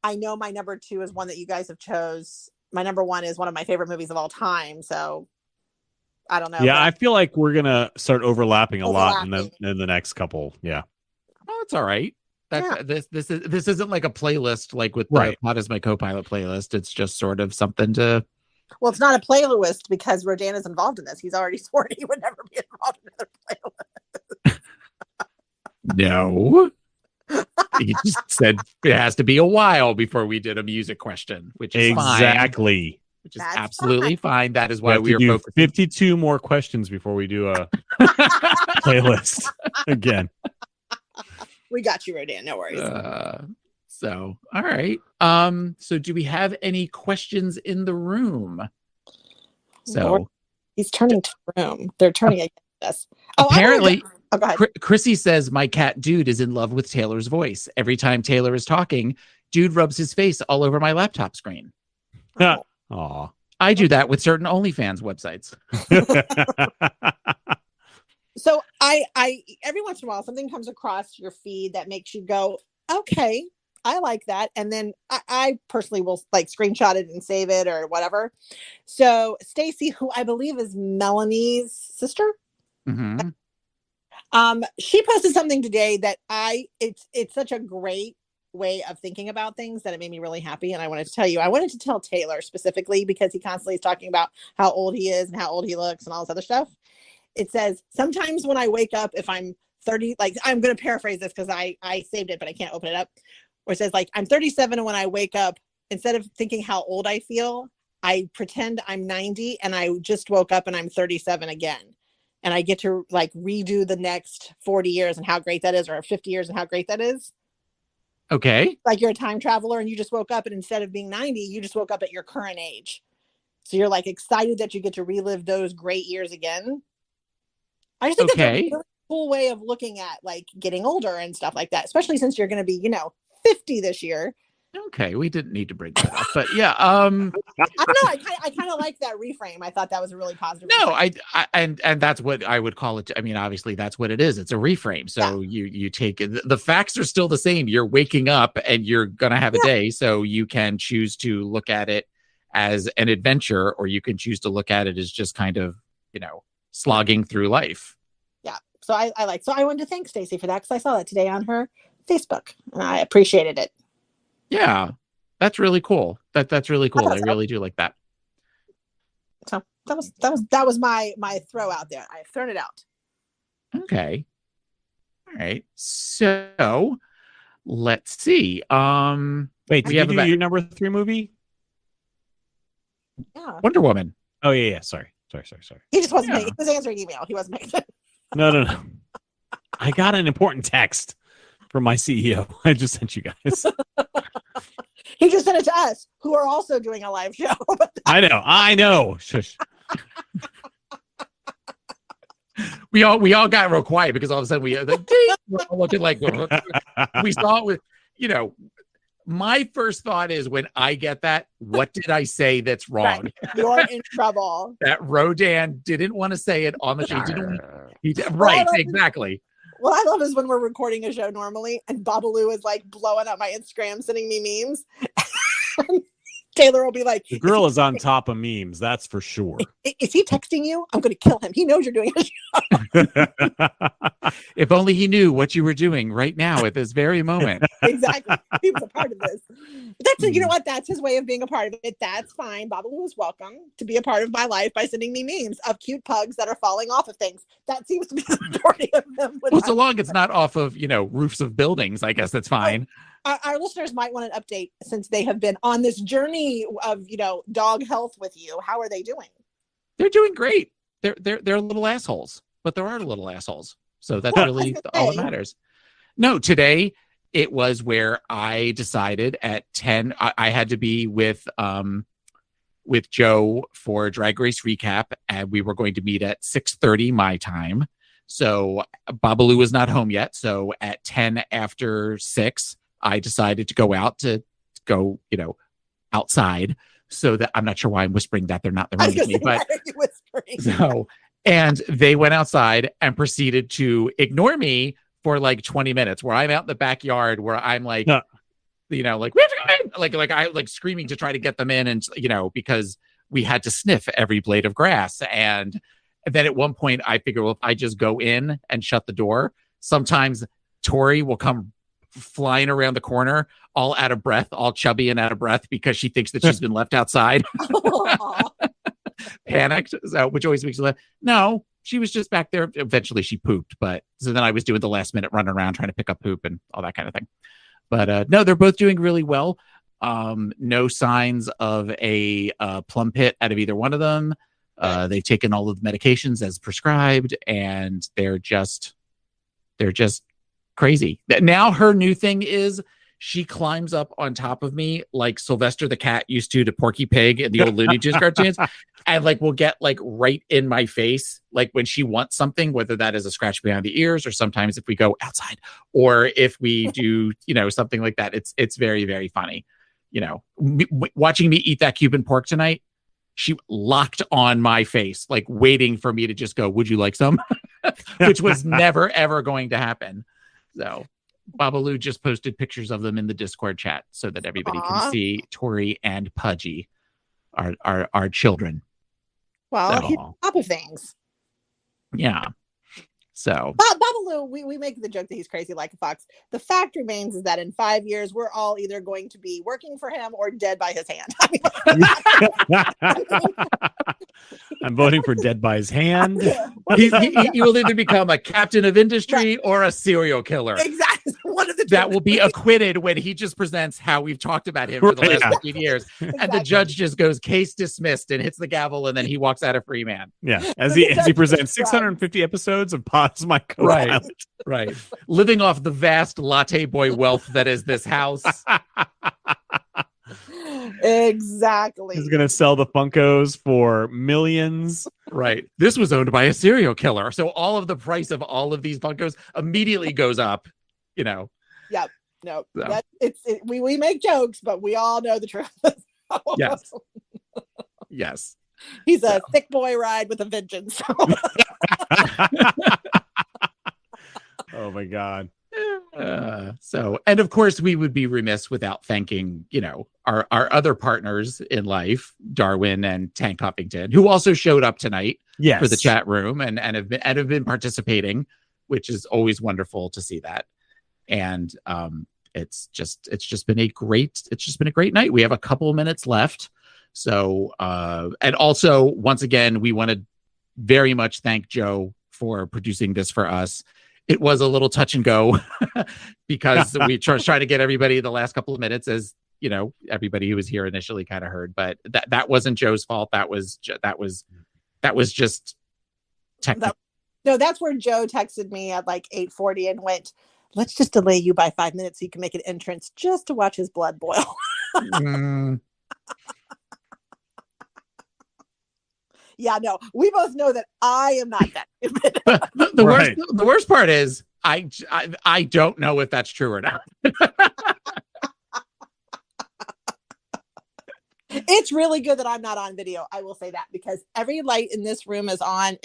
I know my number 2 is one that you guys have chose. My number 1 is one of my favorite movies of all time. So I don't know. Yeah, I feel like we're gonna start overlapping a lot in the next couple. Yeah. Oh, it's all right. This isn't like a playlist like with the Pod is My Co-Pilot playlist. It's just sort of something to. Well, it's not a playlist because Rodan is involved in this. He's already sworn he would never be involved in another playlist. No. He just said it has to be a while before we did a music question, which is exactly fine. Which is absolutely fine. That is why we are focusing. 52 more questions before we do a playlist again. We got you, Rodan. No worries. So, all right. So do we have any questions in the room? So Lord, he's turning to room. They're turning against us. apparently, go ahead. Chrissy says my cat Dude is in love with Taylor's voice. Every time Taylor is talking, Dude rubs his face all over my laptop screen. Aw. I do that with certain OnlyFans websites. So I every once in a while something comes across your feed that makes you go, okay, I like that. And then I personally will like screenshot it and save it or whatever. So Stacy, who I believe is Melanie's sister, Mm-hmm. she posted something today that it's such a great way of thinking about things that it made me really happy. And I wanted to tell you, I wanted to tell Taylor specifically because he constantly is talking about how old he is and how old he looks and all this other stuff. It says, sometimes when I wake up, if I'm 30, like I'm going to paraphrase this because I saved it, but I can't open it up. Where it says like, I'm 37. And when I wake up, instead of thinking how old I feel, I pretend I'm 90 and I just woke up and I'm 37 again. And I get to like redo the next 40 years and how great that is, or 50 years and how great that is. Okay. Like you're a time traveler and you just woke up and instead of being 90, you just woke up at your current age. So you're like excited that you get to relive those great years again. I just think that's a really cool way of looking at like getting older and stuff like that, especially since you're going to be, 50 this year. Okay, we didn't need to bring that up, but yeah. I don't know. I kind of like that reframe. I thought that was a really positive. No, reframe. and that's what I would call it. I mean, obviously, that's what it is. It's a reframe. So you take the facts are still the same. You're waking up and you're gonna have a day. So you can choose to look at it as an adventure, or you can choose to look at it as just kind of slogging through life. Yeah. So I wanted to thank Stacy for that because I saw that today on her Facebook and I appreciated it. Yeah, that's really cool. That's really cool. I really do like that. So that was my throw out there. I've thrown it out. Okay. All right. So let's see. Wait, did you do your number 3 movie? Yeah. Wonder Woman. Oh yeah. Sorry. He just wasn't. He was answering email. He wasn't making. No. I got an important text from my CEO. I just sent you guys. He just sent it to us, who are also doing a live show. I know. Shush. We all got real quiet because all of a sudden we're all looking like we saw it with my first thought is when I get that, what did I say that's wrong? Right. You're in trouble. That Rodan didn't want to say it on the show. Right, exactly. What I love is when we're recording a show normally and Babalu is like blowing up my Instagram, sending me memes. Taylor will be like, the girl is on top of memes, that's for sure. Is he texting you? I'm going to kill him. He knows you're doing a show. If only he knew what you were doing right now at this very moment. Exactly. He was a part of this. That's you know what? That's his way of being a part of it. That's fine. Babalu is welcome to be a part of my life by sending me memes of cute pugs that are falling off of things. That seems to be the majority of them. Well, so long it's not off of roofs of buildings, I guess that's fine. Our listeners might want an update since they have been on this journey of dog health with you. How are they doing? They're doing great. They're little assholes, but there are little assholes. So that's really all that matters. No, today it was where I decided at 10 I had to be with Joe for Drag Race recap, and we were going to meet at 6:30 my time. So Babalu was not home yet. So at 10 after 6. I decided to go out to go, outside. So that I'm not sure why I'm whispering that they're not in the room with me, but so, and they went outside and proceeded to ignore me for like 20 minutes where I'm out in the backyard where I'm like, like we have to go in, like I like screaming to try to get them in. And, because we had to sniff every blade of grass. And then at one point I figured, well, if I just go in and shut the door, sometimes Tori will come flying around the corner, all out of breath, all chubby and out of breath because she thinks that she's been left outside. Panicked, which always makes me laugh. No, she was just back there. Eventually she pooped, but so then I was doing the last minute running around trying to pick up poop and all that kind of thing. But no, they're both doing really well. No signs of a plum pit out of either one of them. They've taken all of the medications as prescribed, and they're just crazy. Now her new thing is she climbs up on top of me like Sylvester the cat used to Porky Pig in the old Looney Tunes cartoons, and like will get like right in my face, like when she wants something, whether that is a scratch behind the ears or sometimes if we go outside or if we do, something like that. It's very, very funny. Watching me eat that Cuban pork tonight, she locked on my face, like waiting for me to just go, would you like some? Which was never, ever going to happen. So Babalu just posted pictures of them in the Discord chat so that everybody can see Tori and Pudgy, our children. Well, So, he's on top of things. Yeah. So Babalu, we make the joke that he's crazy like a fox. The fact remains is that in 5 years, we're all either going to be working for him or dead by his hand. I'm voting for dead by his hand. He will either become a captain of industry or a serial killer. Exactly. One of the that will be acquitted when he just presents how we've talked about him for the last 15 years. And the judge just goes, case dismissed, and hits the gavel, and then he walks out a free man. Yeah. As he presents 650 episodes of Pause My Co-Pilot. Right. Living off the vast latte boy wealth that is this house. Exactly. He's going to sell the Funkos for millions. Right. This was owned by a serial killer. So all of the price of all of these Funkos immediately goes up, Yep. No. So. We make jokes, but we all know the truth. Yes. Yes. He's a thick boy ride with a vengeance. Oh my God. And of course we would be remiss without thanking, our other partners in life, Darwin and Tank Huffington, who also showed up tonight for the chat room and have been participating, which is always wonderful to see that. And it's just been a great night. We have a couple of minutes left. So and also once again, we want to very much thank Joe for producing this for us. It was a little touch and go because we tried to get everybody the last couple of minutes, as everybody who was here initially kind of heard, but that wasn't Joe's fault. That was just technical. No, that's where Joe texted me at like 8:40 and went, let's just delay you by 5 minutes so you can make an entrance just to watch his blood boil. Yeah, no, we both know that I am not that. The worst part is I don't know if that's true or not. It's really good that I'm not on video. I will say that, because every light in this room is on.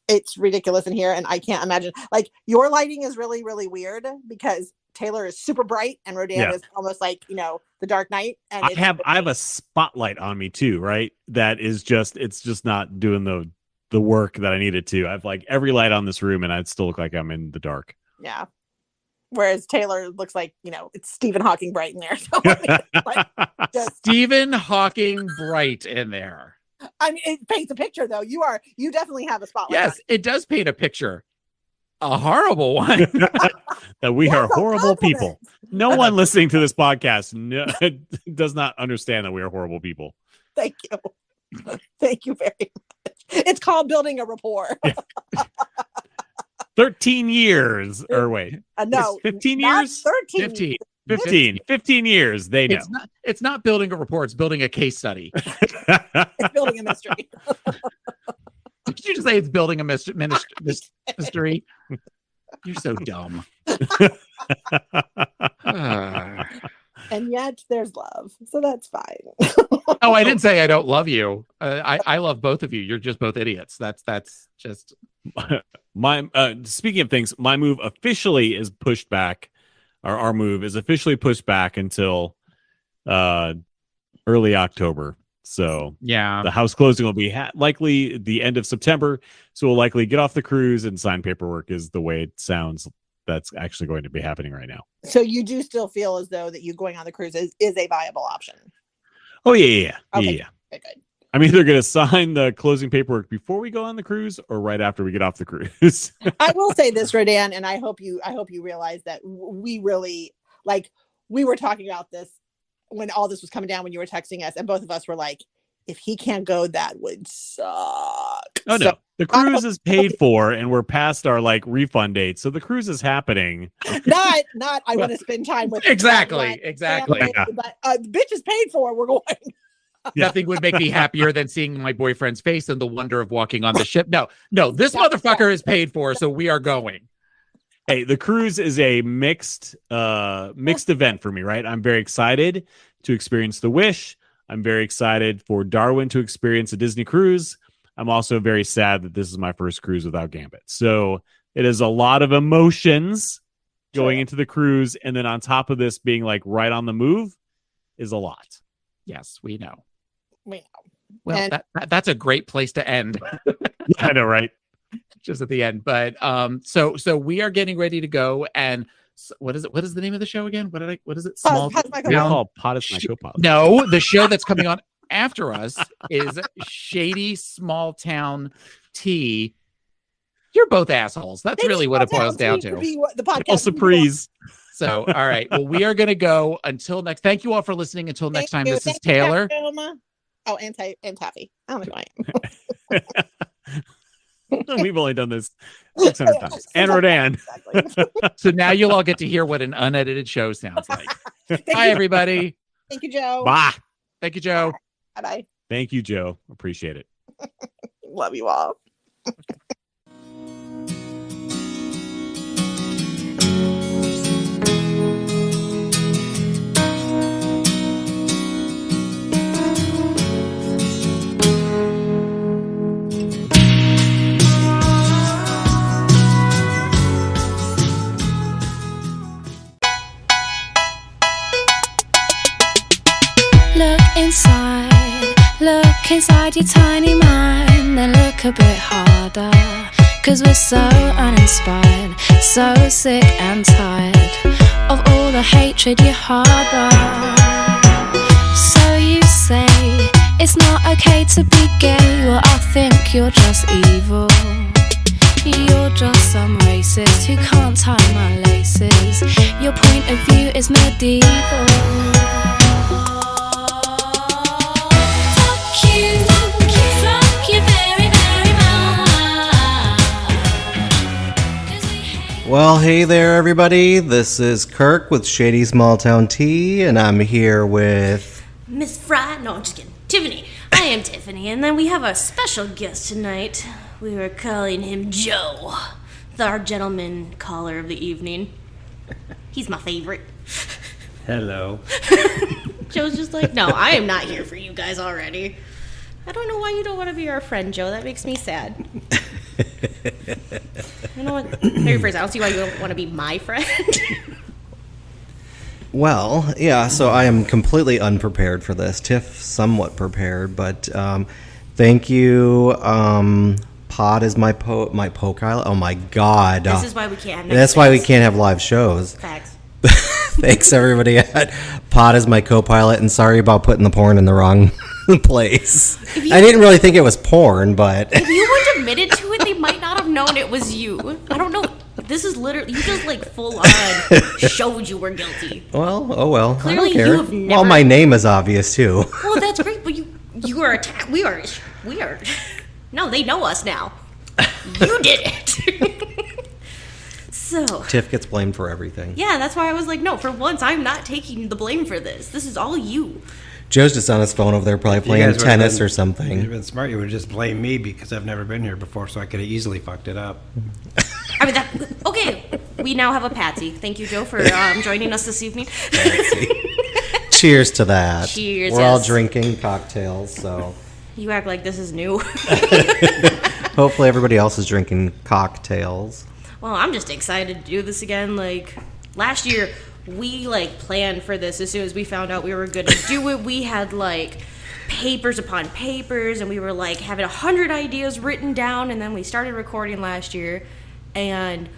It's ridiculous in here, and I can't imagine. Like, your lighting is really, really weird because Taylor is super bright and Rodan is almost like, the Dark Knight. And I have a spotlight on me too, right? That is it's just not doing the work that I need it to. I've like every light on this room and I'd still look like I'm in the dark. Yeah. Whereas Taylor looks like, it's Stephen Hawking bright in there. So, Stephen Hawking bright in there. I mean, it paints a picture though. You definitely have a spotlight. Yes, it does paint a picture. A horrible one. That we are horrible people. No one listening to this podcast does not understand that we are horrible people. Thank you. Thank you very much. It's called building a rapport. 13 years. Or wait. No. 15 years? 13. 15 years. They know. It's not building a rapport. It's building a case study. It's building a mystery. Did you just say it's building a mystery? You're so dumb. And yet there's love. So that's fine. Oh, I didn't say I don't love you. I love both of you. You're just both idiots. That's just my speaking of things, my move officially is pushed back. Our move is officially pushed back until early October. So yeah, the house closing will be likely the end of September. So we'll likely get off the cruise and sign paperwork is the way it sounds. That's actually going to be happening right now. So you do still feel as though that you going on the cruise is a viable option? Oh, yeah. Okay. Yeah. Okay, good. I'm either going to sign the closing paperwork before we go on the cruise or right after we get off the cruise. I will say this, Rodan, and I hope you realize that we really, we were talking about this when all this was coming down, when you were texting us, and both of us were like, if he can't go, that would suck. Oh no, the cruise is paid for, and we're past our like refund date, so the cruise is happening. Not. I want to spend time with Exactly. family, but the bitch is paid for. We're going. Nothing would make me happier than seeing my boyfriend's face and the wonder of walking on the ship. No, this motherfucker is paid for, so we are going. Hey, the cruise is a mixed event for me, right? I'm very excited to experience the Wish. I'm very excited for Darwin to experience a Disney cruise. I'm also very sad that this is my first cruise without Gambit. So it is a lot of emotions going into the cruise, and then on top of this being like right on the move is a lot. Yes, we know. We know. Well, And- that's a great place to end. I know, right? Just at the end, but so we are getting ready to go. And what is it? What is the name of the show again? What is it? Small Pod is my We co-pilot. call Pot is my co-pilot. No, the show that's coming on after us is Shady Small Town Tea. You're both assholes. That's really what it boils down to. The podcast. Also, surprise. So, all right. Well, we are going to go until next. Thank you all for listening. Until next time, this is Taylor. Oh, and Taffy. I don't know who I am. We've only done this 600 times. And Rodan. So now you'll all get to hear what an unedited show sounds like. Bye, everybody. Thank you, Joe. Bye. Thank you, Joe. Bye. Thank you, Joe. Appreciate it. Love you all. Look inside your tiny mind, then look a bit harder. 'Cause we're so uninspired, so sick and tired of all the hatred you harbor. So you say it's not okay to be gay, well I think you're just evil. You're just some racist who can't tie my laces. Your point of view is medieval. Well, hey there, everybody. This is Kirk with Shady Small Town Tea, and I'm here with Miss Fry. No, I'm just kidding. Tiffany. I am Tiffany, and then we have a special guest tonight. We were calling him Joe, our gentleman caller of the evening. He's my favorite. Hello. Joe's just like, no, I am not here for you guys already. I don't know why you don't want to be our friend, Joe. That makes me sad. You know what? Maybe first, I don't see why you don't want to be my friend. Well, yeah, so I am completely unprepared for this. Tiff, somewhat prepared, but thank you. Pod is my poke island. Oh my God. This is why we can't have That's why we can't have live shows. Facts. Thanks, everybody at Pod is my co-pilot, and sorry about putting the porn in the wrong place. I didn't really think it was porn, but... If you weren't admitted to it, they might not have known it was you. I don't know. This is literally, you just like full on showed you were guilty. Well, oh well. Clearly I don't care. you have never... Well, my name is obvious, too. Well, that's great, but you are attacked. We are... No, they know us now. You did it. So... Tiff gets blamed for everything. Yeah, that's why I was like, no, for once, I'm not taking the blame for this. This is all you. Joe's just on his phone over there probably playing tennis or something. You've been smart. You would just blame me because I've never been here before, so I could have easily fucked it up. I mean, okay, we now have a Patsy. Thank you, Joe, for joining us this evening. Cheers to that. Cheers, We're all yes. drinking cocktails, so... You act like this is new. Hopefully everybody else is drinking cocktails. Well, I'm just excited to do this again. Like, last year, we, like, planned for this as soon as we found out we were going to do it. We had, like, papers upon papers, and we were, like, having 100 ideas written down, and then we started recording last year, and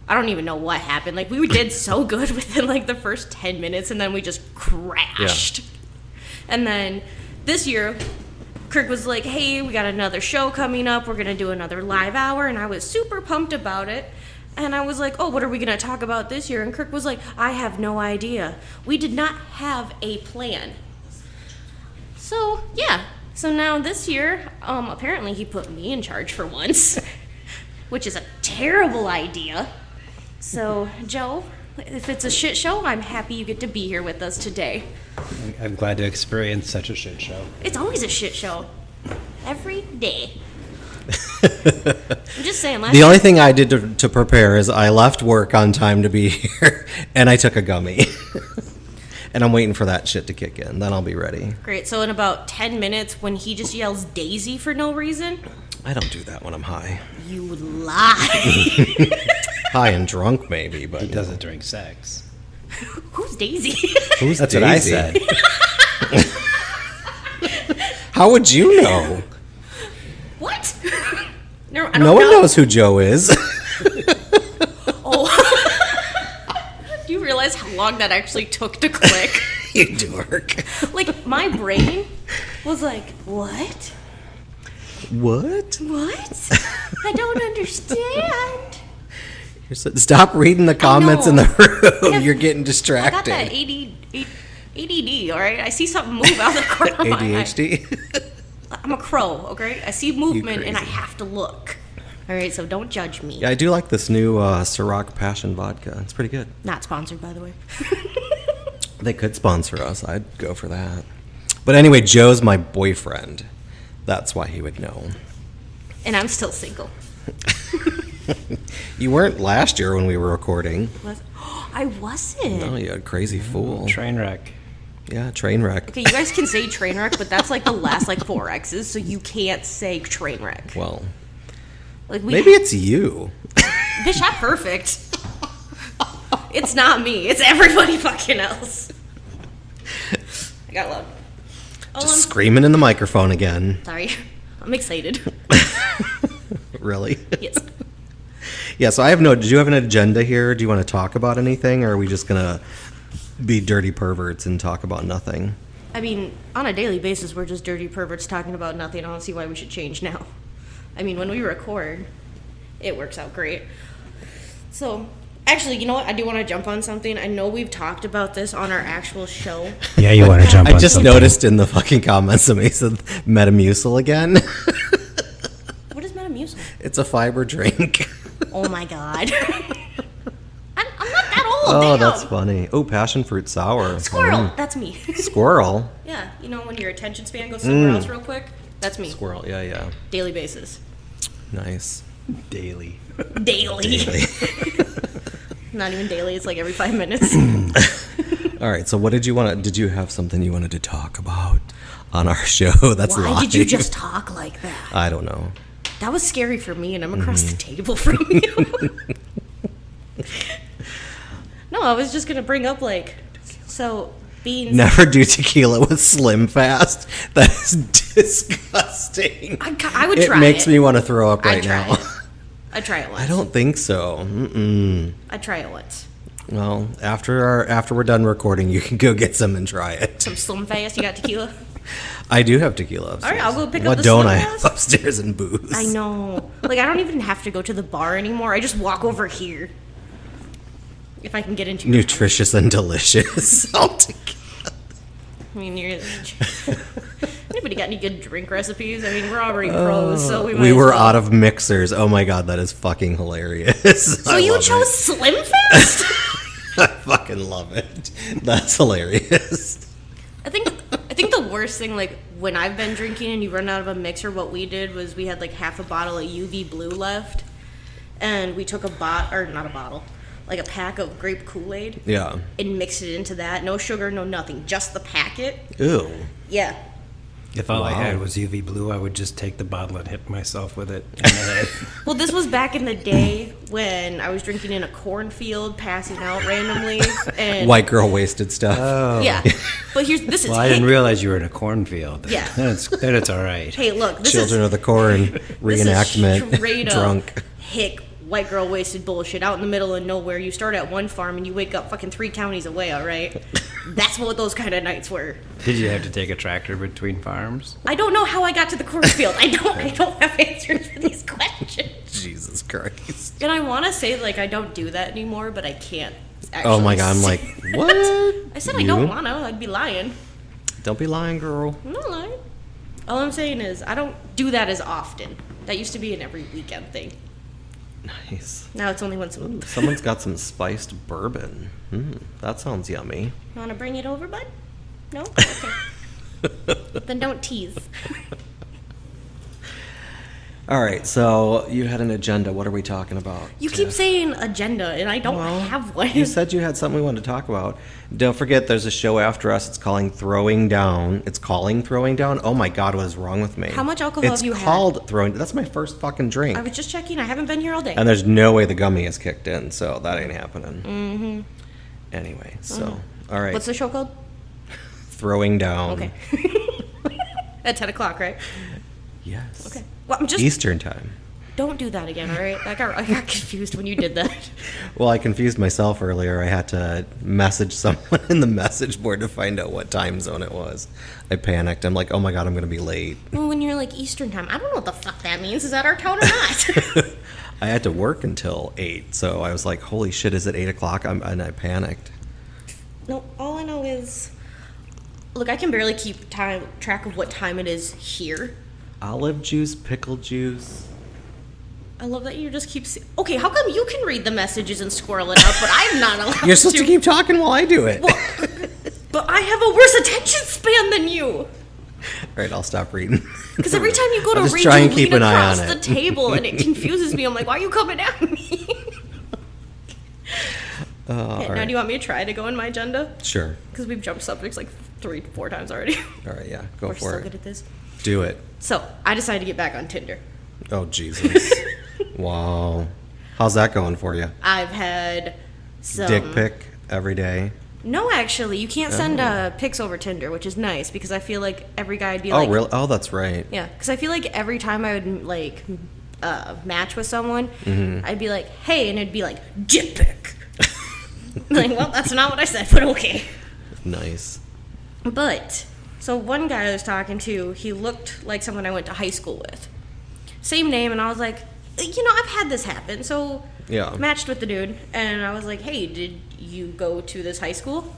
I don't even know what happened. Like, we did so good within, like, the first 10 minutes, and then we just crashed. Yeah. And then this year... Kirk was like, hey, we got another show coming up. We're going to do another live hour. And I was super pumped about it. And I was like, oh, what are we going to talk about this year? And Kirk was like, I have no idea. We did not have a plan. So, yeah. So now this year, apparently he put me in charge for once, which is a terrible idea. So, Joe, if it's a shit show, I'm happy you get to be here with us today. I'm glad to experience such a shit show. It's always a shit show. Every day. I'm just saying. The only thing I did to prepare is I left work on time to be here, and I took a gummy. And I'm waiting for that shit to kick in. Then I'll be ready. Great. So in about 10 minutes, when he just yells Daisy for no reason. I don't do that when I'm high. You lie. High and drunk, maybe, but... He doesn't drink sex. Who's Daisy? Who's That's Daisy? what I said. How would you know? What? No, I don't No one know. knows who Joe is. Oh. Do you realize how long that actually took to click? You dork. Like, my brain was like, what? What? What? I don't understand. Stop reading the comments in the room. You're getting I got distracted. that ADD, all right? I see something move out of the corner of my eye. ADHD? I'm a crow, okay? I see movement and I crazy. have to look. All right, so don't judge me. Yeah, I do like this new Ciroc Passion Vodka. It's pretty good. Not sponsored, by the way. They could sponsor us. I'd go for that. But anyway, Joe's my boyfriend. That's why he would know. And I'm still single. You weren't last year when we were recording. I wasn't. No, you had crazy fool. Train wreck. Yeah, train wreck. Okay, you guys can say train wreck, but that's like the last like 4 X's, so you can't say train wreck. Well, Like maybe it's you. Bitch, I'm perfect. It's not me. It's everybody fucking else. I got love. Just screaming in the microphone again. Sorry. I'm excited. Really? Yes. Yeah, so did you have an agenda here? Do you want to talk about anything, or are we just going to be dirty perverts and talk about nothing? I mean, on a daily basis, we're just dirty perverts talking about nothing. I don't see why we should change now. I mean, when we record, it works out great. So, actually, you know what? I do want to jump on something. I know we've talked about this on our actual show. Yeah, you want to jump on I just something. noticed in the fucking comments somebody said Metamucil again. What is Metamucil? It's a fiber drink. Oh my god. I'm not that old. Oh, damn. that's funny. Oh, passion fruit sour. Squirrel. That's me. Squirrel? Yeah, you know when your attention span goes somewhere else real quick? That's me. Squirrel, yeah. Daily basis. Nice. Daily. Daily. Not even daily. It's like every 5 minutes. All right, so what did you have something you wanted to talk about on our show? That's Why live. did you just talk like that? I don't know. That was scary for me, and I'm across the table from you. No, I was just gonna bring up so beans. Never do tequila with Slim Fast. That is disgusting. I would try it. Makes it. me want to throw up right I'd try now. it. I'd try it once. I don't think so. Mm-mm. I'd try it once. Well, after we're done recording, you can go get some and try it. Some Slim Fast. You got tequila? I do have tequila upstairs. All right, I'll go pick up what the don't Slim I Fast. have upstairs in booze? I know. I don't even have to go to the bar anymore. I just walk over here. If I can get into your Nutritious and delicious. All together. I mean, anybody got any good drink recipes? I mean, we're already pros, so we might We as were well. out of mixers. Oh my god, that is fucking hilarious. So I you love chose it. Slim Fast? I fucking love it. That's hilarious. I think the worst thing, when I've been drinking and you run out of a mixer, what we did was we had half a bottle of UV Blue left, and we took a pack of grape Kool-Aid. Yeah. And mixed it into that. No sugar, no nothing, just the packet. Ew. Yeah. If all I Wow. had was UV blue, I would just take the bottle and hit myself with it in the head. Well, this was back in the day when I was drinking in a cornfield, passing out randomly, and White girl wasted stuff. Oh. yeah. But this is. Well, I didn't realize you were in a cornfield. Yeah. Then it's all right. Hey, look, this Children is of the Corn reenactment. straight up Drunk. hick white girl wasted bullshit out in the middle of nowhere. You start at one farm and you wake up fucking 3 counties away. All right, that's what those kind of nights were. Did you have to take a tractor between farms? I don't know how I got to the cornfield. I don't have answers for these questions. Jesus Christ. And I want to say I don't do that anymore, but I can't. Oh my god, I'm say like, that. what? I said I You? don't want to. I'd be lying. Don't be lying, girl. I'm not lying. All I'm saying is I don't do that as often. That used to be an every weekend thing. Nice. Now it's only once a month. Someone's got some spiced bourbon. That sounds yummy. You want to bring it over, bud? No? Okay. Then don't tease. All right, so you had an agenda. What are we talking about? You keep saying agenda, and I don't have one. You said you had something we wanted to talk about. Don't forget, there's a show after us. It's calling Throwing Down. It's calling Throwing Down? Oh my God, what is wrong with me? How much alcohol have you had? It's called Throwing. That's my first fucking drink. I was just checking. I haven't been here all day. And there's no way the gummy is kicked in, so that ain't happening. Mm-hmm. Anyway, so, all right. What's the show called? Throwing Down. Okay. At 10 o'clock, right? Yes. Okay. Well, I'm just... Eastern time. Don't do that again, all right? I got confused when you did that. Well, I confused myself earlier. I had to message someone in the message board to find out what time zone it was. I panicked. I'm like, oh my God, I'm going to be late. Well, when you're like Eastern time, I don't know what the fuck that means. Is that our town or not? I had to work until 8, so I was like, holy shit, is it 8 o'clock? And I panicked. No, all I know is... Look, I can barely keep track of what time it is here. Olive juice, pickle juice. I love that you just keep... Okay, how come you can read the messages and squirrel it out, but I'm not allowed to? You're supposed to keep talking while I do it. Well, but I have a worse attention span than you. All right, I'll stop reading. Because every time you go to I'll just read, try you and keep lean an eye across on the it. table, and it confuses me. I'm like, why are you coming at me? Okay, all now, right. do you want me to try to go in my agenda? Sure. Because we've jumped subjects like 3-4 times already. All right, yeah, go We're for so it. good at this. Do it. So, I decided to get back on Tinder. Oh, Jesus. Wow. How's that going for you? I've had some... Dick pic every day? No, actually. You can't send pics over Tinder, which is nice, because I feel like every guy would be Oh, like... really? Oh, that's right. Yeah, because I feel like every time I would, like, match with someone, Mhm. I'd be like, hey, and it'd be like, dick pic. Like, well, that's not what I said, but okay. Nice. But, so one guy I was talking to, he looked like someone I went to high school with. Same name, and I was like, you know, I've had this happen. So, Yeah. matched with the dude, and I was like, hey, did you go to this high school?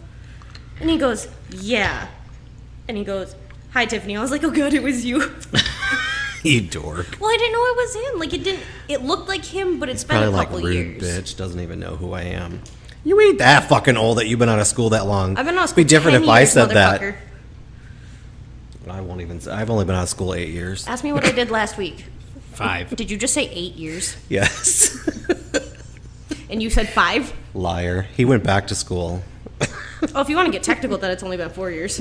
And he goes, yeah. And he goes, hi, Tiffany. I was like, oh, God, it was you. You dork. Well, I didn't know it was him. Like, it looked like him, but it's been Probably a like couple rude years. bitch. Doesn't even know who I am. You ain't that fucking old that you've been out of school that long. I've been out of It'd be school different 10 if I years, said motherfucker. that. I won't even say. I've only been out of school 8 years. Ask me what I did last week. 5. Did you just say 8 years? Yes. And you said 5? Liar. He went back to school. Oh, if you want to get technical, then it's only been 4 years.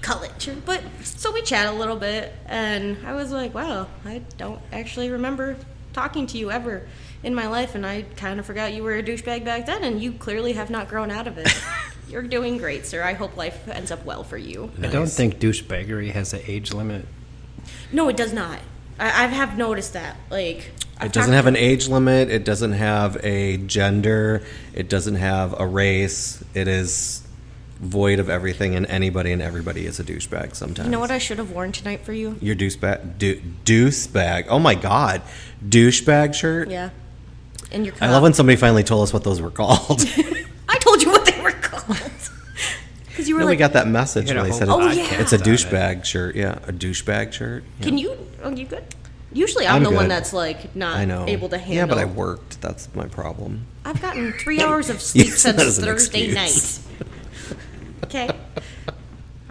College. But, so we chat a little bit, and I was like, wow, I don't actually remember talking to you ever in my life, and I kind of forgot you were a douchebag back then, and you clearly have not grown out of it. You're doing great, sir. I hope life ends up well for you. I don't think douchebaggery has an age limit. No, it does not. I have noticed that. Like, It doesn't have an age limit. It doesn't have a gender. It doesn't have a race. It is void of everything, and anybody and everybody is a douchebag sometimes. You know what I should have worn tonight for you? Your douchebag. Oh my God. Douchebag shirt? Yeah. And your I love when somebody finally told us what those were called. I told you what they were called. Because you were No, like, we got that message You had where a they said whole it's, podcast it's a on douchebag shirt. Yeah, a douchebag shirt. Yeah. can you? Oh, you good? Usually I'm the one good. that's like not I know. able to handle. Yeah, but I worked. That's my problem. I've gotten 3 hours of sleep Use that since as an Thursday excuse. night. Okay.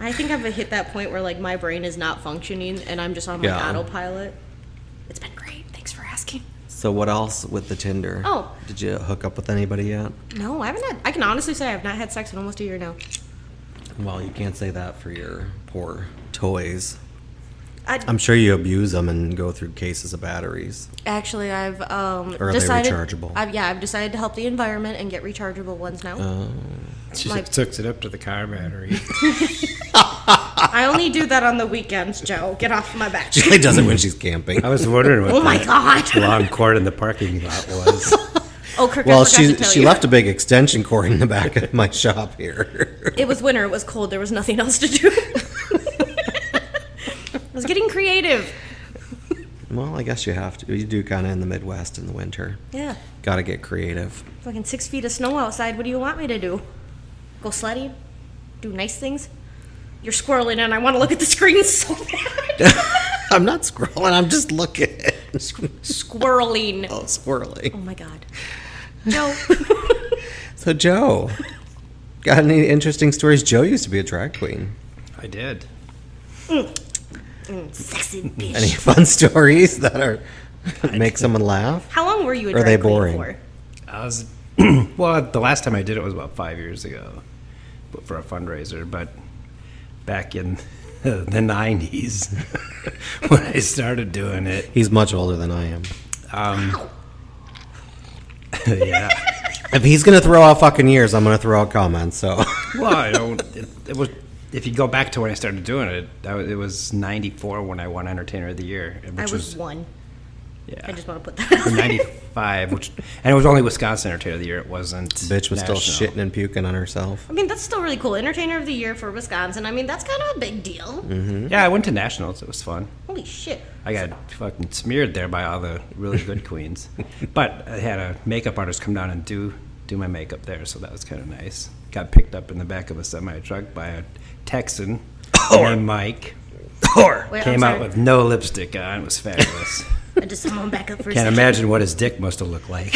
I think I've hit that point where like my brain is not functioning and I'm just on like Yeah. autopilot. It's been great. Thanks for asking. So what else with the Tinder? Oh. Did you hook up with anybody yet? No, I haven't had. I can honestly say I've not had sex in almost a year now. Well, you can't say that for your poor toys. I- I'm sure you abuse them and go through cases of batteries. Actually, I've Or are decided. they rechargeable? I've decided to help the environment and get rechargeable ones now. She My- just hooks it up to the car battery. I only do that on the weekends, Joe. Get off my back. She only does it when she's camping. I was wondering what Oh my the God. long cord in the parking lot was. Oh, Kirk, Well, I forgot to tell she you. left a big extension cord in the back of my shop here. It was winter. It was cold. There was nothing else to do. I was getting creative. Well, I guess you have to. You do kind of in the Midwest in the winter. Yeah. Got to get creative. Fucking 6 feet of snow outside. What do you want me to do? Go sledding? Do nice things? You're squirreling and I want to look at the screen so bad. I'm not scrolling. I'm just looking. Squirreling. Oh, squirreling. Oh my God. Joe. So, Joe, got any interesting stories? Joe used to be a drag queen. I did. Sexy bitch. Any fun stories that make someone laugh? How long were you a Or drag are they queen boring? for? I was well. The last time I did it was about 5 years ago, for a fundraiser. But back in the 90s, when I started doing it, He's much older than I am. Yeah. If he's gonna throw out fucking years, I'm gonna throw out comments. So. Well, I don't. It was. If you go back to when I started doing it, it was '94 when I won Entertainer of the Year, I which was one. Yeah. I just want to put that out there. '95, and it was only Wisconsin Entertainer of the Year. It wasn't. Bitch was national. still shitting and puking on herself. I mean, that's still really cool. Entertainer of the Year for Wisconsin. I mean, that's kind of a big deal. Mm-hmm. Yeah, I went to nationals. It was fun. Holy shit. I got fucking smeared there by all the really good queens, but I had a makeup artist come down and do my makeup there, so that was kind of nice. Got picked up in the back of a semi truck by a Texan named Mike. Wait, Came I'm out sorry. with no lipstick on. It was fabulous. I just someone back up for a Can't second. imagine what his dick must have looked like.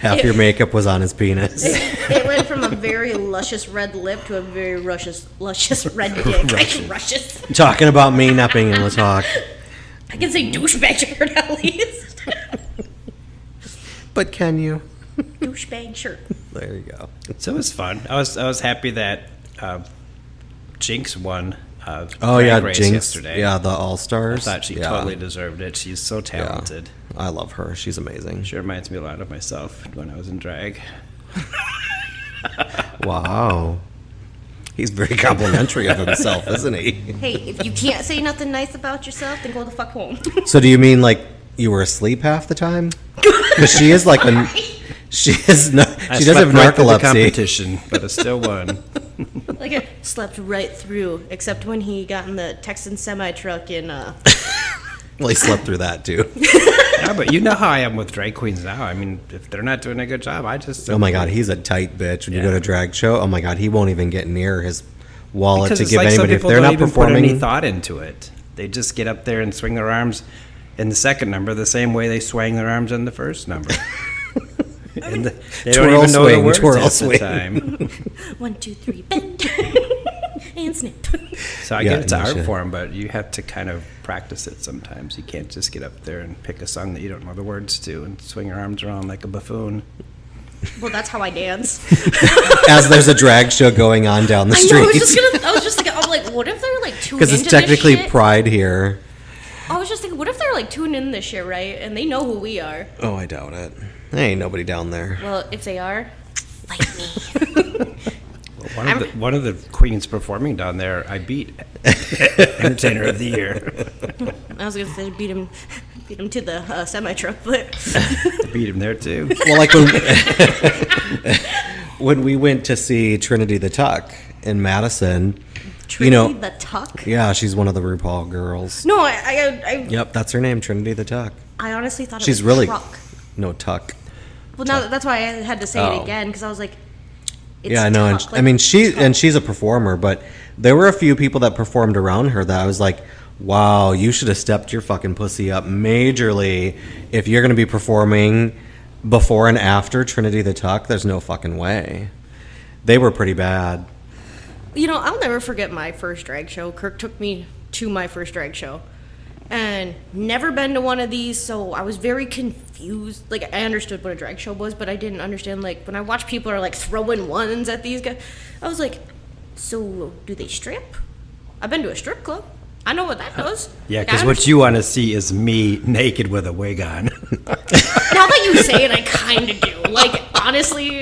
Half your makeup was on his penis. It went from a very luscious red lip to a very luscious red dick. Luscious. Talking about me not being able to talk. I can say douchebag shirt at least. But can you? Douchebag shirt. There you go. So it was fun. I was happy that Jinx won. Oh drag yeah, race Jinx. yesterday. Yeah, the All Stars. I thought she totally deserved it. She's so talented. Yeah, I love her. She's amazing. She reminds me a lot of myself when I was in drag. Wow. He's very complimentary of himself, isn't he? Hey, if you can't say nothing nice about yourself, then go the fuck home. So do you mean like you were asleep half the time? Because she is like a. She is no. I She does have slept right through the narcolepsy. competition, but I still won. Like I slept right through, except when he got in the Texan semi truck in. Well, he slept through that too. Yeah, but you know how I am with drag queens now. I mean, if they're not doing a good job, I just. Oh my god, he's a tight bitch. When you go to a drag show, oh my god, he won't even get near his wallet Because to it's give like some anybody if people they're don't not even put any performing. thought into it. They just get up there and swing their arms in the second number the same way they swang their arms in the first number. And they don't Twirl even know the swing, words twirl half swing. the time. 1, 2, 3, bend and snip. So I Yeah, get it's no art shit. form, but you have to kind of practice it sometimes. You can't just get up there and pick a song that you don't know the words to and swing your arms around like a buffoon. Well, that's how I dance. As there's a drag show going on down the I know. street. I was just thinking. I'm like, what if they're like tuned Because into it's technically this shit? Pride here. I was just thinking, what if they're like tuned in this shit, right? And they know who we are. Oh, I doubt it. There ain't nobody down there. Well, if they are, fight me. One of the queens performing down there, I beat Entertainer of the Year. I was gonna say beat him to the semi truck, but I beat him there too. Well, like when we went to see Trinity the Tuck in Madison, Trinity the Tuck. Yeah, she's one of the RuPaul girls. No, I Yep, that's her name, Trinity the Tuck. I honestly thought She's it was really truck. no Tuck. Well, now that's why I had to say Oh. it again because I was like, it's Yeah, I know. And Tuck, I mean, she's a performer, but there were a few people that performed around her that I was like, wow, you should have stepped your fucking pussy up majorly if you're going to be performing before and after Trinity the Tuck. There's no fucking way. They were pretty bad. You know, I'll never forget my first drag show. Kirk took me to my first drag show. And never been to one of these, so I was very confused. Like, I understood what a drag show was, but I didn't understand, like, when I watch people are, like, throwing ones at these guys, I was like, so do they strip? I've been to a strip club. I know what that does. Yeah, Like, because what you want to see is me naked with a wig on. Now that you say it, I kind of do. Like, honestly,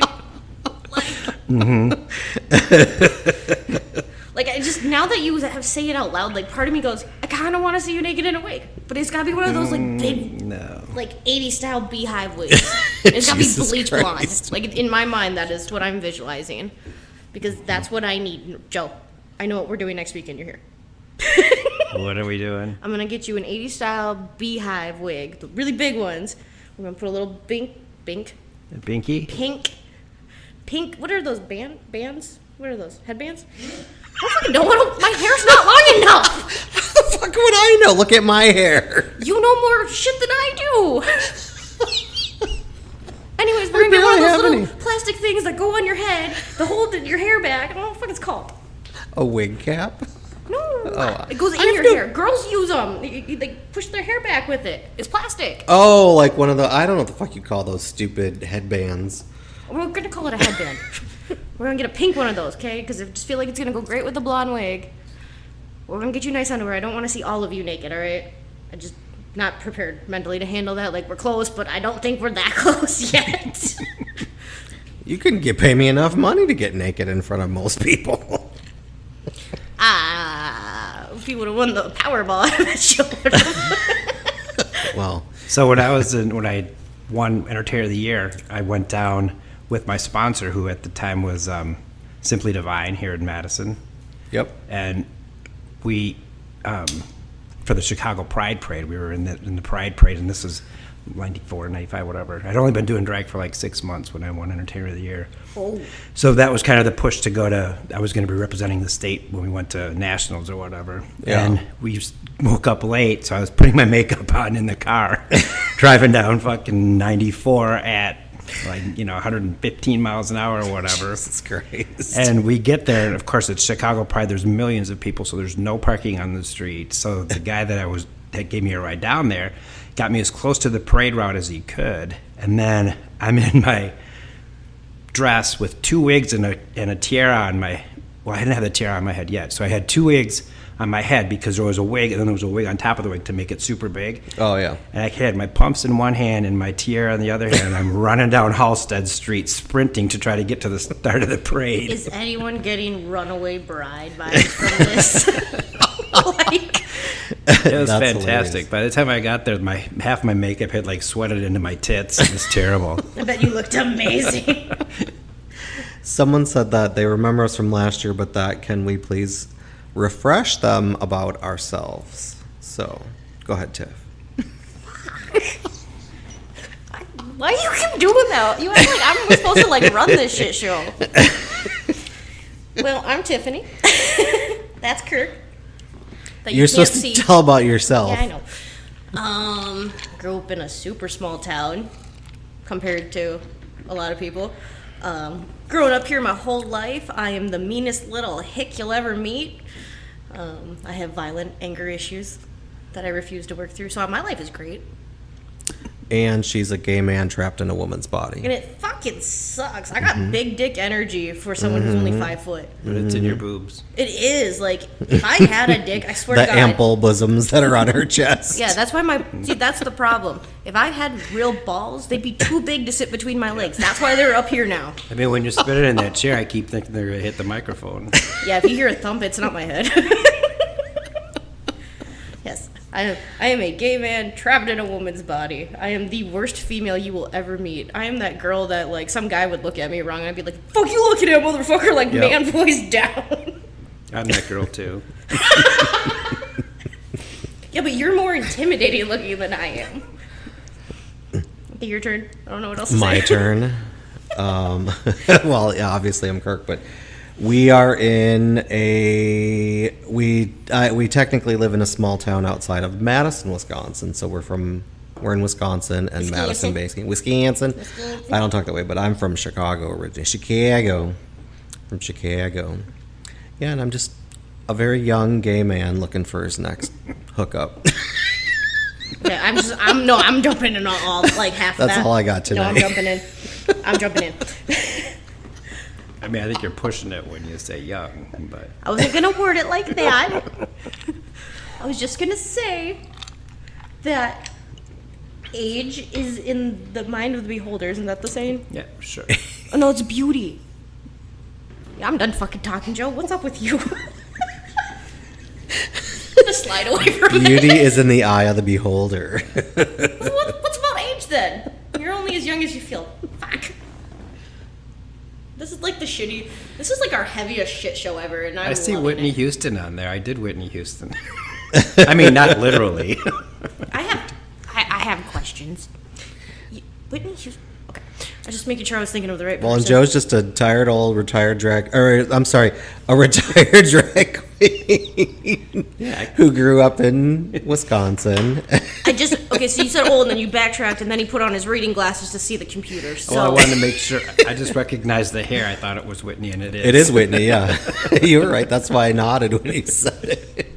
like, I just, now that you have say it out loud, like, part of me goes, I kind of want to see you naked in a wig. But it's got to be one of those, like, big, like, 80s style beehive wigs. It's got to be Jesus bleach Christ. blonde. Like, in my mind, that is what I'm visualizing. Because that's what I need. Joe, I know what we're doing next weekend. You're here. What are we doing? I'm going to get you an 80s style beehive wig, the really big ones. We're going to put a little Binky? pink, what are those bands? What are those? Headbands? I fucking don't want to. My hair's not long enough. How the fuck would I know? Look at my hair. You know more shit than I do. Anyways, we're gonna get one of those little plastic things that go on your head to hold your hair back. I don't know what the fuck it's called. A wig cap? No, Oh, it goes in your hair. Girls use them. They push their hair back with it. It's plastic. Oh, like one of the, I don't know what the fuck you call those stupid headbands. We're gonna call it a headband. We're gonna get a pink one of those, okay? Because I just feel like it's gonna go great with the blonde wig. We're gonna get you nice underwear. I don't want to see all of you naked, all right? I just not prepared mentally to handle that. Like, we're close, but I don't think we're that close yet. You couldn't pay me enough money to get naked in front of most people. If you would have won the Powerball, I bet you would have. Well, so when I won Entertainer of the Year, I went down with my sponsor, who at the time was Simply Divine here in Madison. Yep. And we, for the Chicago Pride Parade, we were in the Pride Parade, and this was 94, 95, whatever. I'd only been doing drag for like 6 months when I won Entertainer of the Year. Oh. So that was kind of the push to go to, I was going to be representing the state when we went to nationals or whatever. Yeah. And we woke up late, so I was putting my makeup on in the car, driving down fucking 94 at 115 miles an hour or whatever. Jesus Christ. And we get there, and of course it's Chicago Pride. There's millions of people, so there's no parking on the street. So the guy that gave me a ride down there got me as close to the parade route as he could. And then I'm in my dress with two wigs and a tiara on my, well, I didn't have the tiara on my head yet. So I had two wigs on my head because there was a wig, and then there was a wig on top of the wig to make it super big. Oh, yeah. And I had my pumps in one hand and my tiara in the other hand, and I'm running down Halstead Street sprinting to try to get to the start of the parade. Is anyone getting runaway bride vibes from this? It was That's fantastic. hilarious. By the time I got there, half my makeup had like sweated into my tits. It was terrible. I bet you looked amazing. Someone said that they remember us from last year, but that can we please refresh them about ourselves? So, go ahead, Tiff. Why do you keep doing that? You act like I'm supposed to run this shit show. Well, I'm Tiffany. That's Kirk. That You're can't supposed see. to tell about yourself. Yeah, I know. Grew up in a super small town compared to a lot of people. Growing up here my whole life, I am the meanest little hick you'll ever meet. I have violent anger issues that I refuse to work through, so my life is great. And she's a gay man trapped in a woman's body. And it fucking sucks. I got big dick energy for someone who's only 5 foot. But it's in your boobs. It is. Like, if I had a dick, I swear to The God. ample bosoms that are on her chest. Yeah, that's why that's the problem. If I had real balls, they'd be too big to sit between my legs. That's why they're up here now. I mean, when you spit it in that chair, I keep thinking they're going to hit the microphone. Yeah, if you hear a thump, it's not my head. Yes, I am a gay man trapped in a woman's body. I am the worst female you will ever meet. I am that girl that, some guy would look at me wrong, and I'd be like, fuck you looking at, motherfucker, Yep. man voice down. I'm that girl, too. Yeah, but you're more intimidating looking than I am. Okay, your turn. I don't know what else to say. My turn. Well, yeah, obviously I'm Kirk, but we are in we technically live in a small town outside of Madison, Wisconsin. So we're in Wisconsin and Madison, basically. Wisconsin. I don't talk that way, but I'm from Chicago originally. From Chicago. Yeah, and I'm just a very young gay man looking for his next hookup. Yeah, I'm jumping in all half of that. That's all I got tonight. No, I'm jumping in. I mean, I think you're pushing it when you say young, but... I wasn't going to word it like that. I was just going to say that age is in the mind of the beholder. Isn't that the saying? Yeah, sure. Oh, no, it's beauty. Yeah, I'm done fucking talking, Joe. What's up with you? Just slide away from me. Beauty is in the eye of the beholder. What's about age then? You're only as young as you feel. Fuck. This is this is our heaviest shit show ever, and I see loving Whitney it. Houston on there. I did Whitney Houston. I mean, not literally. I have questions. Whitney Houston. Okay, I just just making sure I was thinking of the right person. Well, and Joe's just a tired old retired drag, or I'm sorry, a retired drag queen who grew up in Wisconsin. Okay, so you said old, and then you backtracked, and then he put on his reading glasses to see the computer. So Well, I wanted to make sure. I just recognized the hair. I thought it was Whitney, and it is. It is Whitney, yeah. You were right. That's why I nodded when he said it.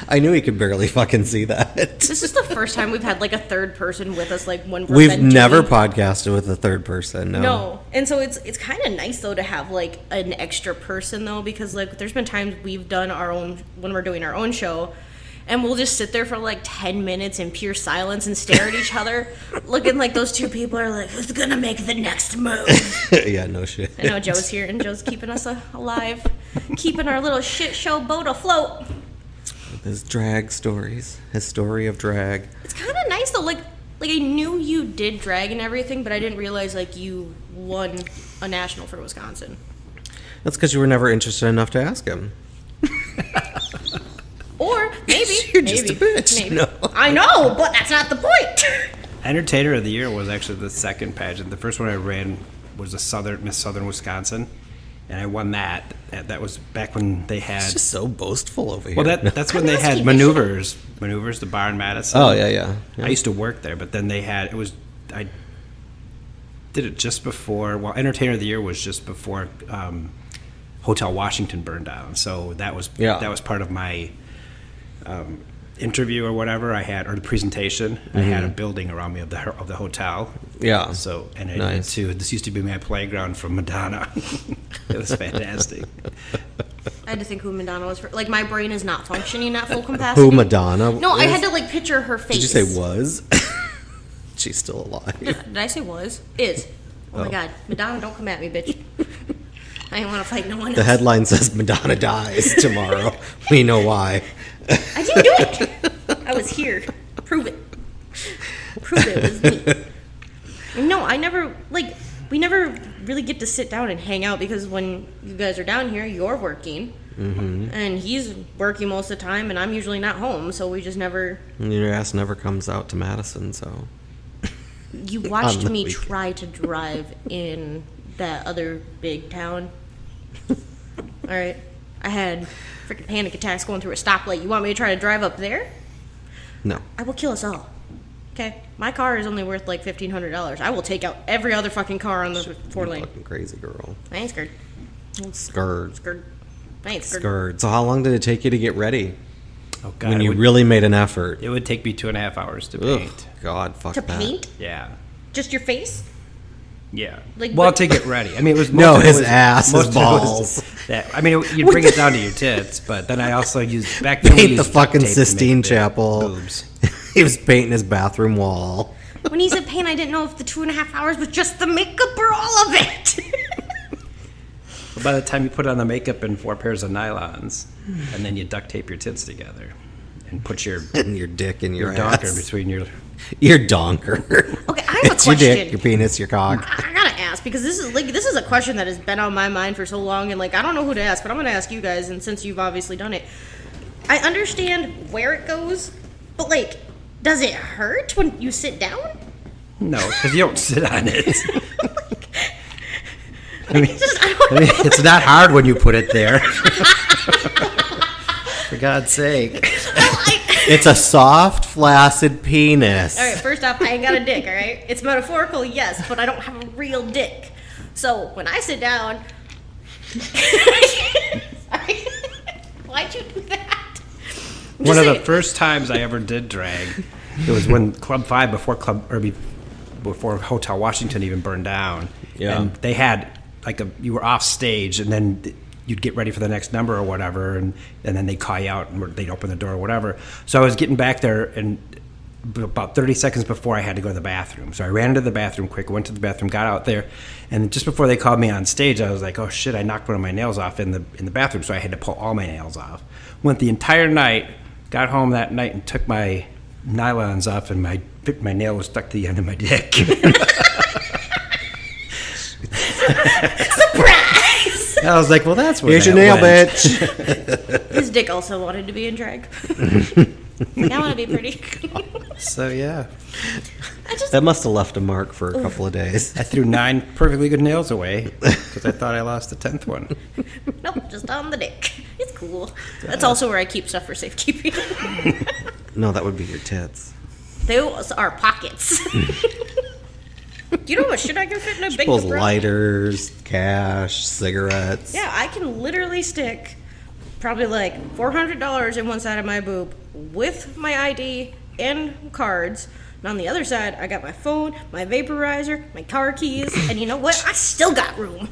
I knew he could barely fucking see that. This is the first time we've had like a third person with us, like when we're We've never podcasted with a third person. No, and so it's kind of nice though to have like an extra person though, because like there's been times we've done our own when we're doing our own show, and we'll just sit there for like 10 minutes in pure silence and stare at each other, looking like those two people are like, who's gonna make the next move? Yeah, no shit. I know Joe's here, and Joe's keeping us alive, keeping our little shit show boat afloat. His drag stories, his story of drag. It's kind of nice though, like I knew you did drag and everything, but I didn't realize like you won a national for Wisconsin. That's because you were never interested enough to ask him. Or maybe You're just a bitch. Maybe. No. I know, but that's not the point. Entertainer of the Year was actually the second pageant. The first one I ran was the Miss Southern Wisconsin, and I won that. That was back when they had. It's just so boastful over here. Well, that's when they had Maneuvers, the bar in Madison. Oh, yeah. I used to work there, but then they had I did it just before. Well, Entertainer of the Year was just before Hotel Washington burned down. So that was part of my interview or whatever I had, or the presentation. I had a building around me of the hotel. Yeah. So and I Nice. did too. This used to be my playground from Madonna. It was fantastic. I had to think who Madonna was. Like my brain is not functioning at full capacity. Who Madonna? No, I is? had to like picture her face. Did you say was? She's still alive. Did I say was? Is. Oh my Oh. God, Madonna, don't come at me, bitch. I didn't want to fight no one. The else. headline says Madonna dies tomorrow. We know why. I didn't do it. I was here. Prove it. Prove it was me. No, we never really get to sit down and hang out because when you guys are down here, you're working. Mm-hmm. And he's working most of the time, and I'm usually not home, so we just never. Your ass never comes out to Madison, so. You watched On the me weekend. try to drive in that other big town. All right, I had freaking panic attacks going through a stoplight. You want me to try to drive up there? No. I will kill us all. Okay, my car is only worth like $1,500. I will take out every other fucking car on the four lane. Fucking crazy girl. I ain't scared. Scared. I ain't scared. Scared. So how long did it take you to get ready? Oh God! When it you would- really made an effort. It would take me 2.5 hours to Ugh, paint. God, fuck To that. paint? Yeah. Just your face? Yeah. Like, well, but- to get ready. I mean, it was No, most of it his was- ass, most his of it was balls. That, I mean, you bring it down to your tits, but then I also used back then. we Paint the used duct fucking tape to make Sistine big Chapel. boobs. He was painting his bathroom wall. When he said paint, I didn't know if the 2.5 hours was just the makeup or all of it. By the time you put on the makeup and 4 pairs of nylons, and then you duct tape your tits together, and put your And your dick and your donker ass. between your. Your donker. Okay, I have a It's your question. dick, your penis, your cock. I gotta ask because this is a question that has been on my mind for so long, and like I don't know who to ask, but I'm gonna ask you guys, and since you've obviously done it, I understand where it goes, but like, does it hurt when you sit down? No, because you don't sit on it. I mean, I I mean, it's not hard when you put it there. For God's sake. It's a soft, flaccid penis. All right, first off, I ain't got a dick. All right, it's metaphorical, yes, but I don't have a real dick. So when I sit down, sorry, why'd you do that? I'm One just of the saying- first times I ever did drag, it was when Club 5 before Hotel Washington even burned down. Yeah. And they had you were off stage, and then you'd get ready for the next number or whatever, and then they'd call you out and they'd open the door or whatever. So I was getting back there, and about 30 seconds before I had to go to the bathroom. So I ran into the bathroom quick, went to the bathroom, got out there, and just before they called me on stage, I was like, oh shit, I knocked one of my nails off in the bathroom, so I had to pull all my nails off. Went the entire night, got home that night and took my nylons off, and my nail was stuck to the end of my dick. Surprise! I was like, well, that's where Here's your that nail, went. bitch. His dick also wanted to be in drag. Like, I want to be pretty. So yeah, That must have left a mark for a couple of days. I threw 9 perfectly good nails away because I thought I lost the 10th one. Nope, just on the dick. It's cool. That's also where I keep stuff for safekeeping. No, that would be your tits. Those are pockets. You know how much shit I can fit in a big Pulls bra? lighters, cash, cigarettes. Yeah, I can literally stick probably like $400 in one side of my boob with my ID and cards. And on the other side, I got my phone, my vaporizer, my car keys, and you know what? I still got room.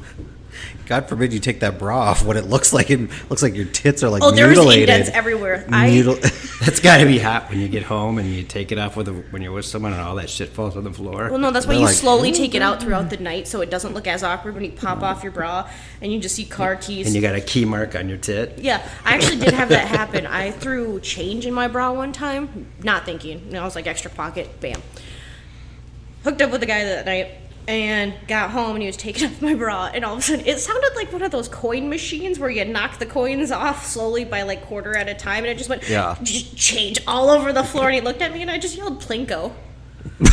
God forbid you take that bra off. What it looks like your tits are like There's mutilated. indents everywhere. That's got to be hot when you get home and you take it off when you're with someone and all that shit falls on the floor. Well, no, that's why you slowly take it out throughout the night so it doesn't look as awkward when you pop off your bra and you just see car keys. And you got a key mark on your tit. Yeah, I actually did have that happen. I threw change in my bra one time, not thinking. And I was like, extra pocket, bam. Hooked up with the guy that night and got home and he was taking off my bra and all of a sudden it sounded like one of those coin machines where you knock the coins off slowly by like quarter at a time and it just went change all over the floor and he looked at me and I just yelled Plinko.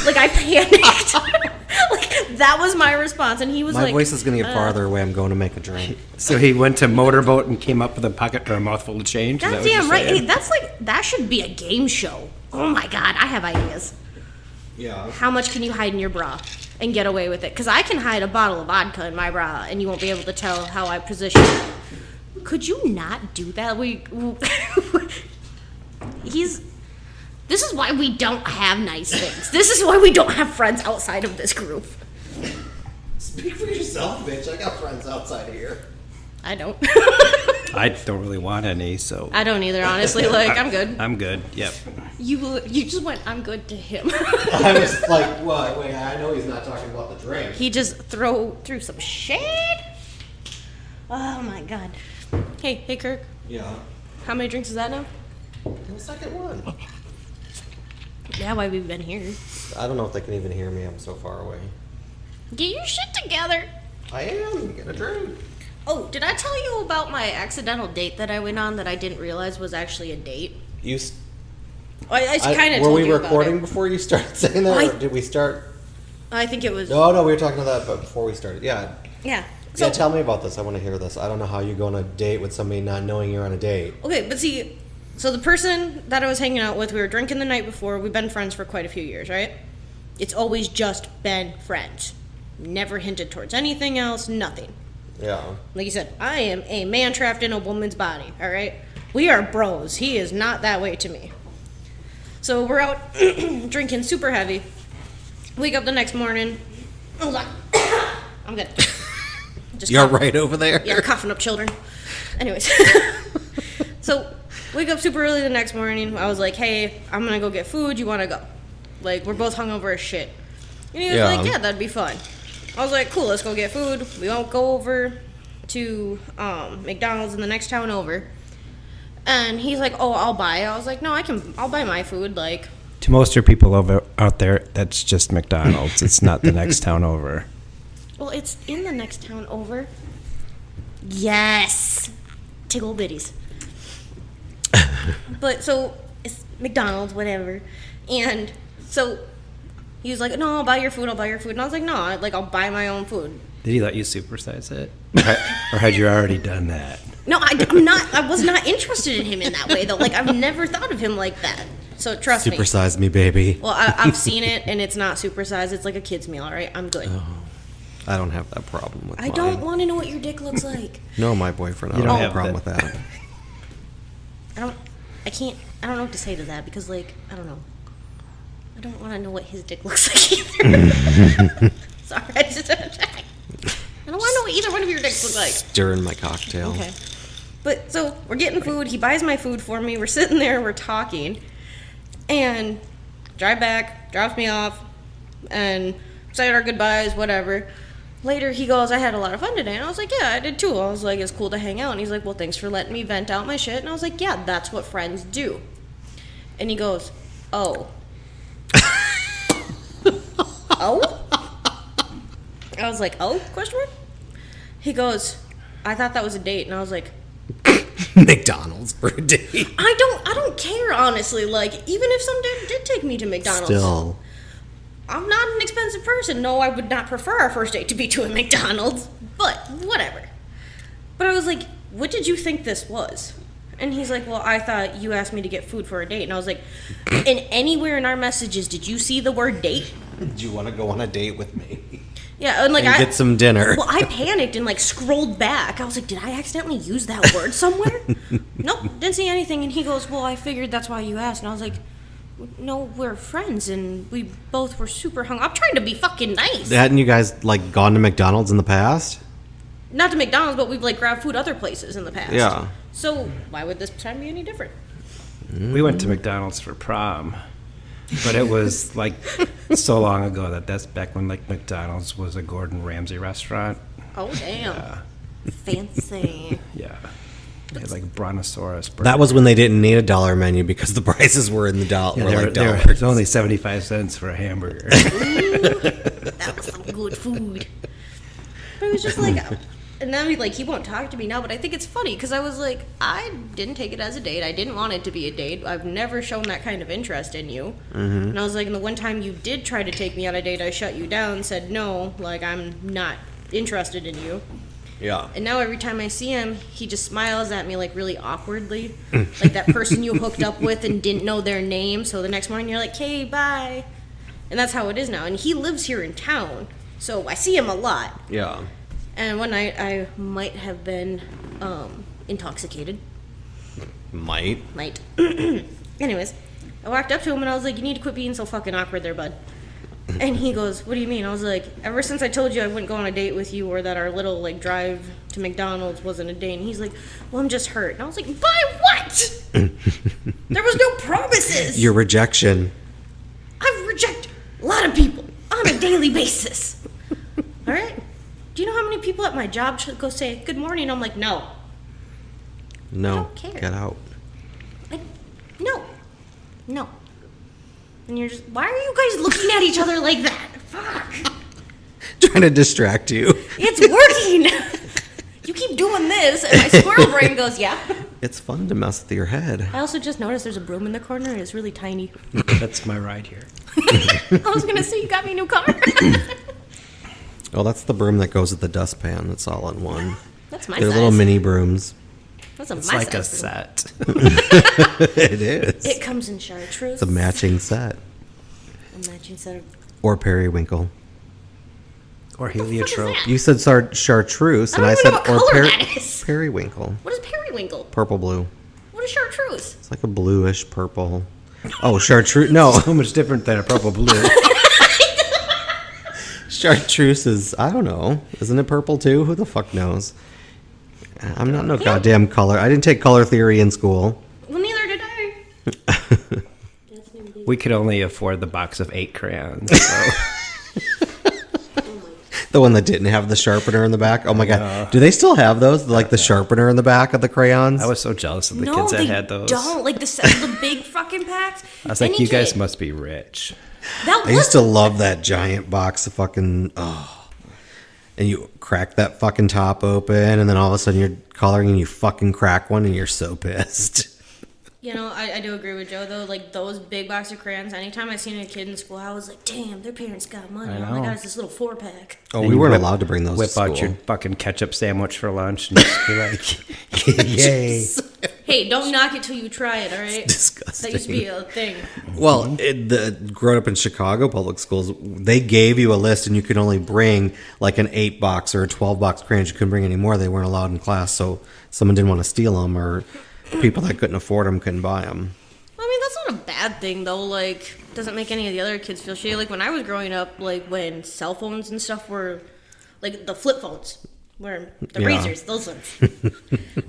Like I panicked. Like that was my response and he was My like, voice is going to get farther away. I'm going to make a drink. So he went to Motorboat and came up with a pocket or a mouthful of change? Is that what you're goddamn right. saying? Hey, that's like, that should be a game show. Oh my God, I have ideas. Yeah. How much can you hide in your bra and get away with it? Because I can hide a bottle of vodka in my bra and you won't be able to tell how I position it. Could you not do that? This is why we don't have nice things. This is why we don't have friends outside of this group. Speak for yourself, bitch. I got friends outside of here. I don't. I don't really want any, so. I don't either, honestly. Like, I'm good. I'm good, yep. You just went, I'm good to him. I was like, wait, I know he's not talking about the drink. He just threw some shade. Oh my God. Hey, Kirk. Yeah. How many drinks is that now? The second one. Yeah, why we've been here. I don't know if they can even hear me. I'm so far away. Get your shit together. I am. Get a drink. Oh, did I tell you about my accidental date that I went on that I didn't realize was actually a date? I kind of Were told we you about recording it. before you started saying that, or did we start? I think it was. No, we were talking about that, but before we started, yeah. Yeah. Yeah, tell me about this. I want to hear this. I don't know how you go on a date with somebody not knowing you're on a date. Okay, but see, so the person that I was hanging out with, we were drinking the night before. We've been friends for quite a few years, right? It's always just been friends. Never hinted towards anything else, nothing. Yeah. Like you said, I am a man trapped in a woman's body, all right? We are bros. He is not that way to me. So we're out drinking super heavy. Wake up the next morning. Hold on. I'm good. Just You're coughing. right over there. Yeah, coughing up children. Anyways. So wake up super early the next morning. I was like, hey, I'm going to go get food. You want to go? Like, we're both hungover as shit. And he was like, yeah, that'd be fun. I was like, cool, let's go get food. We won't go over to McDonald's in the next town over. And he's like, oh, I'll buy it. I was like, no, I'll buy my food. Like, To most of your people out there, that's just McDonald's. It's not the next town over. well, it's in the next town over. Yes. Tickle bitties. But so it's McDonald's, whatever. And so he was like, no, I'll buy your food. And I was like, no, I'll buy my own food. Did he let you supersize it? Or had you already done that? No, I was not interested in him in that way, though. Like, I've never thought of him like that. So trust me. Supersize me, baby. Well, I've seen it, and it's not supersized. It's like a kid's meal, all right? I'm good. Oh, I don't have that problem with I mine. don't want to know what your dick looks like. No, my boyfriend. I You don't don't have a have problem with that. I don't know what to say to that, because, like, I don't know. I don't want to know what his dick looks like either. Sorry, I don't want to know what either one of your dicks look like. Stirring my cocktail. Okay. But so we're getting food. He buys my food for me. We're sitting there. We're talking. And drive back, drops me off, and say our goodbyes, whatever. Later, he goes, I had a lot of fun today. And I was like, yeah, I did too. I was like, it's cool to hang out. And he's like, well, thanks for letting me vent out my shit. And I was like, yeah, that's what friends do. And he goes, oh. Oh? I was like, oh? Question mark? He goes, I thought that was a date. And I was like, McDonald's for a date. I don't care, honestly. Like, even if some dude did take me to McDonald's. Still. I'm not an expensive person. No, I would not prefer our first date to be to a McDonald's. But, whatever. But I was like, what did you think this was? And he's like, well, I thought you asked me to get food for a date. And I was like, and anywhere in our messages, did you see the word date? Do you want to go on a date with me? Yeah, and like and get some dinner. Well, I panicked and like scrolled back. I was like, did I accidentally use that word somewhere? Nope, didn't see anything. And he goes, well, I figured that's why you asked. And I was like, no, we're friends, and we both were super hung. I'm trying to be fucking nice. Hadn't you guys like gone to McDonald's in the past? Not to McDonald's, but we've like grabbed food other places in the past. Yeah. So why would this time be any different? We went to McDonald's for prom, but it was like so long ago that's back when like McDonald's was a Gordon Ramsay restaurant. Oh damn, fancy. Yeah. They had like Brontosaurus. That was when they didn't need a dollar menu because the prices were in the dollar. Yeah, dollars. it was only 75 cents for a hamburger. That was some good food. But it was just like, and then he won't talk to me now. But I think it's funny because I was like, I didn't take it as a date. I didn't want it to be a date. I've never shown that kind of interest in you. Mm-hmm. And I was like, and the one time you did try to take me on a date, I shut you down, said no, like I'm not interested in you. Yeah. And now every time I see him, he just smiles at me like really awkwardly, like that person you hooked up with and didn't know their name. So the next morning you're like, "Hey, bye," and that's how it is now. And he lives here in town, so I see him a lot. Yeah. And one night I might have been intoxicated. Might. Anyways, I walked up to him and I was like, "You need to quit being so fucking awkward there, bud." And he goes, "What do you mean?" I was like, "Ever since I told you I wouldn't go on a date with you or that our little like drive to McDonald's wasn't a date." And he's like, "Well, I'm just hurt." And I was like, "By what?" There was no promises. Your rejection. I reject a lot of people on a daily basis. All right? Do you know how many people at my job should go say, "Good morning"? I'm like, no. No. I don't care. Get out. Like, no. And you're just, why are you guys looking at each other like that? Fuck. Trying to distract you. It's working. You keep doing this, and my squirrel brain goes, yeah. It's fun to mess with your head. I also just noticed there's a broom in the corner, and it's really tiny. That's my ride here. I was going to say, you got me a new car. Oh, that's the broom that goes with the dustpan. It's all in one. That's my They're size. little mini brooms. That's It's my like a size set. It is. It comes in chartreuse. It's a matching set. A matching set of... Or periwinkle. Or heliotrope. You said chartreuse, and I said or periwinkle. What is periwinkle? Purple blue. What is chartreuse? It's like a bluish purple. Oh, chartreuse. No. So much different than a purple blue. Chartreuse is, I don't know. Isn't it purple too? Who the fuck knows? I'm not no goddamn color. I didn't take color theory in school. Well, neither did I. We could only afford the box of 8 crayons. So. The one that didn't have the sharpener in the back. Oh my god. Do they still have those? Like the sharpener in the back of the crayons? I was so jealous of the No, kids that they had those. don't. Like the big fucking packs. I was like, Any you guys kid. must be rich. That I used to love that giant box of fucking and you crack that fucking top open and then all of a sudden you're coloring and you fucking crack one and you're so pissed. You know, I do agree with Joe, though. Like, those big box of crayons, anytime I seen a kid in school, I was like, damn, their parents got money. I Oh, my know. God, it's this little 4-pack. Oh, And we you weren't allowed to bring those to Whip out school. your fucking ketchup sandwich for lunch and just be like, yay. Hey, don't knock it till you try it, all right? Disgusting. That used to be a thing. Well, growing up in Chicago public schools, they gave you a list and you could only bring like an 8-box or a 12-box crayons. You couldn't bring any more. They weren't allowed in class. So someone didn't want to steal them or people that couldn't afford them couldn't buy them. I mean, that's not a bad thing, though. Like, doesn't make any of the other kids feel shitty. Like, when I was growing up, like, when cell phones and stuff were, like, the flip phones, were the Yeah. razors, those ones.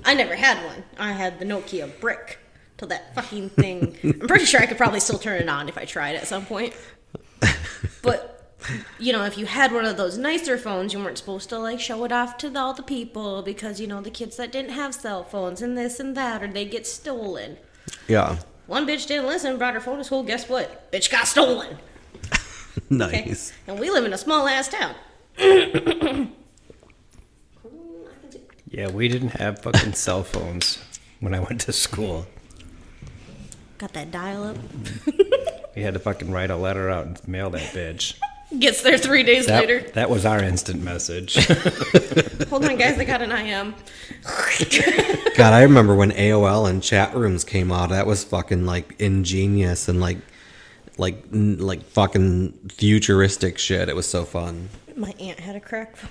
I never had one. I had the Nokia brick till that fucking thing. I'm pretty sure I could probably still turn it on if I tried at some point. But, you know, if you had one of those nicer phones, you weren't supposed to, like, show it off to all the people because, you know, the kids that didn't have cell phones and this and that, or they get stolen. Yeah. One bitch didn't listen, brought her phone to school. Guess what? Bitch got stolen. Nice. Okay? And we live in a small ass town. Yeah, we didn't have fucking cell phones when I went to school. Got that dial up. We had to fucking write a letter out and mail that bitch. Gets there 3 days later. That was our instant message. Hold on, guys. I got an IM. God, I remember when AOL and chat rooms came out. That was fucking like ingenious and like fucking futuristic shit. It was so fun. My aunt had a crack phone.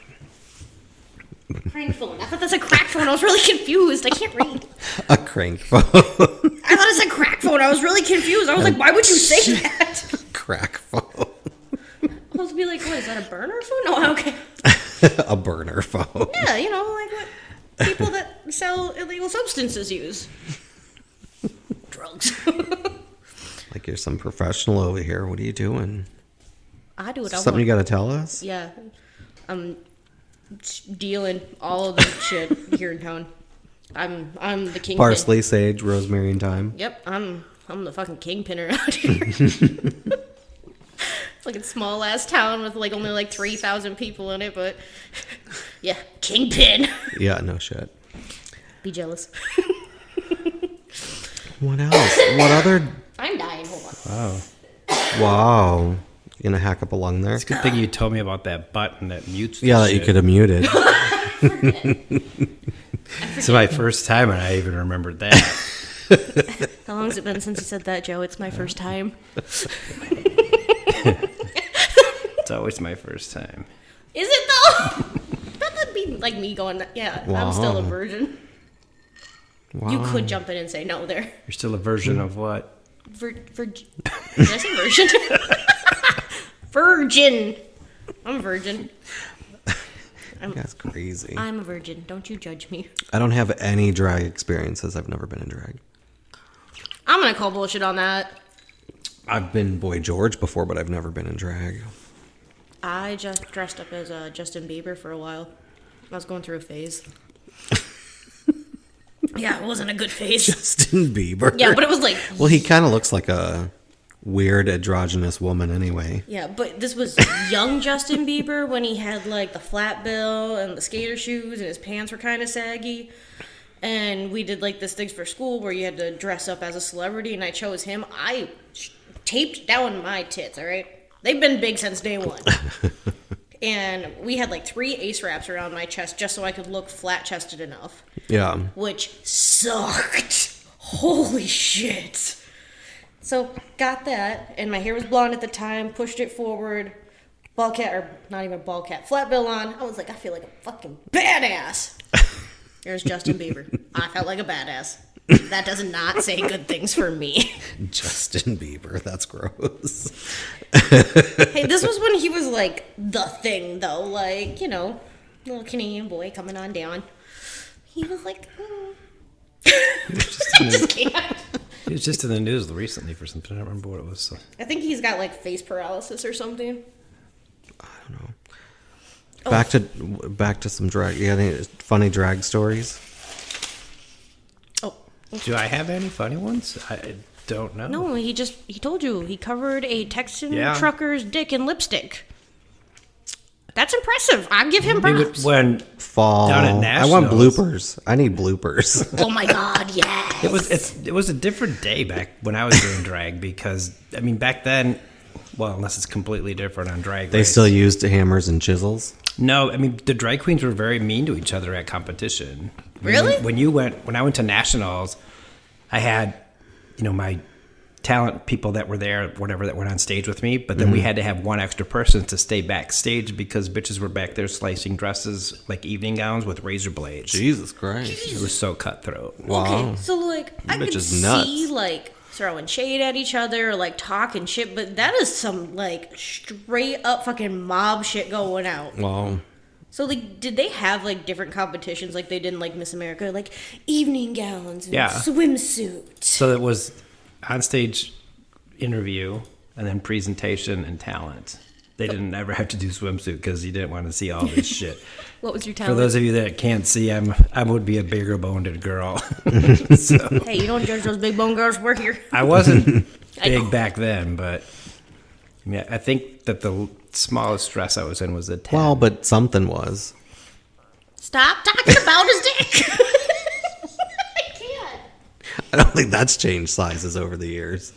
Crank phone. I thought that's a crack phone. I was really confused. I can't read. A crank phone. I thought it said crack phone. I was really confused. I was like, why would you say that? Crack phone. I was supposed to be like, what, is that a burner phone? No, okay. A burner phone. Yeah, you know, like what people that sell illegal substances use. Drugs. Like you're some professional over here. What are you doing? I do what I want. Something you got to tell us? Yeah. I'm dealing all of the shit here in town. I'm the kingpin. Parsley, sage, rosemary, and thyme. Yep, I'm the fucking kingpin around here. Fucking small ass town with like only like 3,000 people in it, but yeah, kingpin. Yeah, no shit. Be jealous. What else? What other? I'm dying. Hold on. Wow. You gonna hack up a lung there? It's a good thing you told me about that button that mutes. Yeah, that you could have muted. It's my first time, and I even remembered that. How long has it been since you said that, Joe? It's my first time. It's always my first time. Is it though? That'd be like me going, yeah, Wow. I'm still a virgin. Wow. You could jump in and say no there. You're still a version of what? Did I say virgin? Virgin. I'm a virgin. That's crazy. I'm a virgin. Don't you judge me. I don't have any drag experiences. I've never been in drag. I'm gonna call bullshit on that. I've been Boy George before, but I've never been in drag. I just dressed up as Justin Bieber for a while. I was going through a phase. Yeah, it wasn't a good phase. Justin Bieber. Yeah, but it was like... Well, he kind of looks like a weird androgynous woman anyway. Yeah, but this was young Justin Bieber when he had like the flat bill and the skater shoes and his pants were kind of saggy. And we did like this things for school where you had to dress up as a celebrity, and I chose him. I taped down my tits, all right? They've been big since day one. And we had like 3 ace wraps around my chest just so I could look flat-chested enough. Yeah. Which sucked. Holy shit. So, got that, and my hair was blonde at the time, pushed it forward, ball cap, or not even ball cap, flat bill on. I was like, I feel like a fucking badass. There's Justin Bieber. I felt like a badass. That does not say good things for me. Justin Bieber, that's gross. Hey, this was when he was like the thing, though. Like, you know, little Canadian boy coming on down. He was like, I just can't. He was just in the news recently for something. I don't remember what it was. I think he's got like face paralysis or something. Back to some drag. You got any funny drag stories? Do I have any funny ones? I don't know. No, he told you. He covered a Texan Yeah. trucker's dick in lipstick. That's impressive. I give him props. When Fall. down at I Nationals, want bloopers. I need bloopers. Oh my god, yes. It was a different day back when I was doing drag because I mean back then, well, unless it's completely different on Drag They Race. still used hammers and chisels. No, I mean the drag queens were very mean to each other at competition. Really? When I went to nationals, I had, you know, my talent people that were there, whatever, that went on stage with me, but then we had to have one extra person to stay backstage because bitches were back there slicing dresses like evening gowns with razor blades. Jesus Christ. It was so cutthroat. Okay, so like I Bitch could is nuts. see like throwing shade at each other or like talking shit, but that is some like straight up fucking mob shit going out. Wow. So like, did they have like different competitions like they did in like Miss America, like evening gowns and Yeah. swimsuits? So it was on stage interview and then presentation and talent. They didn't ever have to do swimsuit because you didn't want to see all this shit. What was your For talent? those of you that can't see, I would be a bigger boned girl. So Hey, you don't judge those big bone girls. We're here. I wasn't I know. big back then, but I mean, I think that the smallest dress I was in was a 10. Well, but something was. Stop talking about his dick. I can't. I don't think that's changed sizes over the years.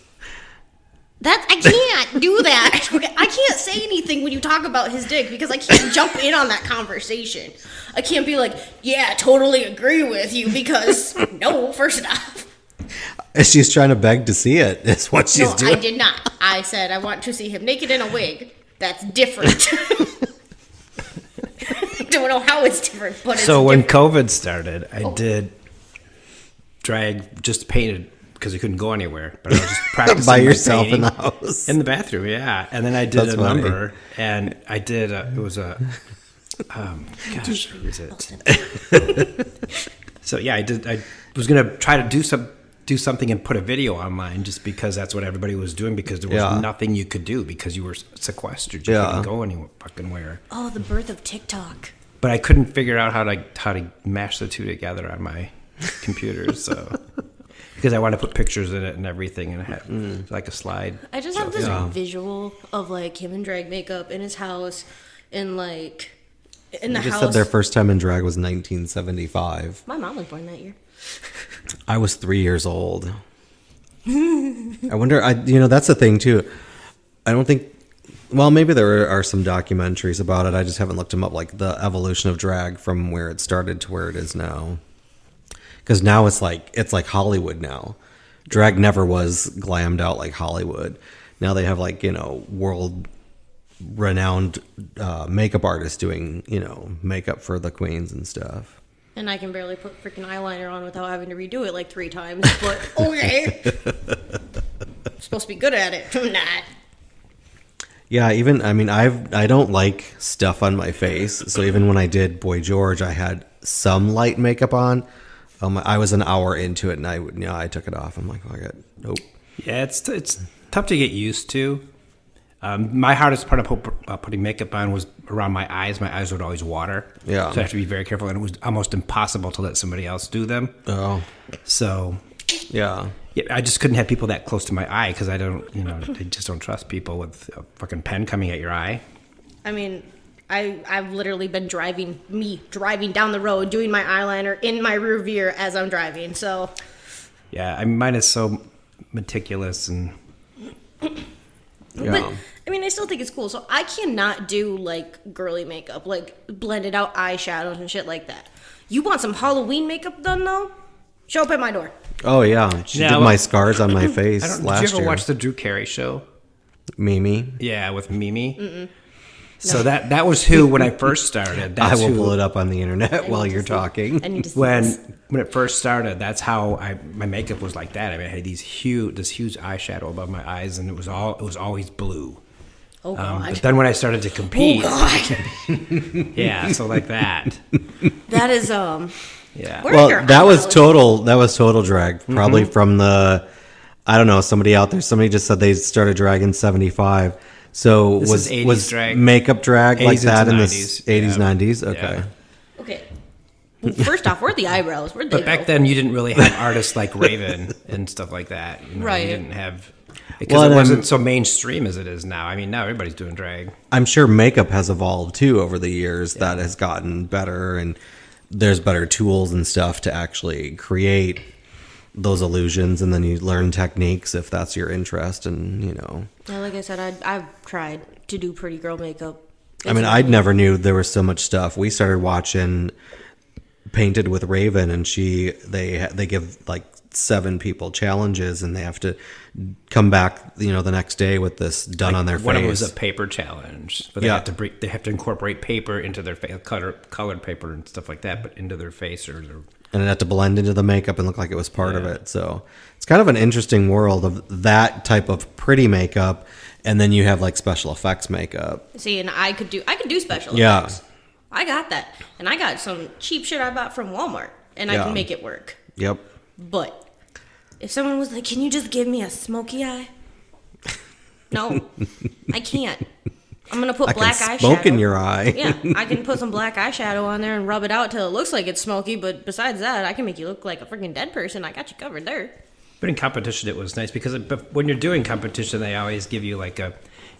I can't do that. I can't say anything when you talk about his dick because I can't jump in on that conversation. I can't be like, yeah, totally agree with you because no, first off. She's trying to beg to see it. Is what she's doing. I did not. I said I want to see him naked in a wig. That's different. I don't know how it's different, but it's So when different. COVID started, I did drag just painted because I couldn't go anywhere. But I was just practicing By my yourself in painting. the house. In the bathroom, yeah. And then I did That's a funny. number, and I did it was a gosh, what was it? So yeah, I was gonna try to do something and put a video online just because that's what everybody was doing because there was nothing you could do because you were sequestered. You couldn't go anywhere fucking where. Oh, the birth of TikTok. But I couldn't figure out how to mash the two together on my computer, so because I wanted to put pictures in it and everything, and it had like a slide. I just have this visual of like him in drag makeup in his house, and like in the They just house. said their first time in drag was 1975. My mom was born that year. I was 3 years old. I wonder. That's the thing too. I don't think. Well, maybe there are some documentaries about it. I just haven't looked them up, like the evolution of drag from where it started to where it is now. Because now it's like Hollywood now. Drag never was glammed out like Hollywood. Now they have world renowned makeup artists doing makeup for the queens and stuff. And I can barely put freaking eyeliner on without having to redo it like 3 times. But okay, I'm supposed to be good at it. I'm not. Yeah, I don't like stuff on my face. So even when I did Boy George, I had some light makeup on. I was an hour into it, and I took it off. I'm like, fuck it, nope. Yeah, it's tough to get used to. My hardest part of putting makeup on was around my eyes. My eyes would always water. Yeah. So I have to be very careful, and it was almost impossible to let somebody else do them. Oh. So. Yeah. Yeah, I just couldn't have people that close to my eye because I don't, I just don't trust people with a fucking pen coming at your eye. I mean, I've literally been driving down the road doing my eyeliner in my rear view as I'm driving. So. Yeah, mine is so meticulous and. But I mean, I still think it's cool. So I cannot do like girly makeup, like blended out eyeshadows and shit like that. You want some Halloween makeup done though? Show up at my door. Oh yeah, she did my scars on my face last year. Did you ever watch the Drew Carey show? Mimi. Yeah, with Mimi. Mm-mm. So that was who when I first started. I will pull it up on the internet while you're talking. When it first started, that's how my makeup was like that. I mean, I had this huge eyeshadow above my eyes, and it was always blue. Oh God! But then when I started to compete, yeah, so like that. That is Yeah. Well, that was total drag. Probably from the, I don't know, somebody out there. Somebody just said they started drag in '75. So This is 80s was drag. makeup drag like 80s that in the 90s. 80s, Yeah. 90s? Okay. Yeah. Okay. Well, first off, where'd the eyebrows? Where'd they But back go? then, you didn't really have artists like Raven and stuff like that. Right. You didn't have because Well, it and wasn't so mainstream as it is now. I mean, now everybody's doing drag. I'm sure makeup has evolved too over the years. That has gotten better, and there's better tools and stuff to actually create those illusions, and then you learn techniques if that's your interest. And Yeah, like I said, I've tried to do pretty girl makeup. I mean, I never knew there was so much stuff. We started watching Painted with Raven, and they give like 7 people challenges, and they have to come back, the next day with this done on their face. One of them was a paper challenge, but Yeah. they have to incorporate paper into their face, colored paper and stuff like that, but into their face or their. And it had to blend into the makeup and look like it was part of it. So it's kind of an interesting world of that type of pretty makeup, and then you have like special effects makeup. See, and I could do special Yeah. effects. I got that, and I got some cheap shit I bought from Walmart, and I Yeah. can make it work. Yep. But if someone was like, "Can you just give me a smoky eye?" No, I can't. I'm gonna put black eyeshadow. Smoke in your eye. Yeah, I can put some black eyeshadow on there and rub it out till it looks like it's smoky. But besides that, I can make you look like a freaking dead person. I got you covered there. But in competition, it was nice because when you're doing competition, they always give you you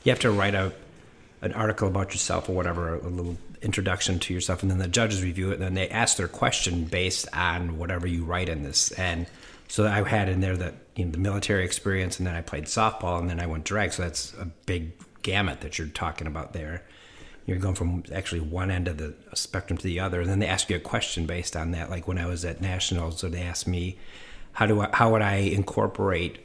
have to write an article about yourself or whatever, a little introduction to yourself, and then the judges review it, and then they ask their question based on whatever you write in this. And So I had in there that the military experience, and then I played softball, and then I went drag. So that's a big gamut that you're talking about there. You're going from actually one end of the spectrum to the other, and then they ask you a question based on that. Like when I was at Nationals, so they asked me, how would I incorporate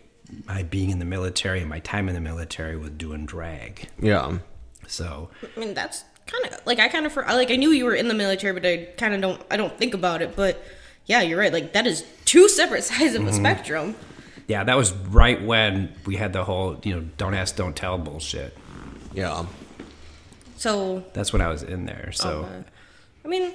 my being in the military and my time in the military with doing drag? Yeah. So I mean, that's kind of like I knew you were in the military, but I don't think about it. But yeah, you're right. Like that is two separate sides of a spectrum. Yeah, that was right when we had the whole don't ask, don't tell bullshit. Yeah. So that's when I was in there. So I mean,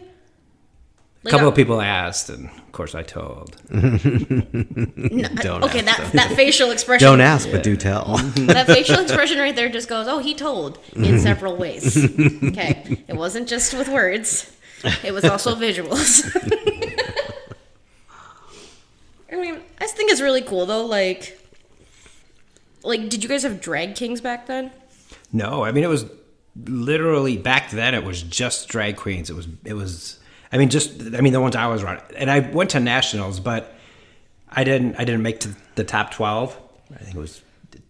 a couple of people asked, and of course I told. Don't okay, ask, that facial expression. Don't ask, but do tell. That facial expression right there just goes, "Oh, he told," in several ways. Okay, it wasn't just with words; it was also visuals. I mean, I just think it's really cool though. Like, did you guys have drag kings back then? No, I mean it was literally back then. It was just drag queens. It was. I mean, the ones I was running, and I went to nationals, but I didn't make to the top 12. I think it was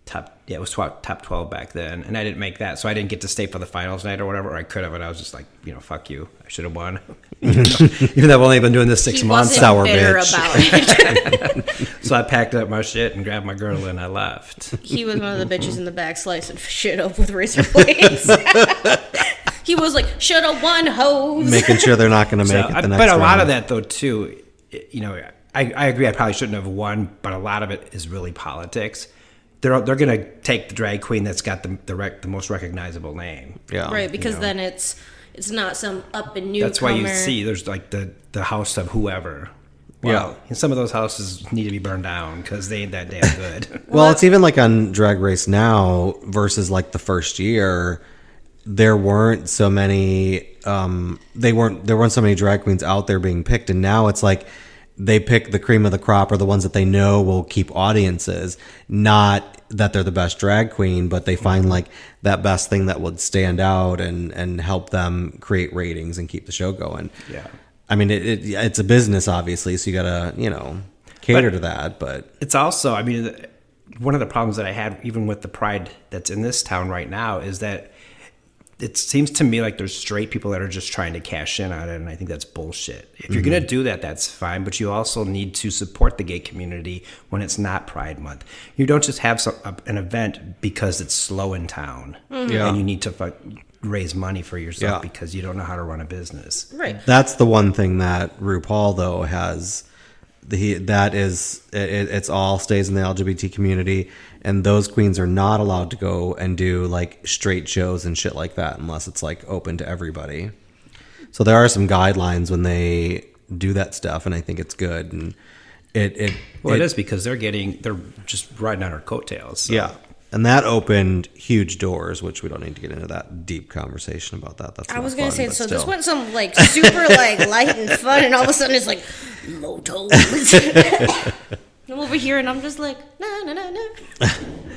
top 12 back then, and I didn't make that, so I didn't get to stay for the finals night or whatever. Or I could have, and I was just like, fuck you, I should have won. Even though I've only been doing this 6 months, sour bitch. About it. So I packed up my shit and grabbed my girdle and I left. He was one of the bitches in the back slicing shit up with razor blades. He was like, should have won, hoes. Making sure they're not going to make it the next But a lot round. of that, though, too, I agree I probably shouldn't have won, but a lot of it is really politics. They're going to take the drag queen that's got the most recognizable name. Yeah. Right, because then it's not some up and newcomer. That's why you see there's like the house of whoever. Well, and some of those houses need to be burned down because they ain't that damn good. Well, it's even like on Drag Race now versus like the first year. There weren't so many there weren't so many drag queens out there being picked, and now it's like they pick the cream of the crop or the ones that they know will keep audiences, not that they're the best drag queen, but they find like that best thing that would stand out and help them create ratings and keep the show going. Yeah. I mean, it's a business, obviously, so you gotta cater to that, but it's also, I mean, one of the problems that I had even with the Pride that's in this town right now is that it seems to me like there's straight people that are just trying to cash in on it, and I think that's bullshit. If you're going to do that, that's fine, but you also need to support the gay community when it's not Pride Month. You don't just have an event because it's slow in town, and you need to raise money for yourself because you don't know how to run a business. Right. That's the one thing that RuPaul, though, has... It's all stays in the LGBT community, and those queens are not allowed to go and do like straight shows and shit like that unless it's like open to everybody. So there are some guidelines when they do that stuff, and I think it's good. And it is because they're just riding on our coattails. So. Yeah. And that opened huge doors, which we don't need to get into that deep conversation about that. That's I was going to say, so still. this went some like super like light and fun, and all of a sudden it's like low tones. I'm over here and I'm just like, no.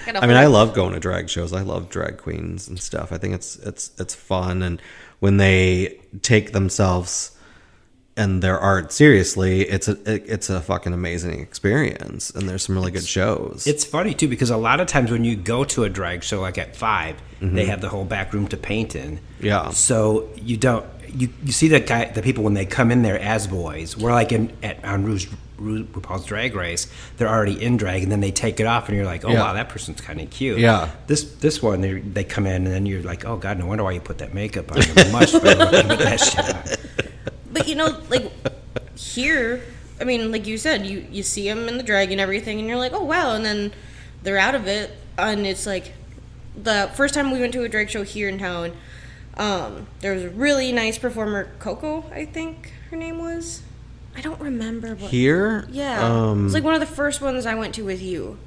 I mean, I love going to drag shows. I love drag queens and stuff. I think it's fun, and when they take themselves and their art seriously, it's a fucking amazing experience, and there's some really good shows. It's funny too because a lot of times when you go to a drag show like at 5, they have the whole back room to paint in. Yeah. So you see the people when they come in there as boys. We're like on RuPaul's Drag Race, they're already in drag, and then they take it off, and you're like, oh wow, that person's kind of cute. Yeah. This one they come in, and then you're like, oh god, no wonder why you put that makeup on. You're much better looking with that shit on. But like here, I mean, like you said, you see them in the drag and everything, and you're like, oh wow, and then they're out of it, and it's like the first time we went to a drag show here in town, there was a really nice performer, Coco, I think her name was. I don't remember. Here? Yeah. It's like one of the first ones I went to with you.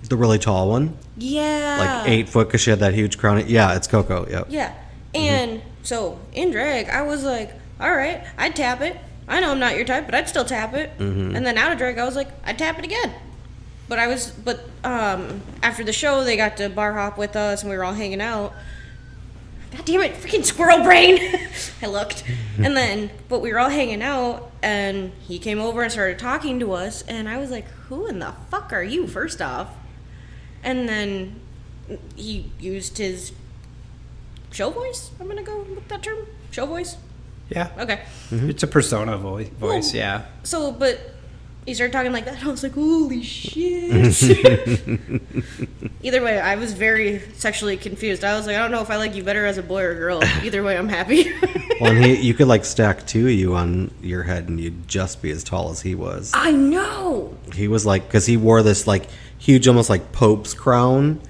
The really tall one? Yeah. Like 8 foot because she had that huge crown. Yeah, it's Coco. Yep. Yeah. And so in drag, I was like, all right, I'd tap it. I know I'm not your type, but I'd still tap it. And then out of drag, I was like, I'd tap it again. But after the show, they got to bar hop with us, and we were all hanging out. God damn it, freaking squirrel brain. I looked. And then, but we were all hanging out, and he came over and started talking to us, and I was like, who in the fuck are you, first off? And then he used his show voice. I'm going to go with that term. Show voice? Yeah. Okay. It's a persona voice, Well, yeah. So, but he started talking like that, and I was like, holy shit. Either way, I was very sexually confused. I was like, I don't know if I like you better as a boy or a girl. Either way, I'm happy. Well, and you could like stack two of you on your head and you'd just be as tall as he was. I know. He was like, because he wore this like huge, almost like Pope's crown.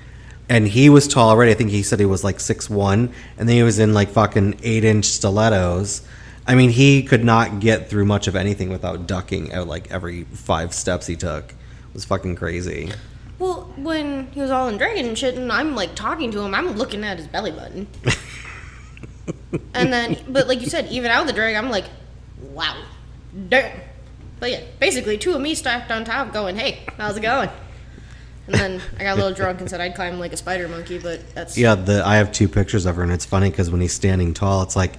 And he was tall already. I think he said he was like 6'1", and then he was in like fucking 8-inch stilettos. I mean, he could not get through much of anything without ducking at like every 5 steps he took. It was fucking crazy. Well, when he was all in dragon and shit, and I'm like talking to him, I'm looking at his belly button. And then, but like you said, even out of the drag, I'm like, wow, damn. But yeah, basically 2 of me stacked on top going, hey, how's it going? And then I got a little drunk and said I'd climb like a spider monkey, but that's... Yeah, I have 2 pictures of her, and it's funny because when he's standing tall, it's like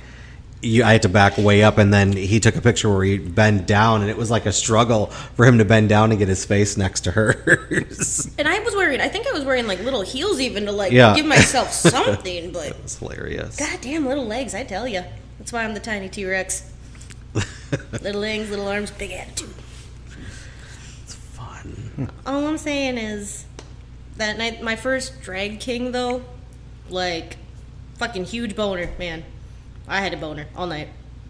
I had to back way up, and then he took a picture where he bent down, and it was like a struggle for him to bend down and get his face next to hers. And I think I was wearing like little heels even to like Yeah. give myself something, but... It was hilarious. Goddamn little legs, I tell ya. That's why I'm the tiny T-Rex. Little legs, little arms, big attitude. All I'm saying is that night, my first drag king though, like fucking huge boner, man. I had a boner all night.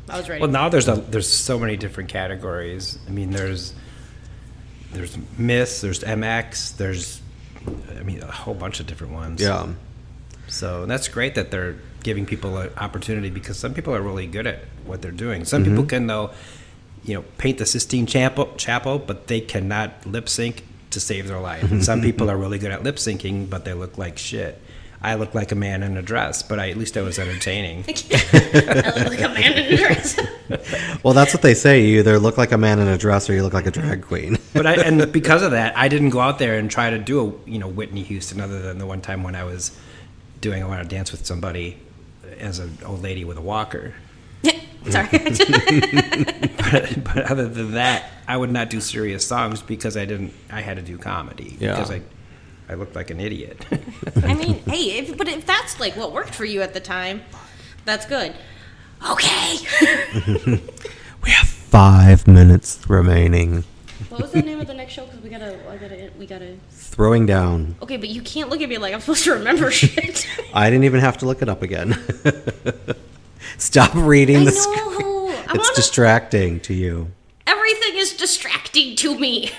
I was ready. Well, now there's so many different categories. I mean, there's Miss, there's MX, there's a whole bunch of different ones. Yeah. So that's great that they're giving people an opportunity, because some people are really good at what they're doing. Some people can though, paint the Sistine Chapel, but they cannot lip sync to save their life. And some people are really good at lip syncing, but they look like shit. I look like a man in a dress, but at least I was entertaining. I look like a man in a dress. Well, that's what they say. You either look like a man in a dress or you look like a drag queen. And because of that, I didn't go out there and try to do a Whitney Houston, other than the one time when I was I want to dance with somebody as an old lady with a walker. Sorry. but other than that, I would not do serious songs because I had to do comedy because I looked like an idiot. I mean, hey, if that's like what worked for you at the time, that's good. Okay. We have 5 minutes remaining. What was the name of the next show? Because we gotta. Throwing Down. Okay, but you can't look at me like I'm supposed to remember shit. I didn't even have to look it up again. Stop reading the script. It's distracting to you. Everything is distracting to me.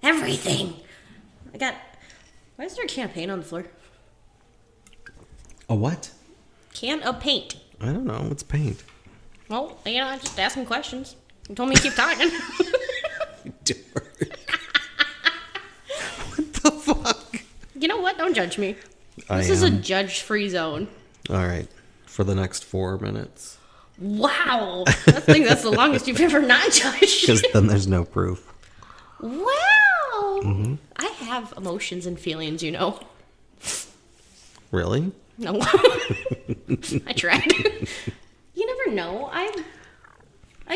Everything. Why is there a can of paint on the floor? A what? Can of paint. I don't know. It's paint. Well, I'm just asking questions. You told me to keep talking. What the fuck? You know what? Don't judge me. This is a judge-free zone. All right. For the next 4 minutes. Wow. I think that's the longest you've ever not judged. Because then there's no proof. Wow. Mm-hmm. I have emotions and feelings, Really? No. I tried. You never know. I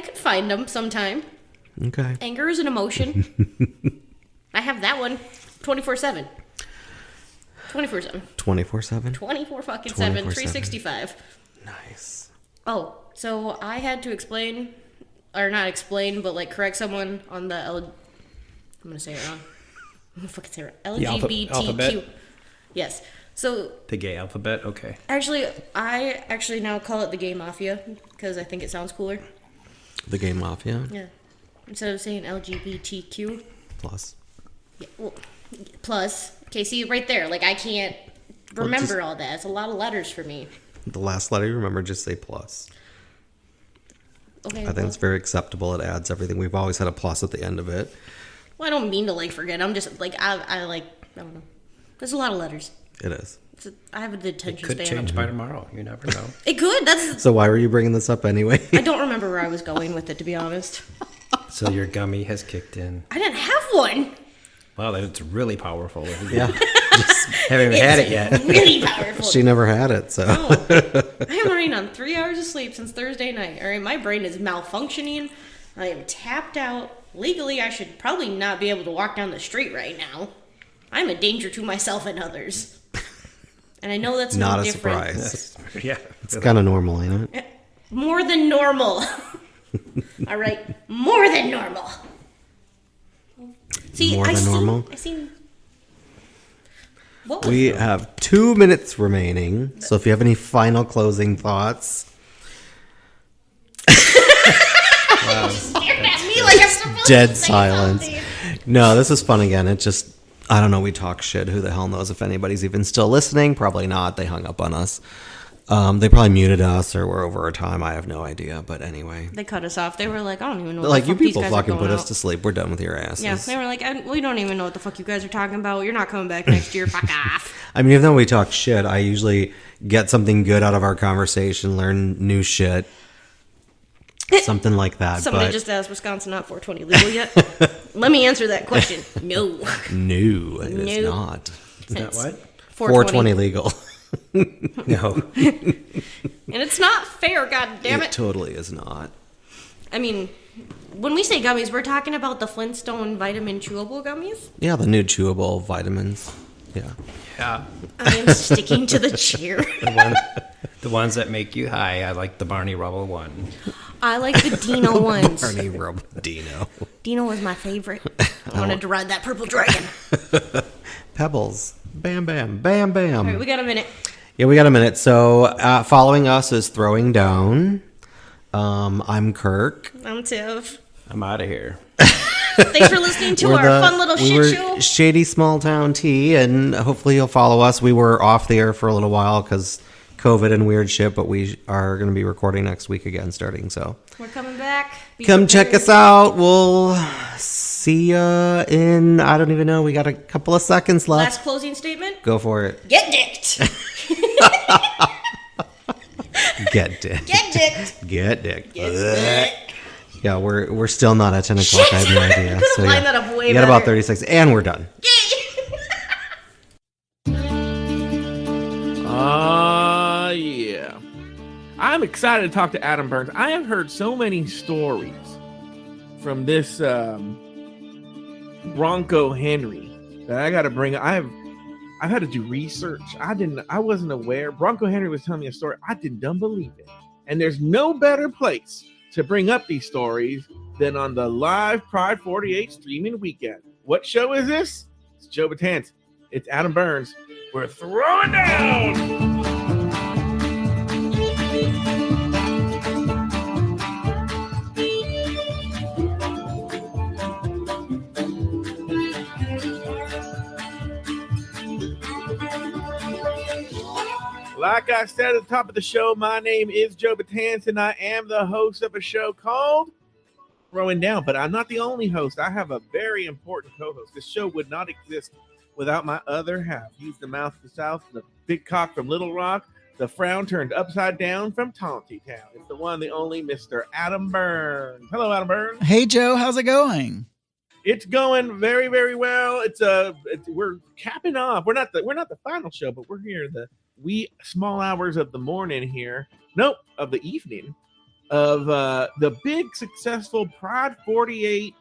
could find them sometime. Okay. Anger is an emotion. I have that one 24/7. 24/7. 24/7? 24 fucking 7, 365. Nice. Oh, so I had to explain, or not explain, but like correct someone on the I'm gonna say it wrong. I'm gonna fucking say it wrong. LGBTQ. alphabet? Yes. So The gay alphabet? Okay. I actually now call it the gay mafia because I think it sounds cooler. The Gay Mafia? Yeah. Instead of saying LGBTQ. Plus. Yeah, well, plus. Okay, see right there. Like I can't remember all that. It's a lot of letters for me. The last letter you remember, just say plus. Okay. I think it's very acceptable. It adds everything. We've always had a plus at the end of it. Well, I don't mean to like forget. I'm just like I don't know. There's a lot of letters. It is. I have a attention It could span. change by tomorrow. You never know. It could. That's. So why were you bringing this up anyway? I don't remember where I was going with it, to be honest. So your gummy has kicked in. I didn't have one. Well, it's really powerful. Yeah. Just haven't even had it yet. Really powerful. She never had it, so. I am running on 3 hours of sleep since Thursday night. All right, my brain is malfunctioning. I am tapped out. Legally, I should probably not be able to walk down the street right now. I'm a danger to myself and others. And I know that's not no a different. surprise. Yeah. It's kind of normal, ain't it? More than normal. All right, more than normal. See, More than normal? I seen. What was We have 2 minutes remaining, so if you have any final closing thoughts. staring at me like I'm supposed to Dead say silence. something. No, this is fun again. It just, I don't know, we talk shit. Who the hell knows if anybody's even still listening? Probably not. They hung up on us. They probably muted us or we're over our time. I have no idea. But anyway. They cut us off. They were like, I don't even know what Like, the you fuck these people guys are fucking going put us out. to sleep. We're done with your asses. Yeah, they were like, we don't even know what the fuck you guys are talking about. You're not coming back next year. Fuck off. I mean, even though we talk shit, I usually get something good out of our conversation, learn new shit. Something like that. Somebody but just asked, Wisconsin not 420 legal yet? Let me answer that question. No. No, it is No. not. It's not what? 420 legal. No. And it's not fair, god damn It it. totally is not. I mean, when we say gummies, we're talking about the Flintstone vitamin chewable gummies. Yeah, the new chewable vitamins. Yeah. Yeah. I am sticking to the chair. The ones that make you high. I like the Barney Rubble one. I like the Dino ones. Barney Rub Dino. Dino was my favorite. I wanted to ride that purple dragon. Pebbles. Bam, bam, bam, bam. All right, we got a minute. Yeah, we got a minute. So, following us is Throwing Down. I'm Kirk. I'm Tiff. I'm out of here. Thanks for listening to our fun little we shit were show. Shady Small Town Tea, and hopefully you'll follow us. We were off the air for a little while because COVID and weird shit, but we are going to be recording next week again starting, so. We're coming back. Be Come check prepared. us out. We'll see ya in, I don't even know, we got a couple of seconds left. Last closing statement. Go for it. Get dicked. Get dick. Get dicked. Get dick. Get dicked. Yeah, we're still not at 10 o'clock. I have no idea. I could've lined yeah. that up way You got about better. 36, and we're done. Yeah. I'm excited to talk to Adam Burns. I have heard so many stories from this Bronco Henry that I got to bring. I've had to do research. I wasn't aware. Bronco Henry was telling me a story. I didn't believe it. And there's no better place to bring up these stories than on the live Pride 48 streaming weekend. What show is this? It's Joe Batant. It's Adam Burns. We're throwing down. Like I said at the top of the show, my name is Joe Batant, and I am the host of a show called Throwing Down. But I'm not the only host. I have a very important co-host. This show would not exist without my other half. He's the mouth of the South, the big cock from Little Rock, the frown turned upside down from Taunty Town. It's the one, the only Mr. Adam Burns. Hello, Adam Burns. Hey, Joe, how's it going? It's going very, very well. We're capping off. We're not the final show, but we're here the wee small hours of the morning here. Nope, of the evening of the big successful Pride 48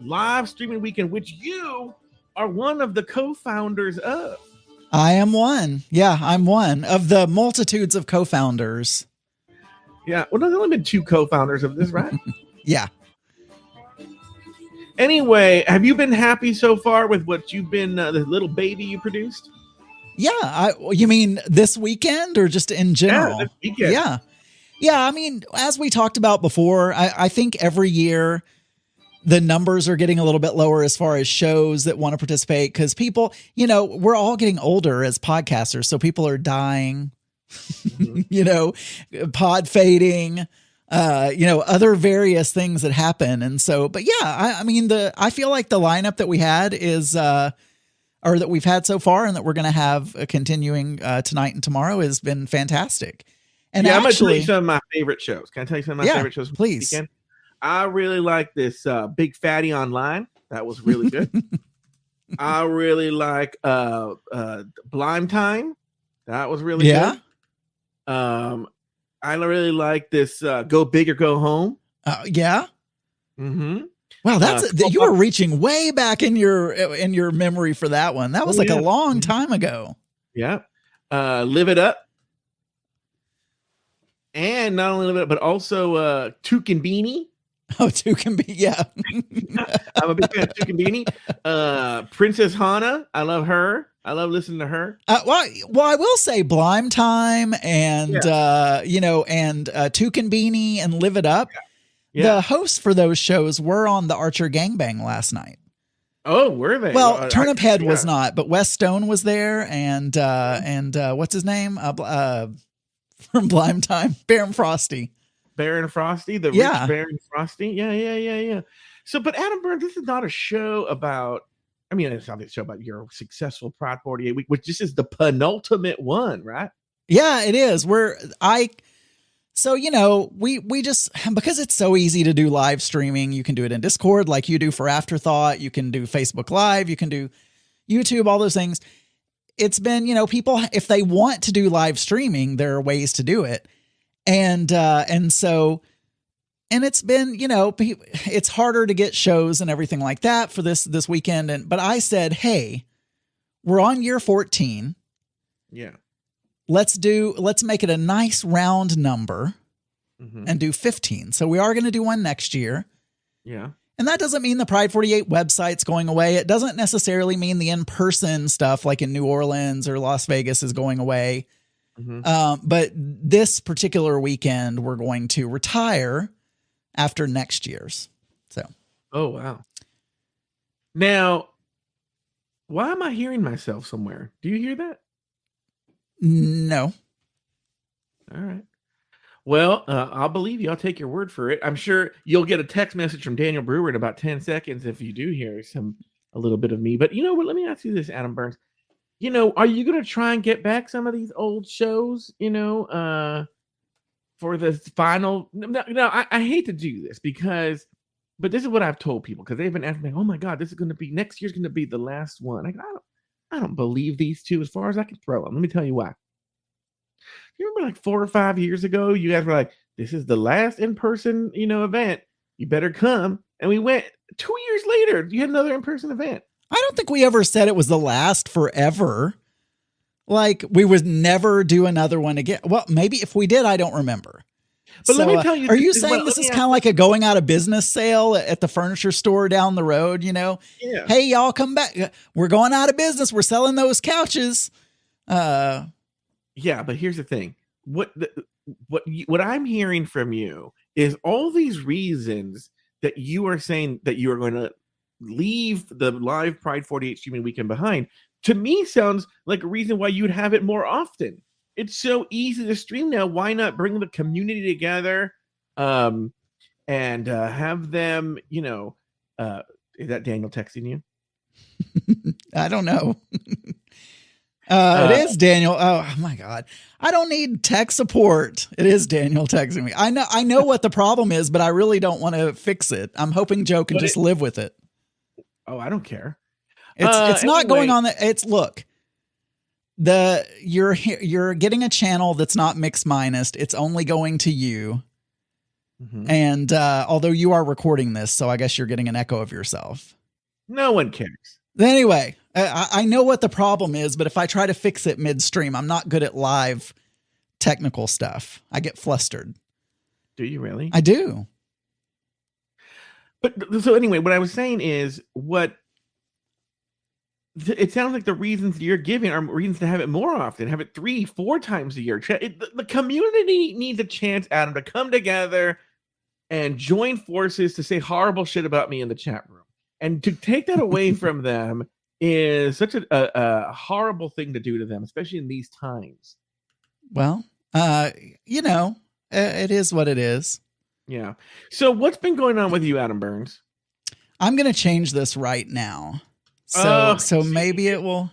live streaming weekend, which you are one of the co-founders of. I am one. Yeah, I'm one of the multitudes of co-founders. Yeah, well, there's only been two co-founders of this, right? Yeah. Anyway, have you been happy so far with what you've been, the little baby you produced? Yeah. You mean this weekend or just in general? Yeah, this weekend. Yeah. Yeah. I mean, as we talked about before, I think every year the numbers are getting a little bit lower as far as shows that want to participate because people, we're all getting older as podcasters. So people are dying, pod fading, other various things that happen. And so, but yeah, I feel like the lineup that we had is, or that we've had so far and that we're going to have continuing tonight and tomorrow has been fantastic. And yeah, I'm going to tell actually, you some of my favorite shows. Can I tell you some of my favorite shows from please. this weekend? I really like this Big Fatty Online. That was really good. I really like Blime Time. That was really Yeah. good. I really like this Go Big or Go Home. Yeah. Mm-hmm. Wow, you were reaching way back in your memory for that one. That was a long time ago. Yeah. Live It Up. And not only Live It Up, but also Took and Beanie. Oh, Took and Beanie, yeah. I'm a big fan of Took and Beanie. Princess Hana, I love her. I love listening to her. Well, I will say Blime Time and Took and Beanie and Live It Up. Yeah. The hosts for those shows were on the Archer Gangbang last night. Oh, were they? Well, Turnip Head was not, but Wes Stone was there, and what's his name? From Blime Time, Baron Frosty. Baron Frosty, the rich Baron Frosty. Yeah. So, but Adam Burns, this is not a show about. I mean, it's not a show about your successful Pride 48 week, which this is the penultimate one, right? Yeah, it is. So, we just, because it's so easy to do live streaming, you can do it in Discord like you do for Afterthought. You can do Facebook Live. You can do YouTube, all those things. It's been, people, if they want to do live streaming, there are ways to do it. And it's been, it's harder to get shows and everything like that for this weekend. But I said, hey, we're on year 14. Yeah. Let's make it a nice round number and do 15. So we are going to do one next year. Yeah. And that doesn't mean the Pride 48 website's going away. It doesn't necessarily mean the in-person stuff like in New Orleans or Las Vegas is going away. But this particular weekend, we're going to retire after next year's. So. Oh, wow. Now, why am I hearing myself somewhere? Do you hear that? No. All right. Well, I'll believe you. I'll take your word for it. I'm sure you'll get a text message from Daniel Brewer in about 10 seconds if you do hear a little bit of me. But you know what? Let me ask you this, Adam Burns. Are you going to try and get back some of these old shows, for the final? No, I hate to do this but this is what I've told people because they've been asking me, oh my God, next year's going to be the last one. I don't believe these two as far as I can throw them. Let me tell you why. You remember like 4 or 5 years ago, you guys were like, this is the last in-person, event. You better come. And we went 2 years later. You had another in-person event. I don't think we ever said it was the last forever. Like we would never do another one again. Well, maybe if we did, I don't remember. But let me tell you, are you saying this is kind of like a going out of business sale at the furniture store down the road? Yeah. Hey, y'all come back. We're going out of business. We're selling those couches. Yeah, but here's the thing. What I'm hearing from you is all these reasons that you are saying that you are going to leave the live Pride 48 streaming weekend behind. To me, sounds like a reason why you'd have it more often. It's so easy to stream now. Why not bring the community together and have them, is that Daniel texting you? I don't know. It is Daniel. Oh my God. I don't need tech support. It is Daniel texting me. I know what the problem is, but I really don't want to fix it. I'm hoping Joe can just live with it. Oh, I don't care. It's not going on. You're getting a channel that's not mixed minus. It's only going to you. And although you are recording this, so I guess you're getting an echo of yourself. No one cares. Anyway, I know what the problem is, but if I try to fix it midstream, I'm not good at live technical stuff. I get flustered. Do you really? I do. But so anyway, what I was saying is it sounds like the reasons you're giving are reasons to have it more often, have it 3-4 times a year. The community needs a chance, Adam, to come together and join forces to say horrible shit about me in the chat room. And to take that away from them is such a horrible thing to do to them, especially in these times. Well, it is what it is. Yeah. So what's been going on with you, Adam Burns? I'm going to change this right now. So maybe it will.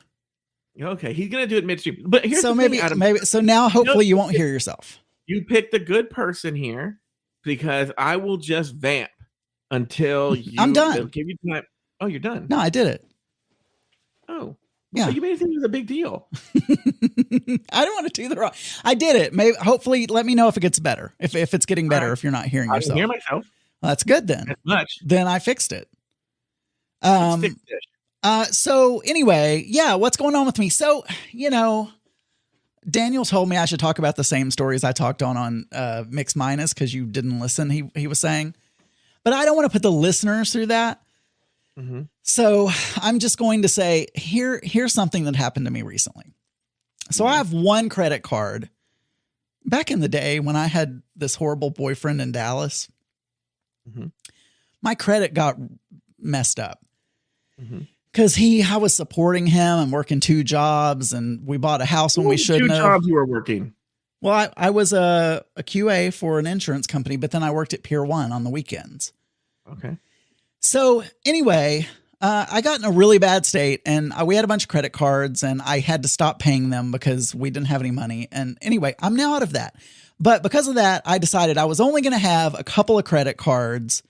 Okay, he's going to do it midstream. But here's so the maybe thing, Adam. maybe so now hopefully you won't hear yourself. You picked a good person here because I will just vamp until you. I'm done. Give you time. Oh, you're done. No, I did it. Oh. Yeah. So you made it think it was a big deal. I don't want to do the wrong. I did it. Maybe, hopefully, let me know if it gets better. If it's getting better. Right. If you're not hearing I yourself. can hear myself. Well, that's good then. As much. Then I fixed it. It's fixed it. So anyway, yeah, what's going on with me? So, Daniel told me I should talk about the same stories I talked on Mixed Minus because you didn't listen, he was saying. But I don't want to put the listeners through that. Mm-hmm. So I'm just going to say, here's something that happened to me recently. So I have one credit card. Back in the day when I had this horrible boyfriend in Dallas, my credit got messed up. Because I was supporting him and working 2 jobs, and we bought a house when we shouldn't have. 2 jobs you were working. Well, I was a QA for an insurance company, but then I worked at Pier 1 on the weekends. Okay. So anyway, I got in a really bad state, and we had a bunch of credit cards, and I had to stop paying them because we didn't have any money. And anyway, I'm now out of that. But because of that, I decided I was only going to have a couple of credit cards,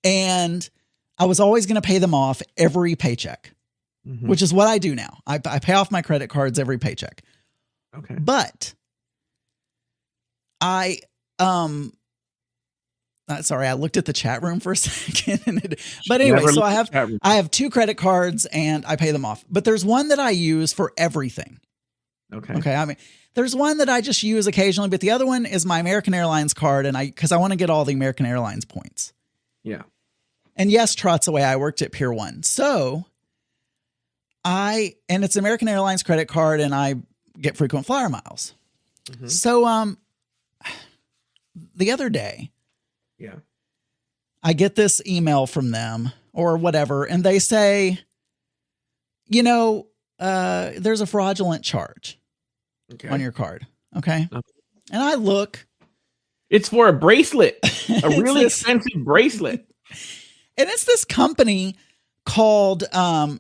and I was always going to pay them off every paycheck, which is what I do now. I pay off my credit cards every paycheck. Okay. But sorry, I looked at the chat room for a second. But anyway, so I have 2 credit cards and I pay them off. But there's one that I use for everything. Okay. I mean, there's one that I just use occasionally, but the other one is my American Airlines card, and because I want to get all the American Airlines points. Yeah. And yes, Trot's away. I worked at Pier 1. So and it's American Airlines credit card, and I get frequent flyer miles. So the other day, yeah, I get this email from them or whatever, and they say, there's a fraudulent charge on your card. Okay. And I look. It's for a bracelet, a really expensive bracelet. And it's this company called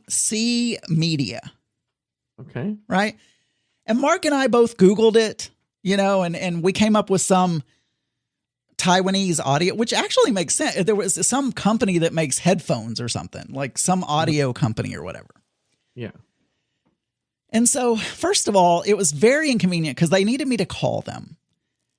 C Media. Okay. Right. And Mark and I both Googled it, and we came up with some Taiwanese audio, which actually makes sense. There was some company that makes headphones or something, like some audio company or whatever. Yeah. And so, first of all, it was very inconvenient because they needed me to call them.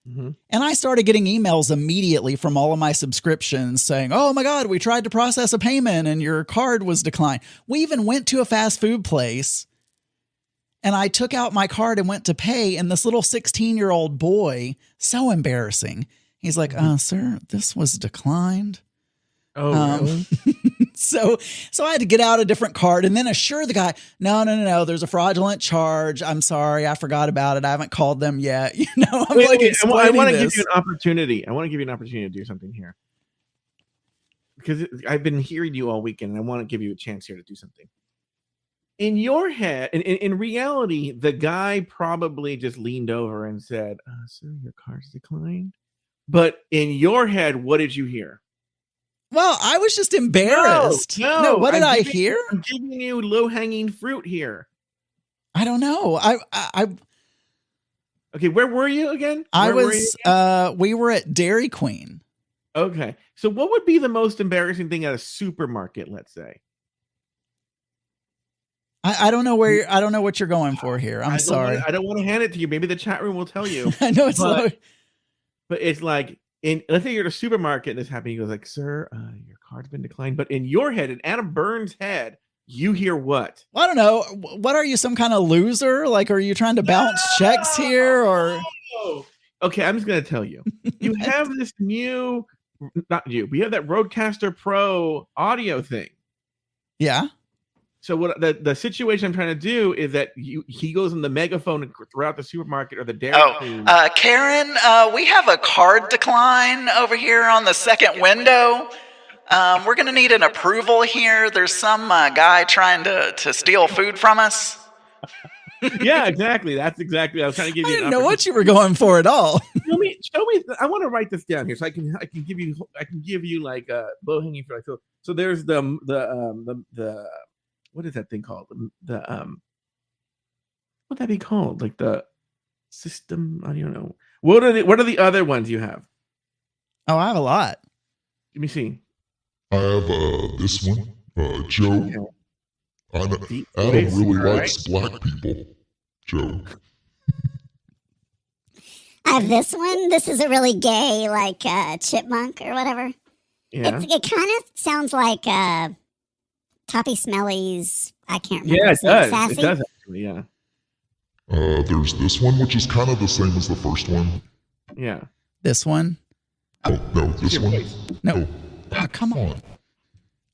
And I started getting emails immediately from all of my subscriptions saying, oh my God, we tried to process a payment and your card was declined. We even went to a fast food place and I took out my card and went to pay. And this little 16-year-old boy, so embarrassing. He's like, sir, this was declined. Oh, really? So I had to get out a different card and then assure the guy, no, there's a fraudulent charge. I'm sorry, I forgot about it. I haven't called them yet. I'm I want to give you an opportunity. I want to give you an opportunity to do something here. Because I've been hearing you all weekend, and I want to give you a chance here to do something. In your head, in reality, the guy probably just leaned over and said, sir, your card's declined. But in your head, what did you hear? Well, I was just embarrassed. No, what did I hear? I'm giving you low-hanging fruit here. I don't know. Okay, where were you again? We were at Dairy Queen. Okay. So what would be the most embarrassing thing at a supermarket, let's say? I don't know I don't know what you're going for here. I'm sorry. I don't want to hand it to you. Maybe the chat room will tell you. I know it's low. But it's like, let's say you're at a supermarket and this happened. He goes like, sir, your card's been declined. But in your head, in Adam Burns' head, you hear what? Well, I don't know. What are you, some kind of loser? Like, are you trying to bounce checks here or? Okay, I'm just going to tell you. You have this new, not you, we have that Rodecaster Pro audio thing. Yeah. So what the situation I'm trying to do is that he goes in the megaphone throughout the supermarket or the Dairy Queen. Karen, we have a card decline over here on the second window. We're going to need an approval here. There's some guy trying to steal food from us. Yeah, exactly. That's exactly. I was trying to give you. I didn't know what you were going for at all. Show me. I want to write this down here so I can give you like low hanging fruit. So there's the what is that thing called? The what'd that be called? Like the system? I don't know. What are the other ones you have? Oh, I have a lot. Let me see. I have this one, Joe. Adam Deep really voice, likes black people, Joe. I have this one. This is a really gay, like chipmunk or whatever. Yeah. It kind of sounds like Toppy Smelly's. I can't remember. Yeah, it his name. does. Sassy? It does actually. Yeah. There's this one, which is kind of the same as the first one. Yeah. This one? Oh, no, this one. No. Oh, come on.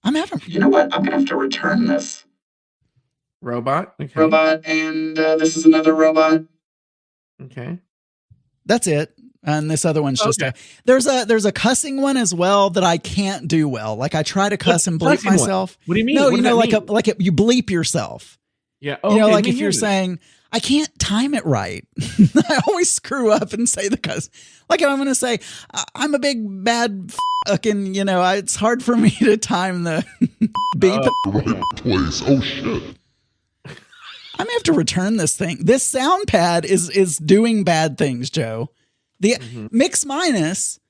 I'm having. You know what? I'm gonna have to return this Robot. Okay. robot, and this is another robot. Okay. That's it. And this other one's just there's a cussing one as well that I can't do well. Like I try to cuss and bleep Cussing one? myself. What do you mean? No, What you does know, that like mean? you bleep yourself. Yeah. You know, okay, like let me if you're hear it. saying, I can't time it right. I always screw up and say the cuss. Like if I'm going to say, I'm a big bad fucking, you know, it's hard for me to time the beep. Right place. Oh shit. I may have to return this thing. This sound pad is doing bad things, Joe. The Mix Minus,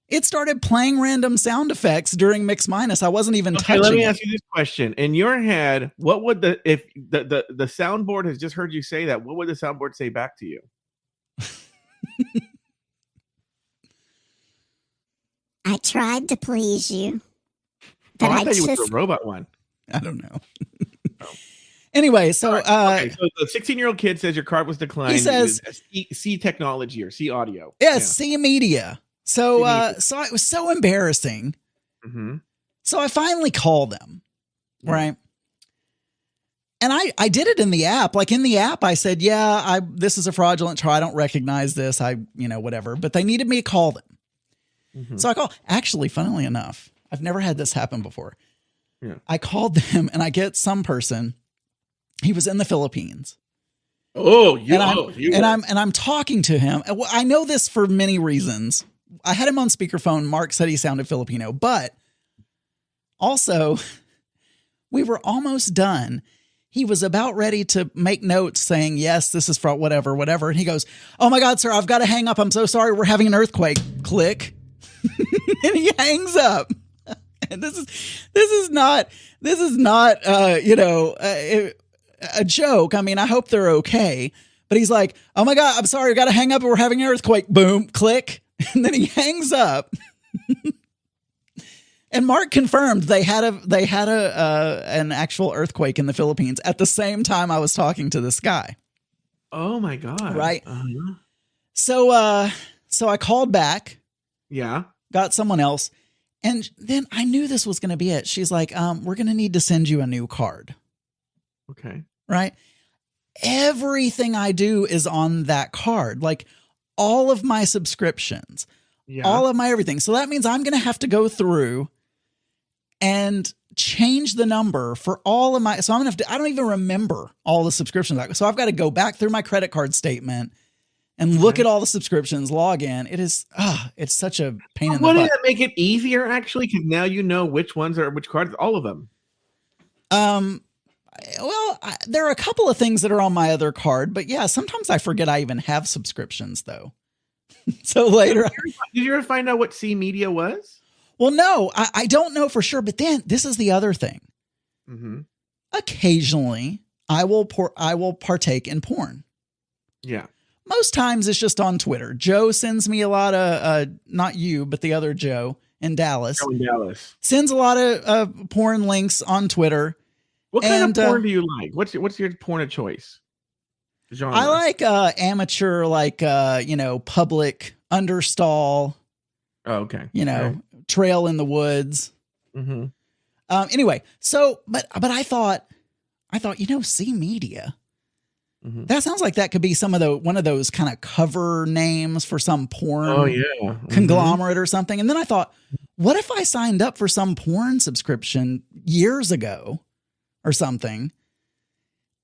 it started playing random sound effects during Mix Minus. I wasn't even touching Let me it. ask you this question: in your head, what would if the soundboard has just heard you say that? What would the soundboard say back to you? I tried to please you, Oh, but I I thought you just was a robot one. I don't know. Anyway, so Okay, so the 16-year-old kid says your card was declined. He says- C technology or C audio. yeah, C Media. So so it was so embarrassing. Mm-hmm. So I finally called them, right? And I did it in the app. Like in the app, I said, yeah, this is a fraudulent try. I don't recognize this. Whatever. But they needed me to call them. Mm-hmm. So I call. Actually, funnily enough, I've never had this happen before. Yeah. I called them and I get some person. He was in the Philippines. Oh, and I'm talking to him. I know this for many reasons. I had him on speakerphone. Mark said he sounded Filipino, but also we were almost done. He was about ready to make notes saying, yes, this is for whatever. And he goes, oh my God, sir, I've got to hang up. I'm so sorry. We're having an earthquake. Click. And he hangs up. And this is not a joke. I mean, I hope they're okay. But he's like, oh my God, I'm sorry. I got to hang up. We're having an earthquake. Boom, click. And then he hangs up. And Mark confirmed they had an actual earthquake in the Philippines at the same time I was talking to this guy. Oh my God. Right. Uh-huh. So I called back. Yeah. Got someone else. And then I knew this was going to be it. She's like, we're going to need to send you a new card. Okay. Right. Everything I do is on that card. Like all of my subscriptions, all of my everything. So that means I'm going to have to go through and change the number for all of my, so I'm going to have to, I don't even remember all the subscriptions. So I've got to go back through my credit card statement and look at all the subscriptions, log in. It is, it's such a pain in the butt. Wouldn't that make it easier actually? Because now you know which ones are which cards, all of them. Well, there are a couple of things that are on my other card, but yeah, sometimes I forget I even have subscriptions though. So later. Did you ever find out what C Media was? Well, no, I don't know for sure, but then this is the other thing. Mm-hmm. Occasionally I will partake in porn. Yeah. Most times it's just on Twitter. Joe sends me a lot of, not you, but the other Joe in Dallas. Joe in Dallas. Sends a lot of porn links on Twitter. What kind of porn do you like? What's your porn of choice? Genre? I like amateur, like public understall. Oh, okay. Trail in the woods. Mm-hmm. Anyway, so but I thought, C Media. Mm-hmm. That sounds like that could be one of those kind of cover names for some porn Mm-hmm. conglomerate or something. And then I thought, what if I signed up for some porn subscription years ago or something?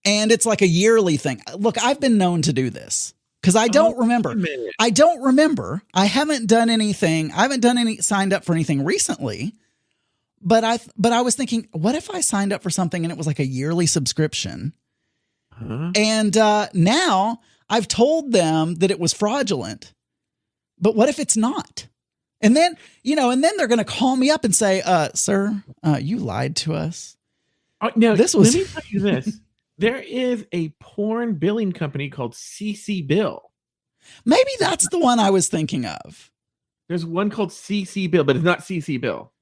And it's like a yearly thing. Look, I've been known to do this because I don't remember. I haven't done anything. I haven't signed up for anything recently. But I was thinking, what if I signed up for something and it was like a yearly subscription? Huh? And now I've told them that it was fraudulent. But what if it's not? And then, they're going to call me up and say, sir, you lied to us. Now, This was- let me tell you this. There is a porn billing company called CC Bill. Maybe that's the one I was thinking of. There's one called CC Bill, but it's not CC Bill.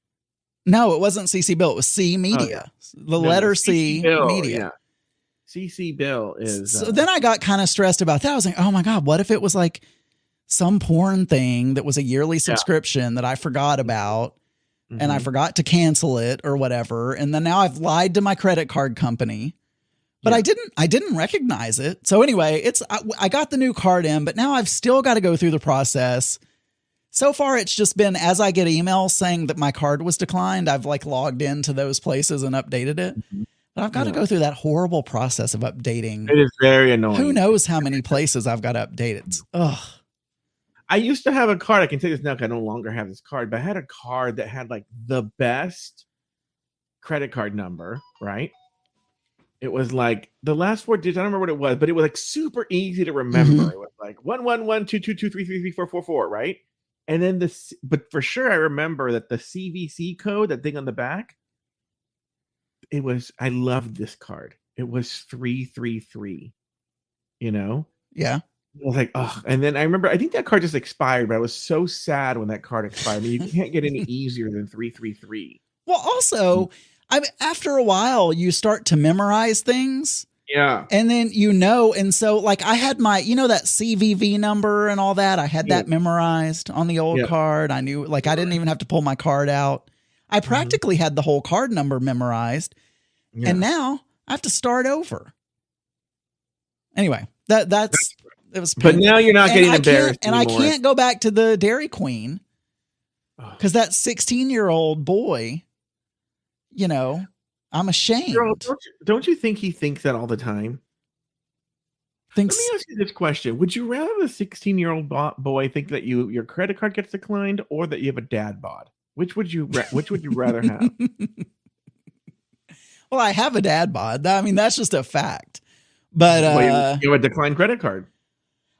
No, it wasn't CC Bill. It was C Media. The letter C Bill, Media. Yeah. CC Bill is. So then I got kind of stressed about that. I was like, oh my God, what if it was like some porn thing that was a yearly subscription that I forgot about and I forgot to cancel it or whatever. And then now I've lied to my credit card company, but I didn't recognize it. So anyway, I got the new card in, but now I've still got to go through the process. So far, it's just been as I get emails saying that my card was declined, I've like logged into those places and updated it. But I've got to go through that horrible process of updating. It is very annoying. Who knows how many places I've got to update it. Ugh. I used to have a card. I can tell you this now because I no longer have this card, but I had a card that had like the best credit card number, right? It was like the last 4 digits. I don't remember what it was, but it was like super easy to remember. It was like 11122233344, right? And then but for sure I remember that the CVC code, that thing on the back, I loved this card. It was 333, you know? Yeah. I was like, oh, and then I remember, I think that card just expired, but I was so sad when that card expired. I mean, you can't get any easier than 333. Well, also, after a while, you start to memorize things. Yeah. And then, and so like I had my, that CVV number and all that. I had that memorized on the old card. I knew, like, I didn't even have to pull my card out. I practically had the whole card number memorized. Yeah. And now I have to start over. Anyway, that's it was painful. But now you're not getting embarrassed anymore. And I can't go back to the Dairy Queen because that 16-year-old boy, I'm ashamed. Girl, don't you think he thinks that all the time? Let me ask you this question. Would you rather the 16-year-old boy think that your credit card gets declined or that you have a dad bod? Which would you rather have? Well, I have a dad bod. I mean, that's just a fact. But you have a declined credit card.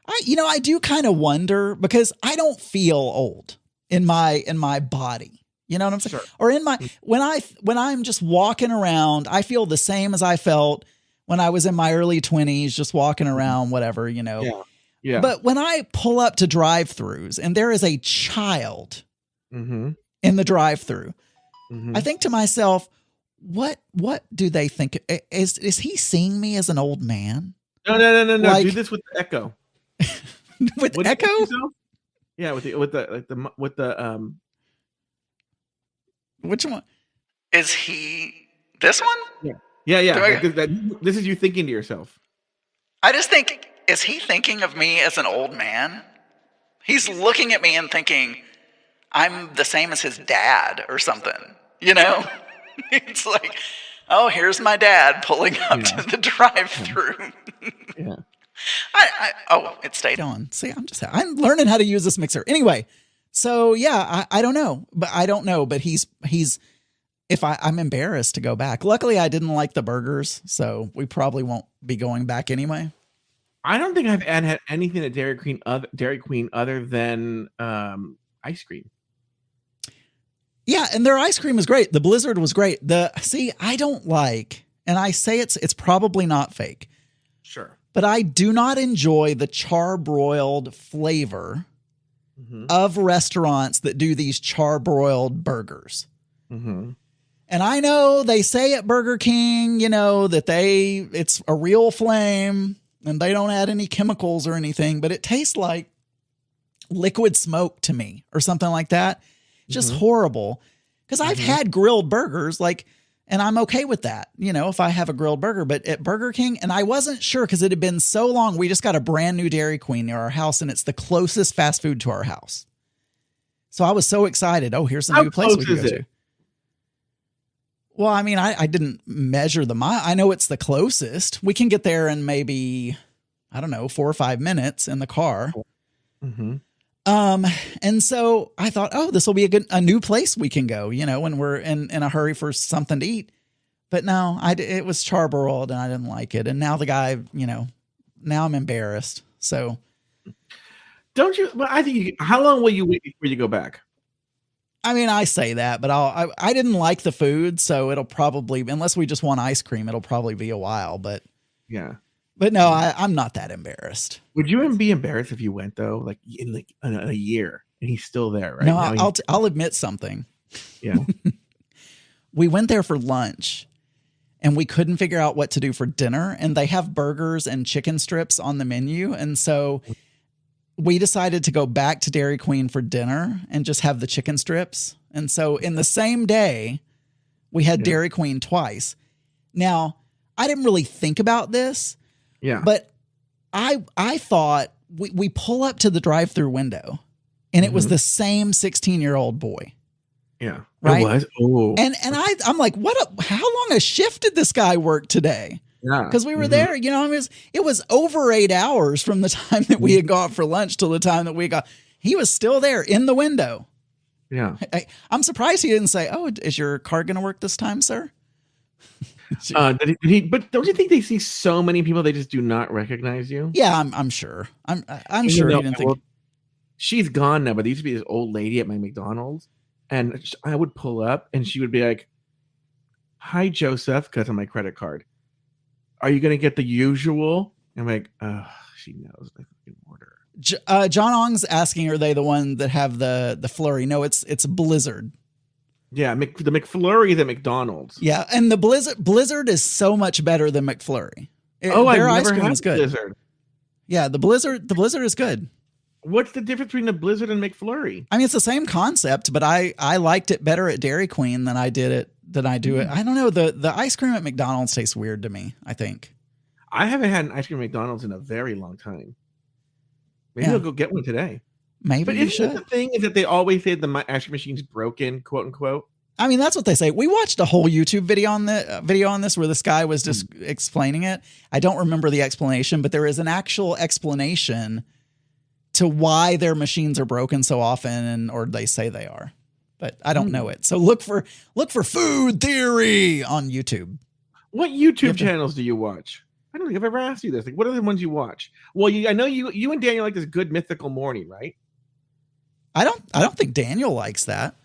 I do kind of wonder because I don't feel old in my body. You know what I'm saying? Sure. Or when I'm just walking around, I feel the same as I felt when I was in my early 20s, just walking around, whatever, Yeah. But when I pull up to drive-thrus and there is a child in the drive-thru, I think to myself, what do they think? Is he seeing me as an old man? No. Like, do this with the echo. With echo? Yeah, with the Which one? Is he this one? Yeah. This is you thinking to yourself. I just think, is he thinking of me as an old man? He's looking at me and thinking I'm the same as his dad or something, It's like, oh, here's my dad pulling up to the drive-thru. Yeah. It stayed on. See, I'm learning how to use this mixer. Anyway, so yeah, I don't know, but he's I'm embarrassed to go back. Luckily, I didn't like the burgers, so we probably won't be going back anyway. I don't think I've had anything at Dairy Queen other than ice cream. Yeah, and their ice cream is great. The Blizzard was great. I don't like, and I say it's probably not fake. Sure. But I do not enjoy the charbroiled flavor of restaurants that do these charbroiled burgers. Mm-hmm. And I know they say at Burger King, that it's a real flame and they don't add any chemicals or anything, but it tastes like liquid smoke to me or something like that. Just horrible. Because I've had grilled burgers, and I'm okay with that, if I have a grilled burger. But at Burger King, and I wasn't sure because it had been so long, we just got a brand new Dairy Queen near our house, and it's the closest fast food to our house. So I was so excited. Oh, here's a new place we can go to. Well, I mean, I didn't measure the mile. I know it's the closest. We can get there in maybe, 4 or 5 minutes in the car. Mm-hmm. And so I thought, oh, this will be a new place we can go, when we're in a hurry for something to eat. But no, it was charbroiled and I didn't like it. And now the guy, now I'm embarrassed. So don't you? Well, I think how long will you wait before you go back? I mean, I say that, but I didn't like the food, so it'll probably, unless we just want ice cream, it'll probably be a while. But Yeah. But no, I'm not that embarrassed. Would you be embarrassed if you went though, like in a year, and he's still there, right? No, now I'll admit something. Yeah. We went there for lunch, and we couldn't figure out what to do for dinner. And they have burgers and chicken strips on the menu, and so we decided to go back to Dairy Queen for dinner and just have the chicken strips. And so in the same day, we had Dairy Queen twice. Now, I didn't really think about this. Yeah. But I thought we pull up to the drive-through window, and it was the same 16-year-old boy. Yeah. Right. It was. Oh. And I'm like, how long a shift did this guy work today? Yeah. Because we were there, it was over 8 hours from the time that we had gone for lunch till the time that we got. He was still there in the window. Yeah. I'm surprised he didn't say, "Oh, is your car going to work this time, sir?" But don't you think they see so many people they just do not recognize you? Yeah, I'm sure. I'm sure he didn't think. She's gone now, but there used to be this old lady at my McDonald's, and I would pull up, and she would be like, "Hi, Joseph," because of my credit card. Are you going to get the usual? I'm like, oh, she knows my fucking order. John Ong's asking, are they the one that have the flurry? No, it's Blizzard. Yeah, the McFlurry at McDonald's. Yeah, and the Blizzard is so much better than McFlurry. Their ice cream is good. Blizzard. Yeah, the Blizzard is good. What's the difference between the Blizzard and McFlurry? I mean, it's the same concept, but I liked it better at Dairy Queen than I do it. I don't know. The ice cream at McDonald's tastes weird to me, I think. I haven't had an ice cream at McDonald's in a very long time. Maybe I'll go get one today. Maybe but you should. The thing is that they always say the ice cream machine's broken, quote unquote. I mean, that's what they say. We watched a whole YouTube video on this where this guy was just explaining it. I don't remember the explanation, but there is an actual explanation to why their machines are broken so often, or they say they are. But I don't know it. So look for Food Theory on YouTube. What YouTube channels do you watch? I don't think I've ever asked you this. Like, what are the ones you watch? Well, I know you and Daniel like this Good Mythical Morning, right? I don't think Daniel likes that.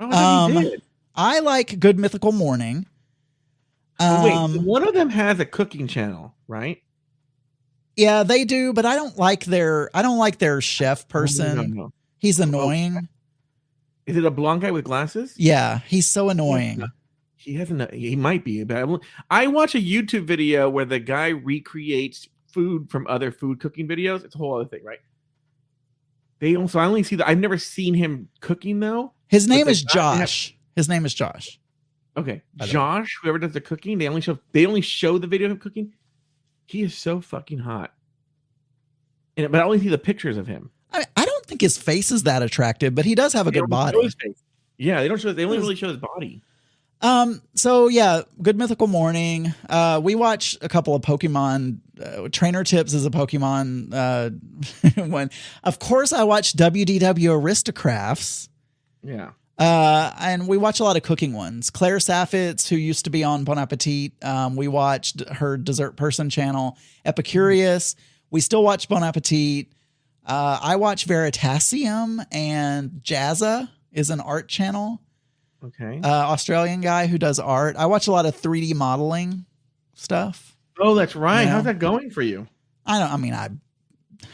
Oh, he did. I like Good Mythical Morning. Wait, one of them has a cooking channel, right? Yeah, they do, but I don't like their chef person. No. He's annoying. Is it a blonde guy with glasses? Yeah, he's so annoying. He might be, but I watch a YouTube video where the guy recreates food from other food cooking videos. It's a whole other thing, right? I only see that. I've never seen him cooking though. His name is Josh. His name is Josh. Okay, Josh. Whoever does the cooking, they only show the video of him cooking. He is so fucking hot, but I only see the pictures of him. I don't think his face is that attractive, but he does have a good body. Yeah, they don't show. They only really show his body. So yeah, Good Mythical Morning. We watch a couple of Pokemon. Trainer Tips is a Pokemon one. Of course, I watch WDW Aristocrats. Yeah. And we watch a lot of cooking ones. Claire Saffitz, who used to be on Bon Appetit. We watched her Dessert Person channel, Epicurious. We still watch Bon Appetit. I watch Veritasium, and Jazza is an art channel. Okay. Australian guy who does art. I watch a lot of 3D modeling stuff. Oh, that's right. Yeah. How's that going for you? I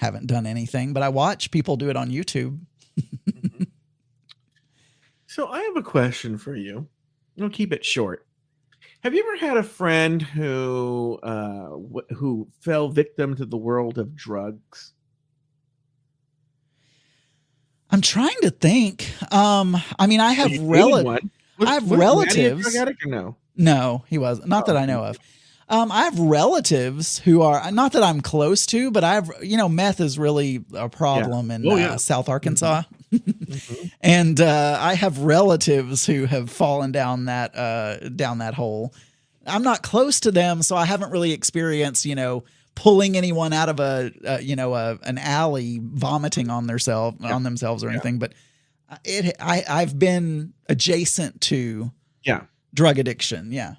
haven't done anything, but I watch people do it on YouTube. So I have a question for you. I'll keep it short. Have you ever had a friend who fell victim to the world of drugs? I'm trying to think. I have relatives. I have relatives. Drug addict or no? No, he wasn't. Not that I know of. I have relatives who are, not that I'm close to, but meth is really a problem in South Arkansas. Mm-hmm. And I have relatives who have fallen down that hole. I'm not close to them, so I haven't really experienced, pulling anyone out of an alley vomiting on themselves or anything. But I've been adjacent to drug addiction. Yeah.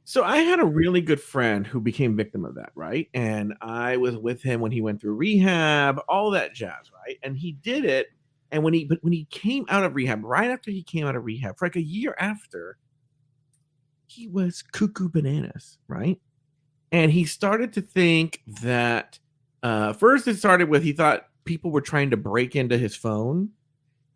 So I had a really good friend who became victim of that, right? And I was with him when he went through rehab, all that jazz, right? And he did it And when he came out of rehab, right after he came out of rehab, for like a year after, he was cuckoo bananas, right? And he started to think that first it started with he thought people were trying to break into his phone.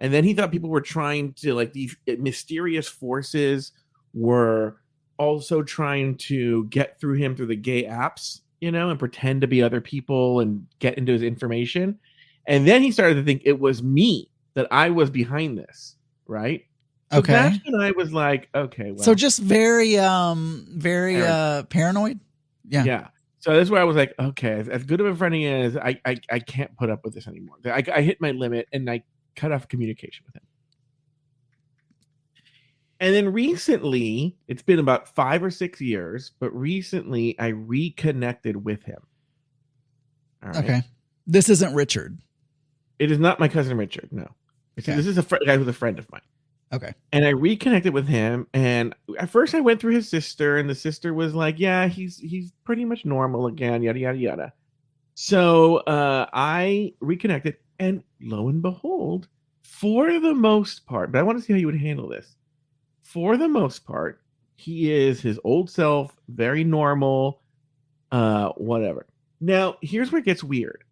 And then he thought people were trying to, like, these mysterious forces were also trying to get through him through the gay apps, and pretend to be other people and get into his information. And then he started to think it was me, that I was behind this, right? So Okay. that's when I was like, okay, well. So just very paranoid. Yeah. Yeah. So that's where I was like, okay, as good of a friend he is, I can't put up with this anymore. I hit my limit and I cut off communication with him. And then recently, it's been about 5 or 6 years, but recently I reconnected with him. All right. Okay. This isn't Richard. It is not my cousin Richard. No. Okay. This is a guy who's a friend of mine. Okay. And I reconnected with him, and at first I went through his sister, and the sister was like, yeah, he's pretty much normal again, yada, yada, yada. So I reconnected, and lo and behold, for the most part, but I want to see how you would handle this. For the most part, he is his old self, very normal, whatever. Now, here's where it gets weird.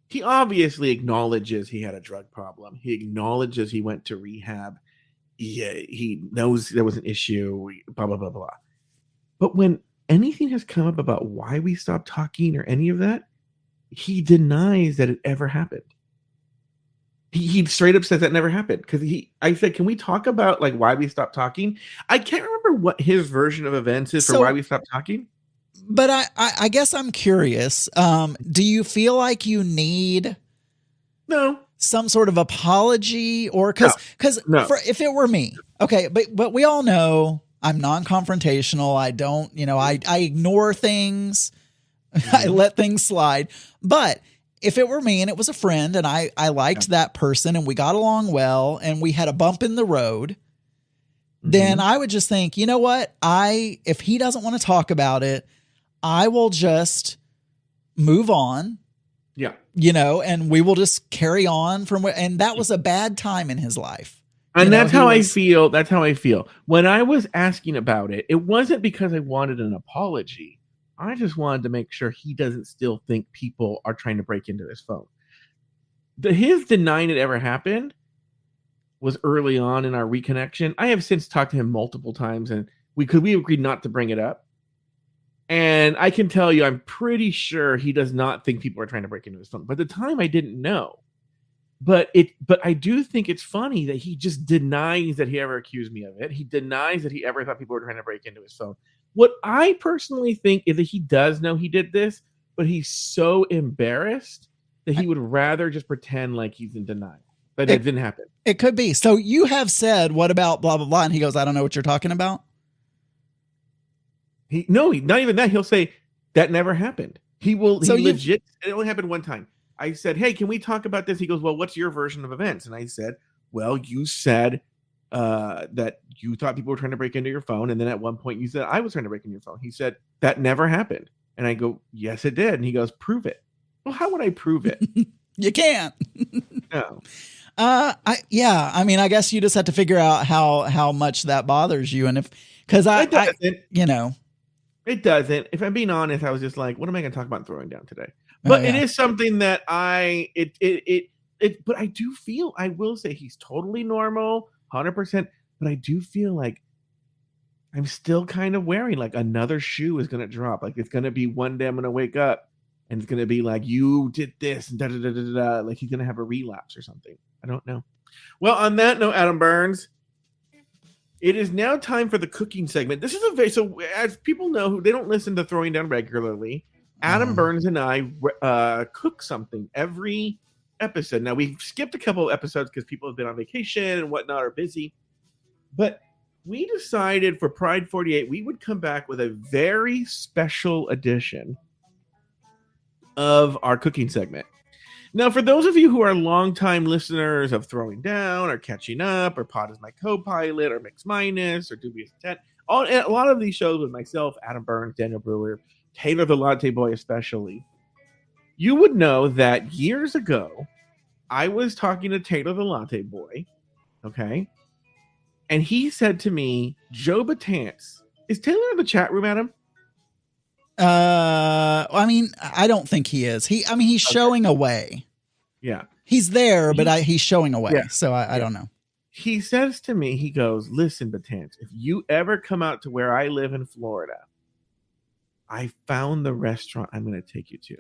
He obviously acknowledges he had a drug problem. He acknowledges he went to rehab. He knows there was an issue, blah, blah, blah, blah. But when anything has come up about why we stopped talking or any of that, he denies that it ever happened. He straight up says that never happened. Because I said, can we talk about like why we stopped talking? I can't remember what his version of events is for why we stopped talking. But I guess I'm curious. Do you feel like you need some sort of apology, or because if it were me, okay, but we all know I'm non-confrontational. I don't, I ignore things. I let things slide. But if it were me and it was a friend and I liked that person and we got along well and we had a bump in the road, then I would just think, you know what? If he doesn't want to talk about it, I will just move on. Yeah. And we will just carry on and that was a bad time in his life. And that's how I feel. That's how I feel. When I was asking about it, it wasn't because I wanted an apology. I just wanted to make sure he doesn't still think people are trying to break into his phone. His denying it ever happened was early on in our reconnection. I have since talked to him multiple times, and we agreed not to bring it up. And I can tell you, I'm pretty sure he does not think people are trying to break into his phone. But at the time, I didn't know. But I do think it's funny that he just denies that he ever accused me of it. He denies that he ever thought people were trying to break into his phone. What I personally think is that he does know he did this, but he's so embarrassed that he would rather just pretend like he's in denial. But it didn't happen. It could be. So you have said, what about blah, blah, blah? And he goes, I don't know what you're talking about. Not even that. He'll say that never happened. He legit. It only happened one time. I said, hey, can we talk about this? He goes, well, what's your version of events? And I said, well, you said that you thought people were trying to break into your phone. And then at one point you said I was trying to break into your phone. He said, that never happened. And I go, yes, it did. And he goes, prove it. Well, how would I prove it? You can't. No. I mean, I guess you just have to figure out how much that bothers you. And it doesn't. If I'm being honest, I was just like, what am I going to talk about throwing down today? But it is something that but I do feel, I will say he's totally normal, 100%. But I do feel like I'm still kind of wearing like another shoe is going to drop. Like it's going to be one day I'm going to wake up and it's going to be like, you did this and da da da da da. Like he's going to have a relapse or something. I don't know. Well, on that note, Adam Burns, it is now time for the cooking segment. This is so as people know who they don't listen to Throwing Down regularly, Adam Burns and I cook something every episode. Now we've skipped a couple of episodes because people have been on vacation and whatnot, or busy. But we decided for Pride 48, we would come back with a very special edition of our cooking segment. Now, for those of you who are longtime listeners of Throwing Down or Catching Up or Pod is My Co-Pilot or Mix Minus or Dubious Intent, a lot of these shows with myself, Adam Burns, Daniel Brewer, Taylor the Latte Boy especially, you would know that years ago, I was talking to Taylor the Latte Boy, okay, and he said to me, Joe Batance, is Taylor in the chat room, Adam? I mean, I don't think he is. He's showing away. Yeah. He's there, but he's showing away. Yeah. So I don't know. He says to me, he goes, listen, Batance, if you ever come out to where I live in Florida, I found the restaurant I'm going to take you to.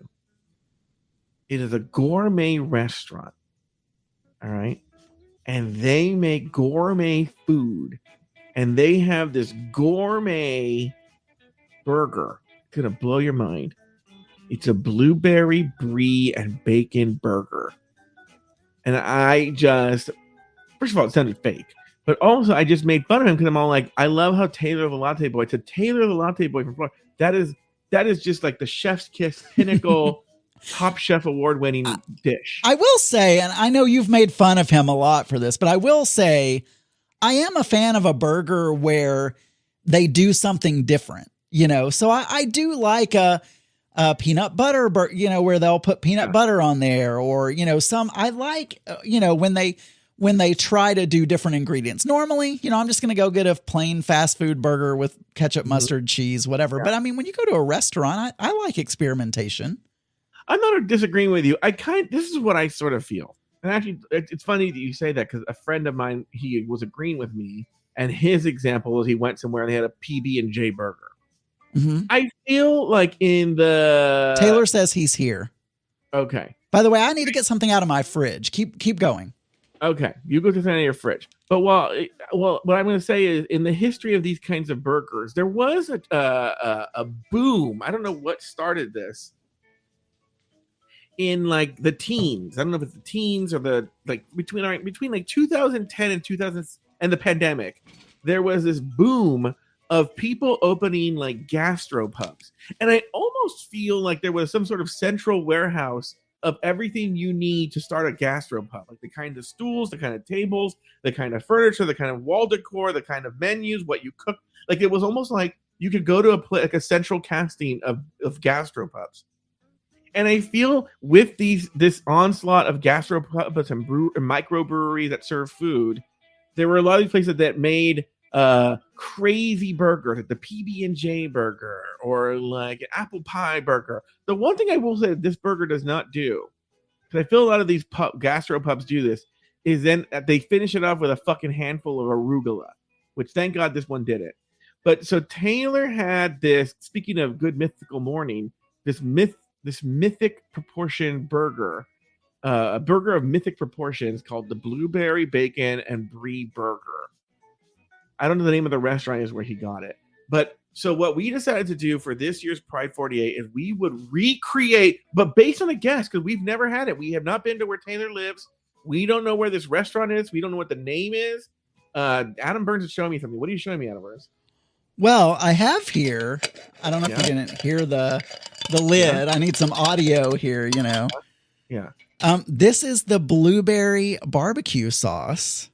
It is a gourmet restaurant. All right. And they make gourmet food. And they have this gourmet burger. It's going to blow your mind. It's a blueberry brie and bacon burger. And I just, first of all, it sounded fake. But also, I just made fun of him because I'm all like, I love how Taylor the Latte Boy, to Taylor the Latte Boy from Florida, that is just like the chef's kiss pinnacle Top Chef award-winning dish. I will say, and I know you've made fun of him a lot for this, but I will say I am a fan of a burger where they do something different, you know? So I do like a peanut butter, where they'll put peanut butter on there, or, I like, when they try to do different ingredients. Normally, I'm just going to go get a plain fast food burger with ketchup, mustard, cheese, whatever. Yeah. But I mean, when you go to a restaurant, I like experimentation. I'm not disagreeing with you. This is what I sort of feel. And actually, it's funny that you say that, because a friend of mine, he was agreeing with me, and his example was he went somewhere and they had a PB&J burger. Mm-hmm. I feel like Taylor says he's here. Okay. By the way, I need to get something out of my fridge. Keep going. Okay, you go to the center of your fridge. But what I'm going to say is, in the history of these kinds of burgers, there was a boom. I don't know what started this. In like the teens, I don't know if it's the teens or the between like 2010 and 2000 and the pandemic, there was this boom of people opening like gastropubs, and I almost feel like there was some sort of central warehouse of everything you need to start a gastropub, like the kind of stools, the kind of tables, the kind of furniture, the kind of wall decor, the kind of menus, what you cook. Like it was almost like you could go to a central casting of gastropubs. And I feel with this onslaught of gastropubs and microbreweries that serve food, there were a lot of places that made crazy burgers, like the PB&J burger or like an apple pie burger. The one thing I will say that this burger does not do, because I feel a lot of these gastropubs do this, is then they finish it off with a fucking handful of arugula, which thank God this one did it. But so Taylor had this, speaking of good mythical morning, this mythic proportion burger, a burger of mythic proportions called the Blueberry Bacon and Brie Burger. I don't know the name of the restaurant is where he got it. But so what we decided to do for this year's Pride 48 is we would recreate, but based on a guess, because we've never had it. We have not been to where Taylor lives. We don't know where this restaurant is. We don't know what the name is. Adam Burns is showing me something. What are you showing me, Adam Burns? Well, I have here, I don't know if you can hear the lid. I need some audio here, Yeah. This is the blueberry barbecue sauce.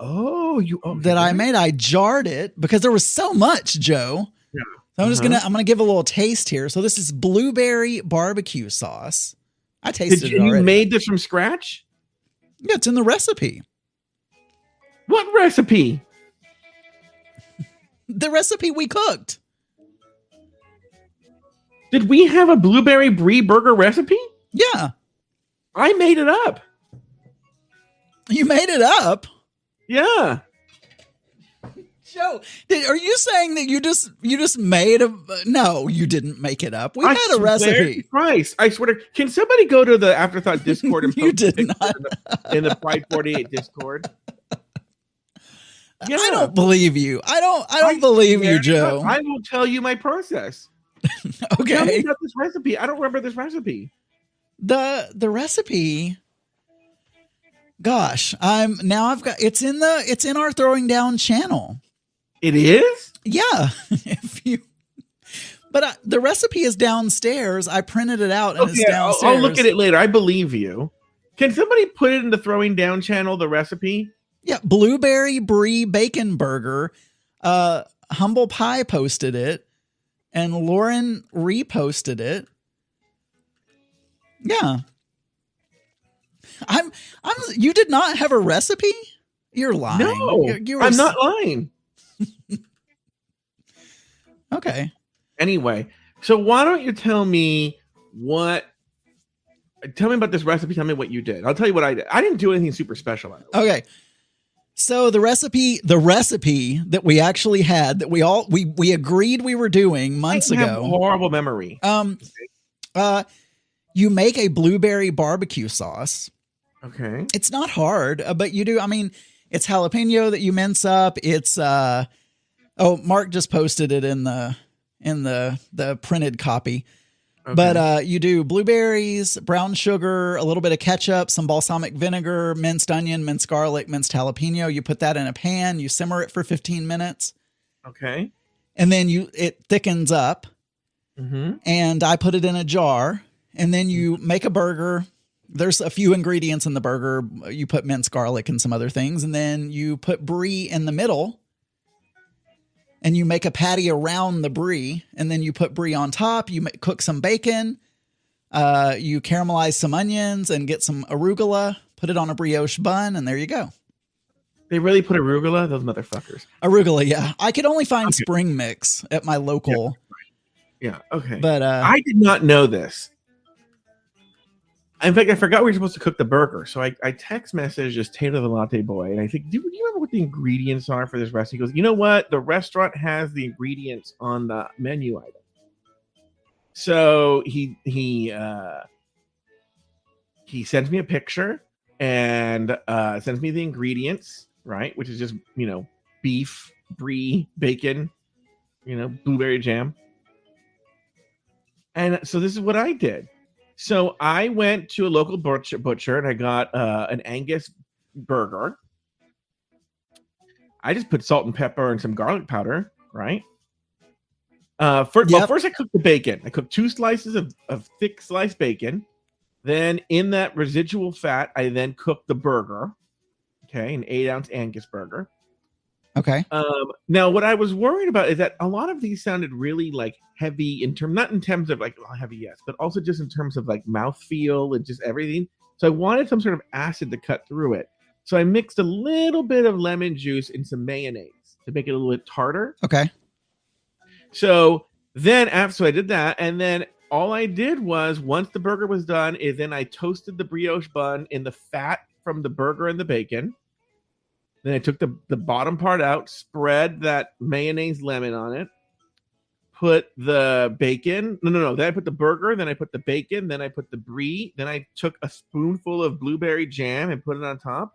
That I made. I jarred it because there was so much, Joe. Yeah. So I'm gonna give a little taste here. So this is blueberry barbecue sauce. I tasted it already. You made this from scratch? Yeah, it's in the recipe. What recipe? The recipe we cooked. Did we have a blueberry brie burger recipe? Yeah. I made it up. You made it up? Yeah. Joe, are you saying that you just made a? No, you didn't make it up. We had a recipe. Christ, I swear to. Can somebody go to the Afterthought Discord and you did not in the Pride 48 Discord? Yeah. I don't believe you. I don't believe you, Joe. I will tell you my process. Okay. Tell me about this recipe. I don't remember this recipe. The recipe. Gosh, I've got it's in our Throwing Down channel. It is? Yeah. But the recipe is downstairs. I printed it out and it's downstairs. I'll look at it later. I believe you. Can somebody put it in the Throwing Down channel, the recipe? Yeah, blueberry brie bacon burger. Humble Pie posted it, and Lauren reposted it. Yeah. You did not have a recipe? You're lying. No, You were I'm not lying. Okay. Anyway, so why don't you tell me tell me about this recipe. Tell me what you did. I'll tell you what I did. I didn't do anything super special. Okay. So the recipe that we actually had that we agreed we were doing months I have ago. Horrible memory. You make a blueberry barbecue sauce. Okay. It's not hard, but you do. I mean, it's jalapeno that you mince up. It's Mark just posted it in the printed copy. Okay. But you do blueberries, brown sugar, a little bit of ketchup, some balsamic vinegar, minced onion, minced garlic, minced jalapeno. You put that in a pan, you simmer it for 15 minutes. Okay. And then it thickens up. Mm-hmm. And I put it in a jar, and then you make a burger. There's a few ingredients in the burger. You put minced garlic and some other things, and then you put brie in the middle. And you make a patty around the brie, and then you put brie on top. You cook some bacon. You caramelize some onions and get some arugula. Put it on a brioche bun, and there you go. They really put arugula? Those motherfuckers. Arugula, yeah. I could only find spring mix at my local. Yeah, okay. But I did not know this. In fact, I forgot we were supposed to cook the burger. So I text messaged Taylor the Latte Boy, and I think, do you remember what the ingredients are for this recipe? He goes, you know what? The restaurant has the ingredients on the menu item. So he sends me a picture and sends me the ingredients, right? Which is just, beef, brie, bacon, blueberry jam. And so this is what I did. So I went to a local butcher and I got an Angus burger. I just put salt and pepper and some garlic powder, right? First I cooked the bacon. I cooked 2 slices of thick sliced bacon. Then in that residual fat, I then cooked the burger. Okay, an 8-ounce Angus burger. Okay. Now, what I was worried about is that a lot of these sounded really heavy not in terms of heavy, yes, but also just in terms of mouthfeel and just everything. So I wanted some sort of acid to cut through it. So I mixed a little bit of lemon juice and some mayonnaise to make it a little bit tartar. Okay. So then after I did that, and then all I did was once the burger was done, is then I toasted the brioche bun in the fat from the burger and the bacon. Then I took the bottom part out, spread that mayonnaise lemon on it, put the bacon. No. Then I put the burger, then I put the bacon, then I put the brie. Then I took a spoonful of blueberry jam and put it on top.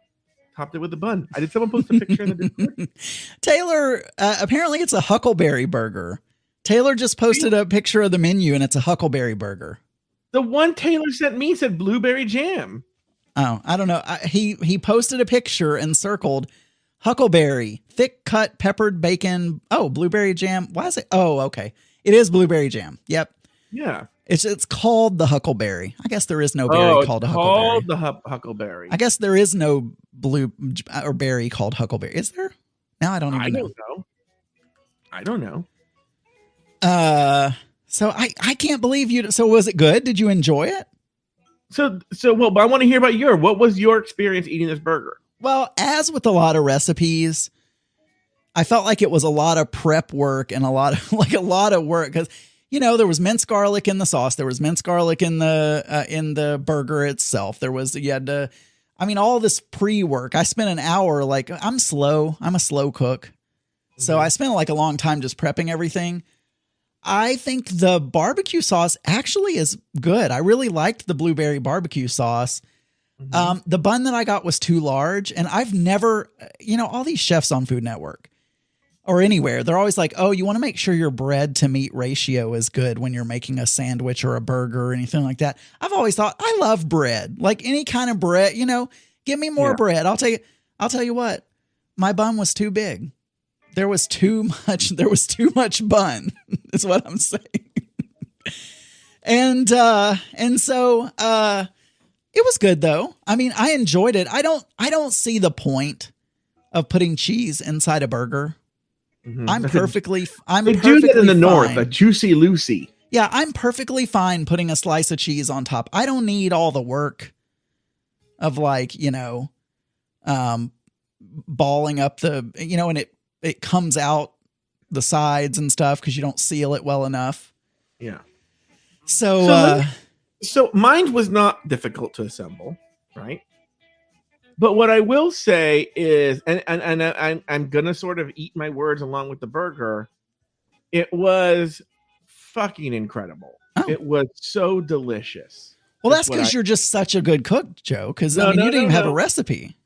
Topped it with the bun. Did someone post a picture in the Discord? Taylor, apparently it's a huckleberry burger. Taylor just posted a picture of the menu, and it's a huckleberry burger. The one Taylor sent me said blueberry jam. Oh, I don't know. He posted a picture and circled huckleberry, thick cut peppered bacon. Oh, blueberry jam. Why is it? Oh, okay. It is blueberry jam. Yep. Yeah. It's called the huckleberry. I guess there is no berry called a huckleberry. Called the huckleberry. I guess there is no blue or berry called huckleberry. Is there? Now I don't even know. I don't know. So I can't believe you. So was it good? Did you enjoy it? So but I want to hear about what was your experience eating this burger? Well, as with a lot of recipes, I felt like it was a lot of prep work and a lot of work because, there was minced garlic in the sauce. There was minced garlic in the burger itself. All this pre-work. I spent an hour, I'm slow. I'm a slow cook. Mm-hmm. So I spent a long time just prepping everything. I think the barbecue sauce actually is good. I really liked the blueberry barbecue sauce. Mm-hmm. The bun that I got was too large, and I've never, all these chefs on Food Network or anywhere, they're always like, oh, you want to make sure your bread to meat ratio is good when you're making a sandwich or a burger or anything like that. I've always thought I love bread, like any kind of bread, give me more bread. I'll tell you what, my bun was too big. There was too much bun is what I'm saying. And so it was good though. I enjoyed it. I don't see the point of putting cheese inside a burger. Mm-hmm. I'm perfectly do that in the North, a Juicy Lucy. Yeah, I'm perfectly fine putting a slice of cheese on top. I don't need all the work of like, balling up the, and it comes out the sides and stuff because you don't seal it well enough. Yeah. So mine was not difficult to assemble, right? But what I will say is, and I'm gonna sort of eat my words along with the burger. It was fucking incredible. It was so delicious. well, that's because you're just such a good cook, Joe. Because you didn't even have a recipe.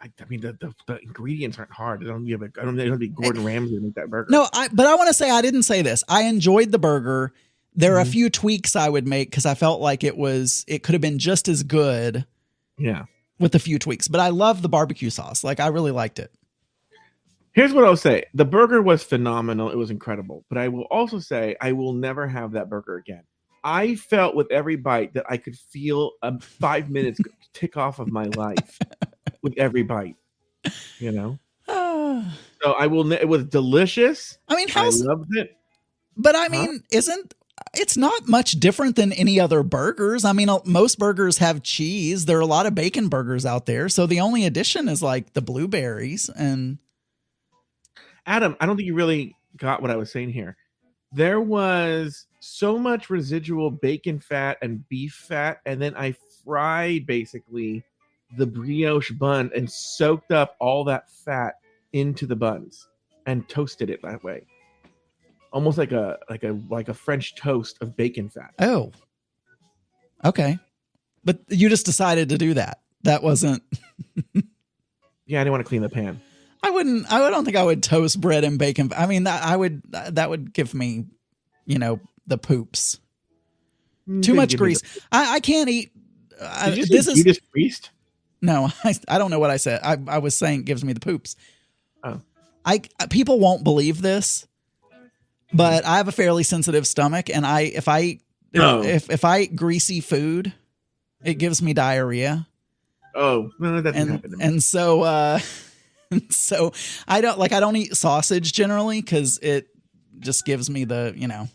I mean, the ingredients aren't hard. They don't have to be Gordon Ramsay to make that burger. No, but I want to say I didn't say this. I enjoyed the burger. There are a few tweaks I would make because I felt like it could have been just as good. Yeah. With a few tweaks, but I love the barbecue sauce. Like I really liked it. Here's what I'll say. The burger was phenomenal. It was incredible. But I will also say I will never have that burger again. I felt with every bite that I could feel 5 minutes tick off of my life with every bite, So I will. It was delicious. I mean, I loved it. But I mean, it's not much different than any other burgers. I mean, most burgers have cheese. There are a lot of bacon burgers out there. So the only addition is like the blueberries and Adam, I don't think you really got what I was saying here. There was so much residual bacon fat and beef fat, and then I fried basically the brioche bun and soaked up all that fat into the buns and toasted it that way. Almost like a French toast of bacon fat. Oh. Okay. But you just decided to do that. That wasn't Yeah, I didn't want to clean the pan. I don't think I would toast bread and bacon. I mean, that would give me, the poops. Too much grease. I can't eat. Did you say Judas Priest? No, I don't know what I said. I was saying it gives me the poops. Oh. People won't believe this, but I have a fairly sensitive stomach, and if I eat greasy food, it gives me diarrhea. Oh, no, that doesn't happen to me. And so I don't eat sausage generally because it just gives me the,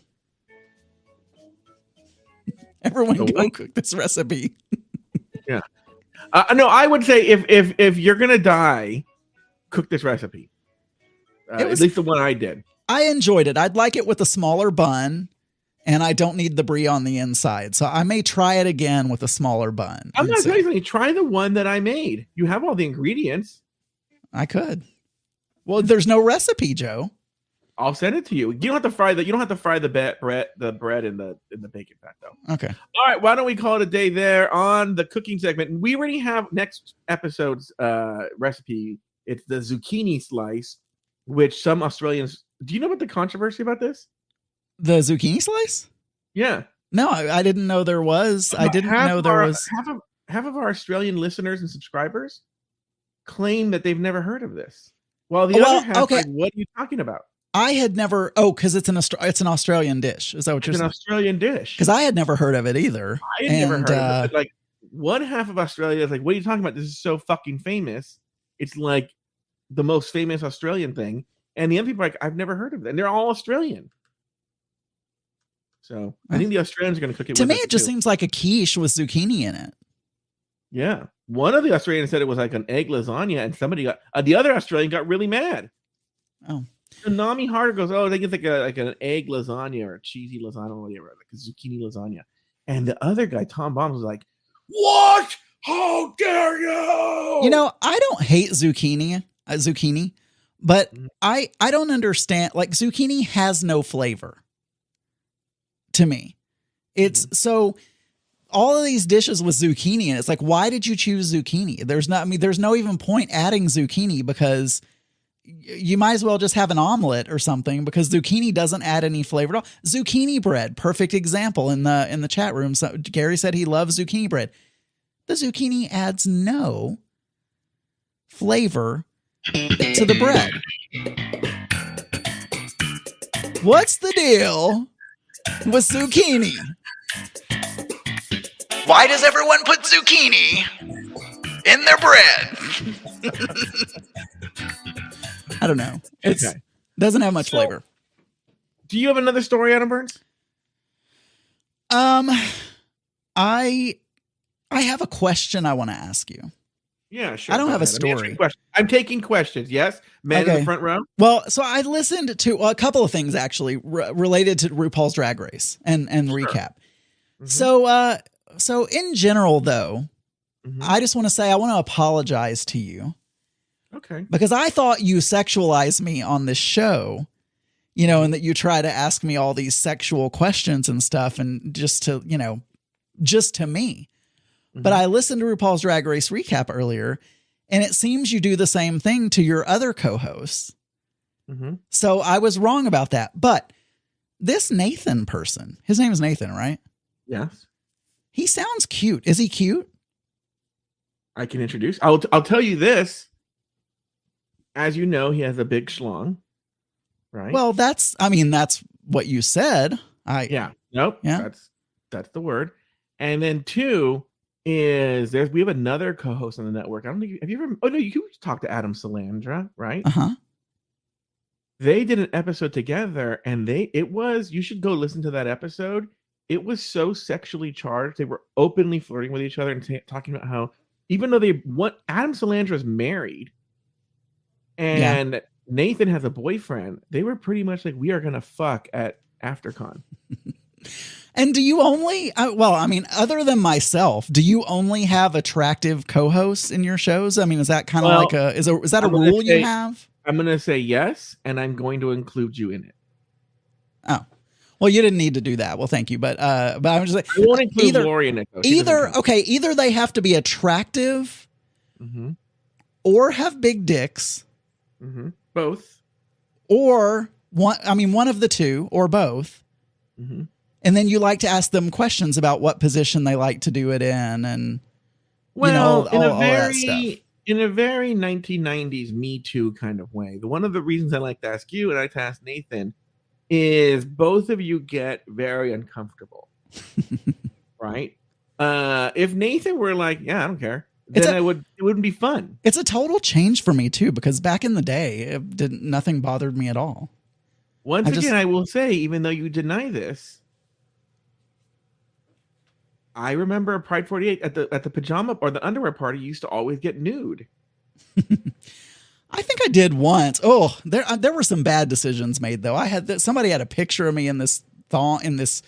everyone go cook this recipe. Yeah. No, I would say if you're going to die, cook this recipe. At least the one I did. I enjoyed it. I'd like it with a smaller bun, and I don't need the brie on the inside. So I may try it again with a smaller bun. I'm not telling you, try the one that I made. You have all the ingredients. I could. Well, there's no recipe, Joe. I'll send it to you. You don't have to fry the bread in the bacon fat though. Okay. All right. Why don't we call it a day there on the cooking segment? We already have next episode's recipe. It's the zucchini slice, which some Australians. Do you know about the controversy about this? The zucchini slice? Yeah. No, I didn't know there was. I didn't know there was. Half of our Australian listeners and subscribers claim that they've never heard of this. Well, the other half, like, what are you talking about? I had never. Oh, because it's an Australian dish. Is that what you're saying? It's an Australian dish. Because I had never heard of it either. I had never heard of it. Like one half of Australia is like, "What are you talking about? This is so fucking famous. It's like the most famous Australian thing." And the other people are like, "I've never heard of it," and they're all Australian. So I think the Australians are going to cook it. To me, it just seems like a quiche with zucchini in it. Yeah, one of the Australians said it was like an egg lasagna, and somebody got the other Australian got really mad. Oh, so Nami Harder goes, "Oh, I think it's like an egg lasagna or a cheesy lasagna or whatever, like a zucchini lasagna." And the other guy, Tom Baum, was like, "What? How dare you?" You know, I don't hate zucchini, but I don't understand. Like zucchini has no flavor. To me, it's so. All of these dishes with zucchini, and it's like, why did you choose zucchini? There's no even point adding zucchini because you might as well just have an omelet or something because zucchini doesn't add any flavor at all. Zucchini bread, perfect example in the chat room. So Gary said he loves zucchini bread. The zucchini adds no flavor to the bread. What's the deal with zucchini? Why does everyone put zucchini in their bread? I don't know. It doesn't have much flavor. Do you have another story, Adam Burns? I I have a question I want to ask you. Yeah, sure. I don't go have a ahead. I'm answering story. questions. I'm taking questions. Yes, man in the front row. Well, so I listened to a couple of things actually related to RuPaul's Drag Race and recap. So in general, though, I just want to say I want to apologize to you. Okay. Because I thought you sexualized me on this show, you know, and that you try to ask me all these sexual questions and stuff, and just to me. But I listened to RuPaul's Drag Race recap earlier, and it seems you do the same thing to your other co-hosts. So I was wrong about that. But this Nathan person, his name is Nathan, right? Yes. He sounds cute. Is he cute? I can introduce. I'll tell you this. As you know, he has a big schlong, right? Well, that's what you said. Nope. Yeah. That's the word. And then two is we have another co-host on the network. I don't think have you ever? Oh no, you talked to Adam Salandra, right? They did an episode together, and you should go listen to that episode. It was so sexually charged. They were openly flirting with each other and talking about how even though Adam Salandra is married. And Nathan has a boyfriend. They were pretty much like, we are going to fuck at AfterCon. And do you only, other than myself, do you only have attractive co-hosts in your shows? I mean, is that kind of is that a rule you have? I'm going to say yes, and I'm going to include you in it. Oh, well, you didn't need to do that. Well, thank you. But I'm just like, I won't include Lori in it, though. Either they have to be attractive or have big dicks. Both. Or one of the two or both. And then you like to ask them questions about what position they like to do it in and all that stuff. In a very 1990s Me Too kind of way. One of the reasons I like to ask you and I like to ask Nathan is both of you get very uncomfortable. Right? If Nathan were like, yeah, I don't care. Then it wouldn't be fun. It's a total change for me too, because back in the day, nothing bothered me at all. Once again, I will say, even though you deny this, I remember Pride48 at the pajama or the underwear party used to always get nude. I think I did once. Oh, there were some bad decisions made though. Somebody had a picture of me in this thong in this.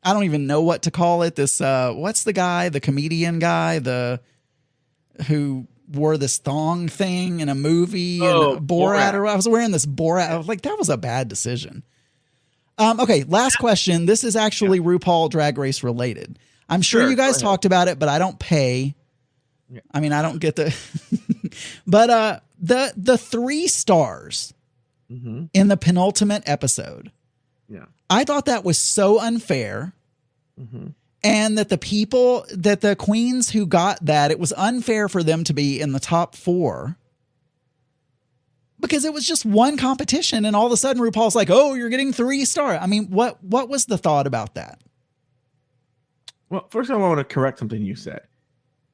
I don't even know what to call it. This what's the guy, the comedian guy, who wore this thong thing in a movie and Borat. Or I was wearing this Borat. I was like, that was a bad decision. Okay, last question. This is actually RuPaul Drag Race related. I'm sure you guys talked about it, but I don't pay. Yeah. I mean, I don't get the. But the 3 stars in the penultimate episode. Yeah, I thought that was so unfair. And that the queens who got that, it was unfair for them to be in the top 4 because it was just one competition. And all of a sudden RuPaul's like, oh, you're getting 3 stars. I mean, what was the thought about that? Well, first of all, I want to correct something you said.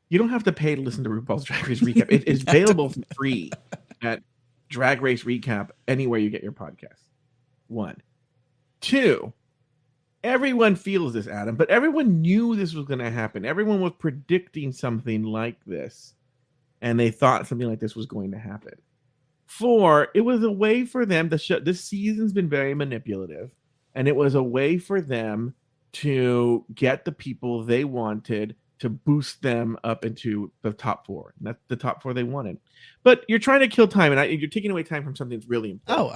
You don't have to pay to listen to RuPaul's Drag Race Recap. It is available for free at Drag Race Recap anywhere you get your podcast. 1. 2. Everyone feels this, Adam, but everyone knew this was going to happen. Everyone was predicting something like this, and they thought something like this was going to happen. 4, it was a way for them to show this season's been very manipulative, and it was a way for them to get the people they wanted to boost them up into the top 4. And that's the top 4 they wanted. But you're trying to kill time, and you're taking away time from something that's really important.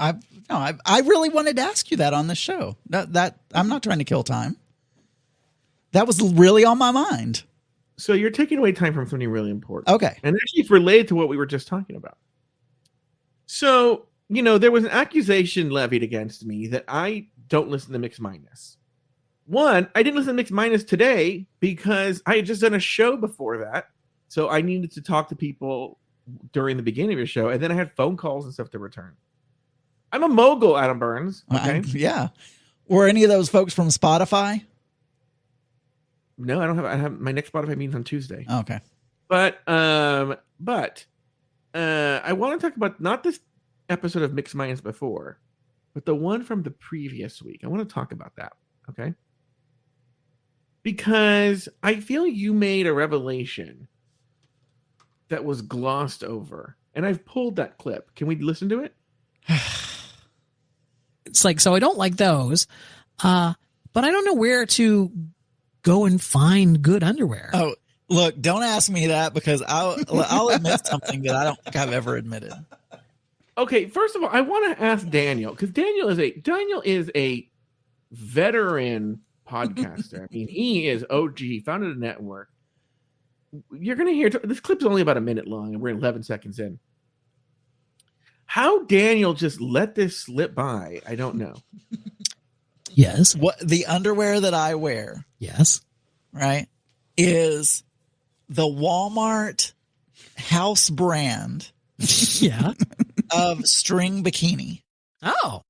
Oh, I really wanted to ask you that on the show. That I'm not trying to kill time. That was really on my mind. So you're taking away time from something really important. Okay. And actually it's related to what we were just talking about. So, there was an accusation levied against me that I don't listen to Mixed Minus. 1, I didn't listen to Mixed Minus today because I had just done a show before that. So I needed to talk to people during the beginning of your show, and then I had phone calls and stuff to return. I'm a mogul, Adam Burns. Okay. Yeah. Were any of those folks from Spotify? No, I don't have. I have my next Spotify meeting on Tuesday. Okay. But I want to talk about not this episode of Mixed Minds before, but the one from the previous week. I want to talk about that. Okay. because I feel you made a revelation that was glossed over. And I've pulled that clip. Can we listen to it? It's like, so I don't like those, but I don't know where to go and find good underwear. Oh, look, don't ask me that because I'll admit something that I don't think I've ever admitted. Okay, first of all, I want to ask Daniel, because Daniel is a veteran podcaster. I mean, he is OG, founded a network. You're going to hear, this clip's only about a minute long, and we're 11 seconds in. How Daniel just let this slip by, I don't know. Yes. What the underwear that I wear, yes, right, is the Walmart house brand yeah. of string bikini. Oh.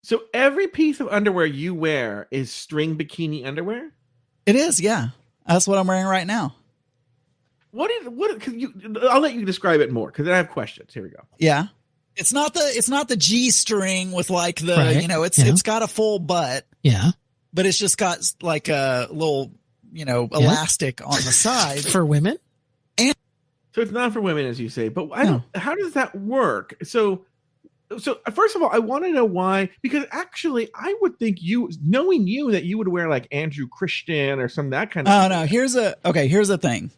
So every piece of underwear you wear is string bikini underwear? It is, yeah. That's what I'm wearing right now. I'll let you describe it more because I have questions. Here we go. Yeah. It's not the G string with like the, Right. it's got a full butt. Yeah. But it's just got like a little, elastic on the side. For women? And so it's not for women, as you say, but how does that work? So first of all, I want to know why, because actually I would think knowing you that you would wear like Andrew Christian or some that kind of. Oh no, here's the thing.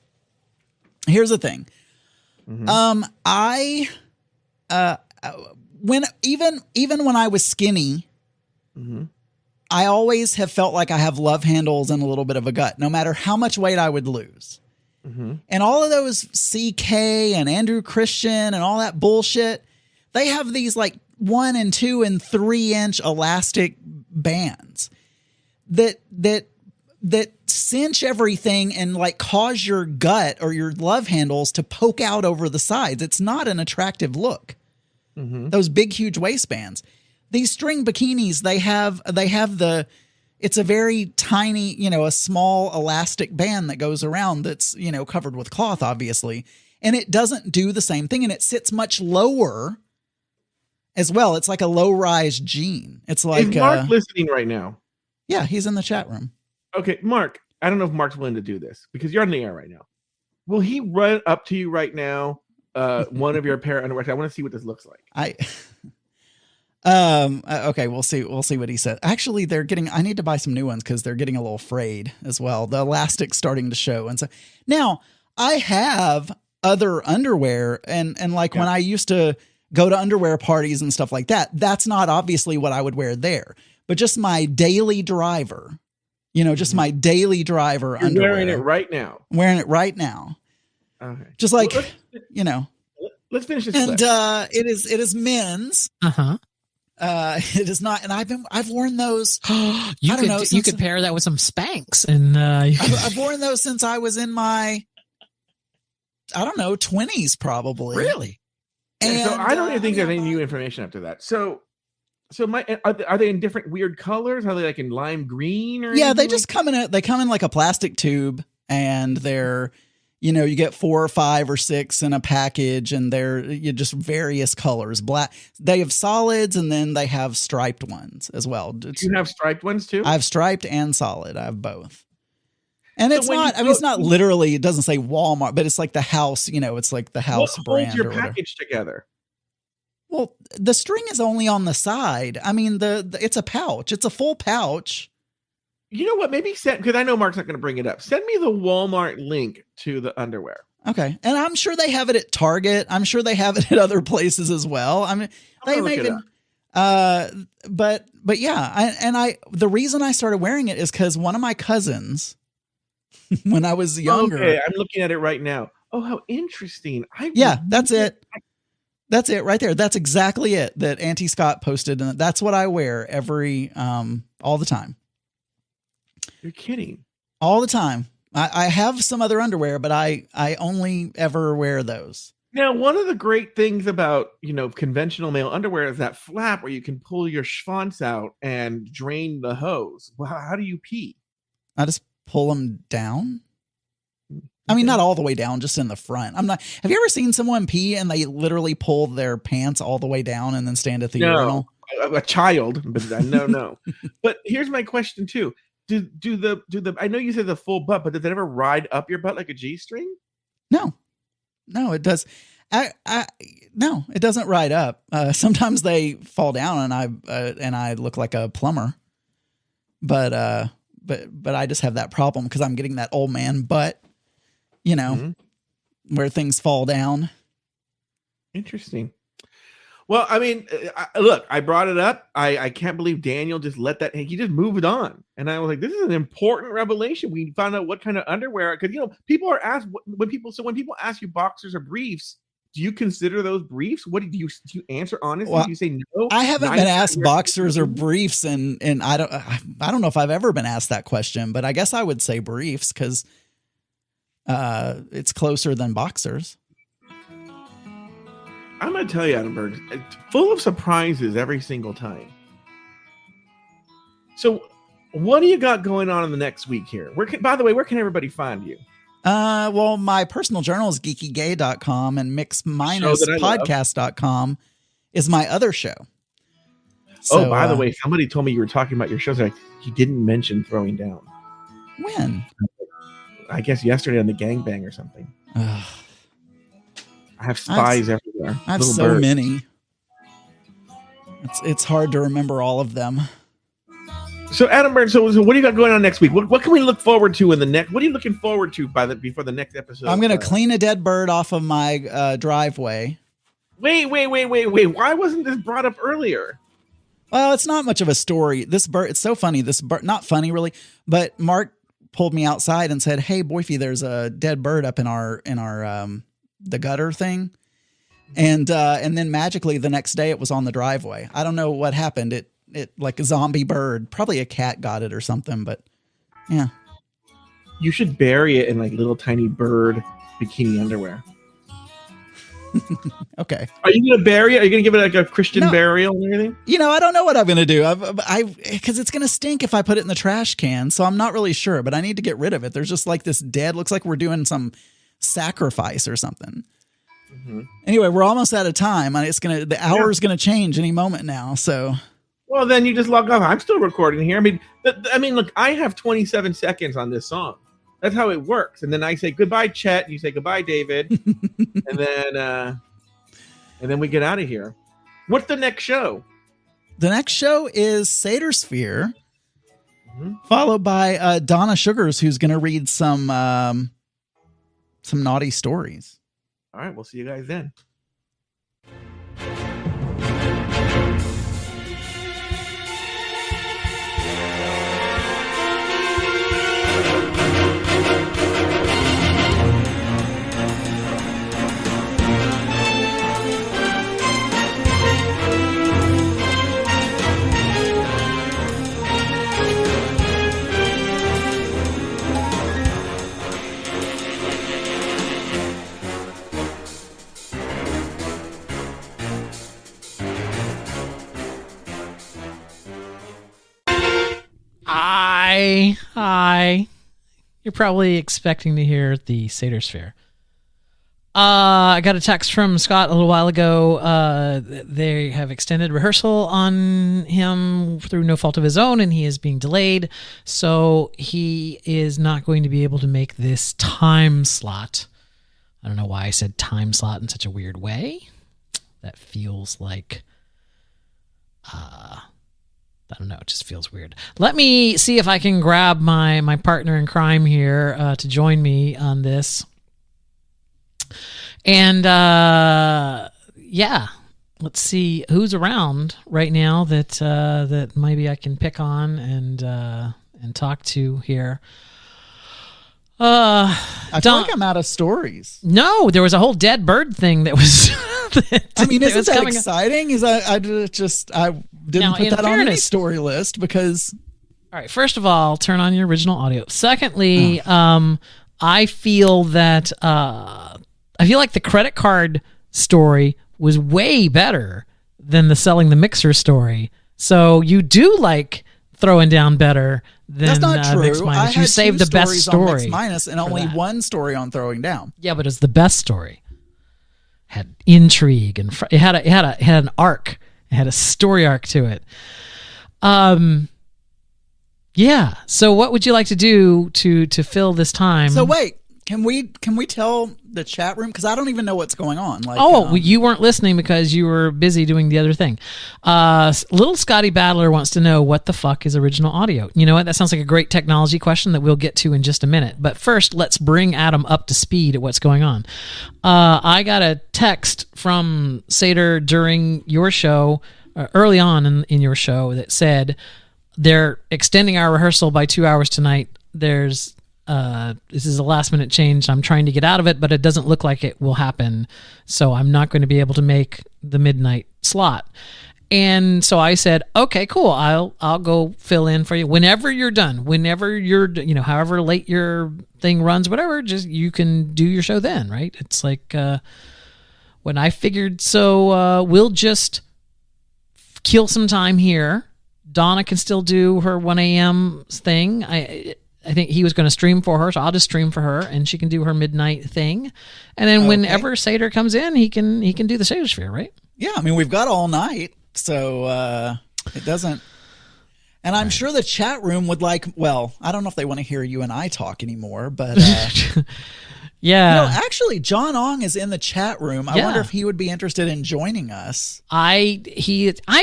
Mm-hmm. Even when I was skinny, mm-hmm. I always have felt like I have love handles and a little bit of a gut, no matter how much weight I would lose. Mm-hmm. And all of those CK and Andrew Christian and all that bullshit, they have these like 1 and 2 and 3 inch elastic bands that cinch everything and like cause your gut or your love handles to poke out over the sides. It's not an attractive look. Mm-hmm. Those big, huge waistbands. These string bikinis, it's a very tiny, a small elastic band that goes around that's, covered with cloth, obviously. And it doesn't do the same thing. And it sits much lower as well. It's like a low-rise jean. It's like is Mark listening right now? Yeah, he's in the chat room. Okay, Mark, I don't know if Mark's willing to do this because you're on the air right now. Will he run up to you right now, one of your pair of underwear? I want to see what this looks like. Okay, we'll see what he said. Actually, I need to buy some new ones because they're getting a little frayed as well. The elastic's starting to show. And so now I have other underwear and like when I used to go to underwear parties and stuff like that, that's not obviously what I would wear there, but just my daily driver, just my daily driver You're underwear. wearing it right now. I'm wearing it right now. Okay. Just like, let's finish this. And it is men's. Uh-huh. It is not, and I've worn those. You could pair that with some Spanx, and I've worn those since I was in my, 20s probably. Really? And so I don't even think there's any new information after that. So are they in different weird colors? Are they like in lime green or? Yeah, they just come in like a plastic tube, and they're. You get 4 or 5 or 6 in a package, and they're just various colors. Black. They have solids, and then they have striped ones as well. Do you have striped ones too? I have striped and solid. I have both. And So it's when not. you I mean, it's not literally. It doesn't say Walmart, but it's like the house. It's like the house what brand. holds your or whatever. package together? Well, the string is only on the side. I mean, it's a pouch. It's a full pouch. You know what? Maybe because I know Mark's not going to bring it up. Send me the Walmart link to the underwear. Okay, and I'm sure they have it at Target. I'm sure they have it at other places as well. I mean, they may even. But yeah, the reason I started wearing it is because one of my cousins, when I was younger. Okay, I'm looking at it right now. Oh, how interesting! That's it. That's it right there. That's exactly it that Auntie Scott posted, and that's what I wear all the time. You're kidding. All the time. I have some other underwear, but I only ever wear those. Now, one of the great things about, conventional male underwear is that flap where you can pull your schwanz out and drain the hose. Well, how do you pee? I just pull them down. I mean, not all the way down, just in the front. Have you ever seen someone pee and they literally pull their pants all the way down and then stand at the urinal? A child, but no. But here's my question too. do the I know you said the full butt, but does it ever ride up your butt like a G-string? No, it does. No, it doesn't ride up. Sometimes they fall down, and I look like a plumber. But I just have that problem because I'm getting that old man butt, where things fall down. Interesting. Well, I mean, look, I brought it up. I can't believe Daniel just let that. He just moved on, and I was like, "This is an important revelation." We found out what kind of underwear, because people are asked when people ask you boxers or briefs, do you consider those briefs? What do you answer honestly? Well, do you say no? I haven't been asked boxers or briefs, and I don't know if I've ever been asked that question, but I guess I would say briefs because it's closer than boxers. I'm going to tell you, Adamberg, it's full of surprises every single time. So, what do you got going on in the next week here? By the way, where can everybody find you? Well, my personal journal is geekygay.com, and mix-podcast.com is my other show. So, by the way, somebody told me you were talking about your shows. Like, you didn't mention Throwing Down. When? I guess yesterday on the Gangbang or something. I have spies everywhere. I have so many. It's hard to remember all of them. So, Adamberg, so what do you got going on next week? What can we look forward to in the next? What are you looking forward to before the next episode? I'm going to clean a dead bird off of my driveway. Wait! Why wasn't this brought up earlier? Well, it's not much of a story. This bird, it's so funny. This bird, not funny really, but Mark pulled me outside and said, "Hey, Boyfie, there's a dead bird up in our the gutter thing," and then magically the next day it was on the driveway. I don't know what happened. It like a zombie bird, probably a cat got it or something, but yeah. You should bury it in like little tiny bird bikini underwear. Okay. Are you gonna bury it? Are you gonna give it like a Christian burial or anything? I don't know what I'm gonna do. Because it's gonna stink if I put it in the trash can, so I'm not really sure. But I need to get rid of it. There's just like this dead. Looks like we're doing some sacrifice or something. Mm-hmm. Anyway, we're almost out of time. The hour's gonna change any moment now. So. Well, then you just log off. I'm still recording here. I mean, look, I have 27 seconds on this song. That's how it works. And then I say goodbye, Chet. And you say goodbye, David. and then we get out of here. What's the next show? The next show is Satyr followed by Donna Sugars, who's going to read some naughty stories. All right, we'll see you guys then. Hi. You're probably expecting to hear the Satyr Sphere. I got a text from Scott a little while ago. They have extended rehearsal on him through no fault of his own, and he is being delayed. So he is not going to be able to make this time slot. I don't know why I said time slot in such a weird way. That feels like... I don't know. It just feels weird. Let me see if I can grab my partner in crime here to join me on this. And let's see who's around right now that maybe I can pick on and talk to here. I feel like I'm out of stories. No, there was a whole dead bird thing that was. Isn't that exciting? I didn't put that on any story list because. All right. First of all, turn on your original audio. Secondly, I feel that I feel like the credit card story was way better than the selling the mixer story. So you do like throwing down better than That's not true. Mix Minus. You saved the best story. Mix Minus and only one story on throwing down. Yeah, but it's the best story. Had intrigue and it had an arc. It had a story arc to it. Yeah. So what would you like to do to fill this time? So wait, can we tell the chat room, because I don't even know what's going on? Like, well, you weren't listening because you were busy doing the other thing. Little Scotty Battler wants to know what the fuck is original audio. You know what? That sounds like a great technology question that we'll get to in just a minute. But first, let's bring Adam up to speed at what's going on. I got a text from Seder during your show, early on in your show, that said they're extending our rehearsal by 2 hours tonight. This is a last minute change. I'm trying to get out of it, but it doesn't look like it will happen. So I'm not going to be able to make the midnight slot. And so I said, okay, cool. I'll go fill in for you whenever you're done. Whenever you're, however late your thing runs, whatever, just you can do your show then, right? It's like when I figured, so we'll just kill some time here. Donna can still do her 1 a.m. thing. I think he was going to stream for her, so I'll just stream for her, and she can do her midnight thing. And then whenever Seder comes in, he can do the Seder Sphere, right? Yeah, I mean, we've got all night, so it doesn't. And I'm sure the chat room would I don't know if they want to hear you and I talk anymore, but yeah. Actually, John Ong is in the chat room. I wonder if he would be interested in joining us. I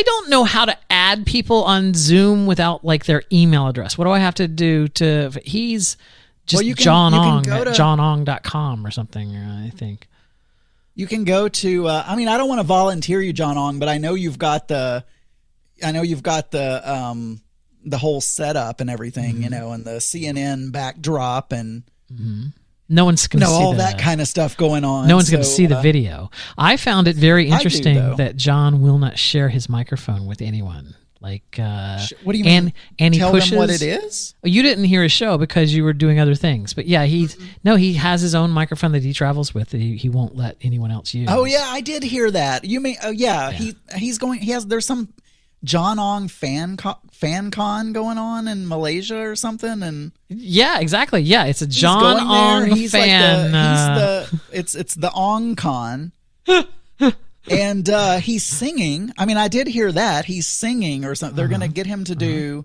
don't know how to add people on Zoom without like their email address. What do I have to do he's just John Ong at johnong.com or something, I think. You can go to I don't want to volunteer you, John Ong, but I know you've got the whole setup and everything, and the CNN backdrop and no one's going to see all that kind of stuff going on. No one's going to see the video. I found it very interesting that John will not share his microphone with anyone. Like, what do you mean? And he tell pushes, them what it is? You didn't hear his show because you were doing other things. But yeah, he has his own microphone that he travels with that he won't let anyone else use. Oh yeah, I did hear that. You mean? Oh yeah. There's some John Ong fan con going on in Malaysia or something, and yeah, exactly. Yeah, it's a John Ong fan. It's the Ong con, and he's singing. I mean, I did hear that he's singing or something. They're gonna get him to do.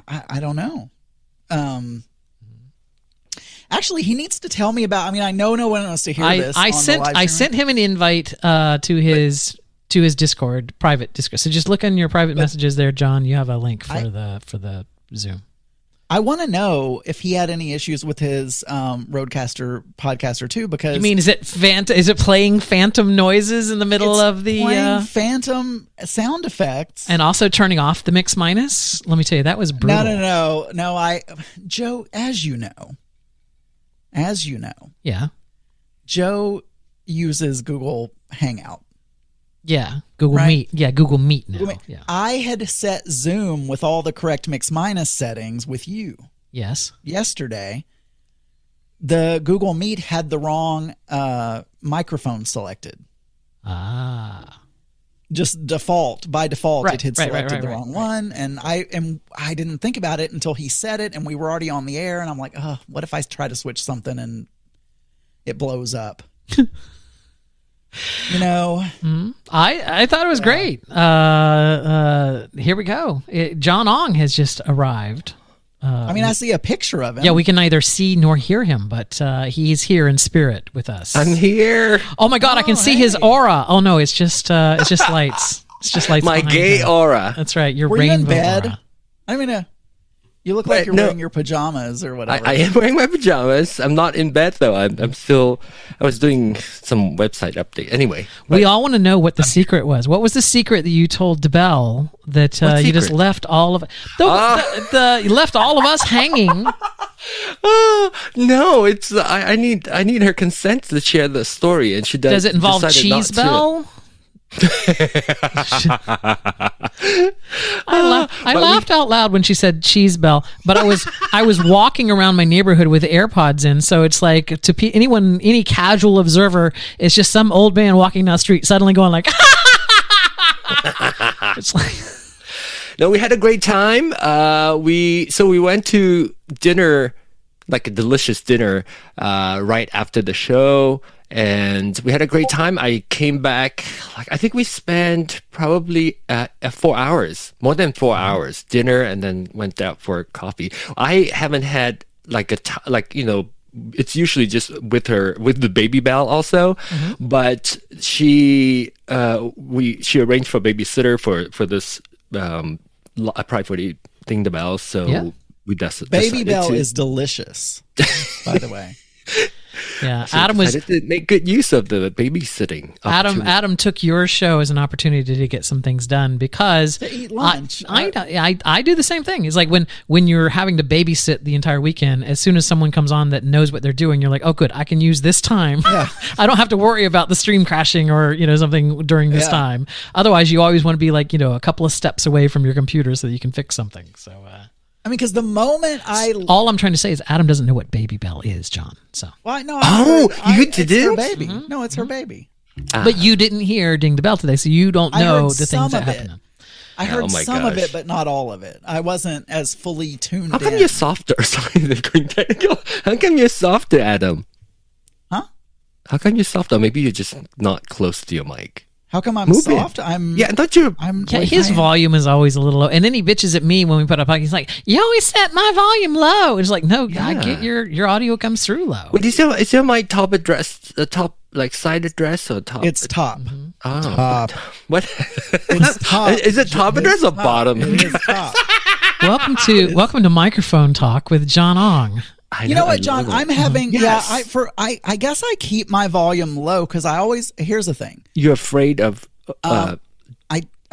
I don't know. Actually, he needs to tell me about. I mean, I know no one wants to hear this. I sent him an invite to his Discord, private Discord. So just look on your private messages there, John. You have a link for the Zoom. I want to know if he had any issues with his Rodecaster podcaster too, because you mean is it playing phantom noises in the middle of the playing phantom sound effects and also turning off the mix minus? Let me tell you, that was brutal. No. Joe, as you know, yeah, Joe uses Google Hangout. Yeah, Google Meet. Yeah, Google Meet now. Yeah. I had set Zoom with all the correct mix minus settings with you. Yes. Yesterday. The Google Meet had the wrong microphone selected. Just by default, it had selected the wrong one, and I didn't think about it until he said it, and we were already on the air, and I'm like, what if I try to switch something and it blows up? I thought it was great. Here we go. John Ong has just arrived. I see a picture of him. Yeah, we can neither see nor hear him, but he's here in spirit with us. I'm here. Oh my God, I can see his aura. Oh no, it's just lights. It's just lights. My gay aura. That's right. Your Were rainbow you in bed? aura. I mean, you look like you're wearing your pajamas or whatever. I am wearing my pajamas. I'm not in bed though. I was doing some website update. Anyway. We all want to know what the secret was. What was the secret that you told DeBelle that you just left all of you left all of us hanging? No, it's I need her consent to share the story, and she does. Does it involve Cheese Bell? I laughed out loud when she said Cheese Bell, but I was walking around my neighborhood with AirPods in, so it's like any casual observer, it's just some old man walking down the street suddenly going like it's like no, we had a great time. We went to dinner, like a delicious dinner, right after the show. and we had a great time. I came back, I think we spent probably 4 hours, more than 4 hours, dinner, and then went out for coffee. I haven't had it's usually just with the baby Belle also, but she arranged for a babysitter for this Pride 48 thing, the Belle. So we Baby Belle is delicious, by the way. Yeah, So Adam was decided to make good use of the babysitting. Adam took your show as an opportunity to get some things done because to eat lunch. I do the same thing. It's like when you're having to babysit the entire weekend. As soon as someone comes on that knows what they're doing, you're like, oh, good, I can use this time. Yeah. I don't have to worry about the stream crashing or something during this time. Otherwise, you always want to be like a couple of steps away from your computer so that you can fix something. So. I mean, because the moment all I'm trying to say is Adam doesn't know what Baby Belle is, John. So. Well, no. You it's didn't? her baby. No, it's her baby. But you didn't hear Ding the Bell today, so you don't know the things that happen. I heard some of it, but not all of it. I wasn't as fully tuned in. How come you're softer? Sorry, going technical. How come you're softer, Adam? Huh? How come you're softer? Maybe you're just not close to your mic. How come I'm Move soft? it. Don't you? His volume is always a little low, and then he bitches at me when we put up. He's like, "You always set my volume low." It's like, no, I get your audio comes through low. Wait, is your mic top address, top side address or top? It's top. Oh, Top. What? It's top. Is it top address or bottom? It is top. welcome to Microphone Talk with John Ong. You know what, John? I'm having I guess I keep my volume low because here's the thing. You're afraid of I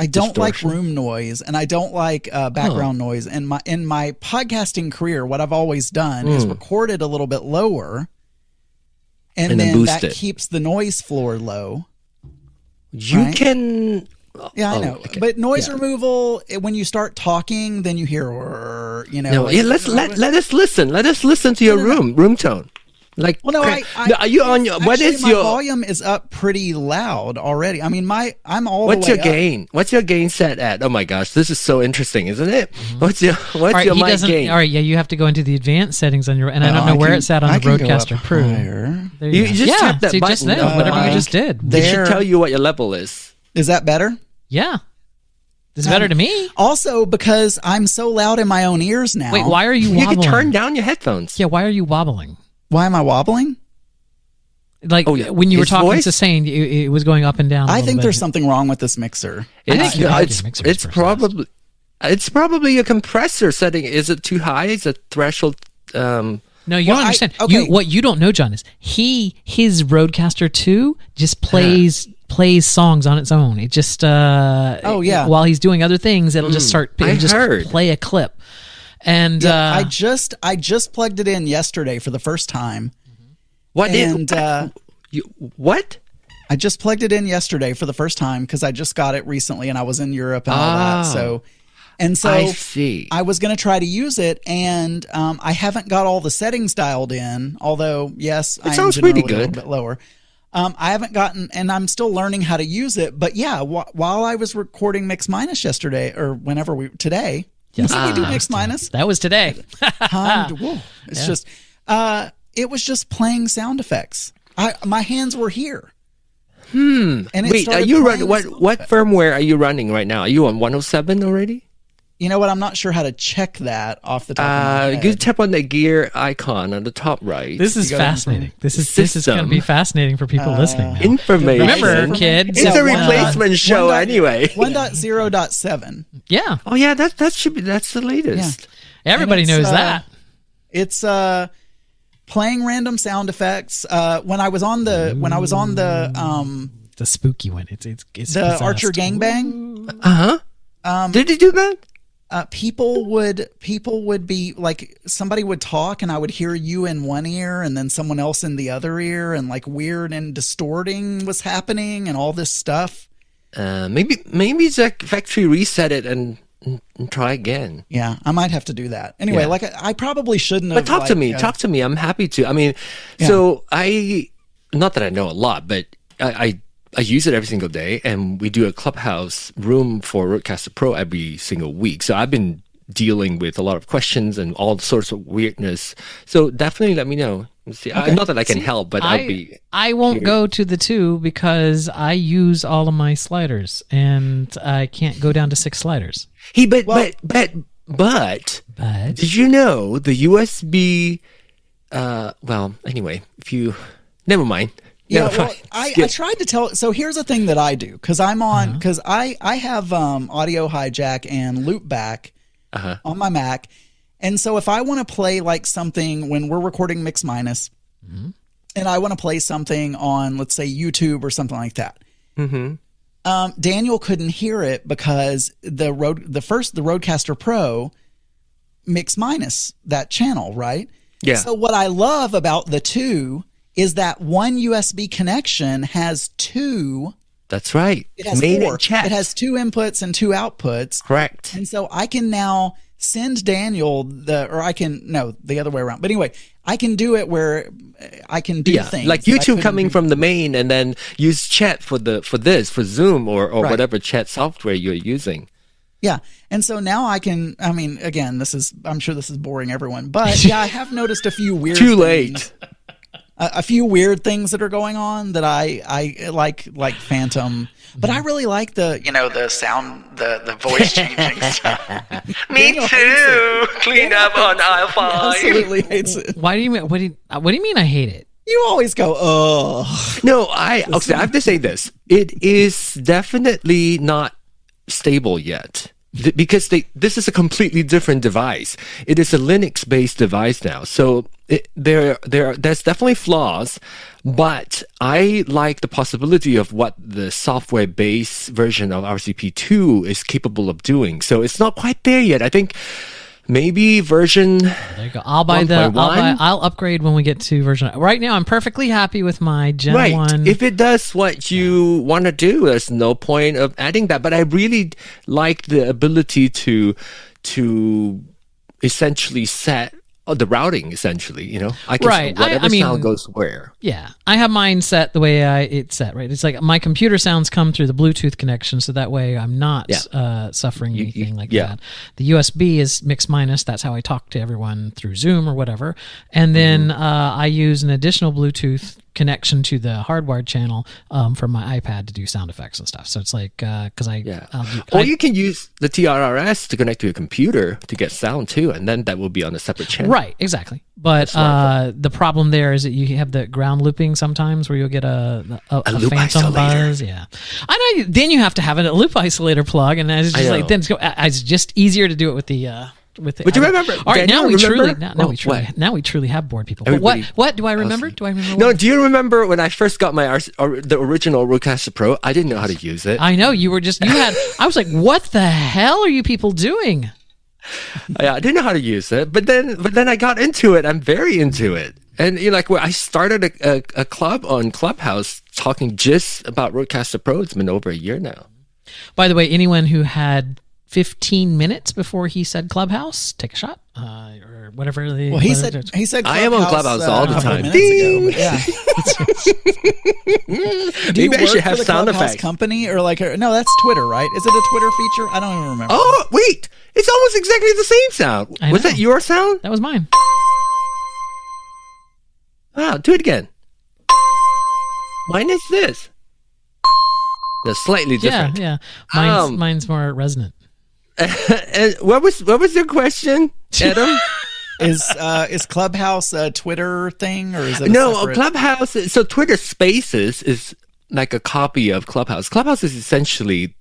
don't like distortion? room noise and I don't like background noise. And in my podcasting career, what I've always done is record it a little bit lower, and then boost that it. keeps the noise floor low. You right? can. Yeah, I know. Okay. But noise removal, when you start talking, then you hear, No, let us listen. Let us listen to your room tone. Like, well, no, are you on your? What is my your volume? Is up pretty loud already. I mean, I'm all. What's the way your gain? What's your gain set at? Oh my gosh, this is so interesting, isn't it? What's your mic gain? All right, yeah, you have to go into the advanced settings on your, and I don't know where it's at on the Broadcaster Pro. You just tap that button. Just there, whatever you just did. They should tell you what your level is. Is that better? Yeah. It's better to me. Also, because I'm so loud in my own ears now. Wait, why are you wobbling? You can turn down your headphones. Yeah, why are you wobbling? Why am I wobbling? Like when you were talking to saying it was going up and down. I think there's something wrong with this mixer. It's probably a compressor setting. Is it too high? Is it threshold? No, you don't understand. What you don't know, John, is his Rodecaster 2 just plays songs on its own. It just while he's doing other things, it'll just start. It'll just play a clip. And I just plugged it in yesterday for the first time. What? What? I just plugged it in yesterday for the first time because I just got it recently and I was in Europe and all that. So I see. I was going to try to use it, and I haven't got all the settings dialed in. Although, yes, it sounds pretty good. A little bit lower. I haven't gotten, and I'm still learning how to use it. But yeah, while I was recording Mix Minus yesterday, or today. Yes. We do Mix Minus. That was today. It's just, it was just playing sound effects. My hands were here. And wait, are you running? What firmware are you running right now? Are you on 107 already? You know what? I'm not sure how to check that off the top of my head. You tap on the gear icon on the top right. This is fascinating. This is going to be fascinating for people listening now. Information. Remember, kids. It's a replacement show anyway. 1.0.7. Yeah. Oh yeah, that's the latest. Yeah. Everybody knows that. It's playing random sound effects. When I was on the the spooky one. It's the Archer Gangbang. Did he do that? People would be like, somebody would talk and I would hear you in one ear and then someone else in the other ear, and like weird and distorting was happening and all this stuff. Maybe it's like factory reset it and try again. Yeah, I might have to do that. Anyway, like I probably shouldn't have. But talk to me. I'm happy to. I mean, so not that I know a lot, but I use it every single day, and we do a Clubhouse room for Rodecaster Pro every single week. So I've been dealing with a lot of questions and all sorts of weirdness. So definitely let me know. See, Okay. not that I can help, but I won't go to the 2 because I use all of my sliders and I can't go down to 6 sliders. Hey, but did you know the USB? Well, anyway, if you never mind. Yeah, Never well, mind. I tried to tell. So here's the thing that I do because I'm on because I have audio hijack and loopback on my Mac, and so if I want to play like something when we're recording Mix Minus, and I want to play something on let's say YouTube or something like that, Daniel couldn't hear it because the Rodecaster Pro Mix Minus that channel, right? Yeah. So what I love about the 2 is that one USB connection has 2. That's right. It has Main 4. and chat. It has 2 inputs and 2 outputs. Correct. And so I can now send Daniel the other way around. But anyway, I can do it where I can do things like that I YouTube couldn't coming do. from the main, and then use chat for Zoom or Right. whatever chat software you're using. Yeah. And so now I can, I mean, again, I'm sure this is boring everyone, but yeah, I have noticed a few weird Too things. late. A few weird things that are going on that I like Phantom, but I really like the sound, the voice changing stuff. Me Daniel hates too. it. Clean up on aisle 5. Absolutely hates it. Why do you mean? What do you mean? I hate it. You always go, oh. No, I have to say this. It is definitely not stable yet. Because this is a completely different device. It is a Linux-based device now, so there's definitely flaws, but I like the possibility of what the software-based version of RCP2 is capable of doing. So it's not quite there yet. I think maybe version. There you go. I'll upgrade when we get to version. Right now, I'm perfectly happy with my Gen 1. If it does what you want to do, there's no point of adding that. But I really like the ability to essentially set the routing. Essentially, I can whatever sound goes where. Yeah, I have mine set the way it's set. Right, it's like my computer sounds come through the Bluetooth connection, so that way I'm not suffering anything like that. The USB is Mix Minus. That's how I talk to everyone through Zoom or whatever. And then I use an additional Bluetooth connection to the hardwired channel from my iPad to do sound effects and stuff. So it's like because or you can use the TRRS to connect to your computer to get sound too, and then that will be on a separate channel. Right, exactly. But the problem there is that you have the ground looping sometimes where you'll get a loop phantom isolator. buzz. Yeah, I know. Then you have to have a loop isolator plug, and it's just like then it's just easier to do it with the. But you remember? All right, Daniel, now we truly have bored people. But what do I remember? Do I remember? No, do you remember when I first got my the original Rodecaster Pro? I didn't know how to use it. I know you were I was like, what the hell are you people doing? Yeah, I didn't know how to use it, but then I got into it. I'm very into it, and I started a club on Clubhouse talking just about Rodecaster Pro. It's been over a year now. By the way, anyone who had 15 minutes before he said Clubhouse, take a shot or whatever. He said Clubhouse, I am on Clubhouse all the time. Ding! Do you Maybe I work should have for the sound Clubhouse effects. company or no, that's Twitter, right? Is it a Twitter feature? I don't even remember. Oh wait, it's almost exactly the same sound. Was that your sound? That was mine. Wow, do it again. Mine is this. They're slightly different. Yeah. Mine's more resonant. And what was your question, Adam? Is Clubhouse a Twitter thing or is it No, Clubhouse. So Twitter Spaces is like a copy of Clubhouse. Clubhouse is essentially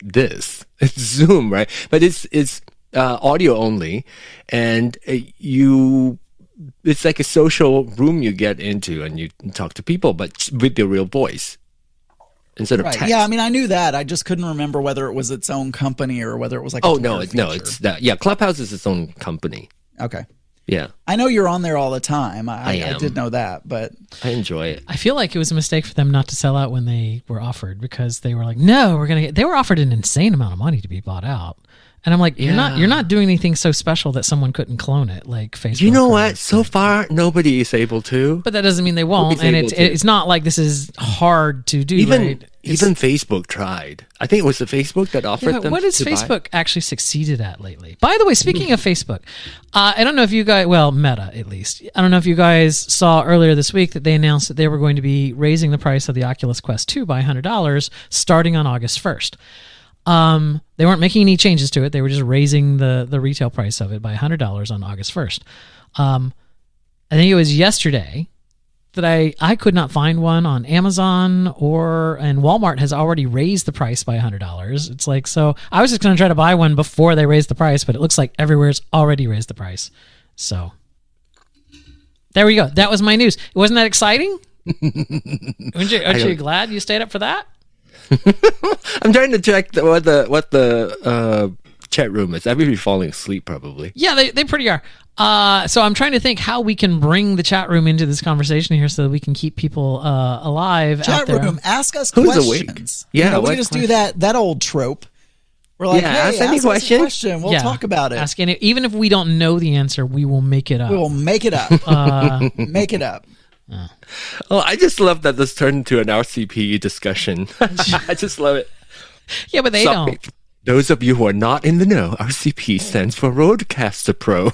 this. It's Zoom, right? But it's audio only, and it's like a social room you get into, and you talk to people, but with your real voice. Instead of text. Yeah, I mean, I knew that. I just couldn't remember whether it was its own company or whether it was like. It's that. Yeah, Clubhouse is its own company. Okay. Yeah. I know you're on there all the time. I am. I did know that, but I enjoy it. I feel like it was a mistake for them not to sell out when they were offered because they were like, no, they were offered an insane amount of money to be bought out. And I'm like, you're not doing anything so special that someone couldn't clone it, like Facebook. You know what? So far, nobody is able to. But that doesn't mean they won't. And it's not like this is hard to do. Even Facebook tried. I think it was the Facebook that offered them. What has to Facebook buy. actually succeeded at lately? By the way, speaking of Facebook, I don't know if you guys, Meta at least, I don't know if you guys saw earlier this week that they announced that they were going to be raising the price of the Oculus Quest 2 by $100 starting on August 1st. They weren't making any changes to it. They were just raising the retail price of it by $100 on August 1st. I think it was yesterday that I could not find one on Amazon and Walmart has already raised the price by $100. It's like, so I was just going to try to buy one before they raised the price, but it looks like everywhere's already raised the price. So there we go. That was my news. Wasn't that exciting? Aren't you glad you stayed up for that? I'm trying to check what the chat room is. Everybody's falling asleep probably. Yeah, they pretty are. So I'm trying to think how we can bring the chat room into this conversation here so that we can keep people alive Chat out there. room, ask us Who's questions. awake? Yeah, we just do that old trope. We're like, hey, ask any us a question. We'll Yeah. talk about it. Ask any, even if we don't know the answer, we will make it up. We will make it up. Make it up. Oh, I just love that this turned into an RCP discussion. I just love it. Yeah, but they don't. Those of you who are not in the know, RCP stands for Roadcaster Pro.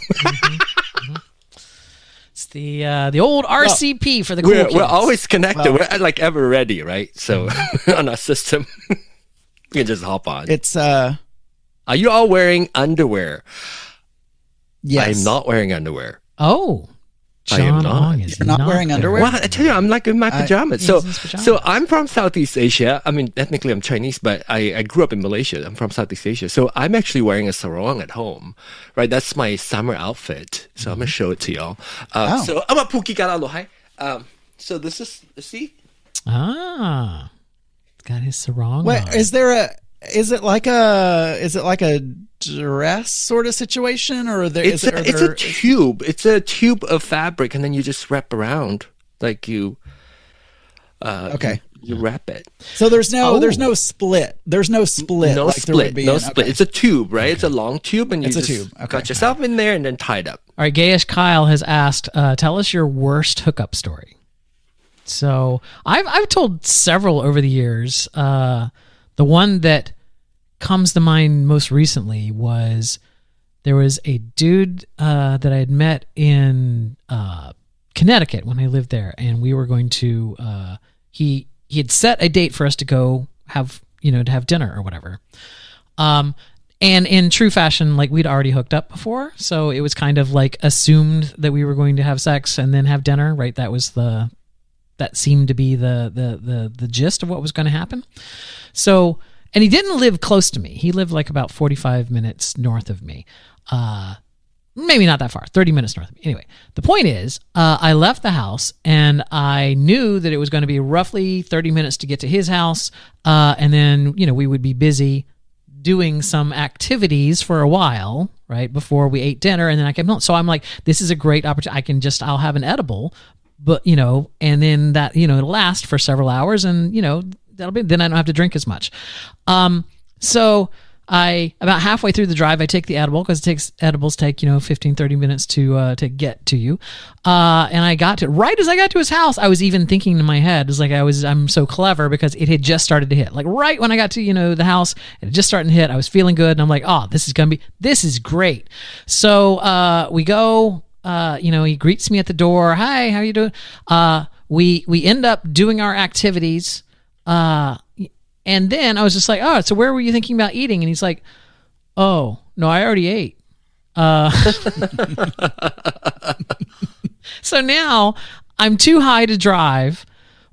It's the old RCP for the cool kids. We're always connected. We're like ever ready, right? So on our system, we can just hop on. It's Are you all wearing underwear? Yes. I'm not wearing underwear. Oh. I am John not. Ong is You're not wearing underwear? Well, I tell you, I'm like in my pajamas. He's So, in his pajamas. so I'm from Southeast Asia. I mean, technically I'm Chinese, but I grew up in Malaysia. I'm from Southeast Asia. So I'm actually wearing a sarong at home, right? That's my summer outfit. So I'm going to show it to y'all. So I'm a puki kara lohai. So this is, see? Ah. Got his sarong Wait, on. is it like a dress sort of situation, or It's a tube. It's a tube of fabric, and then you just wrap around like you. Okay. You wrap it. So there's no split. There's no split. No like there would split. be No in- split. okay. It's a tube, right? It's a long tube, and you It's a just tube. Okay. got yourself in there and then tied up. All right, Gayish Kyle has asked, tell us your worst hookup story. So I've told several over the years. The one that comes to mind most recently was there was a dude that I had met in Connecticut when I lived there, and we were going to he had set a date for us to go have dinner or whatever. And in true fashion, like we'd already hooked up before, so it was kind of like assumed that we were going to have sex and then have dinner, right? That seemed to be the gist of what was going to happen. So, and he didn't live close to me. He lived like about 45 minutes north of me. Maybe not that far, 30 minutes north of me. Anyway, the point is, I left the house and I knew that it was going to be roughly 30 minutes to get to his house. And then, we would be busy doing some activities for a while, right, before we ate dinner. And then I came home. So I'm like, this is a great opportunity. I'll have an edible, but, and then that, it'll last for several hours and, then I don't have to drink as much. So about halfway through the drive, I take the edible because edibles take 15, 30 minutes to get to you. And I got to right as I got to his house, I was even thinking in my head, it was like I'm so clever because it had just started to hit. Like right when I got to the house, it had just started to hit. I was feeling good, and I'm like, oh, this is great. So we go. He greets me at the door. Hi, how you doing? We end up doing our activities. And then I was just like, oh, so where were you thinking about eating? And he's like, oh, no, I already ate. So now I'm too high to drive,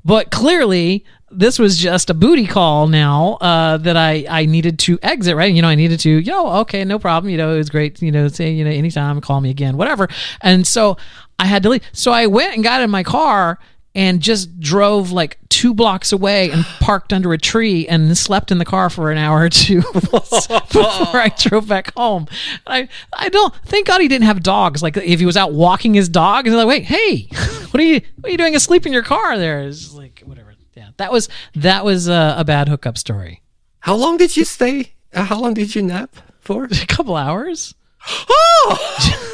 but clearly this was just a booty call now that I needed to exit, right? I needed to, okay, no problem. It was great, say, anytime, call me again, whatever. And so I had to leave. So I went and got in my car and just drove like 2 blocks away and parked under a tree and slept in the car for an hour or two before I drove back home. I don't, thank God he didn't have dogs. Like if he was out walking his dog and like, wait, hey, what are you doing asleep in your car there? It's just like, whatever. Yeah, that was a bad hookup story. How long did you stay? How long did you nap for? A couple hours. Oh,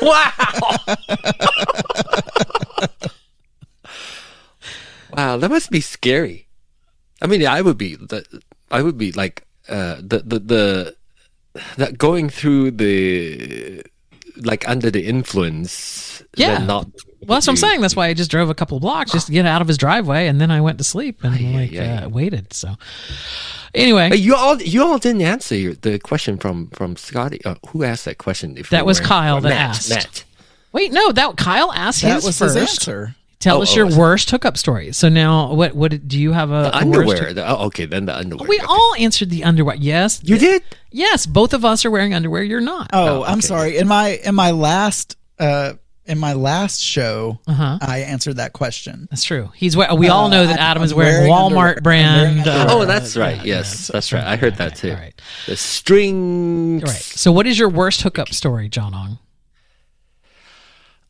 wow. Wow, that must be scary. I mean, I would be like that going through the like under the influence. Yeah. Then not. Well, that's what I'm saying. That's why I just drove a couple of blocks just to get out of his driveway, and then I went to sleep and waited. So anyway, But you all didn't answer the question from Scotty. Who asked that question? that was Kyle that asked. Matt. Wait, no, that Kyle asked That his was first. his answer. Tell us your worst hookup story. So now, what do you have a The a underwear. worst- Okay, then the underwear. We all answered the underwear. Yes, You did? Yes, both of us are wearing underwear. You're not. Oh, I'm sorry. In my last show, I answered that question. That's true. We all know that Adam is wearing Walmart brand. Oh, that's right. Yes, that's right. I heard that too. Right. The strings. Right. So, what is your worst hookup story, John Ong?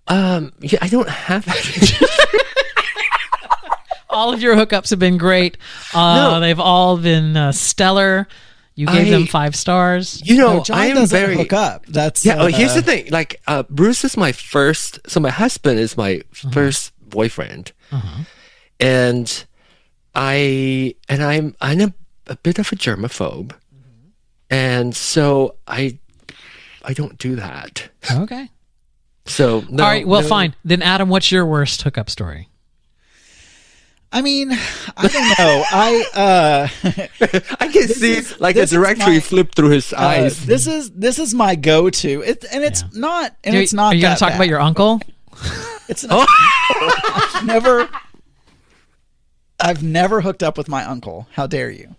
Yeah, I don't have that. All of your hookups have been great. No. They've all been stellar. You gave them 5 stars. You know, John I am doesn't very hook up. That's yeah. Here's the thing. Like, Bruce is my first. So my husband is my first boyfriend, and I'm a bit of a germaphobe, and so I don't do that. Okay. So no, all right. Well, no. fine. Then, Adam, what's your worst hookup story? I mean, I don't know. I can see like a directory flip through his eyes. This is my go-to. It's not. And it's not. Are you going to talk bad. about your uncle? It's not. I've never hooked up with my uncle. How dare you?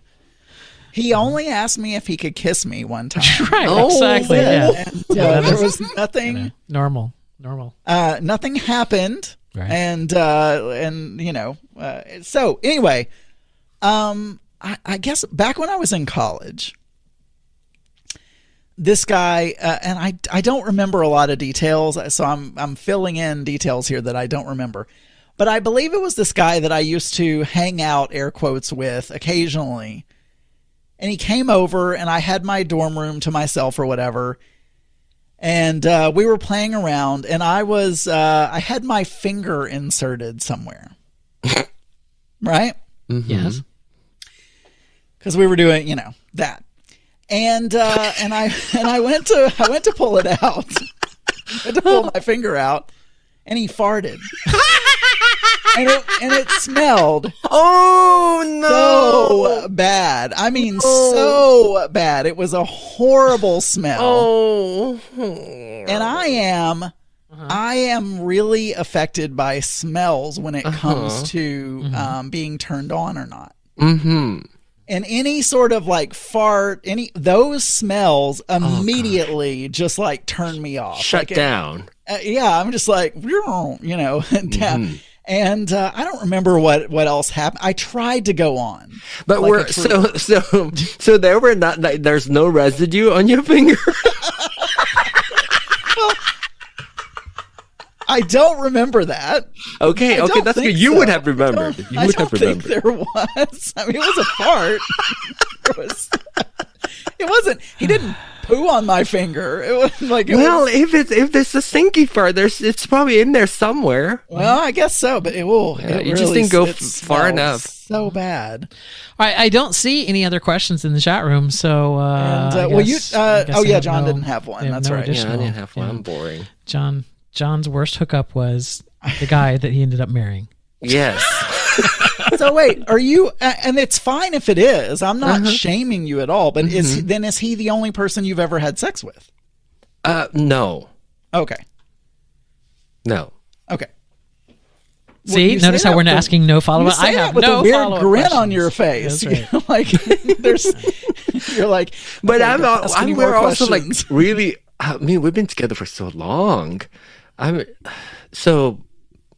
He only asked me if he could kiss me one time. Right. Exactly. Yeah. And, there was nothing. Normal. Nothing happened. Right. And you know, so anyway, I guess back when I was in college, this guy, and I don't remember a lot of details, so I'm filling in details here that I don't remember, but I believe it was this guy that I used to hang out, air quotes, with occasionally, and he came over, and I had my dorm room to myself or whatever. And we were playing around, and I had my finger inserted somewhere, right? Mm-hmm. Yes, because we were doing, you know, that, and I went to pull it out, I had to pull my finger out, and he farted, and it smelled so bad. I mean, so bad. It was a horrible smell. And I am really affected by smells when it comes to being turned on or not. Mm-hmm. And any sort of like fart, those smells immediately just like turn me off. Shut down. Yeah, I'm just like, you know, down. And I don't remember what else happened. I tried to go on, but like so there were not. Like, there's no residue on your finger. I don't remember that. Okay, that's good. You would have remembered. I don't think there was. I mean, it was a fart. It wasn't. He didn't poo on my finger. It was like. If it's a stinky fart, it's probably in there somewhere. Well, I guess so, but it will. Yeah, you just didn't go far enough. So bad. All right, I don't see any other questions in the chat room. So, John didn't have one. That's right. Yeah, I didn't have one. I'm boring. John's worst hookup was the guy that he ended up marrying. Yes. So wait, are you? And it's fine if it is. I'm not shaming you at all. But is he the only person you've ever had sex with? No. Okay. No. Okay. See, notice how we're asking no follow up. I have with no a weird follow-up grin questions. on your face. That's right. Like you're like. But okay, we're also like questions. really. I mean, we've been together for so long.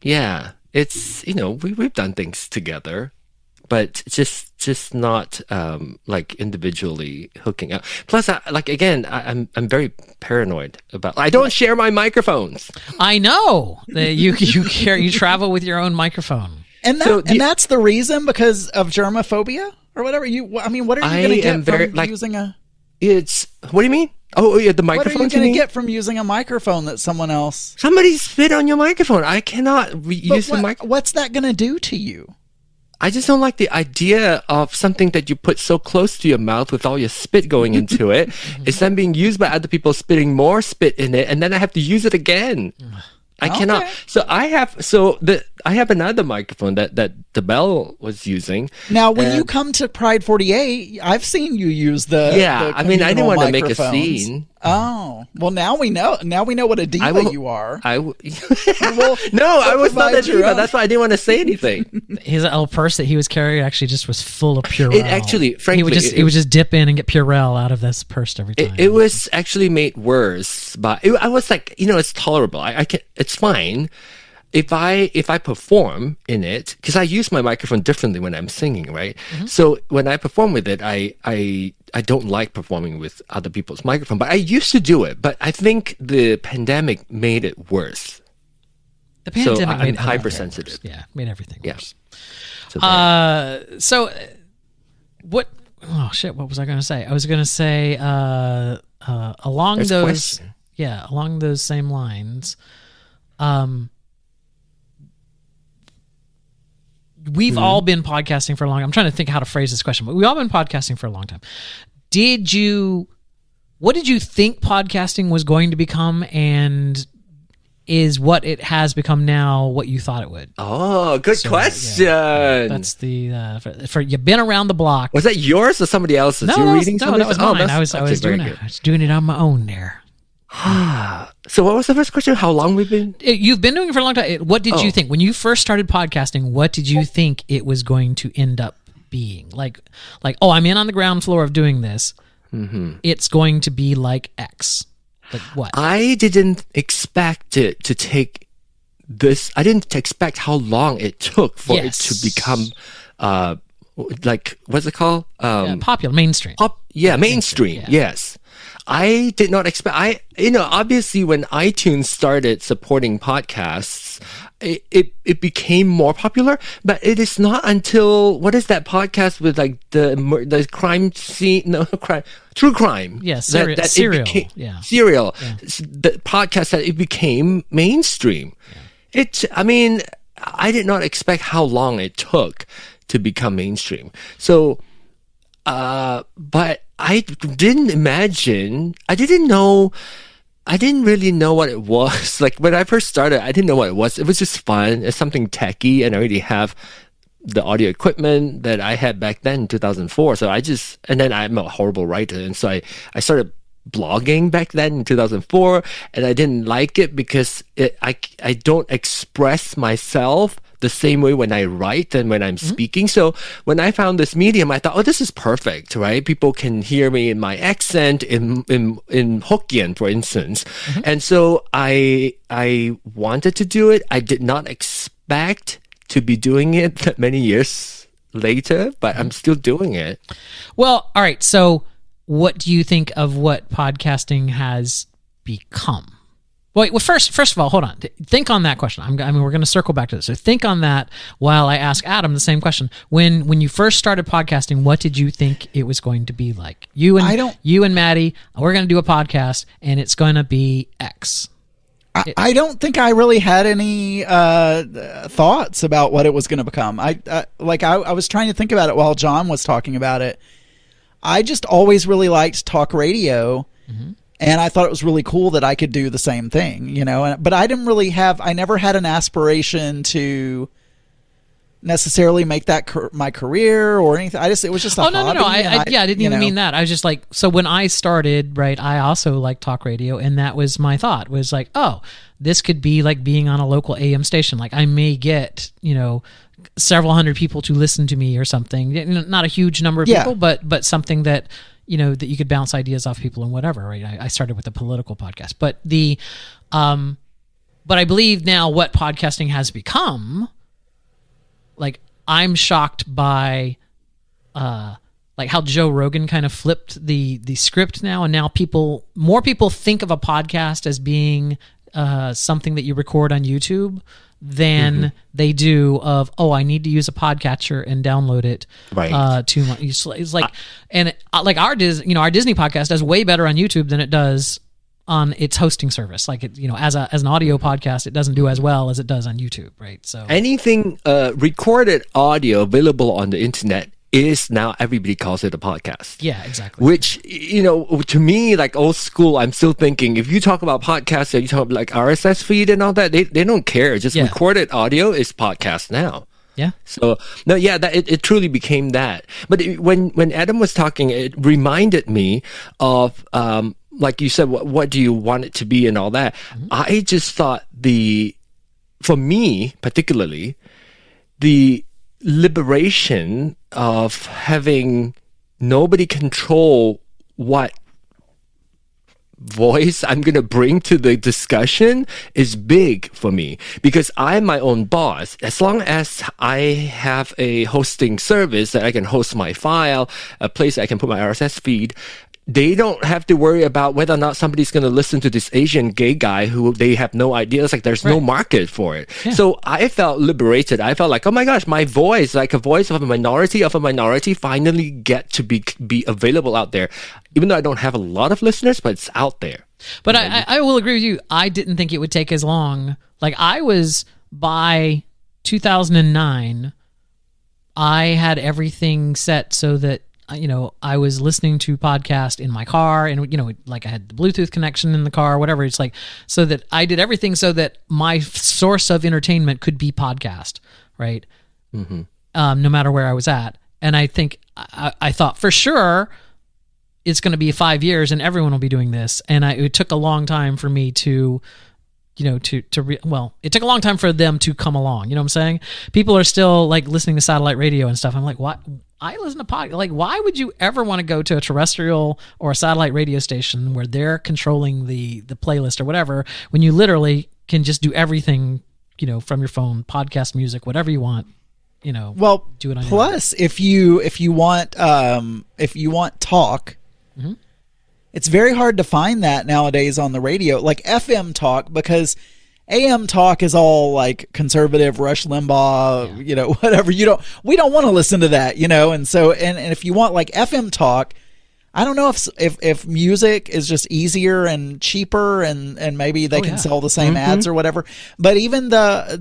Yeah. It's we've done things together, but just not like individually hooking up. Plus, I'm very paranoid about. I don't share my microphones. I know that you travel with your own microphone, and that's the reason, because of germophobia or whatever. What are you going to get from using a? What do you mean? Oh yeah, the What are microphone. you going to get from using a microphone that someone else? Somebody spit on your microphone. I cannot use the mic. What's that going to do to you? I just don't like the idea of something that you put so close to your mouth with all your spit going into it. It's then being used by other people spitting more spit in it, and then I have to use it again. I cannot. So I have another microphone that the Bell was using. Now, when you come to Pride 48, I've seen you use the I mean, I didn't want to make a microphones. scene. Oh, well, now we know. Now we know what a diva you are. I was not a diva. That's why I didn't want to say anything. His little purse that he was carrying actually just was full of Purell. It actually, frankly, he would just dip in and get Purell out of this purse every time. It was actually made worse, but I was like, it's tolerable. I can. It's fine. If I perform in it, because I use my microphone differently when I'm singing, right? So when I perform with it, I don't like performing with other people's microphone, but I used to do it. But I think the pandemic made it worse. The pandemic so made I'm hypersensitive. Yeah, made everything worse. So what? Oh shit! What was I going to say? I was going to say along There's a question. along those same lines. We've all been podcasting for a long time. I'm trying to think how to phrase this question, but we've all been podcasting for a long time. What did you think podcasting was going to become, and is what it has become now what you thought it would? Oh, good question. That's the for you've been around the block. Was that yours or somebody else's? No, You that was, reading no, something? that was Oh, mine. I was doing very it. I was doing it on my own there. So what was the first question? How long we've been? You've been doing it for a long time. What did you think when you first started podcasting? What did you think it was going to end up being? Like, oh, I'm in on the ground floor of doing this. It's going to be like X. Like what? I didn't expect it to take this. I didn't expect how long it took for it to become, like, what's it called? Popular, mainstream. Mainstream. Yes. I did not expect, obviously when iTunes started supporting podcasts, it became more popular, but it is not until, what is that podcast with like the crime scene, true crime. Yeah, Serial. Serial. Serial. The podcast that it became mainstream. I did not expect how long it took to become mainstream. So, but I didn't really know what it was. Like when I first started, I didn't know what it was. It was just fun. It's something techie, and I already have the audio equipment that I had back then in 2004. So and then I'm a horrible writer. And so I started blogging back then in 2004, and I didn't like it because I don't express myself the same way when I write and when I'm speaking. So when I found this medium, I thought, oh, this is perfect, right? People can hear me in my accent in Hokkien, for instance. And so I wanted to do it. I did not expect to be doing it that many years later, but I'm still doing it. Well, all right. So what do you think of what podcasting has become? Well, first of all, hold on. Think on that question. We're going to circle back to this. So think on that while I ask Adam the same question. When you first started podcasting, what did you think it was going to be like? You and Maddie, we're going to do a podcast, and it's going to be X. I don't think I really had any thoughts about what it was going to become. I was trying to think about it while John was talking about it. I just always really liked talk radio. And I thought it was really cool that I could do the same thing, but I never had an aspiration to necessarily make that my career or anything. It was just a hobby. No. I didn't even mean that. I was just like, so when I started, right, I also liked talk radio, and that was my thought, was like, oh, this could be like being on a local AM station. Like I may get, several hundred people to listen to me or something. Not a huge number of people, but something that, that you could bounce ideas off people and whatever, right? I started with a political podcast, but but I believe now what podcasting has become, like I'm shocked by, like how Joe Rogan kind of flipped the script now, and now more people think of a podcast as being something that you record on YouTube than they do of, I need to use a podcatcher and download it to my. It's like, like our Disney podcast does way better on YouTube than it does on its hosting service. Like as an audio podcast, it doesn't do as well as it does on YouTube, right? So anything recorded audio available on the internet is now everybody calls it a podcast. Yeah, exactly. Which, to me, like old school, I'm still thinking if you talk about podcasts and you talk about like RSS feed and all that, they don't care. Just recorded audio is podcast now. Yeah. So no, yeah, that it truly became that. But when Adam was talking, it reminded me of like you said, what do you want it to be and all that. I just thought for me particularly, the liberation of having nobody control what voice I'm going to bring to the discussion is big for me, because I'm my own boss. As long as I have a hosting service that I can host my file, a place I can put my RSS feed, they don't have to worry about whether or not somebody's going to listen to this Asian gay guy who they have no idea. It's like there's no market for it. Yeah. So I felt liberated. I felt like, oh my gosh, my voice, like a voice of a minority finally get to be available out there. Even though I don't have a lot of listeners, but it's out there. But I will agree with you. I didn't think it would take as long. Like I was, by 2009, I had everything set so that I was listening to podcast in my car, and like I had the Bluetooth connection in the car, whatever. It's like, so that I did everything so that my source of entertainment could be podcast, right? No matter where I was at. And I think I thought for sure it's going to be 5 years and everyone will be doing this. And it took a long time for me to it took a long time for them to come along. You know what I'm saying? People are still like listening to satellite radio and stuff. I'm like, what? I listen to podcast. Like, why would you ever want to go to a terrestrial or a satellite radio station where they're controlling the playlist or whatever, when you literally can just do everything, from your phone, podcast, music, whatever you want, Well, do it on plus if you want talk, it's very hard to find that nowadays on the radio, like FM talk, because AM talk is all like conservative, Rush Limbaugh, whatever. We don't want to listen to that, and so, and if you want like FM talk, I don't know if music is just easier and cheaper and maybe they can sell the same ads or whatever. But even a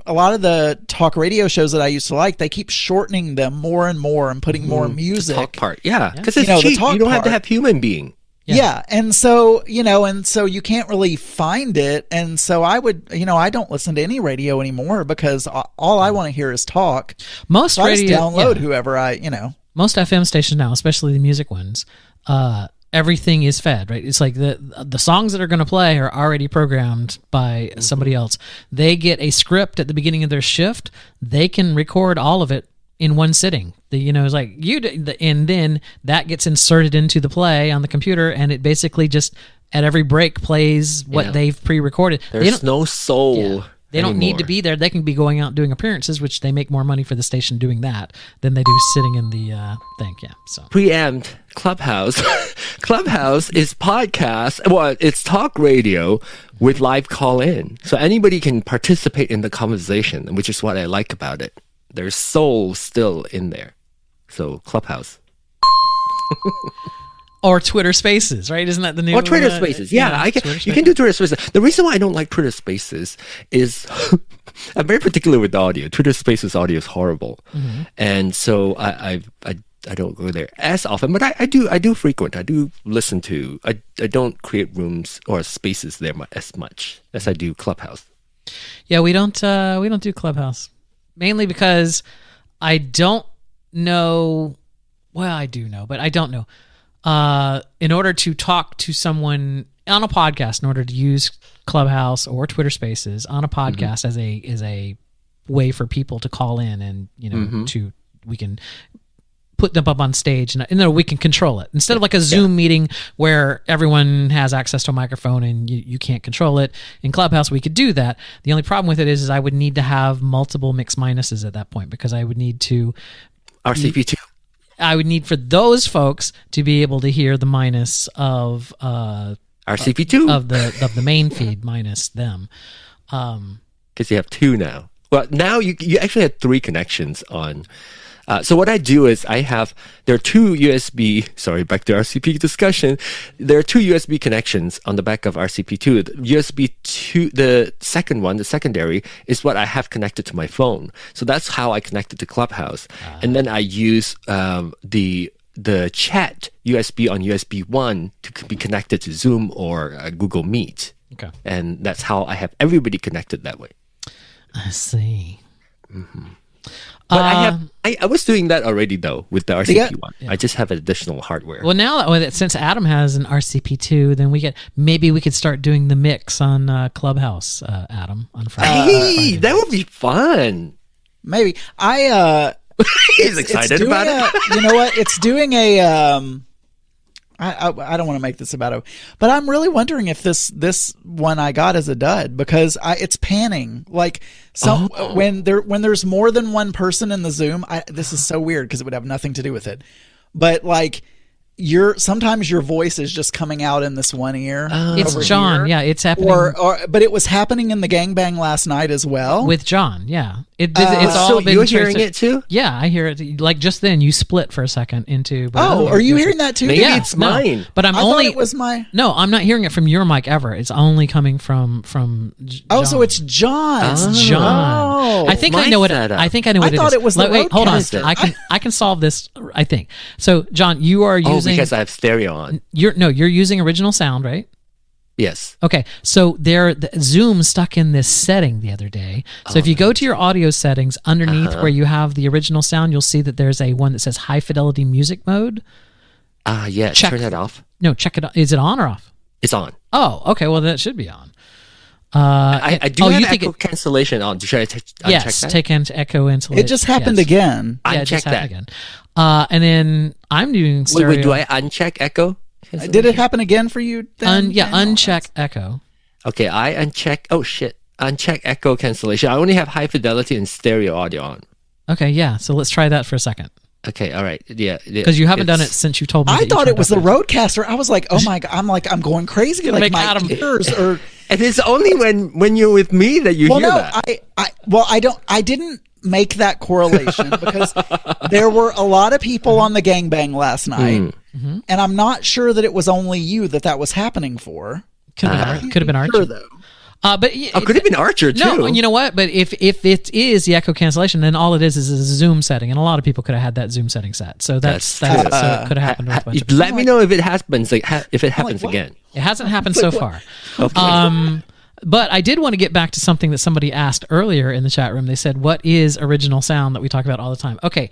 lot of the talk radio shows that I used to like, they keep shortening them more and more and putting more music. The talk part, because it's cheap. You don't have to have human being. Yeah. And so, you can't really find it. And so I would, I don't listen to any radio anymore because all I want to hear is talk. Most so radio, I just download whoever most FM stations now, especially the music ones, everything is fed, right? It's like the songs that are going to play are already programmed by somebody else. They get a script at the beginning of their shift. They can record all of it in one sitting. It's like and then that gets inserted into the play on the computer, and it basically just at every break plays what they've pre-recorded. There's no soul. They don't need to be there. They can be going out doing appearances, which they make more money for the station doing that than they do sitting in the thing. Yeah. So preempt Clubhouse. Clubhouse is podcast. Well, it's talk radio with live call in, so anybody can participate in the conversation, which is what I like about it. There's soul still in there. So Clubhouse. Or Twitter Spaces, right? Isn't that the new? Or Twitter Spaces, you can do Twitter Spaces. The reason why I don't like Twitter Spaces is I'm very particular with the audio. Twitter Spaces audio is horrible, and so I don't go there as often. But I do frequent. I do listen to. I don't create rooms or spaces there as much as I do Clubhouse. Yeah, we don't do Clubhouse, mainly because I don't know. Well, I do know, but I don't know. In order to talk to someone on a podcast, in order to use Clubhouse or Twitter Spaces on a podcast as a way for people to call in and we can put them up on stage and then we can control it instead of like a Zoom meeting where everyone has access to a microphone and you can't control it. In Clubhouse, we could do that. The only problem with it is I would need to have multiple mix minuses at that point because I would need to RCP2. I would need for those folks to be able to hear the minus of RCP2 of the main feed minus them. Because you have 2 now. Well, now you actually have 3 connections on. So what I do is there are 2 USB, sorry, back to RCP discussion. There are 2 USB connections on the back of RCP2. The USB 2, the second one, the secondary, is what I have connected to my phone. So that's how I connected to Clubhouse. And then I use the chat USB on USB 1 to be connected to Zoom or Google Meet. Okay. And that's how I have everybody connected that way. I see. Mm-hmm. But I was doing that already though with the RCP one. Yeah. I just have additional hardware. Well, now since Adam has an RCP2, then maybe we could start doing the mix on Clubhouse, Adam, on Friday. Hey, that would be fun. Maybe he's excited about it. You know what? It's doing a. I don't want to make this about it, but I'm really wondering if this one I got is a dud because it's panning like when there's more than one person in the Zoom. This is so weird because it would have nothing to do with it, but like sometimes your voice is just coming out in this one ear. It's John. Here. Yeah, it's happening. But it was happening in the gangbang last night as well with John. Yeah, it's all been. You're hearing it too? Yeah, I hear it. Like just then, you split for a second into. Are you hearing that too? Maybe it's mine. No, but I thought it was my. No, I'm not hearing it from your mic ever. It's only coming from. Oh, so it's John. It's John. I think I know what. I think I know what it is. I thought it was the Wait, hold on. roadcaster. I can solve this. I think so. John, you are using. Because I have stereo on. You're using original sound, right? Yes. Okay, so the Zoom stuck in this setting the other day. So if you go to your audio settings underneath where you have the original sound, you'll see that there's one that says high fidelity music mode. Yeah. Turn that off. No, check it. Is it on or off? It's on. Oh, okay. Well, then it should be on. I do have echo cancellation on. Should I uncheck that? Yes, take echo cancellation. It just happened again. Yeah, uncheck that again. And then I'm doing stereo. Wait, do I uncheck echo? Did it happen again for you? Uncheck echo. Okay, I uncheck. Oh shit, uncheck echo cancellation. I only have high fidelity and stereo audio on. Okay, yeah. So let's try that for a second. Okay, all right, yeah. Because you haven't done it since you told me. I thought it was the roadcaster. I was like, oh my god, I'm going crazy. Like my ears are. And it's only when you're with me that you hear that. I didn't make that correlation because there were a lot of people on the gangbang last night, and I'm not sure that it was only you that was happening for. Could have been Archer. Sure, though. But could have been Archer too. No, you know what? But if it is the echo cancellation, then all it is a Zoom setting, and a lot of people could have had that Zoom setting set. So that's so it could have happened with a bunch of people. Let me know if it happens. If it happens again. It hasn't happened so far. Okay. But I did want to get back to something that somebody asked earlier in the chat room. They said, what is original sound that we talk about all the time? Okay.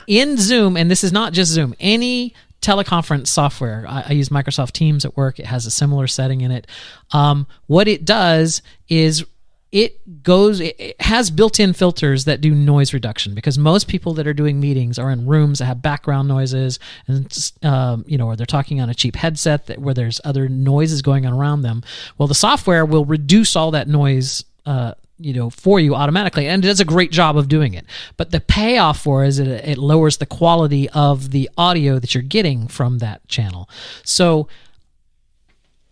In Zoom, and this is not just Zoom, any teleconference software, I use Microsoft Teams at work. It has a similar setting in it. What it does is it has built-in filters that do noise reduction because most people that are doing meetings are in rooms that have background noises and or they're talking on a cheap headset where there's other noises going on around them. Well, the software will reduce all that noise for you automatically, and it does a great job of doing it. But the payoff for it is it lowers the quality of the audio that you're getting from that channel. So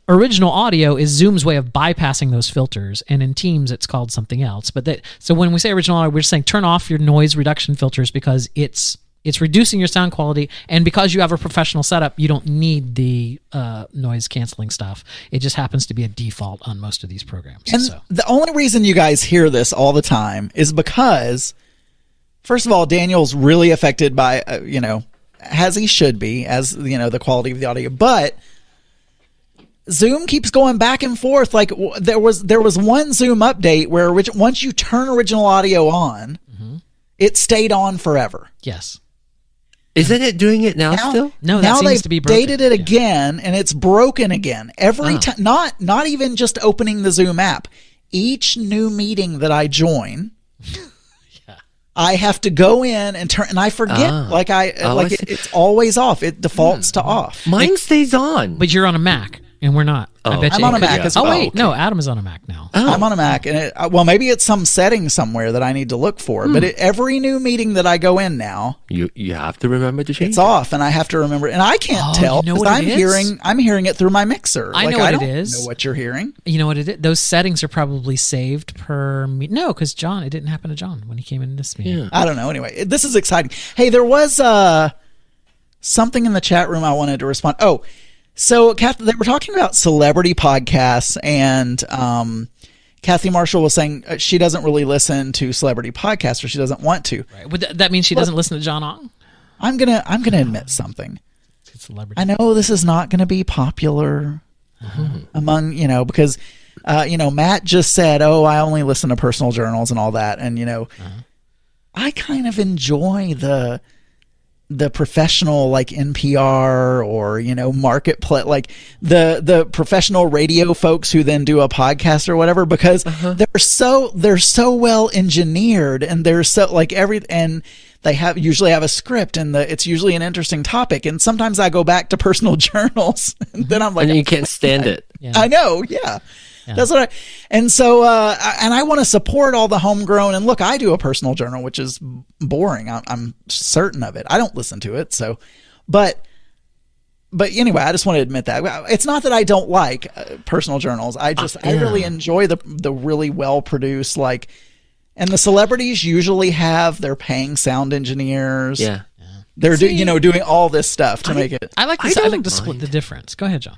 original audio is Zoom's way of bypassing those filters, and in Teams it's called something else. So when we say original audio, we're just saying turn off your noise reduction filters because it's reducing your sound quality, and because you have a professional setup, you don't need the noise canceling stuff. It just happens to be a default on most of these programs. And the only reason you guys hear this all the time is because, first of all, Daniel's really affected by, as he should be, as the quality of the audio, but Zoom keeps going back and forth. Like there was one Zoom update where once you turn original audio on, it stayed on forever. Yes. Isn't it doing it now still? No, now seems to be broken. They've dated it again, and it's broken again every time. Not even just opening the Zoom app. Each new meeting that I join, I have to go in and turn, and I forget. I it's always off. It defaults to off. Mine stays on. But you're on a Mac. And we're not. I bet I'm you on a it could- Mac as well. Oh wait, no, Adam is on a Mac now. I'm on a Mac, and well, maybe it's some setting somewhere that I need to look for. But every new meeting that I go in now, You have to remember to change. it's off, and I have to remember. And I can't tell you know 'cause what I'm it is? hearing it through my mixer. I Like, know what it don't is. Know what you're hearing? You know what it is? Those settings are probably saved per No, because John, it didn't happen to John when he came in this meeting. I don't know. Anyway, this is exciting. Hey, there was something in the chat room I wanted to respond. Oh, so Kath, they were talking about celebrity podcasts, and Kathy Marshall was saying she doesn't really listen to celebrity podcasts, or she doesn't want to. Right. Would that mean she doesn't listen to John Ong? I'm gonna admit something. Celebrity. I know this is not going to be popular among because Matt just said, "Oh, I only listen to personal journals and all that," and I kind of enjoy the professional like NPR or Marketplace, like the professional radio folks who then do a podcast or whatever, because they're so well engineered, and they're so like and they usually have a script, and it's usually an interesting topic. And sometimes I go back to personal journals, and then I'm like, and you can't stand it. I know, yeah. That's what and so and I want to support all the homegrown. And look, I do a personal journal, which is boring. I'm certain of it. I don't listen to it. So, but anyway, I just want to admit that it's not that I don't like personal journals. I really enjoy the really well produced, like, and the celebrities usually have their paying sound engineers. Yeah. They're doing all this stuff to make it. I like this. I like to split the difference. Go ahead, John.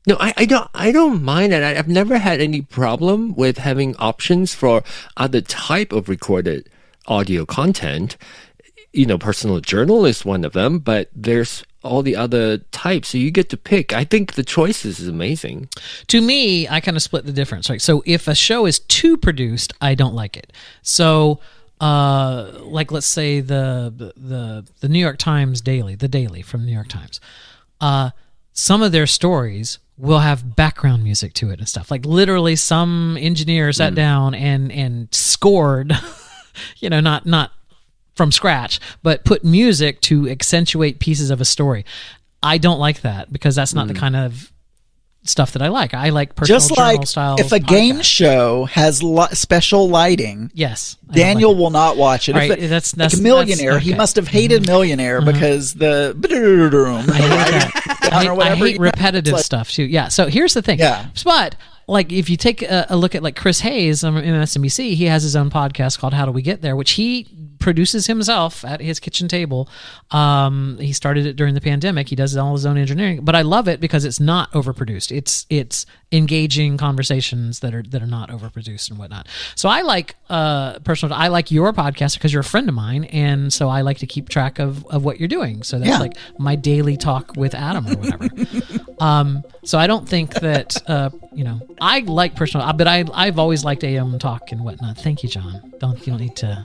No, I don't mind it. I've never had any problem with having options for other type of recorded audio content. Personal journal is one of them, but there's all the other types, so you get to pick. I think the choices is amazing. To me, I kind of split the difference. Right. So if a show is too produced, I don't like it. So, like let's say the New York Times Daily, the Daily from the New York Times. Some of their stories will have background music to it and stuff. Like literally some engineer sat down and scored, not from scratch, but put music to accentuate pieces of a story. I don't like that because that's not the kind of stuff that I like. I like personal Just journal like style. if a game show has special lighting, yes, Daniel will not watch it. Right, If that's like Millionaire. okay. He must have hated Millionaire because the I hate repetitive stuff too. Yeah. So here's the thing. Yeah. But like if you take a look at like Chris Hayes on MSNBC, he has his own podcast called How Do We Get There, which he produces himself at his kitchen table. He started it during the pandemic. He does all his own engineering, but I love it because it's not overproduced. It's engaging conversations that are not overproduced and whatnot. So I like I like your podcast because you're a friend of mine, and so I like to keep track of what you're doing. So that's like my daily talk with Adam or whatever. So I don't think that I like personal, but I've always liked AM talk and whatnot. Thank you, John. You don't need to.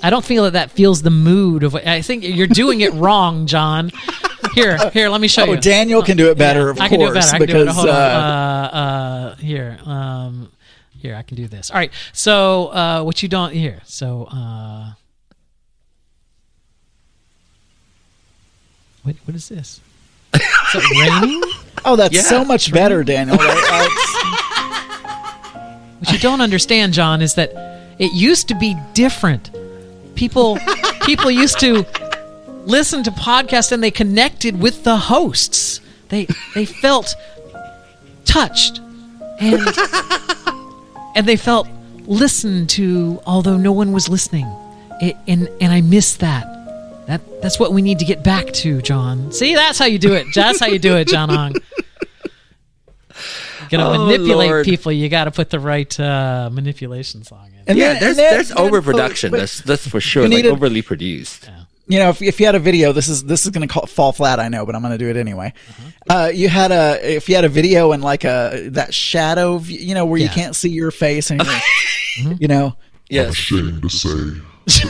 I don't feel that feels the mood of. I think you're doing it wrong, John. Here, let me show you. Daniel can do it better. Of course, I can do it better. I can do it. because Hold on. Here, I can do this. All right. So, what you don't here? So, what is this? Is it raining? Oh, that's so much better, Daniel. What you don't understand, John, is that it used to be different. People used to listen to podcasts and they connected with the hosts. They felt touched and they felt listened to, although no one was listening. And I miss that. That's what we need to get back to, John. See, that's how you do it. That's how you do it, John Hong. Gonna manipulate Lord. people. You got to put the right manipulation song in. And there's overproduction. That's for sure. Like overly produced. If you had a video, this is going to fall flat, I know, but I'm going to do it anyway. If you had a video and like that shadow, where you can't see your face, and I'm ashamed to say that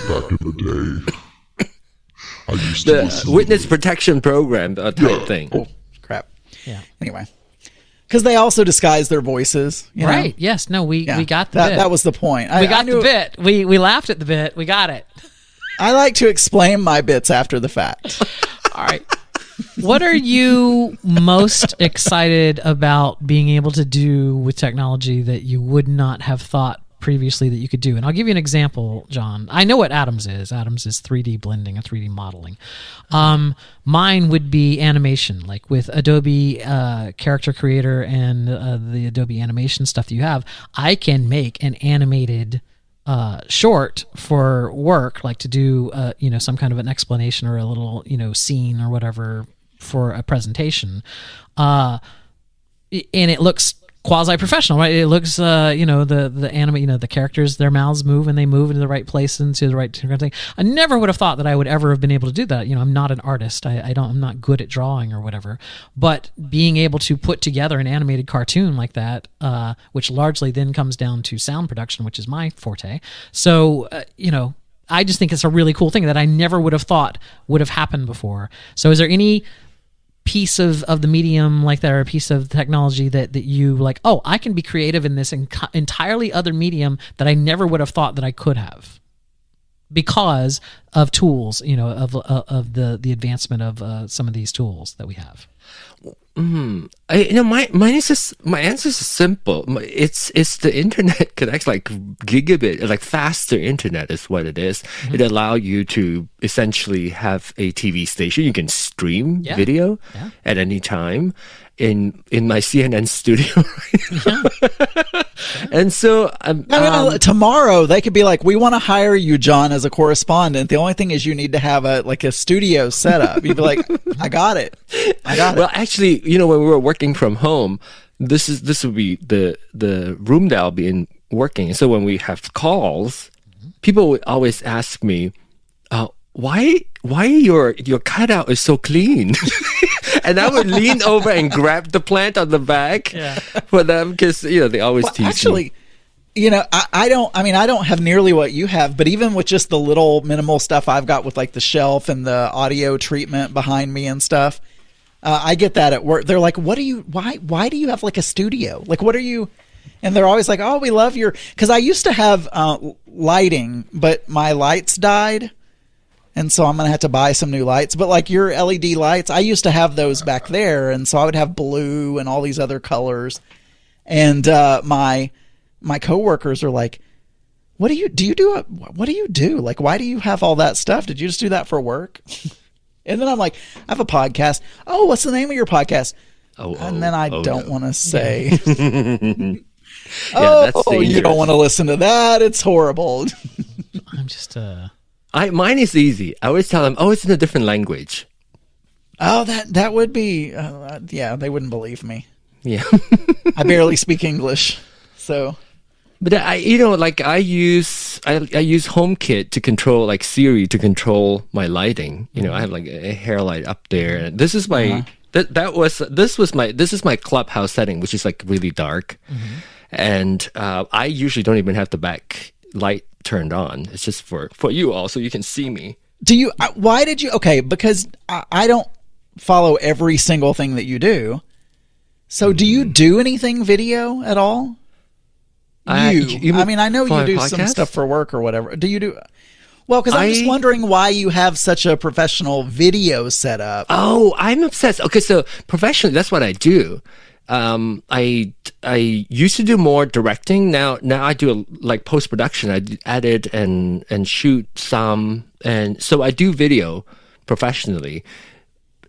back in the day, I used to The witness protection program type thing. Oh crap! Yeah. Anyway. Because they also disguise their voices, right? Yes. No. We got the bit. That was the point. We got the bit. We laughed at the bit. We got it. I like to explain my bits after the fact. All right. What are you most excited about being able to do with technology that you would not have thought previously that you could do? And I'll give you an example, John. I know what Atoms is. Atoms is 3D blending and 3D modeling. Mine would be animation, like with Adobe Character Creator and the Adobe animation stuff that you have. I can make an animated short for work, like to do some kind of an explanation or a little scene or whatever for a presentation, and it looks quasi-professional, right? It looks the anime, the characters, their mouths move and they move into the right place and to the right kind of thing. I never would have thought that I would ever have been able to do that. I'm not an artist. I'm not good at drawing or whatever. But being able to put together an animated cartoon like that, which largely then comes down to sound production, which is my forte. So I just think it's a really cool thing that I never would have thought would have happened before. So is there any piece of the medium like that, or a piece of technology that you like, oh, I can be creative in this entirely other medium that I never would have thought that I could have because of tools, of the advancement of some of these tools that we have? My answer is simple. It's the internet connects, like gigabit, like faster internet is what it is. Mm-hmm. It allows you to essentially have a TV station. You can stream video at any time in my CNN studio. And so tomorrow they could be like, we want to hire you, John, as a correspondent. The only thing is you need to have a studio set up. You'd be like, I got it. Well, actually, when we were working from home, this would be the room that I'll be in working. So when we have calls, people would always ask me, why your cutout is so clean? And I would lean over and grab the plant on the back for them because they always tease me. I don't have nearly what you have, but even with just the little minimal stuff I've got with like the shelf and the audio treatment behind me and stuff, I get that at work. They're like, why do you have like a studio? Like, what are you? And they're always like, oh, we love because I used to have lighting, but my lights died. And so I'm going to have to buy some new lights. But like your LED lights, I used to have those back there. And so I would have blue and all these other colors. And my coworkers are like, what do you do? Like, why do you have all that stuff? Did you just do that for work? And then I'm like, I have a podcast. Oh, what's the name of your podcast? And then I don't want to say. You don't want to listen to that. It's horrible. I'm just mine is easy. I always tell them, it's in a different language. Oh, that would be, they wouldn't believe me. Yeah. I barely speak English, so. But I use HomeKit to control, like Siri to control my lighting. I have like a hair light up there. And this is my, this is my clubhouse setting, which is like really dark. Mm-hmm. And I usually don't even have the back light turned on. It's just for you all so you can see me. Why did you? Okay, because I don't follow every single thing that you do. So do you do anything video at all? I know you do some stuff for work or whatever. Do you do? Well, because I'm just wondering why you have such a professional video setup. Oh, I'm obsessed. Okay, so professionally, that's what I do. I used to do more directing. Now I do like post production. I edit and shoot some, and so I do video professionally.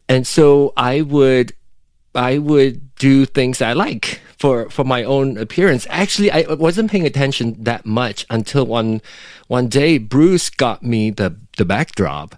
And so I would do things I like for my own appearance. Actually, I wasn't paying attention that much until one day Bruce got me the backdrop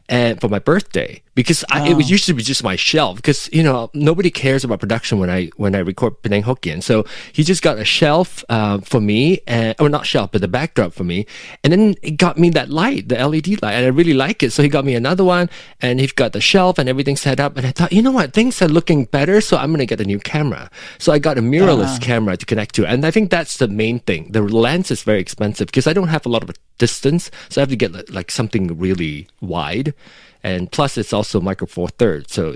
and for my birthday, because it was used to be just my shelf, because nobody cares about production when I record Penang Hokkien. So he just got a shelf for me, or not shelf, but the backdrop for me, and then he got me that light, the LED light, and I really like it. So he got me another one, and he's got the shelf and everything set up. And I thought, you know what, things are looking better, so I'm gonna get a new camera. So I got a mirrorless camera to connect to, and I think that's the main thing. The lens is very expensive because I don't have a lot of distance, so I have to get like something really wide. And plus, it's also micro four thirds, so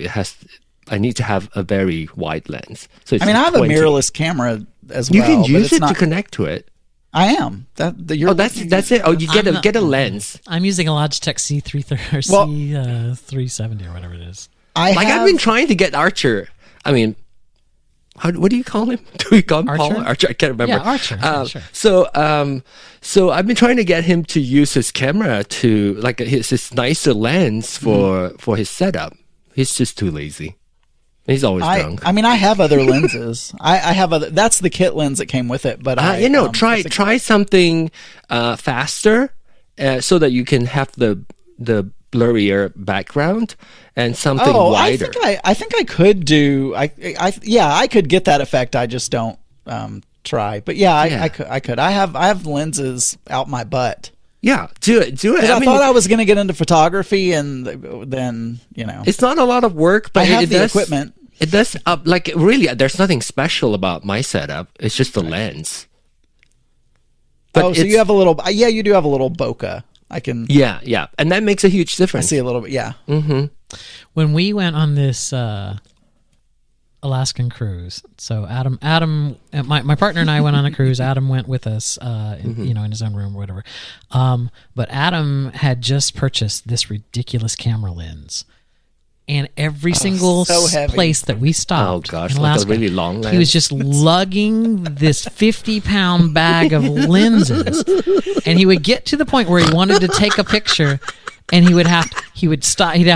I need to have a very wide lens. So I have a mirrorless camera as well. You can use it to connect to it. I am. That's it. Oh, you get a lens. I'm using a Logitech C370 or whatever it is. I've been trying to get Archer. I mean, what do you call him? Do we call him Paul? Archer? I can't remember. Yeah, Archer. Sure. So I've been trying to get him to use his camera to like his nicer lens for his setup. He's just too lazy. He's always drunk. I mean, I have other lenses. I have other. That's the kit lens that came with it. But try something faster, so that you can have the blurrier background and something wider. I think I could do. I could get that effect. I just don't try. But I could. I have lenses out my butt. Yeah, do it. I thought I was going to get into photography, and then it's not a lot of work, but I have the equipment. It does really. There's nothing special about my setup. It's just the lens. But so you have a little. Yeah, you do have a little bokeh. I can. Yeah, and that makes a huge difference. I see a little bit. Yeah. Mm-hmm. When we went on this Alaskan cruise, so Adam, my partner and I went on a cruise. Adam went with us, in his own room or whatever. But Adam had just purchased this ridiculous camera lens. And every single place that we stopped, in Alaska, like a really long lens. He was just lugging this 50-pound bag of lenses, and he would get to the point where he wanted to take a picture, and he'd have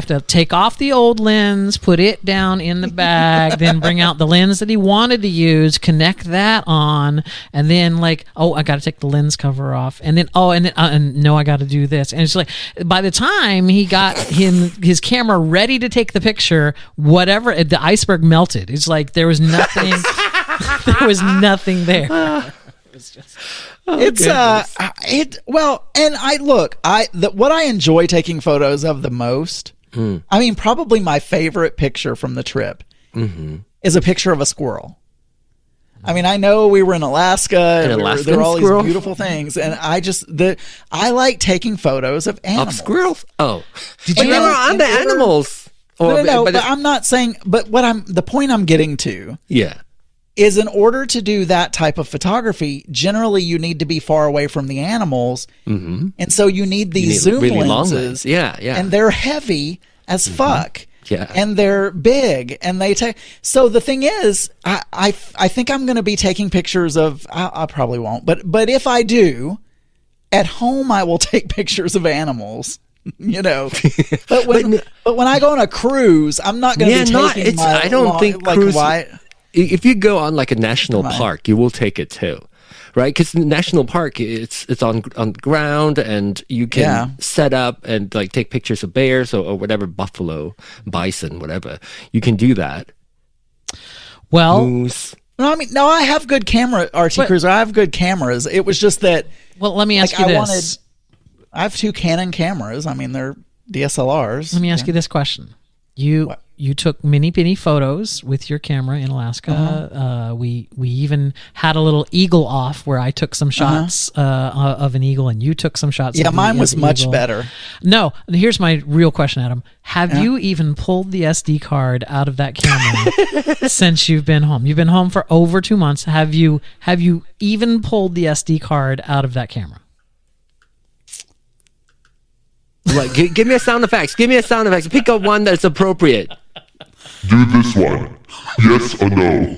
to take off the old lens, put it down in the bag, then bring out the lens that he wanted to use, connect that on, and then I got to take the lens cover off, and then I got to do this, and it's like by the time he got his camera ready to take the picture, whatever, the iceberg melted. It's like there was nothing, there. It was just. What I enjoy taking photos of the most, I mean, probably my favorite picture from the trip is a picture of a squirrel. I mean, I know we were in Alaska, and there were all these beautiful things, and I like taking photos of animals. Of squirrels? Oh. Did you ever on the animals? No, but I'm not saying, but the point I'm getting to. Yeah. Is in order to do that type of photography, generally you need to be far away from the animals, and so you need these zoom really lenses. Yeah, and they're heavy as fuck. Yeah, and they're big, and they take. So the thing is, I think I'm going to be taking pictures of. I probably won't, but if I do, at home I will take pictures of animals. But when I go on a cruise, I'm not going to be taking. I don't think cruise. If you go on like a national park, you will take it too, right? Because the national park, it's on ground, and you can set up and like take pictures of bears or whatever, buffalo, bison, whatever. You can do that. Well, moose. No, I have good camera, RT Cruiser. I have good cameras. It was just that. Well, let me ask you this. I have 2 Canon cameras. I mean, they're DSLRs. Let me ask you this question. You took many photos with your camera in Alaska. We even had a little eagle off where I took some shots of an eagle, and you took some shots. Yeah, mine was much better. No, here's my real question, Adam. Have you even pulled the SD card out of that camera since you've been home? You've been home for over 2 months. Have you even pulled the SD card out of that camera? What, give me a sound effects. Pick up one that's appropriate. Do this one. Yes or no?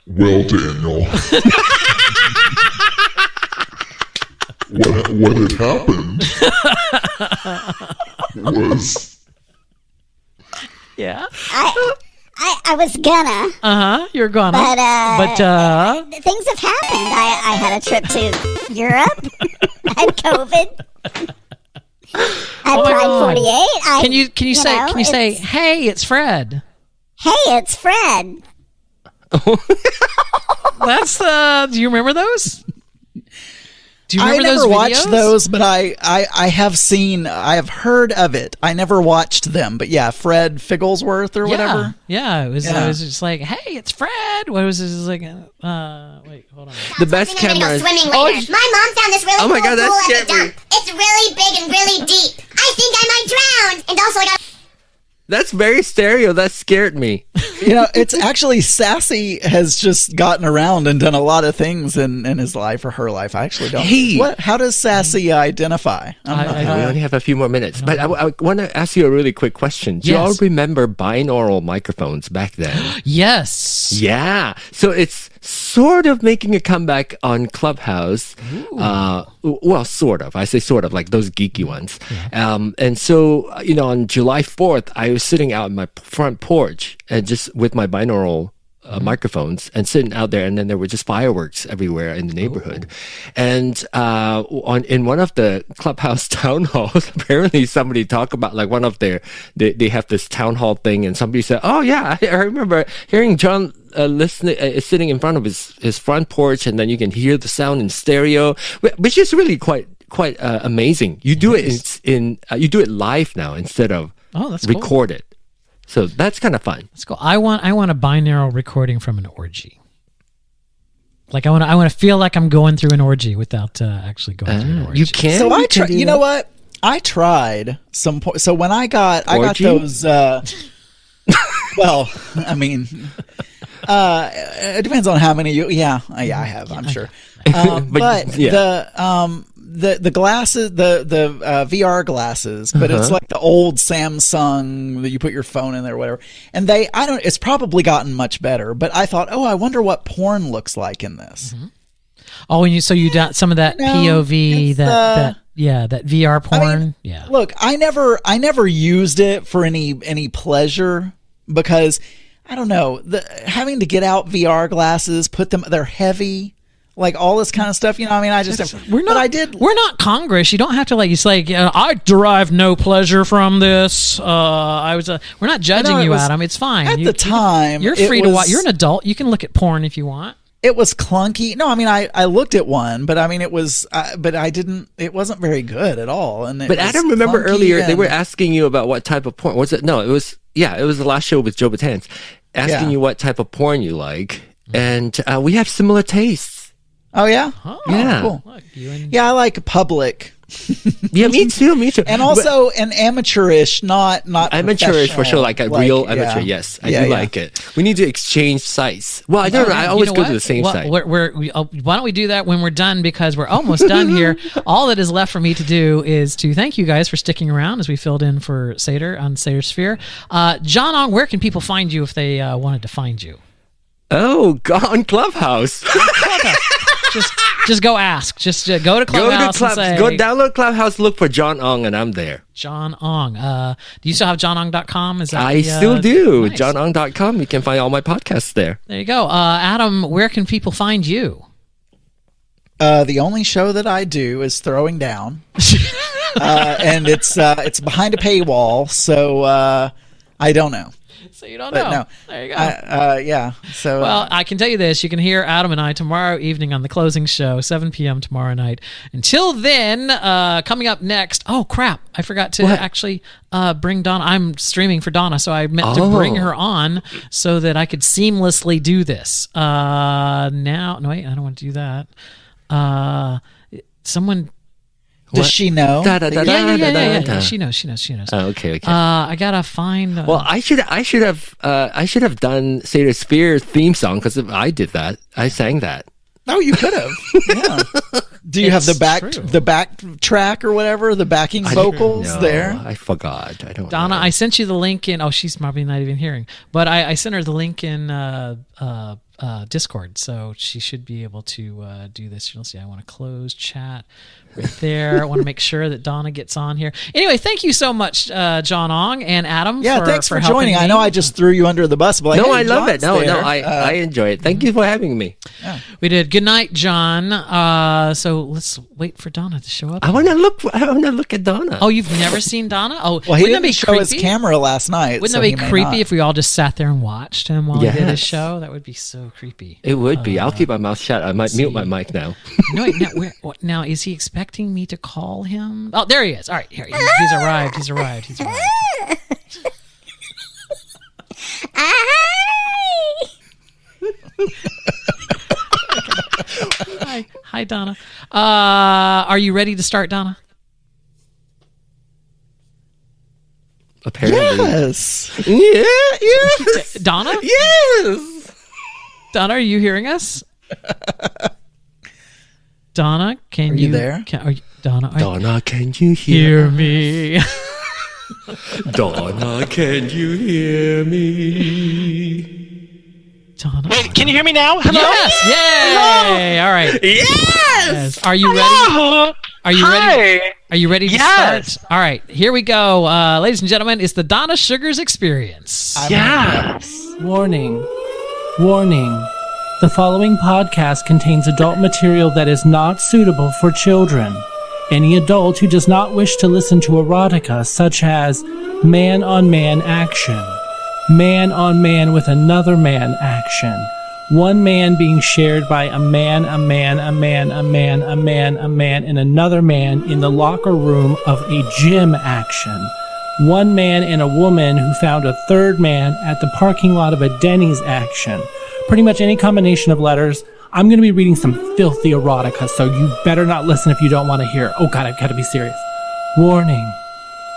Well, Daniel. what had happened was... Yeah? I was gonna. You're gonna. But things have happened. I had a trip to Europe. I had COVID. At Pride48. Can you say, hey, it's Fred? Hey, it's Fred. That's do you remember those? Do you remember I never those watched those, but I have heard of it. I never watched them, but yeah, Fred Figglesworth or whatever. Yeah, it was just like, hey, it's Fred. What was it? It was like, wait, hold on. The best camera is... Swimming later. My mom found this really cool God, that pool scared at the dump. It's really big and really deep. I think I might drown. And also I got... That's very stereo. That scared me. It's actually Sassy has just gotten around and done a lot of things in his life or her life. I actually don't. Hey. How does Sassy identify? We only have a few more minutes, but I want to ask you a really quick question. Do you all remember binaural microphones back then? Yes. Yeah. So it's sort of making a comeback on Clubhouse. Well, sort of. I say sort of, like those geeky ones. And so, on July 4th, I was sitting out on my front porch and just with my binaural microphones and sitting out there, and then there were just fireworks everywhere in the neighborhood. And in one of the Clubhouse town halls, apparently somebody talked about like one of they have this town hall thing, and somebody said, "Oh yeah, I remember hearing John." Sitting in front of his front porch, and then you can hear the sound in stereo, which is really quite amazing. You do it you do it live now instead of record it, so that's kind of fun. Let's go. I want a binaural recording from an orgy. Like I want to feel like I'm going through an orgy without actually going through an orgy. You can. So you know what? I tried some. So when I got those. Well, I mean. It depends on how many you. Yeah, I have. I'm sure. But the glasses, the VR glasses, but it's like the old Samsung that you put your phone in there, or whatever. And it's probably gotten much better. But I thought, I wonder what porn looks like in this. Oh, and you got some of that POV, that VR porn. I mean, look, I never used it for any pleasure because. I don't know, having to get out VR glasses, they're heavy, like all this kind of stuff. We're not Congress. You don't have to I derive no pleasure from this. We're not judging you, Adam. It's fine. At the time, you're free to watch. You're an adult. You can look at porn if you want. It was clunky. No, I mean, I looked at one, but I mean, it was, but I didn't. It wasn't very good at all. But Adam, remember earlier they were asking you about what type of porn was it? No, it was the last show with Joe Batanz. Asking you what type of porn you like, and we have similar tastes. Oh yeah, cool. I like public. Yeah, me too. And also an amateurish, not amateurish for sure, like a real amateur. Yes, I do like it. We need to exchange sites. Well, I don't know. I always go to the same site. Why don't we do that when we're done? Because we're almost done here. All that is left for me to do is to thank you guys for sticking around as we filled in for Seder on Seder Sphere. John Ong, where can people find you if they wanted to find you? Oh, on Clubhouse. Just go ask. Just go to Clubhouse and say... Go download Clubhouse, look for John Ong, and I'm there. John Ong. Do you still have johnong.com? I still do. Nice. johnong.com. You can find all my podcasts there. There you go. Adam, where can people find you? The only show that I do is Throwing Down. And it's behind a paywall, so I don't know. So you don't know. No. There you go. So well, I can tell you this: you can hear Adam and I tomorrow evening on the closing show, 7 p.m. tomorrow night. Until then, coming up next. Oh crap! I forgot to actually bring Donna. I'm streaming for Donna, so I meant to bring her on so that I could seamlessly do this. I don't want to do that. Someone. Does she know? Yeah. She knows. Oh, okay. I gotta find. Well, I should have done Seder Sphere theme song because I did that. I sang that. Oh, you could have. Yeah. Do you have the back track or whatever, the backing vocals there? I forgot. I don't. Donna, know. I sent you the link in. Oh, she's probably not even hearing, but I sent her the link in Discord, so she should be able to do this. You'll see. I want to close chat right there. I want to make sure that Donna gets on here. Anyway, thank you so much, John Ong and Adam. Yeah, thanks for joining. I know I just threw you under the bus, but I love it. No, I enjoy it. Thank you for having me. Yeah. We did. Good night, John. So let's wait for Donna to show up. I want to look at Donna. Oh, you've never seen Donna? Oh, well, he didn't show his camera last night. Wouldn't that be creepy if we all just sat there and watched him while he did his show? That would be so creepy. It would be. I'll keep my mouth shut. I might mute my mic now. No, now is he expecting me to call him? Oh, there he is. All right, here he's arrived. He's arrived. Hi, Donna. Are you ready to start, Donna? apparently. Yes. Yes. Donna? Yes. Donna, are you hearing us? Donna, Are you there? Donna, can you hear me? Donna, can you hear me? Donna. Wait, can you hear me now? Hello? Yes! Yay! All right. Yes! Are you ready? Are you ready? Are you ready to start? All right, here we go. Ladies and gentlemen, it's the Donna Sugars Experience. Yes! Warning. Warning. The following podcast contains adult material that is not suitable for children. Any adult who does not wish to listen to erotica such as man-on-man action, man-on-man with another man action, one man being shared by a man, and another man in the locker room of a gym action, one man and a woman who found a third man at the parking lot of a Denny's action. Pretty much any combination of letters. I'm going to be reading some filthy erotica, so you better not listen if you don't want to hear. Oh God, I've got to be serious. Warning.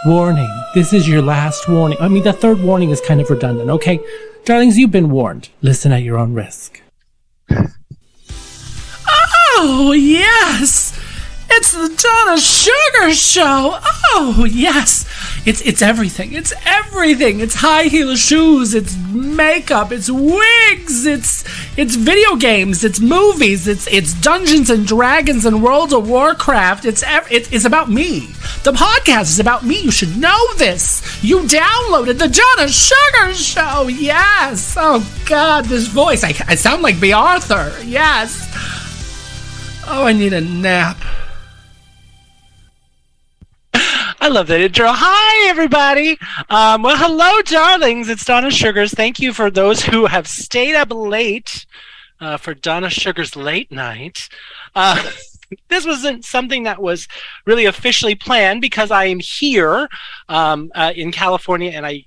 Warning. This is your last warning. I mean, the third warning is kind of redundant, okay? Darlings, you've been warned. Listen at your own risk. Oh, yes! It's the Donna Sugar Show! Oh, yes! It's everything. It's everything. It's high heel shoes. It's makeup. It's wigs. It's video games. It's movies. It's Dungeons and Dragons and World of Warcraft. It's about me. The podcast is about me. You should know this. You downloaded the Donna Sugar Show. Yes. Oh God, this voice. I sound like B. Arthur. Yes. Oh, I need a nap. I love that intro. Hi, everybody. Well, hello, darlings. It's Donna Sugars. Thank you for those who have stayed up late for Donna Sugars Late Night. This wasn't something that was really officially planned because I am here in California, and I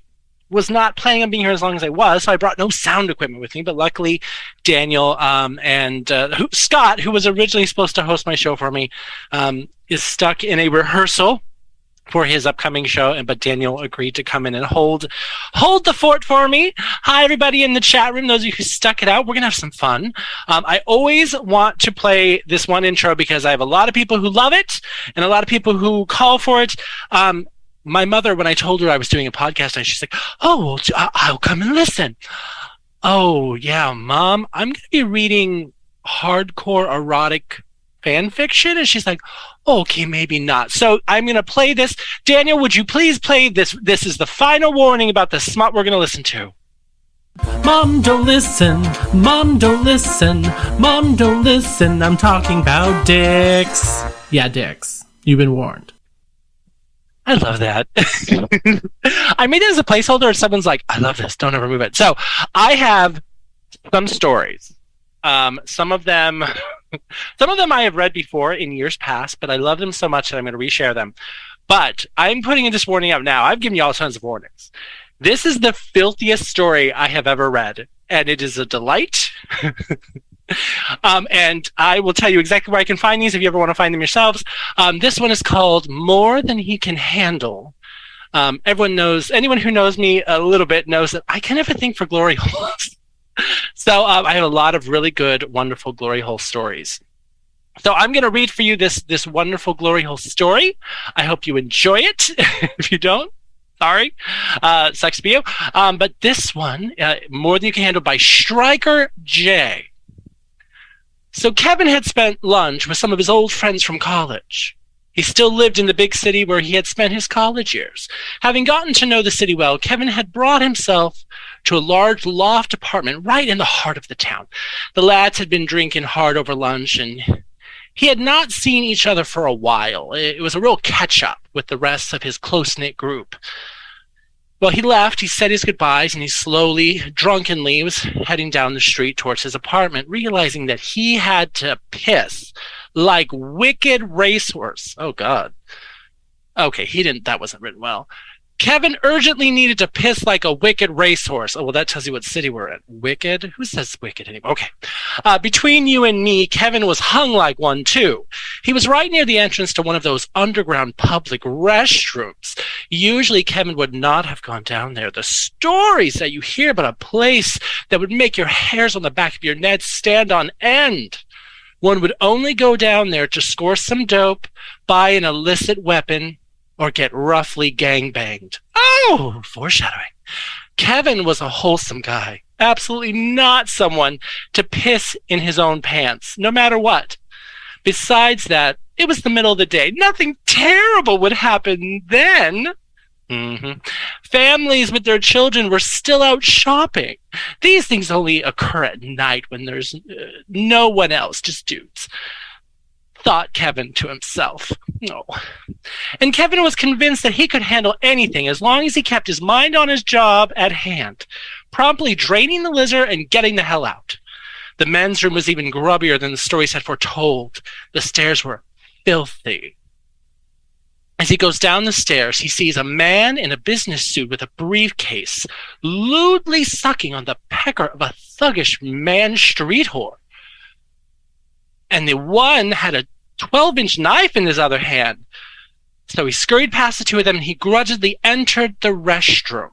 was not planning on being here as long as I was, so I brought no sound equipment with me. But luckily, Daniel and Scott, who was originally supposed to host my show for me, is stuck in a rehearsal for his upcoming show, but Daniel agreed to come in and hold the fort for me. Hi, everybody in the chat room, those of you who stuck it out. We're gonna have some fun. I always want to play this one intro because I have a lot of people who love it and a lot of people who call for it. My mother, when I told her I was doing a podcast, she's like, "Oh, well, I'll come and listen." Oh yeah, Mom, I'm gonna be reading hardcore erotic fan fiction, and she's like, okay, maybe not. So I'm going to play this. Daniel, would you please play this? This is the final warning about the smut we're going to listen to. Mom, don't listen. Mom, don't listen. Mom, don't listen. I'm talking about dicks. Yeah, dicks. You've been warned. I love that. I made it as a placeholder, and someone's like, I love this. Don't ever move it. So I have some stories. Some of them I have read before in years past, but I love them so much that I'm going to reshare them. But I'm putting this warning out now. I've given you all tons of warnings. This is the filthiest story I have ever read, and it is a delight. And I will tell you exactly where I can find these if you ever want to find them yourselves. This one is called More Than He Can Handle. Anyone who knows me a little bit knows that I kind of have a thing for glory holes. So I have a lot of really good, wonderful glory hole stories. So I'm going to read for you this wonderful glory hole story. I hope you enjoy it. If you don't, sorry. Sucks to be you. But this one, More Than You Can Handle by Striker J. So Kevin had spent lunch with some of his old friends from college. He still lived in the big city where he had spent his college years. Having gotten to know the city well, Kevin had brought himself to a large loft apartment right in the heart of the town. The lads had been drinking hard over lunch, and he had not seen each other for a while. It was a real catch-up with the rest of his close-knit group. Well, he left, he said his goodbyes, and he slowly, drunkenly was heading down the street towards his apartment, realizing that he had to piss like wicked racehorse. Oh, God. Okay, that wasn't written well. Kevin urgently needed to piss like a wicked racehorse. Oh, well, that tells you what city we're in. Wicked? Who says wicked anymore? Okay. Between you and me, Kevin was hung like one, too. He was right near the entrance to one of those underground public restrooms. Usually, Kevin would not have gone down there. The stories that you hear about a place that would make your hairs on the back of your neck stand on end. One would only go down there to score some dope, buy an illicit weapon, or get roughly gangbanged. Oh, foreshadowing. Kevin was a wholesome guy. Absolutely not someone to piss in his own pants, no matter what. Besides that, it was the middle of the day. Nothing terrible would happen then. Families with their children were still out shopping. These things only occur at night when there's no one else, just dudes. Thought Kevin to himself. No. And Kevin was convinced that he could handle anything as long as he kept his mind on his job at hand, promptly draining the lizard and getting the hell out. The men's room was even grubbier than the stories had foretold. The stairs were filthy. As he goes down the stairs, he sees a man in a business suit with a briefcase, lewdly sucking on the pecker of a thuggish man street whore. And the one had a 12-inch knife in his other hand. So he scurried past the two of them and he grudgingly entered the restroom.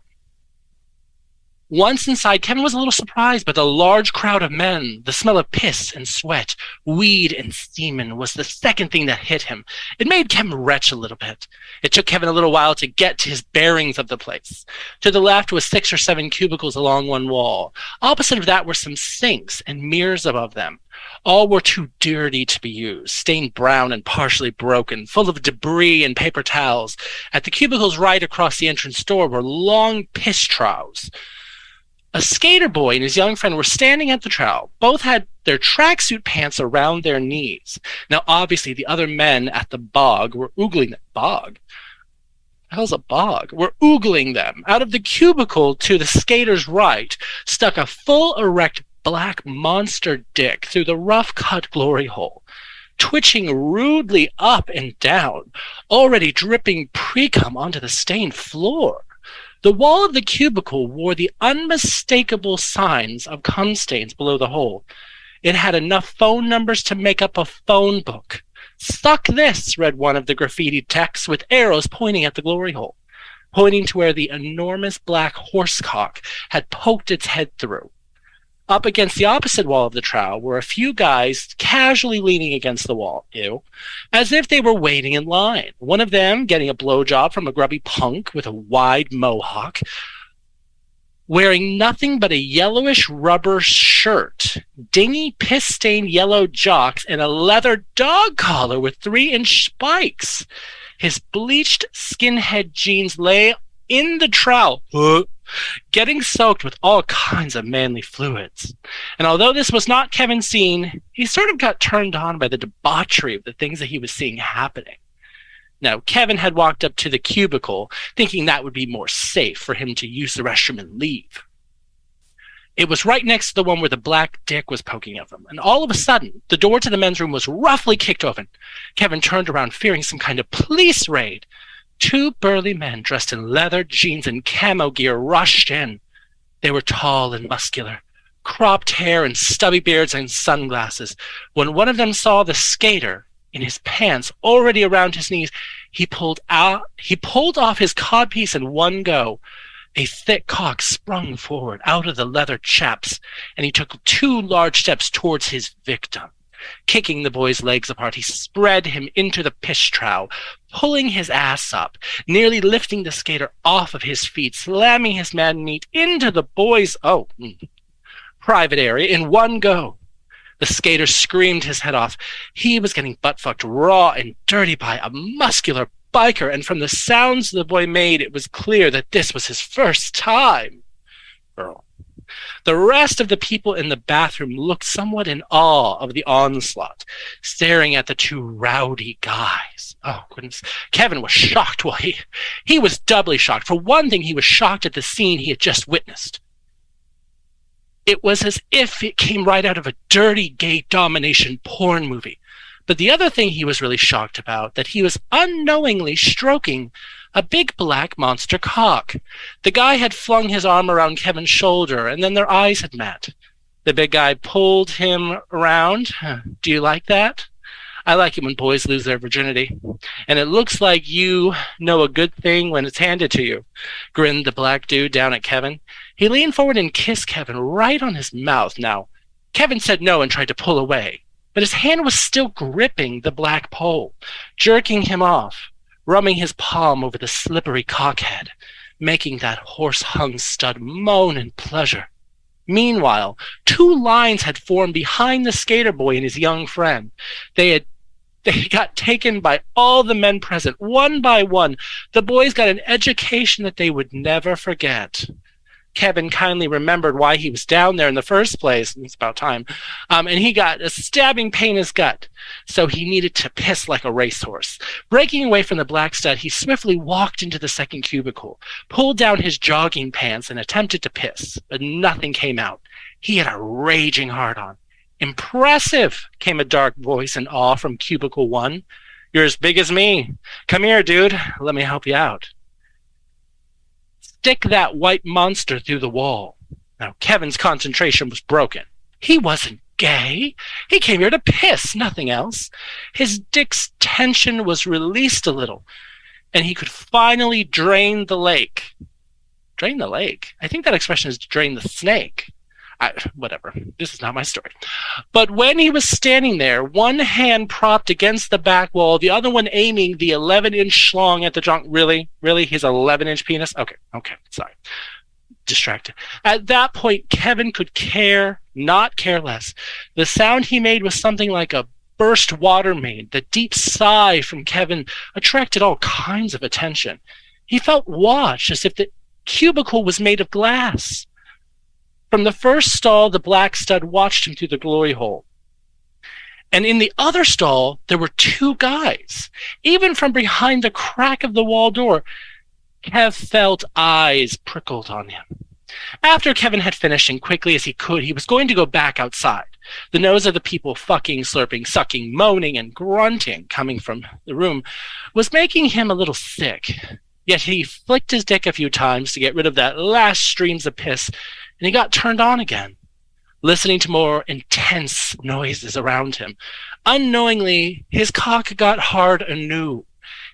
Once inside, Kevin was a little surprised by the large crowd of men. The smell of piss and sweat, weed and semen was the second thing that hit him. It made Kevin retch a little bit. It took Kevin a little while to get to his bearings of the place. To the left was 6 or 7 cubicles along one wall. Opposite of that were some sinks and mirrors above them. All were too dirty to be used, stained brown and partially broken, full of debris and paper towels. At the cubicles right across the entrance door were long piss troughs. A skater boy and his young friend were standing at the trough. Both had their tracksuit pants around their knees. Now, obviously, the other men at the bog were oogling them. Bog? The hell's a bog? Were oogling them. Out of the cubicle to the skater's right stuck a full erect black monster dick through the rough-cut glory hole, twitching rudely up and down, already dripping pre-cum onto the stained floor. The wall of the cubicle wore the unmistakable signs of cum stains below the hole. It had enough phone numbers to make up a phone book. "Suck this," read one of the graffiti texts with arrows pointing at the glory hole, pointing to where the enormous black horsecock had poked its head through. Up against the opposite wall of the trough were a few guys casually leaning against the wall, as if they were waiting in line. One of them getting a blowjob from a grubby punk with a wide mohawk, wearing nothing but a yellowish rubber shirt, dingy piss-stained yellow jocks, and a leather dog collar with 3-inch spikes. His bleached skinhead jeans lay in the trough, getting soaked with all kinds of manly fluids. And although this was not Kevin's scene, he sort of got turned on by the debauchery of the things that he was seeing happening. Now, Kevin had walked up to the cubicle, thinking that would be more safe for him to use the restroom and leave. It was right next to the one where the black dick was poking at them, and all of a sudden, the door to the men's room was roughly kicked open. Kevin turned around, fearing some kind of police raid. 2 burly men dressed in leather jeans and camo gear rushed in. They were tall and muscular, cropped hair and stubby beards and sunglasses. When one of them saw the skater in his pants already around his knees, he pulled off his codpiece in one go. A thick cock sprung forward out of the leather chaps, and he took 2 large steps towards his victim. Kicking the boy's legs apart, he spread him into the piss trough, pulling his ass up, nearly lifting the skater off of his feet, slamming his man meat into the boy's private area in one go. The skater screamed his head off. He was getting butt-fucked raw and dirty by a muscular biker, and from the sounds the boy made, it was clear that this was his first time. Girl. The rest of the people in the bathroom looked somewhat in awe of the onslaught, staring at the 2 rowdy guys. Oh, goodness. Kevin was shocked. Well, he was doubly shocked. For one thing, he was shocked at the scene he had just witnessed. It was as if it came right out of a dirty gay domination porn movie. But the other thing he was really shocked about, that he was unknowingly stroking a big black monster cock. The guy had flung his arm around Kevin's shoulder, and then their eyes had met. The big guy pulled him around. "Do you like that?" I like it when boys lose their virginity. And it looks like you know a good thing when it's handed to you, grinned the black dude down at Kevin. He leaned forward and kissed Kevin right on his mouth. Now, Kevin said no and tried to pull away, but his hand was still gripping the black pole, jerking him off, rubbing his palm over the slippery cockhead, making that horse-hung stud moan in pleasure. Meanwhile, 2 lines had formed behind the skater boy and his young friend. They got taken by all the men present, one by one. The boys got an education that they would never forget. Kevin kindly remembered why he was down there in the first place. It's about time. And he got a stabbing pain in his gut, so he needed to piss like a racehorse. Breaking away from the black stud, he swiftly walked into the second cubicle, pulled down his jogging pants, and attempted to piss, but nothing came out. He had a raging hard-on. Impressive, came a dark voice in awe from cubicle 1. You're as big as me. Come here, dude. Let me help you out. Stick that white monster through the wall. Now, Kevin's concentration was broken. He wasn't gay. He came here to piss, nothing else. His dick's tension was released a little, and he could finally drain the lake. Drain the lake? I think that expression is drain the snake. Whatever. This is not my story. But when he was standing there, one hand propped against the back wall, the other one aiming the 11-inch schlong at the junk. Really? His 11-inch penis? Okay. Sorry. Distracted. At that point, Kevin could not care less. The sound he made was something like a burst water main. The deep sigh from Kevin attracted all kinds of attention. He felt watched as if the cubicle was made of glass. From the first stall, the black stud watched him through the glory hole. And in the other stall, there were 2 guys. Even from behind the crack of the wall door, Kev felt eyes prickled on him. After Kevin had finished, and quickly as he could, he was going to go back outside. The nose of the people fucking, slurping, sucking, moaning, and grunting coming from the room was making him a little sick. Yet he flicked his dick a few times to get rid of that last streams of piss, and he got turned on again, listening to more intense noises around him. Unknowingly, his cock got hard anew.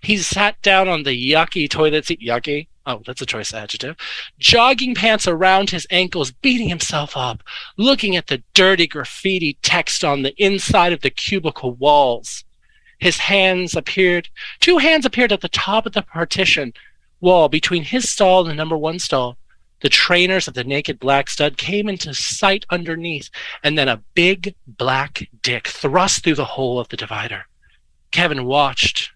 He sat down on the yucky toilet seat. Yucky? Oh, that's a choice adjective. Jogging pants around his ankles, beating himself up, looking at the dirty graffiti text on the inside of the cubicle walls. His hands appeared, 2 hands appeared at the top of the partition wall between his stall and the number 1 stall. The trainers of the naked black stud came into sight underneath, and then a big black dick thrust through the hole of the divider. Kevin watched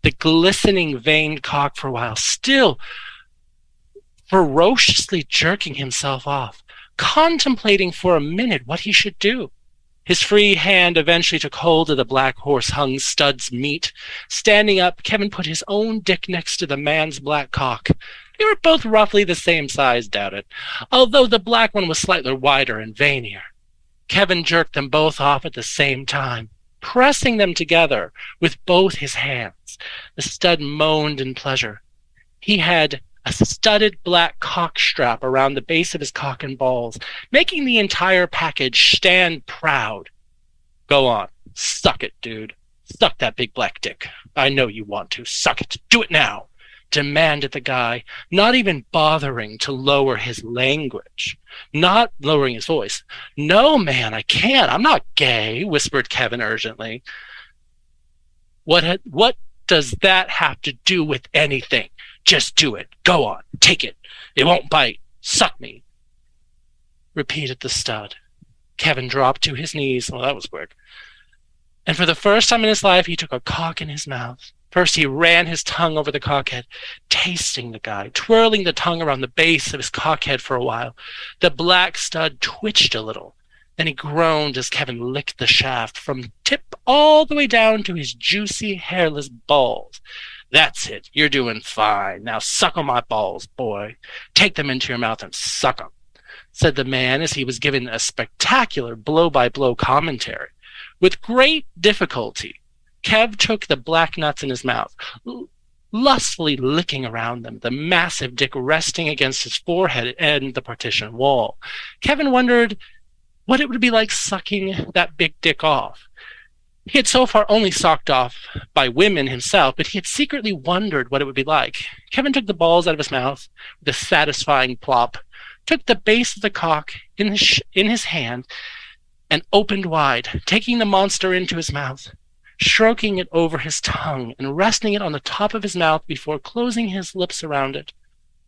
the glistening veined cock for a while, still ferociously jerking himself off, contemplating for a minute what he should do. His free hand eventually took hold of the black horse-hung stud's meat. Standing up, Kevin put his own dick next to the man's black cock. They were both roughly the same size, doubt it, although the black one was slightly wider and veinier. Kevin jerked them both off at the same time, pressing them together with both his hands. The stud moaned in pleasure. He had a studded black cock strap around the base of his cock and balls, making the entire package stand proud. Go on. Suck it, dude. Suck that big black dick. I know you want to. Suck it. Do it now, demanded the guy, not even bothering to lower his language, not lowering his voice. No, man, I can't. I'm not gay, whispered Kevin urgently. What does that have to do with anything? Just do it. Go on. Take it. It won't bite. Suck me, repeated the stud. Kevin dropped to his knees. Well, that was quick. And for the first time in his life, he took a cock in his mouth. First, he ran his tongue over the cockhead, tasting the guy, twirling the tongue around the base of his cockhead for a while. The black stud twitched a little. Then he groaned as Kevin licked the shaft from tip all the way down to his juicy, hairless balls. That's it. You're doing fine. Now suck on my balls, boy. Take them into your mouth and suck them, said the man as he was given a spectacular blow-by-blow commentary. With great difficulty, Kev took the black nuts in his mouth, lustfully licking around them, the massive dick resting against his forehead and the partition wall. Kevin wondered what it would be like sucking that big dick off. He had so far only socked off by women himself, but he had secretly wondered what it would be like. Kevin took the balls out of his mouth with a satisfying plop, took the base of the cock in his hand, and opened wide, taking the monster into his mouth, stroking it over his tongue and resting it on the top of his mouth before closing his lips around it,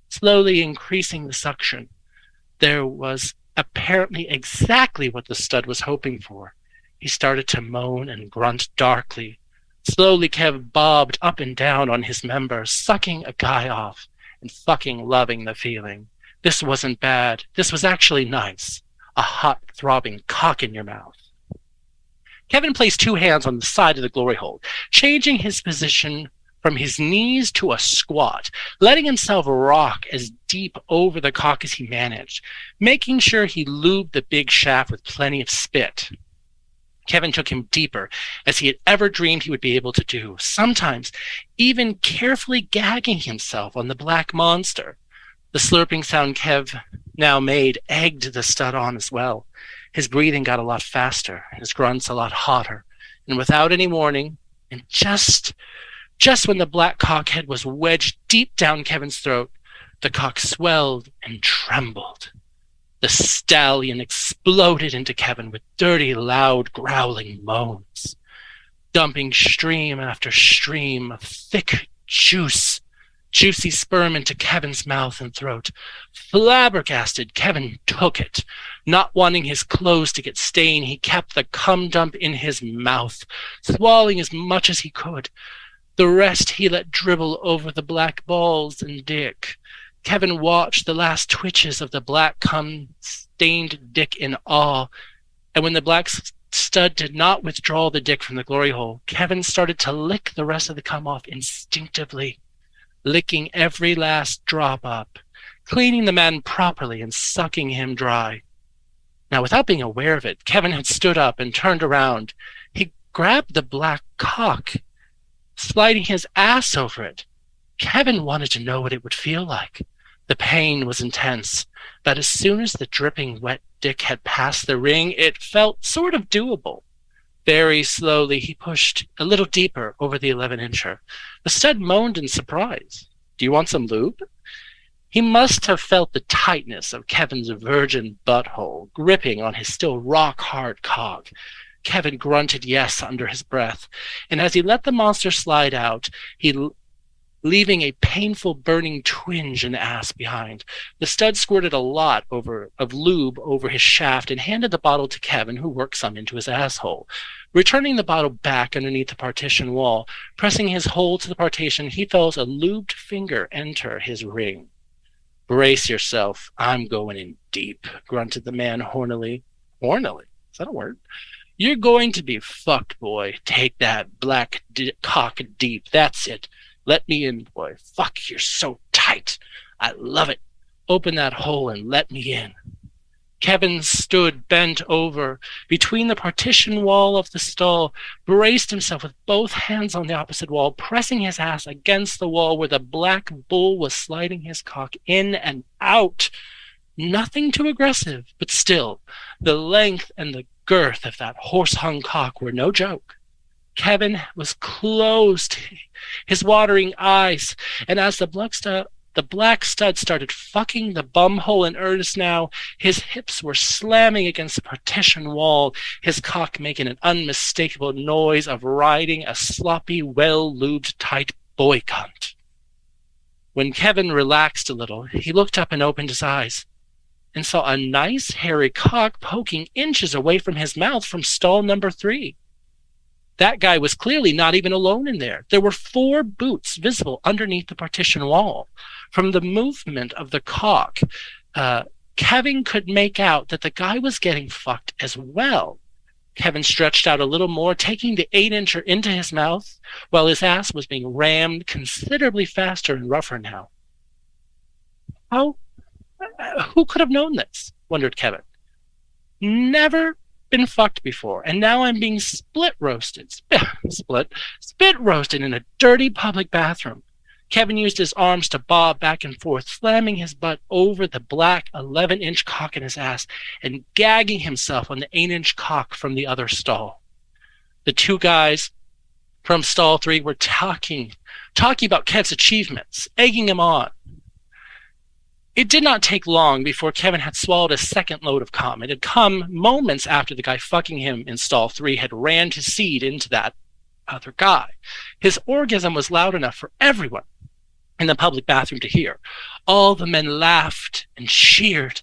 slowly increasing the suction. There was apparently exactly what the stud was hoping for. He started to moan and grunt darkly. Slowly, Kev bobbed up and down on his member, sucking a guy off and fucking loving the feeling. This wasn't bad. This was actually nice. A hot, throbbing cock in your mouth. Kevin placed 2 hands on the side of the glory hole, changing his position from his knees to a squat, letting himself rock as deep over the cock as he managed, making sure he lubed the big shaft with plenty of spit. Kevin took him deeper, as he had ever dreamed he would be able to do, sometimes even carefully gagging himself on the black monster. The slurping sound Kev now made egged the stud on as well. His breathing got a lot faster, his grunts a lot hotter, and without any warning, and just when the black cock head was wedged deep down Kevin's throat, the cock swelled and trembled. The stallion exploded into Kevin with dirty, loud, growling moans, dumping stream after stream of thick juicy sperm into Kevin's mouth and throat. Flabbergasted, Kevin took it. Not wanting his clothes to get stained, he kept the cum dump in his mouth, swallowing as much as he could. The rest he let dribble over the black balls and dick. Kevin watched the last twitches of the black cum-stained dick in awe, and when the black stud did not withdraw the dick from the glory hole, Kevin started to lick the rest of the cum off instinctively, licking every last drop up, cleaning the man properly and sucking him dry. Now, without being aware of it, Kevin had stood up and turned around. He grabbed the black cock, sliding his ass over it. Kevin wanted to know what it would feel like. The pain was intense, but as soon as the dripping wet dick had passed the ring, it felt sort of doable. Very slowly, he pushed a little deeper over the 11-incher. The stud moaned in surprise. "Do you want some lube?" He must have felt the tightness of Kevin's virgin butthole gripping on his still rock-hard cock. Kevin grunted yes under his breath, and as he let the monster slide out, leaving a painful burning twinge in the ass behind. The stud squirted a lot of lube over his shaft and handed the bottle to Kevin, who worked some into his asshole. Returning the bottle back underneath the partition wall, pressing his hole to the partition, he felt a lubed finger enter his ring. "Brace yourself, I'm going in deep," grunted the man hornily. Hornily? Is that a word? "You're going to be fucked, boy. Take that black cock deep. That's it. Let me in, boy. Fuck, you're so tight. I love it. Open that hole and let me in." Kevin stood bent over between the partition wall of the stall, braced himself with both hands on the opposite wall, pressing his ass against the wall where the black bull was sliding his cock in and out. Nothing too aggressive, but still, the length and the girth of that horse-hung cock were no joke. Kevin was closed, his watering eyes, and as the black stud started fucking the bumhole in earnest now, his hips were slamming against the partition wall, his cock making an unmistakable noise of riding a sloppy, well-lubed, tight boy cunt. When Kevin relaxed a little, he looked up and opened his eyes, and saw a nice, hairy cock poking inches away from his mouth from stall number 3. That guy was clearly not even alone in there. There were 4 boots visible underneath the partition wall. From the movement of the cock, Kevin could make out that the guy was getting fucked as well. Kevin stretched out a little more, taking the 8-incher into his mouth, while his ass was being rammed considerably faster and rougher now. Who could have known this? Wondered Kevin. Never been fucked before, and now I'm being spit roasted in a dirty public bathroom. Kevin used his arms to bob back and forth, slamming his butt over the black 11-inch cock in his ass and gagging himself on the 8-inch cock from the other stall. The two guys from stall 3 were talking about Kev's achievements, egging him on. It did not take long before Kevin had swallowed a second load of cum. It had come moments after the guy fucking him in stall 3 had rammed his seed into that other guy. His orgasm was loud enough for everyone in the public bathroom to hear. All the men laughed and cheered,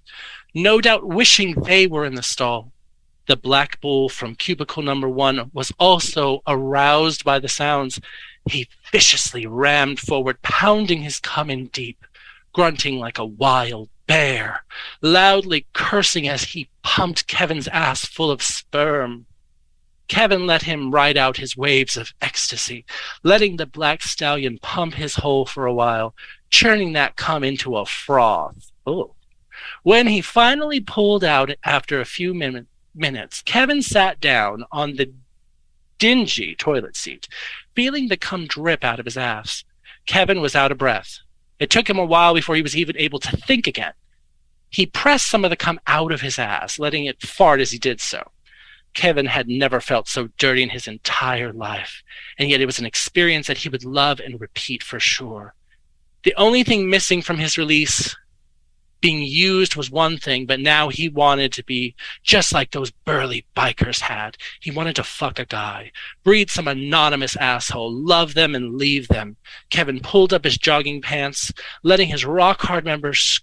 no doubt wishing they were in the stall. The black bull from cubicle number 1 was also aroused by the sounds. He viciously rammed forward, pounding his cum in deep, grunting like a wild bear, loudly cursing as he pumped Kevin's ass full of sperm. Kevin let him ride out his waves of ecstasy, letting the black stallion pump his hole for a while, churning that cum into a froth. Oh. When he finally pulled out after a few minutes, Kevin sat down on the dingy toilet seat, feeling the cum drip out of his ass. Kevin was out of breath. It took him a while before he was even able to think again. He pressed some of the cum out of his ass, letting it fart as he did so. Kevin had never felt so dirty in his entire life, and yet it was an experience that he would love and repeat for sure. The only thing missing from his release being used was one thing, but now he wanted to be just like those burly bikers had. He wanted to fuck a guy, breed some anonymous asshole, love them and leave them. Kevin pulled up his jogging pants, letting his rock-hard members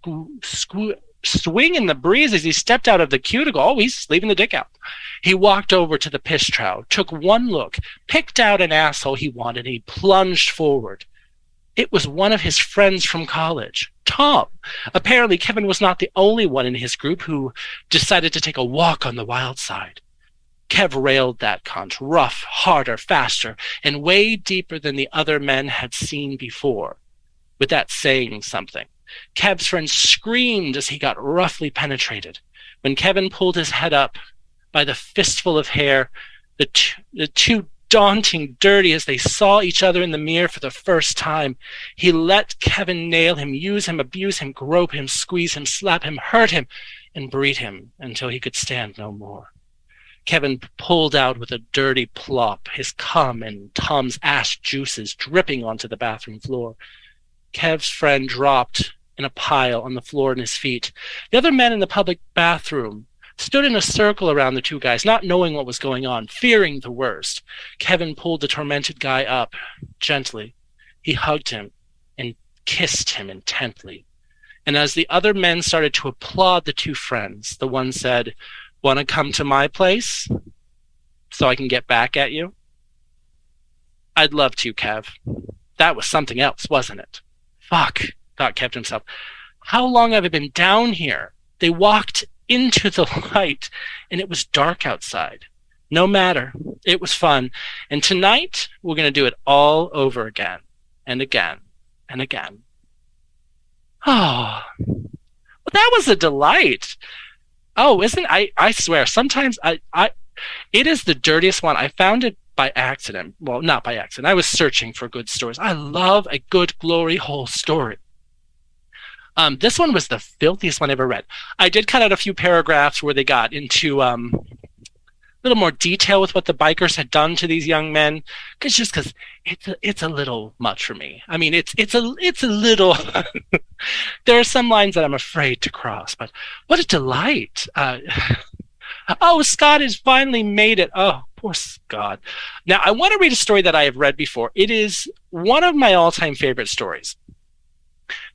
swing in the breeze as he stepped out of the cuticle. Oh, he's leaving the dick out. He walked over to the piss trough, took one look, picked out an asshole he wanted, and he plunged forward. It was one of his friends from college, Tom. Apparently, Kevin was not the only one in his group who decided to take a walk on the wild side. Kev railed that cunt, rough, harder, faster, and way deeper than the other men had seen before. With that saying something, Kev's friend screamed as he got roughly penetrated. When Kevin pulled his head up by the fistful of hair, the two daunting dirty as they saw each other in the mirror for the first time, he let Kevin nail him, use him, abuse him, grope him, squeeze him, slap him, hurt him, and breed him until he could stand no more. Kevin pulled out with a dirty plop, his cum and Tom's ass juices dripping onto the bathroom floor. Kev's friend dropped in a pile on the floor at his feet. The other men in the public bathroom stood in a circle around the two guys, not knowing what was going on, fearing the worst. Kevin pulled the tormented guy up gently. He hugged him and kissed him intently. And as the other men started to applaud the two friends, the one said, "Want to come to my place so I can get back at you?" "I'd love to, Kev." That was something else, wasn't it? Fuck, thought Kev to himself. How long have I been down here? They walked into the light, and it was dark outside. No matter. It was fun. And tonight, we're going to do it all over again, and again, and again. Oh, well, that was a delight. Oh, I swear, sometimes it is the dirtiest one. I found it by accident. Well, not by accident. I was searching for good stories. I love a good glory hole story. This one was the filthiest one I ever read. I did cut out a few paragraphs where they got into a little more detail with what the bikers had done to these young men, because it's a little much for me. I mean, it's a little. There are some lines that I'm afraid to cross, but what a delight! Oh, Scott has finally made it. Oh, poor Scott. Now, I want to read a story that I have read before. It is one of my all-time favorite stories.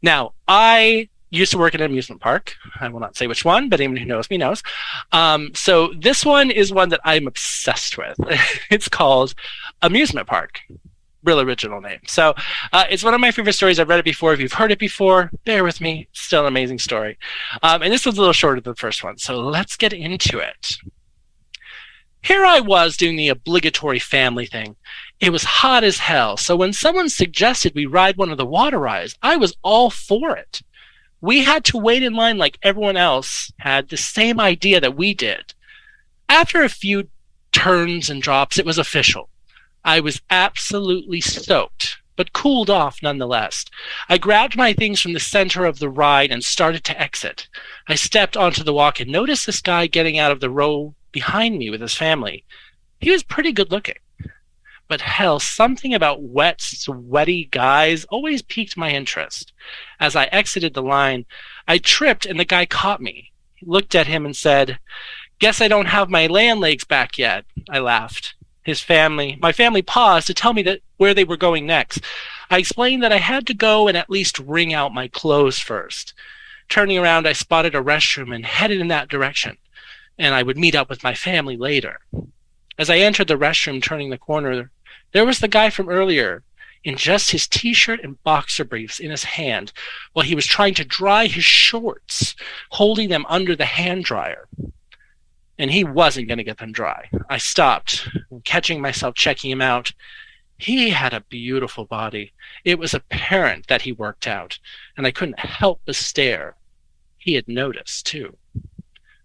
Now, I used to work at an amusement park. I will not say which one, but anyone who knows me knows. So this one is one that I'm obsessed with. It's called Amusement Park. Real original name. So it's one of my favorite stories. I've read it before. If you've heard it before, bear with me. It's still an amazing story. And this one's a little shorter than the first one. So let's get into it. Here I was doing the obligatory family thing. It was hot as hell, so when someone suggested we ride one of the water rides, I was all for it. We had to wait in line like everyone else had the same idea that we did. After a few turns and drops, it was official. I was absolutely stoked, but cooled off nonetheless. I grabbed my things from the center of the ride and started to exit. I stepped onto the walk and noticed this guy getting out of the row behind me with his family. He was pretty good looking. But hell, something about wet, sweaty guys always piqued my interest. As I exited the line, I tripped and the guy caught me. He looked at him and said, "Guess I don't have my land legs back yet." I laughed. My family paused to tell me that where they were going next. I explained that I had to go and at least wring out my clothes first. Turning around, I spotted a restroom and headed in that direction, and I would meet up with my family later. As I entered the restroom, turning the corner, there was the guy from earlier in just his t-shirt and boxer briefs in his hand while he was trying to dry his shorts, holding them under the hand dryer. And he wasn't going to get them dry. I stopped, catching myself checking him out. He had a beautiful body. It was apparent that he worked out, and I couldn't help but stare. He had noticed, too.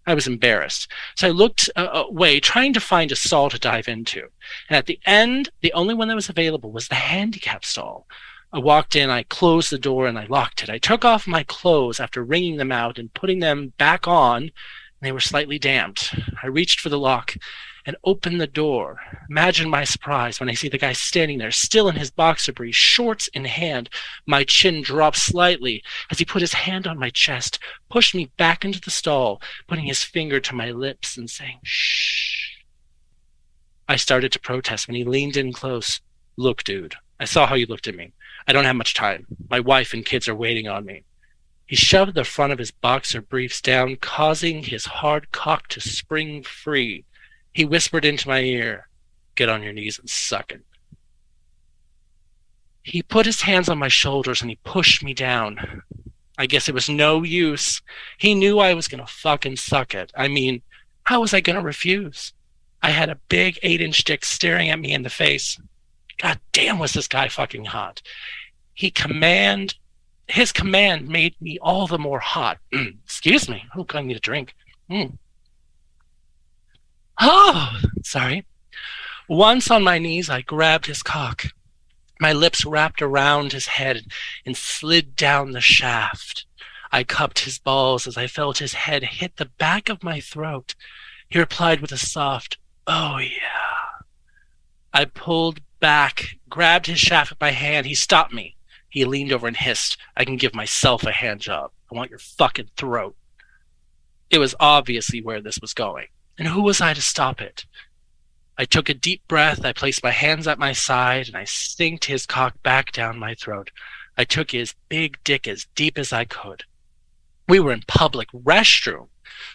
I was embarrassed, so I looked away, trying to find a stall to dive into. And at the end, the only one that was available was the handicap stall. I walked in, I closed the door, and I locked it. I took off my clothes after wringing them out and putting them back on, and they were slightly damped. I reached for the lock and opened the door. Imagine my surprise when I see the guy standing there, still in his boxer briefs, shorts in hand. My chin dropped slightly as he put his hand on my chest, pushed me back into the stall, putting his finger to my lips and saying, "Shh." I started to protest when he leaned in close. "Look, dude, I saw how you looked at me. I don't have much time. My wife and kids are waiting on me." He shoved the front of his boxer briefs down, causing his hard cock to spring free. He whispered into my ear, "Get on your knees and suck it." He put his hands on my shoulders and he pushed me down. I guess it was no use. He knew I was going to fucking suck it. I mean, how was I going to refuse? I had a big 8-inch dick staring at me in the face. God damn, was this guy fucking hot. His command made me all the more hot. Excuse me. Oh, I need a drink. Oh, sorry. Once on my knees, I grabbed his cock. My lips wrapped around his head and slid down the shaft. I cupped his balls as I felt his head hit the back of my throat. He replied with a soft, "Oh, yeah." I pulled back, grabbed his shaft with my hand. He stopped me. He leaned over and hissed, "I can give myself a hand job. I want your fucking throat." It was obviously where this was going. And who was I to stop it? I took a deep breath, I placed my hands at my side, and I sinked his cock back down my throat. I took his big dick as deep as I could. We were in public restroom,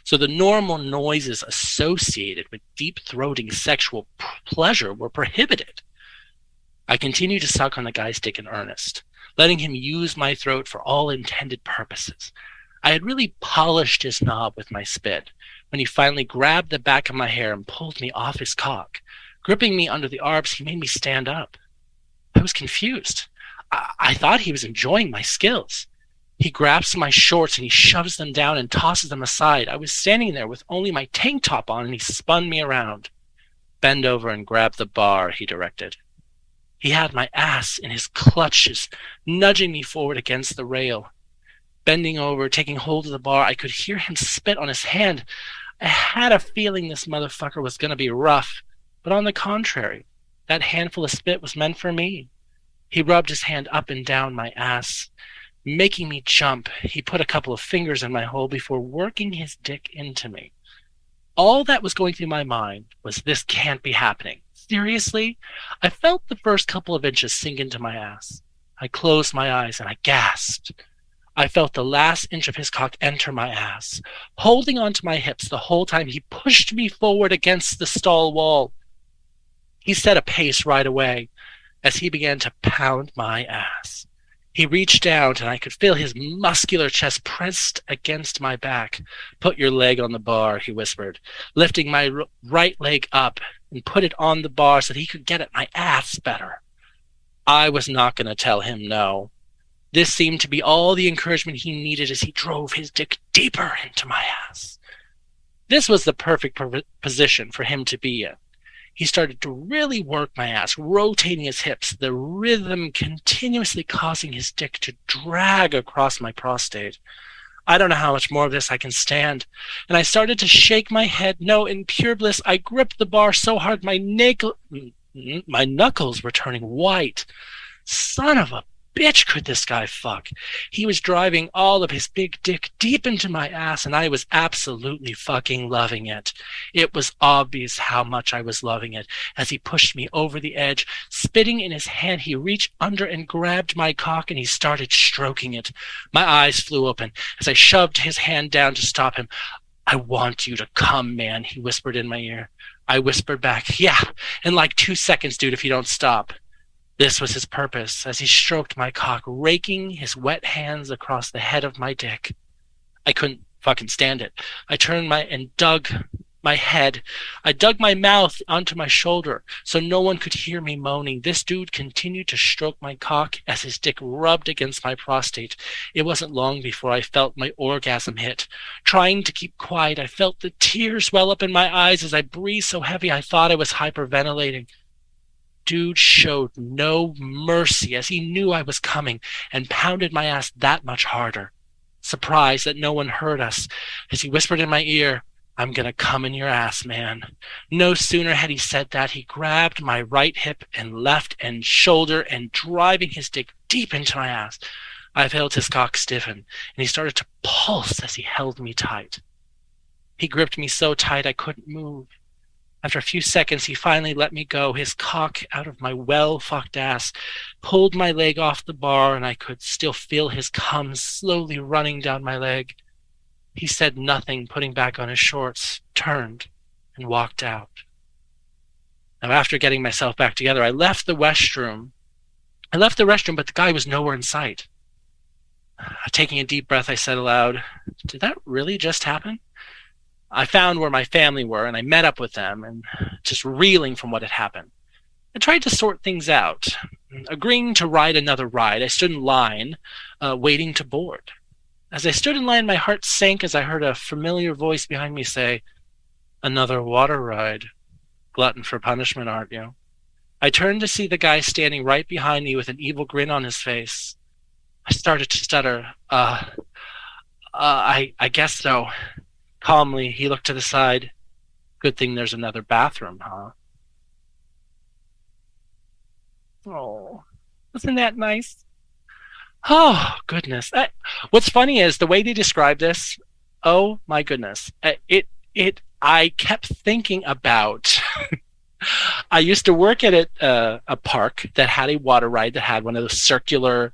so the normal noises associated with deep-throating sexual pleasure were prohibited. I continued to suck on the guy's dick in earnest, letting him use my throat for all intended purposes. I had really polished his knob with my spit when he finally grabbed the back of my hair and pulled me off his cock. Gripping me under the arms, he made me stand up. I was confused. I thought he was enjoying my skills. He grabs my shorts and he shoves them down and tosses them aside. I was standing there with only my tank top on and he spun me around. "Bend over and grab the bar," he directed. He had my ass in his clutches, nudging me forward against the rail. Bending over, taking hold of the bar, I could hear him spit on his hand. I had a feeling this motherfucker was going to be rough, but on the contrary, that handful of spit was meant for me. He rubbed his hand up and down my ass, making me jump. He put a couple of fingers in my hole before working his dick into me. All that was going through my mind was, this can't be happening. Seriously? I felt the first couple of inches sink into my ass. I closed my eyes and I gasped. I felt the last inch of his cock enter my ass, holding onto my hips the whole time he pushed me forward against the stall wall. He set a pace right away as he began to pound my ass. He reached down and I could feel his muscular chest pressed against my back. "Put your leg on the bar," he whispered, lifting my right leg up and put it on the bar so that he could get at my ass better. I was not going to tell him no. This seemed to be all the encouragement he needed as he drove his dick deeper into my ass. This was the perfect position for him to be in. He started to really work my ass, rotating his hips, the rhythm continuously causing his dick to drag across my prostate. I don't know how much more of this I can stand. And I started to shake my head. No, in pure bliss, I gripped the bar so hard my knuckles were turning white. Son of a bitch, could this guy fuck? He was driving all of his big dick deep into my ass, and I was absolutely fucking loving it. It was obvious how much I was loving it. As he pushed me over the edge, spitting in his hand, he reached under and grabbed my cock, and he started stroking it. My eyes flew open as I shoved his hand down to stop him. I want you to come, man, he whispered in my ear. I whispered back, yeah, in like 2 seconds, dude, if you don't stop. This was his purpose, as he stroked my cock, raking his wet hands across the head of my dick. I couldn't fucking stand it. I turned and dug my head. I dug my mouth onto my shoulder so no one could hear me moaning. This dude continued to stroke my cock as his dick rubbed against my prostate. It wasn't long before I felt my orgasm hit. Trying to keep quiet, I felt the tears well up in my eyes as I breathed so heavy I thought I was hyperventilating. Dude showed no mercy as he knew I was coming and pounded my ass that much harder. Surprised that no one heard us as he whispered in my ear, I'm gonna come in your ass, man. No sooner had he said that, he grabbed my right hip and left and shoulder and driving his dick deep into my ass. I felt his cock stiffen and he started to pulse as he held me tight. He gripped me so tight I couldn't move. After a few seconds, he finally let me go, his cock out of my well-fucked ass, pulled my leg off the bar, and I could still feel his cum slowly running down my leg. He said nothing, putting back on his shorts, turned, and walked out. Now, after getting myself back together, I left the restroom, but the guy was nowhere in sight. Taking a deep breath, I said aloud, did that really just happen? I found where my family were, and I met up with them, and just reeling from what had happened. I tried to sort things out. Agreeing to ride another ride, I stood in line, waiting to board. As I stood in line, my heart sank as I heard a familiar voice behind me say, another water ride. Glutton for punishment, aren't you? I turned to see the guy standing right behind me with an evil grin on his face. I started to stutter. I guess so. Calmly, he looked to the side. Good thing there's another bathroom, huh? Oh, isn't that nice? Oh, goodness. What's funny is the way they describe this, oh my goodness. I kept thinking about, I used to work at a park that had a water ride that had one of those circular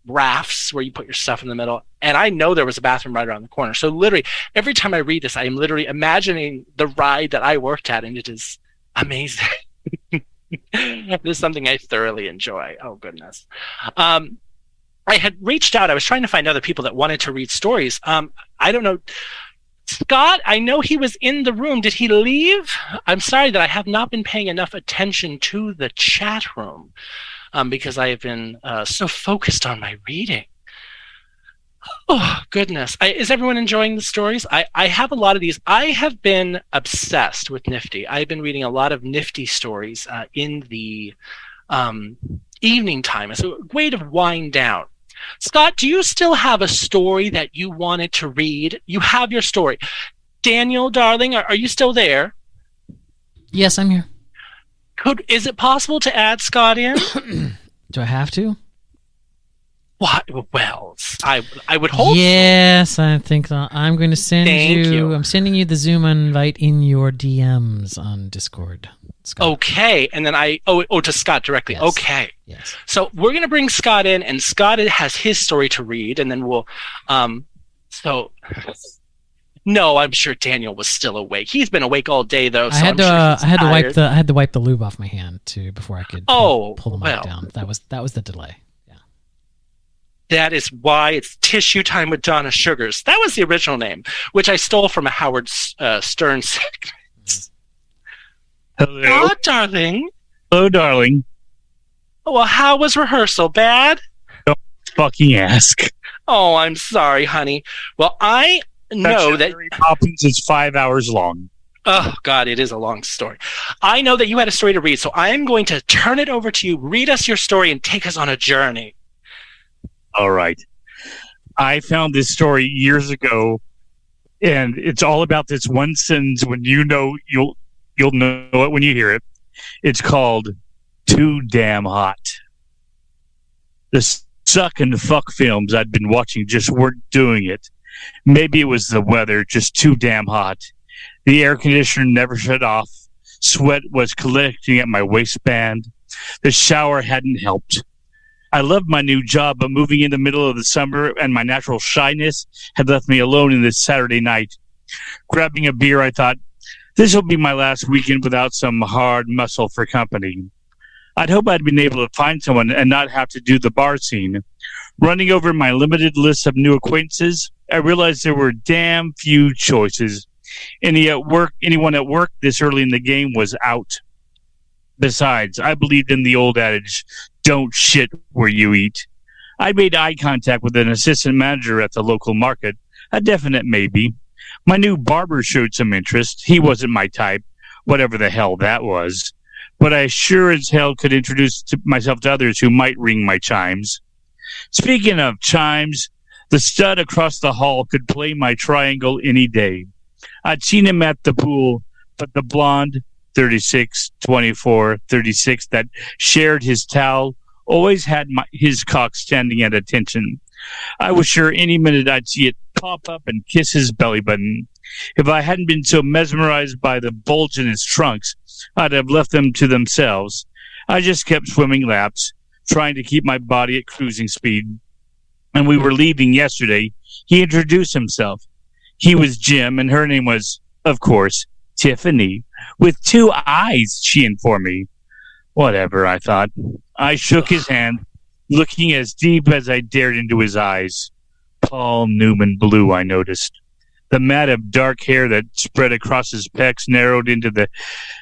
rafts where you put your stuff in the middle. And I know there was a bathroom right around the corner. So literally, every time I read this, I am literally imagining the ride that I worked at, and it is amazing. This is something I thoroughly enjoy. Oh, goodness. I had reached out. I was trying to find other people that wanted to read stories. I don't know. Scott, I know he was in the room. Did he leave? I'm sorry that I have not been paying enough attention to the chat room because I have been so focused on my reading. Oh, goodness. Is everyone enjoying the stories? I have a lot of these. I have been obsessed with Nifty. I've been reading a lot of Nifty stories in the evening time. It's a way to wind down. Scott, do you still have a story that you wanted to read? You have your story. Daniel, darling, are you still there? Yes, I'm here. Is it possible to add Scott in? Do I have to? What? Well, I would hope. Yes, I think so. I'm going to send you. I'm sending you the Zoom invite in your DMs on Discord. Scott. Okay, and then to Scott directly. Yes. Okay. Yes. So we're going to bring Scott in, and Scott has his story to read, and then we'll. No, I'm sure Daniel was still awake. He's been awake all day though. So I had to wipe the lube off my hand too before I could pull the mic down. That was the delay. That is why it's Tissue Time with Donna Sugars. That was the original name, which I stole from a Howard Stern segment. Hello. Oh, darling. Hello, darling. Oh, well, how was rehearsal? Bad? Don't fucking ask. Oh, I'm sorry, honey. Well, I know that Mary Poppins is 5 hours long. Oh, God, it is a long story. I know that you had a story to read, so I'm going to turn it over to you. Read us your story and take us on a journey. All right. I found this story years ago, and it's all about this one sentence. When you'll know it when you hear it. It's called "Too Damn Hot." The suck and fuck films I'd been watching just weren't doing it. Maybe it was the weather, just too damn hot. The air conditioner never shut off. Sweat was collecting at my waistband. The shower hadn't helped. I loved my new job, but moving in the middle of the summer and my natural shyness had left me alone in this Saturday night. Grabbing a beer, I thought, this will be my last weekend without some hard muscle for company. I'd hope I'd been able to find someone and not have to do the bar scene. Running over my limited list of new acquaintances, I realized there were damn few choices. Anyone at work this early in the game was out. Besides, I believed in the old adage, don't shit where you eat. I made eye contact with an assistant manager at the local market, a definite maybe. My new barber showed some interest. He wasn't my type, whatever the hell that was. But I sure as hell could introduce myself to others who might ring my chimes. Speaking of chimes, the stud across the hall could play my triangle any day. I'd seen him at the pool, but the blonde, 36, 24, 36, that shared his towel always had his cock standing at attention. I was sure any minute I'd see it pop up and kiss his belly button. If I hadn't been so mesmerized by the bulge in his trunks, I'd have left them to themselves. I just kept swimming laps, trying to keep my body at cruising speed. When we were leaving yesterday, he introduced himself. He was Jim, and her name was, of course, Tiffany. With 2 eyes, she informed me. Whatever, I thought. I shook his hand, looking as deep as I dared into his eyes. Paul Newman blue, I noticed. The mat of dark hair that spread across his pecs narrowed into the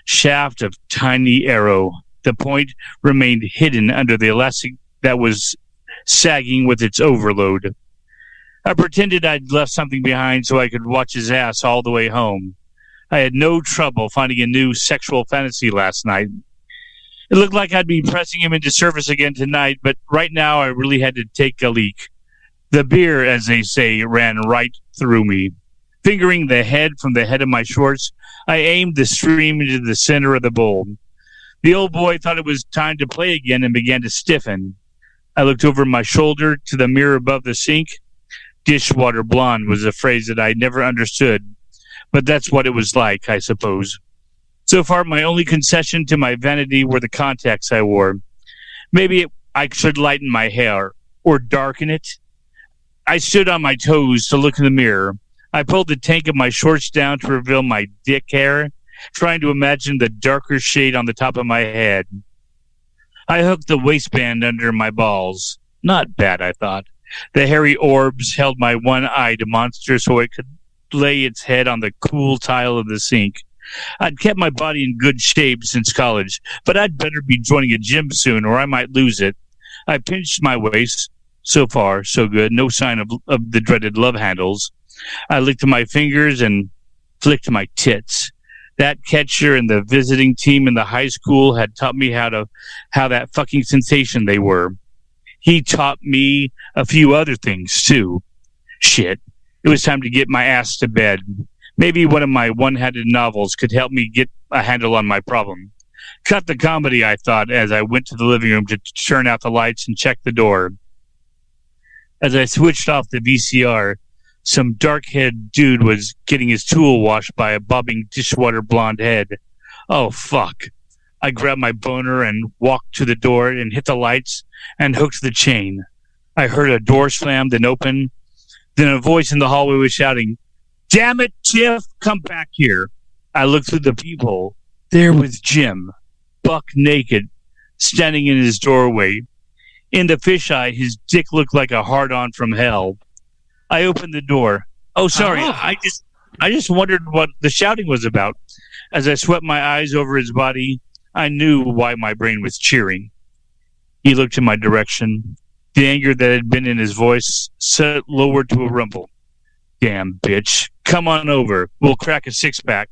shaft of tiny arrow. The point remained hidden under the elastic that was sagging with its overload. I pretended I'd left something behind so I could watch his ass all the way home. I had no trouble finding a new sexual fantasy last night. It looked like I'd be pressing him into service again tonight, but right now I really had to take a leak. The beer, as they say, ran right through me. Fingering the head from the head of my shorts, I aimed the stream into the center of the bowl. The old boy thought it was time to play again and began to stiffen. I looked over my shoulder to the mirror above the sink. Dishwater blonde was a phrase that I never understood, but that's what it was like, I suppose. So far, my only concession to my vanity were the contacts I wore. Maybe I should lighten my hair or darken it. I stood on my toes to look in the mirror. I pulled the tank of my shorts down to reveal my dick hair, trying to imagine the darker shade on the top of my head. I hooked the waistband under my balls. Not bad, I thought. The hairy orbs held my one-eyed monster so it could lay its head on the cool tile of the sink. I'd kept my body in good shape since college, but I'd better be joining a gym soon or I might lose it. I pinched my waist. So far, so good. No sign of the dreaded love handles. I licked my fingers and flicked my tits. That catcher and the visiting team in the high school had taught me how that fucking sensation they were. He taught me a few other things, too. Shit. It was time to get my ass to bed. Maybe one of my one-handed novels could help me get a handle on my problem. Cut the comedy, I thought, as I went to the living room to turn out the lights and check the door. As I switched off the VCR, some dark-haired dude was getting his tool washed by a bobbing dishwater blonde head. Oh, fuck. I grabbed my boner and walked to the door and hit the lights and hooked the chain. I heard a door slam, then open. Then a voice in the hallway was shouting, "Damn it, Tiff, come back here." I looked through the peephole. There was Jim, buck naked, standing in his doorway. In the fisheye, his dick looked like a hard-on from hell. I opened the door. Oh, sorry. I just wondered what the shouting was about. As I swept my eyes over his body, I knew why my brain was cheering. He looked in my direction. The anger that had been in his voice set lowered to a rumble. Damn, bitch. Come on over. We'll crack a six-pack.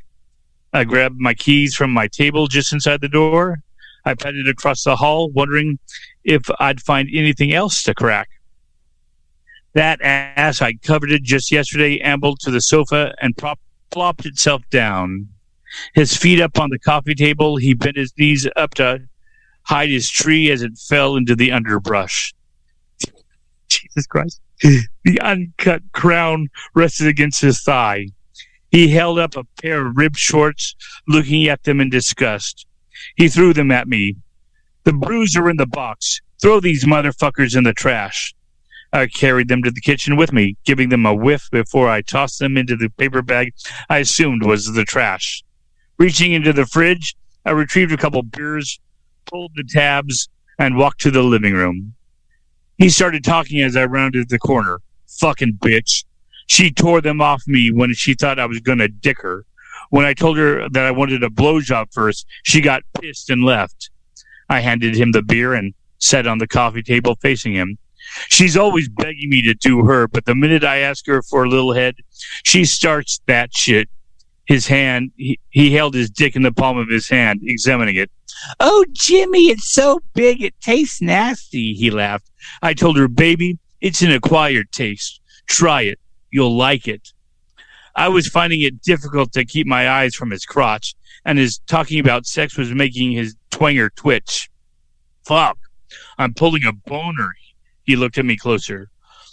I grabbed my keys from my table just inside the door. I padded across the hall, wondering if I'd find anything else to crack. That ass I coveted just yesterday ambled to the sofa and plopped itself down. His feet up on the coffee table, he bent his knees up to hide his tree as it fell into the underbrush. Jesus Christ. The uncut crown rested against his thigh. He held up a pair of ribbed shorts, looking at them in disgust. He threw them at me. The brews are in the box. Throw these motherfuckers in the trash. I carried them to the kitchen with me, giving them a whiff before I tossed them into the paper bag I assumed was the trash. Reaching into the fridge, I retrieved a couple beers, pulled the tabs, and walked to the living room. He started talking as I rounded the corner. Fucking bitch. She tore them off me when she thought I was going to dick her. When I told her that I wanted a blowjob first, she got pissed and left. I handed him the beer and sat on the coffee table facing him. She's always begging me to do her, but the minute I ask her for a little head, she starts that shit. His hand, he held his dick in the palm of his hand, examining it. Oh, Jimmy, it's so big, it tastes nasty, he laughed. I told her, baby, it's an acquired taste. Try it. You'll like it. I was finding it difficult to keep my eyes from his crotch, and his talking about sex was making his twanger twitch. Fuck, I'm pulling a boner. He looked at me closer.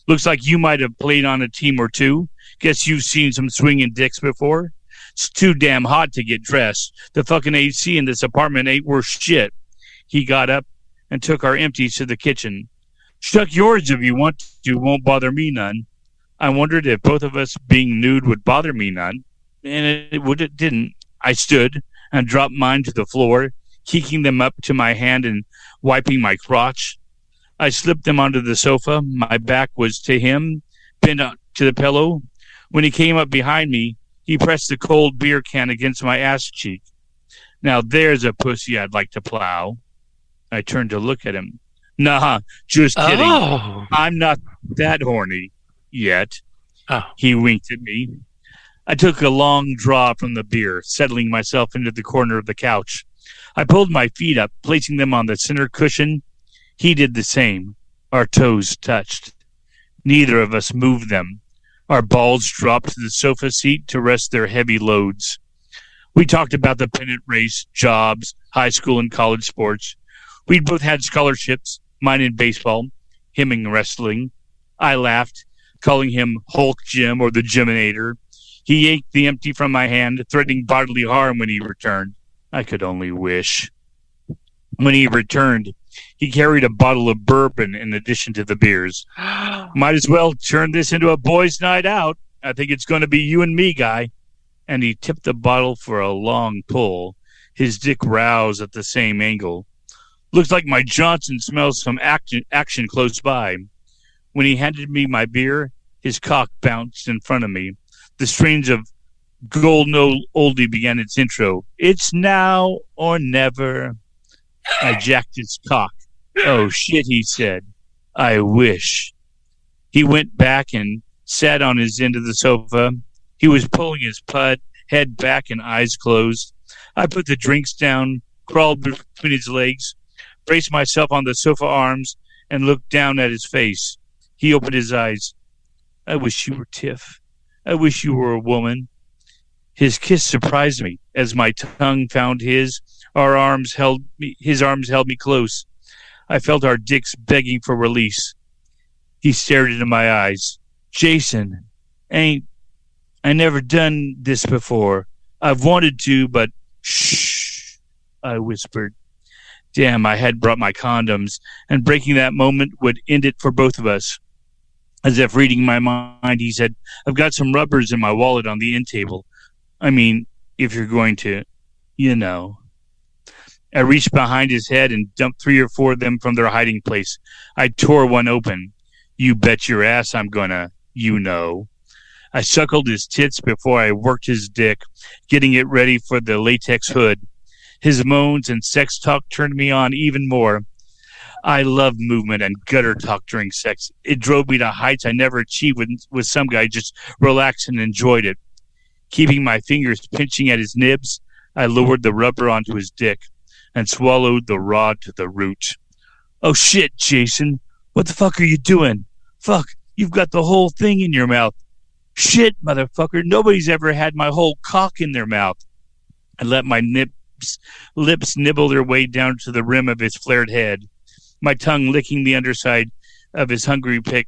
Looks like you might have played on a team or two. Guess you've seen some swinging dicks before. It's too damn hot to get dressed. The fucking AC in this apartment ain't worth shit. He got up and took our empties to the kitchen. Shuck yours if you want to, won't bother me none. I wondered if both of us being nude would bother me none, and it didn't. I stood and dropped mine to the floor, kicking them up to my hand and wiping my crotch. I slipped them onto the sofa. My back was to him, pinned to the pillow. When he came up behind me, he pressed the cold beer can against my ass cheek. Now there's a pussy I'd like to plow. I turned to look at him. Nah, just kidding. Oh. I'm not that horny yet. Oh. He winked at me. I took a long draw from the beer, settling myself into the corner of the couch. I pulled my feet up, placing them on the center cushion. He did the same. Our toes touched. Neither of us moved them. Our balls dropped to the sofa seat to rest their heavy loads. We talked about the pennant race, jobs, high school and college sports. We'd both had scholarships, mine in baseball, him in wrestling. I laughed, calling him Hulk Jim or the Jiminator. He yanked the empty from my hand, threatening bodily harm when he returned. I could only wish. When he returned, he carried a bottle of bourbon in addition to the beers. Might as well turn this into a boys' night out. I think it's going to be you and me, guy. And he tipped the bottle for a long pull, his dick roused at the same angle. Looks like my Johnson smells some action close by. When he handed me my beer, his cock bounced in front of me. The strains of Golden Oldie began its intro. It's now or never. I jacked his cock. Oh, shit, he said. I wish. He went back and sat on his end of the sofa. He was pulling his pud, head back and eyes closed. I put the drinks down, crawled between his legs, braced myself on the sofa arms, and looked down at his face. He opened his eyes. I wish you were Tiff. I wish you were a woman. His kiss surprised me as my tongue found his. His arms held me close. I felt our dicks begging for release. He stared into my eyes. Jason, I never done this before. I've wanted to, but shh, I whispered. Damn, I had brought my condoms, and breaking that moment would end it for both of us. As if reading my mind, he said, I've got some rubbers in my wallet on the end table. I mean, if you're going to, you know. I reached behind his head and dumped 3 or 4 of them from their hiding place. I tore one open. You bet your ass I'm gonna, you know. I suckled his tits before I worked his dick, getting it ready for the latex hood. His moans and sex talk turned me on even more. I love movement and gutter talk during sex. It drove me to heights I never achieved with some guy, just relaxed and enjoyed it. Keeping my fingers pinching at his nibs, I lowered the rubber onto his dick and swallowed the rod to the root. Oh shit, Jason. What the fuck are you doing? Fuck, You've got the whole thing in your mouth. Shit, motherfucker. Nobody's ever had my whole cock in their mouth. I let my lips nibble their way down to the rim of his flared head. My tongue licking the underside of his hungry prick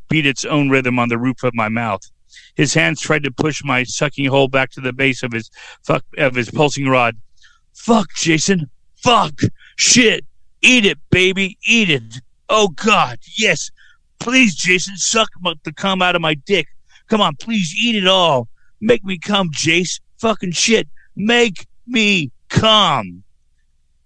beat its own rhythm on the roof of my mouth. His hands tried to push my sucking hole back to the base of his pulsing rod. Fuck, Jason. Fuck. Shit. Eat it, baby. Eat it. Oh, God. Yes. Please, Jason, suck the cum out of my dick. Come on, please eat it all. Make me come, Jace. Fucking shit. Make me come.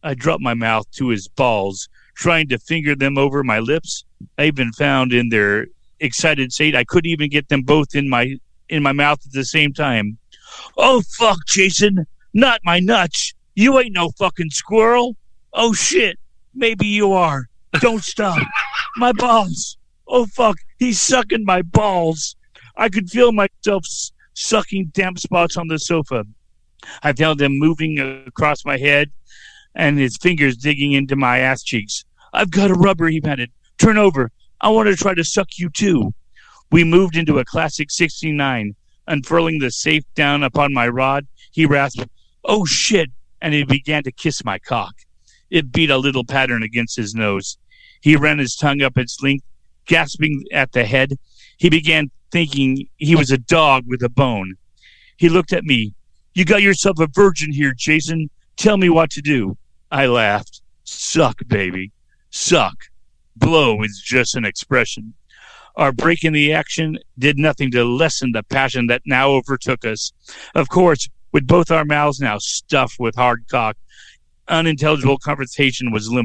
I dropped my mouth to his balls, trying to finger them over my lips. I even found in their excited state I couldn't even get them both in my mouth at the same time. Oh, fuck, Jason. Not my nuts. You ain't no fucking squirrel. Oh, shit. Maybe you are. Don't stop. My balls. Oh, fuck. He's sucking my balls. I could feel myself sucking damp spots on the sofa. I felt him moving across my head and his fingers digging into my ass cheeks. I've got a rubber, he panted. Turn over. I want to try to suck you too. We moved into a classic 69. Unfurling the safe down upon my rod, he rasped, oh shit, and he began to kiss my cock. It beat a little pattern against his nose. He ran his tongue up its length, gasping at the head. He began thinking he was a dog with a bone. He looked at me. You got yourself a virgin here, Jason. Tell me what to do. I laughed. Suck, baby. Suck. Blow is just an expression. Our break in the action did nothing to lessen the passion that now overtook us. Of course, with both our mouths now stuffed with hard cock, unintelligible conversation was limited.